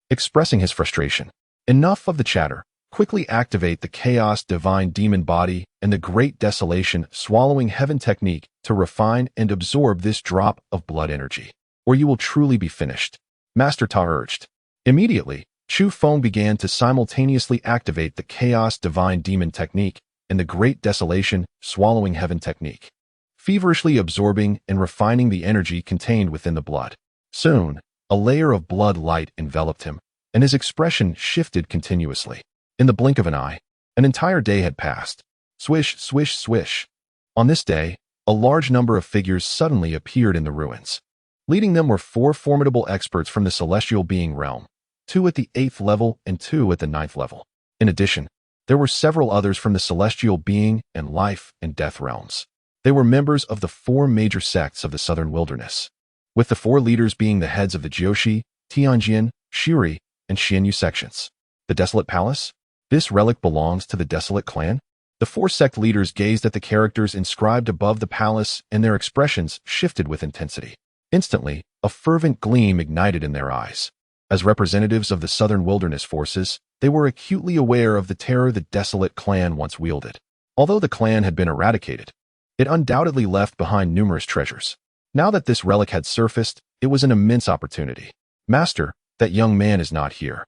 expressing his frustration. "Enough of the chatter. Quickly activate the chaos divine demon body and the great desolation swallowing heaven technique to refine and absorb this drop of blood energy, or you will truly be finished," Master Ta urged. Immediately, Chu Feng began to simultaneously activate the chaos divine demon technique and the great desolation swallowing heaven technique, feverishly absorbing and refining the energy contained within the blood. Soon, a layer of blood light enveloped him, and his expression shifted continuously. In the blink of an eye, an entire day had passed. Swish, swish, swish. On this day, a large number of figures suddenly appeared in the ruins. Leading them were 4 formidable experts from the celestial being realm, 2 at the 8th level and 2 at the 9th level. In addition, there were several others from the celestial being and life and death realms. They were members of the 4 major sects of the southern wilderness, with the 4 leaders being the heads of the Jiushi, Tianjin, Shuri, and Xianyu sections. The Desolate Palace? This relic belongs to the Desolate Clan? The 4 sect leaders gazed at the characters inscribed above the palace, and their expressions shifted with intensity. Instantly, a fervent gleam ignited in their eyes. As representatives of the southern wilderness forces, they were acutely aware of the terror the Desolate Clan once wielded. Although the clan had been eradicated, it undoubtedly left behind numerous treasures. Now that this relic had surfaced, it was an immense opportunity. "Master, that young man is not here.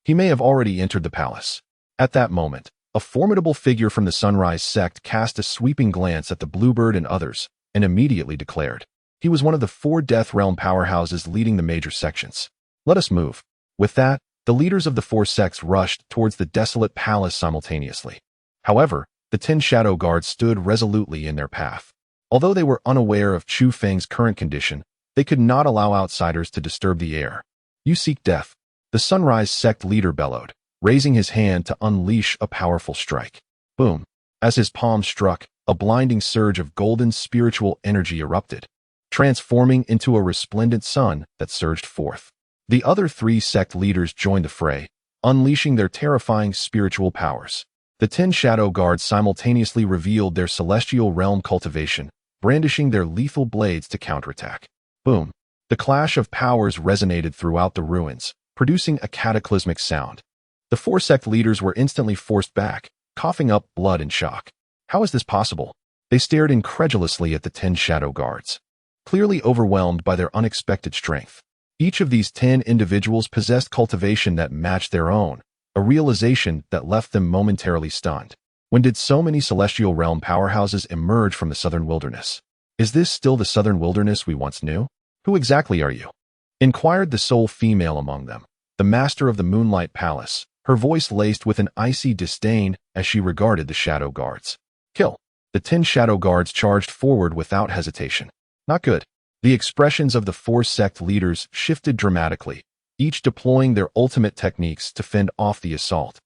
He may have already entered the palace." At that moment, a formidable figure from the Sunrise sect cast a sweeping glance at the Bluebird and others, and immediately declared. He was one of the 4 Death Realm powerhouses leading the major sections. "Let us move." With that, the leaders of the 4 sects rushed towards the desolate palace simultaneously. However, the 10 shadow guards stood resolutely in their path. Although they were unaware of Chu Feng's current condition, they could not allow outsiders to disturb the air. "You seek death," the Sunrise sect leader bellowed, raising his hand to unleash a powerful strike. Boom! As his palm struck, a blinding surge of golden spiritual energy erupted, transforming into a resplendent sun that surged forth. The other 3 sect leaders joined the fray, unleashing their terrifying spiritual powers. The 10 shadow guards simultaneously revealed their celestial realm cultivation, brandishing their lethal blades to counterattack. Boom! The clash of powers resonated throughout the ruins, producing a cataclysmic sound. The 4 sect leaders were instantly forced back, coughing up blood in shock. How is this possible? They stared incredulously at the 10 shadow guards, clearly overwhelmed by their unexpected strength. Each of these 10 individuals possessed cultivation that matched their own, a realization that left them momentarily stunned. When did so many celestial realm powerhouses emerge from the southern wilderness? Is this still the southern wilderness we once knew? Who exactly are you? inquired the sole female among them, the master of the Moonlight Palace, her voice laced with an icy disdain as she regarded the shadow guards. Kill. The 10 shadow guards charged forward without hesitation. Not good. The expressions of the 4 sect leaders shifted dramatically, each deploying their ultimate techniques to fend off the assault,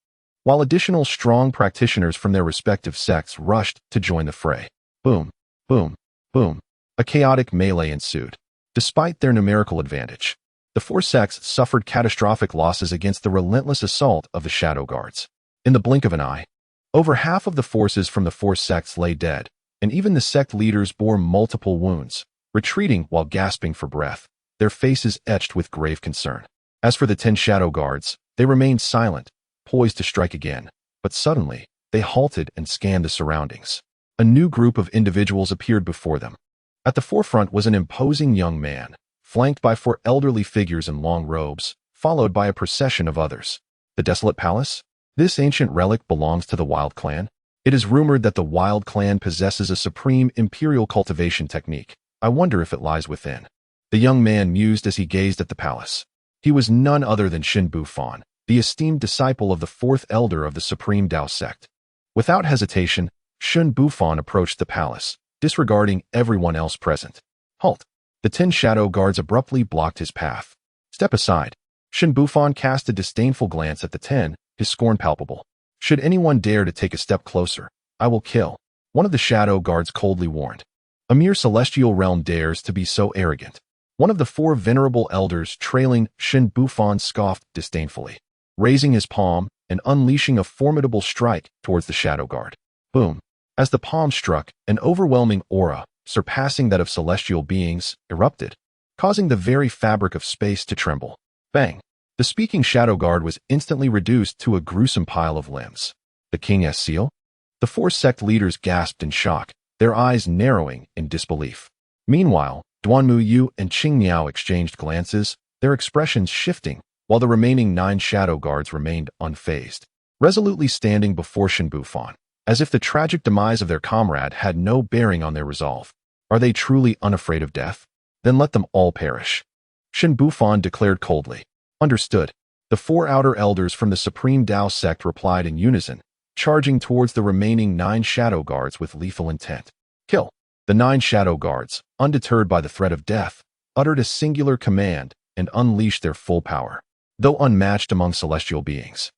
while additional strong practitioners from their respective sects rushed to join the fray. Boom, boom, boom. A chaotic melee ensued. Despite their numerical advantage, the 4 sects suffered catastrophic losses against the relentless assault of the shadow guards. In the blink of an eye, over half of the forces from the 4 sects lay dead, and even the sect leaders bore multiple wounds, retreating while gasping for breath, their faces etched with grave concern. As for the 10 shadow guards, they remained silent, poised to strike again, but suddenly, they halted and scanned the surroundings. A new group of individuals appeared before them. At the forefront was an imposing young man, flanked by 4 elderly figures in long robes, followed by a procession of others. The Desolate Palace? This ancient relic belongs to the Wild Clan. It is rumored that the Wild Clan possesses a supreme imperial cultivation technique. I wonder if it lies within. The young man mused as he gazed at the palace. He was none other than Shin Bufan, the esteemed disciple of the 4th elder of the Supreme Dao sect. Without hesitation, Shin Bufan approached the palace, disregarding everyone else present. Halt! The 10 shadow guards abruptly blocked his path. Step aside. Shin Bufan cast a disdainful glance at the 10, his scorn palpable. Should anyone dare to take a step closer, I will kill. One of the shadow guards coldly warned. A mere celestial realm dares to be so arrogant. One of the 4 venerable elders trailing Shin Bufan scoffed disdainfully, raising his palm and unleashing a formidable strike towards the shadow guard. Boom. As the palm struck, an overwhelming aura, surpassing that of celestial beings, erupted, causing the very fabric of space to tremble. Bang! The speaking shadow guard was instantly reduced to a gruesome pile of limbs. The king's seal? The 4 sect leaders gasped in shock, their eyes narrowing in disbelief. Meanwhile, Duanmu Yu and Qing Niao exchanged glances, their expressions shifting, while the remaining 9 shadow guards remained unfazed, resolutely standing before Shin Bufan, as if the tragic demise of their comrade had no bearing on their resolve. Are they truly unafraid of death? Then let them all perish. Shin Bufan declared coldly. Understood. The 4 outer elders from the Supreme Dao sect replied in unison, charging towards the remaining 9 shadow guards with lethal intent. Kill. The 9 shadow guards, undeterred by the threat of death, uttered a singular command and unleashed their full power. Though unmatched among celestial beings,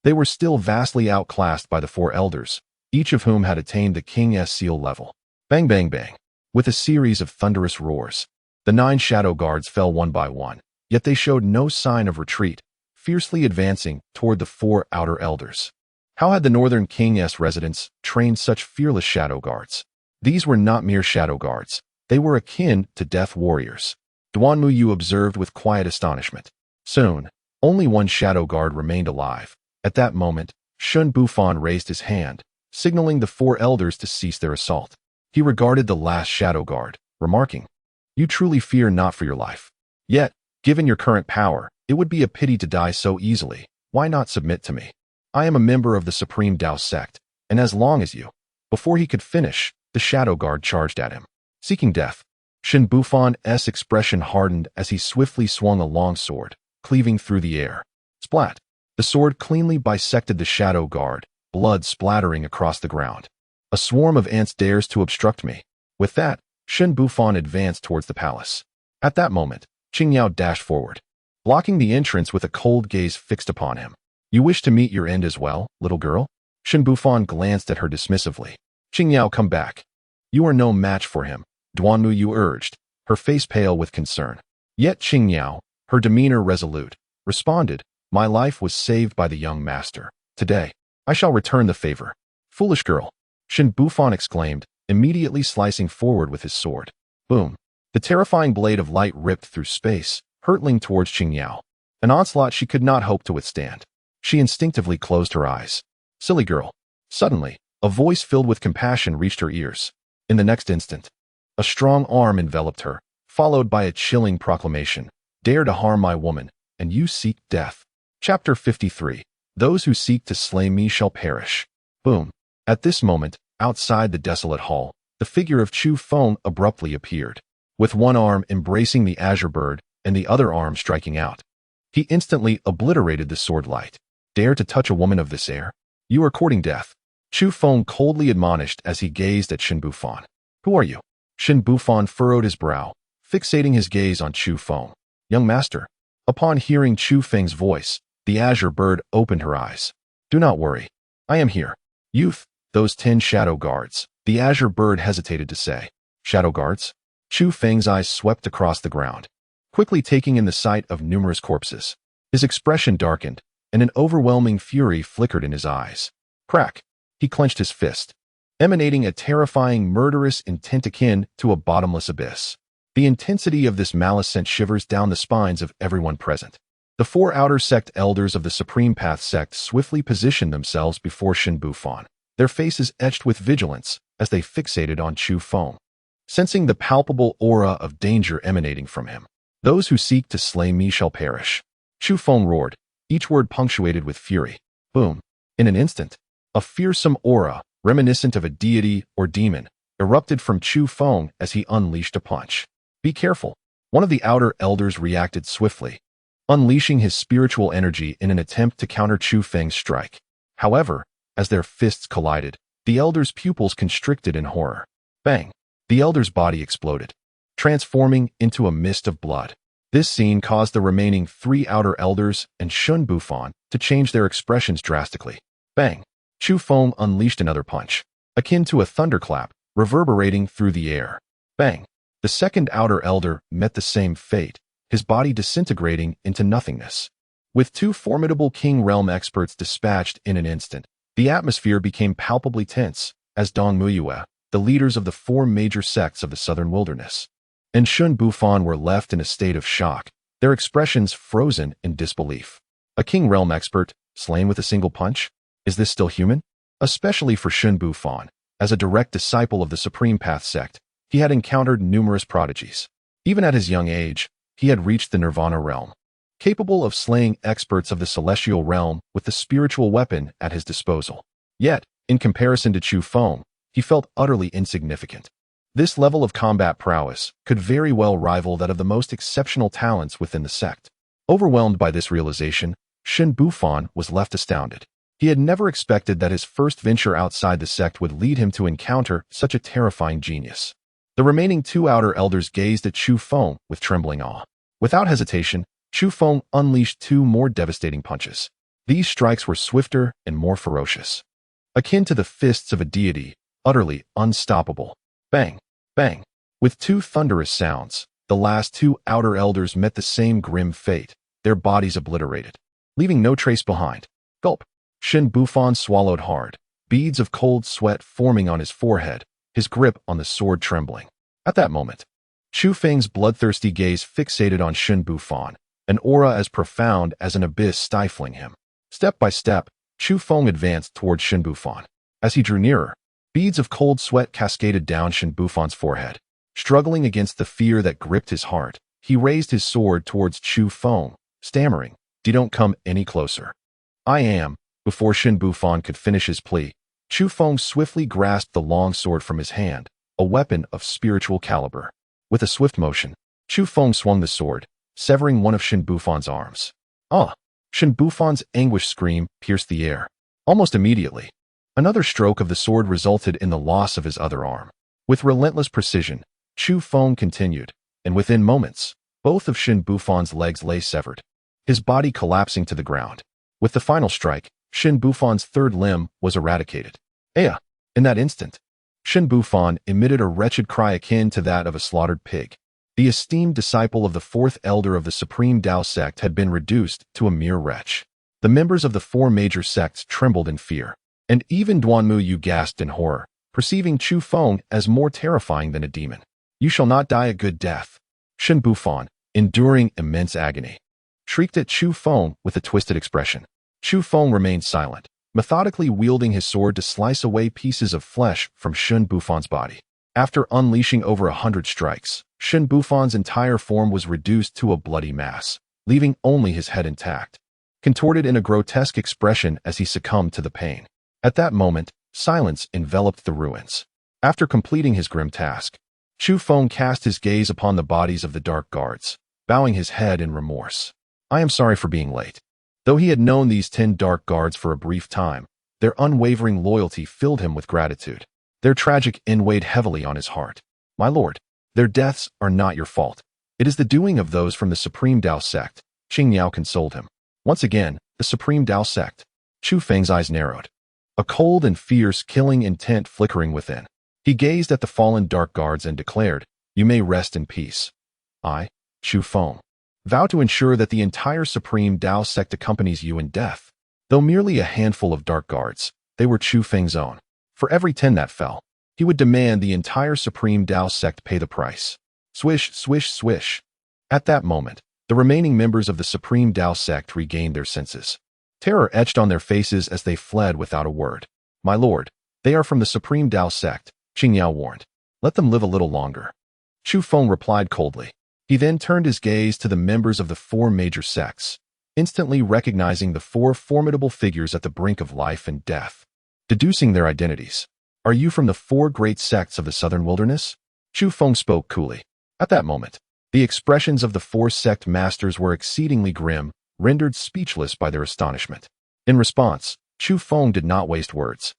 they were still vastly outclassed by the 4 elders, each of whom had attained the king's seal level. Bang bang bang. With a series of thunderous roars, the 9 shadow guards fell one by one, yet they showed no sign of retreat, fiercely advancing toward the 4 outer elders. How had the Northern King's residents trained such fearless shadow guards? These were not mere shadow guards. They were akin to death warriors. Duanmu Yu observed with quiet astonishment. Soon, only 1 shadow guard remained alive. At that moment, Shin Bufan raised his hand, signaling the 4 elders to cease their assault. He regarded the last shadow guard, remarking, "You truly fear not for your life. Yet, given your current power, it would be a pity to die so easily. Why not submit to me? I am a member of the Supreme Dao sect, and as long as you..." Before he could finish, the shadow guard charged at him, seeking death. Shin Bufan's expression hardened as he swiftly swung a long sword, cleaving through the air. Splat! The sword cleanly bisected the shadow guard, blood splattering across the ground. A swarm of ants dares to obstruct me. With that, Shin Bufan advanced towards the palace. At that moment, Qing Yao dashed forward, blocking the entrance with a cold gaze fixed upon him. You wish to meet your end as well, little girl? Shin Bufan glanced at her dismissively. Qing Yao, come back. You are no match for him, Duanmu Yu urged, her face pale with concern. Yet Qing Yao, her demeanor resolute, responded, my life was saved by the young master. Today, I shall return the favor. Foolish girl, Shin Bufan exclaimed, immediately slicing forward with his sword. Boom. The terrifying blade of light ripped through space, hurtling towards Qing Yao, an onslaught she could not hope to withstand. She instinctively closed her eyes. Silly girl. Suddenly, a voice filled with compassion reached her ears. In the next instant, a strong arm enveloped her, followed by a chilling proclamation. Dare to harm my woman, and you seek death. Chapter 53. Those who seek to slay me shall perish. Boom. At this moment, outside the desolate hall, the figure of Chu Feng abruptly appeared. With one arm embracing the azure bird, and the other arm striking out. He instantly obliterated the sword light. Dare to touch a woman of this air? You are courting death. Chu Feng coldly admonished as he gazed at Shen Bufan. Who are you? Shen Bufan furrowed his brow, fixating his gaze on Chu Feng. Young master. Upon hearing Chu Feng's voice, the azure bird opened her eyes. Do not worry. I am here. Youth, those 10 shadow guards. The azure bird hesitated to say. Shadow guards? Chu Feng's eyes swept across the ground, quickly taking in the sight of numerous corpses. His expression darkened, and an overwhelming fury flickered in his eyes. Crack! He clenched his fist, emanating a terrifying, murderous intent akin to a bottomless abyss. The intensity of this malice sent shivers down the spines of everyone present. The 4 outer sect elders of the Supreme Path sect swiftly positioned themselves before Shen Bufan, their faces etched with vigilance as they fixated on Chu Feng, sensing the palpable aura of danger emanating from him. Those who seek to slay me shall perish. Chu Feng roared, each word punctuated with fury. Boom. In an instant, a fearsome aura, reminiscent of a deity or demon, erupted from Chu Feng as he unleashed a punch. Be careful. One of the outer elders reacted swiftly, unleashing his spiritual energy in an attempt to counter Chu Feng's strike. However, as their fists collided, the elder's pupils constricted in horror. Bang! The elder's body exploded, transforming into a mist of blood. This scene caused the remaining 3 outer elders and Shen Bufan to change their expressions drastically. Bang! Chu Feng unleashed another punch, akin to a thunderclap, reverberating through the air. Bang! The second outer elder met the same fate, his body disintegrating into nothingness. With 2 formidable King Realm experts dispatched in an instant, the atmosphere became palpably tense as Dong Muyue, the leaders of the 4 major sects of the southern wilderness, and Shen Bufan were left in a state of shock, their expressions frozen in disbelief. A King Realm expert, slain with a single punch? Is this still human? Especially for Shen Bufan, as a direct disciple of the Supreme Path sect, he had encountered numerous prodigies. Even at his young age, he had reached the Nirvana realm, capable of slaying experts of the celestial realm with the spiritual weapon at his disposal. Yet, in comparison to Chu Feng, he felt utterly insignificant. This level of combat prowess could very well rival that of the most exceptional talents within the sect. Overwhelmed by this realization, Shen Bufan was left astounded. He had never expected that his first venture outside the sect would lead him to encounter such a terrifying genius. The remaining 2 outer elders gazed at Chu Feng with trembling awe. Without hesitation, Chu Feng unleashed 2 more devastating punches. These strikes were swifter and more ferocious, akin to the fists of a deity, utterly unstoppable. Bang! Bang! With 2 thunderous sounds, the last 2 outer elders met the same grim fate, their bodies obliterated, leaving no trace behind. Gulp! Shen Bufan swallowed hard, beads of cold sweat forming on his forehead, his grip on the sword trembling. At that moment, Chu Feng's bloodthirsty gaze fixated on Shen Bufan, an aura as profound as an abyss stifling him. Step by step, Chu Feng advanced toward Shen Bufan. As he drew nearer, beads of cold sweat cascaded down Shen Bufan's forehead. Struggling against the fear that gripped his heart, he raised his sword towards Chu Feng, stammering, "Don't come any closer." I am. Before Shen Bufan could finish his plea, Chu Feng swiftly grasped the long sword from his hand, a weapon of spiritual caliber. With a swift motion, Chu Feng swung the sword, severing one of Shen Bufan's arms. Ah! Shen Bufan's anguished scream pierced the air. Almost immediately, another stroke of the sword resulted in the loss of his other arm. With relentless precision, Chu Feng continued, and within moments, both of Shen Bufan's legs lay severed, his body collapsing to the ground. With the final strike, Shen Bufan's third limb was eradicated. Aya! In that instant, Shen Bufan emitted a wretched cry akin to that of a slaughtered pig. The esteemed disciple of the 4th elder of the Supreme Tao sect had been reduced to a mere wretch. The members of the 4 major sects trembled in fear, and even Duanmu Yu gasped in horror, perceiving Chu Feng as more terrifying than a demon. You shall not die a good death. Shen Bufan, enduring immense agony, shrieked at Chu Feng with a twisted expression. Chu Feng remained silent, methodically wielding his sword to slice away pieces of flesh from Shen Bufan's body. After unleashing over 100 strikes, Shen Bufan's entire form was reduced to a bloody mass, leaving only his head intact, contorted in a grotesque expression as he succumbed to the pain. At that moment, silence enveloped the ruins. After completing his grim task, Chu Feng cast his gaze upon the bodies of the dark guards, bowing his head in remorse. I am sorry for being late. Though he had known these 10 dark guards for a brief time, their unwavering loyalty filled him with gratitude. Their tragic end weighed heavily on his heart. My lord, their deaths are not your fault. It is the doing of those from the Supreme Tao sect. Qingniao consoled him. Once again, the Supreme Tao sect. Chu Feng's eyes narrowed, a cold and fierce killing intent flickering within. He gazed at the fallen dark guards and declared, You may rest in peace. I, Chu Feng, vow to ensure that the entire Supreme Tao sect accompanies you in death. Though merely a handful of dark guards, they were Chu Feng's own. For every 10 that fell, he would demand the entire Supreme Tao sect pay the price. Swish, swish, swish. At that moment, the remaining members of the Supreme Tao sect regained their senses. Terror etched on their faces as they fled without a word. My lord, they are from the Supreme Tao sect, Qingniao warned. Let them live a little longer. Chu Feng replied coldly. He then turned his gaze to the members of the 4 major sects, instantly recognizing the 4 formidable figures at the brink of life and death. Deducing their identities. Are you from the 4 great sects of the southern wilderness? Chu Feng spoke coolly. At that moment, the expressions of the 4 sect masters were exceedingly grim, rendered speechless by their astonishment. In response, Chu Feng did not waste words.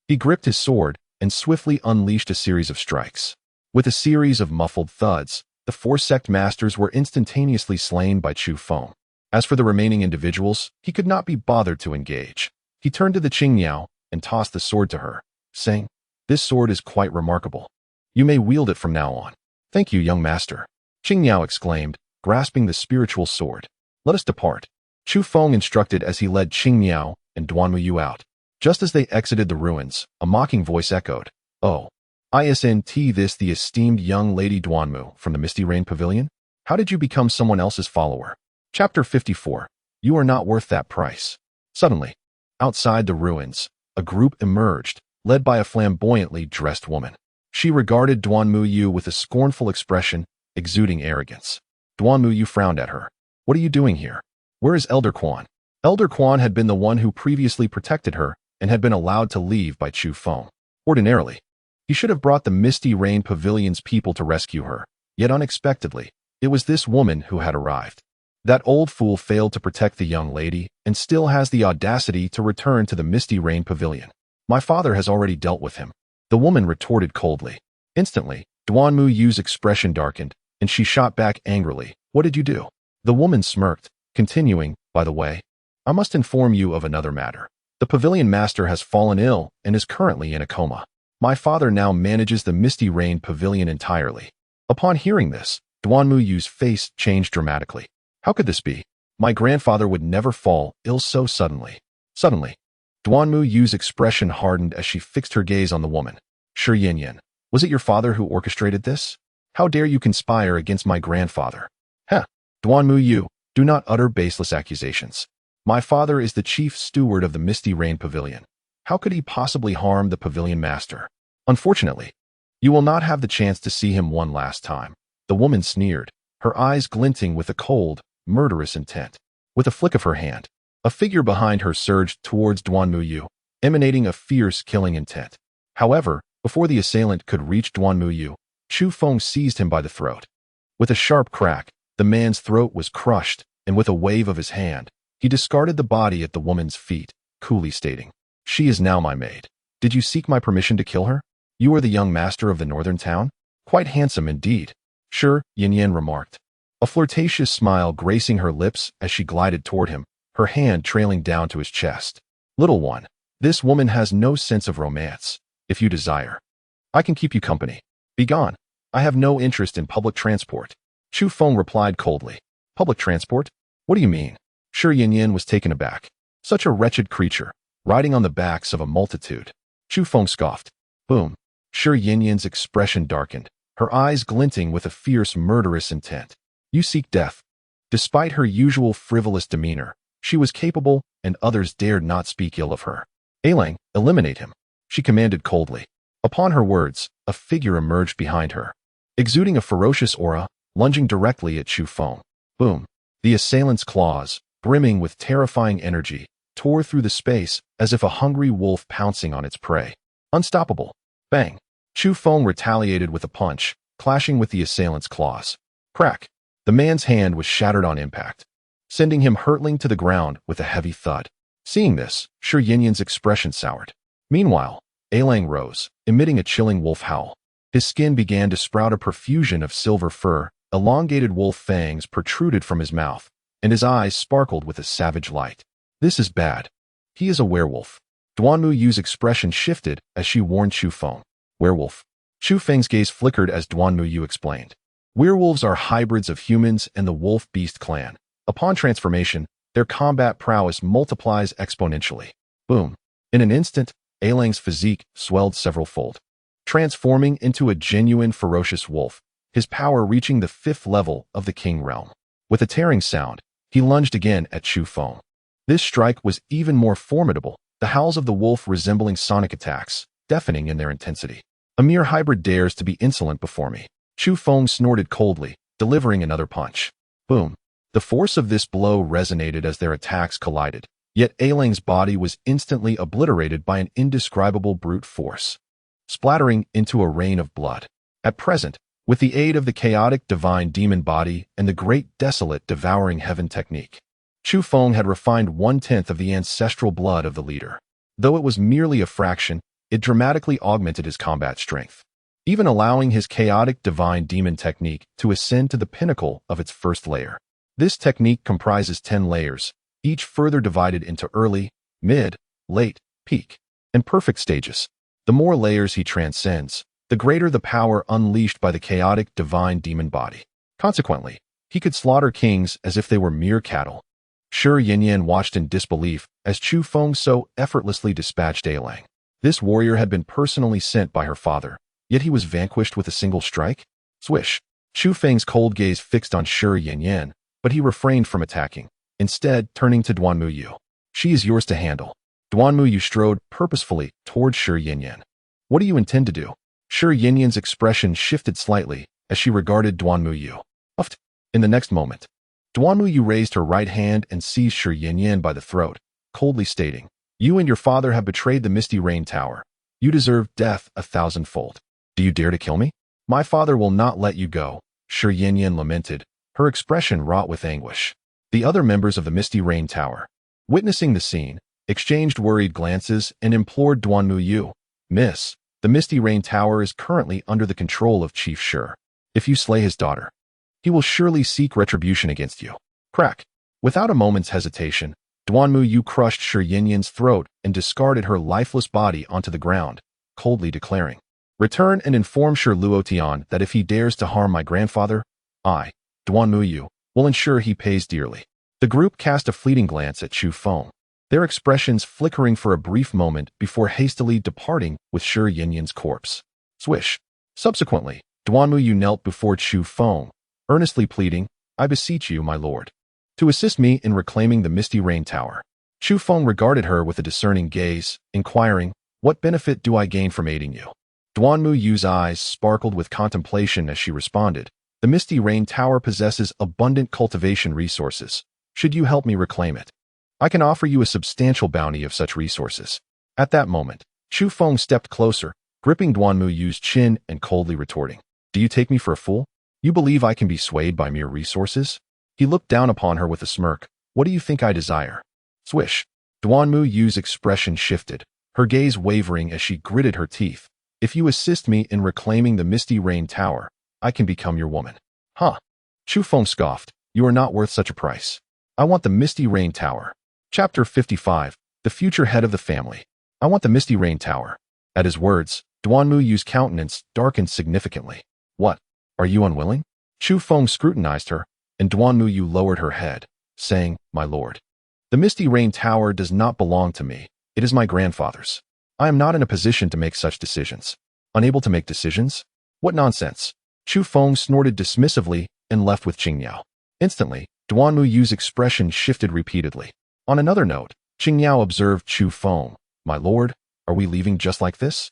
He gripped his sword and swiftly unleashed a series of strikes. With a series of muffled thuds, the 4 sect masters were instantaneously slain by Chu Feng. As for the remaining individuals, he could not be bothered to engage. He turned to the Qingniao and tossed the sword to her, saying, This sword is quite remarkable. You may wield it from now on. Thank you, young master. Qingniao exclaimed, grasping the spiritual sword. Let us depart. Chu Feng instructed as he led Qingniao and Duanmuyu out. Just as they exited the ruins, a mocking voice echoed, Oh, isn't this the esteemed young lady Duanmu from the Misty Rain Pavilion? How did you become someone else's follower? Chapter 54. You are not worth that price. Suddenly, outside the ruins, a group emerged, led by a flamboyantly dressed woman. She regarded Duanmuyu with a scornful expression, exuding arrogance. Duanmuyu frowned at her. What are you doing here? Where is Elder Quan? Elder Quan had been the one who previously protected her and had been allowed to leave by Chu Feng. Ordinarily, he should have brought the Misty Rain Pavilion's people to rescue her, yet unexpectedly, it was this woman who had arrived. That old fool failed to protect the young lady and still has the audacity to return to the Misty Rain Pavilion. My father has already dealt with him. The woman retorted coldly. Instantly, Duanmuyu's expression darkened, and she shot back angrily. What did you do? The woman smirked, continuing, By the way, I must inform you of another matter. The pavilion master has fallen ill and is currently in a coma. My father now manages the Misty Rain Pavilion entirely. Upon hearing this, Duanmuyu's face changed dramatically. How could this be? My grandfather would never fall ill so suddenly. Suddenly, Duanmuyu's expression hardened as she fixed her gaze on the woman. Shi Yanyan, was it your father who orchestrated this? How dare you conspire against my grandfather? Heh, Duanmuyu, do not utter baseless accusations. My father is the chief steward of the Misty Rain Pavilion. How could he possibly harm the pavilion master? Unfortunately, you will not have the chance to see him one last time. The woman sneered, her eyes glinting with a cold, murderous intent. With a flick of her hand, a figure behind her surged towards Duanmuyu, emanating a fierce killing intent. However, before the assailant could reach Duanmuyu, Chu Feng seized him by the throat. With a sharp crack, the man's throat was crushed, and with a wave of his hand, he discarded the body at the woman's feet, coolly stating, She is now my maid. Did you seek my permission to kill her? You are the young master of the northern town? Quite handsome indeed. Shi Yanyan remarked, a flirtatious smile gracing her lips as she glided toward him, her hand trailing down to his chest. Little one, this woman has no sense of romance. If you desire, I can keep you company. Begone. I have no interest in public transport. Chu Feng replied coldly. Public transport? What do you mean? Shi Yanyan was taken aback. Such a wretched creature, riding on the backs of a multitude. Chu Feng scoffed. Boom. Shi Yanyan's expression darkened, her eyes glinting with a fierce, murderous intent. You seek death. Despite her usual frivolous demeanor, she was capable, and others dared not speak ill of her. Ailang, eliminate him, she commanded coldly. Upon her words, a figure emerged behind her, exuding a ferocious aura, lunging directly at Chu Feng. Boom. The assailant's claws, brimming with terrifying energy, tore through the space as if a hungry wolf pouncing on its prey. Unstoppable. Bang. Chu Feng retaliated with a punch, clashing with the assailant's claws. Crack. The man's hand was shattered on impact, sending him hurtling to the ground with a heavy thud. Seeing this, Shi Yanyan's expression soured. Meanwhile, Ailang rose, emitting a chilling wolf howl. His skin began to sprout a profusion of silver fur, elongated wolf fangs protruded from his mouth, and his eyes sparkled with a savage light. This is bad. He is a werewolf. Duanmu Yu's expression shifted as she warned Chu Feng. Werewolf. Chu Feng's gaze flickered as Duanmu Yu explained. Werewolves are hybrids of humans and the wolf-beast clan. Upon transformation, their combat prowess multiplies exponentially. Boom. In an instant, Ailang's physique swelled several-fold, transforming into a genuine ferocious wolf, his power reaching the 5th level of the king realm. With a tearing sound, he lunged again at Chu Feng. This strike was even more formidable, the howls of the wolf resembling sonic attacks, deafening in their intensity. A mere hybrid dares to be insolent before me. Chu Feng snorted coldly, delivering another punch. Boom. The force of this blow resonated as their attacks collided, yet Ailang's body was instantly obliterated by an indescribable brute force, splattering into a rain of blood. At present, with the aid of the chaotic divine demon body and the great desolate devouring heaven technique, Chu Feng had refined 1/10 of the ancestral blood of the leader. Though it was merely a fraction, it dramatically augmented his combat strength, even allowing his chaotic divine demon technique to ascend to the pinnacle of its first layer. This technique comprises 10 layers, each further divided into early, mid, late, peak, and perfect stages. The more layers he transcends, the greater the power unleashed by the chaotic divine demon body. Consequently, he could slaughter kings as if they were mere cattle. Shi Yanyan watched in disbelief as Chu Feng so effortlessly dispatched Ailang. This warrior had been personally sent by her father, yet he was vanquished with a single strike? Swish. Chu Feng's cold gaze fixed on Shi Yanyan, but he refrained from attacking, instead turning to Duanmu Yu. She is yours to handle. Duanmu Yu strode purposefully towards Shi Yanyan. What do you intend to do? Shi Yanyan's expression shifted slightly as she regarded Duanmu Yu. Uffed. In the next moment, Duanmu Yu raised her right hand and seized Shi Yanyan by the throat, coldly stating, "You and your father have betrayed the Misty Rain Tower. You deserve death 1,000-fold. Do you dare to kill me? My father will not let you go," Shi Yanyan lamented, her expression wrought with anguish. The other members of the Misty Rain Tower, witnessing the scene, exchanged worried glances and implored Duanmu Yu, "Miss, the Misty Rain Tower is currently under the control of Chief Shi. If you slay his daughter, he will surely seek retribution against you." Crack. Without a moment's hesitation, Duanmu Yu crushed Shi Yanyan's throat and discarded her lifeless body onto the ground, coldly declaring, "Return and inform Shi Luotian that if he dares to harm my grandfather, I, Duanmu Yu, will ensure he pays dearly." The group cast a fleeting glance at Chu Feng, their expressions flickering for a brief moment before hastily departing with Shi Yanyan's corpse. Swish. Subsequently, Duanmu Yu knelt before Chu Feng, earnestly pleading, "I beseech you, my lord, to assist me in reclaiming the Misty Rain Tower." Chu Feng regarded her with a discerning gaze, inquiring, "What benefit do I gain from aiding you?" Duanmu Yu's eyes sparkled with contemplation as she responded, "The Misty Rain Tower possesses abundant cultivation resources. Should you help me reclaim it, I can offer you a substantial bounty of such resources." At that moment, Chu Feng stepped closer, gripping Duanmu Yu's chin and coldly retorting, "Do you take me for a fool? You believe I can be swayed by mere resources?" He looked down upon her with a smirk. "What do you think I desire?" Swish. Duanmu Yu's expression shifted, her gaze wavering as she gritted her teeth. "If you assist me in reclaiming the Misty Rain Tower, I can become your woman." Huh. Chu Feng scoffed. "You are not worth such a price. I want the Misty Rain Tower." Chapter 55. The future head of the family. "I want the Misty Rain Tower." At his words, Duanmu Yu's countenance darkened significantly. "What? Are you unwilling?" Chu Feng scrutinized her, and Duanmu Yu lowered her head, saying, "My lord, the Misty Rain Tower does not belong to me. It is my grandfather's. I am not in a position to make such decisions." Unable to make decisions? What nonsense. Chu Feng snorted dismissively and left with Qingniao. Instantly, Duanmu Yu's expression shifted repeatedly. On another note, Qingniao observed Chu Feng, "My lord, are we leaving just like this?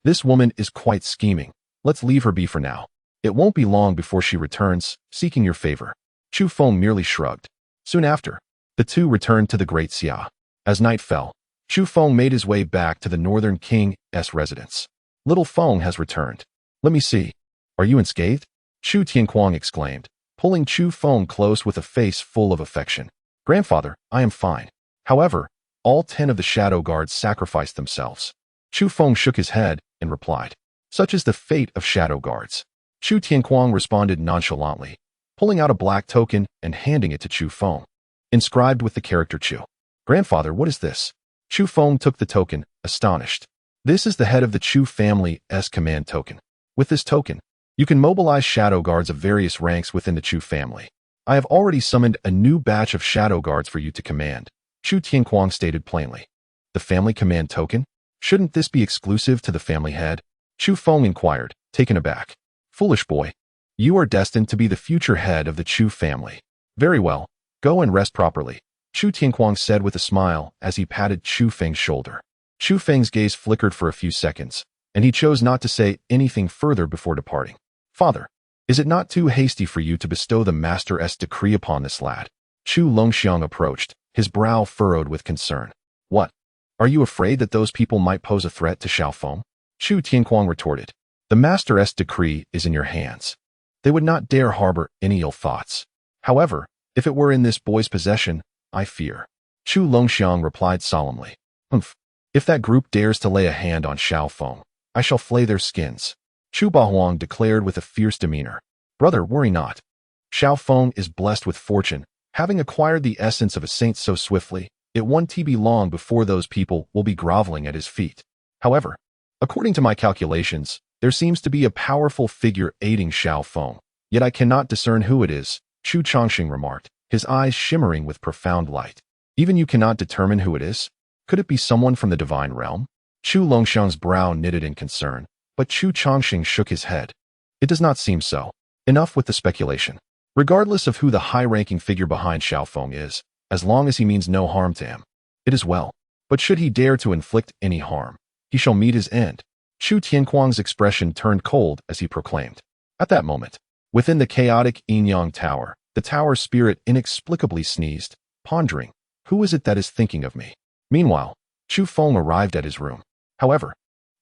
This woman is quite scheming. Let's leave her be for now. It won't be long before she returns, seeking your favor." Chu Feng merely shrugged. Soon after, the two returned to the Great Xia. As night fell, Chu Feng made his way back to the Northern King's residence. "Little Feng has returned. Let me see. Are you unscathed?" Chu Tianquang exclaimed, pulling Chu Feng close with a face full of affection. "Grandfather, I am fine." However, all 10 of the shadow guards sacrificed themselves. Chu Feng shook his head and replied, "Such is the fate of shadow guards." Chu Tianquang responded nonchalantly, pulling out a black token and handing it to Chu Feng, inscribed with the character Chu. "Grandfather, what is this?" Chu Feng took the token, astonished. "This is the head of the Chu family's command token. With this token, you can mobilize shadow guards of various ranks within the Chu family. I have already summoned a new batch of shadow guards for you to command," Chu Tianquang stated plainly. "The family command token? Shouldn't this be exclusive to the family head?" Chu Feng inquired, taken aback. "Foolish boy. You are destined to be the future head of the Chu family. Very well, go and rest properly," Chu Tianquang said with a smile as he patted Chu Feng's shoulder. Chu Feng's gaze flickered for a few seconds, and he chose not to say anything further before departing. "Father, is it not too hasty for you to bestow the master's decree upon this lad?" Chu Longxiang approached, his brow furrowed with concern. "What? Are you afraid that those people might pose a threat to Xiaofeng?" Chu Tianquang retorted. "The master's decree is in your hands. They would not dare harbor any ill thoughts. However, if it were in this boy's possession, I fear." Chu Longxiang replied solemnly. "Humph. If that group dares to lay a hand on Xiaofeng, I shall flay their skins," Chu Bahuang declared with a fierce demeanor. "Brother, worry not. Xiaofeng is blessed with fortune, having acquired the essence of a saint so swiftly, it won't be long before those people will be groveling at his feet. However, according to my calculations, there seems to be a powerful figure aiding Xiaofeng, yet I cannot discern who it is," Chu Chongqing remarked, his eyes shimmering with profound light. "Even you cannot determine who it is? Could it be someone from the divine realm?" Chu Longxiang's brow knitted in concern, but Chu Chongqing shook his head. "It does not seem so. Enough with the speculation. Regardless of who the high-ranking figure behind Xiaofeng is, as long as he means no harm to him, it is well. But should he dare to inflict any harm, he shall meet his end." Chu Tianquang's expression turned cold as he proclaimed. At that moment, within the chaotic Yin-Yang Tower, the tower spirit inexplicably sneezed, pondering, "Who is it that is thinking of me?" Meanwhile, Chu Feng arrived at his room. However,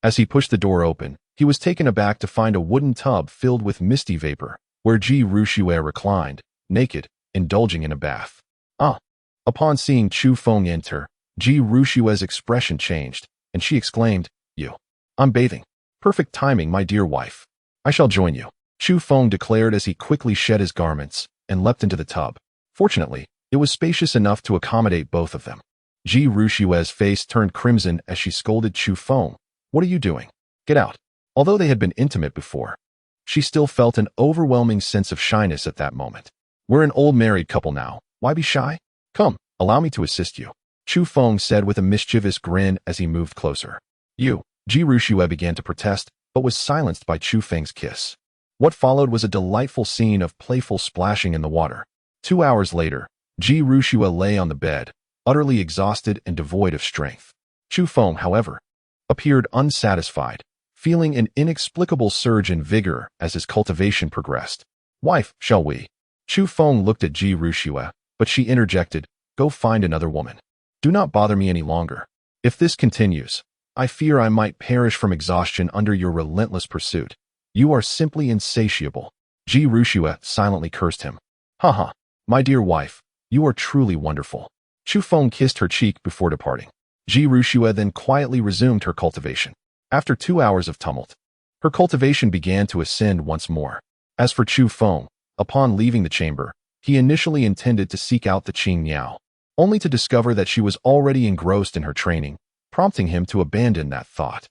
as he pushed the door open, he was taken aback to find a wooden tub filled with misty vapor, where Ji Ruxue reclined, naked, indulging in a bath. "Ah!" Upon seeing Chu Feng enter, Ji Ruxue's expression changed, and she exclaimed, "You. I'm bathing. Perfect timing, my dear wife. I shall join you," Chu Feng declared as he quickly shed his garments and leapt into the tub. Fortunately, it was spacious enough to accommodate both of them. Ji Ruxue's face turned crimson as she scolded Chu Feng. "What are you doing? Get out." Although they had been intimate before, she still felt an overwhelming sense of shyness at that moment. "We're an old married couple now. Why be shy? Come, allow me to assist you," Chu Feng said with a mischievous grin as he moved closer. "You." Ji Ruxue began to protest, but was silenced by Chu Feng's kiss. What followed was a delightful scene of playful splashing in the water. 2 hours later, Ji Ruxue lay on the bed, utterly exhausted and devoid of strength. Chu Feng, however, appeared unsatisfied, feeling an inexplicable surge in vigor as his cultivation progressed. "Wife, shall we?" Chu Feng looked at Ji Ruxue, but she interjected, "Go find another woman. Do not bother me any longer. If this continues, I fear I might perish from exhaustion under your relentless pursuit. You are simply insatiable." Ji Ruxue silently cursed him. "Ha, my dear wife, you are truly wonderful." Chu Feng kissed her cheek before departing. Ji Ruxue then quietly resumed her cultivation. After 2 hours of tumult, her cultivation began to ascend once more. As for Chu Feng, upon leaving the chamber, he initially intended to seek out the Qing Niao, only to discover that she was already engrossed in her training, prompting him to abandon that thought.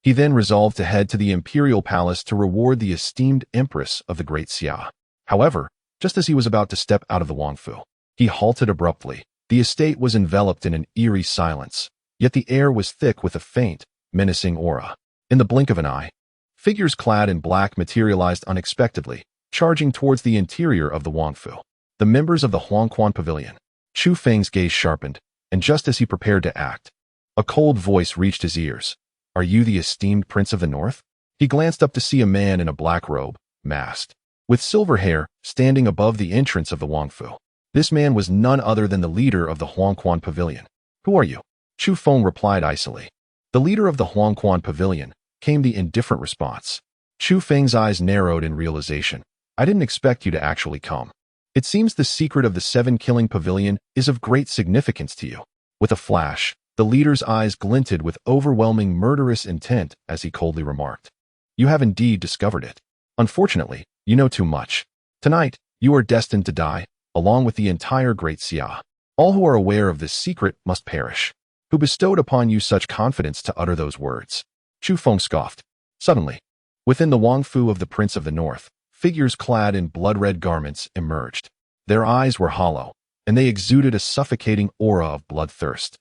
He then resolved to head to the imperial palace to reward the esteemed empress of the great Xia. However, just as he was about to step out of the Wangfu, he halted abruptly. The estate was enveloped in an eerie silence, yet the air was thick with a faint, menacing aura. In the blink of an eye, figures clad in black materialized unexpectedly, charging towards the interior of the Wangfu. The members of the Huangquan Pavilion. Chu Feng's gaze sharpened, and just as he prepared to act, a cold voice reached his ears. "Are you the esteemed Prince of the North?" He glanced up to see a man in a black robe, masked, with silver hair, standing above the entrance of the Wangfu. This man was none other than the leader of the Huangquan Pavilion. "Who are you?" Chu Feng replied icily. "The leader of the Huangquan Pavilion," came the indifferent response. Chu Feng's eyes narrowed in realization. I didn't expect you to actually come. It seems the secret of the 7-killing pavilion is of great significance to you. With a flash, the leader's eyes glinted with overwhelming murderous intent as he coldly remarked, "You have indeed discovered it. Unfortunately, you know too much. Tonight, you are destined to die, along with the entire great Xia. All who are aware of this secret must perish. Who bestowed upon you such confidence to utter those words?" Chu Feng scoffed. Suddenly, within the Wangfu of the Prince of the North, figures clad in blood-red garments emerged. Their eyes were hollow, and they exuded a suffocating aura of bloodthirst,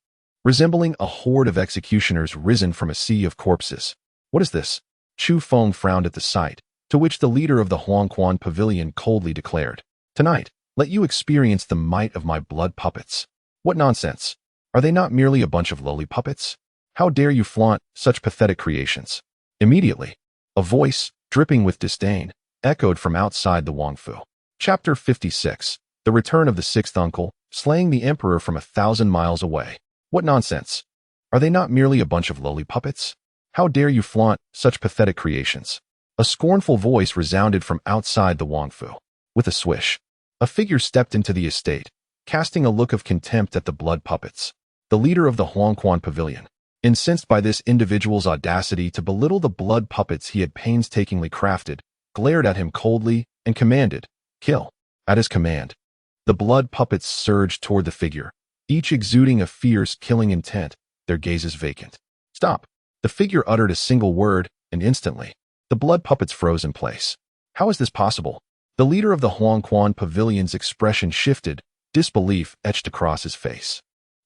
resembling a horde of executioners risen from a sea of corpses. "What is this?" Chu Feng frowned at the sight, to which the leader of the Huangquan Pavilion coldly declared, "Tonight, let you experience the might of my blood puppets." "What nonsense! Are they not merely a bunch of lowly puppets? How dare you flaunt such pathetic creations?" Immediately, a voice, dripping with disdain, echoed from outside the Wangfu. Chapter 56. The Return of the Sixth Uncle, Slaying the Emperor from 1,000 miles away. "What nonsense! Are they not merely a bunch of lowly puppets? How dare you flaunt such pathetic creations?" A scornful voice resounded from outside the Wangfu. With a swish, a figure stepped into the estate, casting a look of contempt at the blood puppets. The leader of the Huangquan Pavilion, incensed by this individual's audacity to belittle the blood puppets he had painstakingly crafted, glared at him coldly and commanded, "Kill." At his command, the blood puppets surged toward the figure, each exuding a fierce, killing intent, their gazes vacant. "Stop!" The figure uttered a single word, and instantly, the blood puppets froze in place. "How is this possible?" The leader of the Huangquan Pavilion's expression shifted, disbelief etched across his face.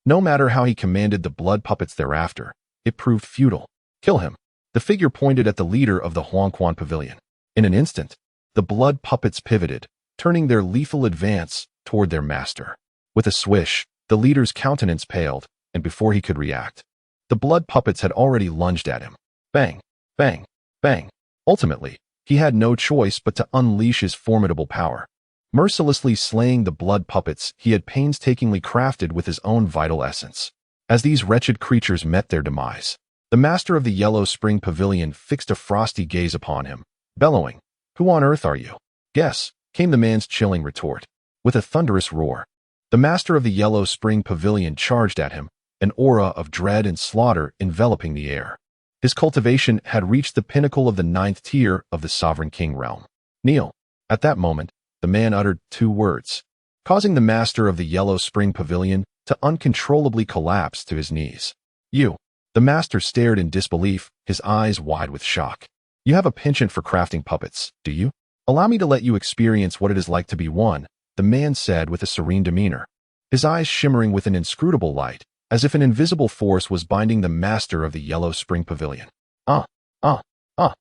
No matter how he commanded the blood puppets thereafter, it proved futile. "Kill him." The figure pointed at the leader of the Huangquan Pavilion. In an instant, the blood puppets pivoted, turning their lethal advance toward their master. With a swish, the leader's countenance paled, and before he could react, the blood puppets had already lunged at him. Bang, bang, bang. Ultimately, he had no choice but to unleash his formidable power, mercilessly slaying the blood puppets he had painstakingly crafted with his own vital essence. As these wretched creatures met their demise, the master of the Yellow Spring Pavilion fixed a frosty gaze upon him, bellowing, "Who on earth are you?" "Guess," came the man's chilling retort. With a thunderous roar, the master of the Yellow Spring Pavilion charged at him, an aura of dread and slaughter enveloping the air. His cultivation had reached the pinnacle of the 9th tier of the Sovereign King realm. "Kneel." At that moment, the man uttered 2 words, causing the master of the Yellow Spring Pavilion to uncontrollably collapse to his knees. "You." The master stared in disbelief, his eyes wide with shock. "You have a penchant for crafting puppets, do you? Allow me to let you experience what it is like to be one," the man said with a serene demeanor, his eyes shimmering with an inscrutable light, as if an invisible force was binding the master of the Yellow Spring Pavilion. "Ah, ah, ah."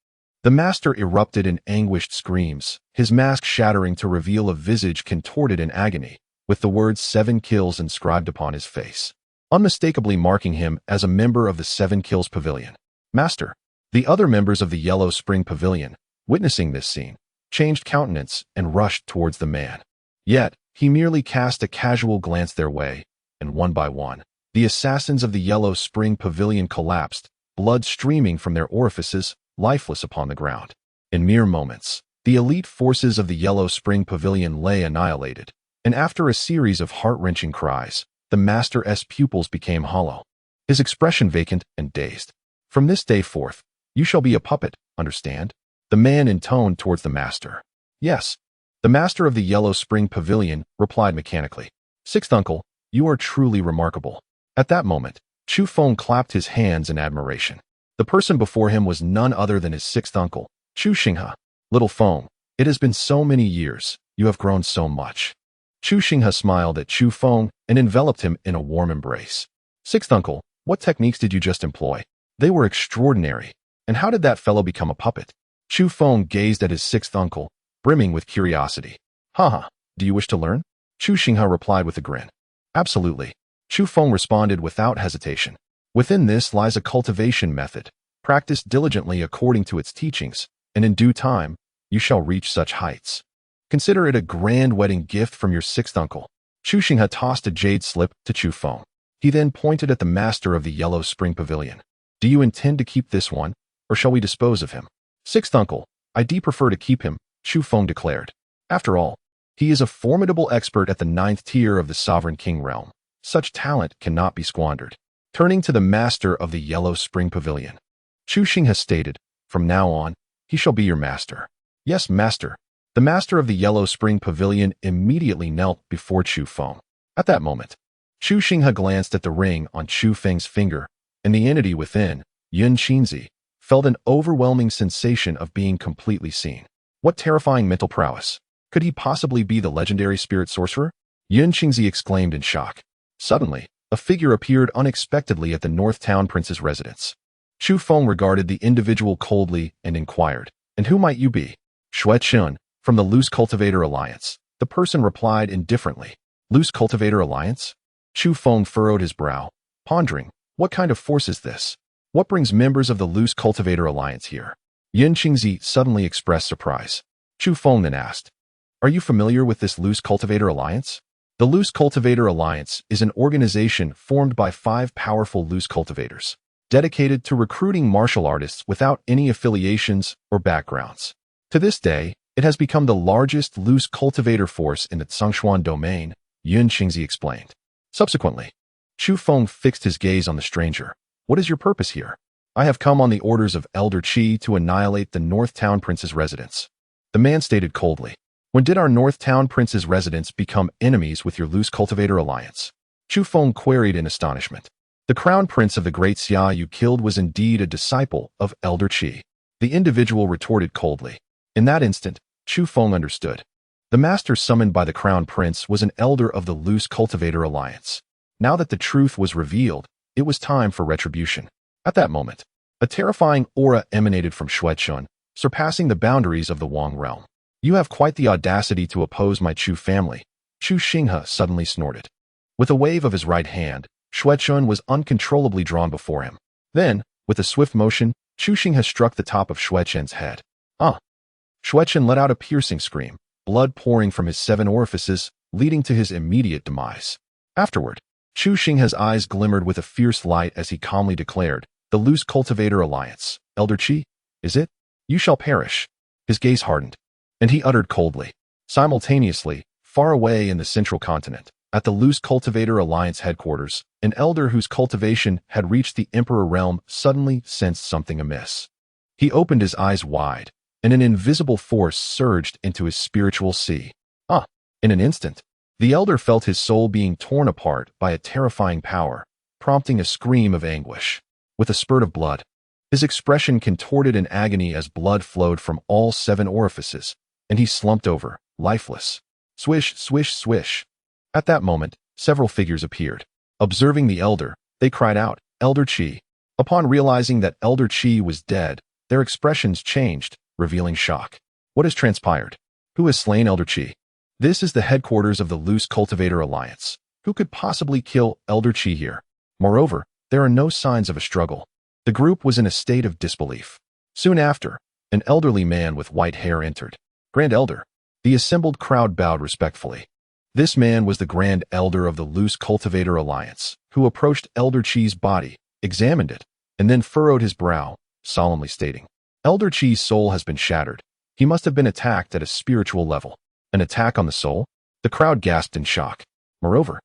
The master erupted in anguished screams, his mask shattering to reveal a visage contorted in agony, with the words 7 kills inscribed upon his face, unmistakably marking him as a member of the 7 Kills Pavilion. "Master." The other members of the Yellow Spring Pavilion, witnessing this scene, changed countenance and rushed towards the man. Yet, he merely cast a casual glance their way, and one by one, the assassins of the Yellow Spring Pavilion collapsed, blood streaming from their orifices, lifeless upon the ground. In mere moments, the elite forces of the Yellow Spring Pavilion lay annihilated, and after a series of heart-wrenching cries, the master's pupils became hollow, his expression vacant and dazed. "From this day forth, you shall be a puppet, understand?" The man intoned towards the master. "Yes." The master of the Yellow Spring Pavilion replied mechanically. "Sixth uncle, you are truly remarkable." At that moment, Chu Feng clapped his hands in admiration. The person before him was none other than his 6th uncle, Chu Xinghe. "Little Feng, it has been so many years, you have grown so much." Chu Xinghe smiled at Chu Feng and enveloped him in a warm embrace. "6th uncle, what techniques did you just employ? They were extraordinary. And how did that fellow become a puppet?" Chu Feng gazed at his 6th uncle, brimming with curiosity. "Haha, do you wish to learn?" Chu Xinghe replied with a grin. "Absolutely." Chu Feng responded without hesitation. "Within this lies a cultivation method. Practice diligently according to its teachings, and in due time, you shall reach such heights. Consider it a grand wedding gift from your 6th uncle." Chu Xinghe tossed a jade slip to Chu Feng. He then pointed at the master of the Yellow Spring Pavilion. "Do you intend to keep this one, or shall we dispose of him?" "6th uncle, I do prefer to keep him," Chu Feng declared. After all, he is a formidable expert at the 9th tier of the Sovereign King realm. Such talent cannot be squandered. Turning to the master of the Yellow Spring Pavilion, Chu Feng has stated, from now on, he shall be your master. Yes, master. The master of the Yellow Spring Pavilion immediately knelt before Chu Feng. At that moment, Chu Feng had glanced at the ring on Chu Feng's finger, and the entity within, Yun Qingzi, felt an overwhelming sensation of being completely seen. What terrifying mental prowess! Could he possibly be the legendary spirit sorcerer? Yun Qingzi exclaimed in shock. Suddenly, a figure appeared unexpectedly at the North Town Prince's residence. Chu Feng regarded the individual coldly and inquired, "And who might you be?" "Xue Chun, from the Loose Cultivator Alliance." The person replied indifferently. "Loose Cultivator Alliance?" Chu Feng furrowed his brow, pondering, what kind of force is this? What brings members of the Loose Cultivator Alliance here? Yun Qingzi suddenly expressed surprise. Chu Feng then asked, "Are you familiar with this Loose Cultivator Alliance?" The Loose Cultivator Alliance is an organization formed by 5 powerful loose cultivators, dedicated to recruiting martial artists without any affiliations or backgrounds. To this day, it has become the largest loose cultivator force in the Tsongshuan domain, Yun Qingzi explained. Subsequently, Chu Feng fixed his gaze on the stranger. "What is your purpose here?" "I have come on the orders of Elder Qi to annihilate the North Town Prince's residence." The man stated coldly. "When did our North Town Prince's residents become enemies with your Loose Cultivator Alliance?" Chu Feng queried in astonishment. "The Crown Prince of the Great Xia you killed was indeed a disciple of Elder Qi." The individual retorted coldly. In that instant, Chu Feng understood. The master summoned by the Crown Prince was an elder of the Loose Cultivator Alliance. Now that the truth was revealed, it was time for retribution. At that moment, a terrifying aura emanated from Xue Chun, surpassing the boundaries of the Wang realm. "You have quite the audacity to oppose my Chu family," Chu Xinghe suddenly snorted. With a wave of his right hand, Xue Chun was uncontrollably drawn before him. Then, with a swift motion, Chu Xinghe struck the top of Xue Chun's head. Xue Chun let out a piercing scream, blood pouring from his 7 orifices, leading to his immediate demise. Afterward, Chu Xinghe's eyes glimmered with a fierce light as he calmly declared, "The Loose Cultivator Alliance, Elder Qi, is it? You shall perish." His gaze hardened, and he uttered coldly. Simultaneously, far away in the central continent, at the Loose Cultivator Alliance headquarters, an elder whose cultivation had reached the Emperor realm suddenly sensed something amiss. He opened his eyes wide, and an invisible force surged into his spiritual sea. In an instant, the elder felt his soul being torn apart by a terrifying power, prompting a scream of anguish. With a spurt of blood, his expression contorted in agony as blood flowed from all 7 orifices, and he slumped over, lifeless. Swish, swish, swish. At that moment, several figures appeared. Observing the elder, they cried out, "Elder Qi." Upon realizing that Elder Qi was dead, their expressions changed, revealing shock. What has transpired? Who has slain Elder Qi? This is the headquarters of the Loose Cultivator Alliance. Who could possibly kill Elder Qi here? Moreover, there are no signs of a struggle. The group was in a state of disbelief. Soon after, an elderly man with white hair entered. "Grand Elder." The assembled crowd bowed respectfully. This man was the Grand Elder of the Loose Cultivator Alliance, who approached Elder Qi's body, examined it, and then furrowed his brow, solemnly stating, "Elder Qi's soul has been shattered. He must have been attacked at a spiritual level." An attack on the soul? The crowd gasped in shock. Moreover,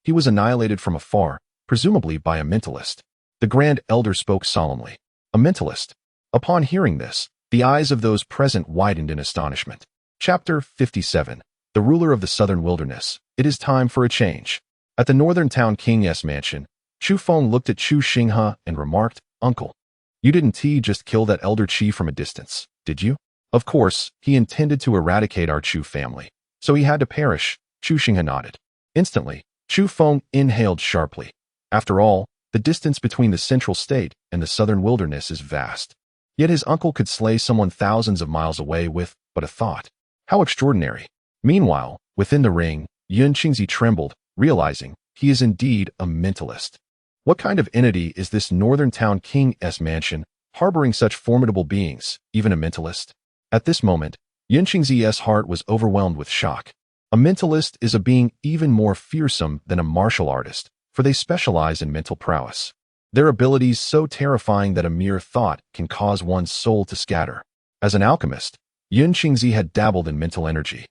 he was annihilated from afar, presumably by a mentalist. The Grand Elder spoke solemnly. A mentalist. Upon hearing this, the eyes of those present widened in astonishment. Chapter 57. The Ruler of the Southern Wilderness. It is time for a change. At the Northern Town King's mansion, Chu Feng looked at Chu Xinghe and remarked, "Uncle, you didn't just kill that Elder Qi from a distance, did you?" "Of course, he intended to eradicate our Chu family, so he had to perish," Chu Xinghe nodded. Instantly, Chu Feng inhaled sharply. After all, the distance between the central state and the southern wilderness is vast. Yet his uncle could slay someone thousands of miles away with but a thought. How extraordinary. Meanwhile, within the ring, Yun Qingzi trembled, realizing he is indeed a mentalist. What kind of entity is this Northern Town King's mansion, harboring such formidable beings, even a mentalist? At this moment, Yun Qingzi's heart was overwhelmed with shock. A mentalist is a being even more fearsome than a martial artist, for they specialize in mental prowess. Their abilities so terrifying that a mere thought can cause one's soul to scatter. As an alchemist, Yun Qingzi had dabbled in mental energy,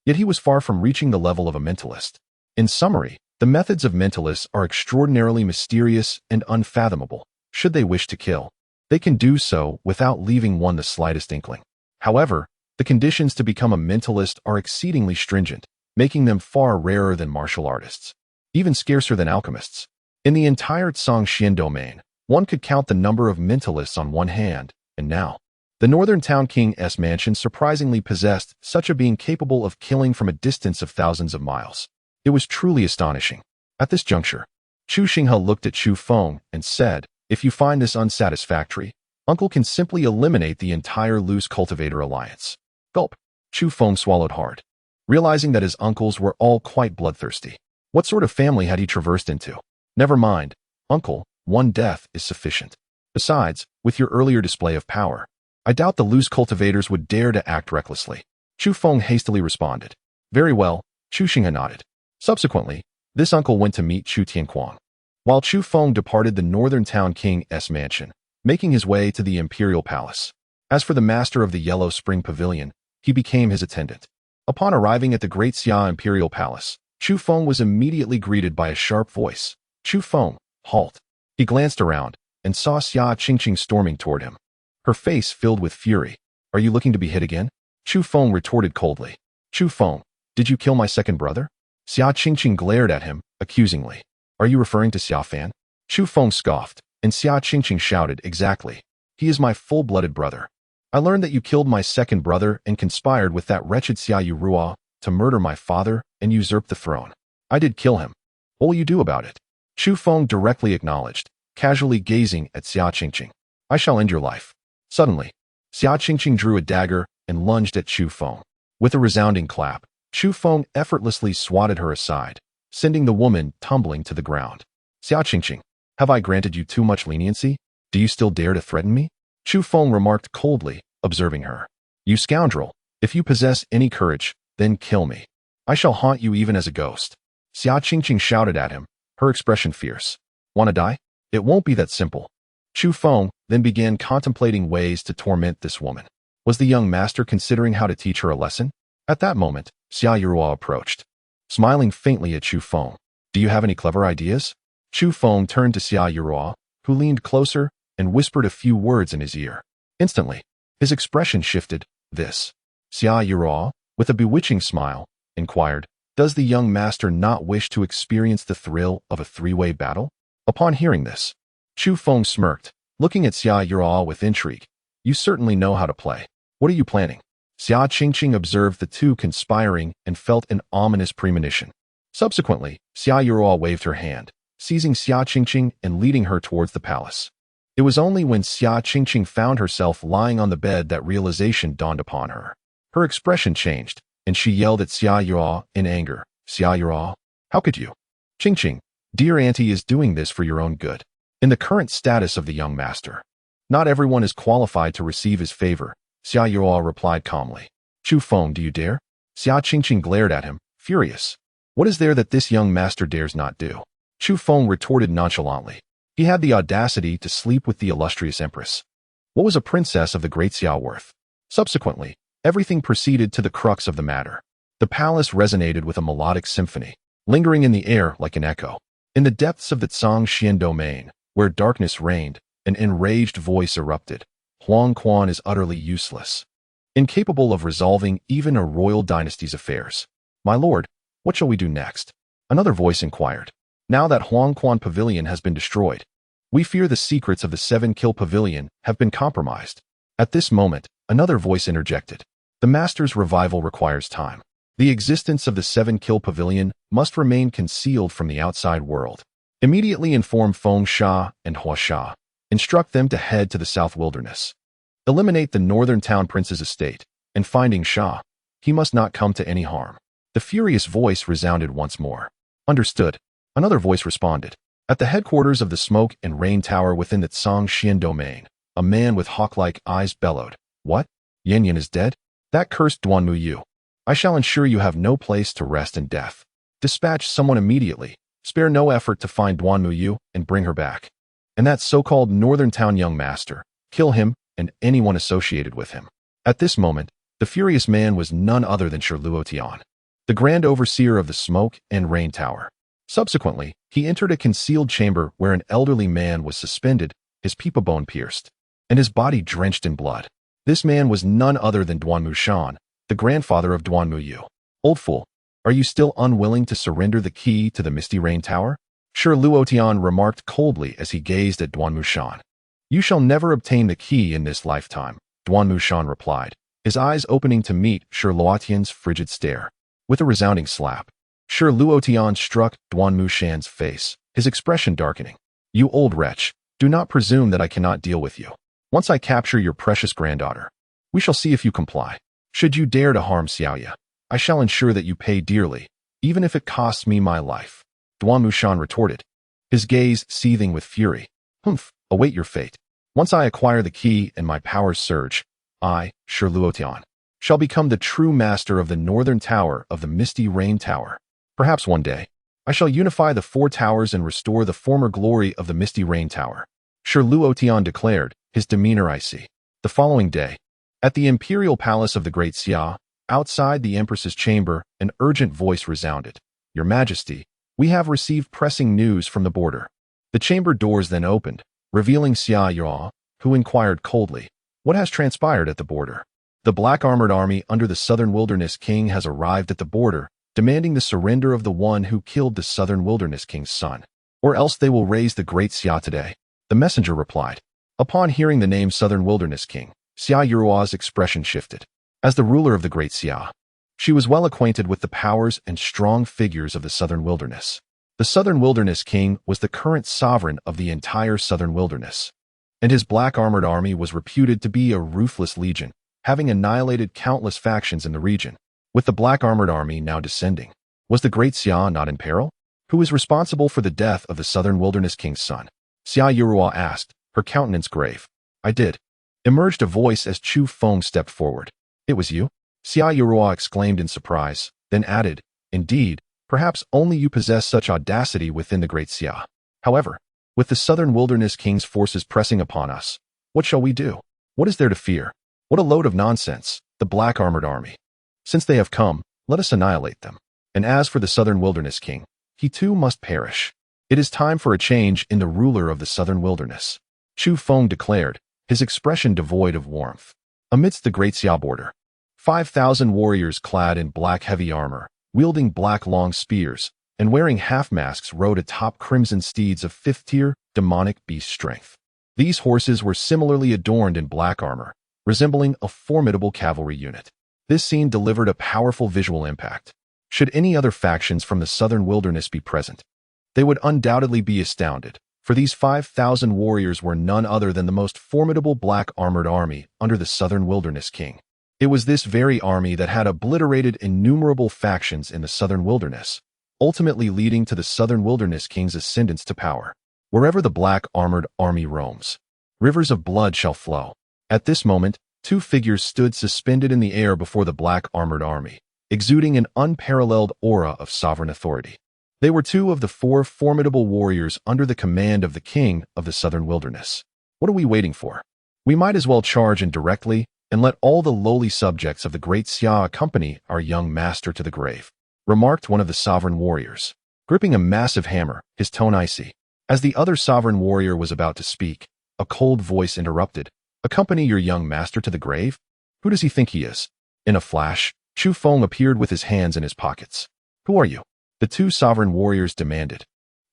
yet he was far from reaching the level of a mentalist. In summary, the methods of mentalists are extraordinarily mysterious and unfathomable. Should they wish to kill, they can do so without leaving one the slightest inkling. However, the conditions to become a mentalist are exceedingly stringent, making them far rarer than martial artists, even scarcer than alchemists. In the entire Xian domain, one could count the number of mentalists on one hand, and now, the Northern Town King's mansion surprisingly possessed such a being capable of killing from a distance of thousands of miles. It was truly astonishing. At this juncture, Chu Xinghe looked at Chu Feng and said, "If you find this unsatisfactory, Uncle can simply eliminate the entire loose cultivator alliance." Gulp. Chu Feng swallowed hard, realizing that his uncles were all quite bloodthirsty. What sort of family had he traversed into? Never mind, Uncle, one death is sufficient. Besides, with your earlier display of power, I doubt the loose cultivators would dare to act recklessly. Chu Feng hastily responded. Very well, Chu Xinghe nodded. Subsequently, this uncle went to meet Chu Tianquang, while Chu Feng departed the Northern Town King's mansion, making his way to the Imperial Palace. As for the master of the Yellow Spring Pavilion, he became his attendant. Upon arriving at the Great Xia Imperial Palace, Chu Feng was immediately greeted by a sharp voice. Chu Feng, halt. He glanced around and saw Xia Qingqing storming toward him, her face filled with fury. Are you looking to be hit again? Chu Feng retorted coldly. Chu Feng, did you kill my second brother? Xia Qingqing glared at him, accusingly. Are you referring to Xia Fan? Chu Feng scoffed, and Xia Qingqing shouted, exactly. He is my full-blooded brother. I learned that you killed my second brother and conspired with that wretched Xia Yurua to murder my father and usurp the throne. I did kill him. What will you do about it? Chu Feng directly acknowledged, casually gazing at Xia Qingqing. I shall end your life. Suddenly, Xia Qingqing drew a dagger and lunged at Chu Feng. With a resounding clap, Chu Feng effortlessly swatted her aside, sending the woman tumbling to the ground. Xia Qingqing, have I granted you too much leniency? Do you still dare to threaten me? Chu Feng remarked coldly, observing her. You scoundrel, if you possess any courage, then kill me. I shall haunt you even as a ghost. Xia Qingqing shouted at him, her expression fierce. Wanna die? It won't be that simple. Chu Feng then began contemplating ways to torment this woman. Was the young master considering how to teach her a lesson? At that moment, Xia Yurua approached, smiling faintly at Chu Feng. Do you have any clever ideas? Chu Feng turned to Xia Yurua, who leaned closer and whispered a few words in his ear. Instantly, his expression shifted. This. Xia Yurua, with a bewitching smile, inquired, does the young master not wish to experience the thrill of a three-way battle? Upon hearing this, Chu Feng smirked, looking at Xia Yurua with intrigue. You certainly know how to play. What are you planning? Xia Qingqing observed the two conspiring and felt an ominous premonition. Subsequently, Xia Yurua waved her hand, seizing Xia Qingqing and leading her towards the palace. It was only when Xia Qingqing found herself lying on the bed that realization dawned upon her. Her expression changed, and she yelled at Xia Yurua in anger. Xia Yurua, how could you? Qingqing, dear auntie is doing this for your own good. In the current status of the young master, not everyone is qualified to receive his favor, Xia Yurua replied calmly. Chu Feng, do you dare? Xia Qingqing glared at him, furious. What is there that this young master dares not do? Chu Feng retorted nonchalantly. He had the audacity to sleep with the illustrious empress. What was a princess of the great Xia worth? Subsequently, everything proceeded to the crux of the matter. The palace resonated with a melodic symphony, lingering in the air like an echo. In the depths of the Xian domain, where darkness reigned, an enraged voice erupted. Huang Quan is utterly useless, incapable of resolving even a royal dynasty's affairs. My lord, what shall we do next? Another voice inquired. Now that Huang Quan Pavilion has been destroyed, we fear the secrets of the 7-kill pavilion have been compromised. At this moment, another voice interjected. The master's revival requires time. The existence of the 7-kill pavilion must remain concealed from the outside world. Immediately inform Feng Sha and Hua Sha. Instruct them to head to the South Wilderness. Eliminate the Northern Town Prince's estate, and finding Sha, he must not come to any harm. The furious voice resounded once more. Understood. Another voice responded. At the headquarters of the Smoke and Rain Tower within the Xian domain, a man with hawk-like eyes bellowed. What? Yan Yan is dead? That cursed Duan Muyu. I shall ensure you have no place to rest in death. Dispatch someone immediately. Spare no effort to find Duan Muyu and bring her back. And that so-called Northern Town young master, kill him and anyone associated with him. At this moment, The furious man was none other than Luotian, the grand overseer of the Smoke and Rain Tower. Subsequently, he entered a concealed chamber where an elderly man was suspended, his peepa bone pierced, and his body drenched in blood. This man was none other than Duanmu Shan, the grandfather of Duanmu Yu. Old fool, are you still unwilling to surrender the key to the Misty Rain Tower? Luotian remarked coldly as he gazed at Duanmu Shan. You shall never obtain the key in this lifetime, Duanmu Shan replied, his eyes opening to meet Luotian's frigid stare. With a resounding slap, Luotian struck Duanmu Shan's face, his expression darkening. You old wretch, do not presume that I cannot deal with you. Once I capture your precious granddaughter, we shall see if you comply. Should you dare to harm Xiaoya, I shall ensure that you pay dearly, even if it costs me my life. Duanmu Shan retorted, his gaze seething with fury. Humph, await your fate. Once I acquire the key and my powers surge, I, Luotian, shall become the true master of the northern tower of the Misty Rain Tower. Perhaps one day, I shall unify the four towers and restore the former glory of the Misty Rain Tower. Luotian declared, his demeanor icy. The following day, at the imperial palace of the Great Xia, outside the Empress's chamber, an urgent voice resounded. Your Majesty, we have received pressing news from the border. The chamber doors then opened, revealing Xia Yao, who inquired coldly, what has transpired at the border? The black armored army under the Southern Wilderness King has arrived at the border, demanding the surrender of the one who killed the Southern Wilderness King's son, or else they will raise the Great Xia today. The messenger replied. Upon hearing the name Southern Wilderness King, Xia Yurua's expression shifted. As the ruler of the Great Xia, she was well acquainted with the powers and strong figures of the Southern Wilderness. The Southern Wilderness King was the current sovereign of the entire Southern Wilderness, and his black armored army was reputed to be a ruthless legion, having annihilated countless factions in the region. With the black armored army now descending, was the Great Xia not in peril? Who is responsible for the death of the Southern Wilderness King's son? Xia Yurua asked, her countenance grave. I did. Emerged a voice as Chu Feng stepped forward. It was you? Xia Yurua exclaimed in surprise, then added, Indeed, perhaps only you possess such audacity within the Great Xia. However, with the Southern Wilderness King's forces pressing upon us, what shall we do? What is there to fear? What a load of nonsense, the black armored army. Since they have come, let us annihilate them. And as for the Southern Wilderness King, he too must perish. It is time for a change in the ruler of the Southern Wilderness. Chu Feng declared, his expression devoid of warmth. Amidst the Great Xia border, 5,000 warriors clad in black heavy armor, wielding black long spears, and wearing half-masks rode atop crimson steeds of fifth-tier, demonic beast strength. These horses were similarly adorned in black armor, resembling a formidable cavalry unit. This scene delivered a powerful visual impact. Should any other factions from the Southern Wilderness be present, they would undoubtedly be astounded, for these 5,000 warriors were none other than the most formidable black armored army under the Southern Wilderness King. It was this very army that had obliterated innumerable factions in the Southern Wilderness, ultimately leading to the Southern Wilderness King's ascendance to power. Wherever the black armored army roams, rivers of blood shall flow. At this moment, two figures stood suspended in the air before the black armored army, exuding an unparalleled aura of sovereign authority. They were two of the four formidable warriors under the command of the king of the Southern Wilderness. What are we waiting for? We might as well charge in directly and let all the lowly subjects of the Great Xia accompany our young master to the grave, remarked one of the sovereign warriors, gripping a massive hammer, his tone icy. As the other sovereign warrior was about to speak, a cold voice interrupted. Accompany your young master to the grave? Who does he think he is? In a flash, Chu Feng appeared with his hands in his pockets. Who are you? The two sovereign warriors demanded,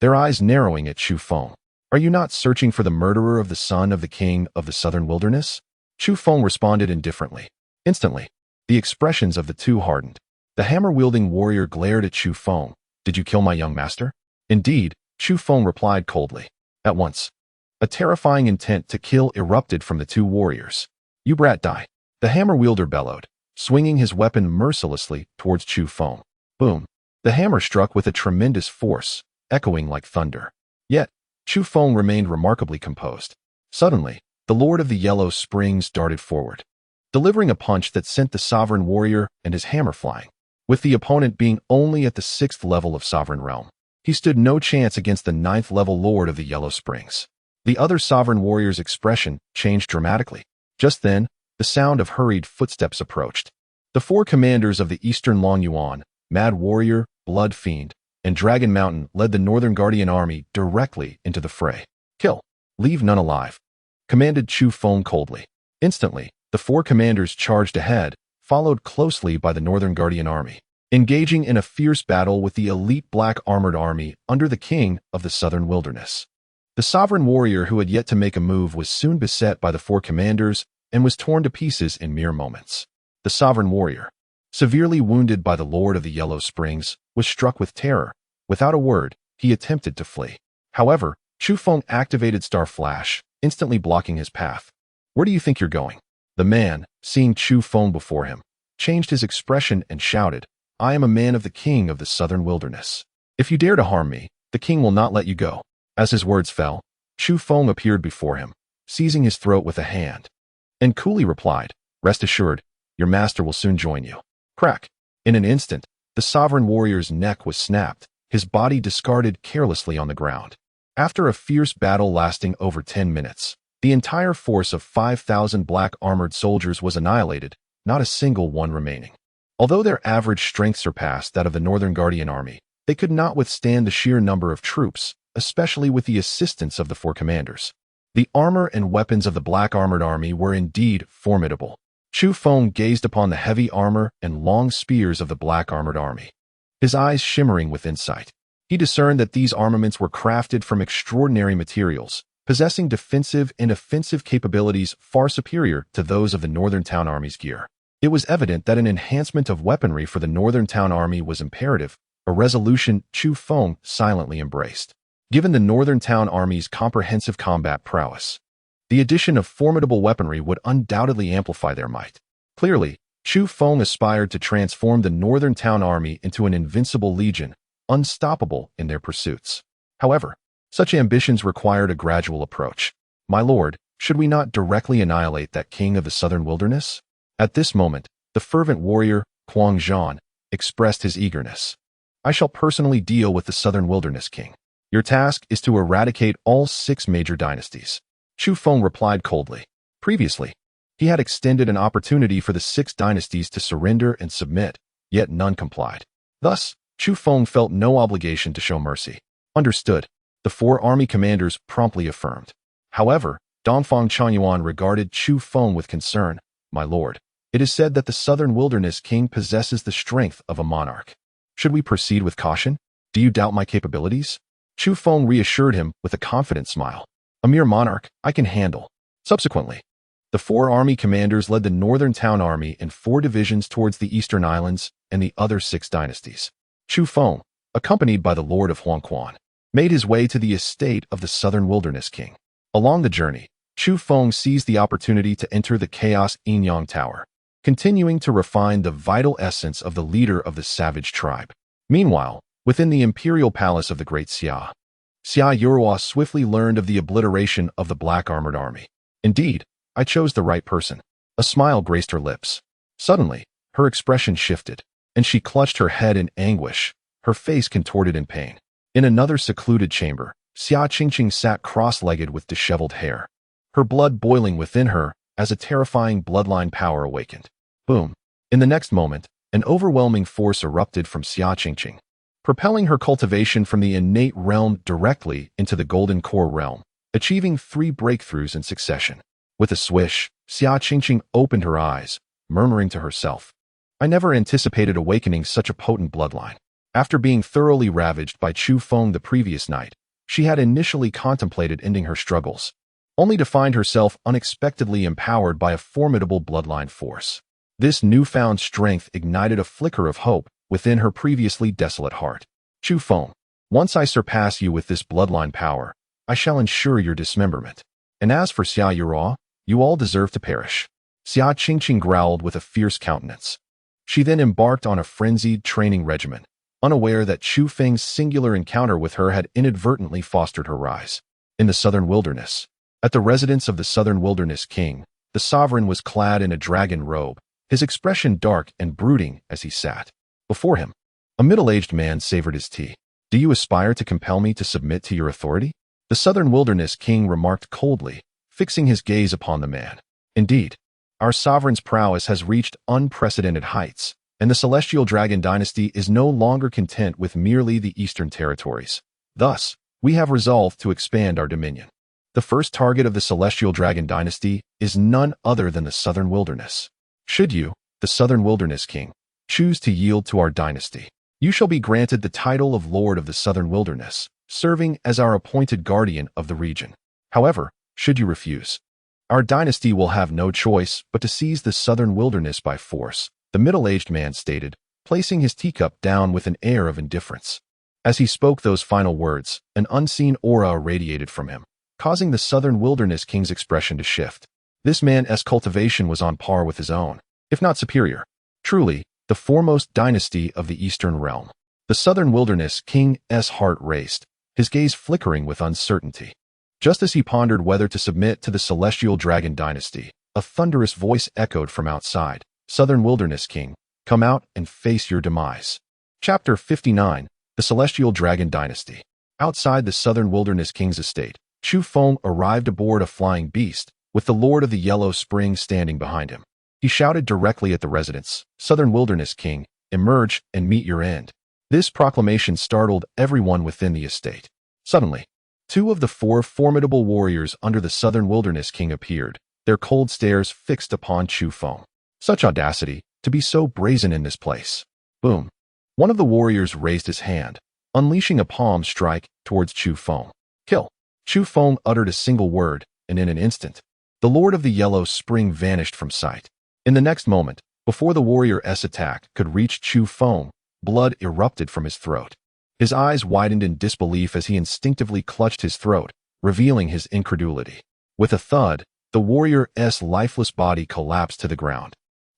their eyes narrowing at Chu Feng. Are you not searching for the murderer of the son of the king of the Southern Wilderness? Chu Feng responded indifferently. Instantly, the expressions of the two hardened. The hammer-wielding warrior glared at Chu Feng. Did you kill my young master? Indeed, Chu Feng replied coldly. At once, a terrifying intent to kill erupted from the two warriors. You brat, die. The hammer-wielder bellowed, swinging his weapon mercilessly towards Chu Feng. Boom. The hammer struck with a tremendous force, echoing like thunder. Yet, Chu Feng remained remarkably composed. Suddenly, the Lord of the Yellow Springs darted forward, delivering a punch that sent the sovereign warrior and his hammer flying. With the opponent being only at the 6th level of sovereign realm, he stood no chance against the 9th level Lord of the Yellow Springs. The other sovereign warrior's expression changed dramatically. Just then, the sound of hurried footsteps approached. The four commanders of the Eastern Long Yuan, Mad Warrior, Blood Fiend, and Dragon Mountain led the Northern Guardian army directly into the fray. "Kill. Leave none alive," commanded Chu Feng coldly. Instantly, the four commanders charged ahead, followed closely by the Northern Guardian army, engaging in a fierce battle with the elite black armored army under the king of the Southern Wilderness. The sovereign warrior who had yet to make a move was soon beset by the four commanders and was torn to pieces in mere moments. The sovereign warrior, severely wounded by the Lord of the Yellow Springs, was struck with terror. Without a word, he attempted to flee. However, Chu Feng activated Star Flash, instantly blocking his path. "Where do you think you're going?" The man, seeing Chu Feng before him, changed his expression and shouted, "I am a man of the king of the Southern Wilderness. If you dare to harm me, the king will not let you go." As his words fell, Chu Feng appeared before him, seizing his throat with a hand, and coolly replied, "Rest assured, your master will soon join you." Crack! In an instant, the sovereign warrior's neck was snapped, his body discarded carelessly on the ground. After a fierce battle lasting over 10 minutes, the entire force of 5,000 black armored soldiers was annihilated, not a single one remaining. Although their average strength surpassed that of the Northern Guardian army, they could not withstand the sheer number of troops, especially with the assistance of the four commanders. The armor and weapons of the black armored army were indeed formidable. Chu Feng gazed upon the heavy armor and long spears of the black armored army, his eyes shimmering with insight. He discerned that these armaments were crafted from extraordinary materials, possessing defensive and offensive capabilities far superior to those of the Northern Town Army's gear. It was evident that an enhancement of weaponry for the Northern Town Army was imperative, a resolution Chu Feng silently embraced. Given the Northern Town Army's comprehensive combat prowess, the addition of formidable weaponry would undoubtedly amplify their might. Clearly, Chu Feng aspired to transform the Northern Town Army into an invincible legion, unstoppable in their pursuits. However, such ambitions required a gradual approach. "My lord, should we not directly annihilate that king of the Southern Wilderness?" At this moment, the fervent warrior, Huang Zhan, expressed his eagerness. "I shall personally deal with the Southern Wilderness king. Your task is to eradicate all 6 major dynasties." Chu Feng replied coldly. Previously, he had extended an opportunity for the 6 dynasties to surrender and submit, yet none complied. Thus, Chu Feng felt no obligation to show mercy. "Understood," the 4 army commanders promptly affirmed. However, Dongfang Chanyuan regarded Chu Feng with concern. "My lord, it is said that the Southern Wilderness king possesses the strength of a monarch. Should we proceed with caution? Do you doubt my capabilities?" Chu Feng reassured him with a confident smile. "A mere monarch, I can handle." Subsequently, the 4 army commanders led the Northern Town Army in 4 divisions towards the Eastern Islands and the other 6 dynasties. Chu Feng, accompanied by the Lord of Huangquan, made his way to the estate of the Southern Wilderness king. Along the journey, Chu Feng seized the opportunity to enter the Chaos Inyang Tower, continuing to refine the vital essence of the leader of the savage tribe. Meanwhile, within the imperial palace of the great Xia Yurua swiftly learned of the obliteration of the black armored army. "Indeed, I chose the right person." A smile graced her lips. Suddenly, her expression shifted, and she clutched her head in anguish, her face contorted in pain. In another secluded chamber, Xia Qingqing sat cross-legged with disheveled hair, her blood boiling within her as a terrifying bloodline power awakened. Boom! In the next moment, an overwhelming force erupted from Xia Qingqing, propelling her cultivation from the innate realm directly into the golden core realm, achieving 3 breakthroughs in succession. With a swish, Xia Qingqing opened her eyes, murmuring to herself, "I never anticipated awakening such a potent bloodline." After being thoroughly ravaged by Chu Feng the previous night, she had initially contemplated ending her struggles, only to find herself unexpectedly empowered by a formidable bloodline force. This newfound strength ignited a flicker of hope within her previously desolate heart. "Chu Feng, once I surpass you with this bloodline power, I shall ensure your dismemberment. And as for Xia Yurua, you all deserve to perish." Xia Qingqing growled with a fierce countenance. She then embarked on a frenzied training regimen, unaware that Chu Feng's singular encounter with her had inadvertently fostered her rise. In the Southern Wilderness, at the residence of the Southern Wilderness king, the sovereign was clad in a dragon robe, his expression dark and brooding as he sat. Before him, a middle-aged man savored his tea. "Do you aspire to compel me to submit to your authority?" The Southern Wilderness king remarked coldly, fixing his gaze upon the man. "Indeed, Our sovereign's prowess has reached unprecedented heights, and the Celestial Dragon Dynasty is no longer content with merely the eastern territories. Thus, we have resolved to expand our dominion. The first target of the Celestial Dragon Dynasty is none other than the Southern Wilderness. Should you, the Southern Wilderness King, choose to yield to our dynasty, you shall be granted the title of Lord of the Southern Wilderness, serving as our appointed guardian of the region. However, should you refuse, our dynasty will have no choice but to seize the Southern Wilderness by force, the middle-aged man stated, placing his teacup down with an air of indifference. As he spoke those final words, an unseen aura irradiated from him, causing the Southern Wilderness King's expression to shift. This man's cultivation was on par with his own, if not superior. Truly, the foremost dynasty of the Eastern realm. The Southern Wilderness King's heart raced, his gaze flickering with uncertainty. Just as he pondered whether to submit to the Celestial Dragon Dynasty, a thunderous voice echoed from outside. Southern Wilderness King, come out and face your demise. Chapter 59, The Celestial Dragon Dynasty. Outside the Southern Wilderness King's estate, Chu Feng arrived aboard a flying beast, with the Lord of the Yellow Spring standing behind him. He shouted directly at the residents, Southern Wilderness King, emerge and meet your end. This proclamation startled everyone within the estate. Suddenly, two of the four formidable warriors under the Southern Wilderness King appeared, their cold stares fixed upon Chu Feng. Such audacity, to be so brazen in this place. Boom. One of the warriors raised his hand, unleashing a palm strike towards Chu Feng. Kill. Chu Feng uttered a single word, and in an instant, the Lord of the Yellow Spring vanished from sight. In the next moment, before the warrior's attack could reach Chu Feng, blood erupted from his throat. His eyes widened in disbelief as he instinctively clutched his throat, revealing his incredulity. With a thud, the warrior's lifeless body collapsed to the ground,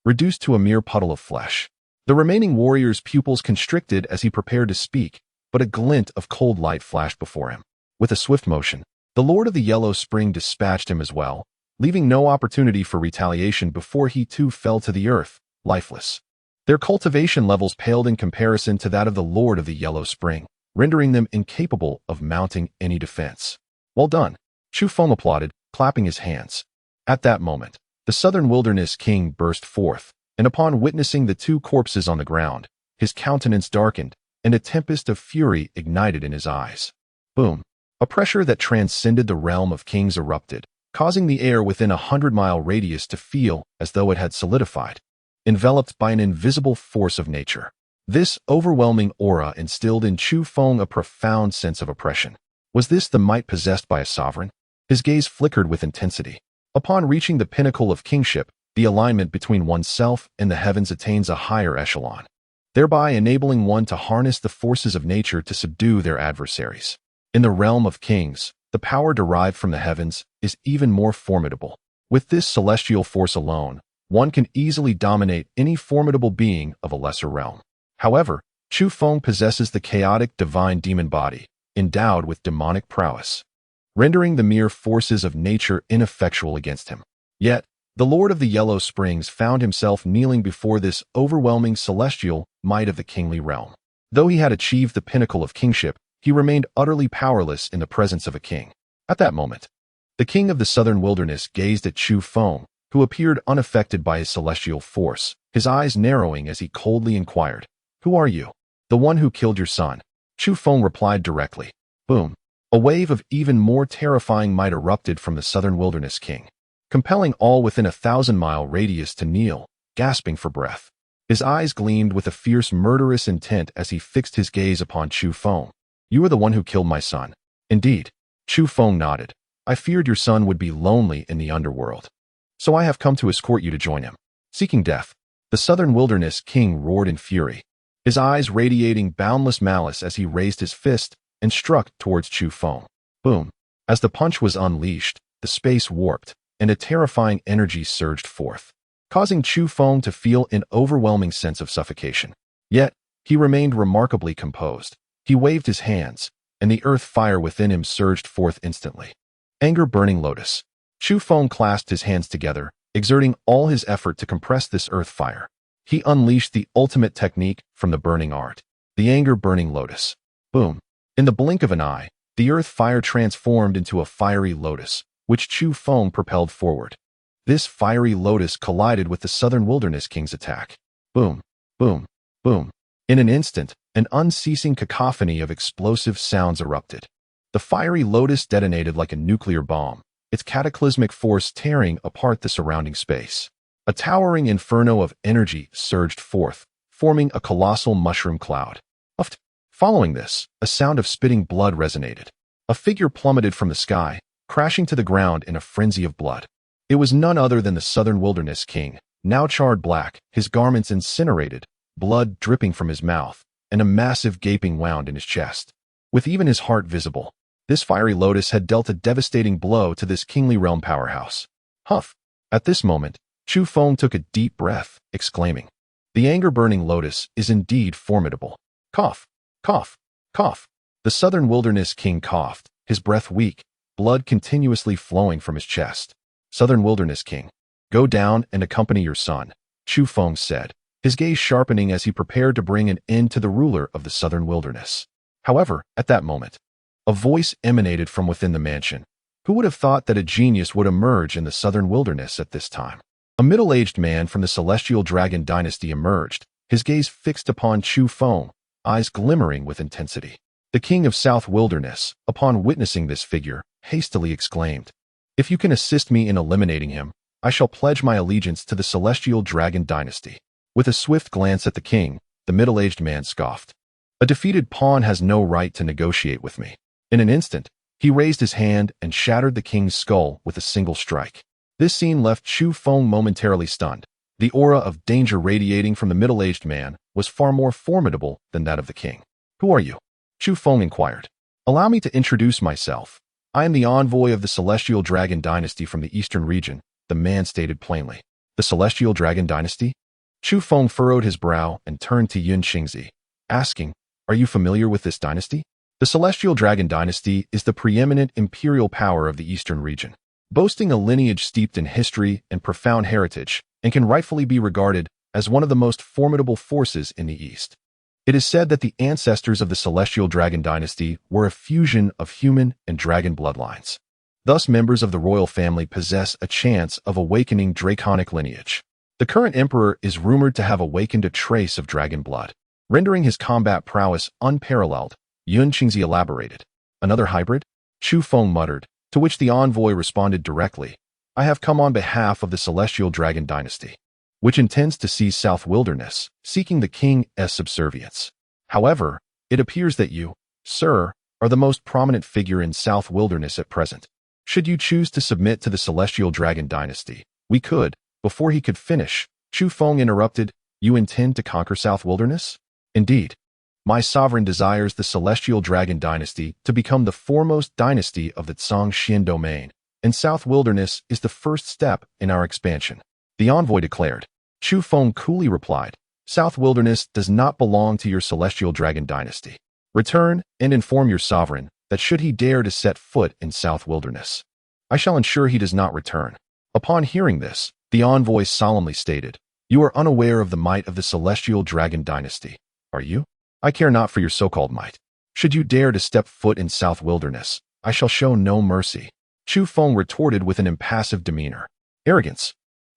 reduced to a mere puddle of flesh. The remaining warrior's pupils constricted as he prepared to speak, but a glint of cold light flashed before him. With a swift motion, the Lord of the Yellow Spring dispatched him as well, leaving no opportunity for retaliation before he too fell to the earth, lifeless. Their cultivation levels paled in comparison to that of the Lord of the Yellow Spring, rendering them incapable of mounting any defense. Well done, Chu Feng applauded, clapping his hands. At that moment, the Southern Wilderness King burst forth, and upon witnessing the two corpses on the ground, his countenance darkened, and a tempest of fury ignited in his eyes. Boom! A pressure that transcended the realm of kings erupted, causing the air within a 100-mile radius to feel as though it had solidified, enveloped by an invisible force of nature. This overwhelming aura instilled in Chu Feng a profound sense of oppression. Was this the might possessed by a sovereign? His gaze flickered with intensity. Upon reaching the pinnacle of kingship, the alignment between oneself and the heavens attains a higher echelon, thereby enabling one to harness the forces of nature to subdue their adversaries. In the realm of kings, the power derived from the heavens is even more formidable. With this celestial force alone, one can easily dominate any formidable being of a lesser realm. However, Chu Feng possesses the chaotic divine demon body, endowed with demonic prowess, rendering the mere forces of nature ineffectual against him. Yet, the Lord of the Yellow Springs found himself kneeling before this overwhelming celestial might of the kingly realm. Though he had achieved the pinnacle of kingship, he remained utterly powerless in the presence of a king. At that moment, the king of the Southern Wilderness gazed at Chu Feng, who appeared unaffected by his celestial force, his eyes narrowing as he coldly inquired, "Who are you?" "The one who killed your son," Chu Feng replied directly. Boom! A wave of even more terrifying might erupted from the Southern Wilderness King, compelling all within a 1,000-mile radius to kneel, gasping for breath. His eyes gleamed with a fierce murderous intent as he fixed his gaze upon Chu Feng. "You are the one who killed my son." "Indeed." Chu Feng nodded. "I feared your son would be lonely in the underworld, so I have come to escort you to join him." Seeking death, the Southern Wilderness King roared in fury, his eyes radiating boundless malice as he raised his fist and struck towards Chu Feng. Boom! As the punch was unleashed, the space warped, and a terrifying energy surged forth, causing Chu Feng to feel an overwhelming sense of suffocation. Yet, he remained remarkably composed. He waved his hands, and the earth fire within him surged forth instantly. Anger burning lotus. Chu Feng clasped his hands together, exerting all his effort to compress this earth fire. He unleashed the ultimate technique from the burning art, the anger burning lotus. Boom! In the blink of an eye, the earth fire transformed into a fiery lotus, which Chu Feng propelled forward. This fiery lotus collided with the southern wilderness king's attack. Boom, boom, boom. In an instant, an unceasing cacophony of explosive sounds erupted. The fiery lotus detonated like a nuclear bomb, its cataclysmic force tearing apart the surrounding space. A towering inferno of energy surged forth, forming a colossal mushroom cloud. Following this, a sound of spitting blood resonated. A figure plummeted from the sky, crashing to the ground in a frenzy of blood. It was none other than the southern wilderness king, now charred black, his garments incinerated, blood dripping from his mouth, and a massive gaping wound in his chest. With even his heart visible, this fiery lotus had dealt a devastating blow to this kingly realm powerhouse. Huff! At this moment, Chu Feng took a deep breath, exclaiming, "The anger-burning lotus is indeed formidable." Cough! Cough! Cough! The southern wilderness king coughed, his breath weak, blood continuously flowing from his chest. "Southern wilderness king, go down and accompany your son," Chu Feng said, his gaze sharpening as he prepared to bring an end to the ruler of the southern wilderness. However, at that moment, a voice emanated from within the mansion. Who would have thought that a genius would emerge in the southern wilderness at this time? A middle-aged man from the celestial dragon dynasty emerged, his gaze fixed upon Chu Feng, eyes glimmering with intensity. The king of South Wilderness, upon witnessing this figure, hastily exclaimed, "If you can assist me in eliminating him, I shall pledge my allegiance to the celestial dragon dynasty." With a swift glance at the king, the middle-aged man scoffed. "A defeated pawn has no right to negotiate with me." In an instant, he raised his hand and shattered the king's skull with a single strike. This scene left Chu Feng momentarily stunned. The aura of danger radiating from the middle-aged man was far more formidable than that of the king. "Who are you?" Chu Feng inquired. "Allow me to introduce myself. I am the envoy of the celestial dragon dynasty from the eastern region," the man stated plainly. "The celestial dragon dynasty?" Chu Feng furrowed his brow and turned to Yun Qingzi, asking, "Are you familiar with this dynasty?" The celestial dragon dynasty is the preeminent imperial power of the eastern region, boasting a lineage steeped in history and profound heritage, and can rightfully be regarded as one of the most formidable forces in the East. It is said that the ancestors of the celestial dragon dynasty were a fusion of human and dragon bloodlines. Thus, members of the royal family possess a chance of awakening draconic lineage. The current emperor is rumored to have awakened a trace of dragon blood, rendering his combat prowess unparalleled. Yun Qingzi elaborated. "Another hybrid?" Chu Feng muttered, to which the envoy responded directly, "I have come on behalf of the celestial dragon dynasty, which intends to seize South Wilderness, seeking the king's subservience. However, it appears that you, sir, are the most prominent figure in South Wilderness at present. Should you choose to submit to the celestial dragon dynasty, we could." Before he could finish, Chu Feng interrupted, "You intend to conquer South Wilderness?" "Indeed. My sovereign desires the celestial dragon dynasty to become the foremost dynasty of the Xian domain, and South Wilderness is the first step in our expansion," the envoy declared. Chu Feng coolly replied, "South Wilderness does not belong to your celestial dragon dynasty. Return and inform your sovereign that should he dare to set foot in South Wilderness, I shall ensure he does not return." Upon hearing this, the envoy solemnly stated, "You are unaware of the might of the celestial dragon dynasty, are you? I care not for your so-called might. Should you dare to step foot in South Wilderness, I shall show no mercy." Chu Feng retorted with an impassive demeanor. "Arrogance."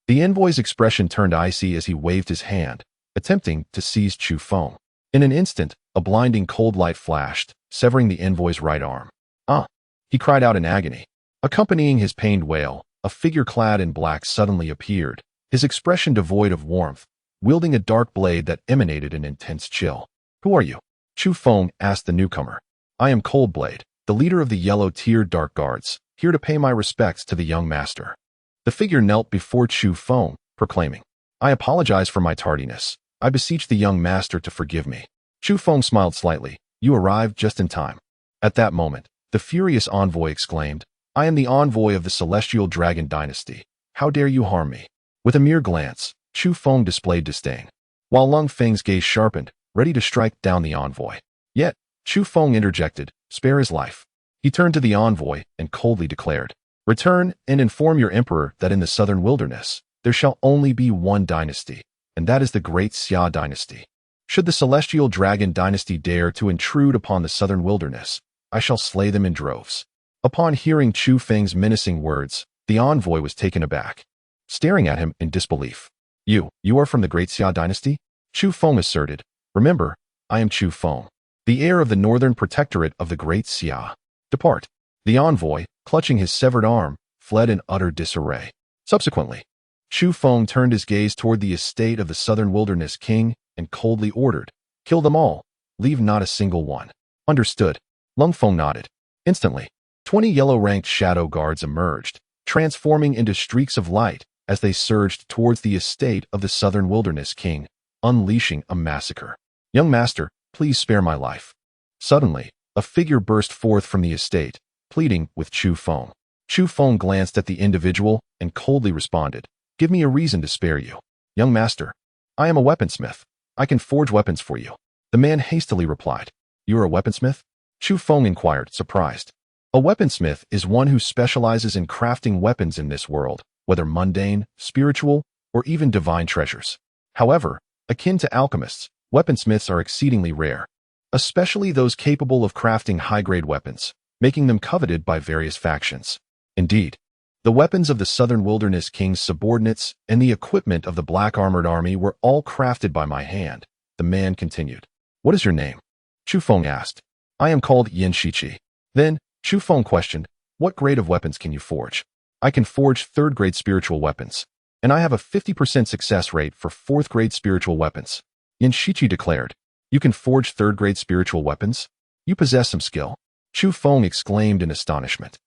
The envoy's expression turned icy as he waved his hand, attempting to seize Chu Feng. In an instant, a blinding cold light flashed, severing the envoy's right arm. "Ah!" he cried out in agony. Accompanying his pained wail, a figure clad in black suddenly appeared, his expression devoid of warmth, wielding a dark blade that emanated an intense chill. "Who are you?" Chu Feng asked the newcomer. "I am Coldblade, the leader of the yellow-tiered Dark Guards, here to pay my respects to the young master." The figure knelt before Chu Feng, proclaiming, "I apologize for my tardiness. I beseech the young master to forgive me." Chu Feng smiled slightly. "You arrived just in time." At that moment, the furious envoy exclaimed, "I am the envoy of the celestial dragon dynasty. How dare you harm me?" With a mere glance, Chu Feng displayed disdain, while Lung Feng's gaze sharpened, ready to strike down the envoy. Yet, Chu Feng interjected, "Spare his life." He turned to the envoy and coldly declared, "Return and inform your emperor that in the southern wilderness, there shall only be one dynasty, and that is the great Xia Dynasty. Should the celestial dragon dynasty dare to intrude upon the southern wilderness, I shall slay them in droves." Upon hearing Chu Feng's menacing words, the envoy was taken aback. staring at him in disbelief. You are from the great Xia Dynasty? Chu Feng asserted. Remember, I am Chu Feng, the heir of the northern protectorate of the great Xia. Depart. The envoy, clutching his severed arm, fled in utter disarray. Subsequently, Chu Feng turned his gaze toward the estate of the southern wilderness king and coldly ordered, kill them all, leave not a single one. Understood. Lung Feng nodded. Instantly, 20 yellow-ranked shadow guards emerged, transforming into streaks of light as they surged towards the estate of the southern wilderness king, unleashing a massacre. Young master, please spare my life. Suddenly, a figure burst forth from the estate, pleading with Chu Feng. Chu Feng glanced at the individual and coldly responded, give me a reason to spare you. Young master, I am a weaponsmith. I can forge weapons for you. The man hastily replied. You are a weaponsmith? Chu Feng inquired, surprised. A weaponsmith is one who specializes in crafting weapons in this world, whether mundane, spiritual, or even divine treasures. However, akin to alchemists, weaponsmiths are exceedingly rare, especially those capable of crafting high-grade weapons, making them coveted by various factions. Indeed, the weapons of the southern wilderness king's subordinates and the equipment of the black armored army were all crafted by my hand. The man continued. What is your name? Chu Feng asked. I am called Yin Shiqi. Then, Chu Feng questioned, what grade of weapons can you forge? I can forge 3rd grade spiritual weapons, and I have a 50% success rate for 4th grade spiritual weapons. Yin Shiqi declared, you can forge 3rd grade spiritual weapons? You possess some skill. Chu Feng exclaimed in astonishment.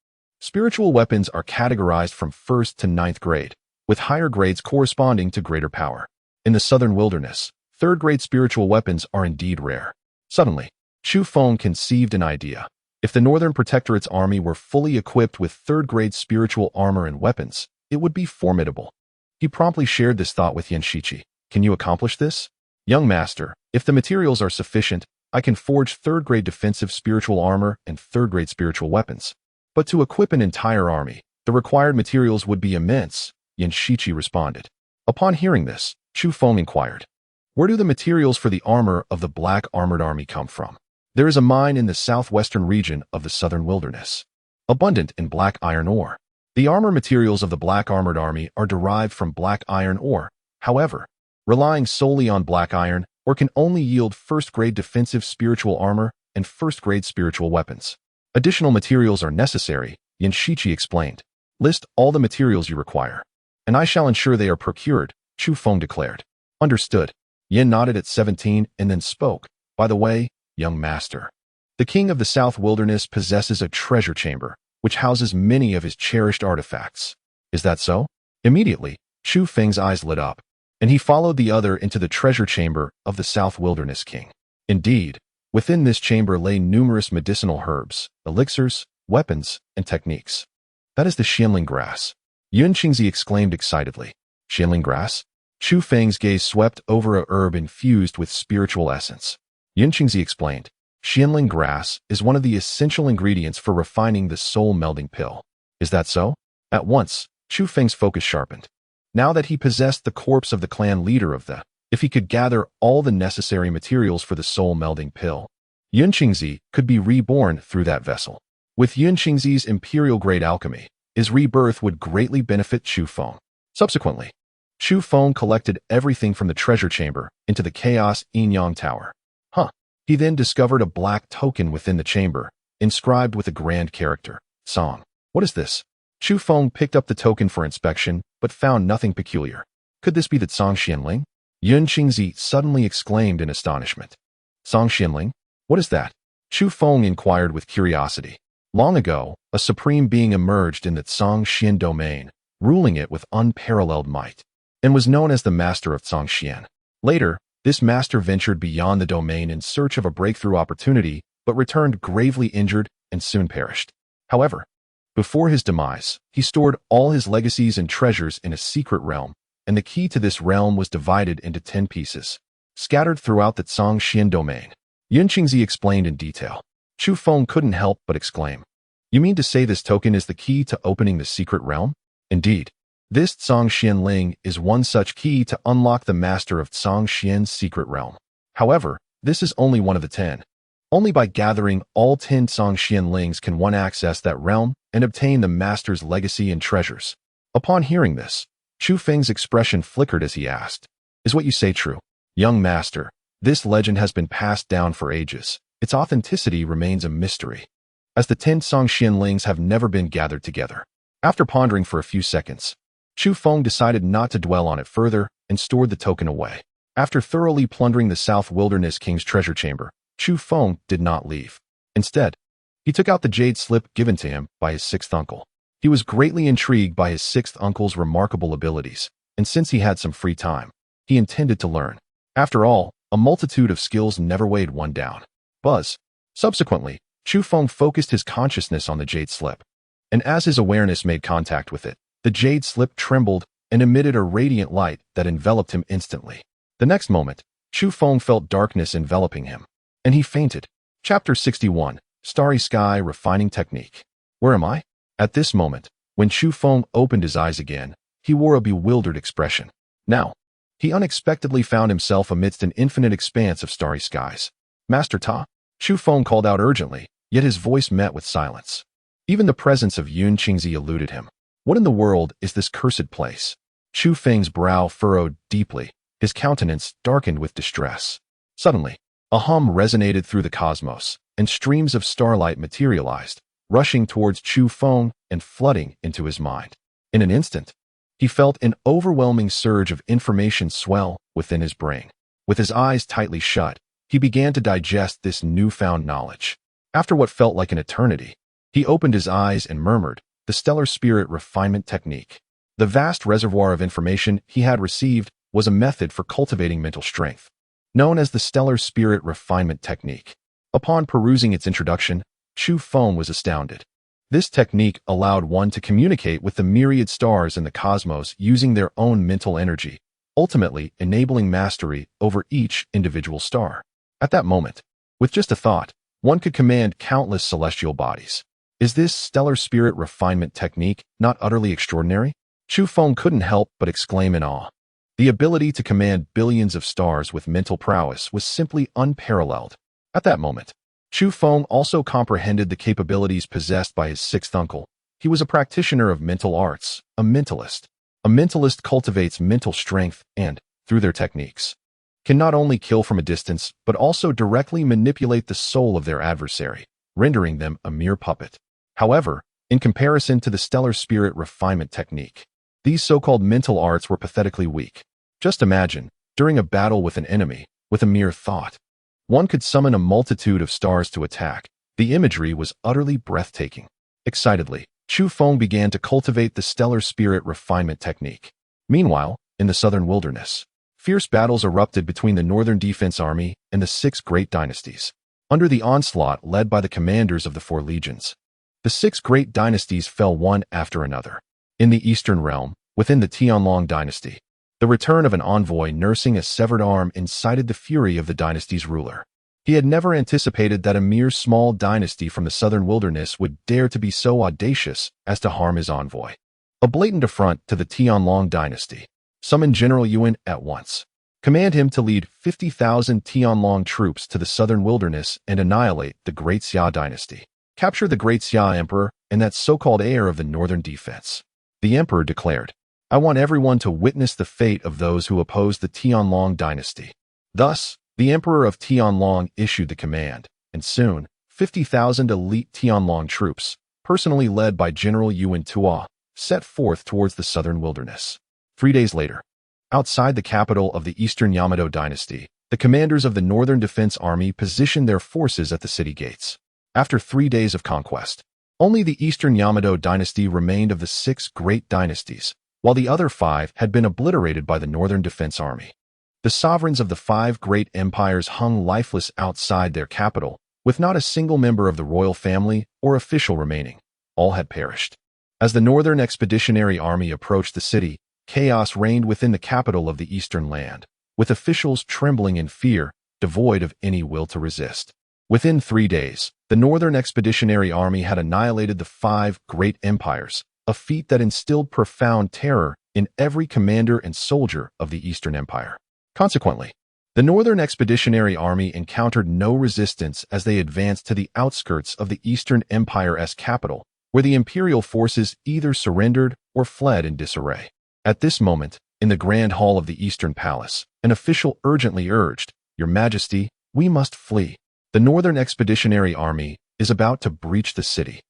Spiritual weapons are categorized from 1st to 9th grade, with higher grades corresponding to greater power. In the southern wilderness, 3rd grade spiritual weapons are indeed rare. Suddenly, Chu Feng conceived an idea. If the Northern Protectorate's army were fully equipped with 3rd grade spiritual armor and weapons, it would be formidable. He promptly shared this thought with Yin Shiqi. Can you accomplish this? Young master, if the materials are sufficient, I can forge 3rd grade defensive spiritual armor and 3rd grade spiritual weapons. But to equip an entire army, the required materials would be immense, Yin Shiqi responded. Upon hearing this, Chu Feng inquired, where do the materials for the armor of the black armored army come from? There is a mine in the southwestern region of the southern wilderness, abundant in black iron ore. The armor materials of the black armored army are derived from black iron ore. However, relying solely on black iron ore can only yield 1st grade defensive spiritual armor and 1st grade spiritual weapons. Additional materials are necessary, Yin Shiqi explained. List all the materials you require, and I shall ensure they are procured, Chu Feng declared. Understood. Yin nodded at 17 and then spoke. By the way, young master, the king of the South Wilderness possesses a treasure chamber, which houses many of his cherished artifacts. Is that so? Immediately, Chu Feng's eyes lit up, and he followed the other into the treasure chamber of the South Wilderness king. Indeed, within this chamber lay numerous medicinal herbs, elixirs, weapons, and techniques. That is the Xianling grass. Yun Qingzi exclaimed excitedly. Xianling grass? Chu Feng's gaze swept over a herb infused with spiritual essence. Yun Qingzi explained, Xianling grass is one of the essential ingredients for refining the soul-melding pill. Is that so? At once, Chu Feng's focus sharpened. Now that he possessed the corpse of the clan leader of the, if he could gather all the necessary materials for the soul-melding pill, Yun Qingzi could be reborn through that vessel. With Yun Qingzi's imperial-grade alchemy, his rebirth would greatly benefit Chu Feng. Subsequently, Chu Feng collected everything from the treasure chamber into the Chaos Yin-Yang Tower. He then discovered a black token within the chamber, inscribed with a grand character, Song. What is this? Chu Feng picked up the token for inspection, but found nothing peculiar. Could this be the Song Xianling? Yun Qingzi suddenly exclaimed in astonishment. Song Xianling? What is that? Chu Feng inquired with curiosity. Long ago, a supreme being emerged in the Song Xian domain, ruling it with unparalleled might, and was known as the Master of Song Xian. Later, this master ventured beyond the domain in search of a breakthrough opportunity, but returned gravely injured and soon perished. However, before his demise, he stored all his legacies and treasures in a secret realm, and the key to this realm was divided into 10 pieces, scattered throughout the Song Xian domain. Yun Qingzi explained in detail. Chu Feng couldn't help but exclaim, you mean to say this token is the key to opening the secret realm? Indeed. This Song Xianling is one such key to unlock the master of Song Xian's secret realm. However, this is only one of the 10. Only by gathering all 10 Song Xianlings can one access that realm and obtain the master's legacy and treasures. Upon hearing this, Chu Feng's expression flickered as he asked, "Is what you say true?" "Young master, this legend has been passed down for ages. Its authenticity remains a mystery, as the 10 Songxianlings have never been gathered together." After pondering for a few seconds, Chu Feng decided not to dwell on it further and stored the token away. After thoroughly plundering the South Wilderness King's treasure chamber, Chu Feng did not leave. Instead, he took out the jade slip given to him by his sixth uncle. He was greatly intrigued by his sixth uncle's remarkable abilities, and since he had some free time, he intended to learn. After all, a multitude of skills never weighed one down. Buzz. Subsequently, Chu Feng focused his consciousness on the jade slip, and as his awareness made contact with it, the jade slip trembled and emitted a radiant light that enveloped him instantly. The next moment, Chu Feng felt darkness enveloping him, and he fainted. Chapter 61, Starry Sky Refining Technique. Where am I? At this moment, when Chu Feng opened his eyes again, he wore a bewildered expression. Now, he unexpectedly found himself amidst an infinite expanse of starry skies. "Master Ta?" Chu Feng called out urgently, yet his voice met with silence. Even the presence of Yun Qingzi eluded him. What in the world is this cursed place? Chu Feng's brow furrowed deeply, his countenance darkened with distress. Suddenly, a hum resonated through the cosmos, and streams of starlight materialized, rushing towards Chu Feng and flooding into his mind. In an instant, he felt an overwhelming surge of information swell within his brain. With his eyes tightly shut, he began to digest this newfound knowledge. After what felt like an eternity, he opened his eyes and murmured, "The stellar spirit refinement technique." The vast reservoir of information he had received was a method for cultivating mental strength, known as the stellar spirit refinement technique. Upon perusing its introduction, Chu Feng was astounded. This technique allowed one to communicate with the myriad stars in the cosmos using their own mental energy, ultimately enabling mastery over each individual star. At that moment, with just a thought, one could command countless celestial bodies. Is this stellar spirit refinement technique not utterly extraordinary? Chu Feng couldn't help but exclaim in awe. The ability to command billions of stars with mental prowess was simply unparalleled. At that moment, Chu Feng also comprehended the capabilities possessed by his sixth uncle. He was a practitioner of mental arts, a mentalist. A mentalist cultivates mental strength and, through their techniques, can not only kill from a distance, but also directly manipulate the soul of their adversary, rendering them a mere puppet. However, in comparison to the stellar spirit refinement technique, these so-called mental arts were pathetically weak. Just imagine, during a battle with an enemy, with a mere thought, one could summon a multitude of stars to attack. The imagery was utterly breathtaking. Excitedly, Chu Feng began to cultivate the stellar spirit refinement technique. Meanwhile, in the southern wilderness, fierce battles erupted between the Northern Defense Army and the 6 great dynasties. Under the onslaught led by the commanders of the 4 legions, the 6 great dynasties fell one after another. In the eastern realm, within the Tianlong dynasty, the return of an envoy nursing a severed arm incited the fury of the dynasty's ruler. He had never anticipated that a mere small dynasty from the southern wilderness would dare to be so audacious as to harm his envoy. A blatant affront to the Tianlong dynasty. Summon General Yuan at once. Command him to lead 50,000 Tianlong troops to the southern wilderness and annihilate the great Xia Dynasty. Capture the great Xia Emperor and that so-called heir of the northern defense. The emperor declared, "I want everyone to witness the fate of those who oppose the Tianlong dynasty." Thus, the emperor of Tianlong issued the command, and soon, 50,000 elite Tianlong troops, personally led by General Yuan Tua, set forth towards the southern wilderness. 3 days later, outside the capital of the eastern Yamato dynasty, the commanders of the Northern Defense Army positioned their forces at the city gates. After 3 days of conquest, only the eastern Yamato dynasty remained of the 6 great dynasties, while the other 5 had been obliterated by the Northern Defense Army. The sovereigns of the 5 great empires hung lifeless outside their capital, with not a single member of the royal family or official remaining. All had perished. As the Northern Expeditionary Army approached the city, chaos reigned within the capital of the eastern land, with officials trembling in fear, devoid of any will to resist. Within 3 days, the Northern Expeditionary Army had annihilated the 5 great empires, a feat that instilled profound terror in every commander and soldier of the Eastern Empire. Consequently, the Northern Expeditionary Army encountered no resistance as they advanced to the outskirts of the Eastern Empire's capital, where the imperial forces either surrendered or fled in disarray. At this moment, in the grand hall of the Eastern Palace, an official urgently urged, "Your Majesty, we must flee. The Northern Expeditionary Army is about to breach the city."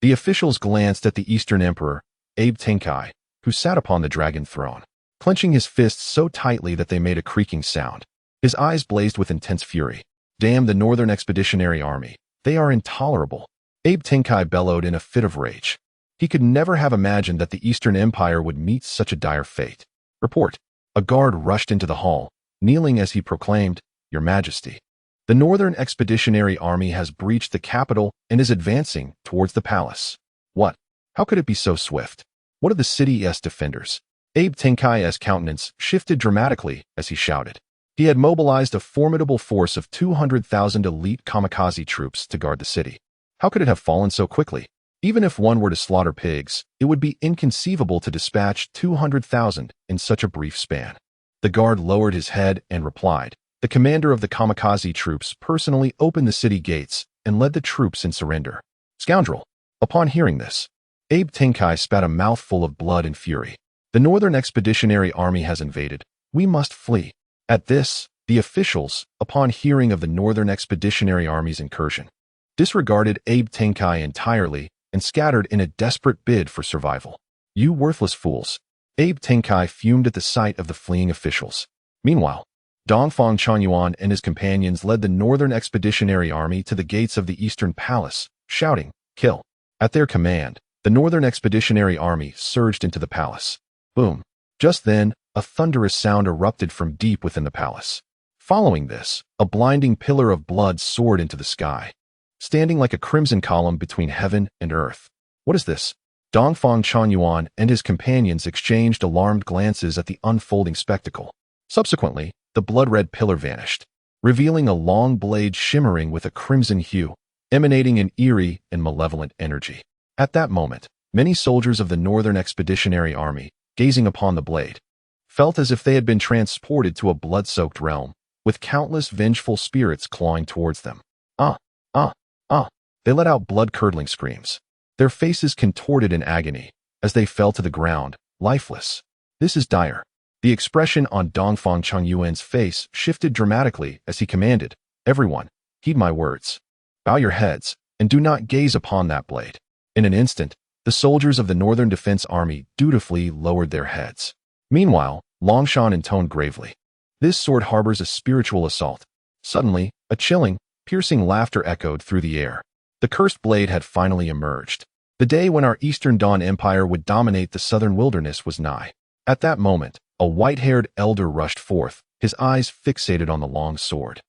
The officials glanced at the Eastern Emperor, Abe Tenkai, who sat upon the dragon throne, clenching his fists so tightly that they made a creaking sound. His eyes blazed with intense fury. "Damn the Northern Expeditionary Army. They are intolerable." Abe Tenkai bellowed in a fit of rage. He could never have imagined that the Eastern Empire would meet such a dire fate. "Report." A guard rushed into the hall, kneeling as he proclaimed, "Your Majesty. The Northern Expeditionary Army has breached the capital and is advancing towards the palace." "What? How could it be so swift? What of the city's defenders?" Abe Tenkai's countenance shifted dramatically as he shouted. He had mobilized a formidable force of 200,000 elite kamikaze troops to guard the city. How could it have fallen so quickly? Even if one were to slaughter pigs, it would be inconceivable to dispatch 200,000 in such a brief span. The guard lowered his head and replied, "The commander of the kamikaze troops personally opened the city gates and led the troops in surrender." "Scoundrel!" Upon hearing this, Abe Tenkai spat a mouthful of blood and fury. "The Northern Expeditionary Army has invaded. We must flee." At this, the officials, upon hearing of the Northern Expeditionary Army's incursion, disregarded Abe Tenkai entirely and scattered in a desperate bid for survival. "You worthless fools!" Abe Tenkai fumed at the sight of the fleeing officials. Meanwhile, Dongfang Chanyuan and his companions led the Northern Expeditionary Army to the gates of the Eastern Palace, shouting, "Kill!" At their command, the Northern Expeditionary Army surged into the palace. Boom! Just then, a thunderous sound erupted from deep within the palace. Following this, a blinding pillar of blood soared into the sky, standing like a crimson column between heaven and earth. "What is this?" Dongfang Chanyuan and his companions exchanged alarmed glances at the unfolding spectacle. Subsequently, the blood-red pillar vanished, revealing a long blade shimmering with a crimson hue, emanating an eerie and malevolent energy. At that moment, many soldiers of the Northern Expeditionary Army, gazing upon the blade, felt as if they had been transported to a blood-soaked realm, with countless vengeful spirits clawing towards them. "Ah! Ah! Ah!" They let out blood-curdling screams. Their faces contorted in agony as they fell to the ground, lifeless. "This is dire." The expression on Dongfang Chanyuan's face shifted dramatically as he commanded, "Everyone, heed my words. Bow your heads and do not gaze upon that blade." In an instant, the soldiers of the Northern Defense Army dutifully lowered their heads. Meanwhile, Longshan intoned gravely, "This sword harbors a spiritual assault." Suddenly, a chilling, piercing laughter echoed through the air. The cursed blade had finally emerged. The day when our Eastern Dawn Empire would dominate the southern wilderness was nigh. At that moment, a white-haired elder rushed forth, his eyes fixated on the long sword,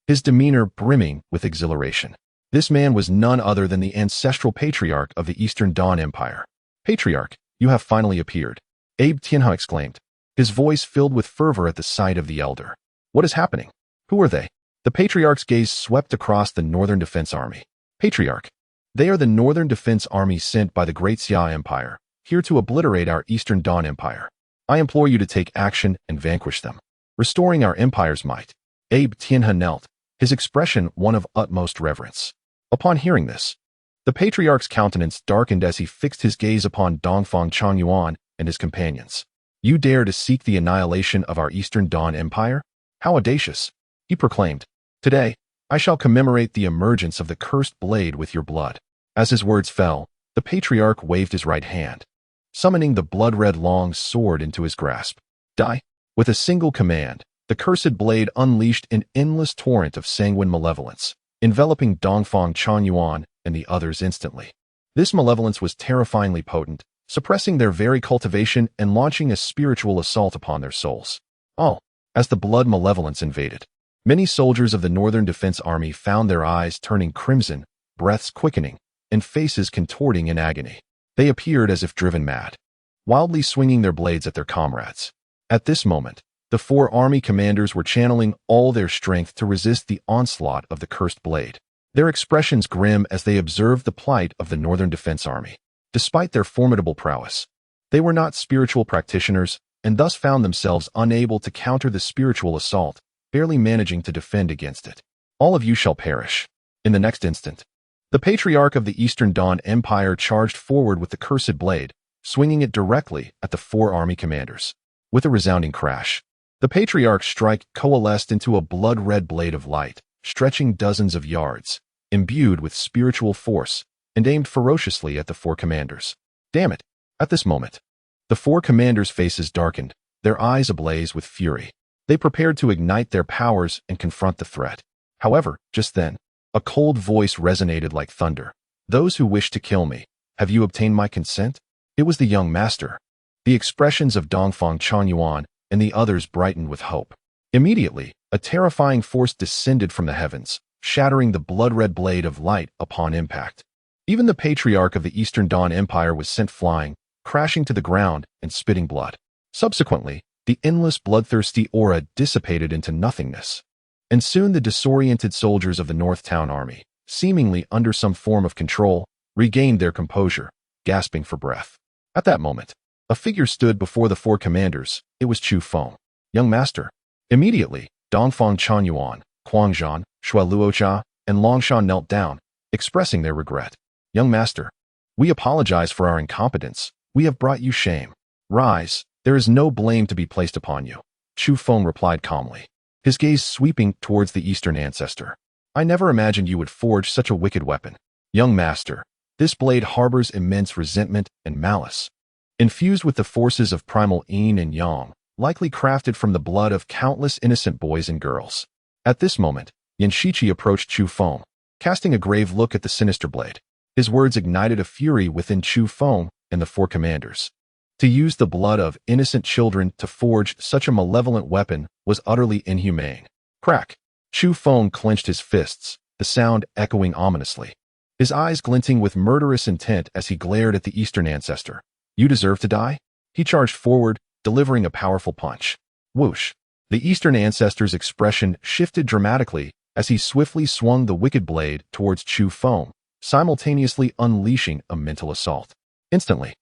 his demeanor brimming with exhilaration. This man was none other than the ancestral patriarch of the Eastern Dawn Empire. "Patriarch, you have finally appeared," Abe Tianhe exclaimed, his voice filled with fervor at the sight of the elder. "What is happening? Who are they?" The patriarch's gaze swept across the Northern Defense Army. "Patriarch, they are the Northern Defense Army sent by the Great Xia Empire, here to obliterate our Eastern Dawn Empire. I implore you to take action and vanquish them, restoring our empire's might." Abe Tianhe knelt, his expression one of utmost reverence. Upon hearing this, the patriarch's countenance darkened as he fixed his gaze upon Dongfang Chanyuan and his companions. "You dare to seek the annihilation of our Eastern Dawn Empire? How audacious!" he proclaimed. "Today, I shall commemorate the emergence of the cursed blade with your blood." As his words fell, the patriarch waved his right hand, summoning the blood-red long sword into his grasp. "Die!" With a single command, the cursed blade unleashed an endless torrent of sanguine malevolence, enveloping Dongfang Chanyuan and the others instantly. This malevolence was terrifyingly potent, suppressing their very cultivation and launching a spiritual assault upon their souls. All, as the blood malevolence invaded, many soldiers of the Northern Defense Army found their eyes turning crimson, breaths quickening, and faces contorting in agony. They appeared as if driven mad, wildly swinging their blades at their comrades. At this moment, the four army commanders were channeling all their strength to resist the onslaught of the cursed blade, their expressions grim as they observed the plight of the Northern Defense Army. Despite their formidable prowess, they were not spiritual practitioners and thus found themselves unable to counter the spiritual assault, barely managing to defend against it. "All of you shall perish." In the next instant, the patriarch of the Eastern Dawn Empire charged forward with the cursed blade, swinging it directly at the four army commanders. With a resounding crash, the patriarch's strike coalesced into a blood-red blade of light, stretching dozens of yards, imbued with spiritual force, and aimed ferociously at the four commanders. Damn it! At this moment, the four commanders' faces darkened, their eyes ablaze with fury. They prepared to ignite their powers and confront the threat. However, just then, a cold voice resonated like thunder. "Those who wish to kill me, have you obtained my consent?" It was the young master. The expressions of Dongfang Chanyuan and the others brightened with hope. Immediately, a terrifying force descended from the heavens, shattering the blood-red blade of light upon impact. Even the patriarch of the Eastern Dawn Empire was sent flying, crashing to the ground and spitting blood. Subsequently, the endless bloodthirsty aura dissipated into nothingness. And soon the disoriented soldiers of the North Town Army, seemingly under some form of control, regained their composure, gasping for breath. At that moment, a figure stood before the four commanders. It was Chu Feng. "Young master." Immediately, Dongfang Chanyuan, Guangzhan, Shualuocha, and Longshan knelt down, expressing their regret. "Young master, we apologize for our incompetence. We have brought you shame. Rise, there is no blame to be placed upon you," Chu Feng replied calmly, his gaze sweeping towards the Eastern ancestor. "I never imagined you would forge such a wicked weapon. Young master, this blade harbors immense resentment and malice, infused with the forces of primal yin and yang, likely crafted from the blood of countless innocent boys and girls." At this moment, Yanshichi approached Chu Feng, casting a grave look at the sinister blade. His words ignited a fury within Chu Feng and the four commanders. To use the blood of innocent children to forge such a malevolent weapon was utterly inhumane. Crack! Chu Feng clenched his fists, the sound echoing ominously, his eyes glinting with murderous intent as he glared at the Eastern ancestor. "You deserve to die?" He charged forward, delivering a powerful punch. Whoosh! The Eastern ancestor's expression shifted dramatically as he swiftly swung the wicked blade towards Chu Feng, simultaneously unleashing a mental assault. Instantly,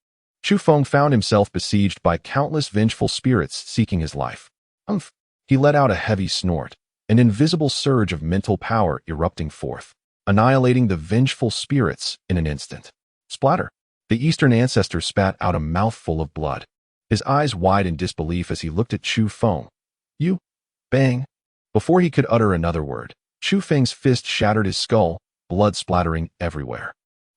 Chu Feng found himself besieged by countless vengeful spirits seeking his life. Umph! He let out a heavy snort, an invisible surge of mental power erupting forth, annihilating the vengeful spirits in an instant. Splatter! The Eastern ancestor spat out a mouthful of blood, his eyes wide in disbelief as he looked at Chu Feng. "You!" Bang! Before he could utter another word, Chu Feng's fist shattered his skull, blood splattering everywhere.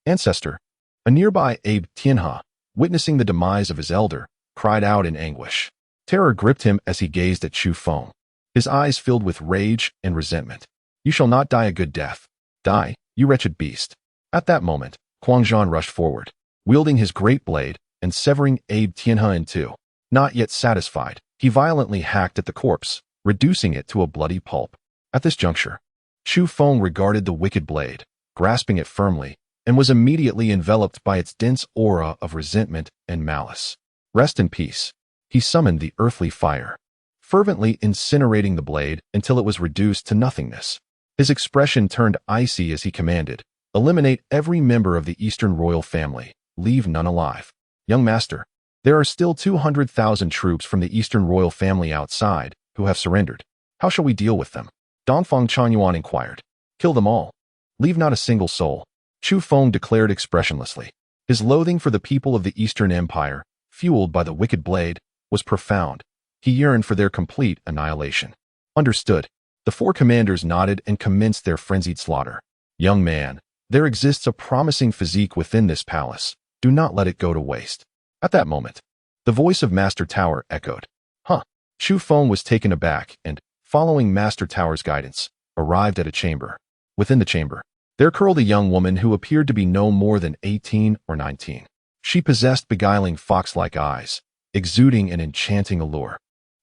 Ancestor! A nearby Abe Tianha, witnessing the demise of his elder, cried out in anguish. Terror gripped him as he gazed at Chu Feng, his eyes filled with rage and resentment. "You shall not die a good death. Die, you wretched beast." At that moment, Guangzhan rushed forward, wielding his great blade and severing Abe Tianha in two. Not yet satisfied, he violently hacked at the corpse, reducing it to a bloody pulp. At this juncture, Chu Feng regarded the wicked blade, grasping it firmly, and was immediately enveloped by its dense aura of resentment and malice. "Rest in peace." He summoned the earthly fire, fervently incinerating the blade until it was reduced to nothingness. His expression turned icy as he commanded, "Eliminate every member of the Eastern royal family. Leave none alive." "Young master, there are still 200,000 troops from the Eastern royal family outside who have surrendered. How shall we deal with them?" Dongfang Chanyuan inquired. "Kill them all. Leave not a single soul," Chu Feng declared expressionlessly. His loathing for the people of the Eastern Empire, fueled by the wicked blade, was profound. He yearned for their complete annihilation. "Understood." The four commanders nodded and commenced their frenzied slaughter. "Young man, there exists a promising physique within this palace. Do not let it go to waste." At that moment, the voice of Master Tower echoed. "Huh." Chu Feng was taken aback and, following Master Tower's guidance, arrived at a chamber. Within the chamber, there curled a young woman who appeared to be no more than 18 or 19. She possessed beguiling fox-like eyes, exuding an enchanting allure.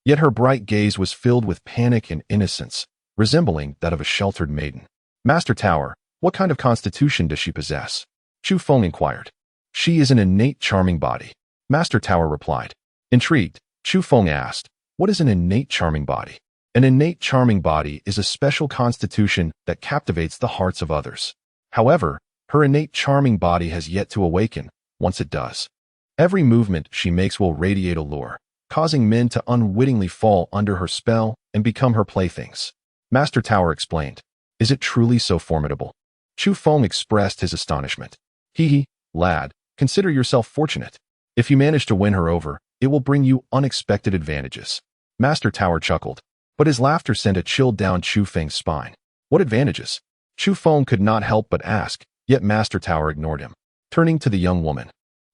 Yet her bright gaze was filled with panic and innocence, resembling that of a sheltered maiden. "Master Tower, what kind of constitution does she possess?" Chu Feng inquired. "She is an innate charming body," Master Tower replied. Intrigued, Chu Feng asked, "What is an innate charming body?" "An innate charming body is a special constitution that captivates the hearts of others. However, her innate charming body has yet to awaken. Once it does, every movement she makes will radiate allure, causing men to unwittingly fall under her spell and become her playthings," Master Tower explained. "Is it truly so formidable?" Chu Feng expressed his astonishment. "Hee hee, lad, consider yourself fortunate. If you manage to win her over, it will bring you unexpected advantages. Master Tower chuckled, but his laughter sent a chill down Chu Feng's spine. What advantages? Chu Feng could not help but ask, yet Master Tower ignored him. Turning to the young woman,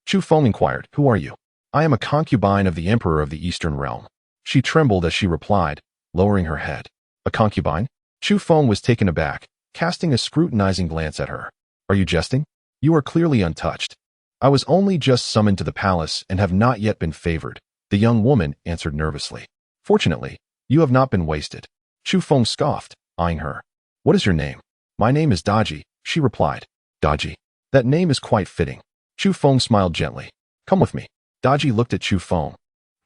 Chu Feng inquired, "Who are you?" "I am a concubine of the Emperor of the Eastern Realm." She trembled as she replied, lowering her head. "A concubine?" Chu Feng was taken aback, casting a scrutinizing glance at her. "Are you jesting? You are clearly untouched." "I was only just summoned to the palace and have not yet been favored," the young woman answered nervously. "Fortunately, you have not been wasted." Chu Feng scoffed, eyeing her. "What is your name?" "My name is Daji," she replied. "Daji? That name is quite fitting." Chu Feng smiled gently. "Come with me." Daji looked at Chu Feng,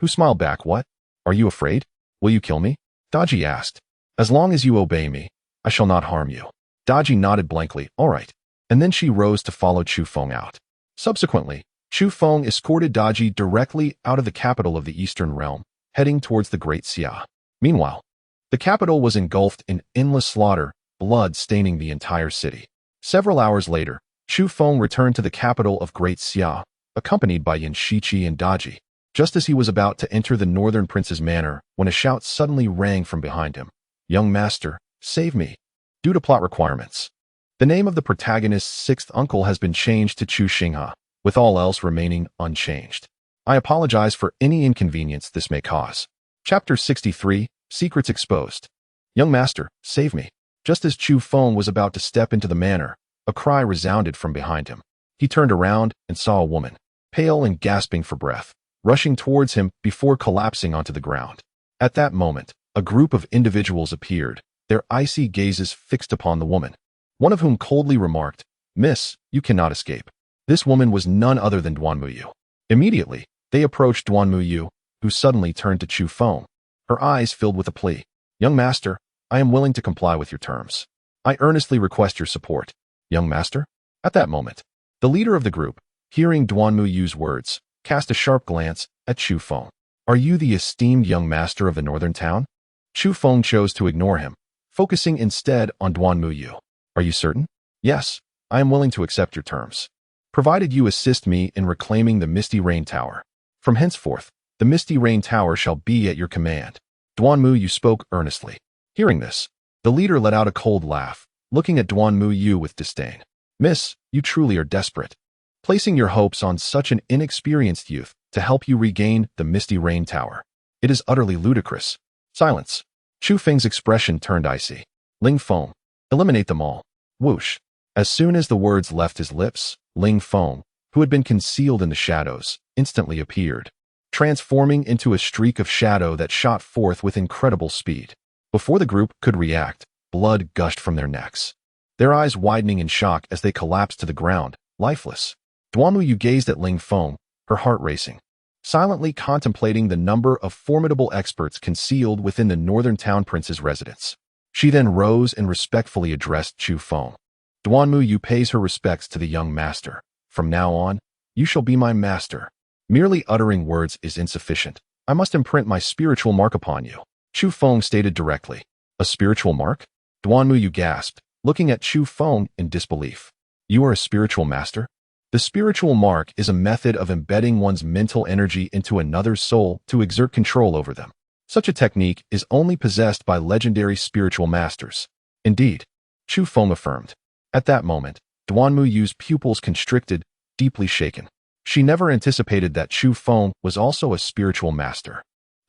who smiled back. "What? Are you afraid? Will you kill me?" Daji asked. "As long as you obey me, I shall not harm you." Daji nodded blankly. "All right." And then she rose to follow Chu Feng out. Subsequently, Chu Feng escorted Daji directly out of the capital of the Eastern Realm, heading towards the Great Xia. Meanwhile, the capital was engulfed in endless slaughter, blood staining the entire city. Several hours later, Chu Feng returned to the capital of Great Xia, accompanied by Yin Shiqi and Daji. Just as he was about to enter the northern prince's manor, when a shout suddenly rang from behind him. "Young master, save me." Due to plot requirements, the name of the protagonist's sixth uncle has been changed to Chu Xingha, with all else remaining unchanged. I apologize for any inconvenience this may cause. Chapter 63, Secrets Exposed. "Young master, save me." Just as Chu Feng was about to step into the manor, a cry resounded from behind him. He turned around and saw a woman, pale and gasping for breath, rushing towards him before collapsing onto the ground. At that moment, a group of individuals appeared, their icy gazes fixed upon the woman, one of whom coldly remarked, "Miss, you cannot escape." This woman was none other than Duan Muyu. Immediately, they approached Duan Muyu, who suddenly turned to Chu Feng, her eyes filled with a plea. "Young master, I am willing to comply with your terms. I earnestly request your support." "Young master?" At that moment, the leader of the group, hearing Duan Muyu's words, cast a sharp glance at Chu Feng. "Are you the esteemed young master of the northern town?" Chu Feng chose to ignore him, focusing instead on Duan Muyu. "Are you certain?" "Yes, I am willing to accept your terms, provided you assist me in reclaiming the Misty Rain Tower. From henceforth, the Misty Rain Tower shall be at your command." Duan Muyu spoke earnestly. Hearing this, the leader let out a cold laugh, looking at Duan Muyu with disdain. "Miss, you truly are desperate, placing your hopes on such an inexperienced youth to help you regain the Misty Rain Tower. It is utterly ludicrous." Silence. Chu Feng's expression turned icy. "Ling Feng, eliminate them all." Whoosh. As soon as the words left his lips, Ling Feng, who had been concealed in the shadows, instantly appeared, transforming into a streak of shadow that shot forth with incredible speed. Before the group could react, blood gushed from their necks, their eyes widening in shock as they collapsed to the ground, lifeless. Duan Muyu gazed at Ling Feng, her heart racing, silently contemplating the number of formidable experts concealed within the northern town prince's residence. She then rose and respectfully addressed Chu Feng. "Duan Muyu pays her respects to the young master. From now on, you shall be my master. Merely uttering words is insufficient. I must imprint my spiritual mark upon you." Chu Feng stated directly. "A spiritual mark?" Duan Muyu gasped, looking at Chu Feng in disbelief. "You are a spiritual master?" The spiritual mark is a method of embedding one's mental energy into another's soul to exert control over them. Such a technique is only possessed by legendary spiritual masters. "Indeed," Chu Feng affirmed. At that moment, Duan Muyu's pupils constricted, deeply shaken. She never anticipated that Chu Feng was also a spiritual master.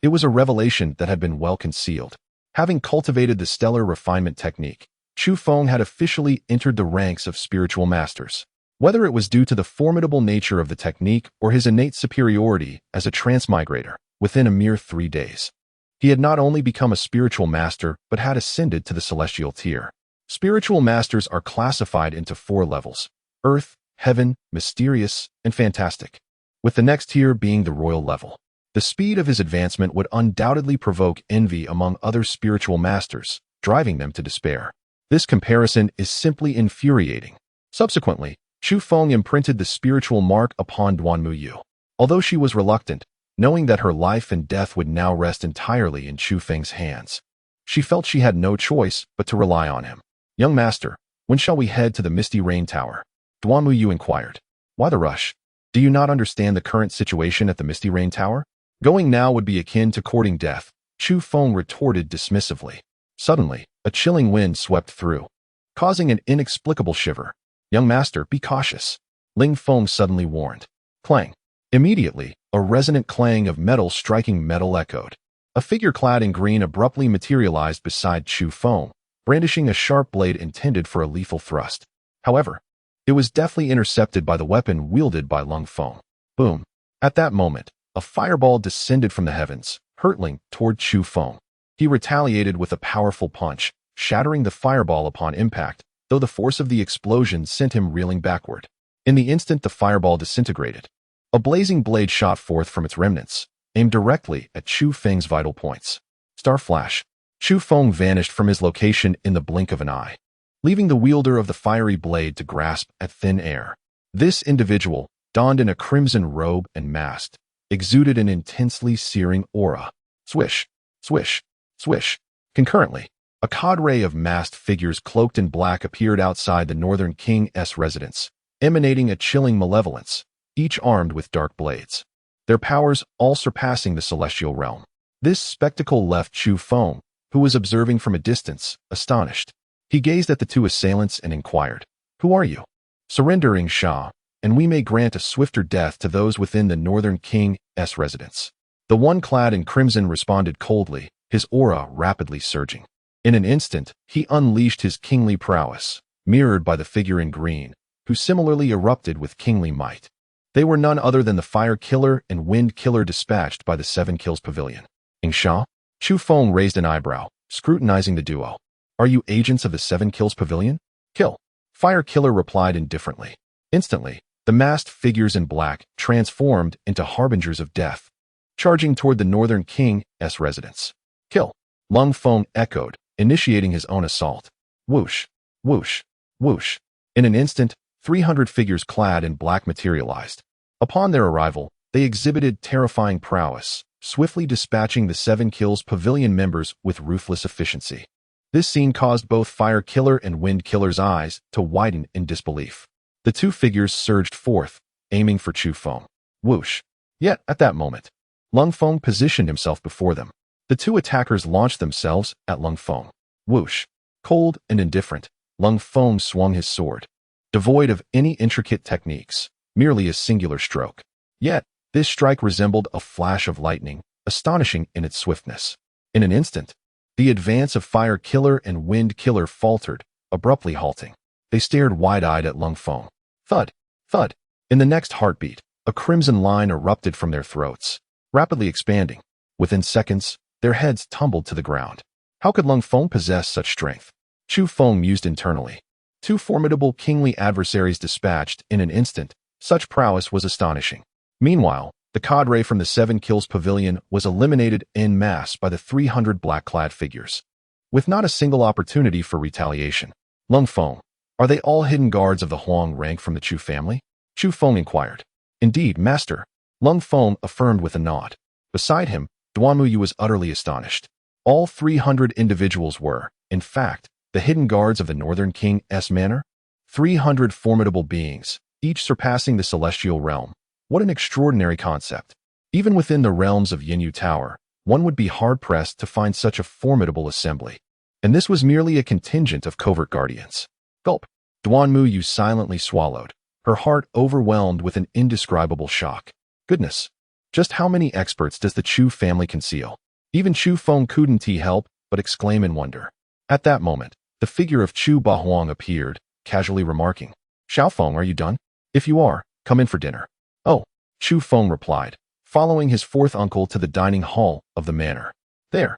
It was a revelation that had been well concealed. Having cultivated the stellar refinement technique, Chu Feng had officially entered the ranks of spiritual masters. Whether it was due to the formidable nature of the technique or his innate superiority as a transmigrator, within a mere 3 days, he had not only become a spiritual master but had ascended to the celestial tier. Spiritual masters are classified into 4 levels: Earth, Heaven, Mysterious, and Fantastic, with the next tier being the royal level. The speed of his advancement would undoubtedly provoke envy among other spiritual masters, driving them to despair. This comparison is simply infuriating. Subsequently, Chu Feng imprinted the spiritual mark upon Duan Muyu. Although she was reluctant, knowing that her life and death would now rest entirely in Chu Feng's hands, she felt she had no choice but to rely on him. "Young master, when shall we head to the Misty Rain Tower?" Duan Muyu inquired. "Why the rush? Do you not understand the current situation at the Misty Rain Tower? Going now would be akin to courting death, Chu Feng retorted dismissively. Suddenly, a chilling wind swept through, causing an inexplicable shiver. Young master, be cautious, Ling Feng suddenly warned. Clang. Immediately, a resonant clang of metal striking metal echoed. A figure clad in green abruptly materialized beside Chu Feng, brandishing a sharp blade intended for a lethal thrust. However, it was deftly intercepted by the weapon wielded by Ling Feng. Boom. At that moment, a fireball descended from the heavens, hurtling toward Chu Feng. He retaliated with a powerful punch, shattering the fireball upon impact, though the force of the explosion sent him reeling backward. In the instant the fireball disintegrated, a blazing blade shot forth from its remnants, aimed directly at Chu Feng's vital points. Star flash. Chu Feng vanished from his location in the blink of an eye, leaving the wielder of the fiery blade to grasp at thin air. This individual, donned in a crimson robe and masked, exuded an intensely searing aura. Swish, swish, swish. Concurrently, a cadre of masked figures cloaked in black appeared outside the Northern King's residence, emanating a chilling malevolence, each armed with dark blades, their powers all surpassing the celestial realm. This spectacle left Chu Feng, who was observing from a distance, astonished. He gazed at the two assailants and inquired, "Who are you?" "Surrendering Xia, and we may grant a swifter death to those within the Northern King's residence." The one clad in crimson responded coldly, his aura rapidly surging. In an instant, he unleashed his kingly prowess, mirrored by the figure in green, who similarly erupted with kingly might. They were none other than the fire killer and wind killer dispatched by the Seven Kills Pavilion. Xia? Chu Feng raised an eyebrow, scrutinizing the duo. "Are you agents of the Seven Kills Pavilion?" "Kill." Fire killer replied indifferently. Instantly, the masked figures in black transformed into harbingers of death, charging toward the Northern King's residence. "Kill." Ling Feng echoed, initiating his own assault. Whoosh, whoosh, whoosh. In an instant, 300 figures clad in black materialized. Upon their arrival, they exhibited terrifying prowess, swiftly dispatching the Seven Kills Pavilion members with ruthless efficiency. This scene caused both Fire Killer and Wind Killer's eyes to widen in disbelief. The two figures surged forth, aiming for Chu Feng. Whoosh. Yet, at that moment, Ling Feng positioned himself before them. The two attackers launched themselves at Ling Feng. Whoosh. Cold and indifferent, Ling Feng swung his sword, devoid of any intricate techniques, merely a singular stroke. Yet, this strike resembled a flash of lightning, astonishing in its swiftness. In an instant, the advance of Fire Killer and Wind Killer faltered, abruptly halting. They stared wide-eyed at Ling Feng. Thud, thud. In the next heartbeat, a crimson line erupted from their throats, rapidly expanding. Within seconds, their heads tumbled to the ground. How could Ling Feng possess such strength? Chu Feng mused internally. Two formidable kingly adversaries dispatched in an instant. Such prowess was astonishing. Meanwhile, the cadre from the Seven Kills Pavilion was eliminated en masse by the 300 black-clad figures, with not a single opportunity for retaliation. Ling Feng, are they all hidden guards of the Huang rank from the Chu family? Chu Feng inquired. Indeed, master, Ling Feng affirmed with a nod. Beside him, Duanmuyu was utterly astonished. All 300 individuals were, in fact, the hidden guards of the Northern King's manor. 300 formidable beings, each surpassing the celestial realm. What an extraordinary concept. Even within the realms of Yinyu Tower, one would be hard-pressed to find such a formidable assembly. And this was merely a contingent of covert guardians. Gulp. Duanmuyu silently swallowed, her heart overwhelmed with an indescribable shock. Goodness. Just how many experts does the Chu family conceal? Even Chu Feng couldn't help but exclaim in wonder. At that moment, the figure of Chu Bahuang appeared, casually remarking, "Xiao Feng, are you done? If you are, come in for dinner." "Oh," Chu Feng replied, following his fourth uncle to the dining hall of the manor. There,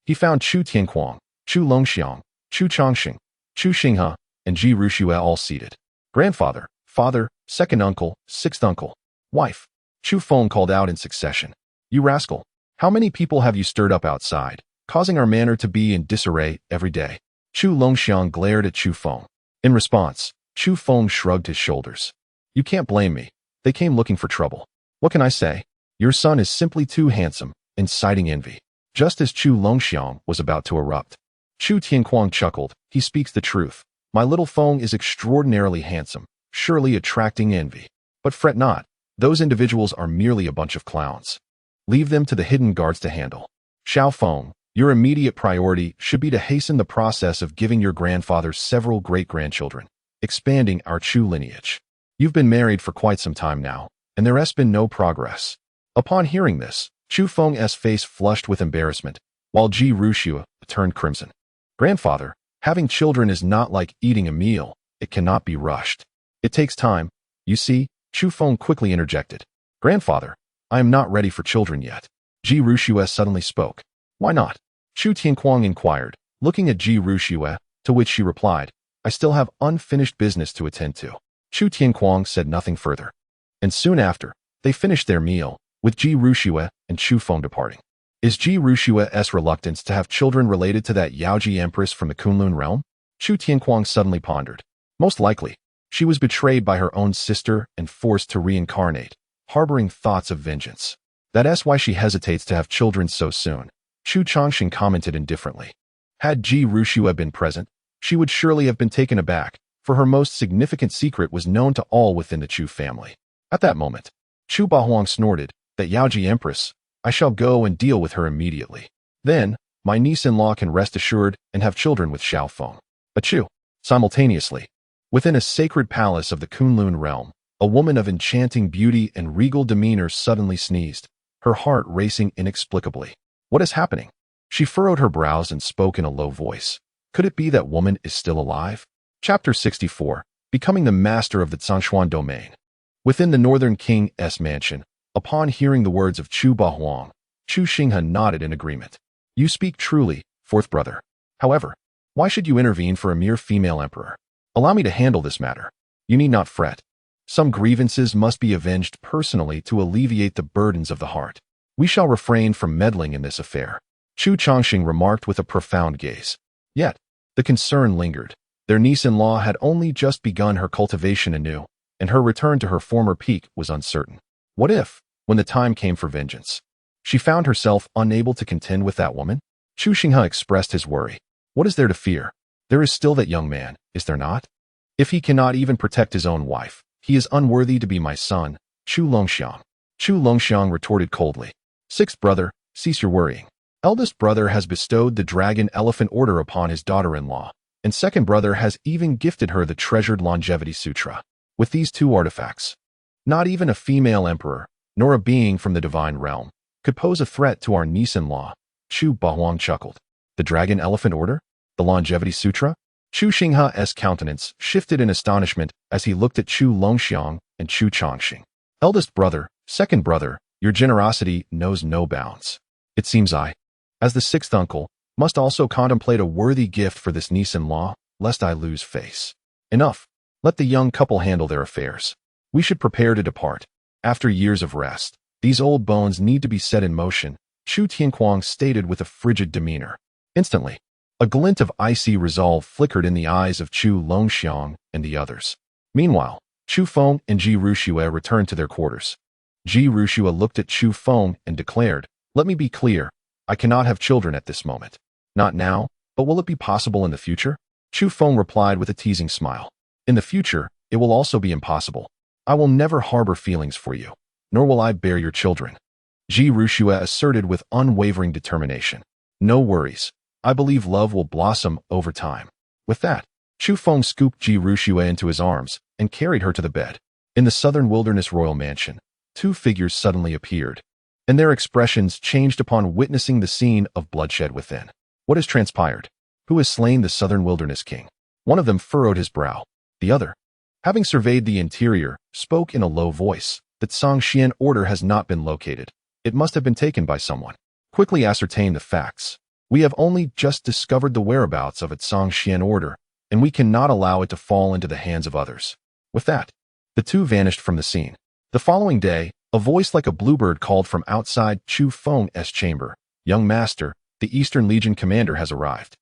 he found Chu Tianquang, Chu Longxiang, Chu Changxing, Chu Xinghe, and Ji Ruxue all seated. "Grandfather, father, second uncle, sixth uncle, wife," Chu Feng called out in succession. "You rascal, how many people have you stirred up outside, causing our manor to be in disarray every day?" Chu Longxiang glared at Chu Feng. In response, Chu Feng shrugged his shoulders. "You can't blame me. They came looking for trouble. What can I say? Your son is simply too handsome, inciting envy." Just as Chu Longxiang was about to erupt, Chu Tianquang chuckled. "He speaks the truth. My little Feng is extraordinarily handsome, surely attracting envy. But fret not. Those individuals are merely a bunch of clowns. Leave them to the hidden guards to handle. Xia Feng, your immediate priority should be to hasten the process of giving your grandfather several great-grandchildren, expanding our Chu lineage. You've been married for quite some time now, and there has been no progress. Upon hearing this, Chu Feng's face flushed with embarrassment, while Ji Ruxue turned crimson. Grandfather, having children is not like eating a meal. It cannot be rushed. It takes time. You see, Chu Feng quickly interjected. Grandfather, I am not ready for children yet. Ji Ruxue suddenly spoke. Why not? Chu Tianquang inquired, looking at Ji Ruxue, to which she replied, I still have unfinished business to attend to. Chu Tianquang said nothing further. And soon after, they finished their meal, with Ji Ruxue and Chu Feng departing. Is Ji Ruxue's reluctance to have children related to that Yaoji empress from the Kunlun realm? Chu Tianquang suddenly pondered. Most likely, she was betrayed by her own sister and forced to reincarnate, harboring thoughts of vengeance. That's why she hesitates to have children so soon. Chu Chongxing commented indifferently. Had Ji Ruxue been present, she would surely have been taken aback, for her most significant secret was known to all within the Chu family. At that moment, Chu Bahuang snorted, that Yaoji empress, I shall go and deal with her immediately. Then, my niece-in-law can rest assured and have children with Xia Feng. Achoo! Simultaneously, within a sacred palace of the Kunlun realm, a woman of enchanting beauty and regal demeanor suddenly sneezed, her heart racing inexplicably. What is happening? She furrowed her brows and spoke in a low voice. Could it be that woman is still alive? Chapter 64. Becoming the master of the Zhongshuan domain. Within the Northern King's mansion, upon hearing the words of Chu Bahuang, Chu Xinghe nodded in agreement. You speak truly, fourth brother. However, why should you intervene for a mere female emperor? Allow me to handle this matter. You need not fret. Some grievances must be avenged personally to alleviate the burdens of the heart. We shall refrain from meddling in this affair. Chu Chongxing remarked with a profound gaze. Yet, the concern lingered. Their niece-in-law had only just begun her cultivation anew, and her return to her former peak was uncertain. What if, when the time came for vengeance, she found herself unable to contend with that woman? Chu Xinghe expressed his worry. What is there to fear? There is still that young man, is there not? If he cannot even protect his own wife, he is unworthy to be my son, Chu Longxiang. Chu Longxiang retorted coldly. Sixth brother, cease your worrying. Eldest brother has bestowed the Dragon Elephant Order upon his daughter-in-law, and second brother has even gifted her the treasured Longevity Sutra. With these two artifacts, not even a female emperor, nor a being from the divine realm, could pose a threat to our niece-in-law. Chu Bahuang chuckled. The Dragon Elephant Order? The Longevity Sutra? Chu Xinghe's countenance shifted in astonishment as he looked at Chu Longxiang and Chu Chongxing. Eldest brother, second brother, your generosity knows no bounds. It seems I, as the sixth uncle, must also contemplate a worthy gift for this niece-in-law, lest I lose face. Enough. Let the young couple handle their affairs. We should prepare to depart. After years of rest, these old bones need to be set in motion, Chu Tianquang stated with a frigid demeanor. Instantly, a glint of icy resolve flickered in the eyes of Chu Longxiang and the others. Meanwhile, Chu Feng and Ji Ruxue returned to their quarters. Ji Ruxue looked at Chu Feng and declared, Let me be clear, I cannot have children at this moment. Not now, but will it be possible in the future? Chu Feng replied with a teasing smile. In the future, it will also be impossible. I will never harbor feelings for you, nor will I bear your children. Ji Ruxue asserted with unwavering determination. No worries. I believe love will blossom over time. With that, Chu Feng scooped Ji Ruxue into his arms and carried her to the bed. In the southern wilderness royal mansion, two figures suddenly appeared, and their expressions changed upon witnessing the scene of bloodshed within. What has transpired? Who has slain the southern wilderness king? One of them furrowed his brow. The other, having surveyed the interior, spoke in a low voice. The Zhongshuan order has not been located. It must have been taken by someone. Quickly ascertain the facts. We have only just discovered the whereabouts of its Zhongshuan order, and we cannot allow it to fall into the hands of others. With that, the two vanished from the scene. The following day, a voice like a bluebird called from outside Chu Feng's chamber. Young master, the Eastern Legion commander has arrived.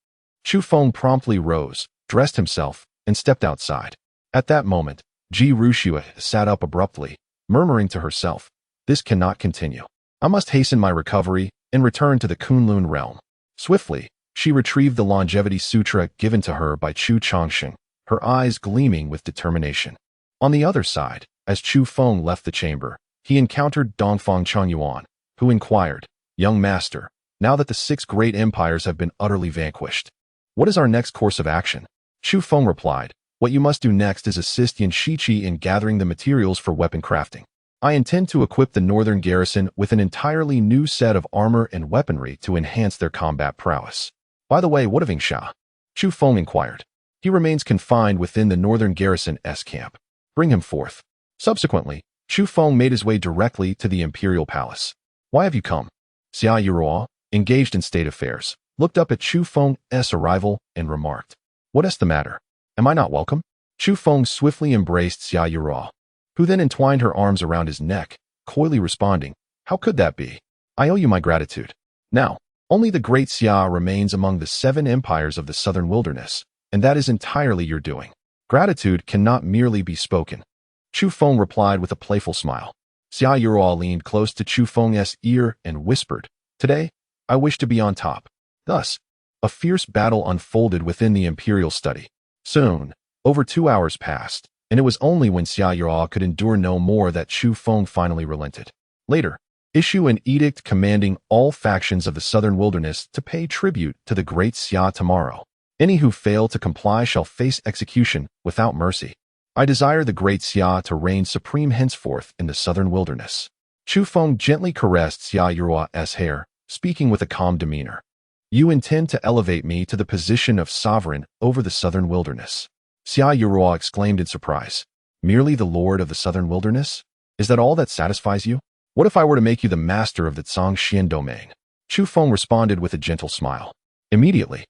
Chu Feng promptly rose, dressed himself, and stepped outside. At that moment, Ji Ruxue sat up abruptly, murmuring to herself, This cannot continue. I must hasten my recovery and return to the Kunlun realm. Swiftly, she retrieved the Longevity Sutra given to her by Chu Chongxing, her eyes gleaming with determination. On the other side, as Chu Feng left the chamber, he encountered Dongfang Changyuan, who inquired, "Young master, now that the 6 great empires have been utterly vanquished, what is our next course of action?" Chu Feng replied, "What you must do next is assist Yan Shiqi in gathering the materials for weapon crafting. I intend to equip the northern garrison with an entirely new set of armor and weaponry to enhance their combat prowess." "By the way, what of Xia?" Chu Feng inquired. "He remains confined within the northern garrison's camp. Bring him forth." Subsequently, Chu Feng made his way directly to the imperial palace. "Why have you come?" Xia Yuruo, engaged in state affairs, looked up at Chu Feng's arrival and remarked, "What is the matter? Am I not welcome?" Chu Feng swiftly embraced Xia Yuruo, who then entwined her arms around his neck, coyly responding, "How could that be? I owe you my gratitude. Now, only the great Xia remains among the 7 empires of the southern wilderness, and that is entirely your doing. Gratitude cannot merely be spoken." Chu Feng replied with a playful smile. Xia Yuruo leaned close to Chu Feng's ear and whispered, "Today, I wish to be on top." Thus, a fierce battle unfolded within the imperial study. Soon, over 2 hours passed, and it was only when Xia Yuruo could endure no more that Chu Feng finally relented. "Later, issue an edict commanding all factions of the southern wilderness to pay tribute to the great Xia tomorrow. Any who fail to comply shall face execution without mercy. I desire the great Xia to reign supreme henceforth in the southern wilderness." Chu Feng gently caressed Xia Yuruo's hair, speaking with a calm demeanor. "You intend to elevate me to the position of sovereign over the southern wilderness?" Xia Yuruo exclaimed in surprise. "Merely the lord of the southern wilderness? Is that all that satisfies you? What if I were to make you the master of the Zhongxian domain?" Chu Feng responded with a gentle smile. Immediately,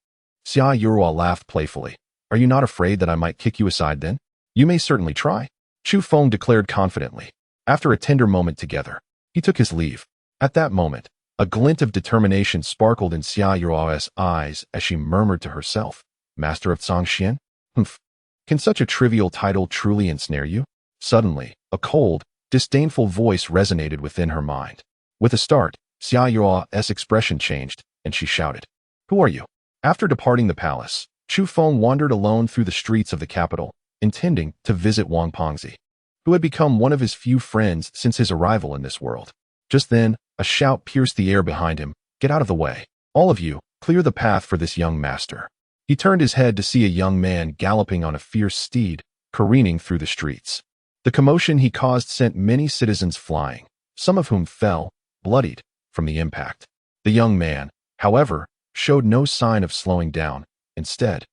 Xia Yuruo laughed playfully. "Are you not afraid that I might kick you aside then? You may certainly try," Chu Feng declared confidently. After a tender moment together, he took his leave. At that moment, a glint of determination sparkled in Xia Yuruo's eyes as she murmured to herself, "Master of Zhongxian? Humph. Can such a trivial title truly ensnare you?" Suddenly, a cold, disdainful voice resonated within her mind. With a start, Xia Yuruo's expression changed, and she shouted, "Who are you?" After departing the palace, Chu Feng wandered alone through the streets of the capital, intending to visit Wang Pengzi, who had become one of his few friends since his arrival in this world. Just then, a shout pierced the air behind him, "Get out of the way. All of you, clear the path for this young master." He turned his head to see a young man galloping on a fierce steed, careening through the streets. The commotion he caused sent many citizens flying, some of whom fell, bloodied, from the impact. The young man, however, showed no sign of slowing down. Instead,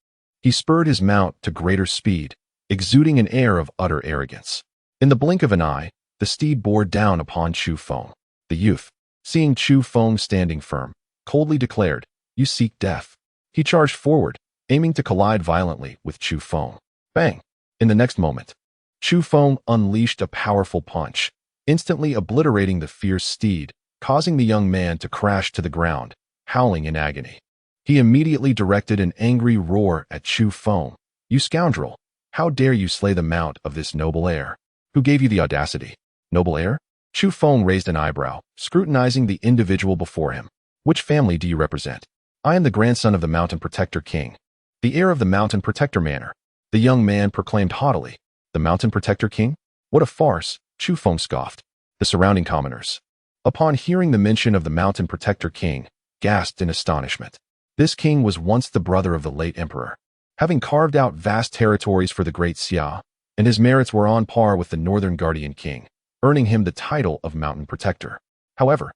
he spurred his mount to greater speed, exuding an air of utter arrogance. In the blink of an eye, the steed bore down upon Chu Feng. The youth, seeing Chu Feng standing firm, coldly declared, "You seek death." He charged forward, aiming to collide violently with Chu Feng. Bang! In the next moment, Chu Feng unleashed a powerful punch, instantly obliterating the fierce steed, causing the young man to crash to the ground, howling in agony. He immediately directed an angry roar at Chu Feng. "You scoundrel! How dare you slay the mount of this noble heir? Who gave you the audacity?" "Noble heir?" Chu Feng raised an eyebrow, scrutinizing the individual before him. "Which family do you represent?" "I am the grandson of the Mountain Protector King, the heir of the Mountain Protector Manor," the young man proclaimed haughtily. "The Mountain Protector King? What a farce!" Chu Feng scoffed. The surrounding commoners, upon hearing the mention of the Mountain Protector King, gasped in astonishment. This king was once the brother of the late emperor, having carved out vast territories for the great Xia, and his merits were on par with the Northern Guardian King, earning him the title of Mountain Protector. However,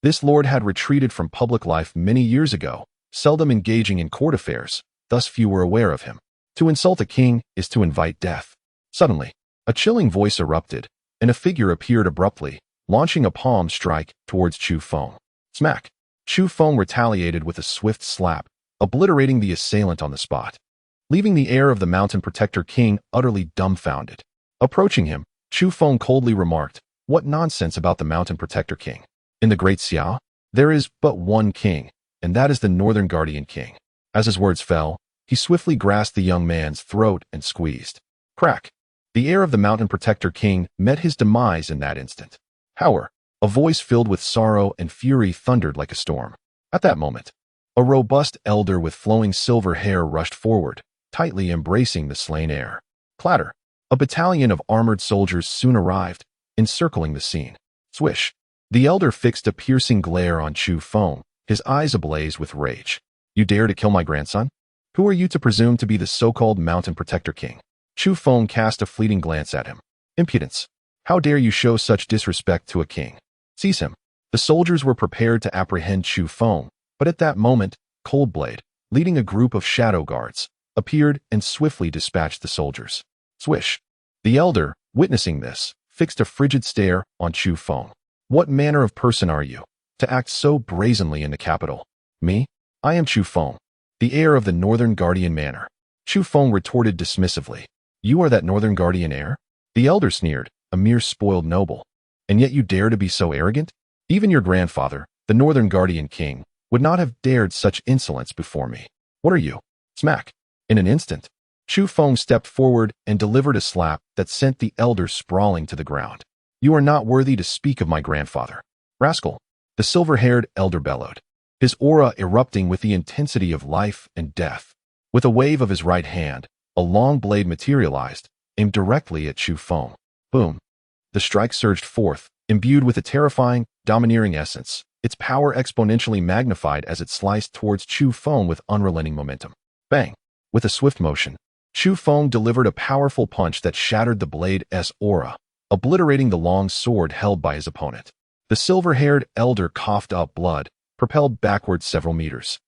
this lord had retreated from public life many years ago, seldom engaging in court affairs, thus few were aware of him. To insult a king is to invite death. Suddenly, a chilling voice erupted, and a figure appeared abruptly, launching a palm strike towards Chu Feng. Smack! Chu Feng retaliated with a swift slap, obliterating the assailant on the spot, leaving the heir of the Mountain Protector King utterly dumbfounded. Approaching him, Chu Feng coldly remarked, "What nonsense about the Mountain Protector King? In the great Xia, there is but one king, and that is the Northern Guardian King." As his words fell, he swiftly grasped the young man's throat and squeezed. Crack! The heir of the Mountain Protector King met his demise in that instant. However, a voice filled with sorrow and fury thundered like a storm. At that moment, a robust elder with flowing silver hair rushed forward, tightly embracing the slain heir. Clatter! A battalion of armored soldiers soon arrived, encircling the scene. Swish. The elder fixed a piercing glare on Chu Feng, his eyes ablaze with rage. You dare to kill my grandson? Who are you to presume to be the so-called mountain protector king? Chu Feng cast a fleeting glance at him. Impudence. How dare you show such disrespect to a king? Seize him. The soldiers were prepared to apprehend Chu Feng, but at that moment, Coldblade, leading a group of shadow guards, appeared and swiftly dispatched the soldiers. Swish. The elder, witnessing this, fixed a frigid stare on Chu Feng. What manner of person are you, to act so brazenly in the capital? Me? I am Chu Feng, the heir of the Northern Guardian Manor. Chu Feng retorted dismissively. You are that Northern Guardian heir? The elder sneered, a mere spoiled noble. And yet you dare to be so arrogant? Even your grandfather, the Northern Guardian King, would not have dared such insolence before me. What are you? Smack. In an instant, Chu Feng stepped forward and delivered a slap that sent the elder sprawling to the ground. You are not worthy to speak of my grandfather. Rascal. The silver-haired elder bellowed, his aura erupting with the intensity of life and death. With a wave of his right hand, a long blade materialized, aimed directly at Chu Feng. Boom. The strike surged forth, imbued with a terrifying, domineering essence, its power exponentially magnified as it sliced towards Chu Feng with unrelenting momentum. Bang! With a swift motion, Chu Feng delivered a powerful punch that shattered the blade's aura, obliterating the long sword held by his opponent. The silver-haired elder coughed up blood, propelled backward several meters,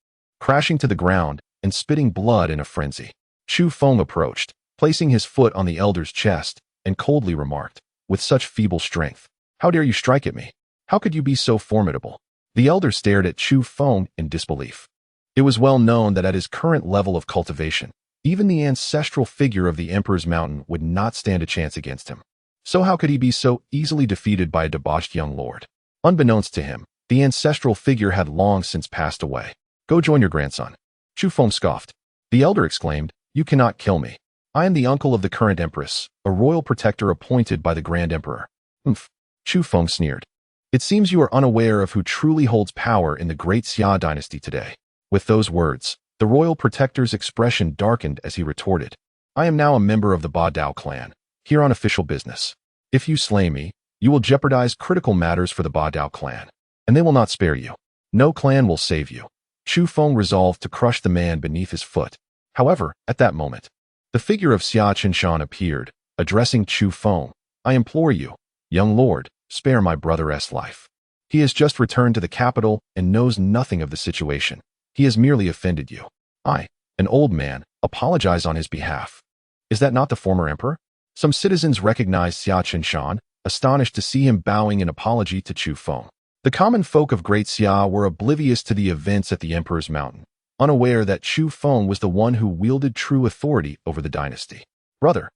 crashing to the ground and spitting blood in a frenzy. Chu Feng approached, placing his foot on the elder's chest, and coldly remarked, with such feeble strength, how dare you strike at me? How could you be so formidable? The elder stared at Chu Feng in disbelief. It was well known that at his current level of cultivation, even the ancestral figure of the Emperor's Mountain would not stand a chance against him. So how could he be so easily defeated by a debauched young lord? Unbeknownst to him, the ancestral figure had long since passed away. Go join your grandson. Chu Feng scoffed. The elder exclaimed, You cannot kill me. I am the uncle of the current empress, a royal protector appointed by the Grand Emperor. Humph. Chu Feng sneered. It seems you are unaware of who truly holds power in the great Xia Dynasty today. With those words, the royal protector's expression darkened as he retorted, I am now a member of the Ba Dao clan, here on official business. If you slay me, you will jeopardize critical matters for the Ba Dao clan, and they will not spare you. No clan will save you. Chu Feng resolved to crush the man beneath his foot. However, at that moment, the figure of Xia Qinshan appeared, addressing Chu Feng. I implore you, young lord, spare my brother's life. He has just returned to the capital and knows nothing of the situation. He has merely offended you. I, an old man, apologize on his behalf. Is that not the former emperor? Some citizens recognized Xia Qinshan, astonished to see him bowing in apology to Chu Feng. The common folk of Great Xia were oblivious to the events at the Emperor's Mountain, unaware that Chu Feng was the one who wielded true authority over the dynasty. Brother,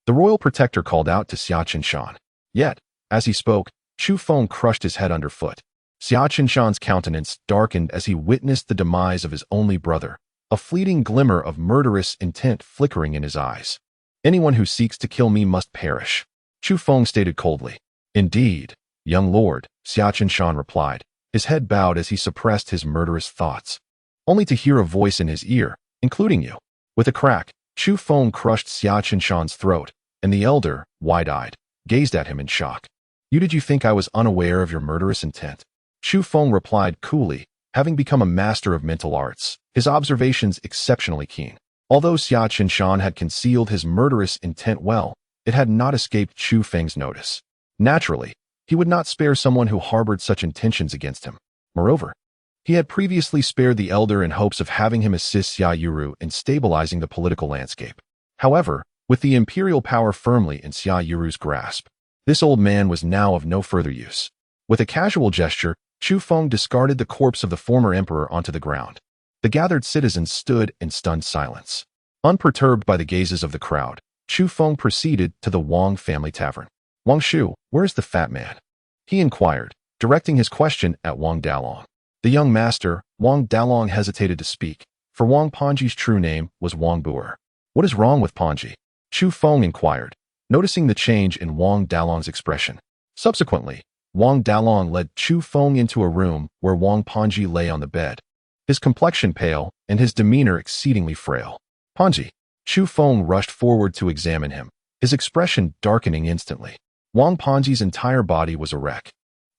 the royal protector called out to Xia Qinshan. Yet, as he spoke, Chu Feng crushed his head underfoot. Xia Qinshan's countenance darkened as he witnessed the demise of his only brother, a fleeting glimmer of murderous intent flickering in his eyes. Anyone who seeks to kill me must perish, Chu Feng stated coldly. Indeed, young lord, Xia Qinshan replied, his head bowed as he suppressed his murderous thoughts, only to hear a voice in his ear, including you. With a crack, Chu Feng crushed Xia Qinshan's throat, and the elder, wide-eyed, gazed at him in shock. Did you think I was unaware of your murderous intent? Chu Feng replied coolly, having become a master of mental arts, his observations exceptionally keen. Although Xia Qinshan had concealed his murderous intent well, it had not escaped Chu Feng's notice. Naturally, he would not spare someone who harbored such intentions against him. Moreover, he had previously spared the elder in hopes of having him assist Xia Yuru in stabilizing the political landscape. However, with the imperial power firmly in Xia Yuru's grasp, this old man was now of no further use. With a casual gesture, Chu Feng discarded the corpse of the former emperor onto the ground. The gathered citizens stood in stunned silence. Unperturbed by the gazes of the crowd, Chu Feng proceeded to the Wang family tavern. Wang Shu, where is the fat man? He inquired, directing his question at Wang Dalong. The young master, Wang Dalong, hesitated to speak, for Wang Panji's true name was Wang Buer. What is wrong with Panji? Chu Feng inquired, noticing the change in Wang Dalong's expression. Subsequently, Wang Dalong led Chu Feng into a room where Wang Panji lay on the bed, his complexion pale and his demeanor exceedingly frail. Panji. Chu Feng rushed forward to examine him, his expression darkening instantly. Wang Panji's entire body was a wreck.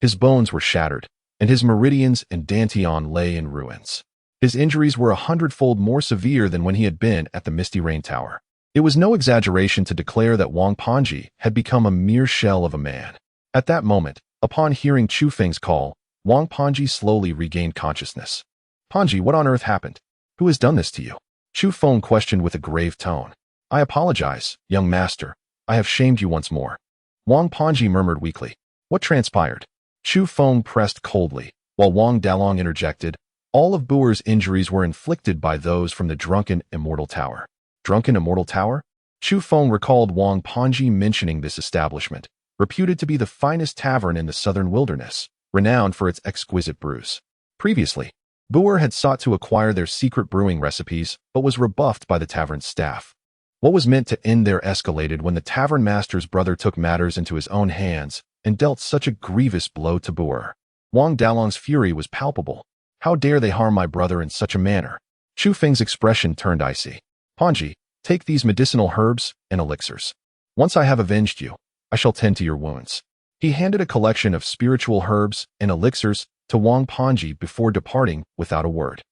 His bones were shattered, and his meridians and dantian lay in ruins. His injuries were 100-fold more severe than when he had been at the Misty Rain Tower. It was no exaggeration to declare that Wang Panji had become a mere shell of a man. At that moment, upon hearing Chu Feng's call, Wang Panji slowly regained consciousness. "Panji, what on earth happened? Who has done this to you?" Chu Feng questioned with a grave tone. "I apologize, young master. I have shamed you once more." Wang Panji murmured weakly. "What transpired?" Chu Feng pressed coldly, while Wang Dalong interjected. All of Buer's injuries were inflicted by those from the Drunken Immortal Tower. Drunken Immortal Tower? Chu Feng recalled Wang Panji mentioning this establishment, reputed to be the finest tavern in the southern wilderness, renowned for its exquisite brews. Previously, Buer had sought to acquire their secret brewing recipes, but was rebuffed by the tavern's staff. What was meant to end there escalated when the tavern master's brother took matters into his own hands and dealt such a grievous blow to Buer. Wang Dalong's fury was palpable. How dare they harm my brother in such a manner? Chu Feng's expression turned icy. "Panji, take these medicinal herbs and elixirs. Once I have avenged you, I shall tend to your wounds." He handed a collection of spiritual herbs and elixirs to Wang Panji before departing without a word.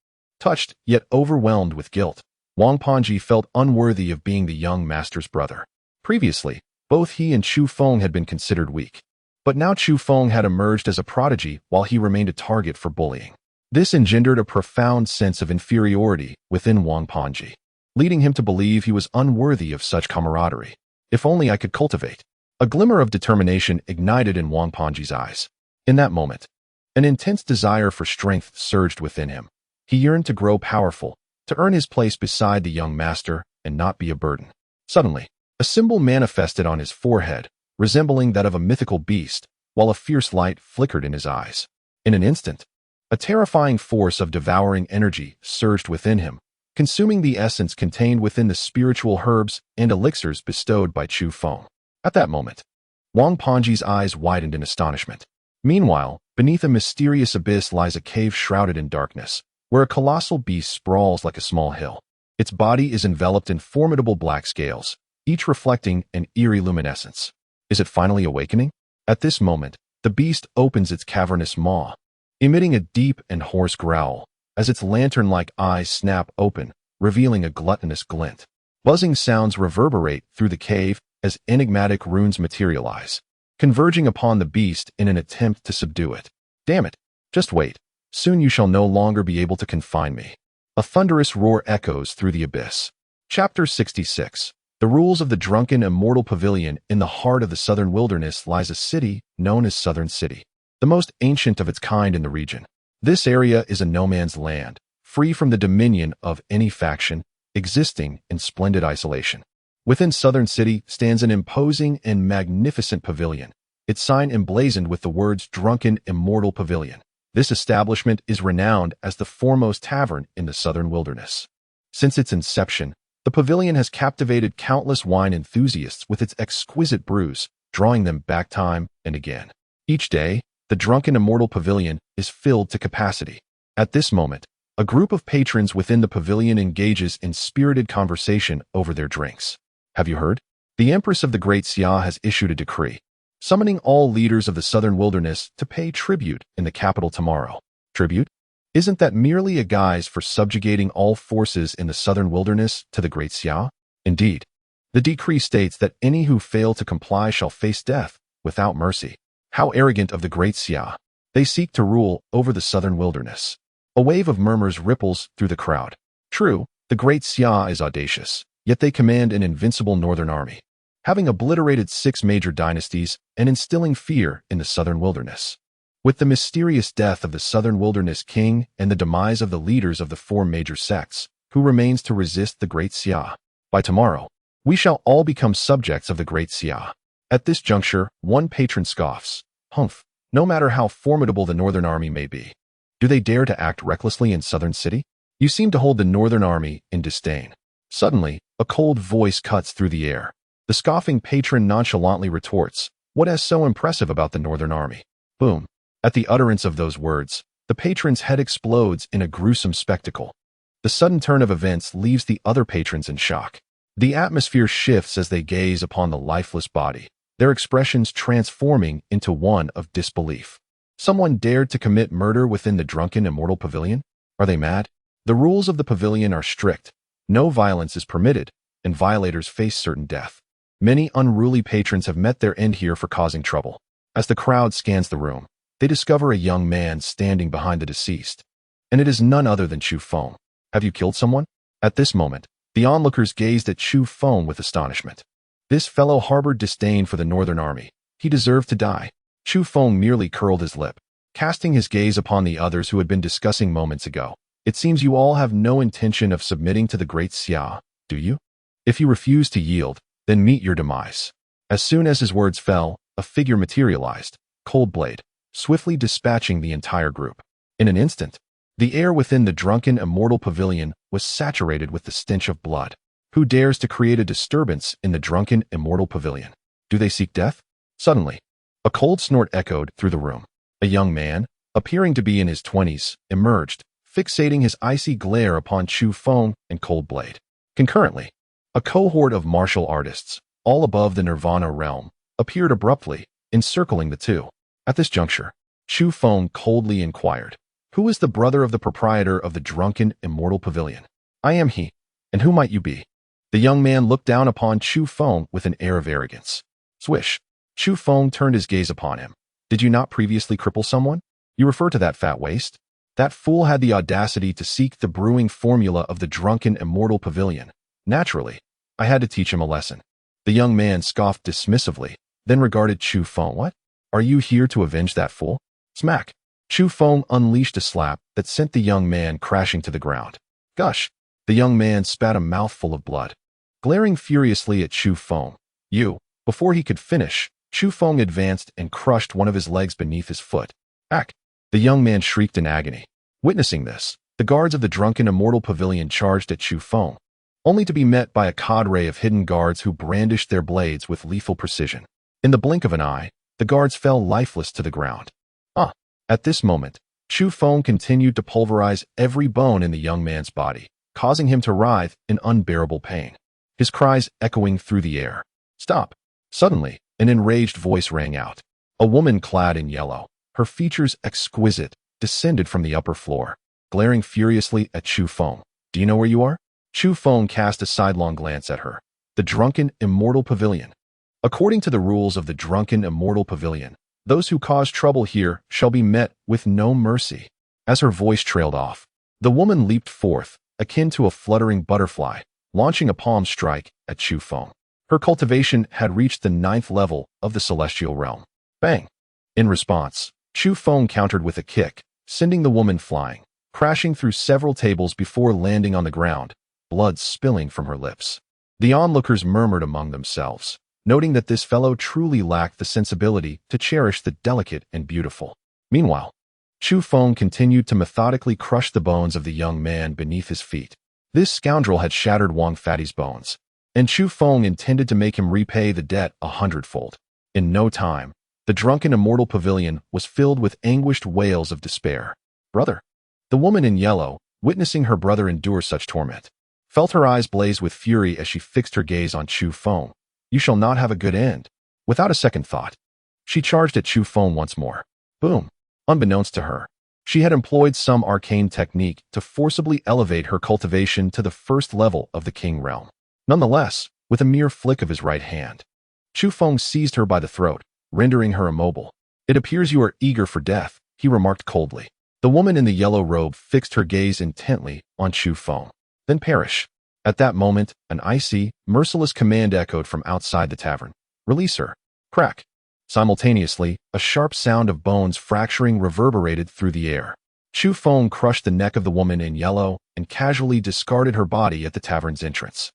Touched, yet overwhelmed with guilt, Wang Panji felt unworthy of being the young master's brother. Previously, both he and Chu Feng had been considered weak. But now Chu Feng had emerged as a prodigy while he remained a target for bullying. This engendered a profound sense of inferiority within Wang Panji, leading him to believe he was unworthy of such camaraderie. If only I could cultivate. A glimmer of determination ignited in Wang Panji's eyes. In that moment, an intense desire for strength surged within him. He yearned to grow powerful, to earn his place beside the young master and not be a burden. Suddenly, a symbol manifested on his forehead, resembling that of a mythical beast, while a fierce light flickered in his eyes. In an instant, a terrifying force of devouring energy surged within him, consuming the essence contained within the spiritual herbs and elixirs bestowed by Chu Feng. At that moment, Wang Panji's eyes widened in astonishment. Meanwhile, beneath a mysterious abyss lies a cave shrouded in darkness, where a colossal beast sprawls like a small hill. Its body is enveloped in formidable black scales, each reflecting an eerie luminescence. Is it finally awakening? At this moment, the beast opens its cavernous maw, emitting a deep and hoarse growl, as its lantern-like eyes snap open, revealing a gluttonous glint. Buzzing sounds reverberate through the cave as enigmatic runes materialize, converging upon the beast in an attempt to subdue it. "Damn it! Just wait. Soon you shall no longer be able to confine me." A thunderous roar echoes through the abyss. Chapter 66. The rules of the Drunken Immortal Pavilion. In the heart of the southern wilderness lies a city known as Southern City, the most ancient of its kind in the region. This area is a no-man's land, free from the dominion of any faction, existing in splendid isolation. Within Southern City stands an imposing and magnificent pavilion, its sign emblazoned with the words Drunken Immortal Pavilion. This establishment is renowned as the foremost tavern in the southern wilderness. Since its inception, the pavilion has captivated countless wine enthusiasts with its exquisite brews, drawing them back time and again. Each day, the Drunken Immortal Pavilion is filled to capacity. At this moment, a group of patrons within the pavilion engages in spirited conversation over their drinks. Have you heard? The Empress of the Great Xia has issued a decree, summoning all leaders of the southern wilderness to pay tribute in the capital tomorrow. Tribute? Isn't that merely a guise for subjugating all forces in the southern wilderness to the Great Xia? Indeed, the decree states that any who fail to comply shall face death without mercy. How arrogant of the Great Xia! They seek to rule over the southern wilderness. A wave of murmurs ripples through the crowd. True, the Great Xia is audacious, yet they command an invincible northern army, having obliterated 6 major dynasties and instilling fear in the southern wilderness. With the mysterious death of the southern wilderness king and the demise of the leaders of the 4 major sects, who remains to resist the Great Xia? By tomorrow, we shall all become subjects of the Great Xia. At this juncture, one patron scoffs. Humph, no matter how formidable the northern army may be, do they dare to act recklessly in Southern City? You seem to hold the northern army in disdain. Suddenly, a cold voice cuts through the air. The scoffing patron nonchalantly retorts, "What is so impressive about the northern army?" Boom. At the utterance of those words, the patron's head explodes in a gruesome spectacle. The sudden turn of events leaves the other patrons in shock. The atmosphere shifts as they gaze upon the lifeless body, their expressions transforming into one of disbelief. Someone dared to commit murder within the drunken immortal pavilion? Are they mad? The rules of the pavilion are strict. No violence is permitted, and violators face certain death. Many unruly patrons have met their end here for causing trouble. As the crowd scans the room, they discover a young man standing behind the deceased. And it is none other than Chu Feng. Have you killed someone? At this moment, the onlookers gazed at Chu Feng with astonishment. This fellow harbored disdain for the Northern Army. He deserved to die. Chu Feng merely curled his lip, casting his gaze upon the others who had been discussing moments ago. It seems you all have no intention of submitting to the great Xia, do you? If you refuse to yield, then meet your demise. As soon as his words fell, a figure materialized, cold blade, swiftly dispatching the entire group. In an instant, the air within the drunken immortal pavilion was saturated with the stench of blood. Who dares to create a disturbance in the drunken immortal pavilion? Do they seek death? Suddenly, a cold snort echoed through the room. A young man, appearing to be in his 20s, emerged, fixating his icy glare upon Chu Feng and Cold Blade. Concurrently, a cohort of martial artists, all above the Nirvana realm, appeared abruptly, encircling the two. At this juncture, Chu Feng coldly inquired, "Who is the brother of the proprietor of the drunken immortal pavilion?" "I am he. And who might you be?" The young man looked down upon Chu Feng with an air of arrogance. Swish. Chu Feng turned his gaze upon him. "Did you not previously cripple someone? You refer to that fat waste? That fool had the audacity to seek the brewing formula of the drunken immortal pavilion. Naturally, I had to teach him a lesson." The young man scoffed dismissively, then regarded Chu Feng. "What? Are you here to avenge that fool?" Smack! Chu Feng unleashed a slap that sent the young man crashing to the ground. Gush! The young man spat a mouthful of blood. Glaring furiously at Chu Feng, "You!" Before he could finish, Chu Feng advanced and crushed one of his legs beneath his foot. "Ack!" The young man shrieked in agony. Witnessing this, the guards of the drunken immortal pavilion charged at Chu Feng, only to be met by a cadre of hidden guards who brandished their blades with lethal precision. In the blink of an eye, the guards fell lifeless to the ground. At this moment, Chu Feng continued to pulverize every bone in the young man's body, causing him to writhe in unbearable pain. His cries echoing through the air. "Stop!" Suddenly, an enraged voice rang out. A woman clad in yellow, her features exquisite, descended from the upper floor, glaring furiously at Chu Feng. "Do you know where you are?" Chu Feng cast a sidelong glance at her. The drunken immortal pavilion. According to the rules of the drunken immortal pavilion, those who cause trouble here shall be met with no mercy. As her voice trailed off, the woman leaped forth, akin to a fluttering butterfly, launching a palm strike at Chu Feng. Her cultivation had reached the 9th level of the celestial realm. Bang! In response, Chu Feng countered with a kick, sending the woman flying, crashing through several tables before landing on the ground, blood spilling from her lips. The onlookers murmured among themselves, noting that this fellow truly lacked the sensibility to cherish the delicate and beautiful. Meanwhile, Chu Feng continued to methodically crush the bones of the young man beneath his feet. This scoundrel had shattered Wang Fatty's bones, and Chu Feng intended to make him repay the debt 100-fold. In no time, the drunken immortal pavilion was filled with anguished wails of despair. "Brother!" The woman in yellow, witnessing her brother endure such torment, felt her eyes blaze with fury as she fixed her gaze on Chu Feng. "You shall not have a good end." Without a second thought, she charged at Chu Feng once more. Boom! Unbeknownst to her, she had employed some arcane technique to forcibly elevate her cultivation to the 1st level of the king realm. Nonetheless, with a mere flick of his right hand, Chu Feng seized her by the throat, rendering her immobile. "It appears you are eager for death," he remarked coldly. The woman in the yellow robe fixed her gaze intently on Chu Feng. "Then perish." At that moment, an icy, merciless command echoed from outside the tavern. "Release her." Crack! Simultaneously, a sharp sound of bones fracturing reverberated through the air. Chu Feng crushed the neck of the woman in yellow and casually discarded her body at the tavern's entrance.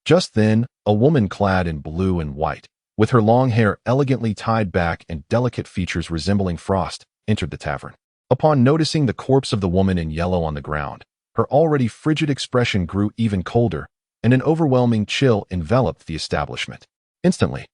Just then, a woman clad in blue and white, with her long hair elegantly tied back and delicate features resembling frost, entered the tavern. Upon noticing the corpse of the woman in yellow on the ground, her already frigid expression grew even colder, and an overwhelming chill enveloped the establishment. Instantly,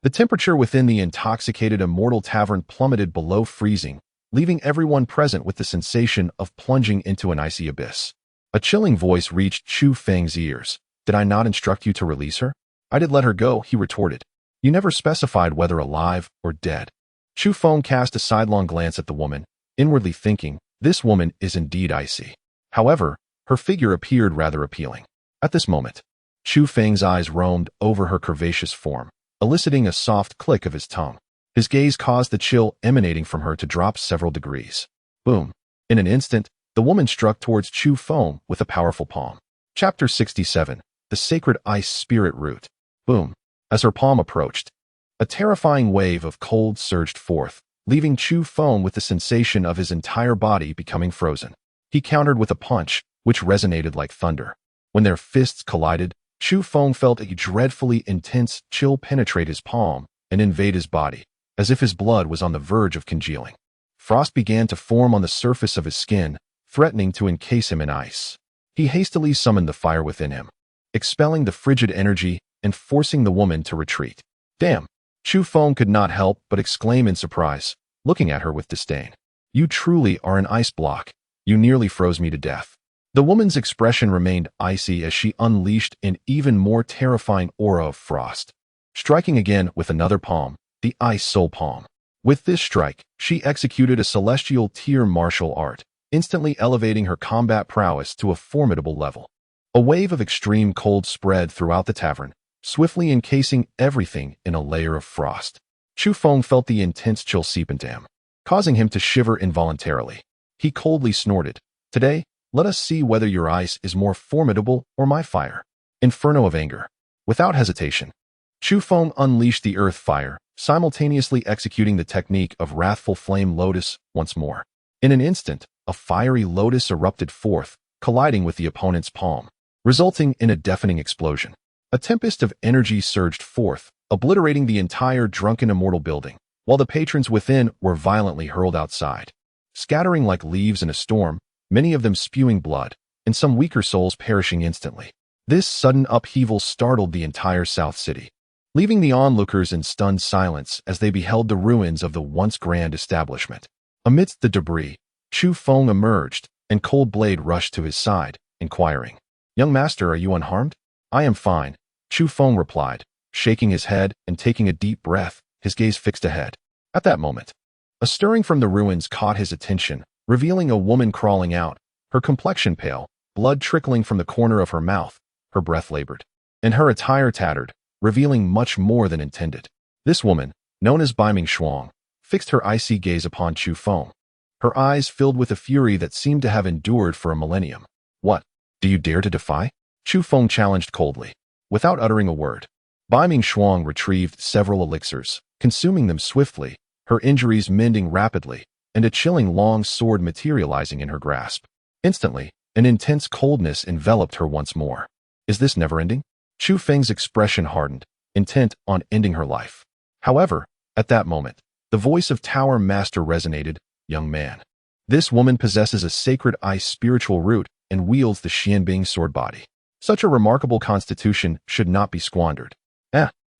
the temperature within the intoxicated immortal tavern plummeted below freezing, leaving everyone present with the sensation of plunging into an icy abyss. A chilling voice reached Chu Feng's ears. "Did I not instruct you to release her?" "I did let her go," he retorted. "You never specified whether alive or dead." Chu Feng cast a sidelong glance at the woman, inwardly thinking, this woman is indeed icy. However, her figure appeared rather appealing. At this moment, Chu Feng's eyes roamed over her curvaceous form, eliciting a soft click of his tongue. His gaze caused the chill emanating from her to drop several degrees. Boom. In an instant, the woman struck towards Chu Feng with a powerful palm. Chapter 67. The Sacred Ice Spirit Root. Boom. As her palm approached, a terrifying wave of cold surged forth, leaving Chu Feng with the sensation of his entire body becoming frozen. He countered with a punch, which resonated like thunder. When their fists collided, Chu Feng felt a dreadfully intense chill penetrate his palm and invade his body, as if his blood was on the verge of congealing. Frost began to form on the surface of his skin, threatening to encase him in ice. He hastily summoned the fire within him, expelling the frigid energy and forcing the woman to retreat. Damn! Chu Feng could not help but exclaim in surprise, looking at her with disdain. You truly are an ice block. You nearly froze me to death. The woman's expression remained icy as she unleashed an even more terrifying aura of frost, striking again with another palm, the Ice Soul Palm. With this strike, she executed a celestial tier martial art, instantly elevating her combat prowess to a formidable level. A wave of extreme cold spread throughout the tavern, swiftly encasing everything in a layer of frost. Chu Feng felt the intense chill seep into him, causing him to shiver involuntarily. He coldly snorted, Today, let us see whether your ice is more formidable or my fire. Inferno of anger. Without hesitation, Chu Feng unleashed the earth fire, simultaneously executing the technique of Wrathful Flame Lotus once more. In an instant, a fiery lotus erupted forth, colliding with the opponent's palm, resulting in a deafening explosion. A tempest of energy surged forth, obliterating the entire drunken immortal building, while the patrons within were violently hurled outside, scattering like leaves in a storm, many of them spewing blood, and some weaker souls perishing instantly. This sudden upheaval startled the entire South City, leaving the onlookers in stunned silence as they beheld the ruins of the once grand establishment. Amidst the debris, Chu Feng emerged, and Cold Blade rushed to his side, inquiring, Young master, are you unharmed? I am fine, Chu Feng replied, shaking his head and taking a deep breath, his gaze fixed ahead. At that moment, a stirring from the ruins caught his attention, revealing a woman crawling out, her complexion pale, blood trickling from the corner of her mouth, her breath labored, and her attire tattered, revealing much more than intended. This woman, known as Bai Ming Shuang, fixed her icy gaze upon Chu Feng, her eyes filled with a fury that seemed to have endured for a millennium. What? Do you dare to defy? Chu Feng challenged coldly. Without uttering a word, Bai Ming Shuang retrieved several elixirs, consuming them swiftly, her injuries mending rapidly, and a chilling long sword materializing in her grasp. Instantly, an intense coldness enveloped her once more. Is this never-ending? Chu Feng's expression hardened, intent on ending her life. However, at that moment, the voice of Tower Master resonated, Young man. This woman possesses a sacred ice spiritual root and wields the Xianbing sword body. Such a remarkable constitution should not be squandered.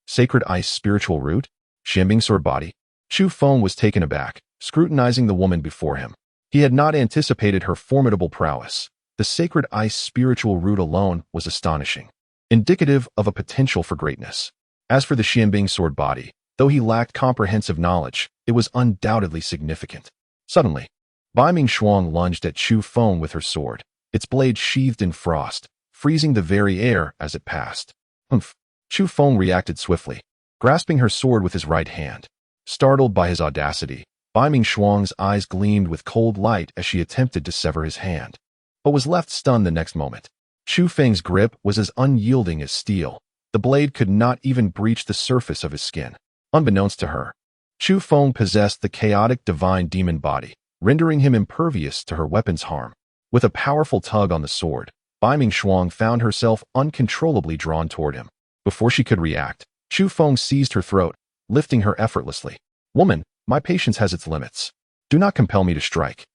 Sacred ice spiritual root? Xianbing sword body? Chu Feng was taken aback, scrutinizing the woman before him. He had not anticipated her formidable prowess. The sacred ice spiritual root alone was astonishing, indicative of a potential for greatness. As for the Xianbing sword body, though he lacked comprehensive knowledge, it was undoubtedly significant. Suddenly, Bai Ming Shuang lunged at Chu Feng with her sword, its blade sheathed in frost, freezing the very air as it passed. Humph! Chu Feng reacted swiftly, grasping her sword with his right hand. Startled by his audacity, Bai Ming Shuang's eyes gleamed with cold light as she attempted to sever his hand, but was left stunned the next moment. Chu Feng's grip was as unyielding as steel. The blade could not even breach the surface of his skin. Unbeknownst to her, Chu Feng possessed the chaotic divine demon body, rendering him impervious to her weapon's harm. With a powerful tug on the sword, Bai Ming Shuang found herself uncontrollably drawn toward him. Before she could react, Chu Feng seized her throat, lifting her effortlessly. Woman, my patience has its limits. Do not compel me to strike.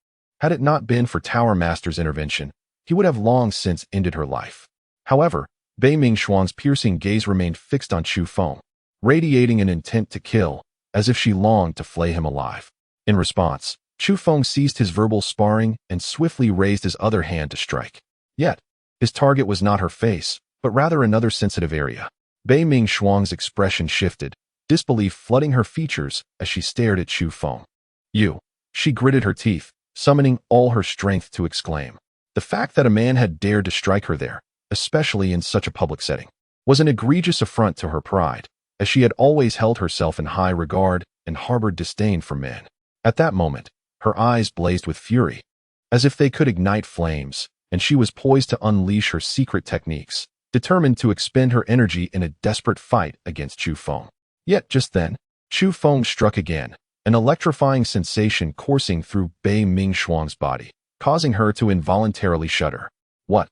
Had it not been for Tower Master's intervention, he would have long since ended her life. However, Bai Ming Shuang's piercing gaze remained fixed on Chu Feng, radiating an intent to kill, as if she longed to flay him alive. In response, Chu Feng ceased his verbal sparring and swiftly raised his other hand to strike. Yet, his target was not her face, but rather another sensitive area. Bai Ming Shuang's expression shifted, disbelief flooding her features as she stared at Chu Feng. You. She gritted her teeth, summoning all her strength to exclaim. The fact that a man had dared to strike her there, especially in such a public setting, was an egregious affront to her pride, as she had always held herself in high regard and harbored disdain for men. At that moment, her eyes blazed with fury, as if they could ignite flames, and she was poised to unleash her secret techniques, determined to expend her energy in a desperate fight against Chu Feng. Yet just then, Chu Feng struck again, an electrifying sensation coursing through Bei Mingshuang's body, causing her to involuntarily shudder. What?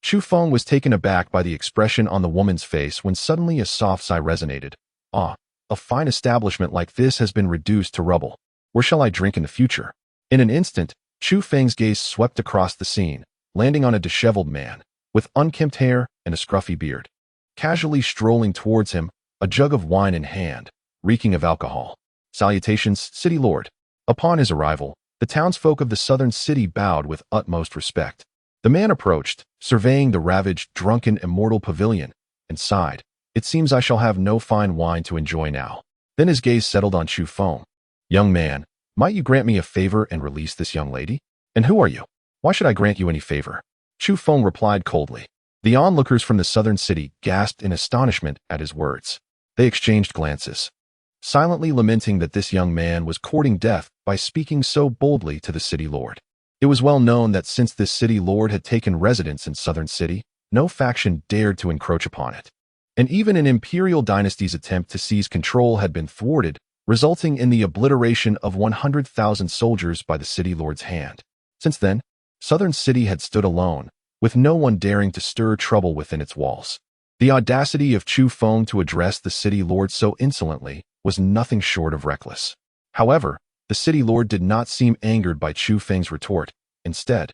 Chu Feng was taken aback by the expression on the woman's face when suddenly a soft sigh resonated. Ah, a fine establishment like this has been reduced to rubble. Where shall I drink in the future? In an instant, Chu Feng's gaze swept across the scene, landing on a disheveled man, with unkempt hair and a scruffy beard, casually strolling towards him, a jug of wine in hand, reeking of alcohol. Salutations, City Lord. Upon his arrival, the townsfolk of the southern city bowed with utmost respect. The man approached, surveying the ravaged, drunken, immortal pavilion, and sighed. It seems I shall have no fine wine to enjoy now. Then his gaze settled on Chu Feng. Young man, might you grant me a favor and release this young lady? And who are you? Why should I grant you any favor? Chu Feng replied coldly. The onlookers from the southern city gasped in astonishment at his words. They exchanged glances, silently lamenting that this young man was courting death by speaking so boldly to the city lord. It was well known that since this city lord had taken residence in southern city, no faction dared to encroach upon it. And even an imperial dynasty's attempt to seize control had been thwarted, resulting in the obliteration of 100,000 soldiers by the city lord's hand. Since then, southern city had stood alone, with no one daring to stir trouble within its walls. The audacity of Chu Feng to address the city lord so insolently was nothing short of reckless. However, the city lord did not seem angered by Chu Feng's retort. Instead,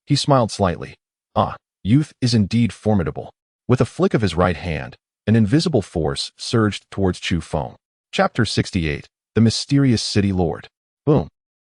he smiled slightly. Ah, youth is indeed formidable. With a flick of his right hand, an invisible force surged towards Chu Feng. Chapter 68. The Mysterious City Lord. Boom.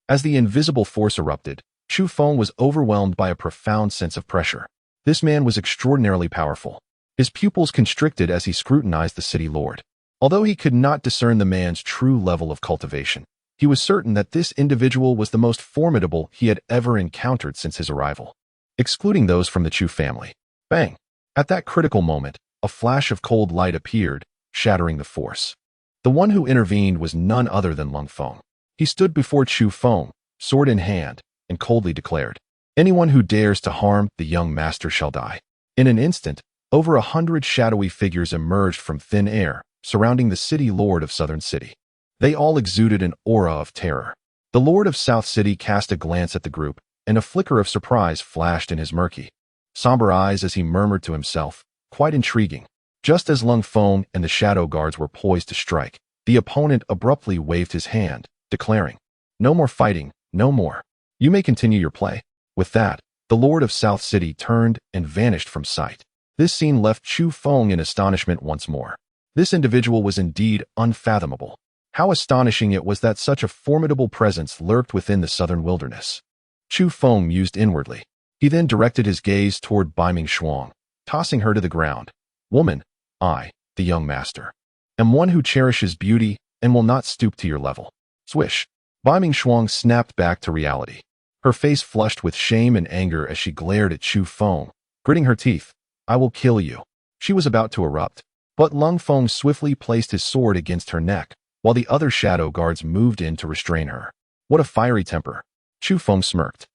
As the invisible force erupted, Chu Feng was overwhelmed by a profound sense of pressure. This man was extraordinarily powerful. His pupils constricted as he scrutinized the city lord. Although he could not discern the man's true level of cultivation, he was certain that this individual was the most formidable he had ever encountered since his arrival, excluding those from the Chu family. Bang! At that critical moment, a flash of cold light appeared, shattering the force. The one who intervened was none other than Lung Feng. He stood before Chu Feng, sword in hand, and coldly declared, "Anyone who dares to harm the young master shall die." In an instant, over 100 shadowy figures emerged from thin air, surrounding the city lord of Southern City. They all exuded an aura of terror. The lord of South City cast a glance at the group, and a flicker of surprise flashed in his murky, somber eyes as he murmured to himself, "Quite intriguing." Just as Lung Feng and the shadow guards were poised to strike, the opponent abruptly waved his hand, declaring, "No more fighting, no more. You may continue your play." With that, the lord of South City turned and vanished from sight. This scene left Chu Feng in astonishment once more. This individual was indeed unfathomable. How astonishing it was that such a formidable presence lurked within the southern wilderness. Chu Feng mused inwardly. He then directed his gaze toward Bai Mingshuang, tossing her to the ground. "Woman, I, the young master, am one who cherishes beauty and will not stoop to your level." Swish! Bai Mingshuang snapped back to reality. Her face flushed with shame and anger as she glared at Chu Feng, gritting her teeth. "I will kill you." She was about to erupt, but Lung Feng swiftly placed his sword against her neck, while the other shadow guards moved in to restrain her. What a fiery temper! Chu Feng smirked,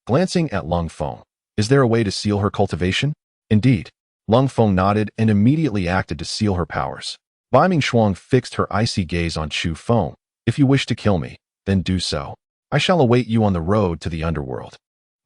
glancing at Lung Feng. Is there a way to seal her cultivation? Indeed. Lung Feng nodded and immediately acted to seal her powers. Bai Mingshuang fixed her icy gaze on Chu Feng. "If you wish to kill me, then do so. I shall await you on the road to the underworld.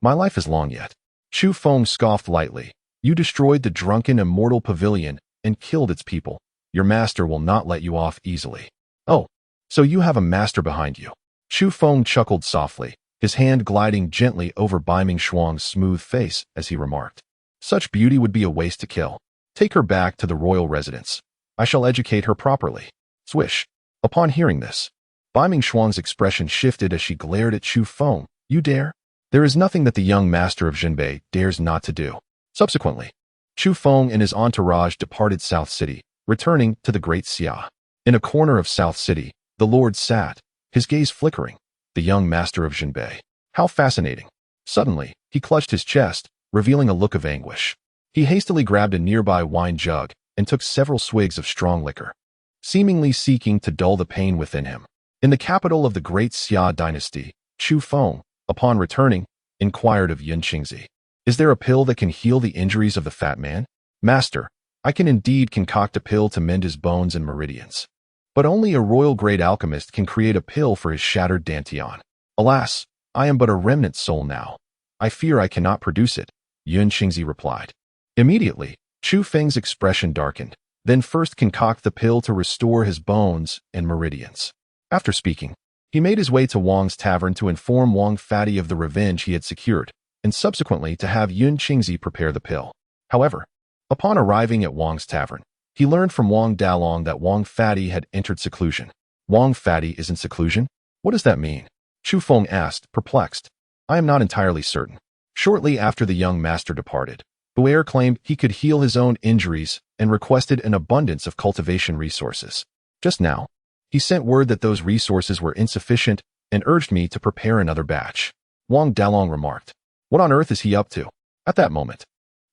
My life is long yet." Chu Feng scoffed lightly. "You destroyed the drunken immortal pavilion and killed its people. Your master will not let you off easily." "Oh, so you have a master behind you." Chu Feng chuckled softly, his hand gliding gently over Bai Mingshuang's smooth face as he remarked, "Such beauty would be a waste to kill. Take her back to the royal residence. I shall educate her properly." Swish! Upon hearing this, Bai Mingshuang's expression shifted as she glared at Chu Feng. "You dare? There is nothing that the young master of Jinbei dares not to do." Subsequently, Chu Feng and his entourage departed South City, returning to the Great Xia In a corner of South City, the Lord sat, his gaze flickering, the young master of Jinbei. How fascinating. Suddenly, he clutched his chest, revealing a look of anguish. He hastily grabbed a nearby wine jug and took several swigs of strong liquor, seemingly seeking to dull the pain within him. In the capital of the great Xia Dynasty, Chu Feng, upon returning, inquired of Yun Qingzi, "Is there a pill that can heal the injuries of the fat man?" "Master, I can indeed concoct a pill to mend his bones and meridians. But only a royal-grade alchemist can create a pill for his shattered dantian. Alas, I am but a remnant soul now. I fear I cannot produce it," Yun Qingzi replied. Immediately, Chu Feng's expression darkened. Then first concoct the pill to restore his bones and meridians. After speaking, he made his way to Wang's tavern to inform Wang Fatty of the revenge he had secured, and subsequently to have Yun Qingzi prepare the pill. However, upon arriving at Wang's tavern, he learned from Wang Dalong that Wang Fatty had entered seclusion. Wang Fatty is in seclusion? What does that mean? Chu Feng asked, perplexed. I am not entirely certain. Shortly after the young master departed, Buer claimed he could heal his own injuries and requested an abundance of cultivation resources. Just now, he sent word that those resources were insufficient and urged me to prepare another batch. Wang Dalong remarked, "What on earth is he up to?" At that moment,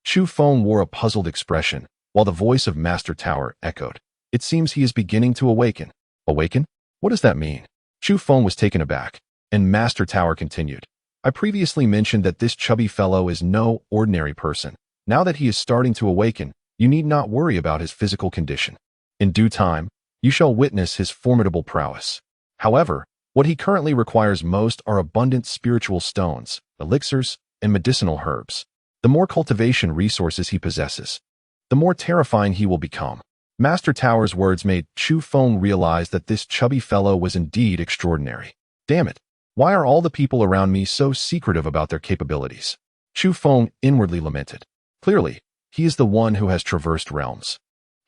Chu Feng wore a puzzled expression, while the voice of Master Tower echoed, "It seems he is beginning to awaken." Awaken? What does that mean? Chu Feng was taken aback, and Master Tower continued, "I previously mentioned that this chubby fellow is no ordinary person. Now that he is starting to awaken, you need not worry about his physical condition. In due time, you shall witness his formidable prowess. However, what he currently requires most are abundant spiritual stones, elixirs, and medicinal herbs. The more cultivation resources he possesses, the more terrifying he will become." Master Tower's words made Chu Feng realize that this chubby fellow was indeed extraordinary. Damn it, why are all the people around me so secretive about their capabilities? Chu Feng inwardly lamented. Clearly, he is the one who has traversed realms.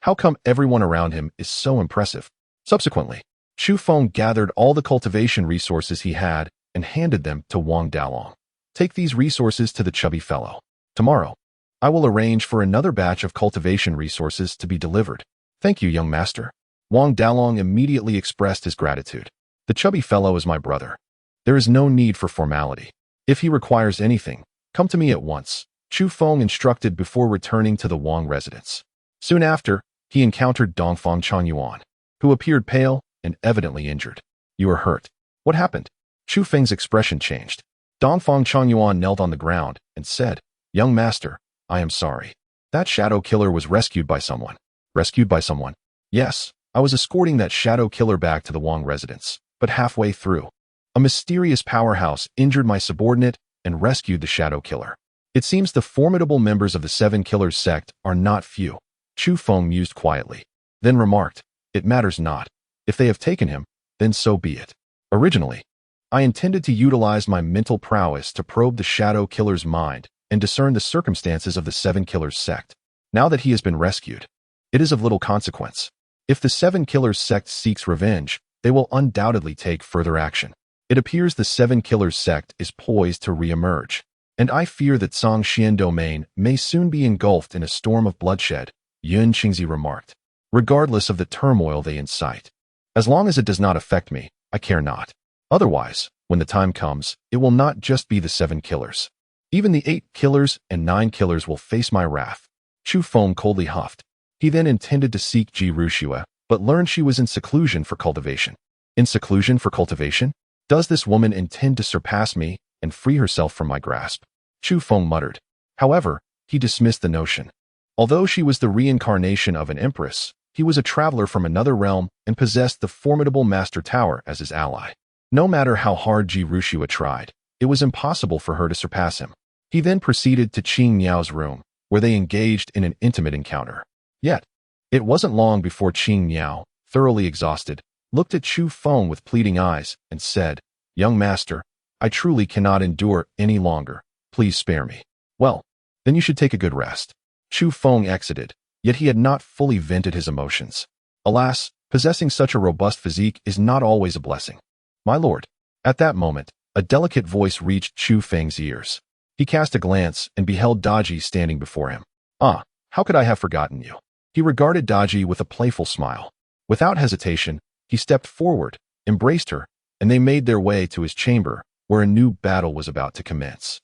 How come everyone around him is so impressive? Subsequently, Chu Feng gathered all the cultivation resources he had and handed them to Wang Dalong. "Take these resources to the chubby fellow. Tomorrow, I will arrange for another batch of cultivation resources to be delivered." "Thank you, young master." Wang Dalong immediately expressed his gratitude. "The chubby fellow is my brother. There is no need for formality. If he requires anything, come to me at once," Chu Feng instructed before returning to the Wang residence. Soon after, he encountered Dongfang Changyuan, who appeared pale and evidently injured. "You are hurt. What happened?" Chu Feng's expression changed. Dongfang Changyuan knelt on the ground and said, "Young master, I am sorry. That shadow killer was rescued by someone." "Rescued by someone?" "Yes, I was escorting that shadow killer back to the Wang residence, but halfway through, a mysterious powerhouse injured my subordinate and rescued the shadow killer. It seems the formidable members of the Seven Killers sect are not few." Chu Feng mused quietly, then remarked, "It matters not. If they have taken him, then so be it. Originally, I intended to utilize my mental prowess to probe the shadow killer's mind and discern the circumstances of the Seven Killers sect. Now that he has been rescued, it is of little consequence. If the Seven Killers sect seeks revenge, they will undoubtedly take further action. It appears the Seven Killers sect is poised to re-emerge, and I fear that Songxian domain may soon be engulfed in a storm of bloodshed," Yun Qingzi remarked, "regardless of the turmoil they incite. As long as it does not affect me, I care not. Otherwise, when the time comes, it will not just be the Seven Killers. Even the 8 killers and 9 killers will face my wrath." Chu Feng coldly huffed. He then intended to seek Ji Rushua, but learned she was in seclusion for cultivation. In seclusion for cultivation? Does this woman intend to surpass me and free herself from my grasp? Chu Feng muttered. However, he dismissed the notion. Although she was the reincarnation of an empress, he was a traveler from another realm and possessed the formidable Master Tower as his ally. No matter how hard Ji Rushua tried, it was impossible for her to surpass him. He then proceeded to Qing Niao's room, where they engaged in an intimate encounter. Yet, it wasn't long before Qing Niao, thoroughly exhausted, looked at Chu Feng with pleading eyes and said, "Young master, I truly cannot endure any longer. Please spare me." "Well, then you should take a good rest." Chu Feng exited, yet he had not fully vented his emotions. Alas, possessing such a robust physique is not always a blessing. "My lord." At that moment, a delicate voice reached Chu Feng's ears. He cast a glance and beheld Daji standing before him. "Ah, how could I have forgotten you?" He regarded Daji with a playful smile. Without hesitation, he stepped forward, embraced her, and they made their way to his chamber, where a new battle was about to commence.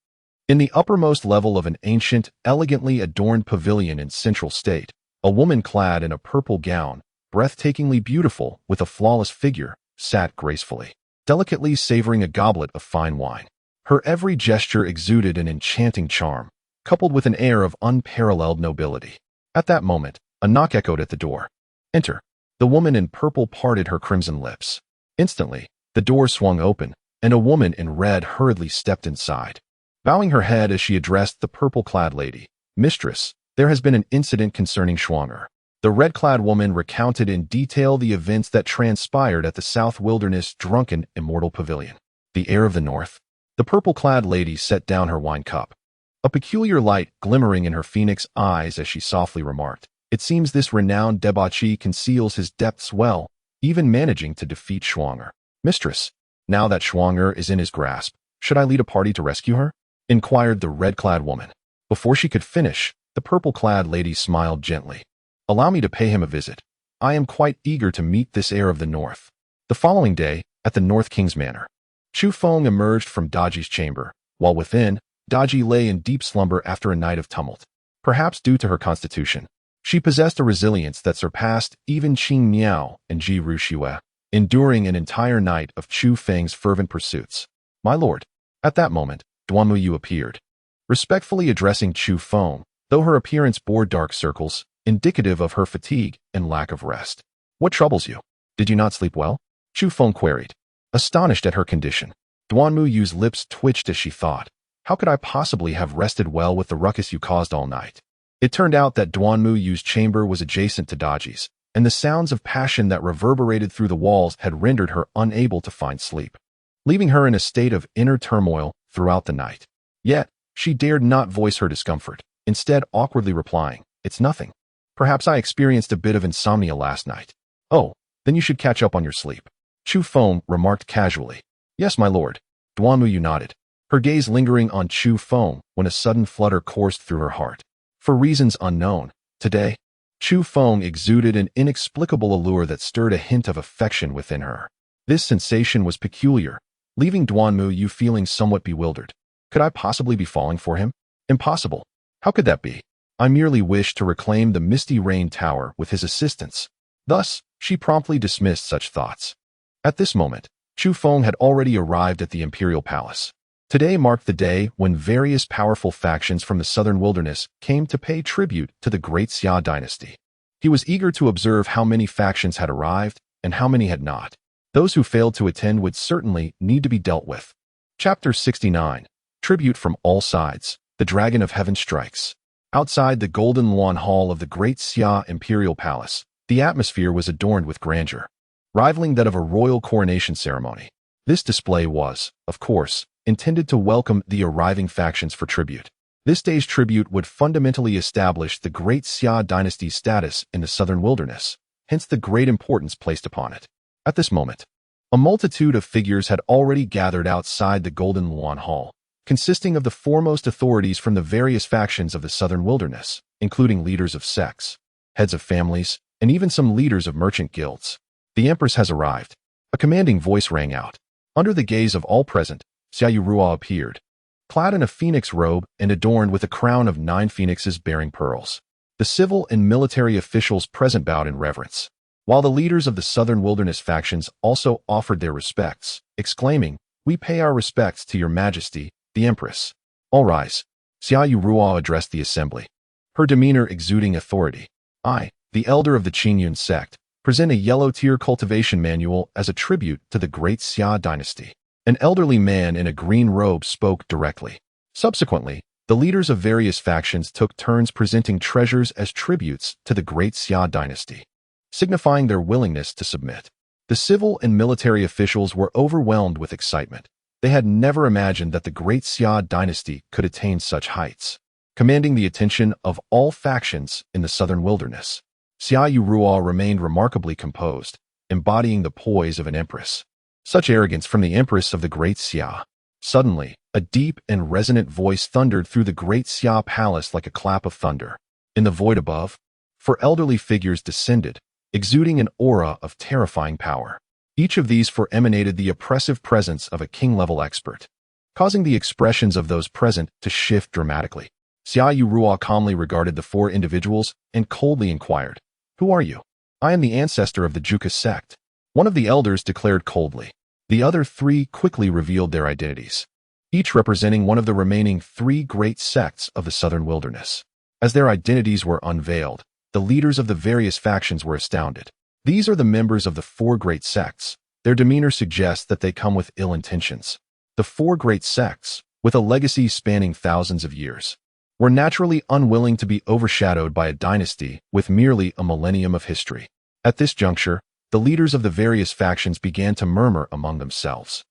In the uppermost level of an ancient, elegantly adorned pavilion in Central State, a woman clad in a purple gown, breathtakingly beautiful with a flawless figure, sat gracefully, delicately savoring a goblet of fine wine. Her every gesture exuded an enchanting charm, coupled with an air of unparalleled nobility. At that moment, a knock echoed at the door. "Enter." The woman in purple parted her crimson lips. Instantly, the door swung open, and a woman in red hurriedly stepped inside. Bowing her head as she addressed the purple-clad lady, "Mistress, there has been an incident concerning Schwanger." The red-clad woman recounted in detail the events that transpired at the South Wilderness Drunken Immortal Pavilion. The air of the North. The purple-clad lady set down her wine cup, a peculiar light glimmering in her phoenix eyes as she softly remarked, "It seems this renowned debauchee conceals his depths well, even managing to defeat Schwanger." "Mistress, now that Schwanger is in his grasp, should I lead a party to rescue her?" inquired the red-clad woman. Before she could finish, the purple-clad lady smiled gently. "Allow me to pay him a visit. I am quite eager to meet this heir of the North." The following day, at the North King's Manor, Chu Feng emerged from Daji's chamber, while within, Daji lay in deep slumber after a night of tumult. Perhaps due to her constitution, she possessed a resilience that surpassed even Qing Miao and Ji Ruxue, enduring an entire night of Chu Feng's fervent pursuits. "My lord." At that moment, Duanmuyu appeared, respectfully addressing Chu Feng, though her appearance bore dark circles, indicative of her fatigue and lack of rest. "What troubles you? Did you not sleep well?" Chu Feng queried. Astonished at her condition, Duanmuyu's lips twitched as she thought, "How could I possibly have rested well with the ruckus you caused all night?" It turned out that Duanmuyu's chamber was adjacent to Daji's, and the sounds of passion that reverberated through the walls had rendered her unable to find sleep, leaving her in a state of inner turmoil throughout the night. Yet, she dared not voice her discomfort, instead awkwardly replying, "It's nothing. Perhaps I experienced a bit of insomnia last night." "Oh, then you should catch up on your sleep," Chu Feng remarked casually. "Yes, my lord." Duanmuyu nodded, her gaze lingering on Chu Feng when a sudden flutter coursed through her heart. For reasons unknown, today, Chu Feng exuded an inexplicable allure that stirred a hint of affection within her. This sensation was peculiar, leaving Duanmuyu feeling somewhat bewildered. Could I possibly be falling for him? Impossible. How could that be? I merely wished to reclaim the Misty Rain Tower with his assistance. Thus, she promptly dismissed such thoughts. At this moment, Chu Feng had already arrived at the imperial palace. Today marked the day when various powerful factions from the southern wilderness came to pay tribute to the great Xia Dynasty. He was eager to observe how many factions had arrived and how many had not. Those who failed to attend would certainly need to be dealt with. Chapter 69. Tribute from all sides. The Dragon of Heaven strikes. Outside the Golden Lawn Hall of the Great Xia Imperial Palace, the atmosphere was adorned with grandeur, rivaling that of a royal coronation ceremony. This display was, of course, intended to welcome the arriving factions for tribute. This day's tribute would fundamentally establish the Great Xia Dynasty's status in the southern wilderness, hence the great importance placed upon it. At this moment, a multitude of figures had already gathered outside the Golden Lawn Hall, consisting of the foremost authorities from the various factions of the southern wilderness, including leaders of sects, heads of families, and even some leaders of merchant guilds. "The Empress has arrived." A commanding voice rang out. Under the gaze of all present, Xia Yurua appeared, clad in a phoenix robe and adorned with a crown of 9 phoenixes bearing pearls. The civil and military officials present bowed in reverence, while the leaders of the southern wilderness factions also offered their respects, exclaiming, "We pay our respects to your majesty, the Empress." "All rise." Xia Yurua addressed the assembly, her demeanor exuding authority. "I, the elder of the Qingyun sect, present a yellow-tier cultivation manual as a tribute to the great Xia Dynasty." An elderly man in a green robe spoke directly. Subsequently, the leaders of various factions took turns presenting treasures as tributes to the great Xia Dynasty, signifying their willingness to submit. The civil and military officials were overwhelmed with excitement. They had never imagined that the great Xia Dynasty could attain such heights, commanding the attention of all factions in the southern wilderness. Xia Yurua remained remarkably composed, embodying the poise of an empress. Such arrogance from the Empress of the Great Xia. Suddenly, a deep and resonant voice thundered through the Great Xia Palace like a clap of thunder. In the void above, 4 elderly figures descended, exuding an aura of terrifying power. Each of these four emanated the oppressive presence of a king-level expert, causing the expressions of those present to shift dramatically. Xia Yurua calmly regarded the four individuals and coldly inquired, "Who are you?" "I am the ancestor of the Jukas sect," one of the elders declared coldly. The other three quickly revealed their identities, each representing one of the remaining three great sects of the southern wilderness. As their identities were unveiled, the leaders of the various factions were astounded. These are the members of the four great sects. Their demeanor suggests that they come with ill intentions. The four great sects, with a legacy spanning thousands of years, were naturally unwilling to be overshadowed by a dynasty with merely a millennium of history. At this juncture, the leaders of the various factions began to murmur among themselves.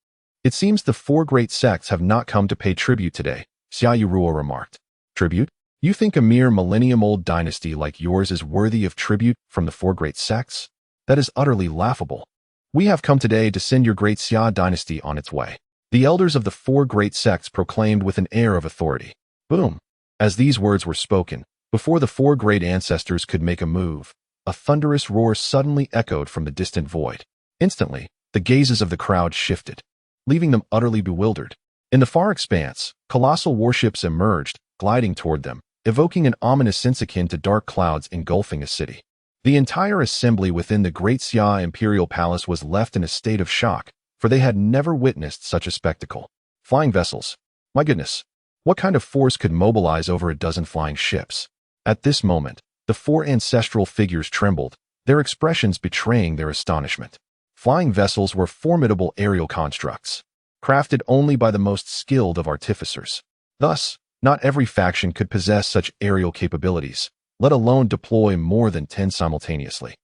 "It seems the four great sects have not come to pay tribute today," Xia Yurua remarked. "Tribute? You think a mere millennium-old dynasty like yours is worthy of tribute from the four great sects? That is utterly laughable. We have come today to send your great Xia Dynasty on its way." The elders of the four great sects proclaimed with an air of authority. Boom! As these words were spoken, before the four great ancestors could make a move, a thunderous roar suddenly echoed from the distant void. Instantly, the gazes of the crowd shifted, leaving them utterly bewildered. In the far expanse, colossal warships emerged, gliding toward them, evoking an ominous sense akin to dark clouds engulfing a city. The entire assembly within the Great Xia Imperial Palace was left in a state of shock, for they had never witnessed such a spectacle. Flying vessels. My goodness, what kind of force could mobilize over a dozen flying ships? At this moment, the four ancestral figures trembled, their expressions betraying their astonishment. Flying vessels were formidable aerial constructs, crafted only by the most skilled of artificers. Thus, not every faction could possess such aerial capabilities, let alone deploy more than 10 simultaneously.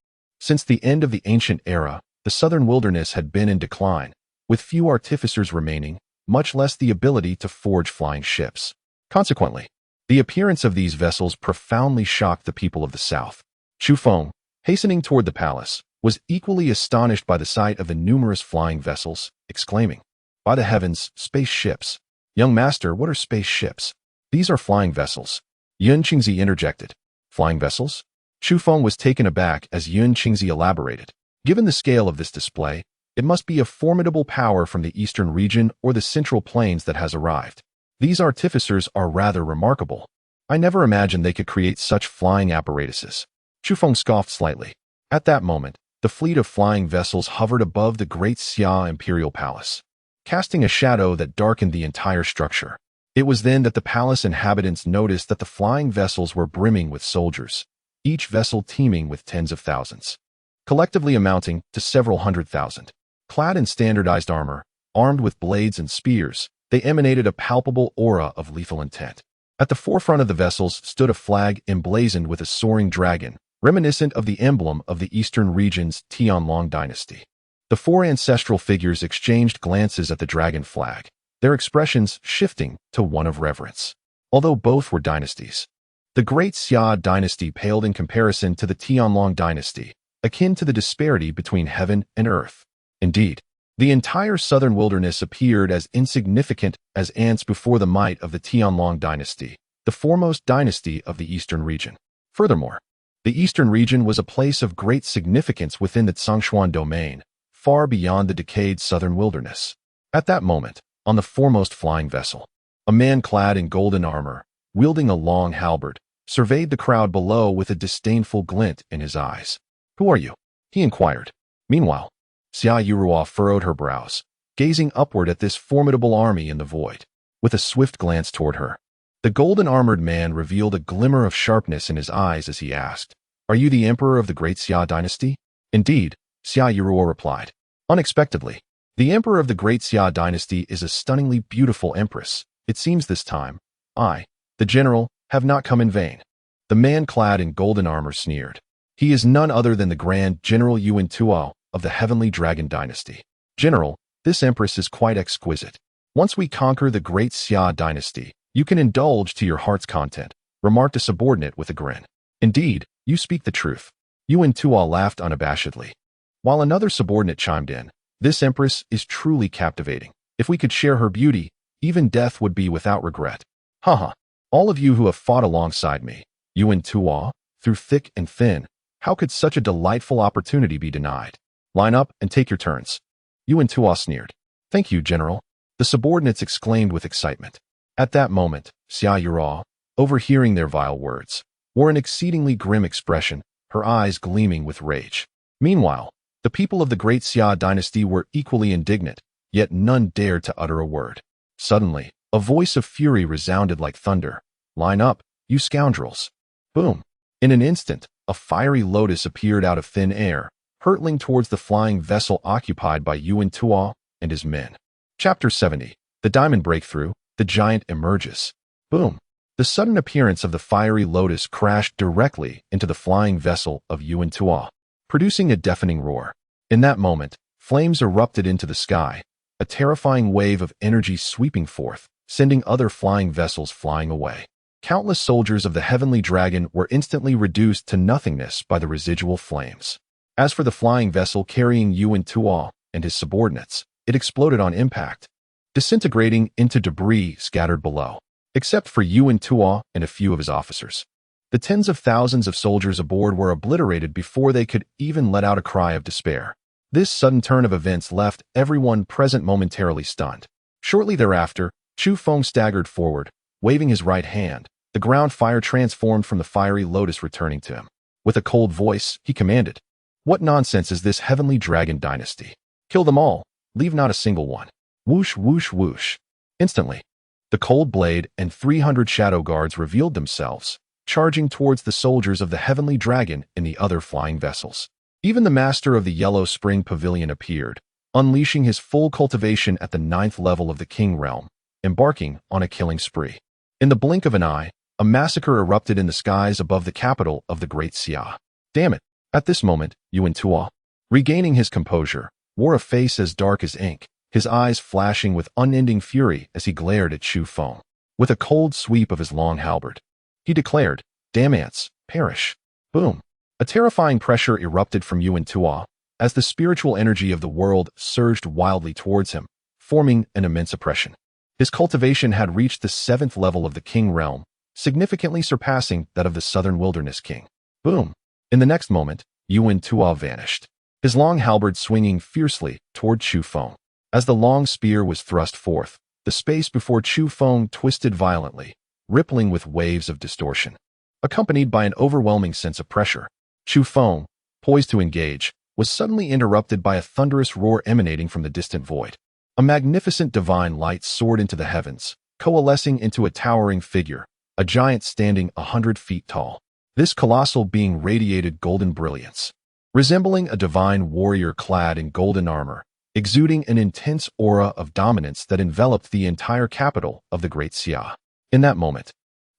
Since the end of the ancient era, the southern wilderness had been in decline, with few artificers remaining, much less the ability to forge flying ships. Consequently, the appearance of these vessels profoundly shocked the people of the south. Chu Feng, hastening toward the palace, was equally astonished by the sight of the numerous flying vessels, exclaiming, "By the heavens, space ships! Young master, what are space ships?" "These are flying vessels," Yun Qingzi interjected. "Flying vessels?" Chu Feng was taken aback as Yun Qingzi elaborated. Given the scale of this display, it must be a formidable power from the eastern region or the central plains that has arrived. These artificers are rather remarkable. I never imagined they could create such flying apparatuses. Chu Feng scoffed slightly. At that moment, the fleet of flying vessels hovered above the Great Xia Imperial Palace, casting a shadow that darkened the entire structure. It was then that the palace inhabitants noticed that the flying vessels were brimming with soldiers, each vessel teeming with tens of thousands, collectively amounting to several 100,000. Clad in standardized armor, armed with blades and spears, they emanated a palpable aura of lethal intent. At the forefront of the vessels stood a flag emblazoned with a soaring dragon, reminiscent of the emblem of the eastern region's Tianlong dynasty. The four ancestral figures exchanged glances at the dragon flag, their expressions shifting to one of reverence. Although both were dynasties, the Great Xia Dynasty paled in comparison to the Tianlong dynasty, akin to the disparity between heaven and earth. Indeed, the entire southern wilderness appeared as insignificant as ants before the might of the Tianlong dynasty, the foremost dynasty of the eastern region. Furthermore, the eastern region was a place of great significance within the Zhongshuan domain, far beyond the decayed southern wilderness. At that moment, on the foremost flying vessel, a man clad in golden armor, wielding a long halberd, surveyed the crowd below with a disdainful glint in his eyes. "Who are you?" he inquired. Meanwhile, Xia Yurua furrowed her brows, gazing upward at this formidable army in the void. With a swift glance toward her, the golden-armored man revealed a glimmer of sharpness in his eyes as he asked, "Are you the emperor of the Great Xia Dynasty?" "Indeed," Xia Yurua replied. Unexpectedly, the emperor of the Great Xia Dynasty is a stunningly beautiful empress. It seems this time, I, the general, have not come in vain. The man clad in golden armor sneered. He is none other than the Grand General Yuan Tuo of the Heavenly Dragon Dynasty. "General, this empress is quite exquisite. Once we conquer the Great Xia Dynasty, you can indulge to your heart's content," remarked a subordinate with a grin. "Indeed, you speak the truth." Yuan Tuo laughed unabashedly, while another subordinate chimed in. "This empress is truly captivating. If we could share her beauty, even death would be without regret. Haha, all of you who have fought alongside me, Yuan Tuo, through thick and thin, How could such a delightful opportunity be denied? Line up and take your turns. Yuan Tuo sneered. Thank you, General. The subordinates exclaimed with excitement. At that moment, Xia Yura, overhearing their vile words, wore an exceedingly grim expression, her eyes gleaming with rage. Meanwhile, the people of the great Xia Dynasty were equally indignant, yet none dared to utter a word. Suddenly, a voice of fury resounded like thunder. Line up, you scoundrels. Boom. In an instant, a fiery lotus appeared out of thin air, hurtling towards the flying vessel occupied by Yuan Tuo and his men. Chapter 70. The Diamond Breakthrough. The giant emerges. Boom. The sudden appearance of the fiery lotus crashed directly into the flying vessel of Yuan Tuo, producing a deafening roar. In that moment, flames erupted into the sky, a terrifying wave of energy sweeping forth, sending other flying vessels flying away. Countless soldiers of the heavenly dragon were instantly reduced to nothingness by the residual flames. As for the flying vessel carrying Yuan Tuo and his subordinates, it exploded on impact, disintegrating into debris scattered below. Except for Yuan Tuo and a few of his officers, the tens of thousands of soldiers aboard were obliterated before they could even let out a cry of despair. This sudden turn of events left everyone present momentarily stunned. Shortly thereafter, Chu Feng staggered forward, waving his right hand. The ground fire transformed from the fiery lotus returning to him. With a cold voice, he commanded, "What nonsense is this heavenly dragon dynasty? Kill them all, leave not a single one." Whoosh, whoosh, whoosh. Instantly, the cold blade and 300 shadow guards revealed themselves, charging towards the soldiers of the heavenly dragon in the other flying vessels. Even the master of the Yellow Spring Pavilion appeared, unleashing his full cultivation at the 9th level of the King Realm, embarking on a killing spree. In the blink of an eye, a massacre erupted in the skies above the capital of the Great Xia. Damn it! At this moment, Yuan Tuo, regaining his composure, wore a face as dark as ink, his eyes flashing with unending fury as he glared at Chu Feng. With a cold sweep of his long halberd, he declared, "Damn ants, perish." Boom. A terrifying pressure erupted from Yuan Tuo as the spiritual energy of the world surged wildly towards him, forming an immense oppression. His cultivation had reached the 7th level of the King Realm, significantly surpassing that of the Southern Wilderness King. Boom. In the next moment, Yuan Tuo vanished, his long halberd swinging fiercely toward Chu Feng. As the long spear was thrust forth, the space before Chu Feng twisted violently, rippling with waves of distortion. Accompanied by an overwhelming sense of pressure, Chu Feng, poised to engage, was suddenly interrupted by a thunderous roar emanating from the distant void. A magnificent divine light soared into the heavens, coalescing into a towering figure, a giant standing 100 feet tall. This colossal being radiated golden brilliance, resembling a divine warrior clad in golden armor, exuding an intense aura of dominance that enveloped the entire capital of the Great Xia. In that moment,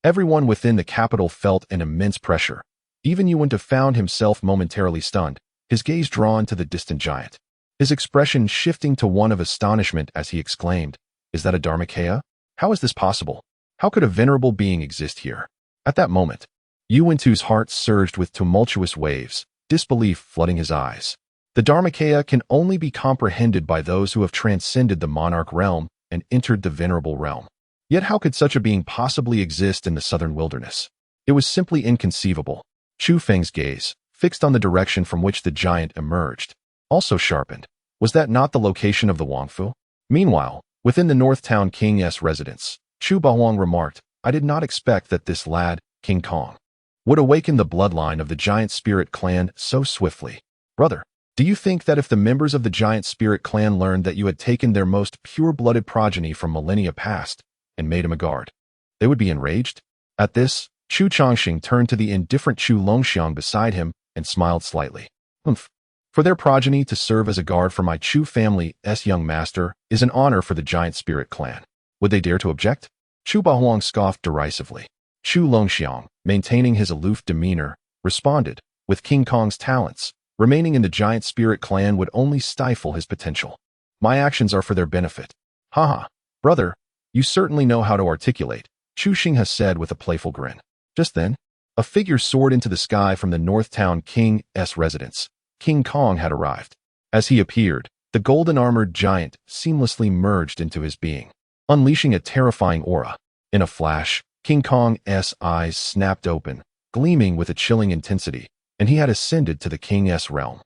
everyone within the capital felt an immense pressure. Even Yuan Tu found himself momentarily stunned, his gaze drawn to the distant giant, his expression shifting to one of astonishment as he exclaimed, "Is that a Dharmakaya? How is this possible? How could a venerable being exist here?" At that moment, Yuan Tu's heart surged with tumultuous waves, disbelief flooding his eyes. The Dharmakaya can only be comprehended by those who have transcended the monarch realm and entered the venerable realm. Yet how could such a being possibly exist in the southern wilderness? It was simply inconceivable. Chu Feng's gaze, fixed on the direction from which the giant emerged, also sharpened. Was that not the location of the Wangfu? Meanwhile, within the North Town King's residence, Chu Bahuang remarked, "I did not expect that this lad, King Kong, would awaken the bloodline of the giant spirit clan so swiftly. Brother, do you think that if the members of the giant spirit clan learned that you had taken their most pure-blooded progeny from millennia past and made him a guard, they would be enraged?" At this, Chu Changxing turned to the indifferent Chu Longxiang beside him and smiled slightly. "Humph. For their progeny to serve as a guard for my Chu family's young master is an honor for the giant spirit clan. Would they dare to object?" Chu Bahuang scoffed derisively. Chu Longxiang, maintaining his aloof demeanor, responded, "With King Kong's talents, remaining in the giant spirit clan would only stifle his potential. My actions are for their benefit." "Haha, brother, you certainly know how to articulate," Chu Xingha said with a playful grin. Just then, a figure soared into the sky from the North Town King's residence. King Kong had arrived. As he appeared, the golden-armored giant seamlessly merged into his being, unleashing a terrifying aura. In a flash, King Kong's eyes snapped open, gleaming with a chilling intensity, and he had ascended to the king's realm.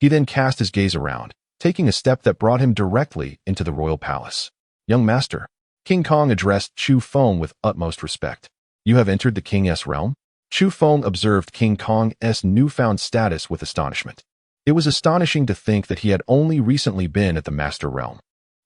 He then cast his gaze around, taking a step that brought him directly into the royal palace. "Young master," King Kong addressed Chu Feng with utmost respect. "You have entered the king's realm?" Chu Feng observed King Kong's newfound status with astonishment. It was astonishing to think that he had only recently been at the master realm,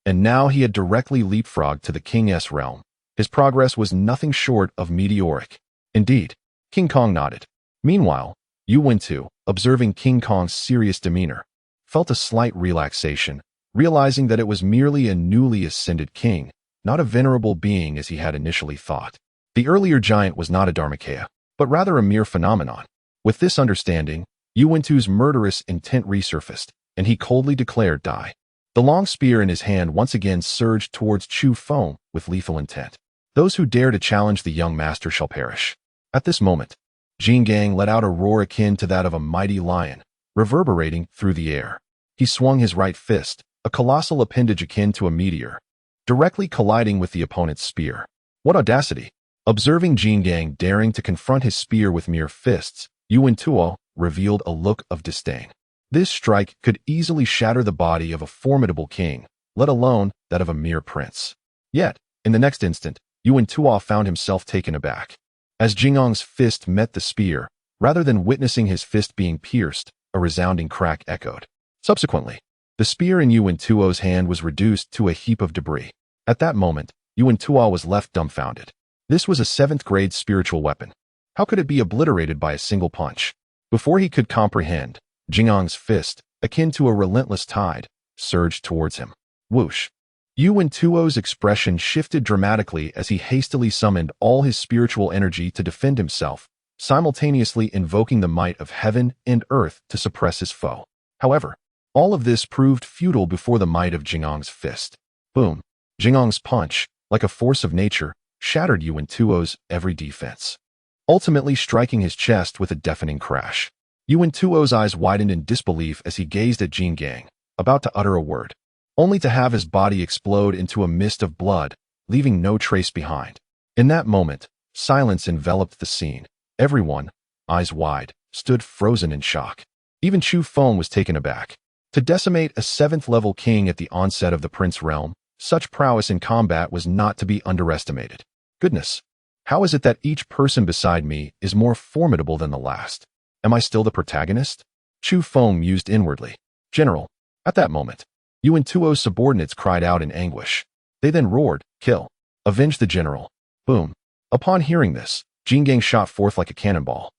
and now he had directly leapfrogged to the king's realm. His progress was nothing short of meteoric. Indeed, King Kong nodded. Meanwhile, Yu Wentu, observing King Kong's serious demeanor, felt a slight relaxation, realizing that it was merely a newly ascended king, not a venerable being as he had initially thought. The earlier giant was not a Dharmakaya, but rather a mere phenomenon. With this understanding, Yu Wentu's murderous intent resurfaced, and he coldly declared die. The long spear in his hand once again surged towards Chu Feng with lethal intent. "Those who dare to challenge the young master shall perish." At this moment, Jin Gang let out a roar akin to that of a mighty lion, reverberating through the air. He swung his right fist, a colossal appendage akin to a meteor, directly colliding with the opponent's spear. What audacity! Observing Jin Gang daring to confront his spear with mere fists, Yu Wentuo revealed a look of disdain. This strike could easily shatter the body of a formidable king, let alone that of a mere prince. Yet, in the next instant, Yu Wentuo found himself taken aback. As Jingang's fist met the spear, rather than witnessing his fist being pierced, a resounding crack echoed. Subsequently, the spear in Yu Wentuo's hand was reduced to a heap of debris. At that moment, Yu Wentuo was left dumbfounded. This was a 7th-grade spiritual weapon. How could it be obliterated by a single punch? Before he could comprehend, Jingang's fist, akin to a relentless tide, surged towards him. Whoosh! Yu Wentuo's expression shifted dramatically as he hastily summoned all his spiritual energy to defend himself, simultaneously invoking the might of heaven and earth to suppress his foe. However, all of this proved futile before the might of Jingang's fist. Boom! Jingang's punch, like a force of nature, shattered Yu Wentuo's every defense, ultimately striking his chest with a deafening crash. Yu Wentuo's eyes widened in disbelief as he gazed at Jin Gang, about to utter a word, only to have his body explode into a mist of blood, leaving no trace behind. In that moment, silence enveloped the scene. Everyone, eyes wide, stood frozen in shock. Even Chu Feng was taken aback. To decimate a 7th-level king at the onset of the Prince Realm, such prowess in combat was not to be underestimated. Goodness, how is it that each person beside me is more formidable than the last? Am I still the protagonist? Chu Feng mused inwardly. "General." At that moment, Yu Wentuo's subordinates cried out in anguish. They then roared, "Kill! Avenge the general!" Boom! Upon hearing this, Jin Gang shot forth like a cannonball,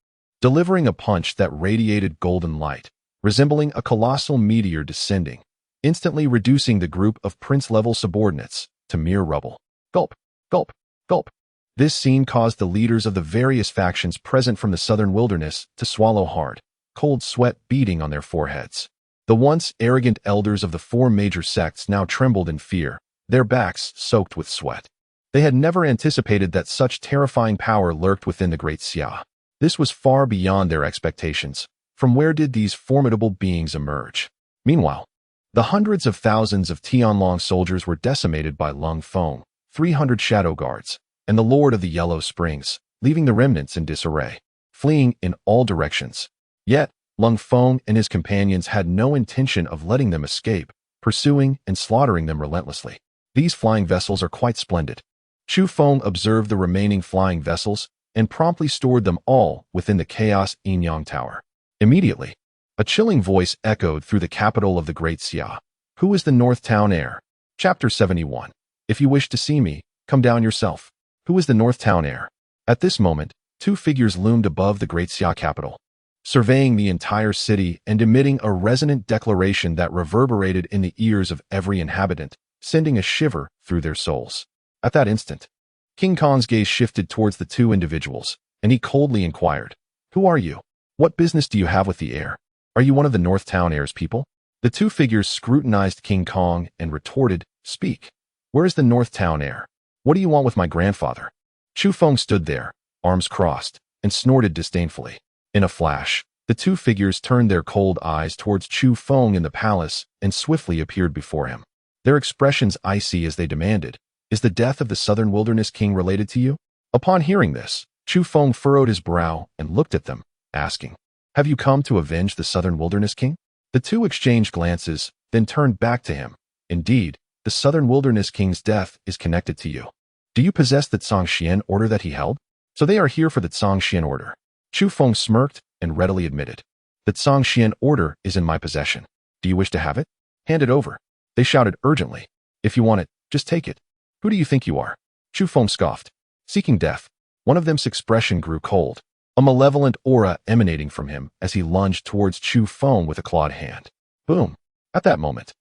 delivering a punch that radiated golden light, resembling a colossal meteor descending, instantly reducing the group of prince-level subordinates to mere rubble. Gulp! Gulp! Gulp! This scene caused the leaders of the various factions present from the southern wilderness to swallow hard, cold sweat beading on their foreheads. The once arrogant elders of the 4 major sects now trembled in fear, their backs soaked with sweat. They had never anticipated that such terrifying power lurked within the great Xia. This was far beyond their expectations. From where did these formidable beings emerge? Meanwhile, the hundreds of thousands of Tianlong soldiers were decimated by Lung Feng, 300 shadow guards, and the Lord of the Yellow Springs, leaving the remnants in disarray, fleeing in all directions. Yet, Lung Feng and his companions had no intention of letting them escape, pursuing and slaughtering them relentlessly. "These flying vessels are quite splendid." Chu Feng observed the remaining flying vessels and promptly stored them all within the Chaos Inyang Tower. Immediately, a chilling voice echoed through the capital of the Great Xia. "Who is the North Town heir?" Chapter 71. "If you wish to see me, come down yourself." Who is the North Town heir? At this moment, 2 figures loomed above the Great Xia capital, surveying the entire city and emitting a resonant declaration that reverberated in the ears of every inhabitant, sending a shiver through their souls. At that instant, King Kong's gaze shifted towards the 2 individuals, and he coldly inquired, "Who are you? What business do you have with the heir? Are you one of the North Town heir's people?" The 2 figures scrutinized King Kong and retorted, "Speak. Where is the North Town heir? What do you want with my grandfather?" Chu Feng stood there, arms crossed, and snorted disdainfully. In a flash, the 2 figures turned their cold eyes towards Chu Feng in the palace and swiftly appeared before him. Their expressions icy as they demanded, "Is the death of the Southern Wilderness King related to you?" Upon hearing this, Chu Feng furrowed his brow and looked at them, asking, Have you come to avenge the Southern Wilderness King? The two exchanged glances, then turned back to him. Indeed, the Southern Wilderness King's death is connected to you. Do you possess the Zhongxian order that he held? So they are here for the Zhongxian order. Chu Feng smirked and readily admitted. The Zhongxian order is in my possession. Do you wish to have it? Hand it over. They shouted urgently. If you want it, just take it. Who do you think you are? Chu Feng scoffed. Seeking death. One of them's expression grew cold, a malevolent aura emanating from him as he lunged towards Chu Feng with a clawed hand. Boom. At that moment,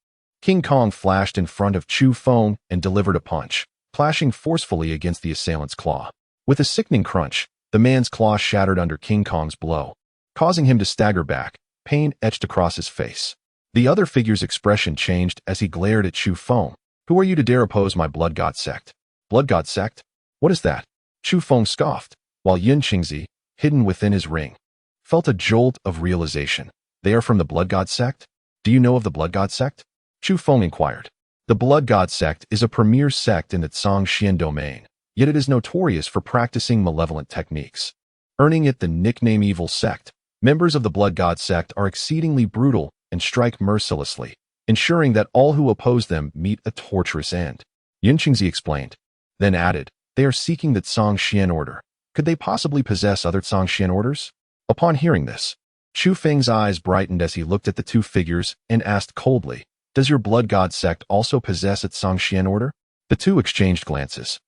King Kong flashed in front of Chu Feng and delivered a punch, clashing forcefully against the assailant's claw. With a sickening crunch, the man's claw shattered under King Kong's blow, causing him to stagger back, pain etched across his face. The other figure's expression changed as he glared at Chu Feng. Who are you to dare oppose my blood god sect? Blood god sect? What is that? Chu Feng scoffed, while Yun Qingzi, hidden within his ring, felt a jolt of realization. They are from the blood god sect? Do you know of the blood god sect? Chu Feng inquired. The blood god sect is a premier sect in the Zhongxian domain, yet it is notorious for practicing malevolent techniques, earning it the nickname evil sect. Members of the blood god sect are exceedingly brutal and strike mercilessly, ensuring that all who oppose them meet a torturous end. Yun Qingzi explained, then added, they are seeking the Zhongxian order. Could they possibly possess other Zhongxian orders? Upon hearing this, Chu Feng's eyes brightened as he looked at the two figures and asked coldly, does your blood god sect also possess a Zhongxian order? The two exchanged glances,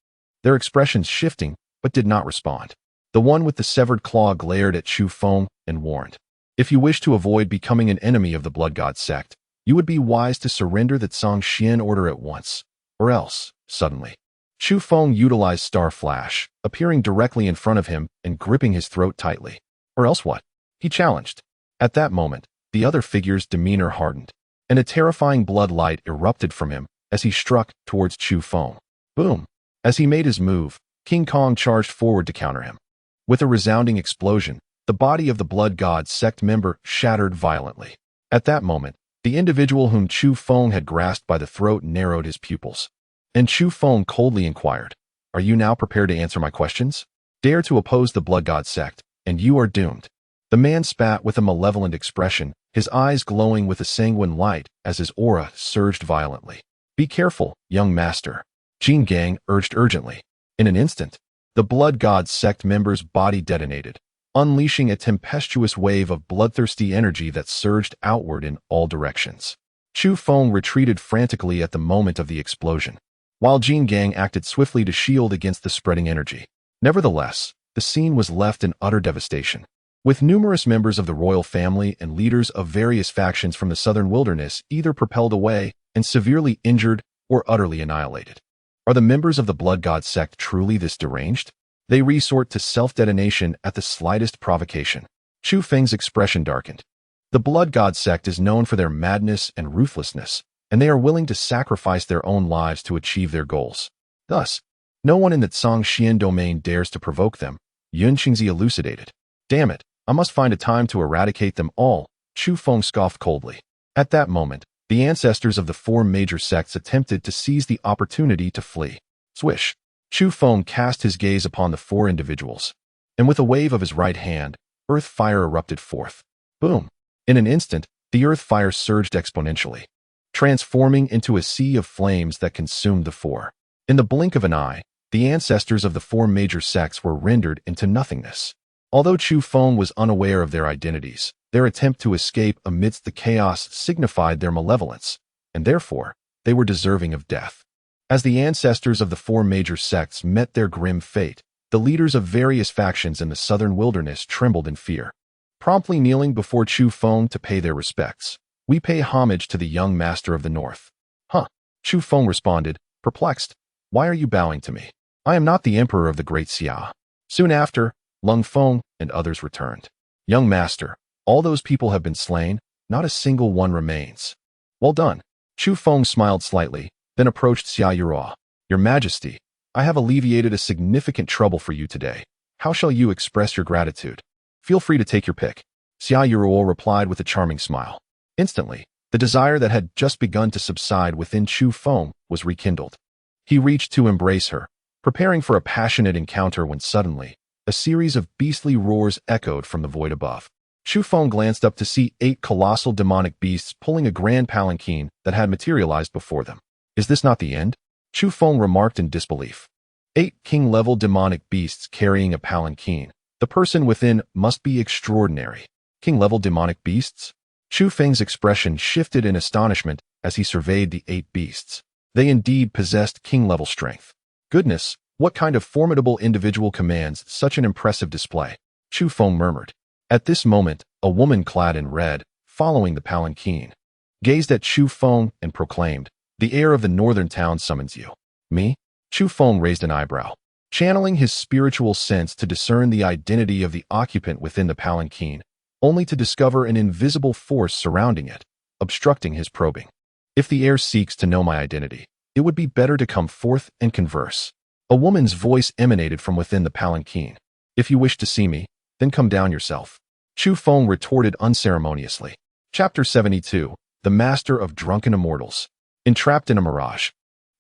their expressions shifting, but did not respond. The one with the severed claw glared at Chu Feng and warned, if you wish to avoid becoming an enemy of the blood god sect, you would be wise to surrender the Zhongxian order at once, or else, suddenly. Chu Feng utilized Star Flash, appearing directly in front of him and gripping his throat tightly. Or else what? He challenged. At that moment, the other figure's demeanor hardened, and a terrifying blood light erupted from him as he struck towards Chu Feng. Boom! As he made his move, King Kong charged forward to counter him. With a resounding explosion, the body of the blood god sect member shattered violently. At that moment, the individual whom Chu Feng had grasped by the throat narrowed his pupils. And Chu Feng coldly inquired, are you now prepared to answer my questions? Dare to oppose the blood god sect, and you are doomed. The man spat with a malevolent expression, his eyes glowing with a sanguine light as his aura surged violently. Be careful, young master, Jin Gang urged urgently. In an instant, the blood god sect member's body detonated, unleashing a tempestuous wave of bloodthirsty energy that surged outward in all directions. Chu Feng retreated frantically at the moment of the explosion, while Jin Gang acted swiftly to shield against the spreading energy. Nevertheless, the scene was left in utter devastation, with numerous members of the royal family and leaders of various factions from the southern wilderness either propelled away and severely injured or utterly annihilated. Are the members of the blood god sect truly this deranged? They resort to self-detonation at the slightest provocation. Chu Feng's expression darkened. The blood god sect is known for their madness and ruthlessness, and they are willing to sacrifice their own lives to achieve their goals. Thus, no one in the Zhongxian domain dares to provoke them, Yun Qingzi elucidated. Damn it, I must find a time to eradicate them all, Chu Feng scoffed coldly. At that moment, the ancestors of the four major sects attempted to seize the opportunity to flee. Swish! Chu Feng cast his gaze upon the four individuals, and with a wave of his right hand, earth fire erupted forth. Boom! In an instant, the earth fire surged exponentially, transforming into a sea of flames that consumed the four. In the blink of an eye, the ancestors of the four major sects were rendered into nothingness. Although Chu Feng was unaware of their identities, their attempt to escape amidst the chaos signified their malevolence, and therefore, they were deserving of death. As the ancestors of the four major sects met their grim fate, the leaders of various factions in the southern wilderness trembled in fear, promptly kneeling before Chu Feng to pay their respects. We pay homage to the young master of the north. Huh? Chu Feng responded, perplexed. Why are you bowing to me? I am not the emperor of the great Xia. Soon after, Lung Feng and others returned. Young master, all those people have been slain, not a single one remains. Well done. Chu Feng smiled slightly, then approached Xia Yuro. Your Majesty, I have alleviated a significant trouble for you today. How shall you express your gratitude? Feel free to take your pick. Xia Yuro replied with a charming smile. Instantly, the desire that had just begun to subside within Chu Feng was rekindled. He reached to embrace her, preparing for a passionate encounter when suddenly, a series of beastly roars echoed from the void above. Chu Feng glanced up to see 8 colossal demonic beasts pulling a grand palanquin that had materialized before them. Is this not the end? Chu Feng remarked in disbelief. 8 king-level demonic beasts carrying a palanquin. The person within must be extraordinary. King-level demonic beasts? Chu Feng's expression shifted in astonishment as he surveyed the 8 beasts. They indeed possessed king-level strength. Goodness, what kind of formidable individual commands such an impressive display? Chu Feng murmured. At this moment, a woman clad in red, following the palanquin, gazed at Chu Feng and proclaimed, "The heir of the northern town summons you." Me? Chu Feng raised an eyebrow, channeling his spiritual sense to discern the identity of the occupant within the palanquin, only to discover an invisible force surrounding it, obstructing his probing. If the heir seeks to know my identity, it would be better to come forth and converse. A woman's voice emanated from within the palanquin. If you wish to see me, then come down yourself. Chu Feng retorted unceremoniously. Chapter 72, The Master of Drunken Immortals. Entrapped in a mirage.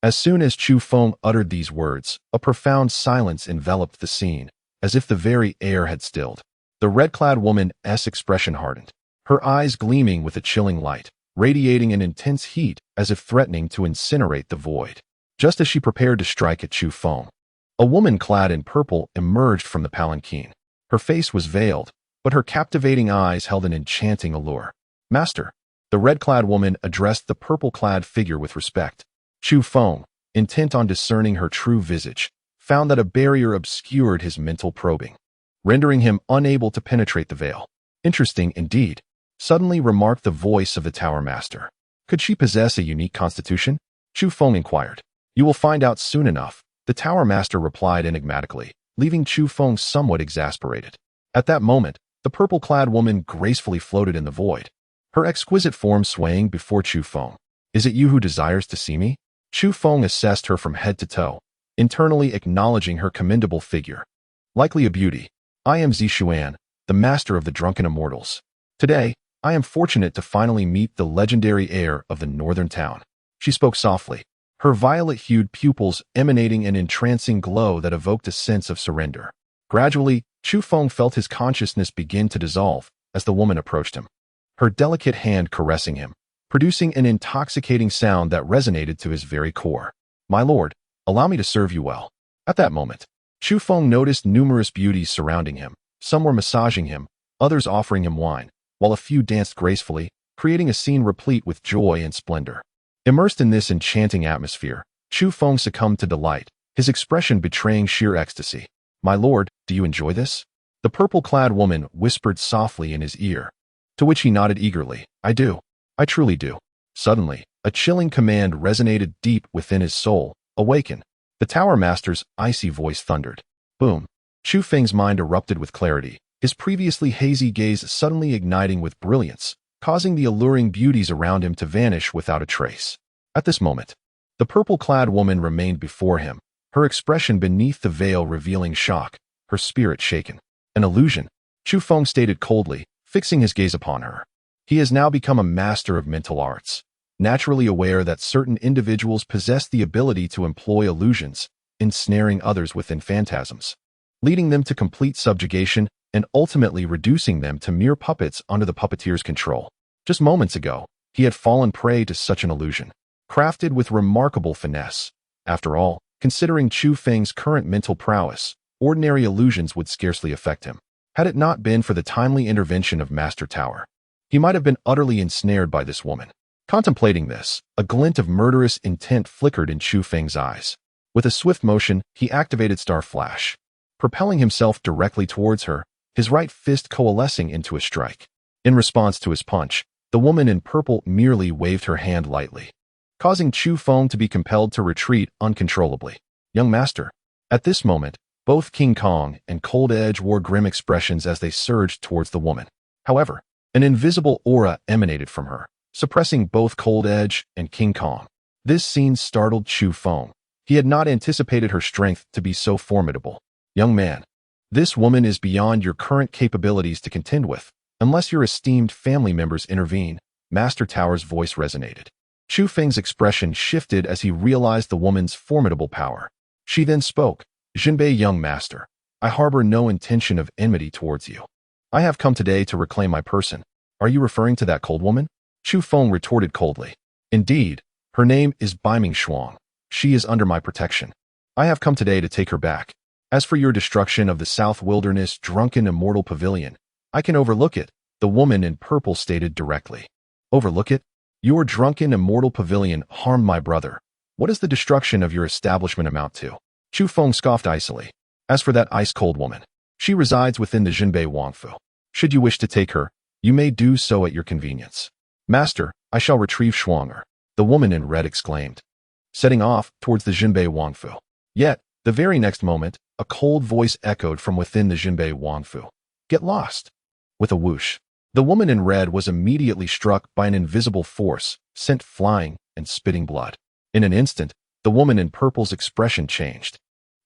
As soon as Chu Feng uttered these words, a profound silence enveloped the scene, as if the very air had stilled. The red-clad woman's expression hardened, her eyes gleaming with a chilling light, radiating an intense heat as if threatening to incinerate the void. Just as she prepared to strike at Chu Feng, a woman clad in purple emerged from the palanquin. Her face was veiled, but her captivating eyes held an enchanting allure. "Master," the red-clad woman addressed the purple-clad figure with respect. Chu Feng, intent on discerning her true visage, found that a barrier obscured his mental probing, rendering him unable to penetrate the veil. "Interesting indeed," suddenly remarked the voice of the Tower Master. "Could she possess a unique constitution?" Chu Feng inquired. "You will find out soon enough," the Tower Master replied enigmatically, leaving Chu Feng somewhat exasperated. At that moment, the purple-clad woman gracefully floated in the void, her exquisite form swaying before Chu Feng. "Is it you who desires to see me?" Chu Feng assessed her from head to toe, internally acknowledging her commendable figure. "Likely a beauty. I am Zixuan, the master of the drunken immortals. Today, I am fortunate to finally meet the legendary heir of the northern town." She spoke softly, her violet-hued pupils emanating an entrancing glow that evoked a sense of surrender. Gradually, Chu Feng felt his consciousness begin to dissolve as the woman approached him, her delicate hand caressing him, producing an intoxicating sound that resonated to his very core. "My lord, allow me to serve you well." At that moment, Chu Feng noticed numerous beauties surrounding him. Some were massaging him, others offering him wine, while a few danced gracefully, creating a scene replete with joy and splendor. Immersed in this enchanting atmosphere, Chu Feng succumbed to delight, his expression betraying sheer ecstasy. "My lord, do you enjoy this?" the purple-clad woman whispered softly in his ear, to which he nodded eagerly. "I do. I truly do." Suddenly, a chilling command resonated deep within his soul. "Awaken." The Tower Master's icy voice thundered. Boom. Chu Feng's mind erupted with clarity, his previously hazy gaze suddenly igniting with brilliance, causing the alluring beauties around him to vanish without a trace. At this moment, the purple-clad woman remained before him, her expression beneath the veil revealing shock, her spirit shaken. "An illusion," Chu Feng stated coldly, fixing his gaze upon her. He has now become a master of mental arts, naturally aware that certain individuals possess the ability to employ illusions, ensnaring others within phantasms, leading them to complete subjugation and ultimately reducing them to mere puppets under the puppeteer's control. Just moments ago, he had fallen prey to such an illusion, crafted with remarkable finesse. After all, considering Chu Feng's current mental prowess, ordinary illusions would scarcely affect him. Had it not been for the timely intervention of Master Tower, he might have been utterly ensnared by this woman. Contemplating this, a glint of murderous intent flickered in Chu Feng's eyes. With a swift motion, he activated Star Flash, propelling himself directly towards her, his right fist coalescing into a strike. In response to his punch, the woman in purple merely waved her hand lightly, causing Chu Feng to be compelled to retreat uncontrollably. "Young master." At this moment, both King Kong and Cold Edge wore grim expressions as they surged towards the woman. However, an invisible aura emanated from her, suppressing both Cold Edge and King Kong. This scene startled Chu Feng. He had not anticipated her strength to be so formidable. "Young man, this woman is beyond your current capabilities to contend with, unless your esteemed family members intervene," Master Tower's voice resonated. Chu Feng's expression shifted as he realized the woman's formidable power. She then spoke. "Jinbei, young master, I harbor no intention of enmity towards you. I have come today to reclaim my person. Are you referring to that cold woman? Chu Feng retorted coldly. Indeed, her name is Baiming Shuang. She is under my protection. I have come today to take her back. As for your destruction of the South Wilderness drunken immortal pavilion, I can overlook it, the woman in purple stated directly. Overlook it? Your drunken immortal pavilion harmed my brother. What does the destruction of your establishment amount to? Chu Feng scoffed icily. As for that ice-cold woman, she resides within the Jinbei Wangfu. Should you wish to take her, you may do so at your convenience. Master, I shall retrieve Shuanger, the woman in red exclaimed, setting off towards the Jinbei Wangfu. Yet, the very next moment, a cold voice echoed from within the Jinbei Wangfu. Get lost. With a whoosh, the woman in red was immediately struck by an invisible force, sent flying and spitting blood. In an instant, the woman in purple's expression changed.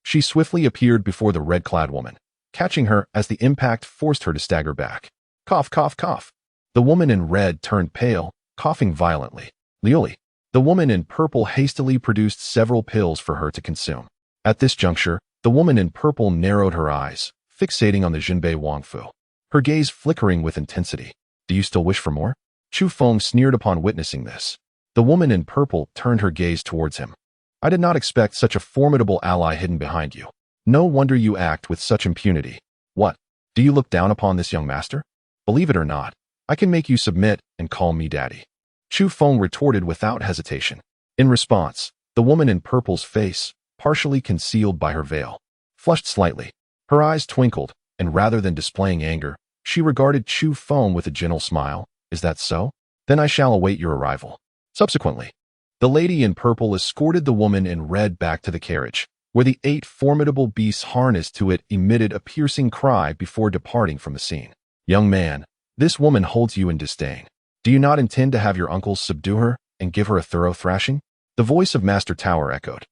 She swiftly appeared before the red-clad woman, catching her as the impact forced her to stagger back. Cough, cough, cough. The woman in red turned pale, coughing violently. Liuli. The woman in purple hastily produced several pills for her to consume. At this juncture, the woman in purple narrowed her eyes, fixating on the Jinbei Wangfu, her gaze flickering with intensity. Do you still wish for more? Chu Feng sneered upon witnessing this. The woman in purple turned her gaze towards him. I did not expect such a formidable ally hidden behind you. No wonder you act with such impunity. What? Do you look down upon this young master? Believe it or not, I can make you submit and call me daddy. Chu Feng retorted without hesitation. In response, the woman in purple's face, partially concealed by her veil, flushed slightly. Her eyes twinkled, and rather than displaying anger, she regarded Chu Feng with a gentle smile. Is that so? Then I shall await your arrival. Subsequently, the lady in purple escorted the woman in red back to the carriage, where the 8 formidable beasts harnessed to it emitted a piercing cry before departing from the scene. Young man, this woman holds you in disdain. Do you not intend to have your uncles subdue her and give her a thorough thrashing? The voice of Master Tower echoed.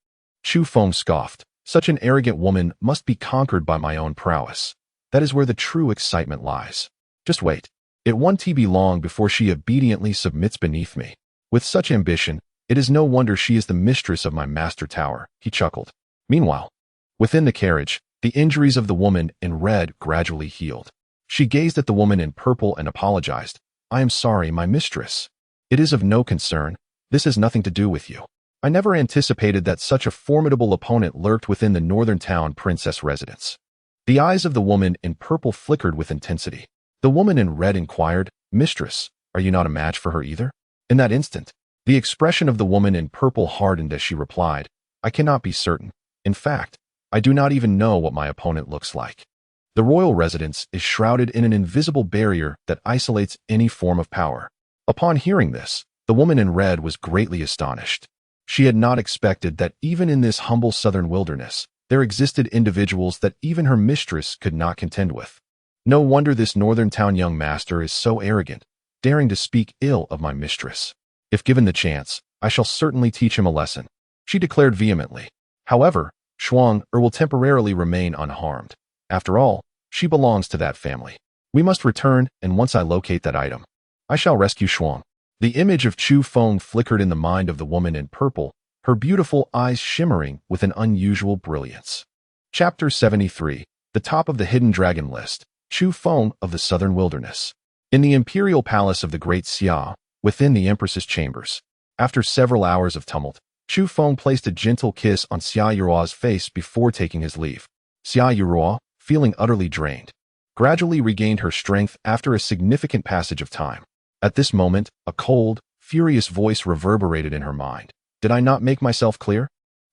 Chu Feng scoffed. Such an arrogant woman must be conquered by my own prowess. That is where the true excitement lies. Just wait. It won't be long before she obediently submits beneath me. With such ambition, it is no wonder she is the mistress of my Master Tower, he chuckled. Meanwhile, within the carriage, the injuries of the woman in red gradually healed. She gazed at the woman in purple and apologized. I am sorry, my mistress. It is of no concern. This has nothing to do with you. I never anticipated that such a formidable opponent lurked within the northern town princess residence. The eyes of the woman in purple flickered with intensity. The woman in red inquired, Mistress, are you not a match for her either? In that instant, the expression of the woman in purple hardened as she replied, I cannot be certain. In fact, I do not even know what my opponent looks like. The royal residence is shrouded in an invisible barrier that isolates any form of power. Upon hearing this, the woman in red was greatly astonished. She had not expected that even in this humble southern wilderness, there existed individuals that even her mistress could not contend with. No wonder this northern town young master is so arrogant, daring to speak ill of my mistress. If given the chance, I shall certainly teach him a lesson, she declared vehemently. However, Shuang will temporarily remain unharmed. After all, she belongs to that family. We must return, and once I locate that item, I shall rescue Shuang. The image of Chu Feng flickered in the mind of the woman in purple, her beautiful eyes shimmering with an unusual brilliance. Chapter 73. The top of the hidden dragon list. Chu Feng of the southern wilderness. In the imperial palace of the great Xia, within the empress's chambers, after several hours of tumult, Chu Feng placed a gentle kiss on Xia Yurua's face before taking his leave. Xia Yurua, feeling utterly drained, gradually regained her strength after a significant passage of time. At this moment, a cold, furious voice reverberated in her mind. Did I not make myself clear?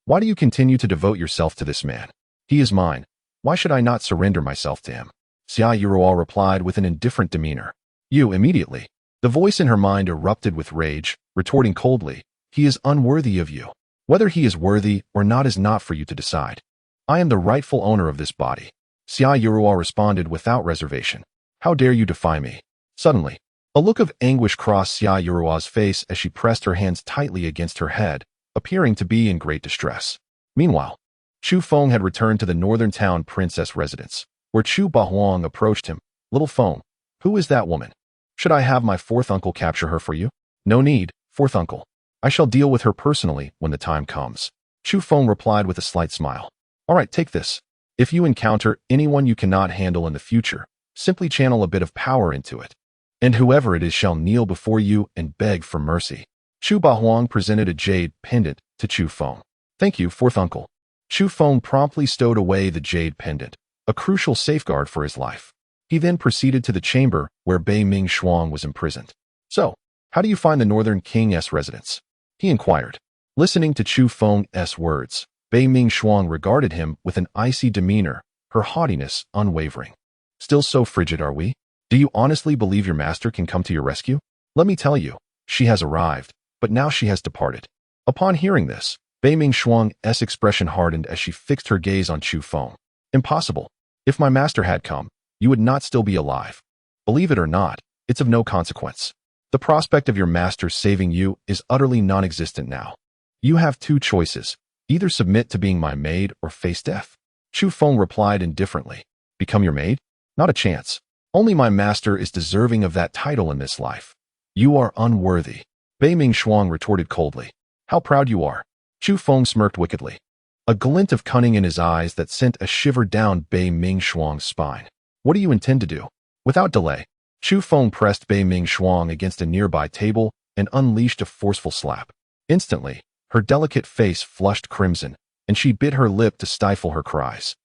Why do you continue to devote yourself to this man? He is mine. Why should I not surrender myself to him? Xia Yurua replied with an indifferent demeanor. You immediately. The voice in her mind erupted with rage, retorting coldly, he is unworthy of you. Whether he is worthy or not is not for you to decide. I am the rightful owner of this body. Xia Yurua responded without reservation. How dare you defy me? Suddenly, a look of anguish crossed Xia Yurua's face as she pressed her hands tightly against her head, appearing to be in great distress. Meanwhile, Chu Feng had returned to the northern town princess residence, where Chu Bahuang approached him. Little Feng, who is that woman? Should I have my fourth uncle capture her for you? No need, fourth uncle. I shall deal with her personally when the time comes. Chu Feng replied with a slight smile. All right, take this. If you encounter anyone you cannot handle in the future, Simply channel a bit of power into it. And whoever it is shall kneel before you and beg for mercy. Chu Bahuang presented a jade pendant to Chu Feng. Thank you, fourth uncle. Chu Feng promptly stowed away the jade pendant, a crucial safeguard for his life. He then proceeded to the chamber where Bei Ming Shuang was imprisoned. So, how do you find the Northern King's residence? He inquired. Listening to Chu Feng's words, Bei Ming Shuang regarded him with an icy demeanor, her haughtiness unwavering. Still so frigid are we? Do you honestly believe your master can come to your rescue? Let me tell you, she has arrived, but now she has departed. Upon hearing this, Bei Ming Shuang's expression hardened as she fixed her gaze on Chu Feng. Impossible. If my master had come, you would not still be alive. Believe it or not, it's of no consequence. The prospect of your master saving you is utterly non-existent now. You have two choices, either submit to being my maid or face death. Chu Feng replied indifferently. Become your maid? Not a chance. Only my master is deserving of that title in this life. You are unworthy. Bei Ming Shuang retorted coldly. How proud you are. Chu Feng smirked wickedly, a glint of cunning in his eyes that sent a shiver down Bei Ming Shuang's spine. What do you intend to do? Without delay, Chu Feng pressed Bei Ming Shuang against a nearby table and unleashed a forceful slap. Instantly, her delicate face flushed crimson, and she bit her lip to stifle her cries.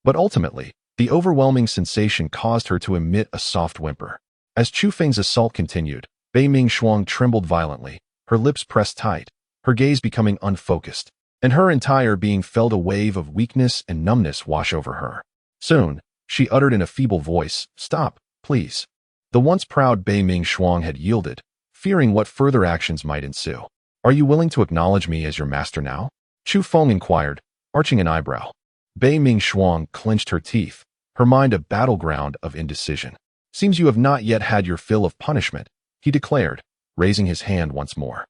But ultimately, the overwhelming sensation caused her to emit a soft whimper. As Chu Feng's assault continued, Bei Ming Shuang trembled violently, her lips pressed tight, her gaze becoming unfocused, and her entire being felt a wave of weakness and numbness wash over her. Soon, she uttered in a feeble voice, "Stop, please." The once proud Bei Ming Shuang had yielded, fearing what further actions might ensue. Are you willing to acknowledge me as your master now? Chu Feng inquired, arching an eyebrow. Bei Ming Shuang clenched her teeth, her mind a battleground of indecision. Seems you have not yet had your fill of punishment, he declared, raising his hand once more.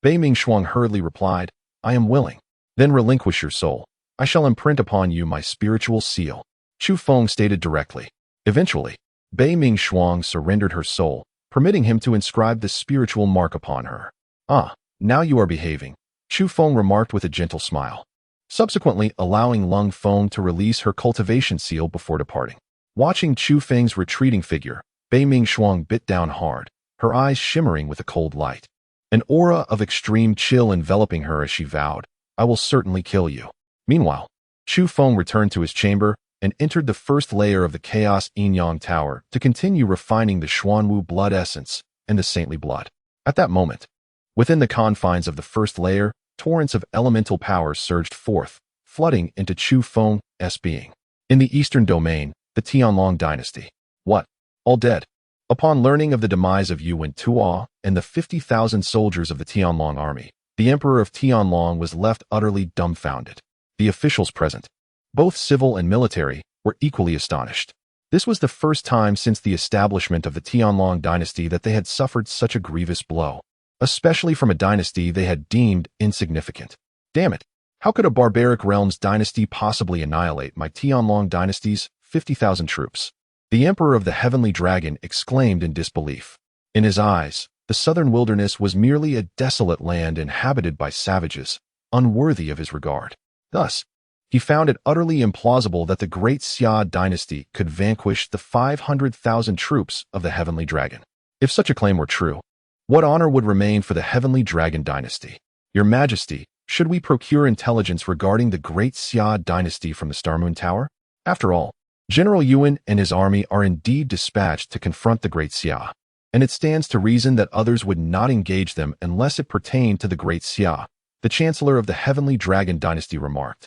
Bei Ming Shuang hurriedly replied, I am willing. Then relinquish your soul. I shall imprint upon you my spiritual seal. Chu Feng stated directly. Eventually, Bei Ming Shuang surrendered her soul, permitting him to inscribe the spiritual mark upon her. Ah, now you are behaving, Chu Feng remarked with a gentle smile, subsequently allowing Lung Feng to release her cultivation seal before departing. Watching Chu Feng's retreating figure, Bei Ming Shuang bit down hard, her eyes shimmering with a cold light. An aura of extreme chill enveloping her as she vowed, I will certainly kill you. Meanwhile, Chu Feng returned to his chamber and entered the first layer of the Chaos Yin-Yang Tower to continue refining the Xuanwu blood essence and the saintly blood. At that moment, within the confines of the first layer, torrents of elemental powers surged forth, flooding into Chu Feng's being. In the eastern domain, the Tianlong Dynasty. What? All dead? Upon learning of the demise of Yuan Tuo and the 50,000 soldiers of the Tianlong army, the Emperor of Tianlong was left utterly dumbfounded. The officials present, both civil and military, were equally astonished. This was the first time since the establishment of the Tianlong dynasty that they had suffered such a grievous blow, especially from a dynasty they had deemed insignificant. Damn it, how could a barbaric realm's dynasty possibly annihilate my Tianlong dynasty's 50,000 troops? The Emperor of the Heavenly Dragon exclaimed in disbelief. In his eyes, the southern wilderness was merely a desolate land inhabited by savages, unworthy of his regard. Thus, he found it utterly implausible that the great Xia Dynasty could vanquish the 500,000 troops of the Heavenly Dragon. If such a claim were true, what honor would remain for the Heavenly Dragon Dynasty? Your Majesty, should we procure intelligence regarding the great Xia Dynasty from the Star Moon Tower? After all, General Yuan and his army are indeed dispatched to confront the great Xia, and it stands to reason that others would not engage them unless it pertained to the great Xia, the Chancellor of the Heavenly Dragon Dynasty remarked.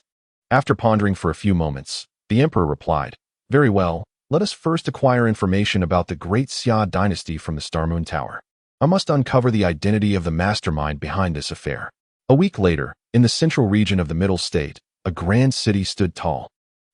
After pondering for a few moments, the Emperor replied, Very well, let us first acquire information about the great Xia Dynasty from the Star Moon Tower. I must uncover the identity of the mastermind behind this affair. A week later, in the central region of the Middle State, a grand city stood tall,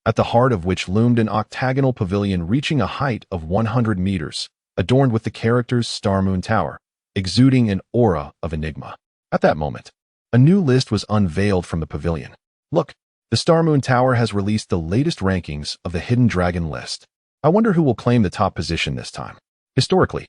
at the heart of which loomed an octagonal pavilion reaching a height of 100 meters, adorned with the characters Star Moon Tower, exuding an aura of enigma. At that moment, a new list was unveiled from the pavilion. Look, the Star Moon Tower has released the latest rankings of the Hidden Dragon list. I wonder who will claim the top position this time. Historically,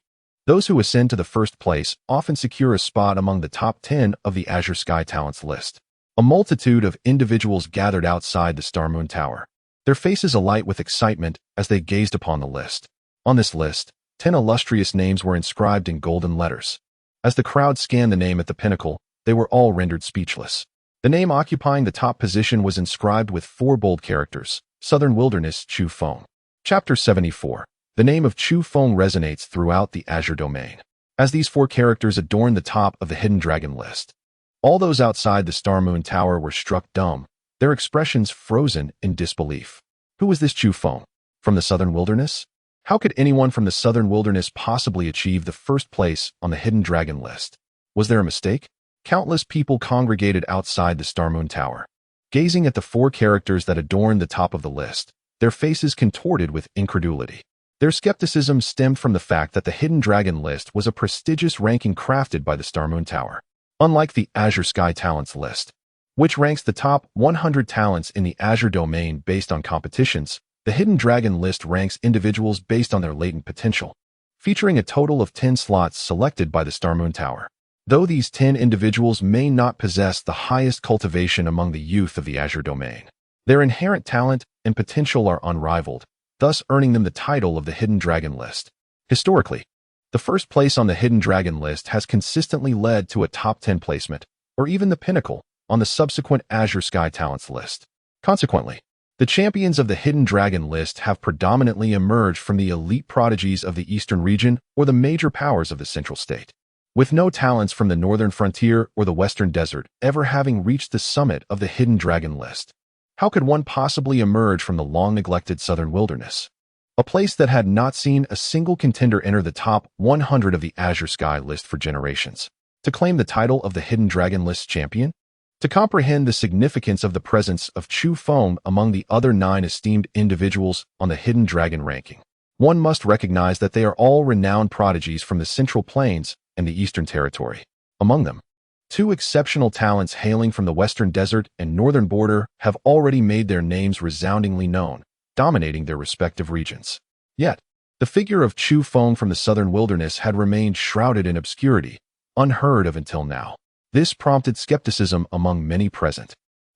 those who ascend to the first place often secure a spot among the top 10 of the Azure Sky Talents list. A multitude of individuals gathered outside the Star Moon Tower, their faces alight with excitement as they gazed upon the list. On this list, 10 illustrious names were inscribed in golden letters. As the crowd scanned the name at the pinnacle, they were all rendered speechless. The name occupying the top position was inscribed with 4 bold characters: Southern Wilderness Chu Feng. Chapter 74. The name of Chu Feng resonates throughout the Azure domain, as these 4 characters adorn the top of the Hidden Dragon list. All those outside the Star Moon Tower were struck dumb, their expressions frozen in disbelief. Who was this Chu Feng? From the Southern Wilderness? How could anyone from the Southern Wilderness possibly achieve the first place on the Hidden Dragon list? Was there a mistake? Countless people congregated outside the Star Moon Tower, gazing at the 4 characters that adorned the top of the list, their faces contorted with incredulity. Their skepticism stemmed from the fact that the Hidden Dragon list was a prestigious ranking crafted by the Star Moon Tower. Unlike the Azure Sky Talents list, which ranks the top 100 talents in the Azure domain based on competitions, the Hidden Dragon list ranks individuals based on their latent potential, featuring a total of 10 slots selected by the Star Moon Tower. Though these 10 individuals may not possess the highest cultivation among the youth of the Azure domain, their inherent talent and potential are unrivaled, thus earning them the title of the Hidden Dragon list. Historically, the first place on the Hidden Dragon list has consistently led to a top 10 placement, or even the pinnacle, on the subsequent Azure Sky Talents list. Consequently, the champions of the Hidden Dragon list have predominantly emerged from the elite prodigies of the Eastern region or the major powers of the Central State, with no talents from the Northern Frontier or the Western Desert ever having reached the summit of the Hidden Dragon list. How could one possibly emerge from the long-neglected Southern Wilderness, a place that had not seen a single contender enter the top 100 of the Azure Sky list for generations, to claim the title of the Hidden Dragon list champion? To comprehend the significance of the presence of Chu Feng among the other 9 esteemed individuals on the Hidden Dragon ranking, one must recognize that they are all renowned prodigies from the Central Plains and the Eastern Territory. Among them, 2 exceptional talents hailing from the Western Desert and Northern Border have already made their names resoundingly known, dominating their respective regions. Yet, the figure of Chu Feng from the Southern Wilderness had remained shrouded in obscurity, unheard of until now. This prompted skepticism among many present,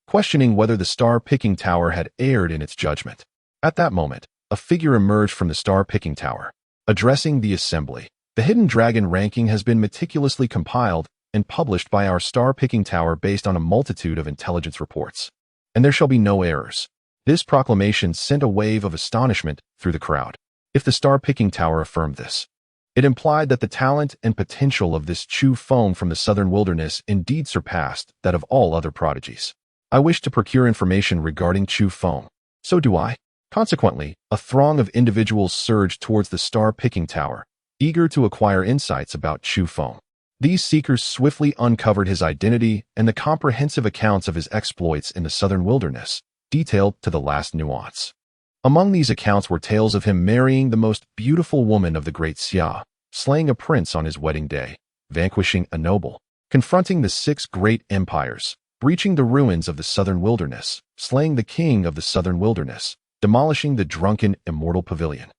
questioning whether the star-picking tower had erred in its judgment. At that moment, a figure emerged from the star-picking tower, addressing the assembly. The Hidden Dragon ranking has been meticulously compiled and published by our star-picking tower based on a multitude of intelligence reports, and there shall be no errors. This proclamation sent a wave of astonishment through the crowd. If the star-picking tower affirmed this, it implied that the talent and potential of this Chu Feng from the Southern Wilderness indeed surpassed that of all other prodigies. I wish to procure information regarding Chu Feng. So do I. Consequently, a throng of individuals surged towards the star-picking tower, eager to acquire insights about Chu Feng. These seekers swiftly uncovered his identity and the comprehensive accounts of his exploits in the Southern Wilderness, detailed to the last nuance. Among these accounts were tales of him marrying the most beautiful woman of the great Xia, slaying a prince on his wedding day, vanquishing a noble, confronting the 6 great empires, breaching the ruins of the Southern Wilderness, slaying the king of the Southern Wilderness, demolishing the drunken immortal pavilion,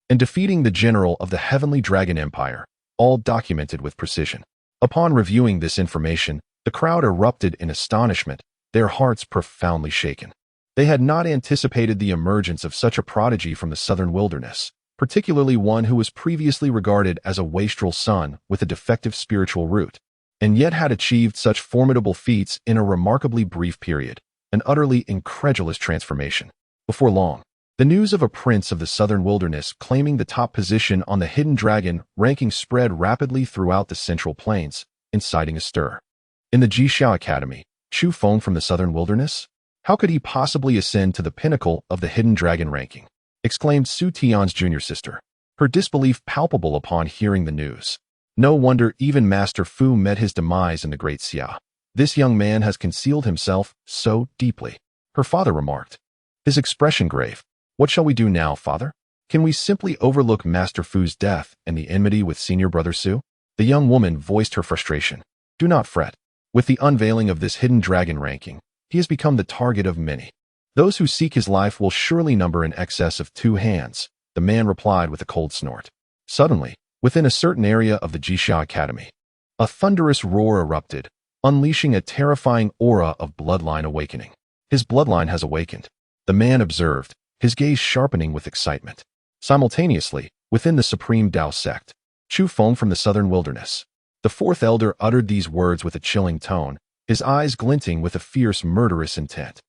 and defeating the general of the Heavenly Dragon Empire, all documented with precision. Upon reviewing this information, the crowd erupted in astonishment, their hearts profoundly shaken. They had not anticipated the emergence of such a prodigy from the Southern Wilderness, particularly one who was previously regarded as a wastrel son with a defective spiritual root, and yet had achieved such formidable feats in a remarkably brief period, an utterly incredulous transformation. Before long, the news of a prince of the Southern Wilderness claiming the top position on the Hidden Dragon ranking spread rapidly throughout the Central Plains, inciting a stir. In the Xia Academy, Chu Feng from the Southern Wilderness? How could he possibly ascend to the pinnacle of the Hidden Dragon ranking? Exclaimed Su Tian's junior sister, her disbelief palpable upon hearing the news. No wonder even Master Fu met his demise in the Great Xia. This young man has concealed himself so deeply, her father remarked, his expression grave. What shall we do now, father? Can we simply overlook Master Fu's death and the enmity with senior brother Su? The young woman voiced her frustration. Do not fret. With the unveiling of this Hidden Dragon ranking, he has become the target of many. Those who seek his life will surely number in excess of 2 hands, the man replied with a cold snort. Suddenly, within a certain area of the Xia Academy, a thunderous roar erupted, unleashing a terrifying aura of bloodline awakening. His bloodline has awakened, the man observed, his gaze sharpening with excitement. Simultaneously, within the supreme Tao sect. Chu Feng from the southern wilderness. The fourth elder uttered these words with a chilling tone, his eyes glinting with a fierce, murderous intent.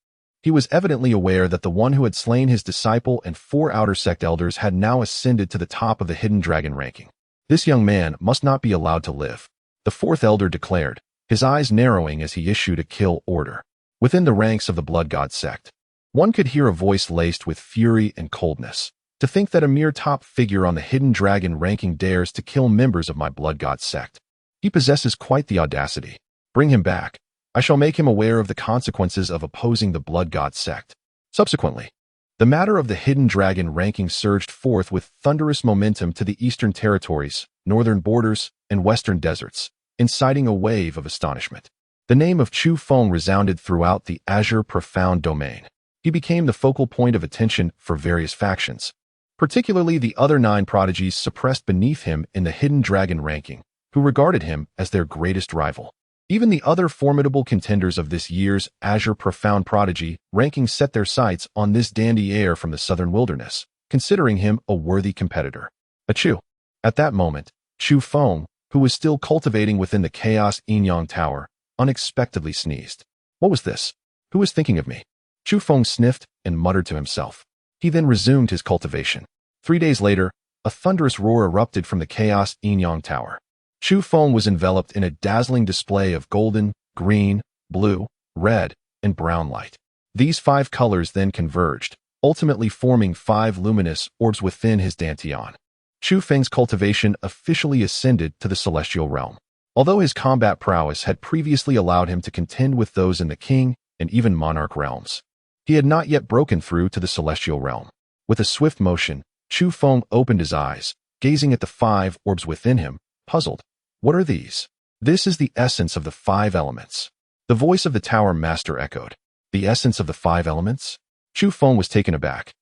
He was evidently aware that the one who had slain his disciple and 4 outer sect elders had now ascended to the top of the hidden dragon ranking. This young man must not be allowed to live, the fourth elder declared, his eyes narrowing as he issued a kill order. Within the ranks of the blood god sect, one could hear a voice laced with fury and coldness. To think that a mere top figure on the hidden dragon ranking dares to kill members of my blood god sect. He possesses quite the audacity. Bring him back. I shall make him aware of the consequences of opposing the blood god sect. Subsequently, the matter of the hidden dragon ranking surged forth with thunderous momentum to the eastern territories, northern borders, and western deserts, inciting a wave of astonishment. The name of Chu Feng resounded throughout the azure profound domain. He became the focal point of attention for various factions, particularly the other 9 prodigies suppressed beneath him in the hidden dragon ranking, who regarded him as their greatest rival. Even the other formidable contenders of this year's Azure Profound Prodigy ranking set their sights on this dandy heir from the southern wilderness, considering him a worthy competitor. Achoo! At that moment, Chu Feng, who was still cultivating within the Chaos Yin-Yang Tower, unexpectedly sneezed. What was this? Who was thinking of me? Chu Feng sniffed and muttered to himself. He then resumed his cultivation. 3 days later, a thunderous roar erupted from the Chaos Yin-Yang Tower. Chu Feng was enveloped in a dazzling display of golden, green, blue, red, and brown light. These 5 colors then converged, ultimately forming 5 luminous orbs within his dantian. Chu Feng's cultivation officially ascended to the celestial realm. Although his combat prowess had previously allowed him to contend with those in the king and even monarch realms, he had not yet broken through to the celestial realm. With a swift motion, Chu Feng opened his eyes, gazing at the 5 orbs within him, puzzled. What are these? This is the essence of the 5 elements. The voice of the tower master echoed. The essence of the 5 elements? Chu Feng was taken aback.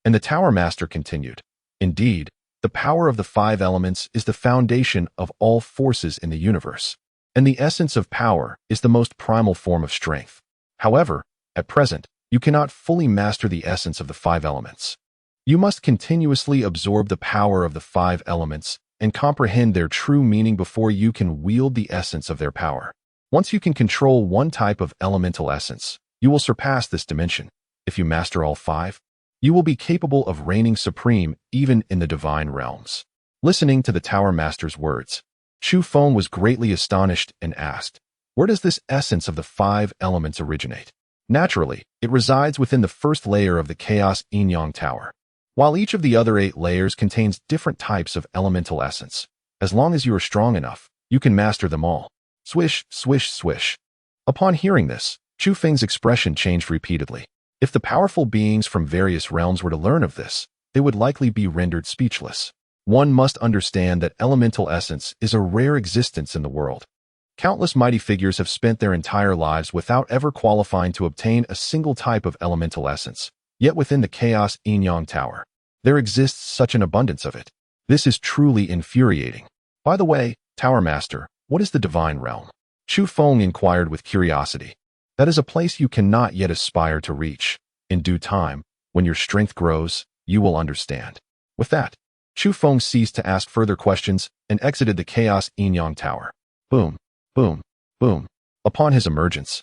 And the tower master continued. Indeed, the power of the 5 elements is the foundation of all forces in the universe. And the essence of power is the most primal form of strength. However, at present, you cannot fully master the essence of the 5 elements. You must continuously absorb the power of the 5 elements and comprehend their true meaning before you can wield the essence of their power. Once you can control one type of elemental essence, you will surpass this dimension. If you master all 5, you will be capable of reigning supreme even in the divine realms. Listening to the Tower Master's words, Chu Feng was greatly astonished and asked, where does this essence of the 5 elements originate? Naturally, it resides within the first layer of the Chaos Yin-Yang Tower. While each of the other 8 layers contains different types of elemental essence, as long as you are strong enough, you can master them all. Swish, swish, swish. Upon hearing this, Chu Feng's expression changed repeatedly. If the powerful beings from various realms were to learn of this, they would likely be rendered speechless. One must understand that elemental essence is a rare existence in the world. Countless mighty figures have spent their entire lives without ever qualifying to obtain a single type of elemental essence. Yet within the Chaos Yin-Yang Tower, there exists such an abundance of it. This is truly infuriating. By the way, Tower Master, what is the divine realm? Chu Feng inquired with curiosity. That is a place you cannot yet aspire to reach. In due time, when your strength grows, you will understand. With that, Chu Feng ceased to ask further questions and exited the Chaos Yin-Yang Tower. Boom, boom, boom. Upon his emergence,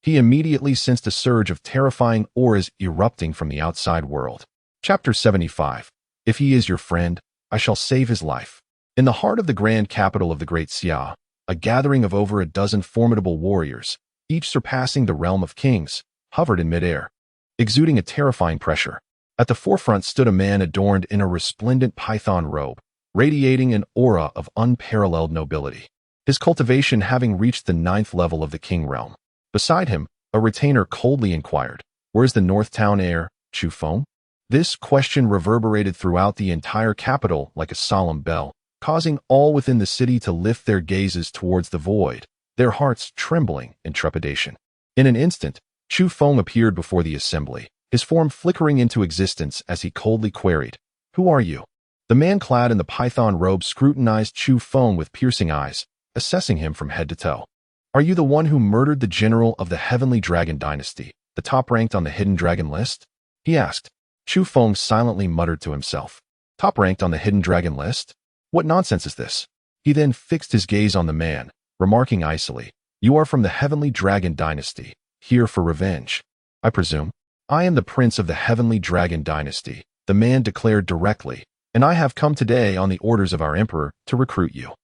he immediately sensed a surge of terrifying auras erupting from the outside world. Chapter 75. If he is your friend, I shall save his life. In the heart of the grand capital of the Great Xia, a gathering of over a dozen formidable warriors, each surpassing the realm of kings, hovered in midair, exuding a terrifying pressure. At the forefront stood a man adorned in a resplendent python robe, radiating an aura of unparalleled nobility, his cultivation having reached the 9th level of the king realm. Beside him, a retainer coldly inquired, "Where's the North Town heir, Chu Feng?" This question reverberated throughout the entire capital like a solemn bell, causing all within the city to lift their gazes towards the void, their hearts trembling in trepidation. In an instant, Chu Feng appeared before the assembly, his form flickering into existence as he coldly queried, "Who are you?" The man clad in the python robe scrutinized Chu Feng with piercing eyes, assessing him from head to toe. "Are you the one who murdered the general of the Heavenly Dragon Dynasty, the top ranked on the hidden dragon list?" he asked. Chu Feng silently muttered to himself. Top ranked on the hidden dragon list? What nonsense is this? He then fixed his gaze on the man, remarking icily, "You are from the Heavenly Dragon Dynasty, here for revenge, I presume?" "I am the prince of the Heavenly Dragon Dynasty," the man declared directly, "and I have come today on the orders of our emperor to recruit you."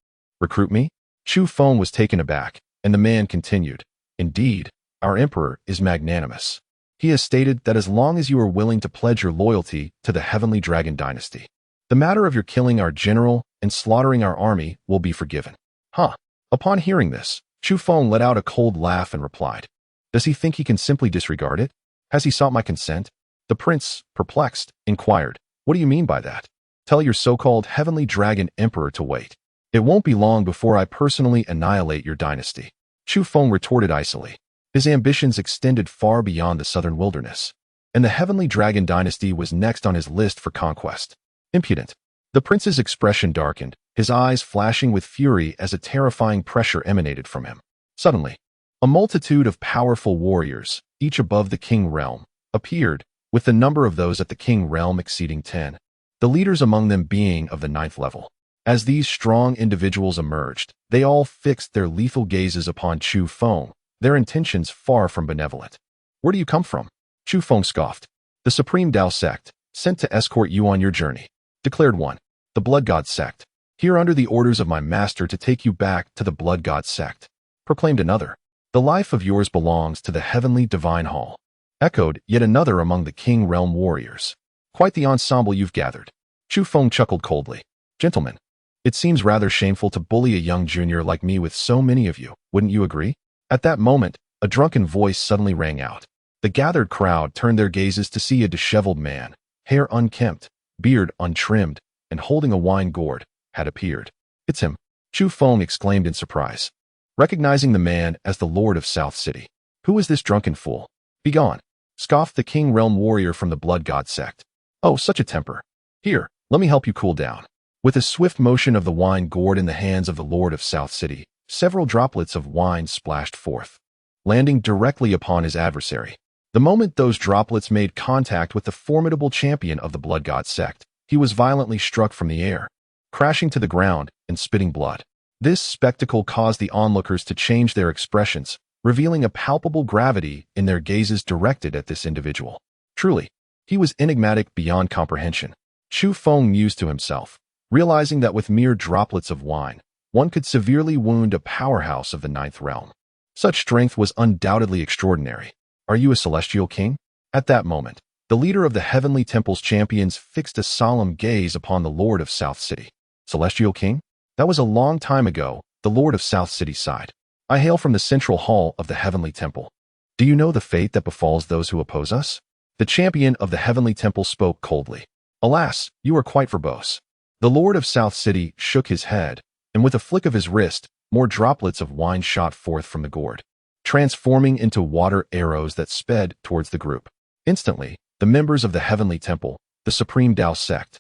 "Recruit me?" Chu Feng was taken aback, and the man continued, "Indeed, our emperor is magnanimous. He has stated that as long as you are willing to pledge your loyalty to the Heavenly Dragon Dynasty, the matter of your killing our general and slaughtering our army will be forgiven." Huh. Upon hearing this, Chu Feng let out a cold laugh and replied, "Does he think he can simply disregard it? Has he sought my consent?" The prince, perplexed, inquired, "What do you mean by that?" "Tell your so-called Heavenly Dragon Emperor to wait. It won't be long before I personally annihilate your dynasty." Chu Feng retorted icily. His ambitions extended far beyond the southern wilderness, and the Heavenly Dragon Dynasty was next on his list for conquest. Impudent. The prince's expression darkened, his eyes flashing with fury as a terrifying pressure emanated from him. Suddenly, a multitude of powerful warriors, each above the king realm, appeared, with the number of those at the king realm exceeding 10, the leaders among them being of the 9th level. As these strong individuals emerged, they all fixed their lethal gazes upon Chu Feng, their intentions far from benevolent. "Where do you come from?" Chu Feng scoffed. "The Supreme Dao sect, sent to escort you on your journey," declared one. "The Blood God sect, here under the orders of my master to take you back to the Blood God sect," proclaimed another. "The life of yours belongs to the Heavenly Divine Hall," echoed yet another among the King Realm warriors. "Quite the ensemble you've gathered." Chu Feng chuckled coldly. "Gentlemen, it seems rather shameful to bully a young junior like me with so many of you, wouldn't you agree?" At that moment, a drunken voice suddenly rang out. The gathered crowd turned their gazes to see a disheveled man, hair unkempt, beard untrimmed, and holding a wine gourd, had appeared. "It's him," Chu Feng exclaimed in surprise, recognizing the man as the Lord of South City. "Who is this drunken fool?" "Begone," scoffed the King Realm warrior from the Blood God sect. "Oh, such a temper. Here, let me help you cool down." With a swift motion of the wine gourd in the hands of the Lord of South City, several droplets of wine splashed forth, landing directly upon his adversary. The moment those droplets made contact with the formidable champion of the Blood God sect, he was violently struck from the air, crashing to the ground and spitting blood. This spectacle caused the onlookers to change their expressions, revealing a palpable gravity in their gazes directed at this individual. Truly, he was enigmatic beyond comprehension. Chu Feng mused to himself, realizing that with mere droplets of wine, one could severely wound a powerhouse of the 9th realm. Such strength was undoubtedly extraordinary. "Are you a celestial king?" At that moment, the leader of the Heavenly Temple's champions fixed a solemn gaze upon the Lord of South City. "Celestial king? That was a long time ago," the Lord of South City sighed. "I hail from the central hall of the Heavenly Temple. Do you know the fate that befalls those who oppose us?" The champion of the Heavenly Temple spoke coldly. "Alas, you are quite verbose." The Lord of South City shook his head, and with a flick of his wrist, more droplets of wine shot forth from the gourd, transforming into water arrows that sped towards the group. Instantly, the members of the Heavenly Temple, the Supreme Dao sect,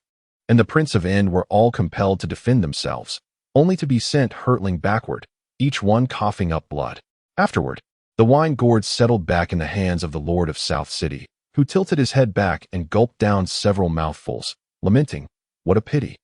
and the Prince of End were all compelled to defend themselves, only to be sent hurtling backward, each one coughing up blood. Afterward, the wine gourd settled back in the hands of the Lord of South City, who tilted his head back and gulped down several mouthfuls, lamenting, "What a pity.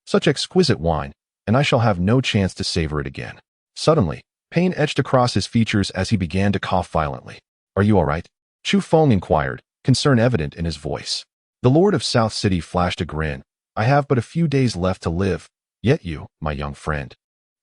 Such exquisite wine, and I shall have no chance to savor it again." Suddenly, pain etched across his features as he began to cough violently. "Are you all right?" Chu Feng inquired, concern evident in his voice. The Lord of South City flashed a grin. "I have but a few days left to live, yet you, my young friend,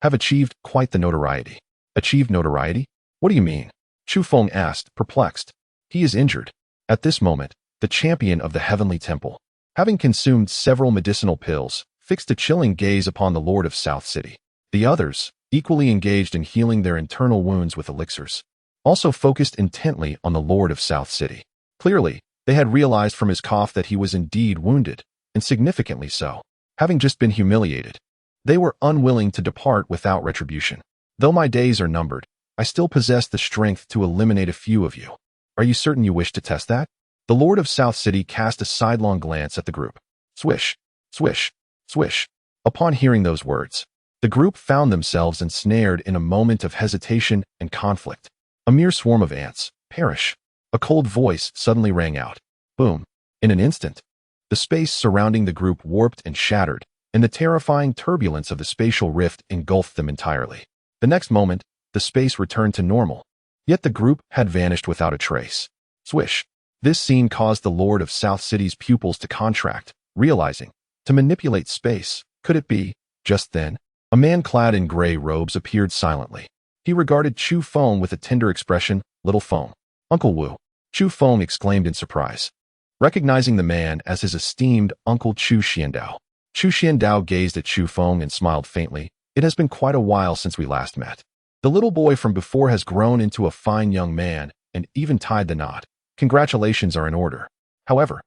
have achieved quite the notoriety." "Achieved notoriety? What do you mean?" Chu Feng asked, perplexed. "He is injured." At this moment, the champion of the Heavenly Temple, having consumed several medicinal pills, fixed a chilling gaze upon the Lord of South City. The others, equally engaged in healing their internal wounds with elixirs, also focused intently on the Lord of South City. Clearly, they had realized from his cough that he was indeed wounded, and significantly so. Having just been humiliated, they were unwilling to depart without retribution. "Though my days are numbered, I still possess the strength to eliminate a few of you. Are you certain you wish to test that?" The Lord of South City cast a sidelong glance at the group. Swish, swish, swish. Upon hearing those words, the group found themselves ensnared in a moment of hesitation and conflict. A mere swarm of ants. Perish. A cold voice suddenly rang out. Boom. In an instant, The space surrounding the group warped and shattered, and the terrifying turbulence of the spatial rift engulfed them entirely. The next moment, the space returned to normal, yet the group had vanished without a trace. Swish. This scene caused the Lord of South City's pupils to contract, realizing, to manipulate space, could it be? Just then, a man clad in gray robes appeared silently. He regarded Chu Feng with a tender expression. Little Feng. Uncle Wu. Chu Feng exclaimed in surprise, recognizing the man as his esteemed Uncle Chu Xiandao. Chu Xiandao gazed at Chu Feng and smiled faintly. It has been quite a while since we last met. The little boy from before has grown into a fine young man and even tied the knot. Congratulations are in order. However,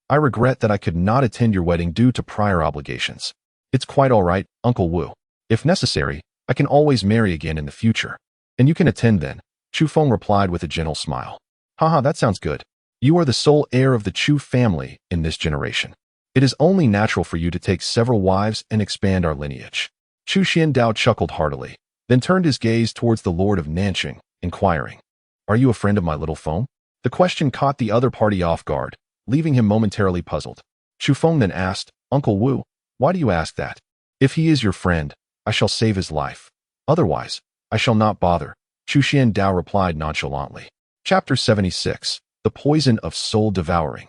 I regret that I could not attend your wedding due to prior obligations. It's quite all right, Uncle Wu. If necessary, I can always marry again in the future. And you can attend then, Chu Feng replied with a gentle smile. Haha, that sounds good. You are the sole heir of the Chu family in this generation. It is only natural for you to take several wives and expand our lineage. Chu Xiandao chuckled heartily, then turned his gaze towards the Lord of Nanqing, inquiring, Are you a friend of my little Feng? The question caught the other party off guard, leaving him momentarily puzzled. Chu Feng then asked, Uncle Wu, why do you ask that? If he is your friend, I shall save his life. Otherwise, I shall not bother, Chu Xiandao replied nonchalantly. Chapter 76. The Poison of Soul Devouring.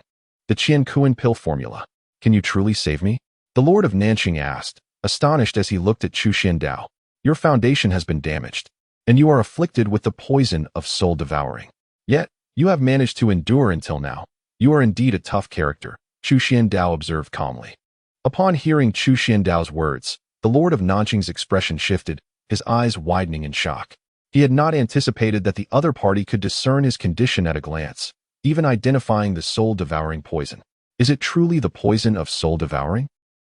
The Qiankuan Pill Formula. Can you truly save me? The Lord of Nanqing asked, astonished as he looked at Chu Xiandao. Your foundation has been damaged, and you are afflicted with the poison of soul devouring. Yet, you have managed to endure until now. You are indeed a tough character, Chu Xiandao observed calmly. Upon hearing Chu Xiandao's words, the Lord of Nanqing's expression shifted, his eyes widening in shock. He had not anticipated that the other party could discern his condition at a glance, even identifying the soul-devouring poison. Is it truly the poison of soul-devouring?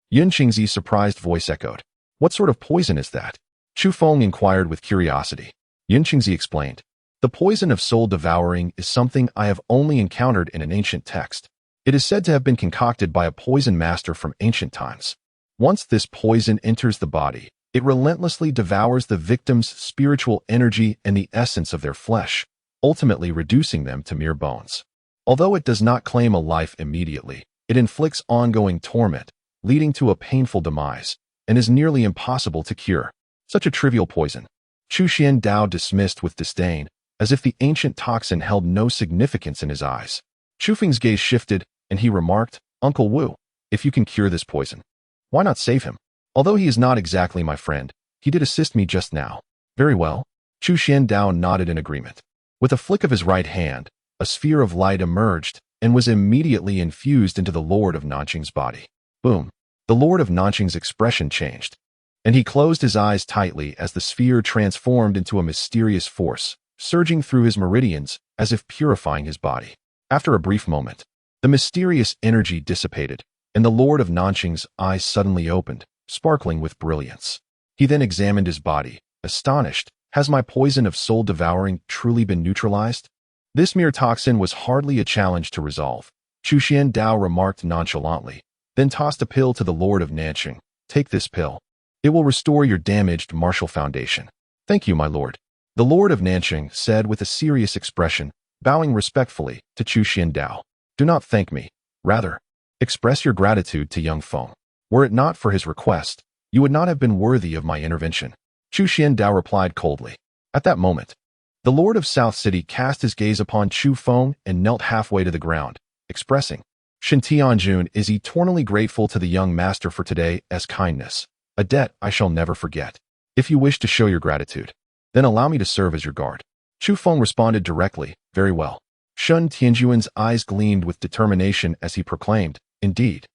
Yun Qingzi's surprised voice echoed. What sort of poison is that? Chu Feng inquired with curiosity. Yun Qingzi explained. The poison of soul-devouring is something I have only encountered in an ancient text. It is said to have been concocted by a poison master from ancient times. Once this poison enters the body, it relentlessly devours the victim's spiritual energy and the essence of their flesh, ultimately reducing them to mere bones. Although it does not claim a life immediately, it inflicts ongoing torment, leading to a painful demise, and is nearly impossible to cure. Such a trivial poison. Chu Xiandao dismissed with disdain, as if the ancient toxin held no significance in his eyes. Chu Feng's gaze shifted, and he remarked, Uncle Wu, if you can cure this poison, why not save him? Although he is not exactly my friend, he did assist me just now. Very well. Chu Xiandao nodded in agreement. With a flick of his right hand, a sphere of light emerged and was immediately infused into the Lord of Nanqing's body. Boom. The Lord of Nanqing's expression changed, and he closed his eyes tightly as the sphere transformed into a mysterious force, surging through his meridians as if purifying his body. After a brief moment, the mysterious energy dissipated, and the Lord of Nanqing's eyes suddenly opened, sparkling with brilliance. He then examined his body, astonished. Has my poison of soul devouring truly been neutralized? This mere toxin was hardly a challenge to resolve, Chu Xiandao remarked nonchalantly, then tossed a pill to the Lord of Nanqing. Take this pill. It will restore your damaged martial foundation. Thank you, my lord. The Lord of Nanqing said with a serious expression, bowing respectfully to Chu Xiandao. Do not thank me. Rather, express your gratitude to young Feng. Were it not for his request, you would not have been worthy of my intervention. Chu Xiandao replied coldly. At that moment, the Lord of South City cast his gaze upon Chu Feng and knelt halfway to the ground, expressing, Shen Tianjun is eternally grateful to the young master for today's kindness, a debt I shall never forget. If you wish to show your gratitude, then allow me to serve as your guard. Chu Feng responded directly, very well. Shen Tianjun's eyes gleamed with determination as he proclaimed, indeed.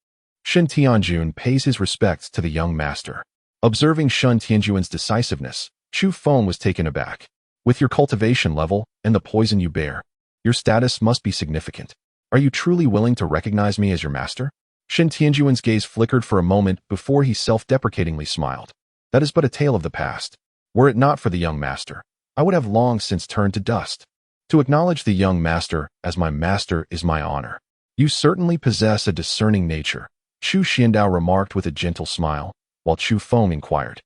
Shen Tianjun pays his respects to the young master. Observing Shen Tianjun's decisiveness, Chu Feng was taken aback. With your cultivation level and the poison you bear, your status must be significant. Are you truly willing to recognize me as your master? Shen Tianjun's gaze flickered for a moment before he self-deprecatingly smiled. That is but a tale of the past. Were it not for the young master, I would have long since turned to dust. To acknowledge the young master as my master is my honor. You certainly possess a discerning nature, Chu Xiandao remarked with a gentle smile, while Chu Feng inquired,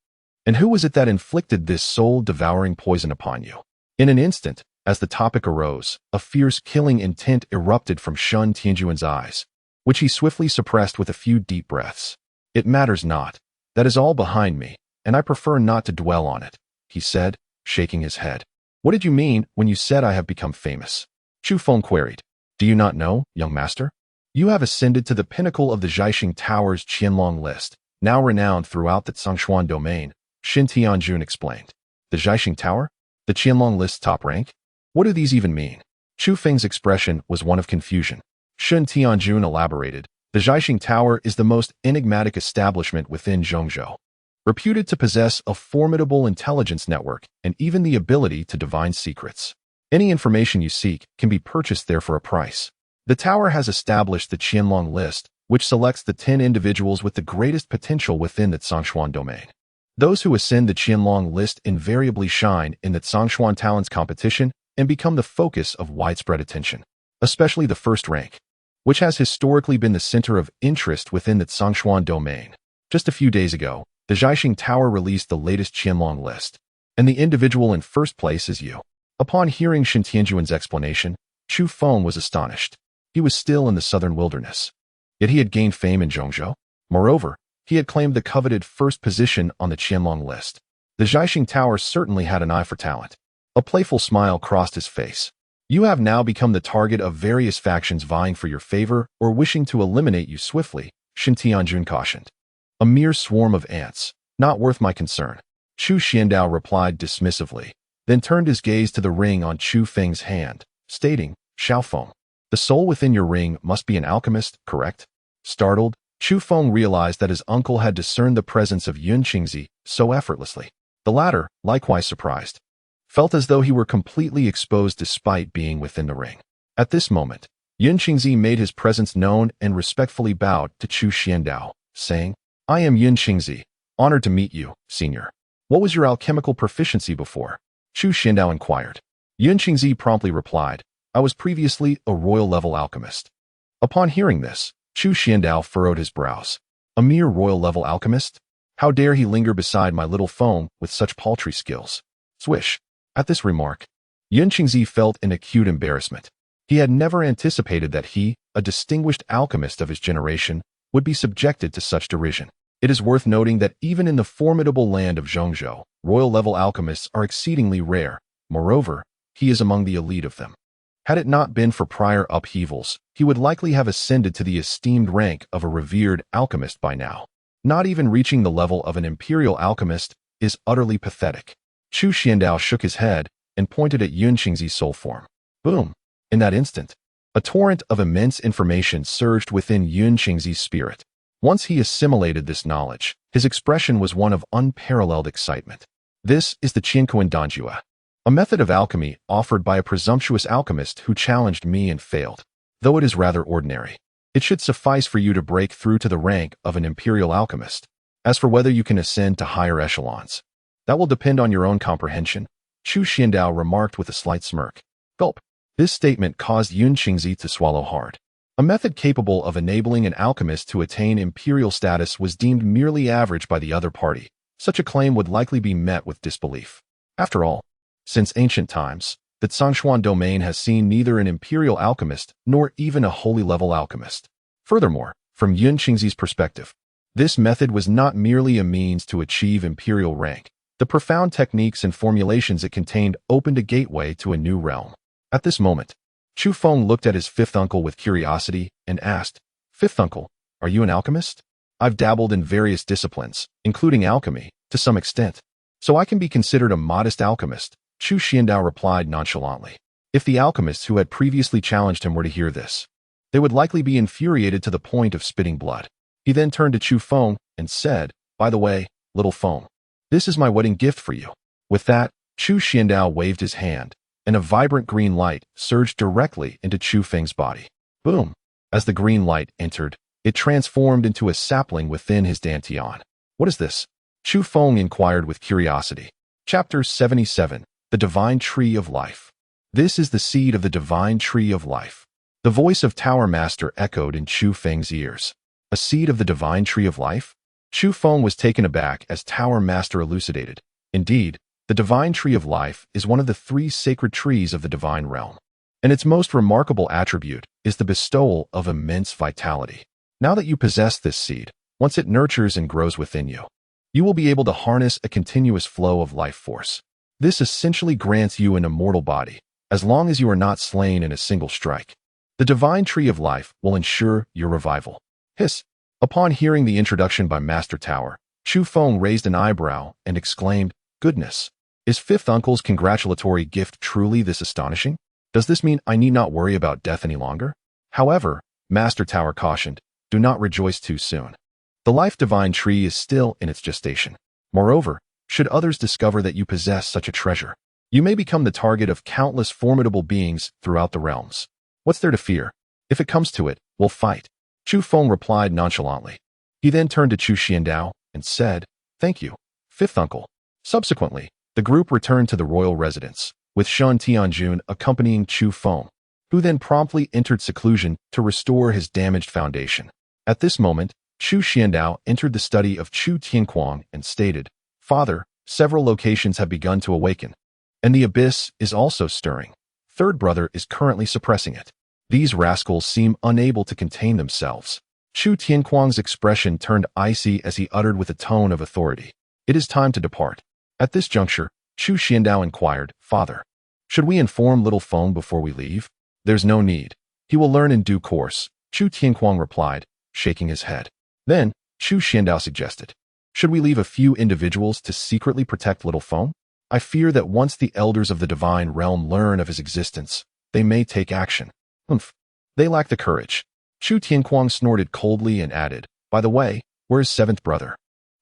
and who was it that inflicted this soul-devouring poison upon you? In an instant, as the topic arose, a fierce killing intent erupted from Shen Tianjun's eyes. which he swiftly suppressed with a few deep breaths. It matters not. That is all behind me, and I prefer not to dwell on it, he said, shaking his head. What did you mean when you said I have become famous? Chu Feng queried. Do you not know, young master? You have ascended to the pinnacle of the Zhaixing Tower's Qianlong list, now renowned throughout the Zhongshuan domain, Xin Tianjun explained. The Zhaixing Tower? The Qianlong list's top rank? What do these even mean? Chu Feng's expression was one of confusion. Xin Tianjun elaborated. The Zhaixing Tower is the most enigmatic establishment within Zhongzhou, reputed to possess a formidable intelligence network and even the ability to divine secrets. Any information you seek can be purchased there for a price. The tower has established the Qianlong list, which selects the 10 individuals with the greatest potential within the Zhongshuan domain. Those who ascend the Qianlong list invariably shine in the Zhongshuan talents competition and become the focus of widespread attention, especially the first rank, which has historically been the center of interest within the Zhongshuan domain. Just a few days ago, the Zhaixing Tower released the latest Qianlong list, and the individual in first place is you. Upon hearing Xin Tianjuan's explanation, Chu Feng was astonished. He was still in the southern wilderness, yet he had gained fame in Zhongzhou. Moreover, he had claimed the coveted first position on the Qianlong list. The Zhaixing Tower certainly had an eye for talent. A playful smile crossed his face. You have now become the target of various factions vying for your favor or wishing to eliminate you swiftly, Xin Tianjun cautioned. A mere swarm of ants, not worth my concern, Chu Xiandao replied dismissively, then turned his gaze to the ring on Chu Feng's hand, stating, Xiaofeng, the soul within your ring must be an alchemist, correct? Startled, Chu Feng realized that his uncle had discerned the presence of Yun Qingzi so effortlessly. The latter, likewise surprised, felt as though he were completely exposed despite being within the ring. At this moment, Yun Qingzi made his presence known and respectfully bowed to Chu Xiandao, saying, I am Yun Qingzi, honored to meet you, senior. What was your alchemical proficiency before? Chu Xiandao inquired. Yun Qingzi promptly replied, I was previously a royal-level alchemist. Upon hearing this, Chu Xiandao furrowed his brows. A mere royal-level alchemist? How dare he linger beside my little Feng with such paltry skills? Swish. At this remark, Yun Qingzi felt an acute embarrassment. He had never anticipated that he, a distinguished alchemist of his generation, would be subjected to such derision. It is worth noting that even in the formidable land of Zhongzhou, royal-level alchemists are exceedingly rare. Moreover, he is among the elite of them. Had it not been for prior upheavals, he would likely have ascended to the esteemed rank of a revered alchemist by now. Not even reaching the level of an imperial alchemist is utterly pathetic. Chu Xiandao shook his head and pointed at Yun Qingzi's soul form. Boom! In that instant, a torrent of immense information surged within Yun Qingzi's spirit. Once he assimilated this knowledge, his expression was one of unparalleled excitement. This is the Qiankuan Danjue, a method of alchemy offered by a presumptuous alchemist who challenged me and failed. Though it is rather ordinary, it should suffice for you to break through to the rank of an imperial alchemist. As for whether you can ascend to higher echelons, that will depend on your own comprehension, Chu Xiandao remarked with a slight smirk. Gulp. This statement caused Yun Qingzi to swallow hard. A method capable of enabling an alchemist to attain imperial status was deemed merely average by the other party. Such a claim would likely be met with disbelief. After all, since ancient times, the Zhongshuan domain has seen neither an imperial alchemist nor even a holy-level alchemist. Furthermore, from Yun Qingzi's perspective, this method was not merely a means to achieve imperial rank. The profound techniques and formulations it contained opened a gateway to a new realm. At this moment, Chu Feng looked at his fifth uncle with curiosity and asked, Fifth uncle, are you an alchemist? I've dabbled in various disciplines, including alchemy, to some extent, so I can be considered a modest alchemist, Chu Xiandao replied nonchalantly. If the alchemists who had previously challenged him were to hear this, they would likely be infuriated to the point of spitting blood. He then turned to Chu Feng and said, By the way, little Feng, this is my wedding gift for you. With that, Chu Xiandao waved his hand, and a vibrant green light surged directly into Chu Feng's body. Boom! As the green light entered, it transformed into a sapling within his dantian. What is this? Chu Feng inquired with curiosity. Chapter 77, The Divine Tree of Life. This is the seed of the Divine Tree of Life. The voice of Tower Master echoed in Chu Feng's ears. A seed of the Divine Tree of Life? Chu Feng was taken aback as Tower Master elucidated. Indeed, the Divine Tree of Life is one of the 3 sacred trees of the divine realm, and its most remarkable attribute is the bestowal of immense vitality. Now that you possess this seed, once it nurtures and grows within you, you will be able to harness a continuous flow of life force. This essentially grants you an immortal body, as long as you are not slain in a single strike. The divine tree of life will ensure your revival. Hiss! Upon hearing the introduction by Master Tower, Chu Feng raised an eyebrow and exclaimed, "Goodness! Is Fifth Uncle's congratulatory gift truly this astonishing? Does this mean I need not worry about death any longer?" However, Master Tower cautioned, "Do not rejoice too soon. The life divine tree is still in its gestation. Moreover, should others discover that you possess such a treasure, you may become the target of countless formidable beings throughout the realms. What's there to fear? If it comes to it, we'll fight." Chu Feng replied nonchalantly. He then turned to Chu Xiandao and said, "Thank you, Fifth Uncle." Subsequently, the group returned to the royal residence, with Shen Tianjun accompanying Chu Feng, who then promptly entered seclusion to restore his damaged foundation. At this moment, Chu Xiandao entered the study of Chu Tianquang and stated, "Father, several locations have begun to awaken, and the abyss is also stirring. Third brother is currently suppressing it. These rascals seem unable to contain themselves." Chu Tianquang's expression turned icy as he uttered with a tone of authority, "It is time to depart." At this juncture, Chu Xiandao inquired, "Father, should we inform little Feng before we leave?" "There's no need. He will learn in due course," Chu Tianquang replied, shaking his head. Then, Chu Xiandao suggested, "Should we leave a few individuals to secretly protect little Feng? I fear that once the elders of the divine realm learn of his existence, they may take action." "Humph. They lack the courage." Chu Tianquang snorted coldly and added, "By the way, where is seventh brother?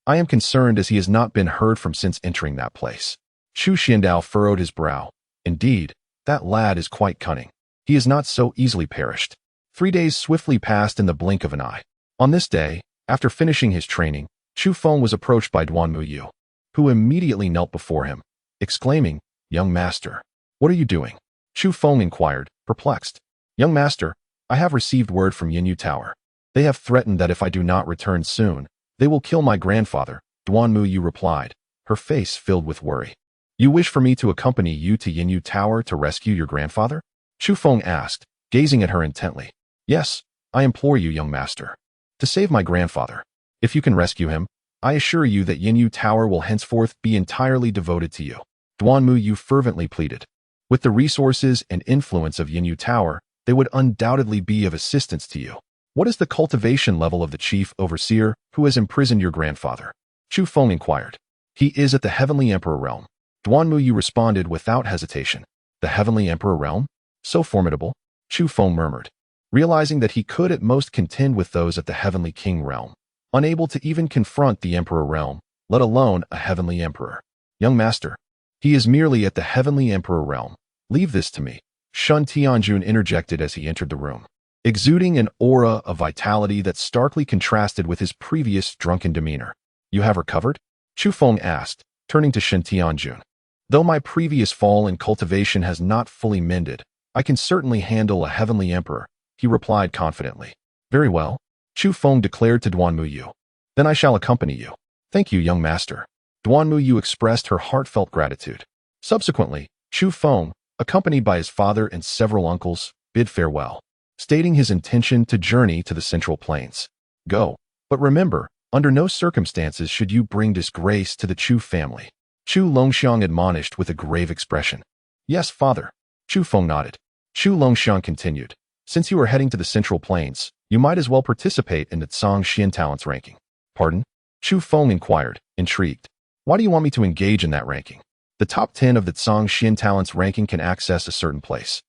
I am concerned as he has not been heard from since entering that place." Chu Xiandao furrowed his brow. "Indeed, that lad is quite cunning. He is not so easily perished." 3 days swiftly passed in the blink of an eye. On this day, after finishing his training, Chu Feng was approached by Duan Muyu, who immediately knelt before him, exclaiming, "Young master, what are you doing?" Chu Feng inquired, perplexed. "Young master, I have received word from Yinyu Tower. They have threatened that if I do not return soon, they will kill my grandfather," Duan Muyu replied, her face filled with worry. "You wish for me to accompany you to Yinyu Tower to rescue your grandfather?" Chu Feng asked, gazing at her intently. "Yes, I implore you, young master, to save my grandfather. If you can rescue him, I assure you that Yinyu Tower will henceforth be entirely devoted to you," Duan Muyu fervently pleaded. "With the resources and influence of Yinyu Tower, they would undoubtedly be of assistance to you. What is the cultivation level of the chief overseer who has imprisoned your grandfather?" Chu Feng inquired. "He is at the Heavenly Emperor realm," Duan Muyu responded without hesitation. "The Heavenly Emperor realm? So formidable?" Chu Feng murmured, realizing that he could at most contend with those at the Heavenly King realm, unable to even confront the Emperor realm, let alone a Heavenly Emperor. "Young master, he is merely at the Heavenly Emperor realm. Leave this to me," Shen Tianjun interjected as he entered the room, exuding an aura of vitality that starkly contrasted with his previous drunken demeanor. "You have recovered?" Chu Feng asked, turning to Shen Tianjun. "Though my previous fall in cultivation has not fully mended, I can certainly handle a Heavenly Emperor," he replied confidently. "Very well," Chu Feng declared to Duan Muyu. "Then I shall accompany you." "Thank you, young master." Duan Muyu expressed her heartfelt gratitude. Subsequently, Chu Feng, accompanied by his father and several uncles, bid farewell, stating his intention to journey to the Central Plains. "Go, but remember, under no circumstances should you bring disgrace to the Chu family," Chu Longxiang admonished with a grave expression. "Yes, father." Chu Feng nodded. Chu Longxiang continued, "Since you are heading to the Central Plains, you might as well participate in the Tsang Xian Talents ranking." "Pardon?" Chu Feng inquired, intrigued. "Why do you want me to engage in that ranking?" "The top 10 of the Tsang Xian Talents ranking can access a certain place,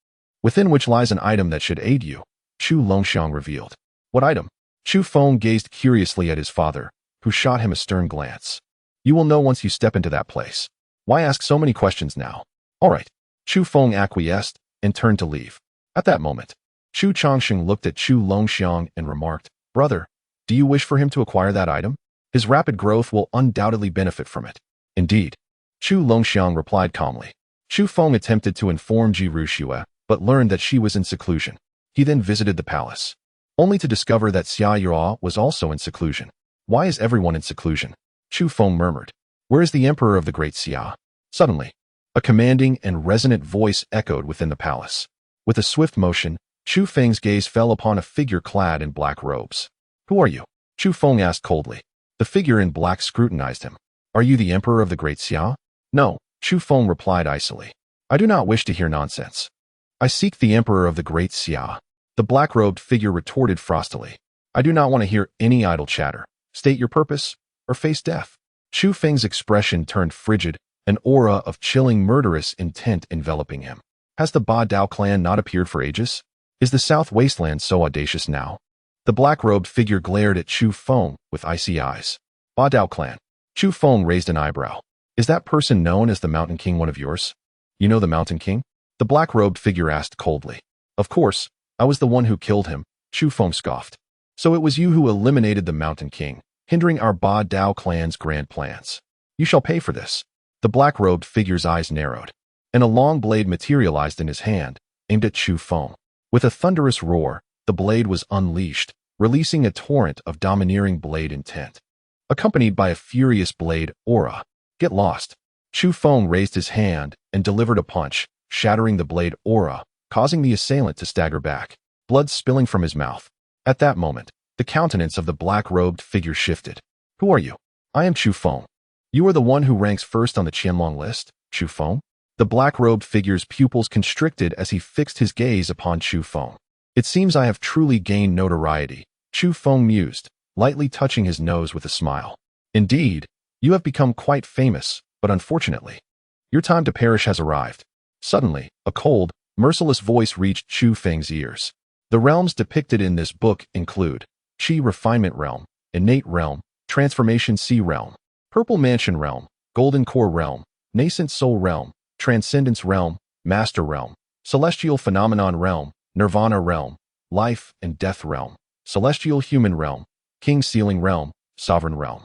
within which lies an item that should aid you," Chu Longxiang revealed. "What item?" Chu Feng gazed curiously at his father, who shot him a stern glance. "You will know once you step into that place. Why ask so many questions now?" "All right." Chu Feng acquiesced and turned to leave. At that moment, Chu Changsheng looked at Chu Longxiang and remarked, "Brother, do you wish for him to acquire that item? His rapid growth will undoubtedly benefit from it." "Indeed," Chu Longxiang replied calmly. Chu Feng attempted to inform Ji Ruxue, but learned that she was in seclusion. He then visited the palace, only to discover that Xia Yua was also in seclusion. "Why is everyone in seclusion?" Chu Feng murmured. "Where is the emperor of the great Xia?" Suddenly, a commanding and resonant voice echoed within the palace. With a swift motion, Chu Feng's gaze fell upon a figure clad in black robes. "Who are you?" Chu Feng asked coldly. The figure in black scrutinized him. "Are you the emperor of the great Xia?" "No," Chu Feng replied icily. "I do not wish to hear nonsense. I seek the emperor of the great Xia." The black-robed figure retorted frostily. "I do not want to hear any idle chatter. State your purpose, or face death." Chu Feng's expression turned frigid, an aura of chilling murderous intent enveloping him. Has the Ba Dao clan not appeared for ages? Is the South Wasteland so audacious now? The black-robed figure glared at Chu Feng with icy eyes. "Ba Dao clan." Chu Feng raised an eyebrow. "Is that person known as the Mountain King one of yours?" "You know the Mountain King?" The black-robed figure asked coldly. "Of course, I was the one who killed him," Chu Feng scoffed. "So it was you who eliminated the Mountain King, hindering our Ba Dao clan's grand plans. You shall pay for this." The black-robed figure's eyes narrowed, and a long blade materialized in his hand, aimed at Chu Feng. With a thunderous roar, the blade was unleashed, releasing a torrent of domineering blade intent, accompanied by a furious blade aura. "Get lost." Chu Feng raised his hand and delivered a punch, shattering the blade aura, causing the assailant to stagger back, blood spilling from his mouth. At that moment, the countenance of the black-robed figure shifted. "Who are you?" "I am Chu Feng." "You are the one who ranks first on the Qianlong list, Chu Feng?" The black-robed figure's pupils constricted as he fixed his gaze upon Chu Feng. "It seems I have truly gained notoriety," Chu Feng mused, lightly touching his nose with a smile. "Indeed, you have become quite famous, but unfortunately, your time to perish has arrived." Suddenly, a cold, merciless voice reached Chu Feng's ears. The realms depicted in this book include Qi Refinement Realm, Innate Realm, Transformation Sea Realm, Purple Mansion Realm, Golden Core Realm, Nascent Soul Realm, Transcendence Realm, Master Realm, Celestial Phenomenon Realm, Nirvana Realm, Life and Death Realm, Celestial Human Realm, King Sealing Realm, Sovereign Realm,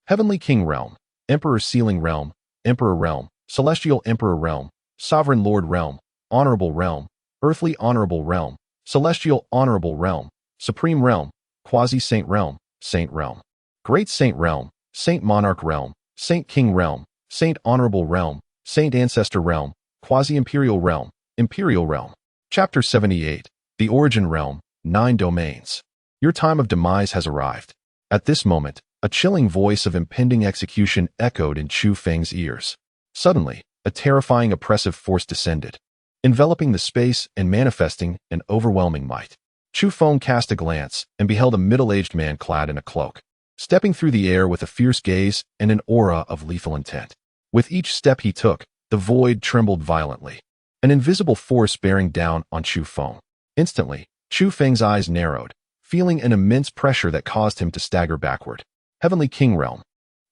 Heavenly King Realm, Emperor Sealing Realm, Emperor Realm, Celestial Emperor Realm, Sovereign Lord Realm, Honorable Realm, Earthly Honorable Realm, Celestial Honorable Realm, Supreme Realm, Quasi-Saint Realm, Saint Realm, Great Saint Realm, Saint Monarch Realm, Saint King Realm, Saint Honorable Realm, Saint Ancestor Realm, Quasi-Imperial Realm, Imperial Realm. Chapter 78, The Origin Realm, 9 Domains. Your time of demise has arrived. At this moment, a chilling voice of impending execution echoed in Chu Feng's ears. Suddenly, a terrifying oppressive force descended, enveloping the space and manifesting an overwhelming might. Chu Feng cast a glance and beheld a middle-aged man clad in a cloak, stepping through the air with a fierce gaze and an aura of lethal intent. With each step he took, the void trembled violently, an invisible force bearing down on Chu Feng. Instantly, Chu Feng's eyes narrowed, feeling an immense pressure that caused him to stagger backward. Heavenly King Realm.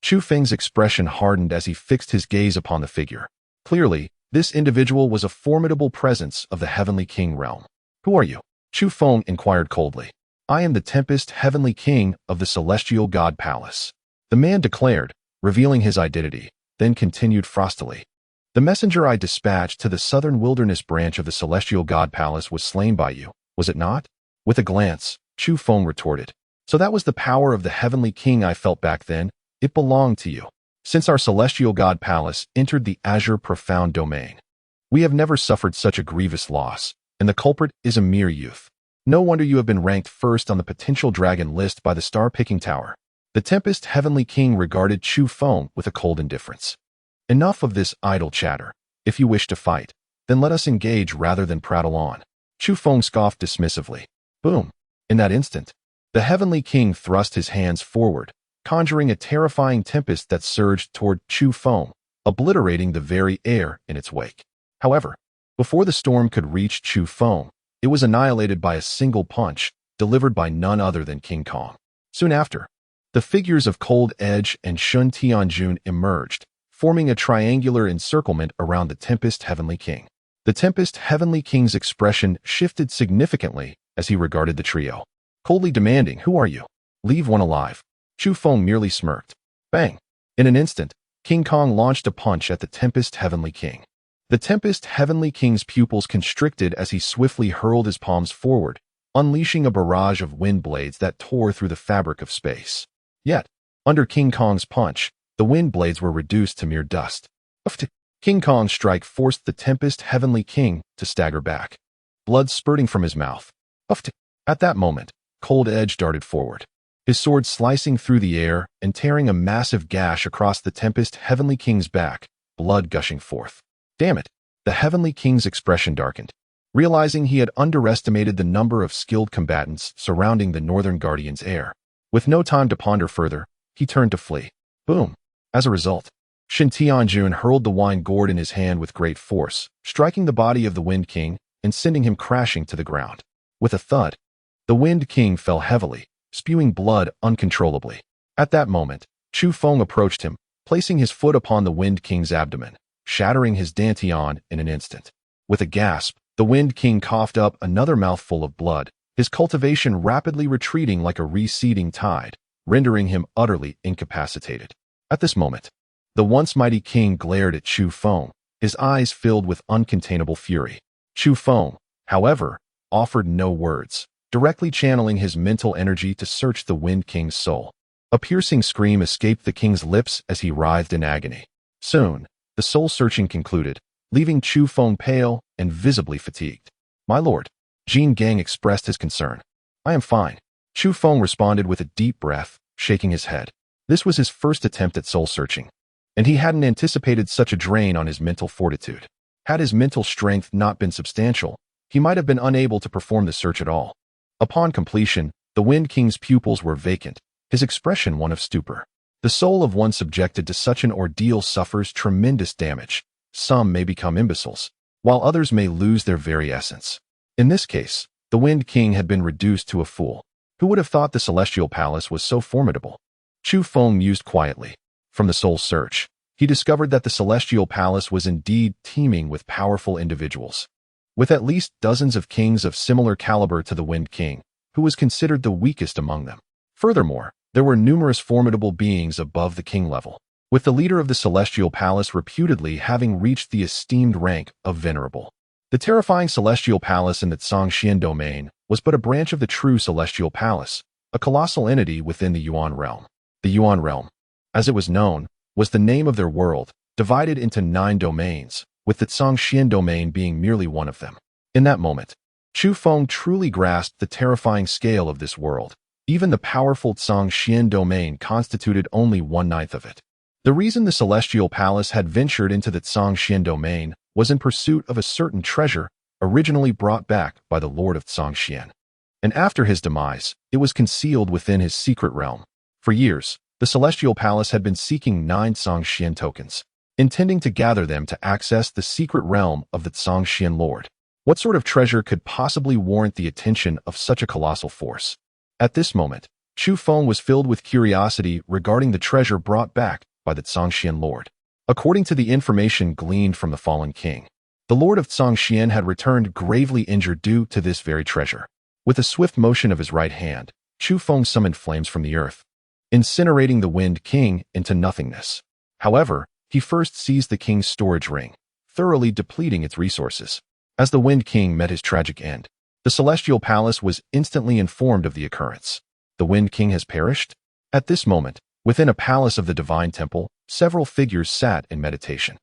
Chu Feng's expression hardened as he fixed his gaze upon the figure. Clearly, this individual was a formidable presence of the Heavenly King Realm. "Who are you?" Chu Feng inquired coldly. "I am the Tempest Heavenly King of the Celestial God Palace," the man declared, revealing his identity, then continued frostily. "The messenger I dispatched to the southern wilderness branch of the Celestial God Palace was slain by you, was it not?" With a glance, Chu Feng retorted. "So that was the power of the Heavenly King I felt back then. It belonged to you. Since our Celestial God Palace entered the Azure Profound Domain, we have never suffered such a grievous loss, and the culprit is a mere youth. No wonder you have been ranked first on the potential dragon list by the Star-Picking Tower." The Tempest Heavenly King regarded Chu Feng with a cold indifference. "Enough of this idle chatter. If you wish to fight, then let us engage rather than prattle on." Chu Feng scoffed dismissively. Boom! In that instant, the Heavenly King thrust his hands forward, conjuring a terrifying tempest that surged toward Chu Feng, obliterating the very air in its wake. However, before the storm could reach Chu Feng, it was annihilated by a single punch, delivered by none other than King Kong. Soon after, the figures of Cold Edge and Shun Tianjun emerged, forming a triangular encirclement around the Tempest Heavenly King. The Tempest Heavenly King's expression shifted significantly as he regarded the trio, coldly demanding, "Who are you? Leave one alive." Chu Feng merely smirked. Bang! In an instant, King Kong launched a punch at the Tempest Heavenly King. The Tempest Heavenly King's pupils constricted as he swiftly hurled his palms forward, unleashing a barrage of wind blades that tore through the fabric of space. Yet, under King Kong's punch, the wind blades were reduced to mere dust. King Kong's strike forced the Tempest Heavenly King to stagger back. blood spurting from his mouth. Uffed. At that moment, Cold Edge darted forward, his sword slicing through the air and tearing a massive gash across the Tempest Heavenly King's back, blood gushing forth. Damn it! The Heavenly King's expression darkened, realizing he had underestimated the number of skilled combatants surrounding the Northern Guardian's heir. With no time to ponder further, he turned to flee. Boom! As a result, Shin Tianjun hurled the wine gourd in his hand with great force, striking the body of the Wind King and sending him crashing to the ground. With a thud, the Wind King fell heavily, spewing blood uncontrollably. At that moment, Chu Feng approached him, placing his foot upon the Wind King's abdomen, shattering his dantian in an instant. With a gasp, the Wind King coughed up another mouthful of blood, his cultivation rapidly retreating like a receding tide, rendering him utterly incapacitated. At this moment, the once mighty king glared at Chu Feng, his eyes filled with uncontainable fury. Chu Feng, however, offered no words, directly channeling his mental energy to search the Wind King's soul. A piercing scream escaped the king's lips as he writhed in agony. Soon, the soul-searching concluded, leaving Chu Feng pale and visibly fatigued. "My lord," Jin Gang expressed his concern. "I am fine." Chu Feng responded with a deep breath, shaking his head. This was his first attempt at soul-searching, and he hadn't anticipated such a drain on his mental fortitude. Had his mental strength not been substantial, he might have been unable to perform the search at all. Upon completion, the Wind King's pupils were vacant, his expression one of stupor. The soul of one subjected to such an ordeal suffers tremendous damage. Some may become imbeciles, while others may lose their very essence. In this case, the Wind King had been reduced to a fool. Who would have thought the Celestial Palace was so formidable? Chu Feng mused quietly. From the soul search, he discovered that the Celestial Palace was indeed teeming with powerful individuals, with at least dozens of kings of similar caliber to the Wind King, who was considered the weakest among them. Furthermore, there were numerous formidable beings above the king level, with the leader of the Celestial Palace reputedly having reached the esteemed rank of Venerable. The terrifying Celestial Palace in the Zhangxian domain was but a branch of the true Celestial Palace, a colossal entity within the Yuan realm. The Yuan realm, as it was known, was the name of their world, divided into 9 domains, with the Zhangxian domain being merely one of them. In that moment, Chu Feng truly grasped the terrifying scale of this world. Even the powerful Zhangxian domain constituted only 1/9 of it. The reason the Celestial Palace had ventured into the Zhangxian domain was in pursuit of a certain treasure originally brought back by the Lord of Zhangxian. And after his demise, it was concealed within his secret realm. For years, the Celestial Palace had been seeking 9 Zhangxian tokens, intending to gather them to access the secret realm of the Zhangxian Lord. What sort of treasure could possibly warrant the attention of such a colossal force? At this moment, Chu Feng was filled with curiosity regarding the treasure brought back by the Zhangxian Lord. According to the information gleaned from the fallen king, the Lord of Zhangxian had returned gravely injured due to this very treasure. With a swift motion of his right hand, Chu Feng summoned flames from the earth, incinerating the Wind King into nothingness. However, he first seized the king's storage ring, thoroughly depleting its resources. As the Wind King met his tragic end, the Celestial Palace was instantly informed of the occurrence. The Wind King has perished? At this moment, within a palace of the Divine Temple, several figures sat in meditation.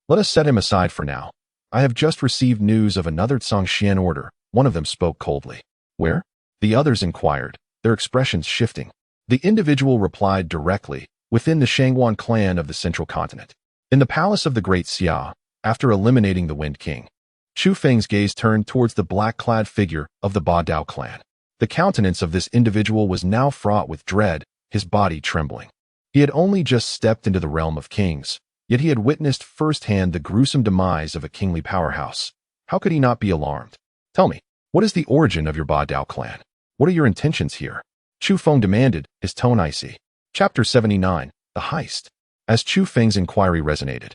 "Let us set him aside for now. I have just received news of another Zhangxian order," one of them spoke coldly. "Where?" the others inquired, their expressions shifting. The individual replied directly, "Within the Shangguan clan of the Central Continent, in the palace of the Great Xia." After eliminating the Wind King, Chu Feng's gaze turned towards the black-clad figure of the Ba Dao clan. The countenance of this individual was now fraught with dread, his body trembling. He had only just stepped into the realm of kings, yet he had witnessed firsthand the gruesome demise of a kingly powerhouse. How could he not be alarmed? "Tell me, what is the origin of your Ba Dao clan? What are your intentions here?" Chu Feng demanded, his tone icy. Chapter 79, The Heist. As Chu Feng's inquiry resonated,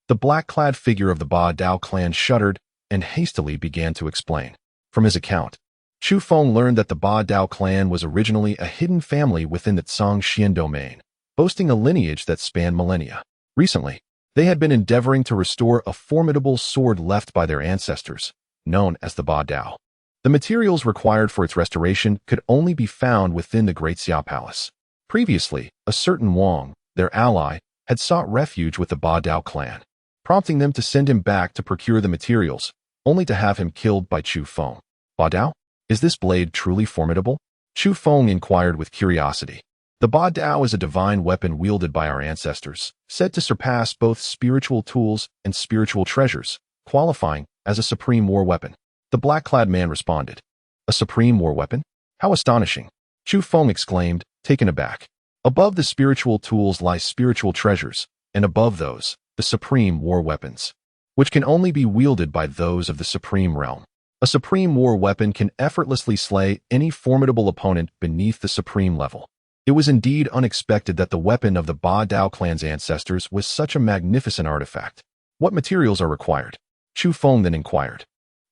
the black-clad figure of the Ba Dao clan shuddered and hastily began to explain. From his account, Chu Feng learned that the Ba Dao clan was originally a hidden family within the Zhangxian domain, boasting a lineage that spanned millennia. Recently, they had been endeavoring to restore a formidable sword left by their ancestors, known as the Ba Dao. The materials required for its restoration could only be found within the Great Xia Palace. Previously, a certain Wang, their ally, had sought refuge with the Ba Dao clan, prompting them to send him back to procure the materials, only to have him killed by Chu Feng. Ba Dao? Is this blade truly formidable? Chu Feng inquired with curiosity. The Ba Dao is a divine weapon wielded by our ancestors, said to surpass both spiritual tools and spiritual treasures, qualifying as a supreme war weapon. The black-clad man responded. A supreme war weapon? How astonishing! Chu Feng exclaimed, taken aback. Above the spiritual tools lie spiritual treasures, and above those, the supreme war weapons, which can only be wielded by those of the supreme realm. A supreme war weapon can effortlessly slay any formidable opponent beneath the supreme level. It was indeed unexpected that the weapon of the Ba Dao clan's ancestors was such a magnificent artifact. What materials are required? Chu Feng then inquired,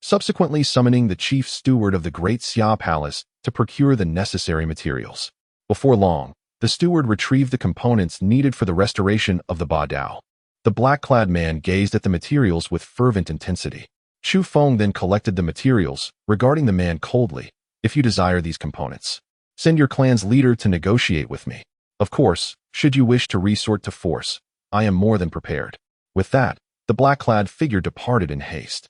subsequently summoning the chief steward of the Great Xia Palace to procure the necessary materials. Before long, the steward retrieved the components needed for the restoration of the Ba Dao. The black-clad man gazed at the materials with fervent intensity. Chu Feng then collected the materials, regarding the man coldly. If you desire these components, send your clan's leader to negotiate with me. Of course, should you wish to resort to force, I am more than prepared. With that, the black-clad figure departed in haste.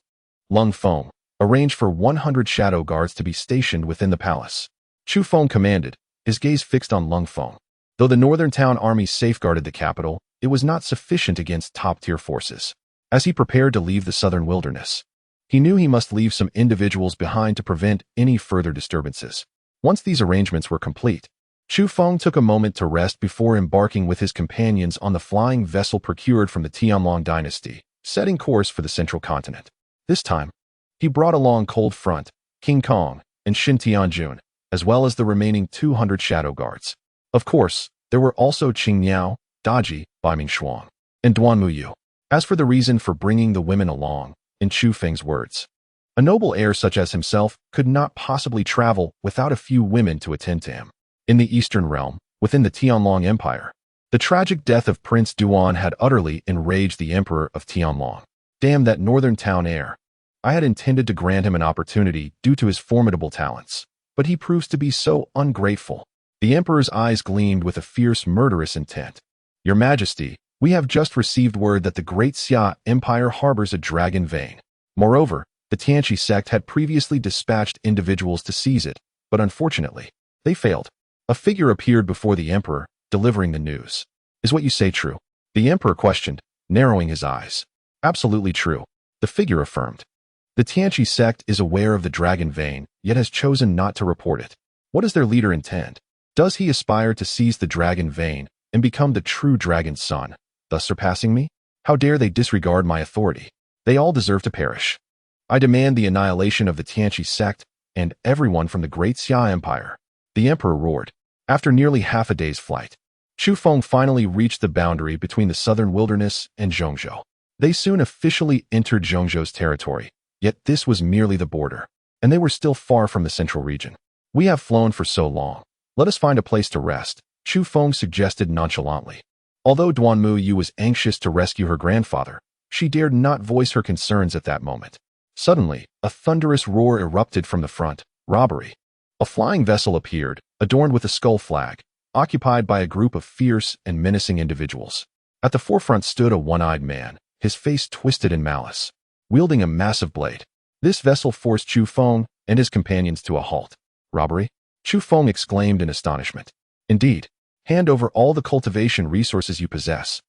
Lung Feng, arrange for 100 shadow guards to be stationed within the palace. Chu Feng commanded, his gaze fixed on Lung Feng. Though the northern town army safeguarded the capital, it was not sufficient against top-tier forces. As he prepared to leave the southern wilderness, he knew he must leave some individuals behind to prevent any further disturbances. Once these arrangements were complete, Chu Feng took a moment to rest before embarking with his companions on the flying vessel procured from the Xia Dynasty, setting course for the central continent. This time, he brought along Cold Front, King Kong, and Shin Tianjun, as well as the remaining 200 shadow guards. Of course, there were also Qing Niao, Daji, Baiming Shuang, and Duan Muyu. As for the reason for bringing the women along, in Chu Feng's words, a noble heir such as himself could not possibly travel without a few women to attend to him. In the eastern realm, within the Tianlong Empire, the tragic death of Prince Duan had utterly enraged the emperor of Tianlong. Damn that northern town heir. I had intended to grant him an opportunity due to his formidable talents, but he proves to be so ungrateful. The emperor's eyes gleamed with a fierce, murderous intent. Your Majesty, we have just received word that the Great Xia Empire harbors a dragon vein. Moreover, the Tianqi sect had previously dispatched individuals to seize it, but unfortunately, they failed. A figure appeared before the emperor, delivering the news. Is what you say true? The emperor questioned, narrowing his eyes. Absolutely true, the figure affirmed. The Tianqi sect is aware of the dragon vein, yet has chosen not to report it. What does their leader intend? Does he aspire to seize the dragon vein and become the true dragon's son, thus surpassing me? How dare they disregard my authority? They all deserve to perish. I demand the annihilation of the Tianqi sect and everyone from the Great Xia Empire. The emperor roared. After nearly half a day's flight, Chu Feng finally reached the boundary between the southern wilderness and Zhongzhou. They soon officially entered Zhongzhou's territory, yet this was merely the border, and they were still far from the central region. We have flown for so long. Let us find a place to rest, Chu Feng suggested nonchalantly. Although Duan Muyu was anxious to rescue her grandfather, she dared not voice her concerns at that moment. Suddenly, a thunderous roar erupted from the front. Robbery. A flying vessel appeared, adorned with a skull flag, occupied by a group of fierce and menacing individuals. At the forefront stood a one-eyed man, his face twisted in malice, wielding a massive blade. This vessel forced Chu Feng and his companions to a halt. Robbery? Chu Feng exclaimed in astonishment. Indeed, hand over all the cultivation resources you possess.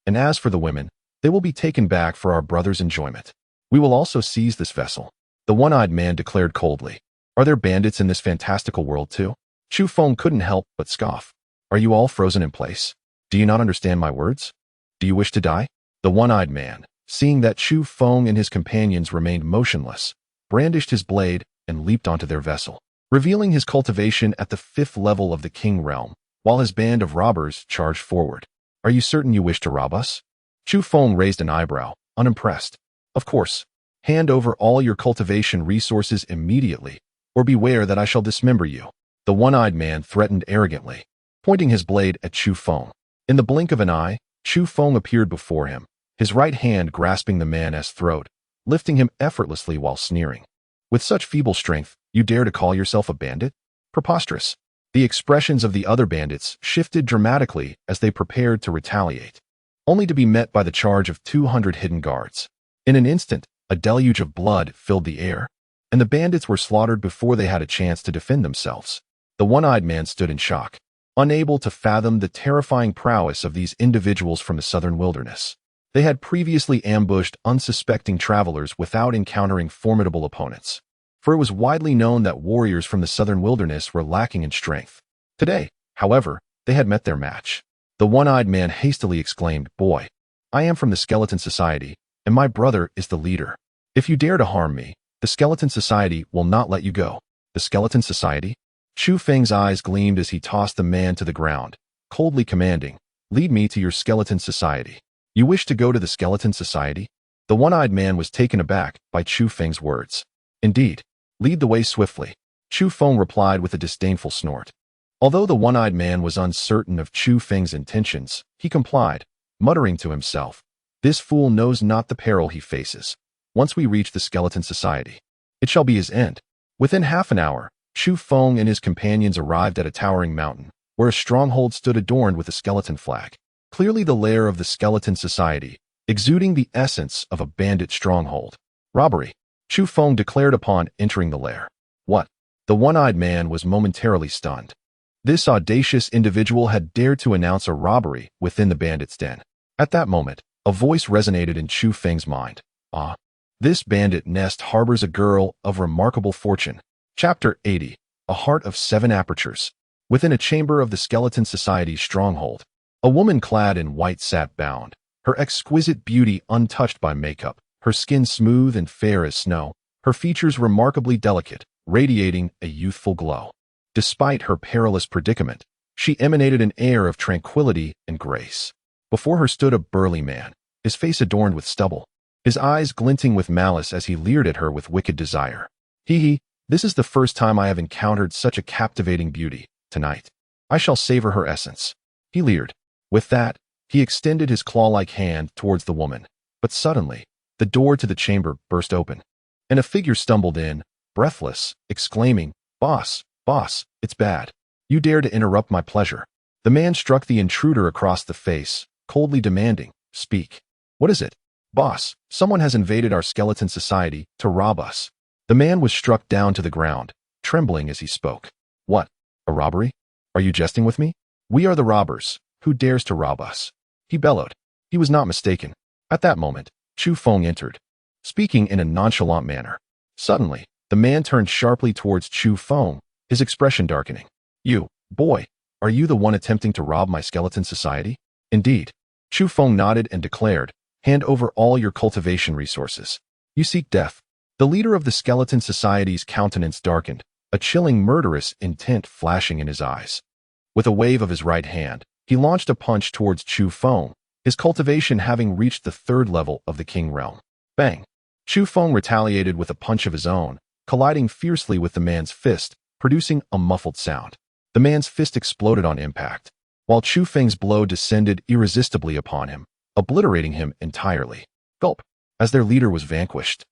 And as for the women, they will be taken back for our brother's enjoyment. We will also seize this vessel. The one-eyed man declared coldly. Are there bandits in this fantastical world too? Chu Feng couldn't help but scoff. Are you all frozen in place? Do you not understand my words? Do you wish to die? The one-eyed man, seeing that Chu Feng and his companions remained motionless, brandished his blade and leaped onto their vessel, revealing his cultivation at the 5th level of the King realm, while his band of robbers charged forward. Are you certain you wish to rob us? Chu Feng raised an eyebrow, unimpressed. Of course. Hand over all your cultivation resources immediately, or beware that I shall dismember you. The one-eyed man threatened arrogantly, pointing his blade at Chu Feng. In the blink of an eye, Chu Feng appeared before him, his right hand grasping the man's throat, lifting him effortlessly while sneering. With such feeble strength, you dare to call yourself a bandit? Preposterous. The expressions of the other bandits shifted dramatically as they prepared to retaliate, only to be met by the charge of 200 hidden guards. In an instant, A deluge of blood filled the air, and the bandits were slaughtered before they had a chance to defend themselves. The one-eyed man stood in shock, unable to fathom the terrifying prowess of these individuals from the southern wilderness. They had previously ambushed unsuspecting travelers without encountering formidable opponents, for it was widely known that warriors from the southern wilderness were lacking in strength. Today, however, they had met their match. The one-eyed man hastily exclaimed, "Boy, I am from the Skeleton Society, and my brother is the leader. If you dare to harm me, the Skeleton Society will not let you go." The Skeleton Society? Chu Feng's eyes gleamed as he tossed the man to the ground, coldly commanding, "Lead me to your Skeleton Society." "You wish to go to the Skeleton Society?" The one-eyed man was taken aback by Chu Feng's words. "Indeed. Lead the way swiftly," Chu Feng replied with a disdainful snort. Although the one-eyed man was uncertain of Chu Feng's intentions, he complied, muttering to himself, "This fool knows not the peril he faces. Once we reach the Skeleton Society, it shall be his end." Within half an hour, Chu Feng and his companions arrived at a towering mountain, where a stronghold stood adorned with a skeleton flag, clearly the lair of the Skeleton Society, exuding the essence of a bandit stronghold. "Robbery," Chu Feng declared upon entering the lair. "What?" The one-eyed man was momentarily stunned. This audacious individual had dared to announce a robbery within the bandit's den. At that moment, a voice resonated in Chu Feng's mind. "Ah, this bandit nest harbors a girl of remarkable fortune." Chapter 80. A Heart of 7 Apertures. Within a chamber of the Skeleton Society's stronghold, a woman clad in white sat bound, her exquisite beauty untouched by makeup, her skin smooth and fair as snow, her features remarkably delicate, radiating a youthful glow. Despite her perilous predicament, she emanated an air of tranquility and grace. Before her stood a burly man, his face adorned with stubble, his eyes glinting with malice as he leered at her with wicked desire. "Hee, this is the first time I have encountered such a captivating beauty. Tonight, I shall savor her essence," he leered. With that, he extended his claw-like hand towards the woman, but suddenly, the door to the chamber burst open, and a figure stumbled in, breathless, exclaiming, Boss, it's bad. You dare to interrupt my pleasure." The man struck the intruder across the face, coldly demanding, "Speak. What is it?" "Boss, someone has invaded our Skeleton Society to rob us." The man was struck down to the ground, trembling as he spoke. "What? A robbery? Are you jesting with me? We are the robbers. Who dares to rob us?" he bellowed. He was not mistaken. At that moment, Chu Feng entered, speaking in a nonchalant manner. Suddenly, the man turned sharply towards Chu Feng, his expression darkening. "You, boy, are you the one attempting to rob my Skeleton Society?" "Indeed." Chu Feng nodded and declared, "Hand over all your cultivation resources. You seek death." The leader of the Skeleton Society's countenance darkened, a chilling murderous intent flashing in his eyes. With a wave of his right hand, he launched a punch towards Chu Feng, his cultivation having reached the 3rd level of the King Realm. Bang! Chu Feng retaliated with a punch of his own, colliding fiercely with the man's fist, producing a muffled sound. The man's fist exploded on impact, while Chu Feng's blow descended irresistibly upon him, obliterating him entirely. Gulp! As their leader was vanquished.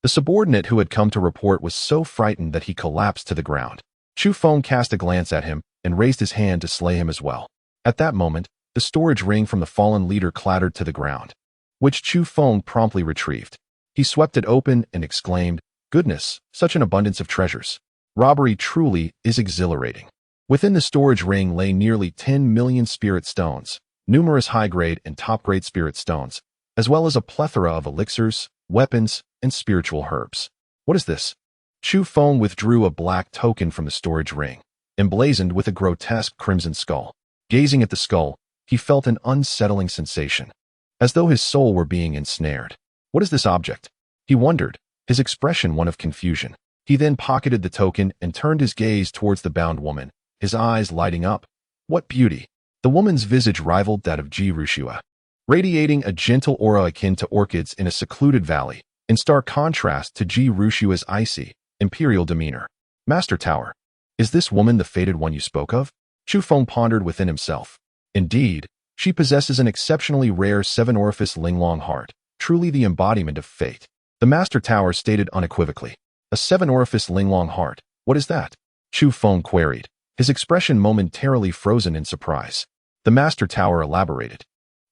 The subordinate who had come to report was so frightened that he collapsed to the ground. Chu Feng cast a glance at him and raised his hand to slay him as well. At that moment, the storage ring from the fallen leader clattered to the ground, which Chu Feng promptly retrieved. He swept it open and exclaimed, "Goodness, such an abundance of treasures. Robbery truly is exhilarating." Within the storage ring lay nearly 10 million spirit stones, numerous high-grade and top-grade spirit stones, as well as a plethora of elixirs, weapons, and spiritual herbs. "What is this?" Chu Feng withdrew a black token from the storage ring, emblazoned with a grotesque crimson skull. Gazing at the skull, he felt an unsettling sensation, as though his soul were being ensnared. "What is this object?" he wondered, his expression one of confusion. He then pocketed the token and turned his gaze towards the bound woman, his eyes lighting up. What beauty! The woman's visage rivaled that of Ji Rushua, radiating a gentle aura akin to orchids in a secluded valley, in stark contrast to Ji Rushua's icy, imperial demeanor. "Master Tower, is this woman the fated one you spoke of?" Chu Feng pondered within himself. Indeed, she possesses an exceptionally rare 7-orifice linglong heart, truly the embodiment of fate. The Master Tower stated unequivocally. "A 7-orifice linglong heart, what is that?" Chu Feng queried, his expression momentarily frozen in surprise. The Master Tower elaborated.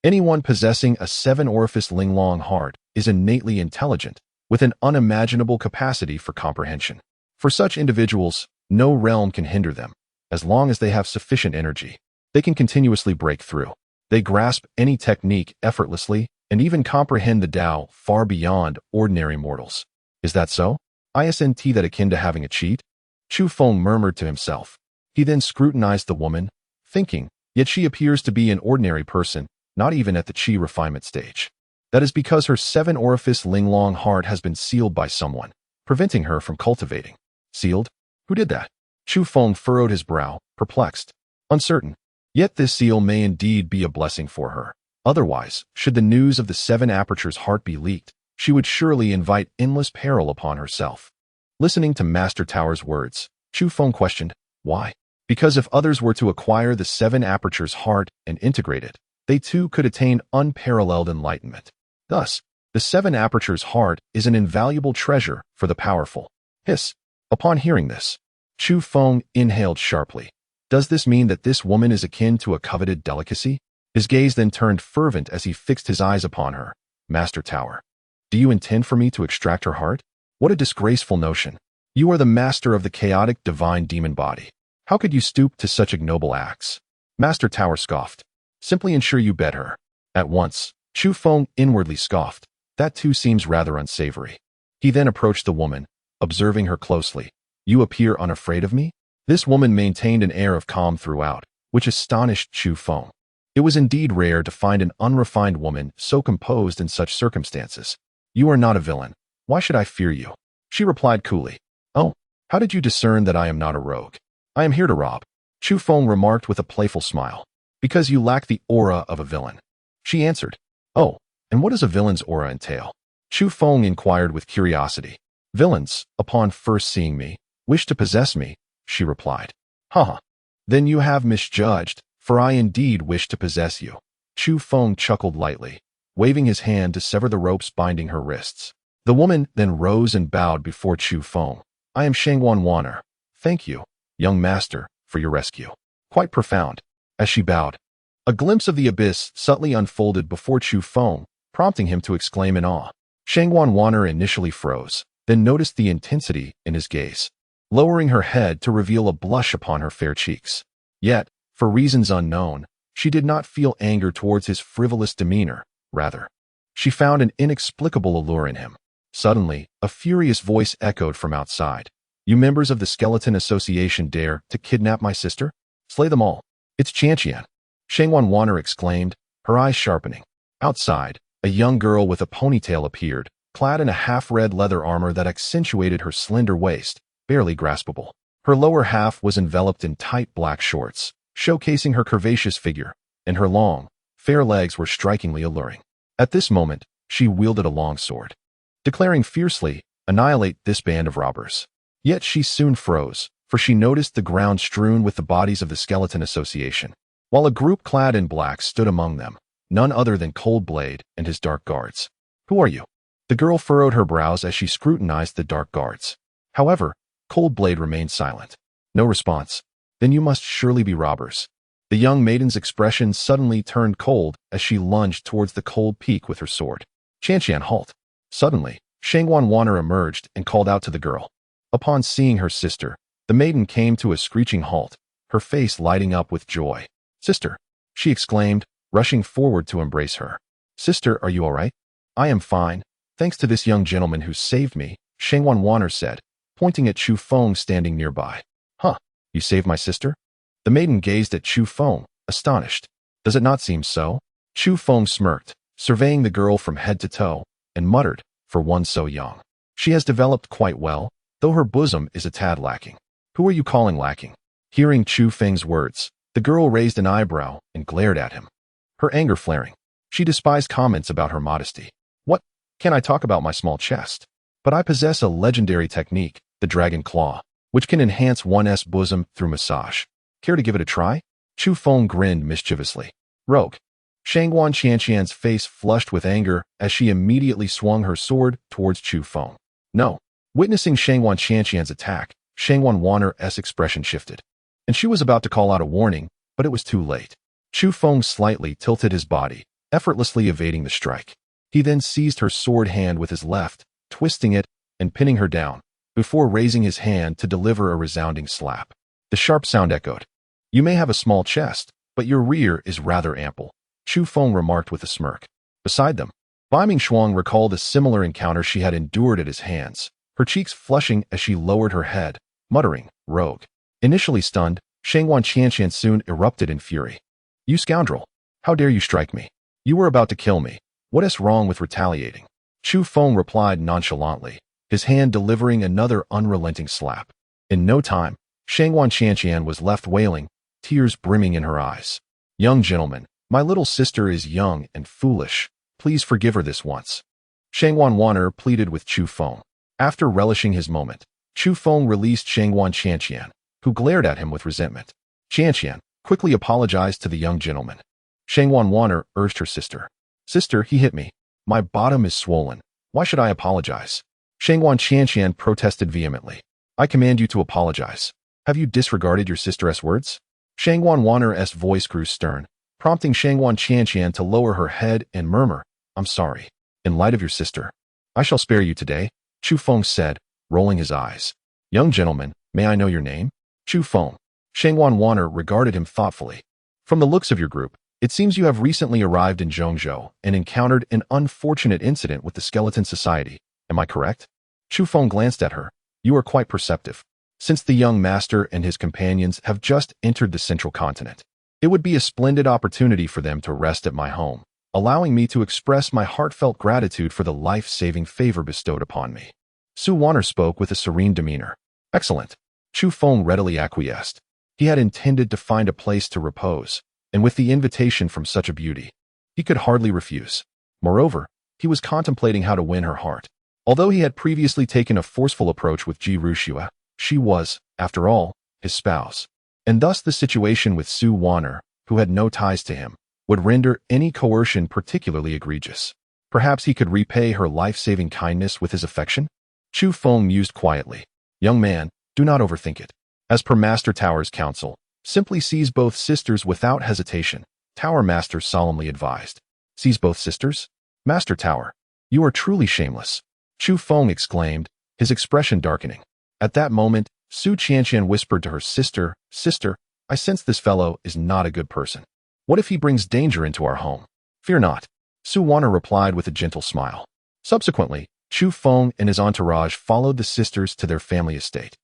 "Anyone possessing a 7-orifice linglong heart is innately intelligent, with an unimaginable capacity for comprehension. For such individuals, no realm can hinder them. As long as they have sufficient energy, they can continuously break through. They grasp any technique effortlessly and even comprehend the Tao far beyond ordinary mortals. Is that so? Isn't that akin to having a cheat? Chu Feng murmured to himself. He then scrutinized the woman, thinking, yet she appears to be an ordinary person, not even at the chi refinement stage. That is because her 7-orifice Linglong heart has been sealed by someone, preventing her from cultivating. Sealed? Who did that? Chu Feng furrowed his brow, perplexed, uncertain. Yet this seal may indeed be a blessing for her. Otherwise, should the news of the 7 apertures heart be leaked, she would surely invite endless peril upon herself. Listening to Master Tower's words, Chu Feng questioned, why? Because if others were to acquire the 7 apertures heart and integrate it, they too could attain unparalleled enlightenment. Thus, the 7 apertures heart is an invaluable treasure for the powerful. Hiss. Upon hearing this, Chu Feng inhaled sharply. Does this mean that this woman is akin to a coveted delicacy? His gaze then turned fervent as he fixed his eyes upon her. Master Tower, do you intend for me to extract her heart? What a disgraceful notion. You are the master of the chaotic divine demon body. How could you stoop to such ignoble acts? Master Tower scoffed. Simply ensure you bed her. At once, Chu Feng inwardly scoffed. That too seems rather unsavory. He then approached the woman, observing her closely. You appear unafraid of me? This woman maintained an air of calm throughout, which astonished Chu Feng. It was indeed rare to find an unrefined woman so composed in such circumstances. You are not a villain. Why should I fear you? She replied coolly. Oh, how did you discern that I am not a rogue? I am here to rob. Chu Feng remarked with a playful smile. Because you lack the aura of a villain. She answered. Oh, and what does a villain's aura entail? Chu Feng inquired with curiosity. Villains, upon first seeing me, wish to possess me, she replied. Haha. Then you have misjudged, for I indeed wish to possess you. Chu Feng chuckled lightly, waving his hand to sever the ropes binding her wrists. The woman then rose and bowed before Chu Feng. I am Shangwan Wanner. Thank you, young master, for your rescue. Quite profound. As she bowed, a glimpse of the abyss subtly unfolded before Chu Feng, prompting him to exclaim in awe. Shangwan Wanner initially froze, then noticed the intensity in his gaze, lowering her head to reveal a blush upon her fair cheeks. Yet, for reasons unknown, she did not feel anger towards his frivolous demeanor. Rather, she found an inexplicable allure in him. Suddenly, a furious voice echoed from outside. You members of the Skeleton Association dare to kidnap my sister? Slay them all. It's Chanqian. Shangwan Wanner exclaimed, her eyes sharpening. Outside, a young girl with a ponytail appeared, clad in a half-red leather armor that accentuated her slender waist, barely graspable. Her lower half was enveloped in tight black shorts, showcasing her curvaceous figure, and her long, fair legs were strikingly alluring. At this moment, she wielded a long sword, declaring fiercely, annihilate this band of robbers. Yet she soon froze, for she noticed the ground strewn with the bodies of the Skeleton Association, while a group clad in black stood among them, none other than Cold Blade and his dark guards. Who are you? The girl furrowed her brows as she scrutinized the dark guards. However, Cold Blade remained silent. No response. Then you must surely be robbers. The young maiden's expression suddenly turned cold as she lunged towards the cold peak with her sword. Chanqian, halt. Suddenly, Shangwan Wanner emerged and called out to the girl. Upon seeing her sister, the maiden came to a screeching halt, her face lighting up with joy. Sister, she exclaimed, rushing forward to embrace her. Sister, are you all right? I am fine, thanks to this young gentleman who saved me, Shangwan Wanner said, pointing at Chu Feng standing nearby. Huh, you saved my sister? The maiden gazed at Chu Feng, astonished. Does it not seem so? Chu Feng smirked, surveying the girl from head to toe, and muttered, for one so young. She has developed quite well, though her bosom is a tad lacking. Who are you calling lacking? Hearing Chu Feng's words, the girl raised an eyebrow and glared at him, her anger flaring. She despised comments about her modesty. What? Can I talk about my small chest? But I possess a legendary technique, the Dragon Claw, which can enhance one's bosom through massage. Care to give it a try? Chu Feng grinned mischievously. Rogue. Shangwan Chanqian's face flushed with anger as she immediately swung her sword towards Chu Feng. No. Witnessing Shangwan Chanqian's attack, Shangwan Wanner's expression shifted, and she was about to call out a warning, but it was too late. Chu Feng slightly tilted his body, effortlessly evading the strike. He then seized her sword hand with his left, twisting it and pinning her down, before raising his hand to deliver a resounding slap. The sharp sound echoed. "You may have a small chest, but your rear is rather ample," Chu Feng remarked with a smirk. Beside them, Bai Mingxuang recalled a similar encounter she had endured at his hands, her cheeks flushing as she lowered her head, muttering, "Rogue." Initially stunned, Shangwan Qianqian soon erupted in fury. "You scoundrel! How dare you strike me? You were about to kill me. What is wrong with retaliating?" Chu Feng replied nonchalantly, his hand delivering another unrelenting slap. In no time, Shangwan Qianqian was left wailing, tears brimming in her eyes. "Young gentleman, my little sister is young and foolish. Please forgive her this once," Shangwan Wanner pleaded with Chu Feng. After relishing his moment, Chu Feng released Shangwan Qianqian, who glared at him with resentment. Qianqian quickly apologized to the young gentleman. Shangwan Wanner urged her sister. "Sister, he hit me. My bottom is swollen. Why should I apologize?" Shangwan Qianqian protested vehemently. "I command you to apologize. Have you disregarded your sister's words?" Shangwan Wanner's voice grew stern, prompting Shangwan Qianqian to lower her head and murmur, "I'm sorry. In light of your sister, I shall spare you today," Chu Feng said, rolling his eyes. "Young gentleman, may I know your name?" "Chu Feng." Shangwan Wanner regarded him thoughtfully. "From the looks of your group, it seems you have recently arrived in Zhongzhou and encountered an unfortunate incident with the Skeleton Society. Am I correct?" Chu Feng glanced at her. "You are quite perceptive. Since the young master and his companions have just entered the central continent, it would be a splendid opportunity for them to rest at my home, allowing me to express my heartfelt gratitude for the life-saving favor bestowed upon me." Su Wanner spoke with a serene demeanor. "Excellent." Chu Feng readily acquiesced. He had intended to find a place to repose, and with the invitation from such a beauty, he could hardly refuse. Moreover, he was contemplating how to win her heart. Although he had previously taken a forceful approach with Ji Ruxua, she was, after all, his spouse, and thus the situation with Su Wanner, who had no ties to him, would render any coercion particularly egregious. Perhaps he could repay her life-saving kindness with his affection? Chu Feng mused quietly. "Young man, do not overthink it. As per Master Tower's counsel, simply seize both sisters without hesitation," Tower Master solemnly advised. "Seize both sisters? Master Tower, you are truly shameless," Chu Feng exclaimed, his expression darkening. At that moment, Su Qianqian whispered to her sister, "Sister, I sense this fellow is not a good person. What if he brings danger into our home?" "Fear not," Su Wanner replied with a gentle smile. Subsequently, Chu Feng and his entourage followed the sisters to their family estate.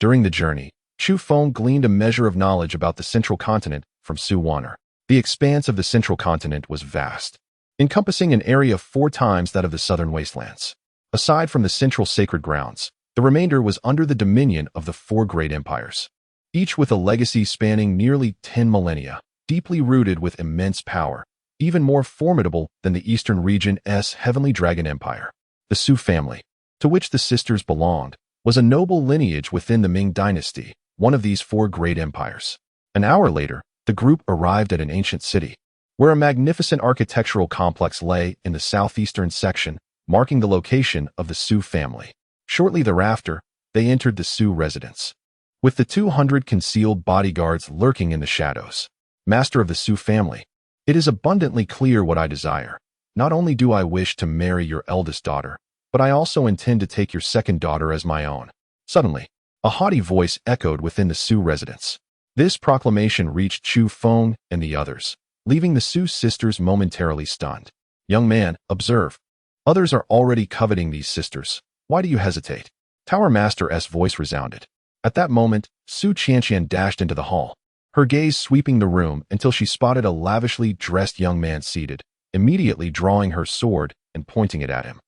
During the journey, Chu Feng gleaned a measure of knowledge about the central continent from Su Wanner. The expanse of the central continent was vast, encompassing an area 4 times that of the southern wastelands. Aside from the central sacred grounds, the remainder was under the dominion of the 4 great empires, each with a legacy spanning nearly 10 millennia, deeply rooted with immense power, even more formidable than the eastern region's Heavenly Dragon Empire. The Su family, to which the sisters belonged, was a noble lineage within the Ming Dynasty, one of these 4 great empires. An hour later, the group arrived at an ancient city, where a magnificent architectural complex lay in the southeastern section, marking the location of the Su family. Shortly thereafter, they entered the Su residence, with the 200 concealed bodyguards lurking in the shadows. "Master of the Su family, it is abundantly clear what I desire. Not only do I wish to marry your eldest daughter, but I also intend to take your second daughter as my own." Suddenly, a haughty voice echoed within the Su residence. This proclamation reached Chu Feng and the others, leaving the Su sisters momentarily stunned. "Young man, observe. Others are already coveting these sisters. Why do you hesitate?" Tower Master's voice resounded. At that moment, Su Qianqian dashed into the hall, her gaze sweeping the room until she spotted a lavishly dressed young man seated, immediately drawing her sword and pointing it at him.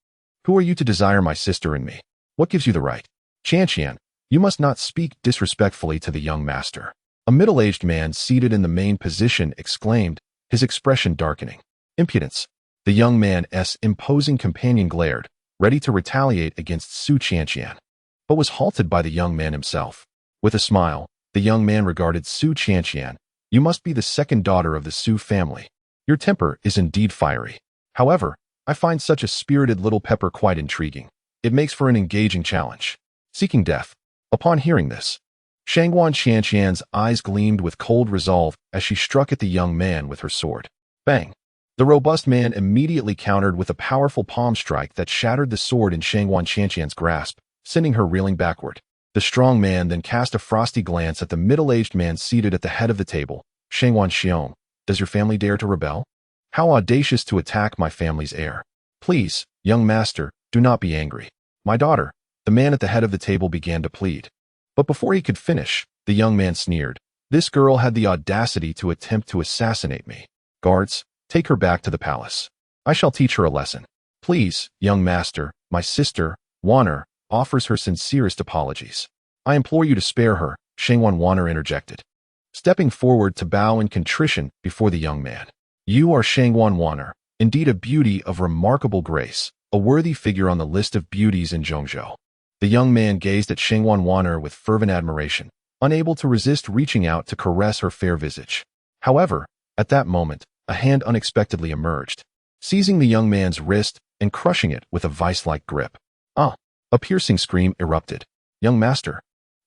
"Who are you to desire my sister and me? What gives you the right?" "Qianqian, you must not speak disrespectfully to the young master," a middle-aged man seated in the main position exclaimed, his expression darkening. "Impudence!" The young man's imposing companion glared, ready to retaliate against Su Qianqian, but was halted by the young man himself. With a smile, the young man regarded Su Qianqian. "You must be the second daughter of the Su family. Your temper is indeed fiery. However, I find such a spirited little pepper quite intriguing. It makes for an engaging challenge." Seeking death. Upon hearing this, Shangwan Qianqian's eyes gleamed with cold resolve as she struck at the young man with her sword. Bang! The robust man immediately countered with a powerful palm strike that shattered the sword in Shangwan Qianqian's grasp, sending her reeling backward. The strong man then cast a frosty glance at the middle-aged man seated at the head of the table. Shangwan Xiong, does your family dare to rebel? How audacious to attack my family's heir. Please, young master, do not be angry. My daughter, the man at the head of the table began to plead. But before he could finish, the young man sneered. This girl had the audacity to attempt to assassinate me. Guards, take her back to the palace. I shall teach her a lesson. Please, young master, my sister, Wanner, offers her sincerest apologies. I implore you to spare her, Shangwan Wanner interjected, stepping forward to bow in contrition before the young man. You are Shangwan Wanner, indeed a beauty of remarkable grace, a worthy figure on the list of beauties in Zhongzhou. The young man gazed at Shangwan Wanner with fervent admiration, unable to resist reaching out to caress her fair visage. However, at that moment, a hand unexpectedly emerged, seizing the young man's wrist and crushing it with a vice-like grip. Ah! A piercing scream erupted. Young master.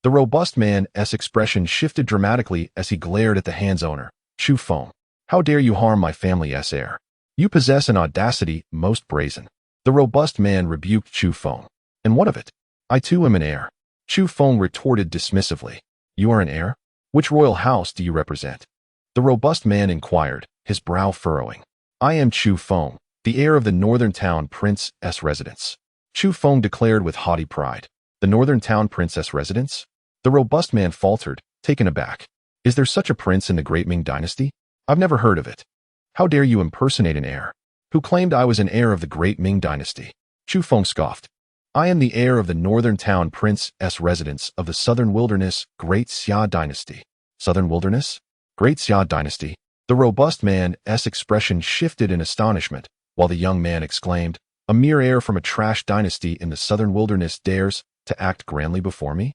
The robust man's expression shifted dramatically as he glared at the hand's owner, Chu Feng. How dare you harm my family's heir? You possess an audacity most brazen. The robust man rebuked Chu Feng. And what of it? I too am an heir. Chu Feng retorted dismissively. You are an heir? Which royal house do you represent? The robust man inquired, his brow furrowing. I am Chu Feng, the heir of the northern town prince's residence. Chu Feng declared with haughty pride. The northern town princess residence? The robust man faltered, taken aback. Is there such a prince in the great Ming Dynasty? I've never heard of it. How dare you impersonate an heir? Who claimed I was an heir of the great Ming Dynasty? Chu Feng scoffed. I am the heir of the northern town prince's residence of the southern wilderness, great Xia Dynasty. Southern wilderness? Great Xia Dynasty. The robust man's expression shifted in astonishment, while the young man exclaimed, a mere heir from a trash dynasty in the southern wilderness dares to act grandly before me?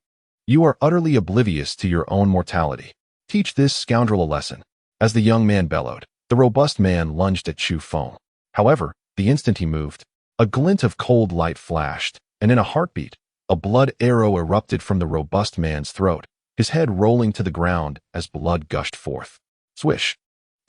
You are utterly oblivious to your own mortality. Teach this scoundrel a lesson. As the young man bellowed, the robust man lunged at Chu Feng. However, the instant he moved, a glint of cold light flashed, and in a heartbeat, a blood arrow erupted from the robust man's throat, his head rolling to the ground as blood gushed forth. Swish!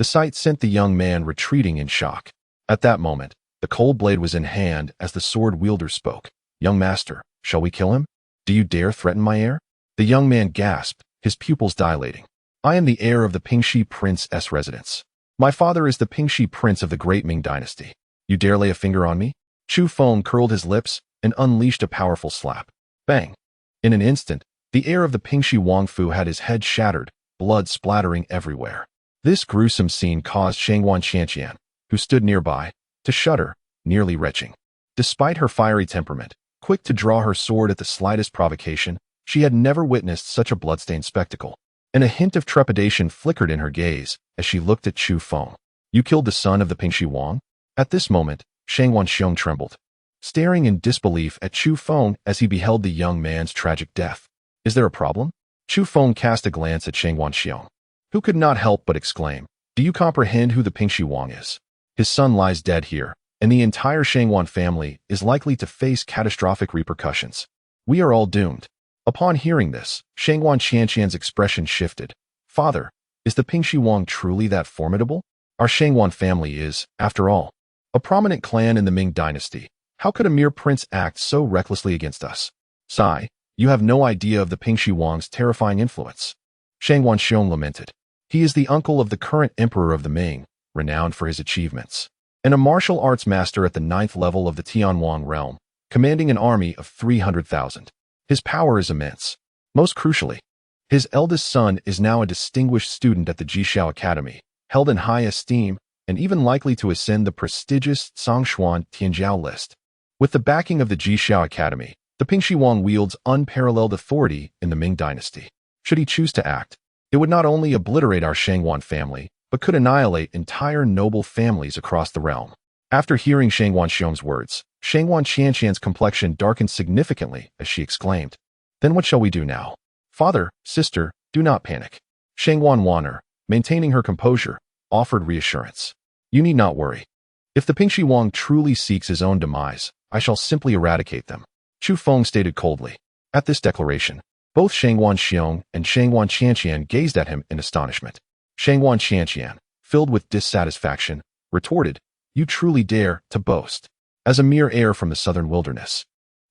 The sight sent the young man retreating in shock. At that moment, the cold blade was in hand as the sword wielder spoke. Young master, shall we kill him? Do you dare threaten my heir? The young man gasped, his pupils dilating. I am the heir of the Pingxi prince's residence. My father is the Pingxi prince of the great Ming Dynasty. You dare lay a finger on me? Chu Feng curled his lips and unleashed a powerful slap. Bang! In an instant, the heir of the Pingxi Wangfu had his head shattered, blood splattering everywhere. This gruesome scene caused Shangwan Qianqian, who stood nearby, to shudder, nearly retching. Despite her fiery temperament, quick to draw her sword at the slightest provocation, she had never witnessed such a bloodstained spectacle, and a hint of trepidation flickered in her gaze as she looked at Chu Feng. You killed the son of the Pingxi Wang? At this moment, Shangwan Xiong trembled, staring in disbelief at Chu Feng as he beheld the young man's tragic death. Is there a problem? Chu Feng cast a glance at Shangwan Xiong, who could not help but exclaim, do you comprehend who the Pingxi Wang is? His son lies dead here, and the entire Shangwan family is likely to face catastrophic repercussions. We are all doomed. Upon hearing this, Shangwan Qianqian's expression shifted. Father, is the Pingxi Wang truly that formidable? Our Shangwan family is, after all, a prominent clan in the Ming Dynasty. How could a mere prince act so recklessly against us? Sigh, you have no idea of the Pingxi Wang's terrifying influence. Shangwan Xiong lamented. He is the uncle of the current emperor of the Ming, renowned for his achievements, and a martial arts master at the 9th level of the Tianwang realm, commanding an army of 300,000. His power is immense. Most crucially, his eldest son is now a distinguished student at the Jixiao Academy, held in high esteem, and even likely to ascend the prestigious Songshuan Tianjiao list. With the backing of the Jixiao Academy, the Pingxi Wang wields unparalleled authority in the Ming Dynasty. Should he choose to act, it would not only obliterate our Shangwan family, but could annihilate entire noble families across the realm. After hearing Shangwan Xiong's words, Shangwan Qianqian's complexion darkened significantly as she exclaimed, Then what shall we do now? Father, sister, do not panic. Shangwan Wanner, maintaining her composure, offered reassurance. You need not worry. If the Pingxi Wang truly seeks his own demise, I shall simply eradicate them. Chu Feng stated coldly. At this declaration, both Shangwan Xiong and Shangwan Qianqian gazed at him in astonishment. Shangwan Qianqian, filled with dissatisfaction, retorted, "You truly dare to boast. As a mere heir from the southern wilderness,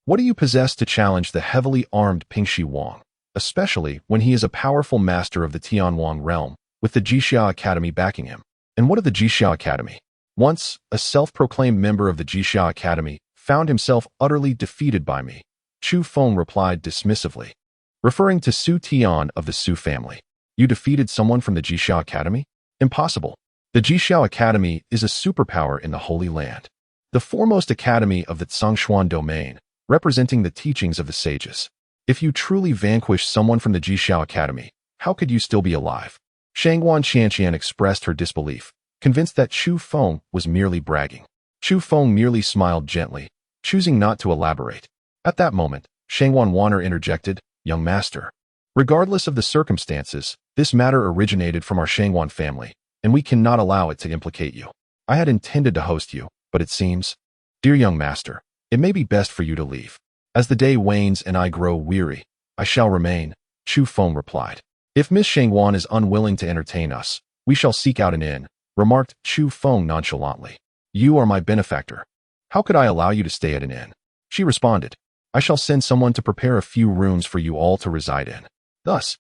what do you possess to challenge the heavily armed Pingxi Wang, especially when he is a powerful master of the Tianwang realm, with the Jixia Academy backing him? And what of the Jixia Academy?" Once, a self-proclaimed member of the Jixia Academy found himself utterly defeated by me, Chu Feng replied dismissively, referring to Su Tian of the Su family. "You defeated someone from the Jixia Academy? Impossible. The Jixia Academy is a superpower in the Holy Land, the foremost academy of the Zhongshuan domain, representing the teachings of the sages. If you truly vanquished someone from the Jixia Academy, how could you still be alive?" Shangguan Qianqian expressed her disbelief, convinced that Chu Feng was merely bragging. Chu Feng merely smiled gently, choosing not to elaborate. At that moment, Shangguan Wanner interjected, "Young master, regardless of the circumstances, this matter originated from our Shangguan family, and we cannot allow it to implicate you. I had intended to host you, but it seems, dear young master, it may be best for you to leave. As the day wanes and I grow weary, I shall remain," Chu Feng replied. "If Miss Shangguan is unwilling to entertain us, we shall seek out an inn," remarked Chu Feng nonchalantly. "You are my benefactor. How could I allow you to stay at an inn?" She responded, "I shall send someone to prepare a few rooms for you all to reside in." Thus,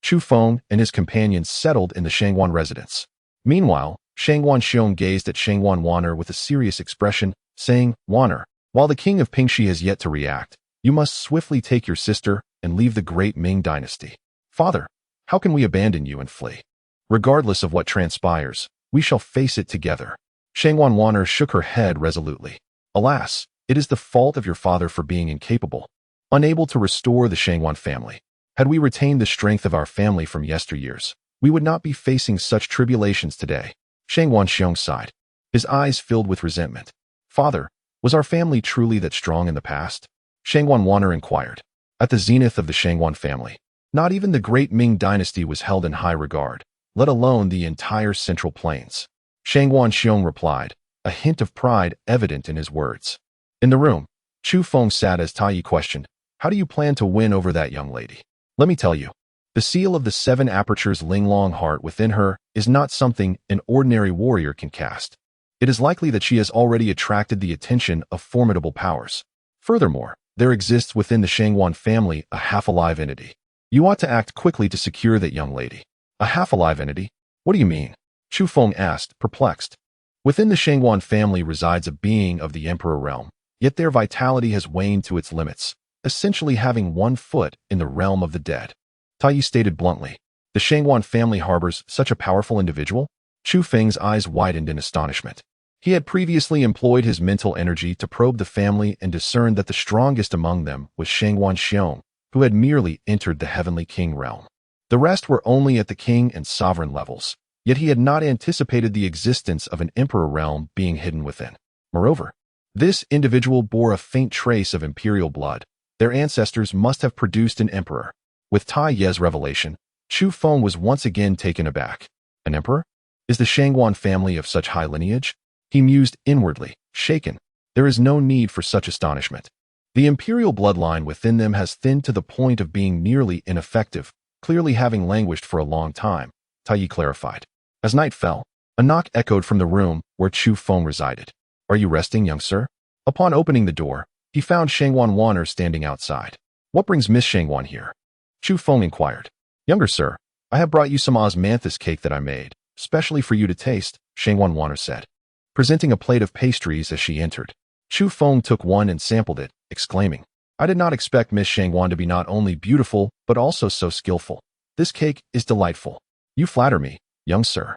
Chu Feng and his companions settled in the Shangguan residence. Meanwhile, Shangguan Xiong gazed at Shangguan Wanner with a serious expression, saying, "Wanner, while the king of Pingxi has yet to react, you must swiftly take your sister and leave the great Ming dynasty. Father, how can we abandon you and flee? Regardless of what transpires, we shall face it together." Shangguan Wanner shook her head resolutely. "Alas, it is the fault of your father for being incapable, unable to restore the Shangguan family. Had we retained the strength of our family from yesteryears, we would not be facing such tribulations today." Shangguan Xiong sighed, his eyes filled with resentment. "Father, was our family truly that strong in the past?" Shangguan Wanner inquired. At the zenith of the Shangguan family, not even the great Ming dynasty was held in high regard, let alone the entire Central Plains. Shangguan Xiong replied, a hint of pride evident in his words. In the room, Chu Feng sat as Tai Yi questioned, "How do you plan to win over that young lady?" "Let me tell you, the seal of the 7 apertures Linglong heart within her is not something an ordinary warrior can cast. It is likely that she has already attracted the attention of formidable powers. Furthermore, there exists within the Shangguan family a half-alive entity. You ought to act quickly to secure that young lady." "A half-alive entity? What do you mean?" Chu Feng asked, perplexed. "Within the Shangguan family resides a being of the Emperor realm, yet their vitality has waned to its limits, essentially having one foot in the realm of the dead." Tai Yi stated bluntly, "The Shangguan family harbors such a powerful individual?" Chu Feng's eyes widened in astonishment. He had previously employed his mental energy to probe the family and discerned that the strongest among them was Shangguan Xiong, who had merely entered the Heavenly King realm. The rest were only at the king and sovereign levels, yet he had not anticipated the existence of an emperor realm being hidden within. Moreover, this individual bore a faint trace of imperial blood. Their ancestors must have produced an emperor. With Tai Ye's revelation, Chu Feng was once again taken aback. An emperor? Is the Shangguan family of such high lineage? He mused inwardly, shaken. There is no need for such astonishment. The imperial bloodline within them has thinned to the point of being nearly ineffective, clearly having languished for a long time, Tai Yi clarified. As night fell, a knock echoed from the room where Chu Feng resided. "Are you resting, young sir?" Upon opening the door, he found Shangguan Wanner standing outside. "What brings Miss Shangguan here?" Chu Feng inquired. "Younger sir, I have brought you some osmanthus cake that I made, specially for you to taste," Shangguan Wanner said, presenting a plate of pastries as she entered. Chu Feng took one and sampled it, exclaiming, "I did not expect Miss Shangguan to be not only beautiful, but also so skillful. This cake is delightful." "You flatter me, young sir."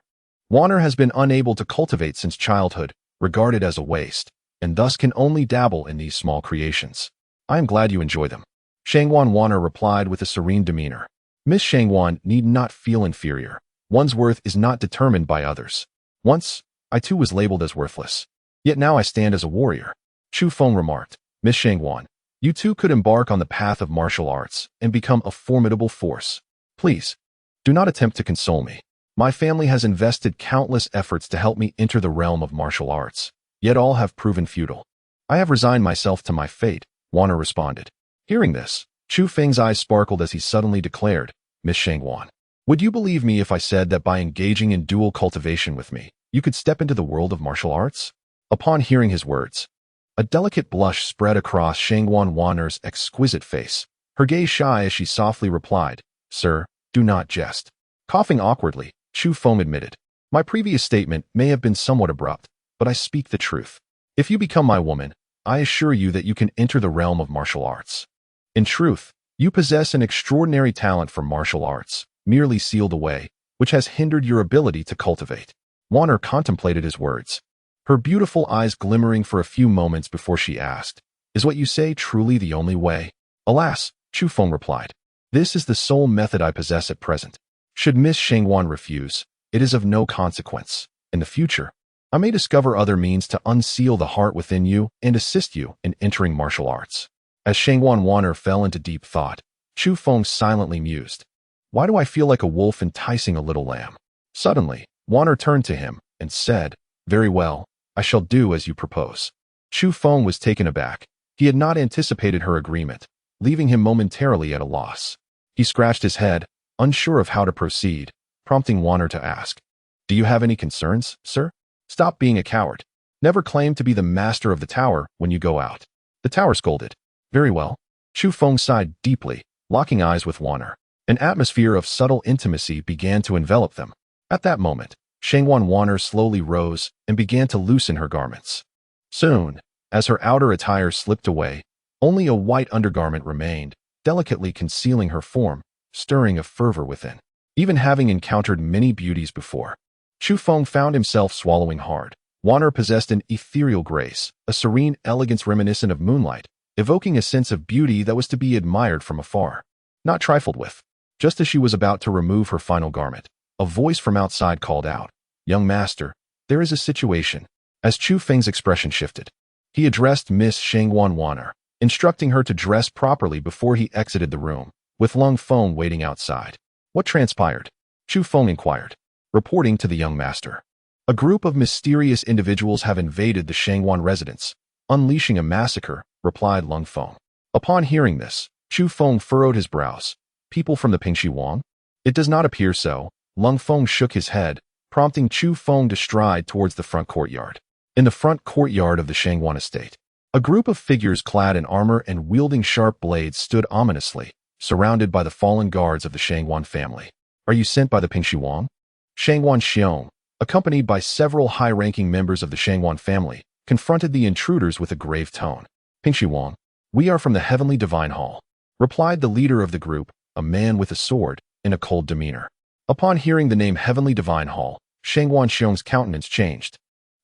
Wanner has been unable to cultivate since childhood, regarded as a waste, and thus can only dabble in these small creations. "I am glad you enjoy them." Shangguan Wanner replied with a serene demeanor. Miss Shangguan need not feel inferior. One's worth is not determined by others. Once, I too was labeled as worthless. Yet now I stand as a warrior. Chu Feng remarked, "Miss Shangguan, you too could embark on the path of martial arts and become a formidable force. Please, do not attempt to console me. My family has invested countless efforts to help me enter the realm of martial arts, yet all have proven futile. I have resigned myself to my fate," Wanner responded. Hearing this, Chu Feng's eyes sparkled as he suddenly declared, "Miss Shangguan, Would you believe me if I said that by engaging in dual cultivation with me, you could step into the world of martial arts? Upon hearing his words, a delicate blush spread across Shangguan Wan'er's exquisite face, her gaze shy as she softly replied, "Sir, do not jest." Coughing awkwardly, Chu Feng admitted, "My previous statement may have been somewhat abrupt, but I speak the truth. If you become my woman, I assure you that you can enter the realm of martial arts. In truth, you possess an extraordinary talent for martial arts, merely sealed away, which has hindered your ability to cultivate." Wan'er contemplated his words, her beautiful eyes glimmering for a few moments before she asked, "Is what you say truly the only way?" "Alas," Chu Feng replied, "this is the sole method I possess at present. Should Miss Shangguan refuse, it is of no consequence. In the future, I may discover other means to unseal the heart within you and assist you in entering martial arts." As Shangguan Wan'er fell into deep thought, Chu Feng silently mused, "Why do I feel like a wolf enticing a little lamb?" Suddenly, Wan'er turned to him and said, "Very well, I shall do as you propose." Chu Feng was taken aback. He had not anticipated her agreement, leaving him momentarily at a loss. He scratched his head, unsure of how to proceed, prompting Wan'er to ask, "Do you have any concerns, sir? Stop being a coward. Never claim to be the master of the tower when you go out." The tower scolded. "Very well." Chu Feng sighed deeply, locking eyes with Wan'er. An atmosphere of subtle intimacy began to envelop them. At that moment, Shangguan Wan'er slowly rose and began to loosen her garments. Soon, as her outer attire slipped away, only a white undergarment remained, delicately concealing her form, stirring a fervor within. Even having encountered many beauties before, Chu Feng found himself swallowing hard. Wan'er possessed an ethereal grace, a serene elegance reminiscent of moonlight, evoking a sense of beauty that was to be admired from afar, not trifled with. Just as she was about to remove her final garment, a voice from outside called out, "Young master, there is a situation." As Chu Feng's expression shifted, he addressed Miss Shangguan Wan'er, instructing her to dress properly before he exited the room, with Lung Feng waiting outside. "What transpired?" Chu Feng inquired, reporting to the young master. "A group of mysterious individuals have invaded the Shangguan residence, unleashing a massacre," replied Lung Feng. Upon hearing this, Chu Feng furrowed his brows. "People from the Pingxi Wang?" "It does not appear so." Lung Feng shook his head, prompting Chu Feng to stride towards the front courtyard. In the front courtyard of the Shangguan estate, a group of figures clad in armor and wielding sharp blades stood ominously, surrounded by the fallen guards of the Shangguan family. "Are you sent by the Pingxi Wang?" Shangguan Xiong, accompanied by several high-ranking members of the Shangguan family, confronted the intruders with a grave tone. "Pingxi Wang, we are from the Heavenly Divine Hall," replied the leader of the group, a man with a sword, in a cold demeanor. Upon hearing the name Heavenly Divine Hall, Shangguan Xiong's countenance changed,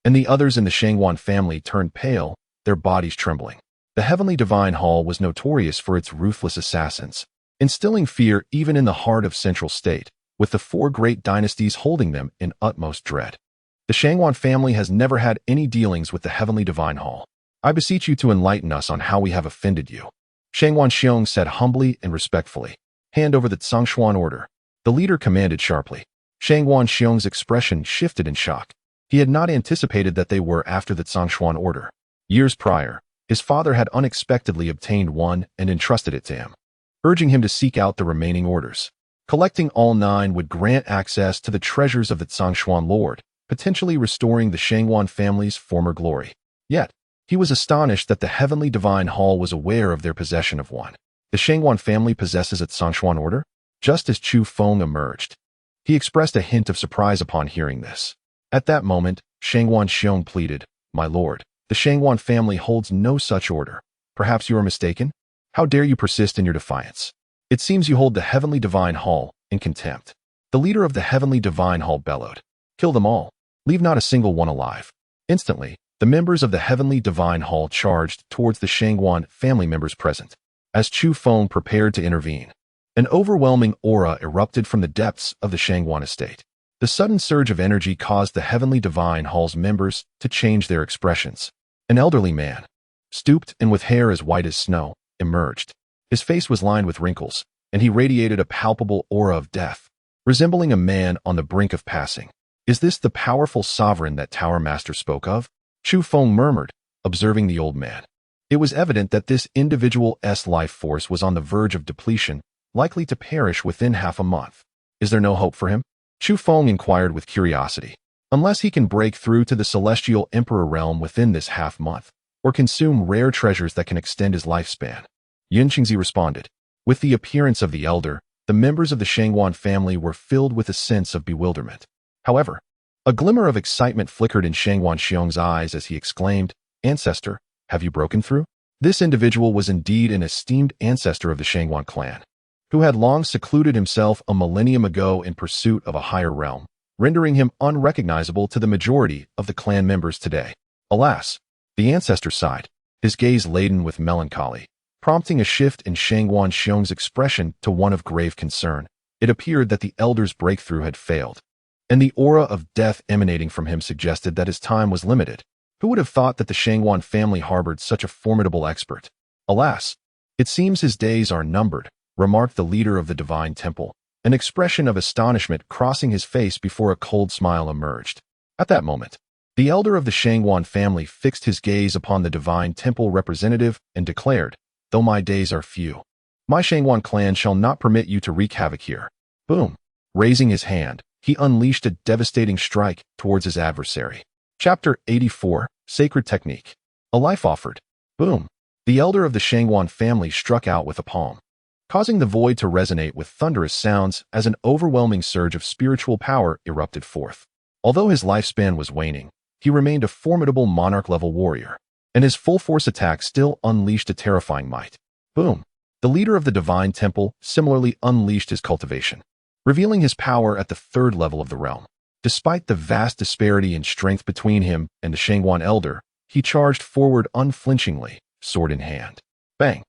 and the others in the Shangguan family turned pale, their bodies trembling. The Heavenly Divine Hall was notorious for its ruthless assassins, instilling fear even in the heart of Central State, with the four great dynasties holding them in utmost dread. The Shangguan family has never had any dealings with the Heavenly Divine Hall. I beseech you to enlighten us on how we have offended you." Shangguan Xiong said humbly and respectfully. "Hand over the Zhongshuan order." The leader commanded sharply. Shangguan Xiong's expression shifted in shock. He had not anticipated that they were after the Zhongshuan order. Years prior, his father had unexpectedly obtained one and entrusted it to him, urging him to seek out the remaining orders. Collecting all 9 would grant access to the treasures of the Zhongshuan Lord, potentially restoring the Shangguan family's former glory. Yet, he was astonished that the Heavenly Divine Hall was aware of their possession of one. The Shangguan family possesses a Zhongshuan order? Just as Chu Feng emerged, he expressed a hint of surprise upon hearing this. At that moment, Shangguan Xiong pleaded, "My lord, the Shangguan family holds no such order. Perhaps you are mistaken? How dare you persist in your defiance? It seems you hold the Heavenly Divine Hall in contempt." The leader of the Heavenly Divine Hall bellowed, "Kill them all. Leave not a single one alive." Instantly, the members of the Heavenly Divine Hall charged towards the Shangguan family members present. As Chu Feng prepared to intervene, an overwhelming aura erupted from the depths of the Shangguan estate. The sudden surge of energy caused the Heavenly Divine Hall's members to change their expressions. An elderly man, stooped and with hair as white as snow, emerged. His face was lined with wrinkles, and he radiated a palpable aura of death, resembling a man on the brink of passing. "Is this the powerful sovereign that Tower Master spoke of?" Chu Feng murmured, observing the old man. It was evident that this individual's life force was on the verge of depletion, likely to perish within half a month. Is there no hope for him? Chu Feng inquired with curiosity. Unless he can break through to the celestial emperor realm within this half-month, or consume rare treasures that can extend his lifespan. Yin Qingzi responded. With the appearance of the elder, the members of the Shangwan family were filled with a sense of bewilderment. However, a glimmer of excitement flickered in Shangwan Xiong's eyes as he exclaimed, "Ancestor, have you broken through?" This individual was indeed an esteemed ancestor of the Shangwan clan, who had long secluded himself a millennium ago in pursuit of a higher realm, rendering him unrecognizable to the majority of the clan members today. Alas, the ancestor sighed, his gaze laden with melancholy, prompting a shift in Shangwan Xiong's expression to one of grave concern. It appeared that the elder's breakthrough had failed, and the aura of death emanating from him suggested that his time was limited. Who would have thought that the Shangwan family harbored such a formidable expert? Alas, it seems his days are numbered, remarked the leader of the divine temple, an expression of astonishment crossing his face before a cold smile emerged. At that moment, the elder of the Shangwan family fixed his gaze upon the divine temple representative and declared, "Though my days are few, my Shangwan clan shall not permit you to wreak havoc here." Boom! Raising his hand, he unleashed a devastating strike towards his adversary. Chapter 84, Sacred Technique. A life offered. Boom! The elder of the Shangwan family struck out with a palm, causing the void to resonate with thunderous sounds as an overwhelming surge of spiritual power erupted forth. Although his lifespan was waning, he remained a formidable monarch-level warrior, and his full-force attack still unleashed a terrifying might. Boom! The leader of the divine temple similarly unleashed his cultivation, revealing his power at the third level of the realm. Despite the vast disparity in strength between him and the Shangwan elder, he charged forward unflinchingly, sword in hand. Bang!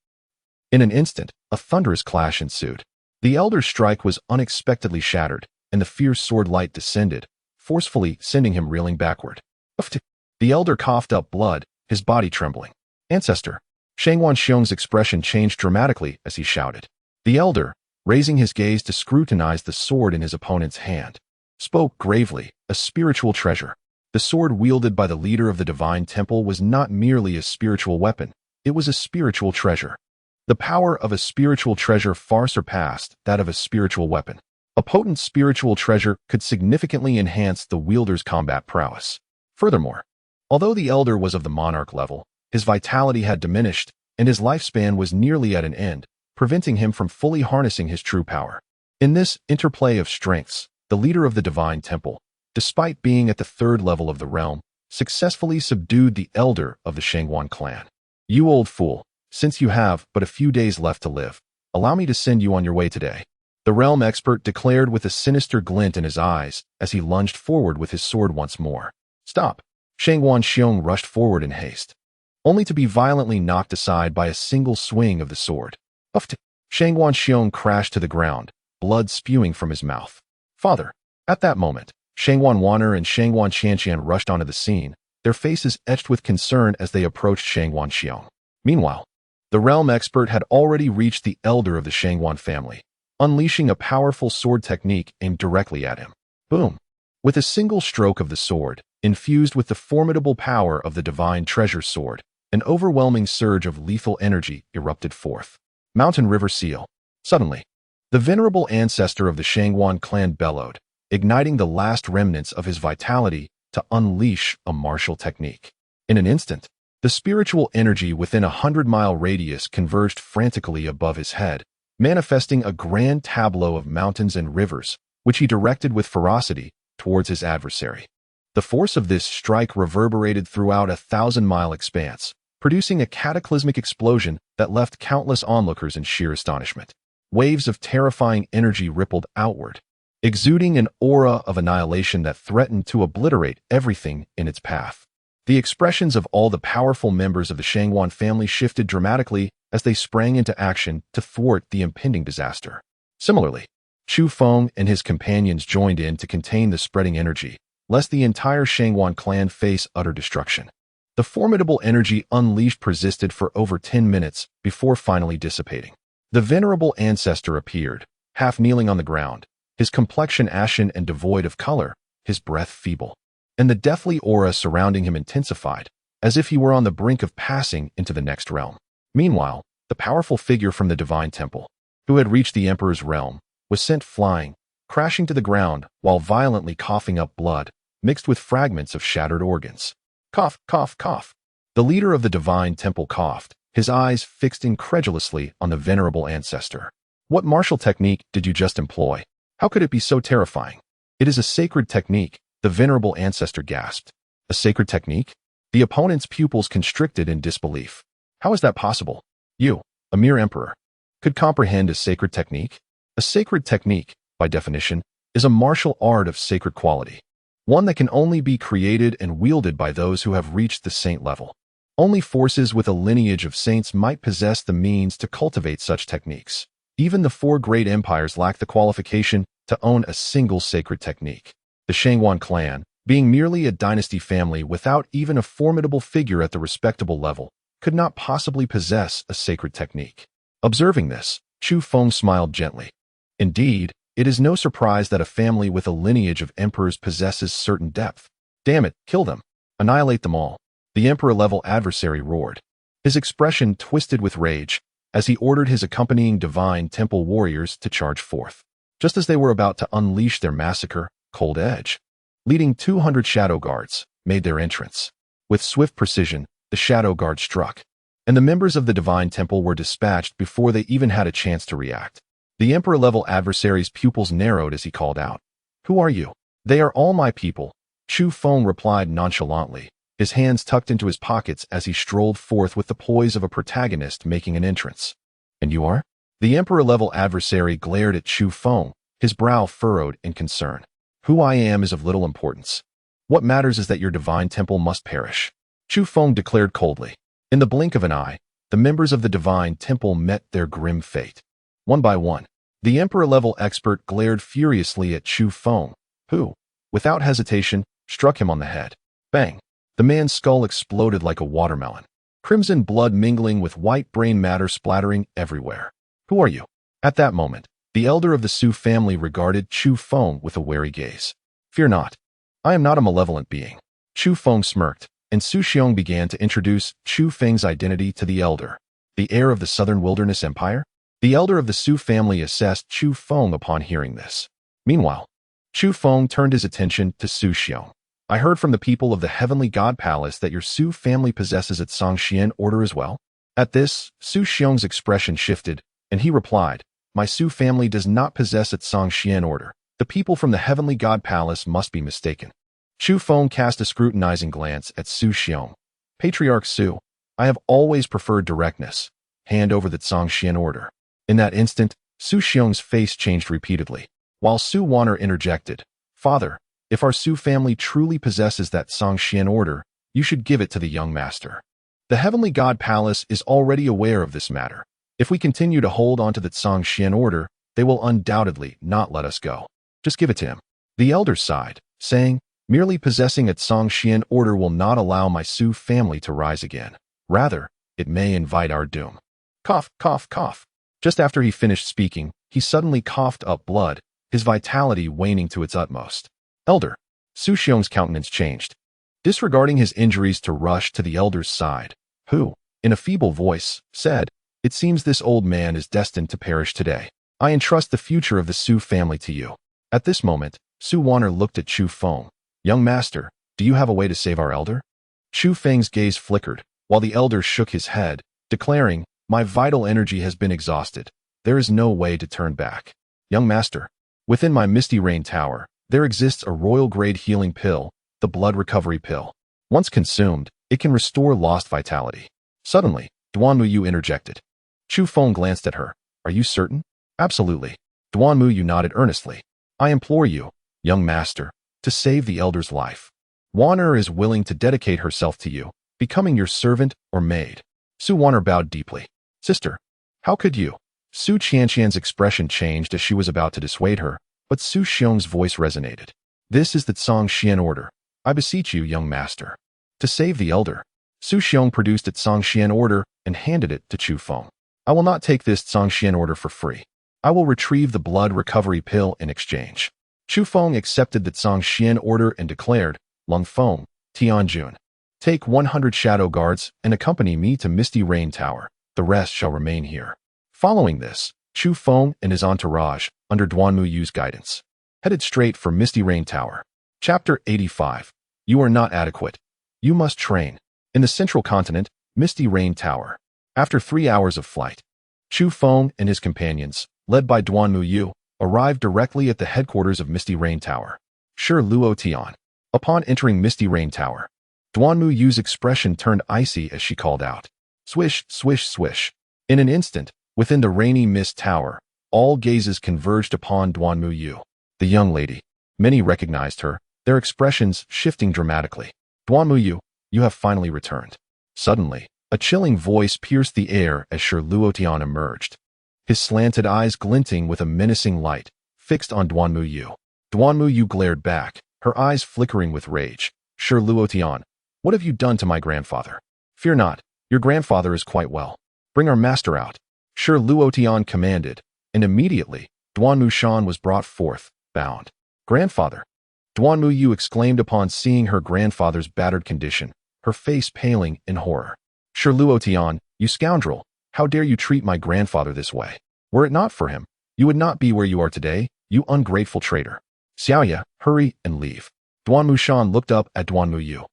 In an instant, a thunderous clash ensued. The elder's strike was unexpectedly shattered, and the fierce sword light descended, forcefully sending him reeling backward. The elder coughed up blood, his body trembling. "Ancestor!" Shangwan Xiong's expression changed dramatically as he shouted. The elder, raising his gaze to scrutinize the sword in his opponent's hand, spoke gravely, "A spiritual treasure." The sword wielded by the leader of the divine temple was not merely a spiritual weapon, it was a spiritual treasure. The power of a spiritual treasure far surpassed that of a spiritual weapon. A potent spiritual treasure could significantly enhance the wielder's combat prowess. Furthermore, although the elder was of the monarch level, his vitality had diminished, and his lifespan was nearly at an end, preventing him from fully harnessing his true power. In this interplay of strengths, the leader of the divine temple, despite being at the third level of the realm, successfully subdued the elder of the Shangwan clan. "You old fool, since you have but a few days left to live, allow me to send you on your way today," the realm expert declared with a sinister glint in his eyes as he lunged forward with his sword once more. "Stop!" Shangwan Xiong rushed forward in haste, only to be violently knocked aside by a single swing of the sword. Shangwan Xiong crashed to the ground, blood spewing from his mouth. "Father!" At that moment, Shangwan Wanner and Shangwan Qianqian rushed onto the scene, their faces etched with concern as they approached Shangwan Xiong. Meanwhile, the realm expert had already reached the elder of the Shangwan family, unleashing a powerful sword technique aimed directly at him. Boom! With a single stroke of the sword, infused with the formidable power of the divine treasure sword, an overwhelming surge of lethal energy erupted forth. Mountain River Seal. Suddenly, the venerable ancestor of the Shangwan clan bellowed, igniting the last remnants of his vitality to unleash a martial technique. In an instant, the spiritual energy within a 100-mile radius converged frantically above his head, manifesting a grand tableau of mountains and rivers, which he directed with ferocity towards his adversary. The force of this strike reverberated throughout a 1,000-mile expanse, producing a cataclysmic explosion that left countless onlookers in sheer astonishment. Waves of terrifying energy rippled outward, exuding an aura of annihilation that threatened to obliterate everything in its path. The expressions of all the powerful members of the Shangwan family shifted dramatically as they sprang into action to thwart the impending disaster. Similarly, Chu Feng and his companions joined in to contain the spreading energy, lest the entire Shangwan clan face utter destruction. The formidable energy unleashed persisted for over 10 minutes before finally dissipating. The venerable ancestor appeared, half kneeling on the ground, his complexion ashen and devoid of color, his breath feeble, and the deathly aura surrounding him intensified, as if he were on the brink of passing into the next realm. Meanwhile, the powerful figure from the divine temple, who had reached the emperor's realm, was sent flying, crashing to the ground while violently coughing up blood, mixed with fragments of shattered organs. Cough, cough, cough. The leader of the divine temple coughed, his eyes fixed incredulously on the venerable ancestor. What martial technique did you just employ? How could it be so terrifying? It is a sacred technique, the venerable ancestor gasped. A sacred technique? The opponent's pupils constricted in disbelief. How is that possible? You, a mere emperor, could comprehend a sacred technique? A sacred technique, by definition, is a martial art of sacred quality, one that can only be created and wielded by those who have reached the saint level. Only forces with a lineage of saints might possess the means to cultivate such techniques. Even the four great empires lack the qualification to own a single sacred technique. The Shangwan clan, being merely a dynasty family without even a formidable figure at the respectable level, could not possibly possess a sacred technique. Observing this, Chu Feng smiled gently. Indeed, it is no surprise that a family with a lineage of emperors possesses certain depth. Damn it, kill them. Annihilate them all. The emperor-level adversary roared. His expression twisted with rage as he ordered his accompanying divine temple warriors to charge forth. Just as they were about to unleash their massacre, Cold Edge, leading 200 shadow guards, made their entrance. With swift precision, the shadow guard struck, and the members of the divine temple were dispatched before they even had a chance to react. The emperor-level adversary's pupils narrowed as he called out, "Who are you?" "They are all my people," Chu Feng replied nonchalantly, his hands tucked into his pockets as he strolled forth with the poise of a protagonist making an entrance. "And you are?" The emperor-level adversary glared at Chu Feng, his brow furrowed in concern. "Who I am is of little importance. What matters is that your divine temple must perish," Chu Feng declared coldly. In the blink of an eye, the members of the divine temple met their grim fate. One by one, the emperor-level expert glared furiously at Chu Feng, who, without hesitation, struck him on the head. Bang! The man's skull exploded like a watermelon, crimson blood mingling with white brain matter splattering everywhere. "Who are you?" At that moment, the elder of the Su family regarded Chu Feng with a wary gaze. "Fear not. I am not a malevolent being." Chu Feng smirked, and Su Xiong began to introduce Chu Feng's identity to the elder. The heir of the Southern Wilderness Empire? The elder of the Su family assessed Chu Feng upon hearing this. Meanwhile, Chu Feng turned his attention to Su Xiong. "I heard from the people of the Heavenly God Palace that your Su family possesses its Songxian order as well." At this, Su Xiong's expression shifted, and he replied, "My Su family does not possess its Songxian order. The people from the Heavenly God Palace must be mistaken." Chu Feng cast a scrutinizing glance at Su Xiong. "Patriarch Su, I have always preferred directness. Hand over the Songxian order." In that instant, Su Xiong's face changed repeatedly, while Su Wanner interjected, "Father, if our Su family truly possesses that Songxian order, you should give it to the young master. The Heavenly God Palace is already aware of this matter. If we continue to hold on to the Songxian order, they will undoubtedly not let us go. Just give it to him." The elder sighed, saying, "Merely possessing a Songxian order will not allow my Su family to rise again. Rather, it may invite our doom." Cough, cough, cough. Just after he finished speaking, he suddenly coughed up blood, his vitality waning to its utmost. "Elder." Su Xiong's countenance changed, disregarding his injuries to rush to the elder's side, who, in a feeble voice, said, "It seems this old man is destined to perish today. I entrust the future of the Su family to you." At this moment, Su Wanner looked at Chu Feng. "Young master, do you have a way to save our elder?" Chu Feng's gaze flickered, while the elder shook his head, declaring, "My vital energy has been exhausted. There is no way to turn back. Young master, within my Misty Rain Tower, there exists a royal-grade healing pill, the blood recovery pill. Once consumed, it can restore lost vitality." Suddenly, Duan Muyu interjected. Chu Feng glanced at her. "Are you certain?" "Absolutely." Duan Muyu nodded earnestly. "I implore you, young master, to save the elder's life. Wanner is willing to dedicate herself to you, becoming your servant or maid." Su Wanner bowed deeply. "Sister, how could you?" Su Qianqian's expression changed as she was about to dissuade her, but Su Xiong's voice resonated. "This is the Songxian order. I beseech you, young master, to save the elder." Su Xiong produced its Songxian order and handed it to Chu Feng. "I will not take this Songxian order for free. I will retrieve the blood recovery pill in exchange." Chu Feng accepted the Songxian order and declared, "Lung Feng, Tianjun, take 100 shadow guards and accompany me to Misty Rain Tower. The rest shall remain here." Following this, Chu Feng and his entourage, under Duan Muyu's guidance, headed straight for Misty Rain Tower. Chapter 85. You are not adequate. You must train. In the central continent, Misty Rain Tower. After 3 hours of flight, Chu Feng and his companions, led by Duanmu Yu, arrived directly at the headquarters of Misty Rain Tower. Shi Luotian. Upon entering Misty Rain Tower, Duanmu Yu's expression turned icy as she called out, "Swish, swish, swish." In an instant, within the rainy mist tower, all gazes converged upon Duanmu Yu. The young lady. Many recognized her, their expressions shifting dramatically. "Duanmu Yu, you have finally returned." Suddenly, a chilling voice pierced the air as Shi Luotian emerged, his slanted eyes glinting with a menacing light, fixed on Duanmu Yu. Duanmu Yu glared back, her eyes flickering with rage. "Shi Luotian, what have you done to my grandfather?" "Fear not, your grandfather is quite well. Bring our master out," Shi Luotian commanded, and immediately, Duanmu Shan was brought forth, bound. "Grandfather!" Duanmu Yu exclaimed upon seeing her grandfather's battered condition, her face paling in horror. "Shi Luotian, you scoundrel, how dare you treat my grandfather this way? Were it not for him, you would not be where you are today, you ungrateful traitor. Xiaoya, hurry and leave." Duanmu Shan looked up at Duanmu Yu,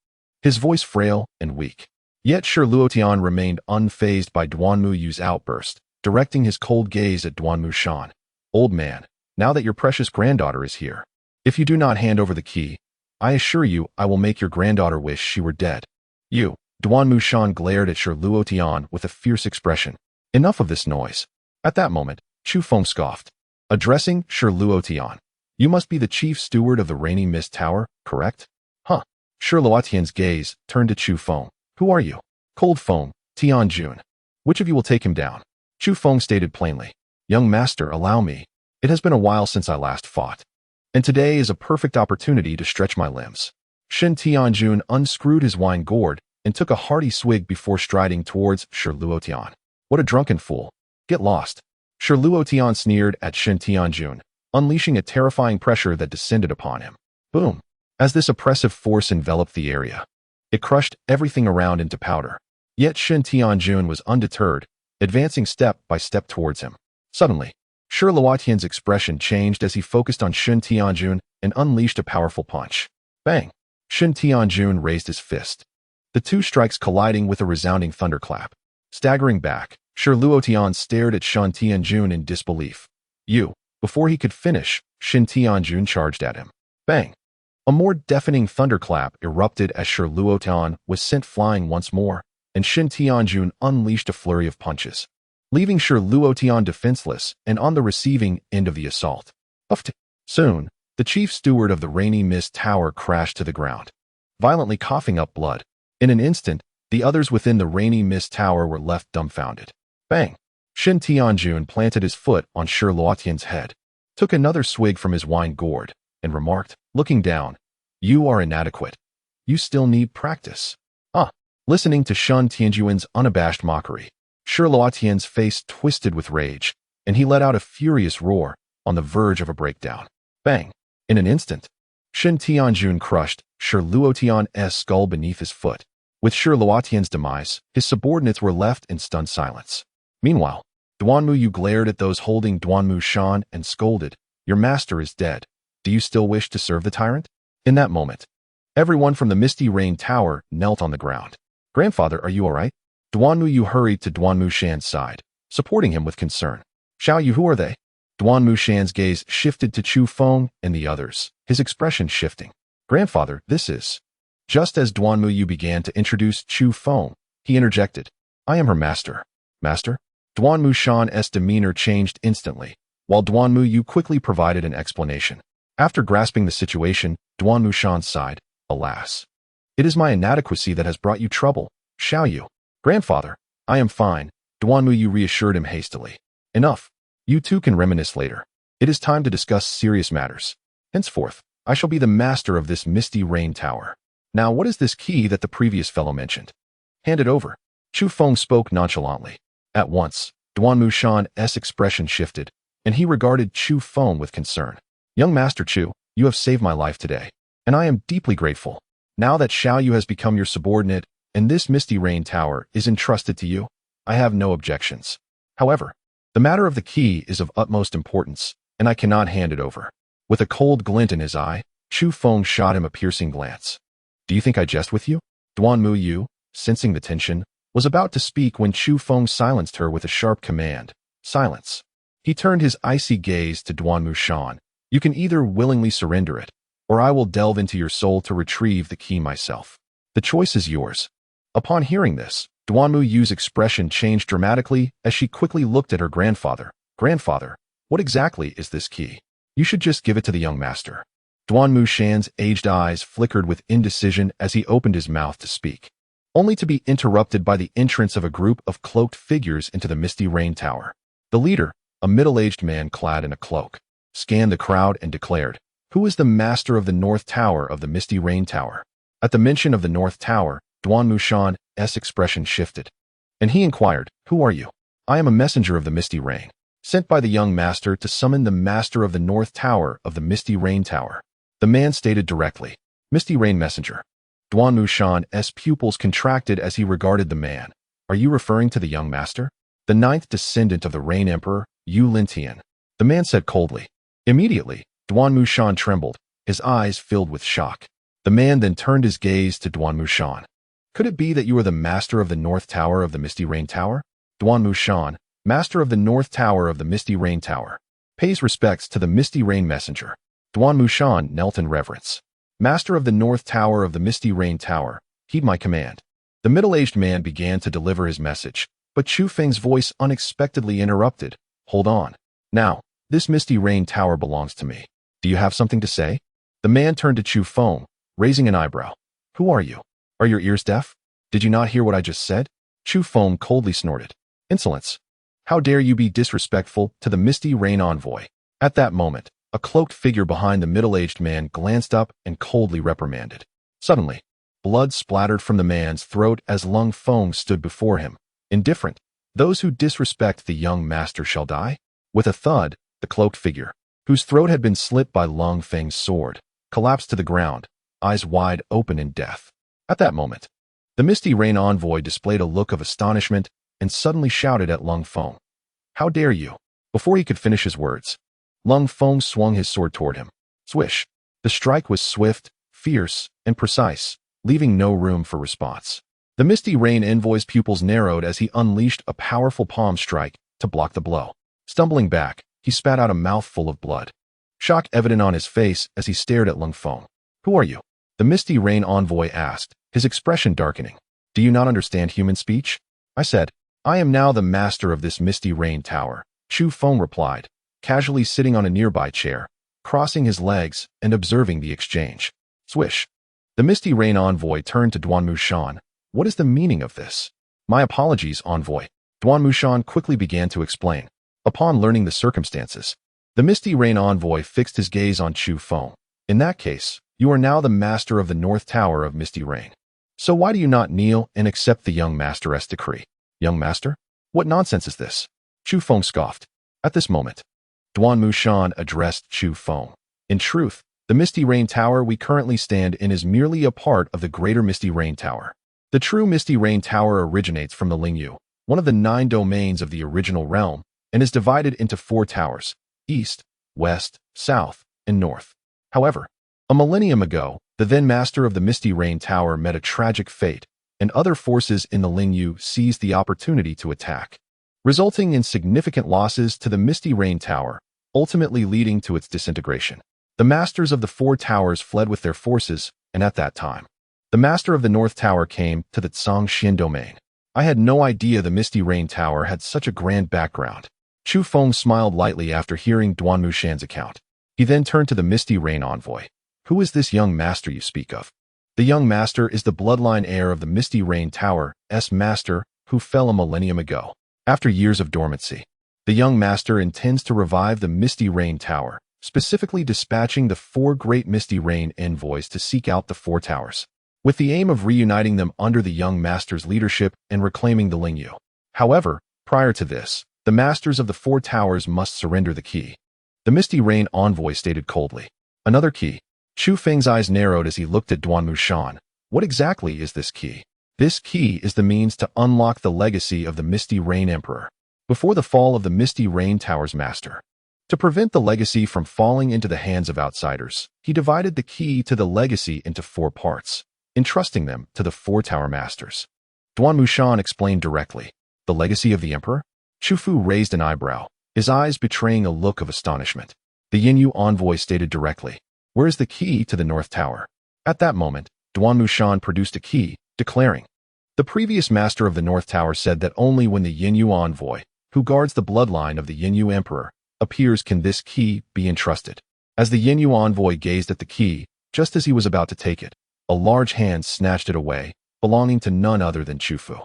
his voice frail and weak. Yet Shi Luotian remained unfazed by Duanmu Yu's outburst, directing his cold gaze at Duanmu Shan. "Old man, now that your precious granddaughter is here, if you do not hand over the key, I assure you I will make your granddaughter wish she were dead." "You," Duanmu Shan glared at Shi Luotian with a fierce expression. "Enough of this noise." At that moment, Chu Feng scoffed, addressing Shi Luotian. "You must be the chief steward of the Rainy Mist Tower, correct?" "Huh." Shi Luotian's gaze turned to Chu Feng. "Who are you?" "Cold Feng, Tianjun. Which of you will take him down?" Chu Feng stated plainly. "Young master, allow me. It has been a while since I last fought, and today is a perfect opportunity to stretch my limbs." Shin Tianjun unscrewed his wine gourd and took a hearty swig before striding towards Shi Luotian. "What a drunken fool. Get lost." Shi Luotian sneered at Shin Tianjun, unleashing a terrifying pressure that descended upon him. Boom! As this oppressive force enveloped the area, it crushed everything around into powder. Yet Shin Tianjun was undeterred, advancing step by step towards him. Suddenly, Shi Luotian's expression changed as he focused on Shin Tianjun and unleashed a powerful punch. Bang! Shin Tianjun raised his fist, the two strikes colliding with a resounding thunderclap. Staggering back, Shi Luotian stared at Shin Tianjun in disbelief. "You!" Before he could finish, Shin Tianjun charged at him. Bang! A more deafening thunderclap erupted as Shi Luotian was sent flying once more, and Shin Tianjun unleashed a flurry of punches, leaving Shi Luotian defenseless and on the receiving end of the assault. Soon, the chief steward of the Rainy Mist Tower crashed to the ground, violently coughing up blood. In an instant, the others within the Rainy Mist Tower were left dumbfounded. Bang! Shin Tianjun planted his foot on Shi Luotian's head, took another swig from his wine gourd, and remarked, looking down, "You are inadequate. You still need practice." Listening to Shin Tianjun's unabashed mockery, Shi Luotian's face twisted with rage, and he let out a furious roar, on the verge of a breakdown. Bang! In an instant, Shin Tianjun crushed Shi Luotian's skull beneath his foot. With Shi Luotian's demise, his subordinates were left in stunned silence. Meanwhile, Duanmu Yu glared at those holding Duanmu Shan and scolded, "Your master is dead. Do you still wish to serve the tyrant?" In that moment, everyone from the Misty Rain Tower knelt on the ground. "Grandfather, are you all right?" Duanmu Yu hurried to Duanmu Shan's side, supporting him with concern. "Xiaoyu, who are they?" Duanmu Shan's gaze shifted to Chu Feng and the others, his expression shifting. "Grandfather, this is..." Just as Duanmu Yu began to introduce Chu Feng, he interjected, "I am her master." "Master?" Duanmu Shan's demeanor changed instantly, while Duanmu Yu quickly provided an explanation. After grasping the situation, Duanmu Shan sighed, "Alas, it is my inadequacy that has brought you trouble, Xiaoyu." "Grandfather, I am fine," Duanmu Yu reassured him hastily. "Enough. You two can reminisce later. It is time to discuss serious matters. Henceforth, I shall be the master of this Misty Rain Tower. Now, what is this key that the previous fellow mentioned? Hand it over." Chu Feng spoke nonchalantly. At once, Duanmu Shan's expression shifted, and he regarded Chu Feng with concern. "Young Master Chu, you have saved my life today, and I am deeply grateful. Now that Xiaoyu has become your subordinate, and this Misty Rain Tower is entrusted to you, I have no objections. However, the matter of the key is of utmost importance, and I cannot hand it over." With a cold glint in his eye, Chu Feng shot him a piercing glance. Do you think I jest with you? Duanmu Yu, sensing the tension, was about to speak when Chu Feng silenced her with a sharp command. Silence. He turned his icy gaze to Duanmu Shan. You can either willingly surrender it, or I will delve into your soul to retrieve the key myself. The choice is yours. Upon hearing this, Duanmu Yu's expression changed dramatically as she quickly looked at her grandfather. Grandfather, what exactly is this key? You should just give it to the young master. Duanmu Shan's aged eyes flickered with indecision as he opened his mouth to speak, only to be interrupted by the entrance of a group of cloaked figures into the misty rain tower. The leader, a middle-aged man clad in a cloak, scanned the crowd and declared, Who is the master of the North Tower of the Misty Rain Tower? At the mention of the North Tower, Duanmu Shan's expression shifted, and he inquired, Who are you? I am a messenger of the Misty Rain, sent by the young master to summon the master of the North Tower of the Misty Rain Tower. The man stated directly, Misty Rain Messenger. Duanmu Shan's pupils contracted as he regarded the man. Are you referring to the young master? The ninth descendant of the Rain Emperor, Yu Lintian. The man said coldly. Immediately, Duanmu Shan trembled, his eyes filled with shock. The man then turned his gaze to Duanmu Shan. Could it be that you are the master of the North Tower of the Misty Rain Tower? Duanmu Shan, master of the North Tower of the Misty Rain Tower, pays respects to the Misty Rain Messenger. Duanmu Shan knelt in reverence. Master of the North Tower of the Misty Rain Tower, heed my command. The middle-aged man began to deliver his message, but Chu Feng's voice unexpectedly interrupted. Hold on. Now, this Misty Rain Tower belongs to me. Do you have something to say? The man turned to Chu Feng, raising an eyebrow. Who are you? Are your ears deaf? Did you not hear what I just said? Chu Feng coldly snorted. Insolence. How dare you be disrespectful to the Misty Rain envoy? At that moment, a cloaked figure behind the middle-aged man glanced up and coldly reprimanded. Suddenly, blood splattered from the man's throat as Lung Feng stood before him. Indifferent, those who disrespect the young master shall die. With a thud, the cloaked figure, whose throat had been slit by Lung Feng's sword, collapsed to the ground, eyes wide open in death. At that moment, the Misty Rain envoy displayed a look of astonishment and suddenly shouted at Lung Feng. How dare you? Before he could finish his words, Lung Feng swung his sword toward him. Swish. The strike was swift, fierce, and precise, leaving no room for response. The Misty Rain envoy's pupils narrowed as he unleashed a powerful palm strike to block the blow. Stumbling back, he spat out a mouthful of blood, shock evident on his face as he stared at Lung Feng. Who are you? The Misty Rain envoy asked, his expression darkening. Do you not understand human speech? I said, I am now the master of this Misty Rain Tower. Chu Feng replied, casually sitting on a nearby chair, crossing his legs and observing the exchange. Swish. The Misty Rain envoy turned to Duanmu Shan. What is the meaning of this? My apologies, envoy. Duanmu Shan quickly began to explain. Upon learning the circumstances, the Misty Rain envoy fixed his gaze on Chu Feng. In that case, you are now the master of the North Tower of Misty Rain. So why do you not kneel and accept the young master's decree? Young master? What nonsense is this? Chu Feng scoffed. At this moment, Duanmu Shan addressed Chu Feng. In truth, the Misty Rain Tower we currently stand in is merely a part of the greater Misty Rain Tower. The true Misty Rain Tower originates from the Lingyu, one of the 9 domains of the original realm, and is divided into 4 towers, east, west, south, and north. However, a millennium ago, the then master of the Misty Rain Tower met a tragic fate, and other forces in the Lingyu seized the opportunity to attack, resulting in significant losses to the Misty Rain Tower, ultimately leading to its disintegration. The masters of the 4 towers fled with their forces, and at that time, the master of the North Tower came to the Zhangxian domain. I had no idea the Misty Rain Tower had such a grand background. Chu Feng smiled lightly after hearing Duanmu Shan's account. He then turned to the Misty Rain envoy. Who is this young master you speak of? The young master is the bloodline heir of the Misty Rain Tower's master who fell a millennium ago. After years of dormancy, the young master intends to revive the Misty Rain Tower, specifically dispatching the 4 great Misty Rain envoys to seek out the 4 towers, with the aim of reuniting them under the young master's leadership and reclaiming the Lingyu. However, prior to this, the masters of the 4 towers must surrender the key. The Misty Rain envoy stated coldly. Another key. Chu Feng's eyes narrowed as he looked at Duanmu Shan. What exactly is this key? This key is the means to unlock the legacy of the Misty Rain Emperor. Before the fall of the Misty Rain Tower's master, To prevent the legacy from falling into the hands of outsiders, he divided the key to the legacy into 4 parts, entrusting them to the 4 tower masters. Duan Mushan explained directly. The legacy of the emperor? Chu Fu raised an eyebrow, his eyes betraying a look of astonishment. The Yinyu envoy stated directly, "Where is the key to the North Tower?" At that moment, Duan Mushan produced a key, declaring, "The previous master of the North Tower said that only when the Yinyu envoy, who guards the bloodline of the Yinyu emperor, appears can this key be entrusted." As the Yinyu envoy gazed at the key, just as he was about to take it, a large hand snatched it away, belonging to none other than Chu Fu.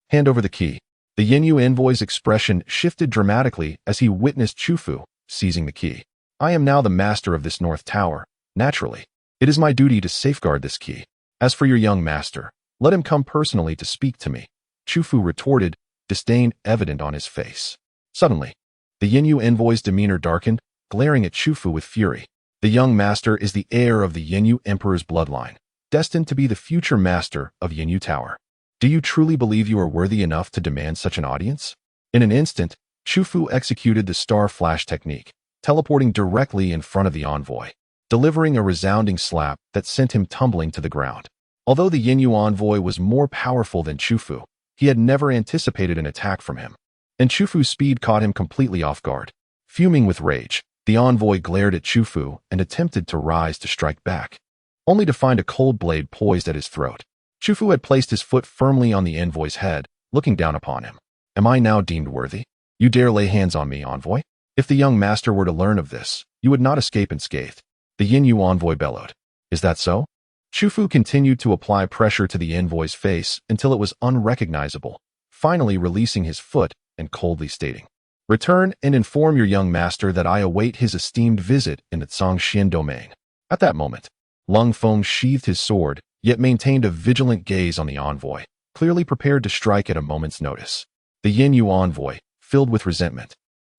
"Hand over the key." The Yinyu envoy's expression shifted dramatically as he witnessed Chu Fu seizing the key. "I am now the master of this North Tower. Naturally, it is my duty to safeguard this key. As for your young master, let him come personally to speak to me," Chu Fu retorted, disdain evident on his face. Suddenly, the Yinyu envoy's demeanor darkened, glaring at Chu Fu with fury. The young master is the heir of the Yinyu emperor's bloodline, destined to be the future master of Yinyu Tower. Do you truly believe you are worthy enough to demand such an audience? In an instant, Chu Fu executed the star flash technique, teleporting directly in front of the envoy, delivering a resounding slap that sent him tumbling to the ground. Although the Yinyu envoy was more powerful than Chu Fu, he had never anticipated an attack from him, and Chu Fu's speed caught him completely off guard. Fuming with rage, the envoy glared at Chu Fu and attempted to rise to strike back, only to find a cold blade poised at his throat. Chu Fu had placed his foot firmly on the envoy's head, looking down upon him. "Am I now deemed worthy? You dare lay hands on me, envoy? If the young master were to learn of this, you would not escape unscathed." The Yinyu envoy bellowed. "Is that so?" Chu Fu continued to apply pressure to the envoy's face until it was unrecognizable, finally releasing his foot and coldly stating, "Return and inform your young master that I await his esteemed visit in the Zhangxian domain." At that moment, Lung Feng sheathed his sword, yet maintained a vigilant gaze on the envoy, clearly prepared to strike at a moment's notice. The Yinyu envoy, filled with resentment,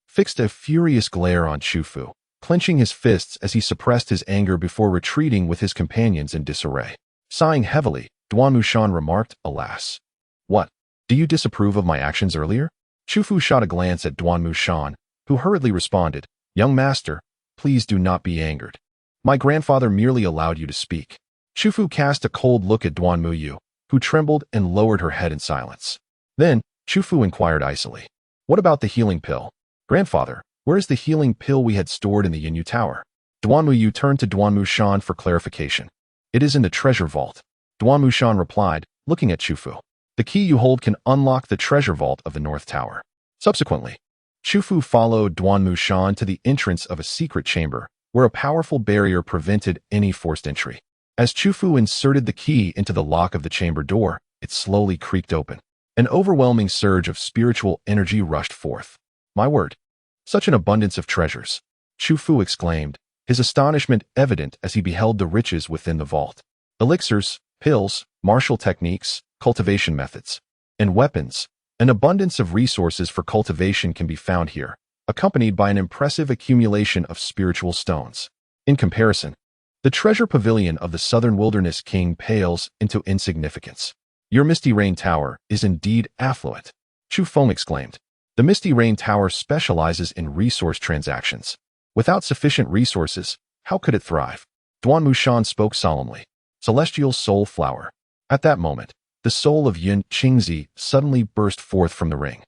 fixed a furious glare on Chu Fu, clenching his fists as he suppressed his anger before retreating with his companions in disarray. Sighing heavily, Duan Mushan remarked, "Alas. What? Do you disapprove of my actions earlier?" Chu Fu shot a glance at Duan Mushan, who hurriedly responded, "Young master, please do not be angered. My grandfather merely allowed you to speak." Chu Fu cast a cold look at Duan Muyu, who trembled and lowered her head in silence. Then, Chu Fu inquired icily, "What about the healing pill? Grandfather, where is the healing pill we had stored in the Yinyu Tower?" Duan Muyu turned to Duan Mushan for clarification. "It is in the treasure vault," Duan Mushan replied, looking at Chu Fu. "The key you hold can unlock the treasure vault of the North Tower." Subsequently, Chu Fu followed Duan Mushan to the entrance of a secret chamber, where a powerful barrier prevented any forced entry. As Chu Fu inserted the key into the lock of the chamber door, it slowly creaked open. An overwhelming surge of spiritual energy rushed forth. "My word! Such an abundance of treasures!" Chu Fu exclaimed, his astonishment evident as he beheld the riches within the vault. Elixirs, pills, martial techniques, cultivation methods, and weapons. An abundance of resources for cultivation can be found here, accompanied by an impressive accumulation of spiritual stones. In comparison, the treasure pavilion of the Southern Wilderness King pales into insignificance. "Your Misty Rain Tower is indeed affluent," Chu Feng exclaimed. "The Misty Rain Tower specializes in resource transactions. Without sufficient resources, how could it thrive?" Duan Mushan spoke solemnly. "Celestial Soul Flower." At that moment, the soul of Yun Qingzi suddenly burst forth from the ring,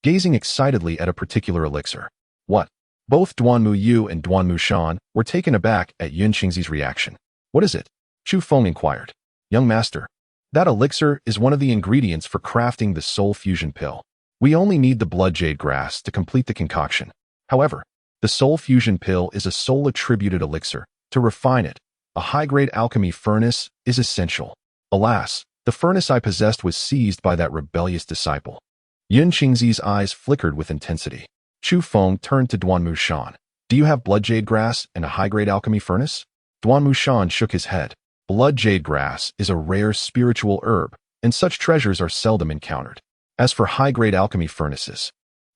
gazing excitedly at a particular elixir. "What?" Both Duan Muyu and Duan Mushan were taken aback at Yun Qingzi's reaction. "What is it?" Chu Feng inquired. "Young master, that elixir is one of the ingredients for crafting the soul fusion pill. We only need the blood jade grass to complete the concoction. However, the soul fusion pill is a soul-attributed elixir. To refine it, a high-grade alchemy furnace is essential. Alas, the furnace I possessed was seized by that rebellious disciple." Yun Qingzi's eyes flickered with intensity. Chu Feng turned to Duan Mushan. "Do you have blood jade grass and a high-grade alchemy furnace?" Duan Mushan shook his head. Blood jade grass is a rare spiritual herb, and such treasures are seldom encountered. As for high-grade alchemy furnaces,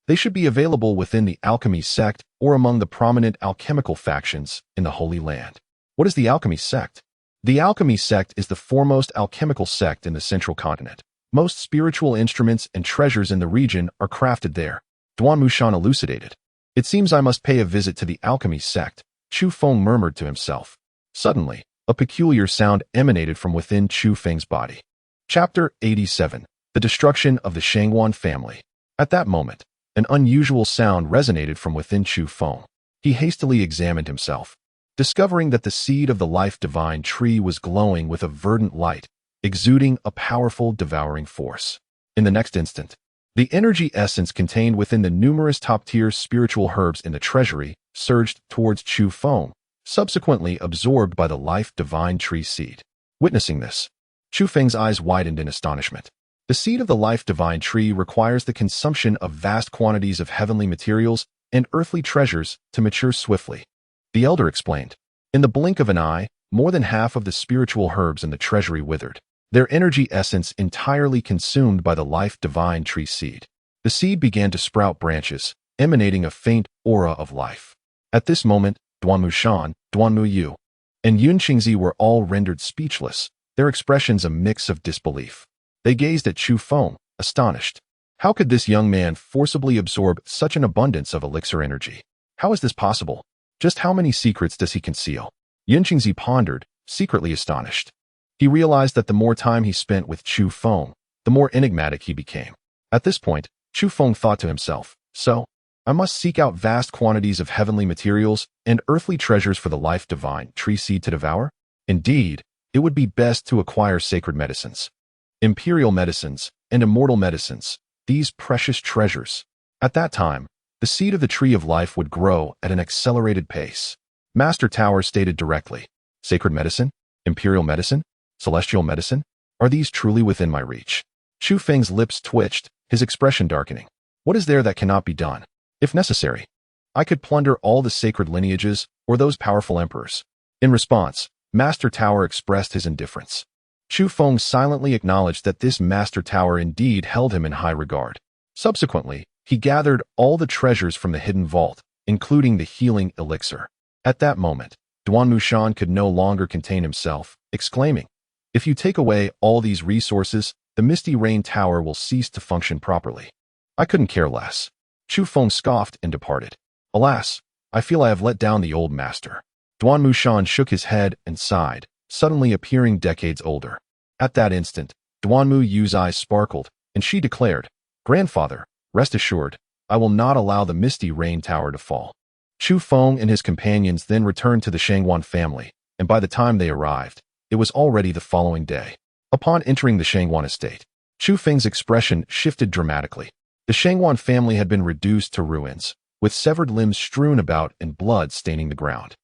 they should be available within the alchemy sect or among the prominent alchemical factions in the Holy Land. What is the alchemy sect? The alchemy sect is the foremost alchemical sect in the central continent. Most spiritual instruments and treasures in the region are crafted there, Duan Mushan elucidated. It seems I must pay a visit to the alchemy sect, Chu Feng murmured to himself. Suddenly, a peculiar sound emanated from within Chu Feng's body. Chapter 87. The Destruction of the Shangwan Family. At that moment, an unusual sound resonated from within Chu Feng. He hastily examined himself, discovering that the seed of the life divine tree was glowing with a verdant light, exuding a powerful devouring force. In the next instant, the energy essence contained within the numerous top-tier spiritual herbs in the treasury surged towards Chu Feng, subsequently absorbed by the life divine tree seed. Witnessing this, Chu Feng's eyes widened in astonishment. The seed of the life divine tree requires the consumption of vast quantities of heavenly materials and earthly treasures to mature swiftly. The elder explained. In the blink of an eye, more than half of the spiritual herbs in the treasury withered, their energy essence entirely consumed by the life divine tree seed. The seed began to sprout branches, emanating a faint aura of life. At this moment, Duanmu Shan, Duanmu Yu, and Yun Qingzi were all rendered speechless, their expressions a mix of disbelief. They gazed at Chu Feng, astonished. How could this young man forcibly absorb such an abundance of elixir energy? How is this possible? Just how many secrets does he conceal? Yun Qingzi pondered, secretly astonished. He realized that the more time he spent with Chu Feng, the more enigmatic he became. At this point, Chu Feng thought to himself, so, I must seek out vast quantities of heavenly materials and earthly treasures for the life divine tree seed to devour? Indeed, it would be best to acquire sacred medicines, imperial medicines, and immortal medicines, these precious treasures. At that time, the seed of the tree of life would grow at an accelerated pace. Master Tower stated directly, sacred medicine, imperial medicine, celestial medicine, are these truly within my reach? Chu Feng's lips twitched, his expression darkening. What is there that cannot be done? If necessary, I could plunder all the sacred lineages or those powerful emperors. In response, Master Tower expressed his indifference. Chu Feng silently acknowledged that this Master Tower indeed held him in high regard. Subsequently, he gathered all the treasures from the hidden vault, including the healing elixir. At that moment, Duanmu Shan could no longer contain himself, exclaiming, if you take away all these resources, the Misty Rain Tower will cease to function properly. I couldn't care less. Chu Feng scoffed and departed. Alas, I feel I have let down the old master. Duanmu Shan shook his head and sighed, suddenly appearing decades older. At that instant, Duanmu Yu's eyes sparkled, and she declared, Grandfather, rest assured, I will not allow the Misty Rain Tower to fall. Chu Feng and his companions then returned to the Shangwan family, and by the time they arrived, it was already the following day. Upon entering the Shangwan estate, Chu Feng's expression shifted dramatically. The Shangwan family had been reduced to ruins, with severed limbs strewn about and blood staining the ground.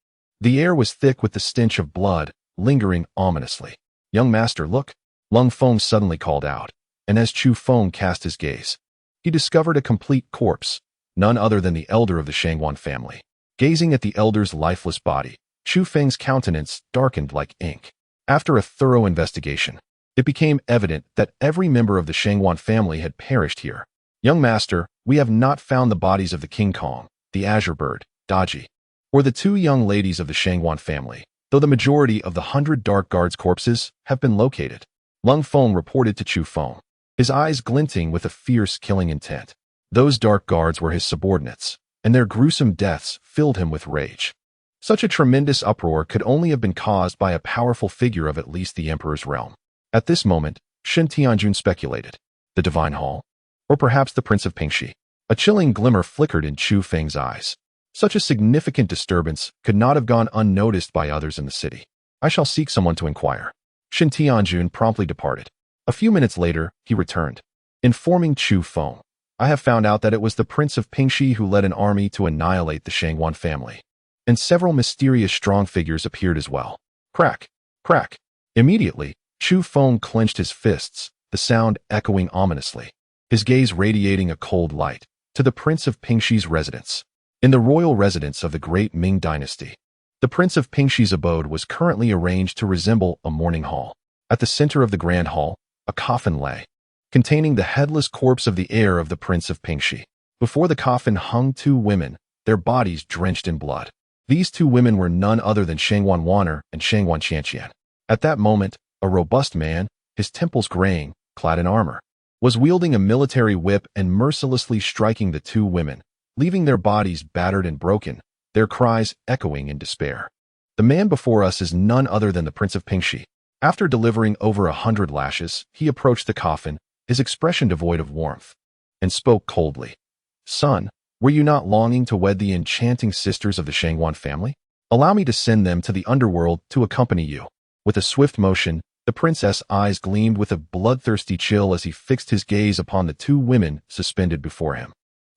The air was thick with the stench of blood, lingering ominously. Young master, look, Lung Feng suddenly called out, and as Chu Feng cast his gaze, he discovered a complete corpse, none other than the elder of the Shangwan family. Gazing at the elder's lifeless body, Chu Feng's countenance darkened like ink. After a thorough investigation, it became evident that every member of the Shangwan family had perished here. Young master, we have not found the bodies of the King Kong, the Azure Bird, Daji, or the two young ladies of the Shangwan family, though the majority of the 100 Dark Guards' corpses have been located. Lung Feng reported to Chu Feng, his eyes glinting with a fierce killing intent. Those Dark Guards were his subordinates, and their gruesome deaths filled him with rage. Such a tremendous uproar could only have been caused by a powerful figure of at least the Emperor's realm. At this moment, Shen Tianjun speculated, the Divine Hall? Or perhaps the Prince of Pingxi? A chilling glimmer flickered in Chu Feng's eyes. Such a significant disturbance could not have gone unnoticed by others in the city. I shall seek someone to inquire. Shen Tianjun promptly departed. A few minutes later, he returned, informing Chu Feng, I have found out that it was the Prince of Pingxi who led an army to annihilate the Shangwan family. And several mysterious strong figures appeared as well. Crack! Crack! Immediately, Chu Feng clenched his fists, the sound echoing ominously, his gaze radiating a cold light, to the Prince of Pingxi's residence. In the royal residence of the great Ming Dynasty, the Prince of Pingxi's abode was currently arranged to resemble a mourning hall. At the center of the grand hall, a coffin lay, containing the headless corpse of the heir of the Prince of Pingxi. Before the coffin hung two women, their bodies drenched in blood. These two women were none other than Shangwan Wanner and Shangwan Qianqian. At that moment, a robust man, his temples graying, clad in armor, was wielding a military whip and mercilessly striking the two women, leaving their bodies battered and broken, their cries echoing in despair. The man before us is none other than the Prince of Pingxi. After delivering over 100 lashes, he approached the coffin, his expression devoid of warmth, and spoke coldly. Son, were you not longing to wed the enchanting sisters of the Shangwan family? Allow me to send them to the underworld to accompany you. With a swift motion, the prince's eyes gleamed with a bloodthirsty chill as he fixed his gaze upon the two women suspended before him.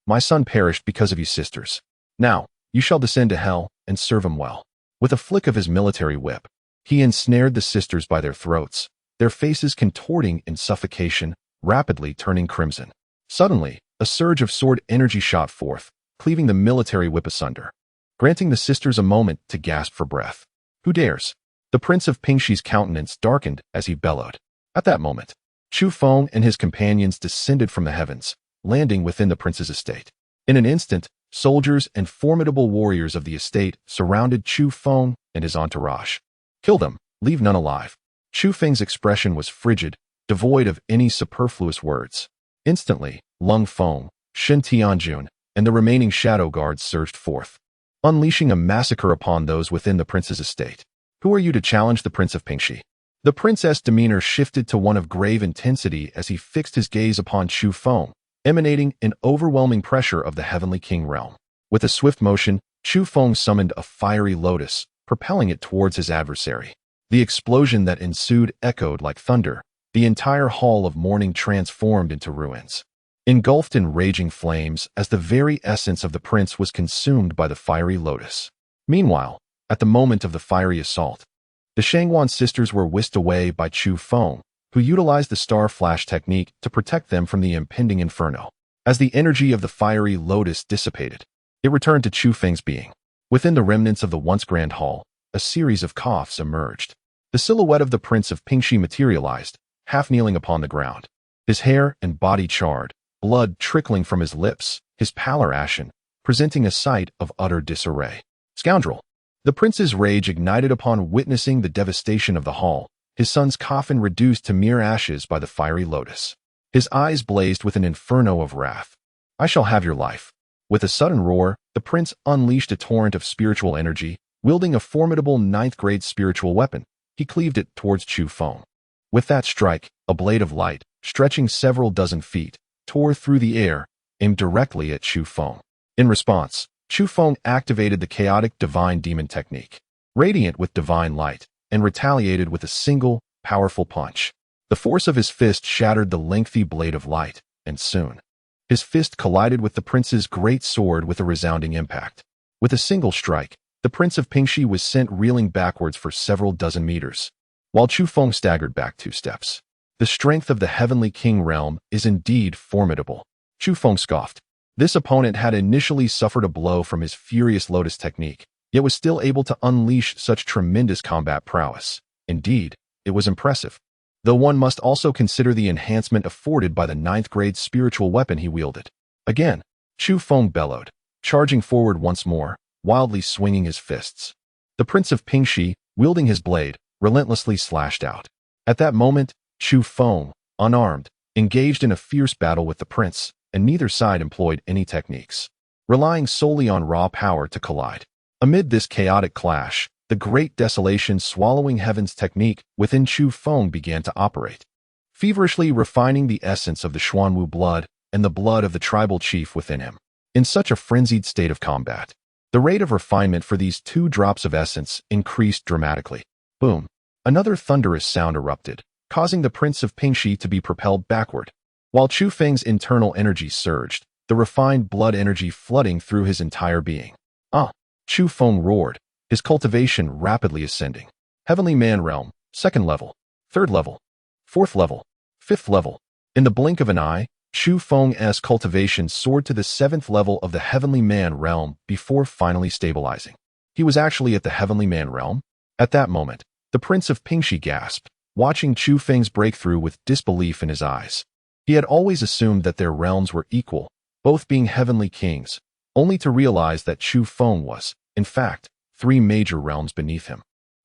My son perished because of you sisters. Now, you shall descend to hell and serve him well. With a flick of his military whip, he ensnared the sisters by their throats, their faces contorting in suffocation, rapidly turning crimson. Suddenly, a surge of sword energy shot forth, cleaving the military whip asunder, granting the sisters a moment to gasp for breath. Who dares? The Prince of Pingxi's countenance darkened as he bellowed. At that moment, Chu Feng and his companions descended from the heavens, landing within the prince's estate. In an instant, soldiers and formidable warriors of the estate surrounded Chu Feng and his entourage. Kill them, leave none alive. Chu Feng's expression was frigid, devoid of any superfluous words. Instantly, Lung Feng, Shen Tianjun, and the remaining shadow guards surged forth, unleashing a massacre upon those within the prince's estate. Who are you to challenge the Prince of Pingxi? The prince's demeanor shifted to one of grave intensity as he fixed his gaze upon Chu Feng, emanating an overwhelming pressure of the Heavenly King realm. With a swift motion, Chu Feng summoned a fiery lotus, propelling it towards his adversary. The explosion that ensued echoed like thunder. The entire hall of mourning transformed into ruins, engulfed in raging flames as the very essence of the prince was consumed by the fiery lotus. Meanwhile, at the moment of the fiery assault, the Shangwan sisters were whisked away by Chu Feng, who utilized the star flash technique to protect them from the impending inferno. As the energy of the fiery lotus dissipated, it returned to Chu Feng's being. Within the remnants of the once grand hall, a series of coughs emerged. The silhouette of the Prince of Pingxi materialized, half kneeling upon the ground. His hair and body charred, blood trickling from his lips, his pallor ashen, presenting a sight of utter disarray. Scoundrel! The prince's rage ignited upon witnessing the devastation of the hall, his son's coffin reduced to mere ashes by the fiery lotus. His eyes blazed with an inferno of wrath. I shall have your life. With a sudden roar, the prince unleashed a torrent of spiritual energy, wielding a formidable ninth-grade spiritual weapon. He cleaved it towards Chu Feng. With that strike, a blade of light, stretching several dozen feet, tore through the air, aimed directly at Chu Feng. In response, Chu Feng activated the chaotic divine demon technique, radiant with divine light, and retaliated with a single, powerful punch. The force of his fist shattered the lengthy blade of light, and soon, his fist collided with the prince's great sword with a resounding impact. With a single strike, the Prince of Pingxi was sent reeling backwards for several dozen meters, while Chu Feng staggered back 2 steps. The strength of the Heavenly King realm is indeed formidable. Chu Feng scoffed. This opponent had initially suffered a blow from his furious lotus technique, yet was still able to unleash such tremendous combat prowess. Indeed, it was impressive. Though one must also consider the enhancement afforded by the 9th-grade spiritual weapon he wielded. Again, Chu Feng bellowed, charging forward once more, wildly swinging his fists. The Prince of Pingxi, wielding his blade, relentlessly slashed out. At that moment, Chu Feng, unarmed, engaged in a fierce battle with the prince, and neither side employed any techniques, relying solely on raw power to collide. Amid this chaotic clash, the great desolation swallowing heaven's technique within Chu Feng began to operate, feverishly refining the essence of the Xuanwu blood and the blood of the tribal chief within him. In such a frenzied state of combat, the rate of refinement for these 2 drops of essence increased dramatically. Boom! Another thunderous sound erupted, causing the Prince of Pingxi to be propelled backward. While Chu Feng's internal energy surged, the refined blood energy flooding through his entire being. Chu Feng roared, his cultivation rapidly ascending. Heavenly Man Realm, 2nd level, 3rd level, 4th level, 5th level. In the blink of an eye, Chu Feng's cultivation soared to the 7th level of the Heavenly Man Realm before finally stabilizing. He was actually at the Heavenly Man Realm? At that moment, the Prince of Pingxi gasped, watching Chu Feng's breakthrough with disbelief in his eyes. He had always assumed that their realms were equal, both being heavenly kings, only to realize that Chu Feng was, in fact, 3 major realms beneath him.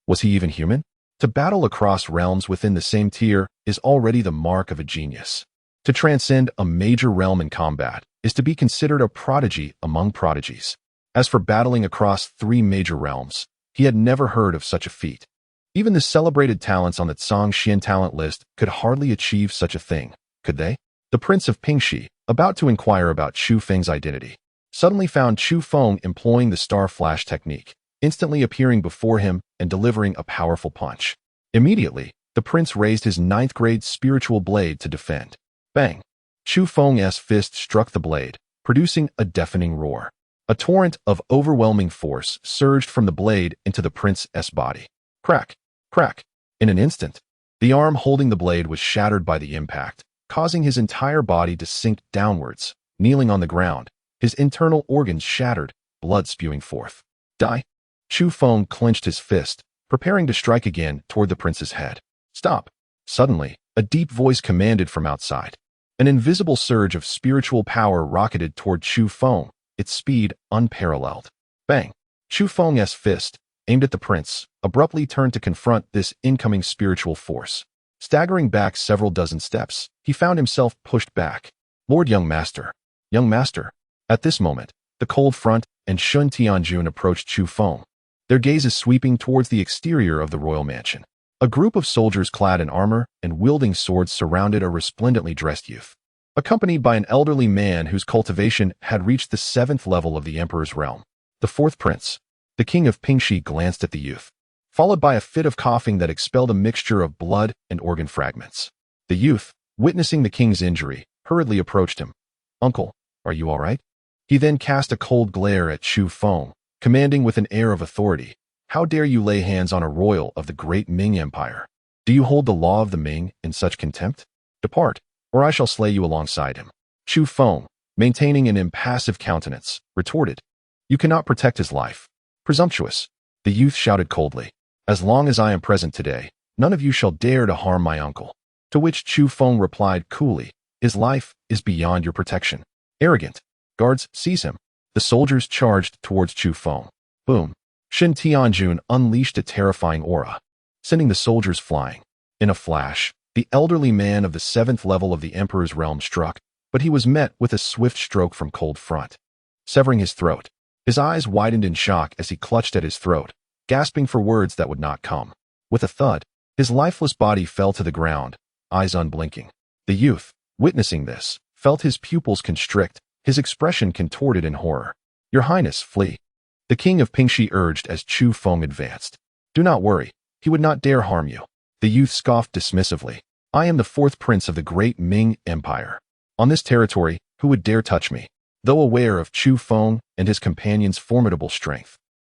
Was he even human? To battle across realms within the same tier is already the mark of a genius. To transcend a major realm in combat is to be considered a prodigy among prodigies. As for battling across 3 major realms, he had never heard of such a feat. Even the celebrated talents on the Xian talent list could hardly achieve such a thing, could they? The Prince of Pingxi, about to inquire about Chu Feng's identity, suddenly found Chu Feng employing the star flash technique, instantly appearing before him and delivering a powerful punch. Immediately, the prince raised his 9th-grade spiritual blade to defend. Bang! Chu Feng's fist struck the blade, producing a deafening roar. A torrent of overwhelming force surged from the blade into the prince's body. Crack! Crack! In an instant, the arm holding the blade was shattered by the impact, causing his entire body to sink downwards. Kneeling on the ground, his internal organs shattered, blood spewing forth. Die! Chu Feng clenched his fist, preparing to strike again toward the prince's head. Stop! Suddenly, a deep voice commanded from outside. An invisible surge of spiritual power rocketed toward Chu Feng, its speed unparalleled. Bang! Chu Feng's fist, aimed at the prince, abruptly turned to confront this incoming spiritual force. Staggering back several dozen steps, he found himself pushed back. Lord Young Master! Young Master! At this moment, the Cold Front and Shun Tianjun approached Chu Feng, their gazes sweeping towards the exterior of the royal mansion. A group of soldiers clad in armor and wielding swords surrounded a resplendently dressed youth, accompanied by an elderly man whose cultivation had reached the 7th level of the emperor's realm. The 4th prince, the king of Pingxi, glanced at the youth, followed by a fit of coughing that expelled a mixture of blood and organ fragments. The youth, witnessing the king's injury, hurriedly approached him. Uncle, are you all right? He then cast a cold glare at Chu Feng, commanding with an air of authority, how dare you lay hands on a royal of the great Ming Empire? Do you hold the law of the Ming in such contempt? Depart, or I shall slay you alongside him. Chu Feng, maintaining an impassive countenance, retorted. You cannot protect his life. Presumptuous! The youth shouted coldly. As long as I am present today, none of you shall dare to harm my uncle. To which Chu Feng replied coolly, his life is beyond your protection. Arrogant! Guards, seize him. The soldiers charged towards Chu Feng. Boom! Shin Tianjun unleashed a terrifying aura, sending the soldiers flying. In a flash, the elderly man of the 7th level of the emperor's realm struck, but he was met with a swift stroke from Cold Front, severing his throat. His eyes widened in shock as he clutched at his throat, gasping for words that would not come. With a thud, his lifeless body fell to the ground, eyes unblinking. The youth, witnessing this, felt his pupils constrict, his expression contorted in horror. Your Highness, flee! The king of Pingxi urged as Chu Feng advanced. Do not worry, he would not dare harm you. The youth scoffed dismissively. I am the 4th prince of the great Ming Empire. On this territory, who would dare touch me? Though aware of Chu Feng and his companion's formidable strength,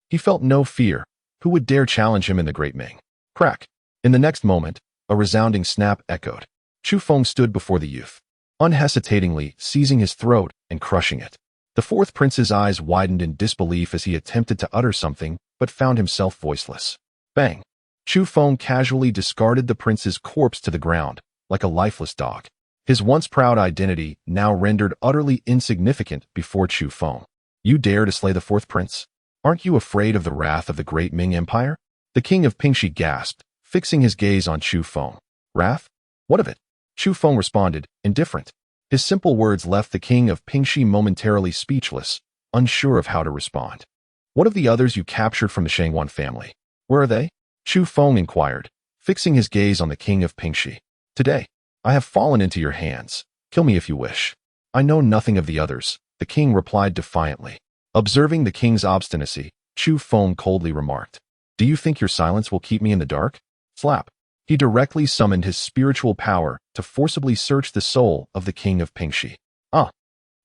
he felt no fear. Who would dare challenge him in the great Ming? Crack! In the next moment, a resounding snap echoed. Chu Feng stood before the youth, unhesitatingly seizing his throat and crushing it. The 4th prince's eyes widened in disbelief as he attempted to utter something, but found himself voiceless. Bang! Chu Feng casually discarded the prince's corpse to the ground, like a lifeless dog. His once proud identity now rendered utterly insignificant before Chu Feng. You dare to slay the 4th prince? Aren't you afraid of the wrath of the great Ming Empire? The king of Pingxi gasped, fixing his gaze on Chu Feng. Wrath? What of it? Chu Feng responded, indifferent. His simple words left the king of Pingxi momentarily speechless, unsure of how to respond. What of the others you captured from the Shangwan family? Where are they? Chu Feng inquired, fixing his gaze on the king of Pingxi. Today, I have fallen into your hands. Kill me if you wish. I know nothing of the others, the king replied defiantly. Observing the king's obstinacy, Chu Feng coldly remarked, do you think your silence will keep me in the dark? Slap. He directly summoned his spiritual power to forcibly search the soul of the king of Pingxi.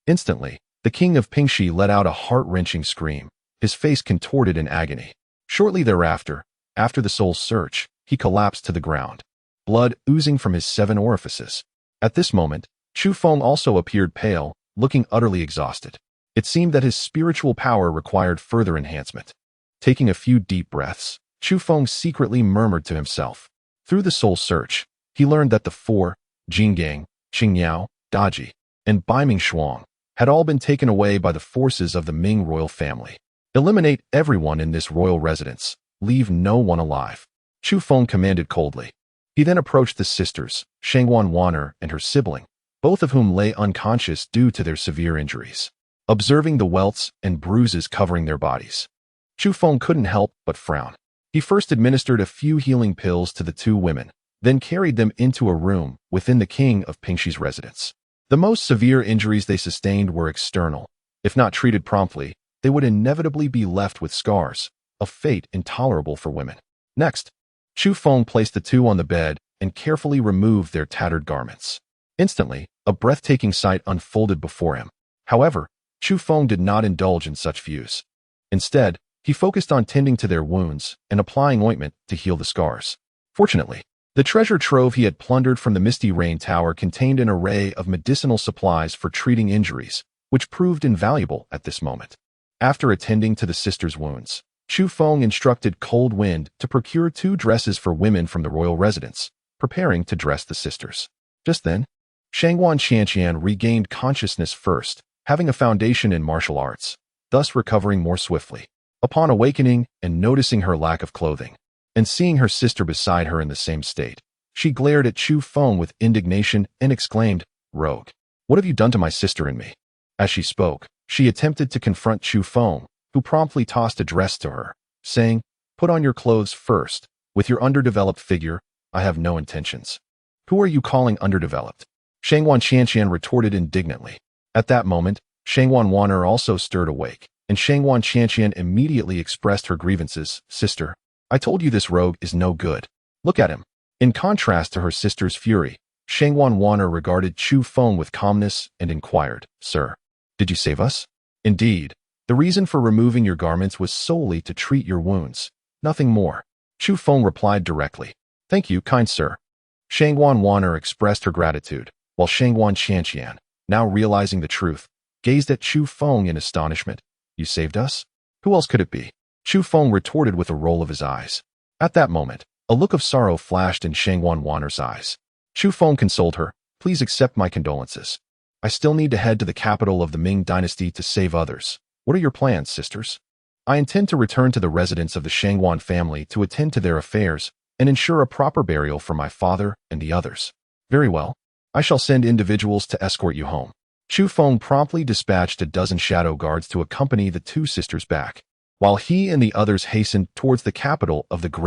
Instantly, the king of Pingxi let out a heart-wrenching scream, his face contorted in agony. Shortly thereafter, after the soul's search, he collapsed to the ground, blood oozing from his 7 orifices. At this moment, Chu Feng also appeared pale, looking utterly exhausted. It seemed that his spiritual power required further enhancement. Taking a few deep breaths, Chu Feng secretly murmured to himself. Through the soul search, he learned that the 4, Jinggang, Qingyao, Daji, and Baiming Shuang, had all been taken away by the forces of the Ming royal family. Eliminate everyone in this royal residence. Leave no one alive. Chu Feng commanded coldly. He then approached the sisters, Shangwan Wan'er and her sibling, both of whom lay unconscious due to their severe injuries. Observing the welts and bruises covering their bodies, Chu Feng couldn't help but frown. He first administered a few healing pills to the two women, then carried them into a room within the king of Pingshi's residence. The most severe injuries they sustained were external. If not treated promptly, they would inevitably be left with scars, a fate intolerable for women. Next, Chu Feng placed the two on the bed and carefully removed their tattered garments. Instantly, a breathtaking sight unfolded before him. However, Chu Feng did not indulge in such views. Instead, he focused on tending to their wounds and applying ointment to heal the scars. Fortunately, the treasure trove he had plundered from the Misty Rain Tower contained an array of medicinal supplies for treating injuries, which proved invaluable at this moment. After attending to the sisters' wounds, Chu Feng instructed Cold Wind to procure 2 dresses for women from the royal residence, preparing to dress the sisters. Just then, Shangguan Qianqian regained consciousness first, having a foundation in martial arts, thus recovering more swiftly. Upon awakening and noticing her lack of clothing, and seeing her sister beside her in the same state, she glared at Chu Feng with indignation and exclaimed, "Rogue, what have you done to my sister and me?" As she spoke, she attempted to confront Chu Feng, who promptly tossed a dress to her, saying, "Put on your clothes first. With your underdeveloped figure, I have no intentions." "Who are you calling underdeveloped?" Shangguan Qianqian retorted indignantly. At that moment, Shangguan Wan'er also stirred awake, and Shangguan Qianqian immediately expressed her grievances. "Sister, I told you this rogue is no good. Look at him." In contrast to her sister's fury, Shangguan Wan'er regarded Chu Feng with calmness and inquired, "Sir, did you save us?" "Indeed, the reason for removing your garments was solely to treat your wounds, nothing more," Chu Feng replied directly. "Thank you, kind sir." Shangguan Wan'er expressed her gratitude, while Shangguan Qianqian, now realizing the truth, gazed at Chu Feng in astonishment. "You saved us? Who else could it be?" Chu Feng retorted with a roll of his eyes. At that moment, a look of sorrow flashed in Shangguan Wan'er's eyes. Chu Feng consoled her, "Please accept my condolences. I still need to head to the capital of the Ming Dynasty to save others. What are your plans, sisters?" "I intend to return to the residence of the Shangguan family to attend to their affairs and ensure a proper burial for my father and the others." "Very well. I shall send individuals to escort you home." Chu Feng promptly dispatched a dozen shadow guards to accompany the two sisters back, while he and the others hastened towards the capital of the great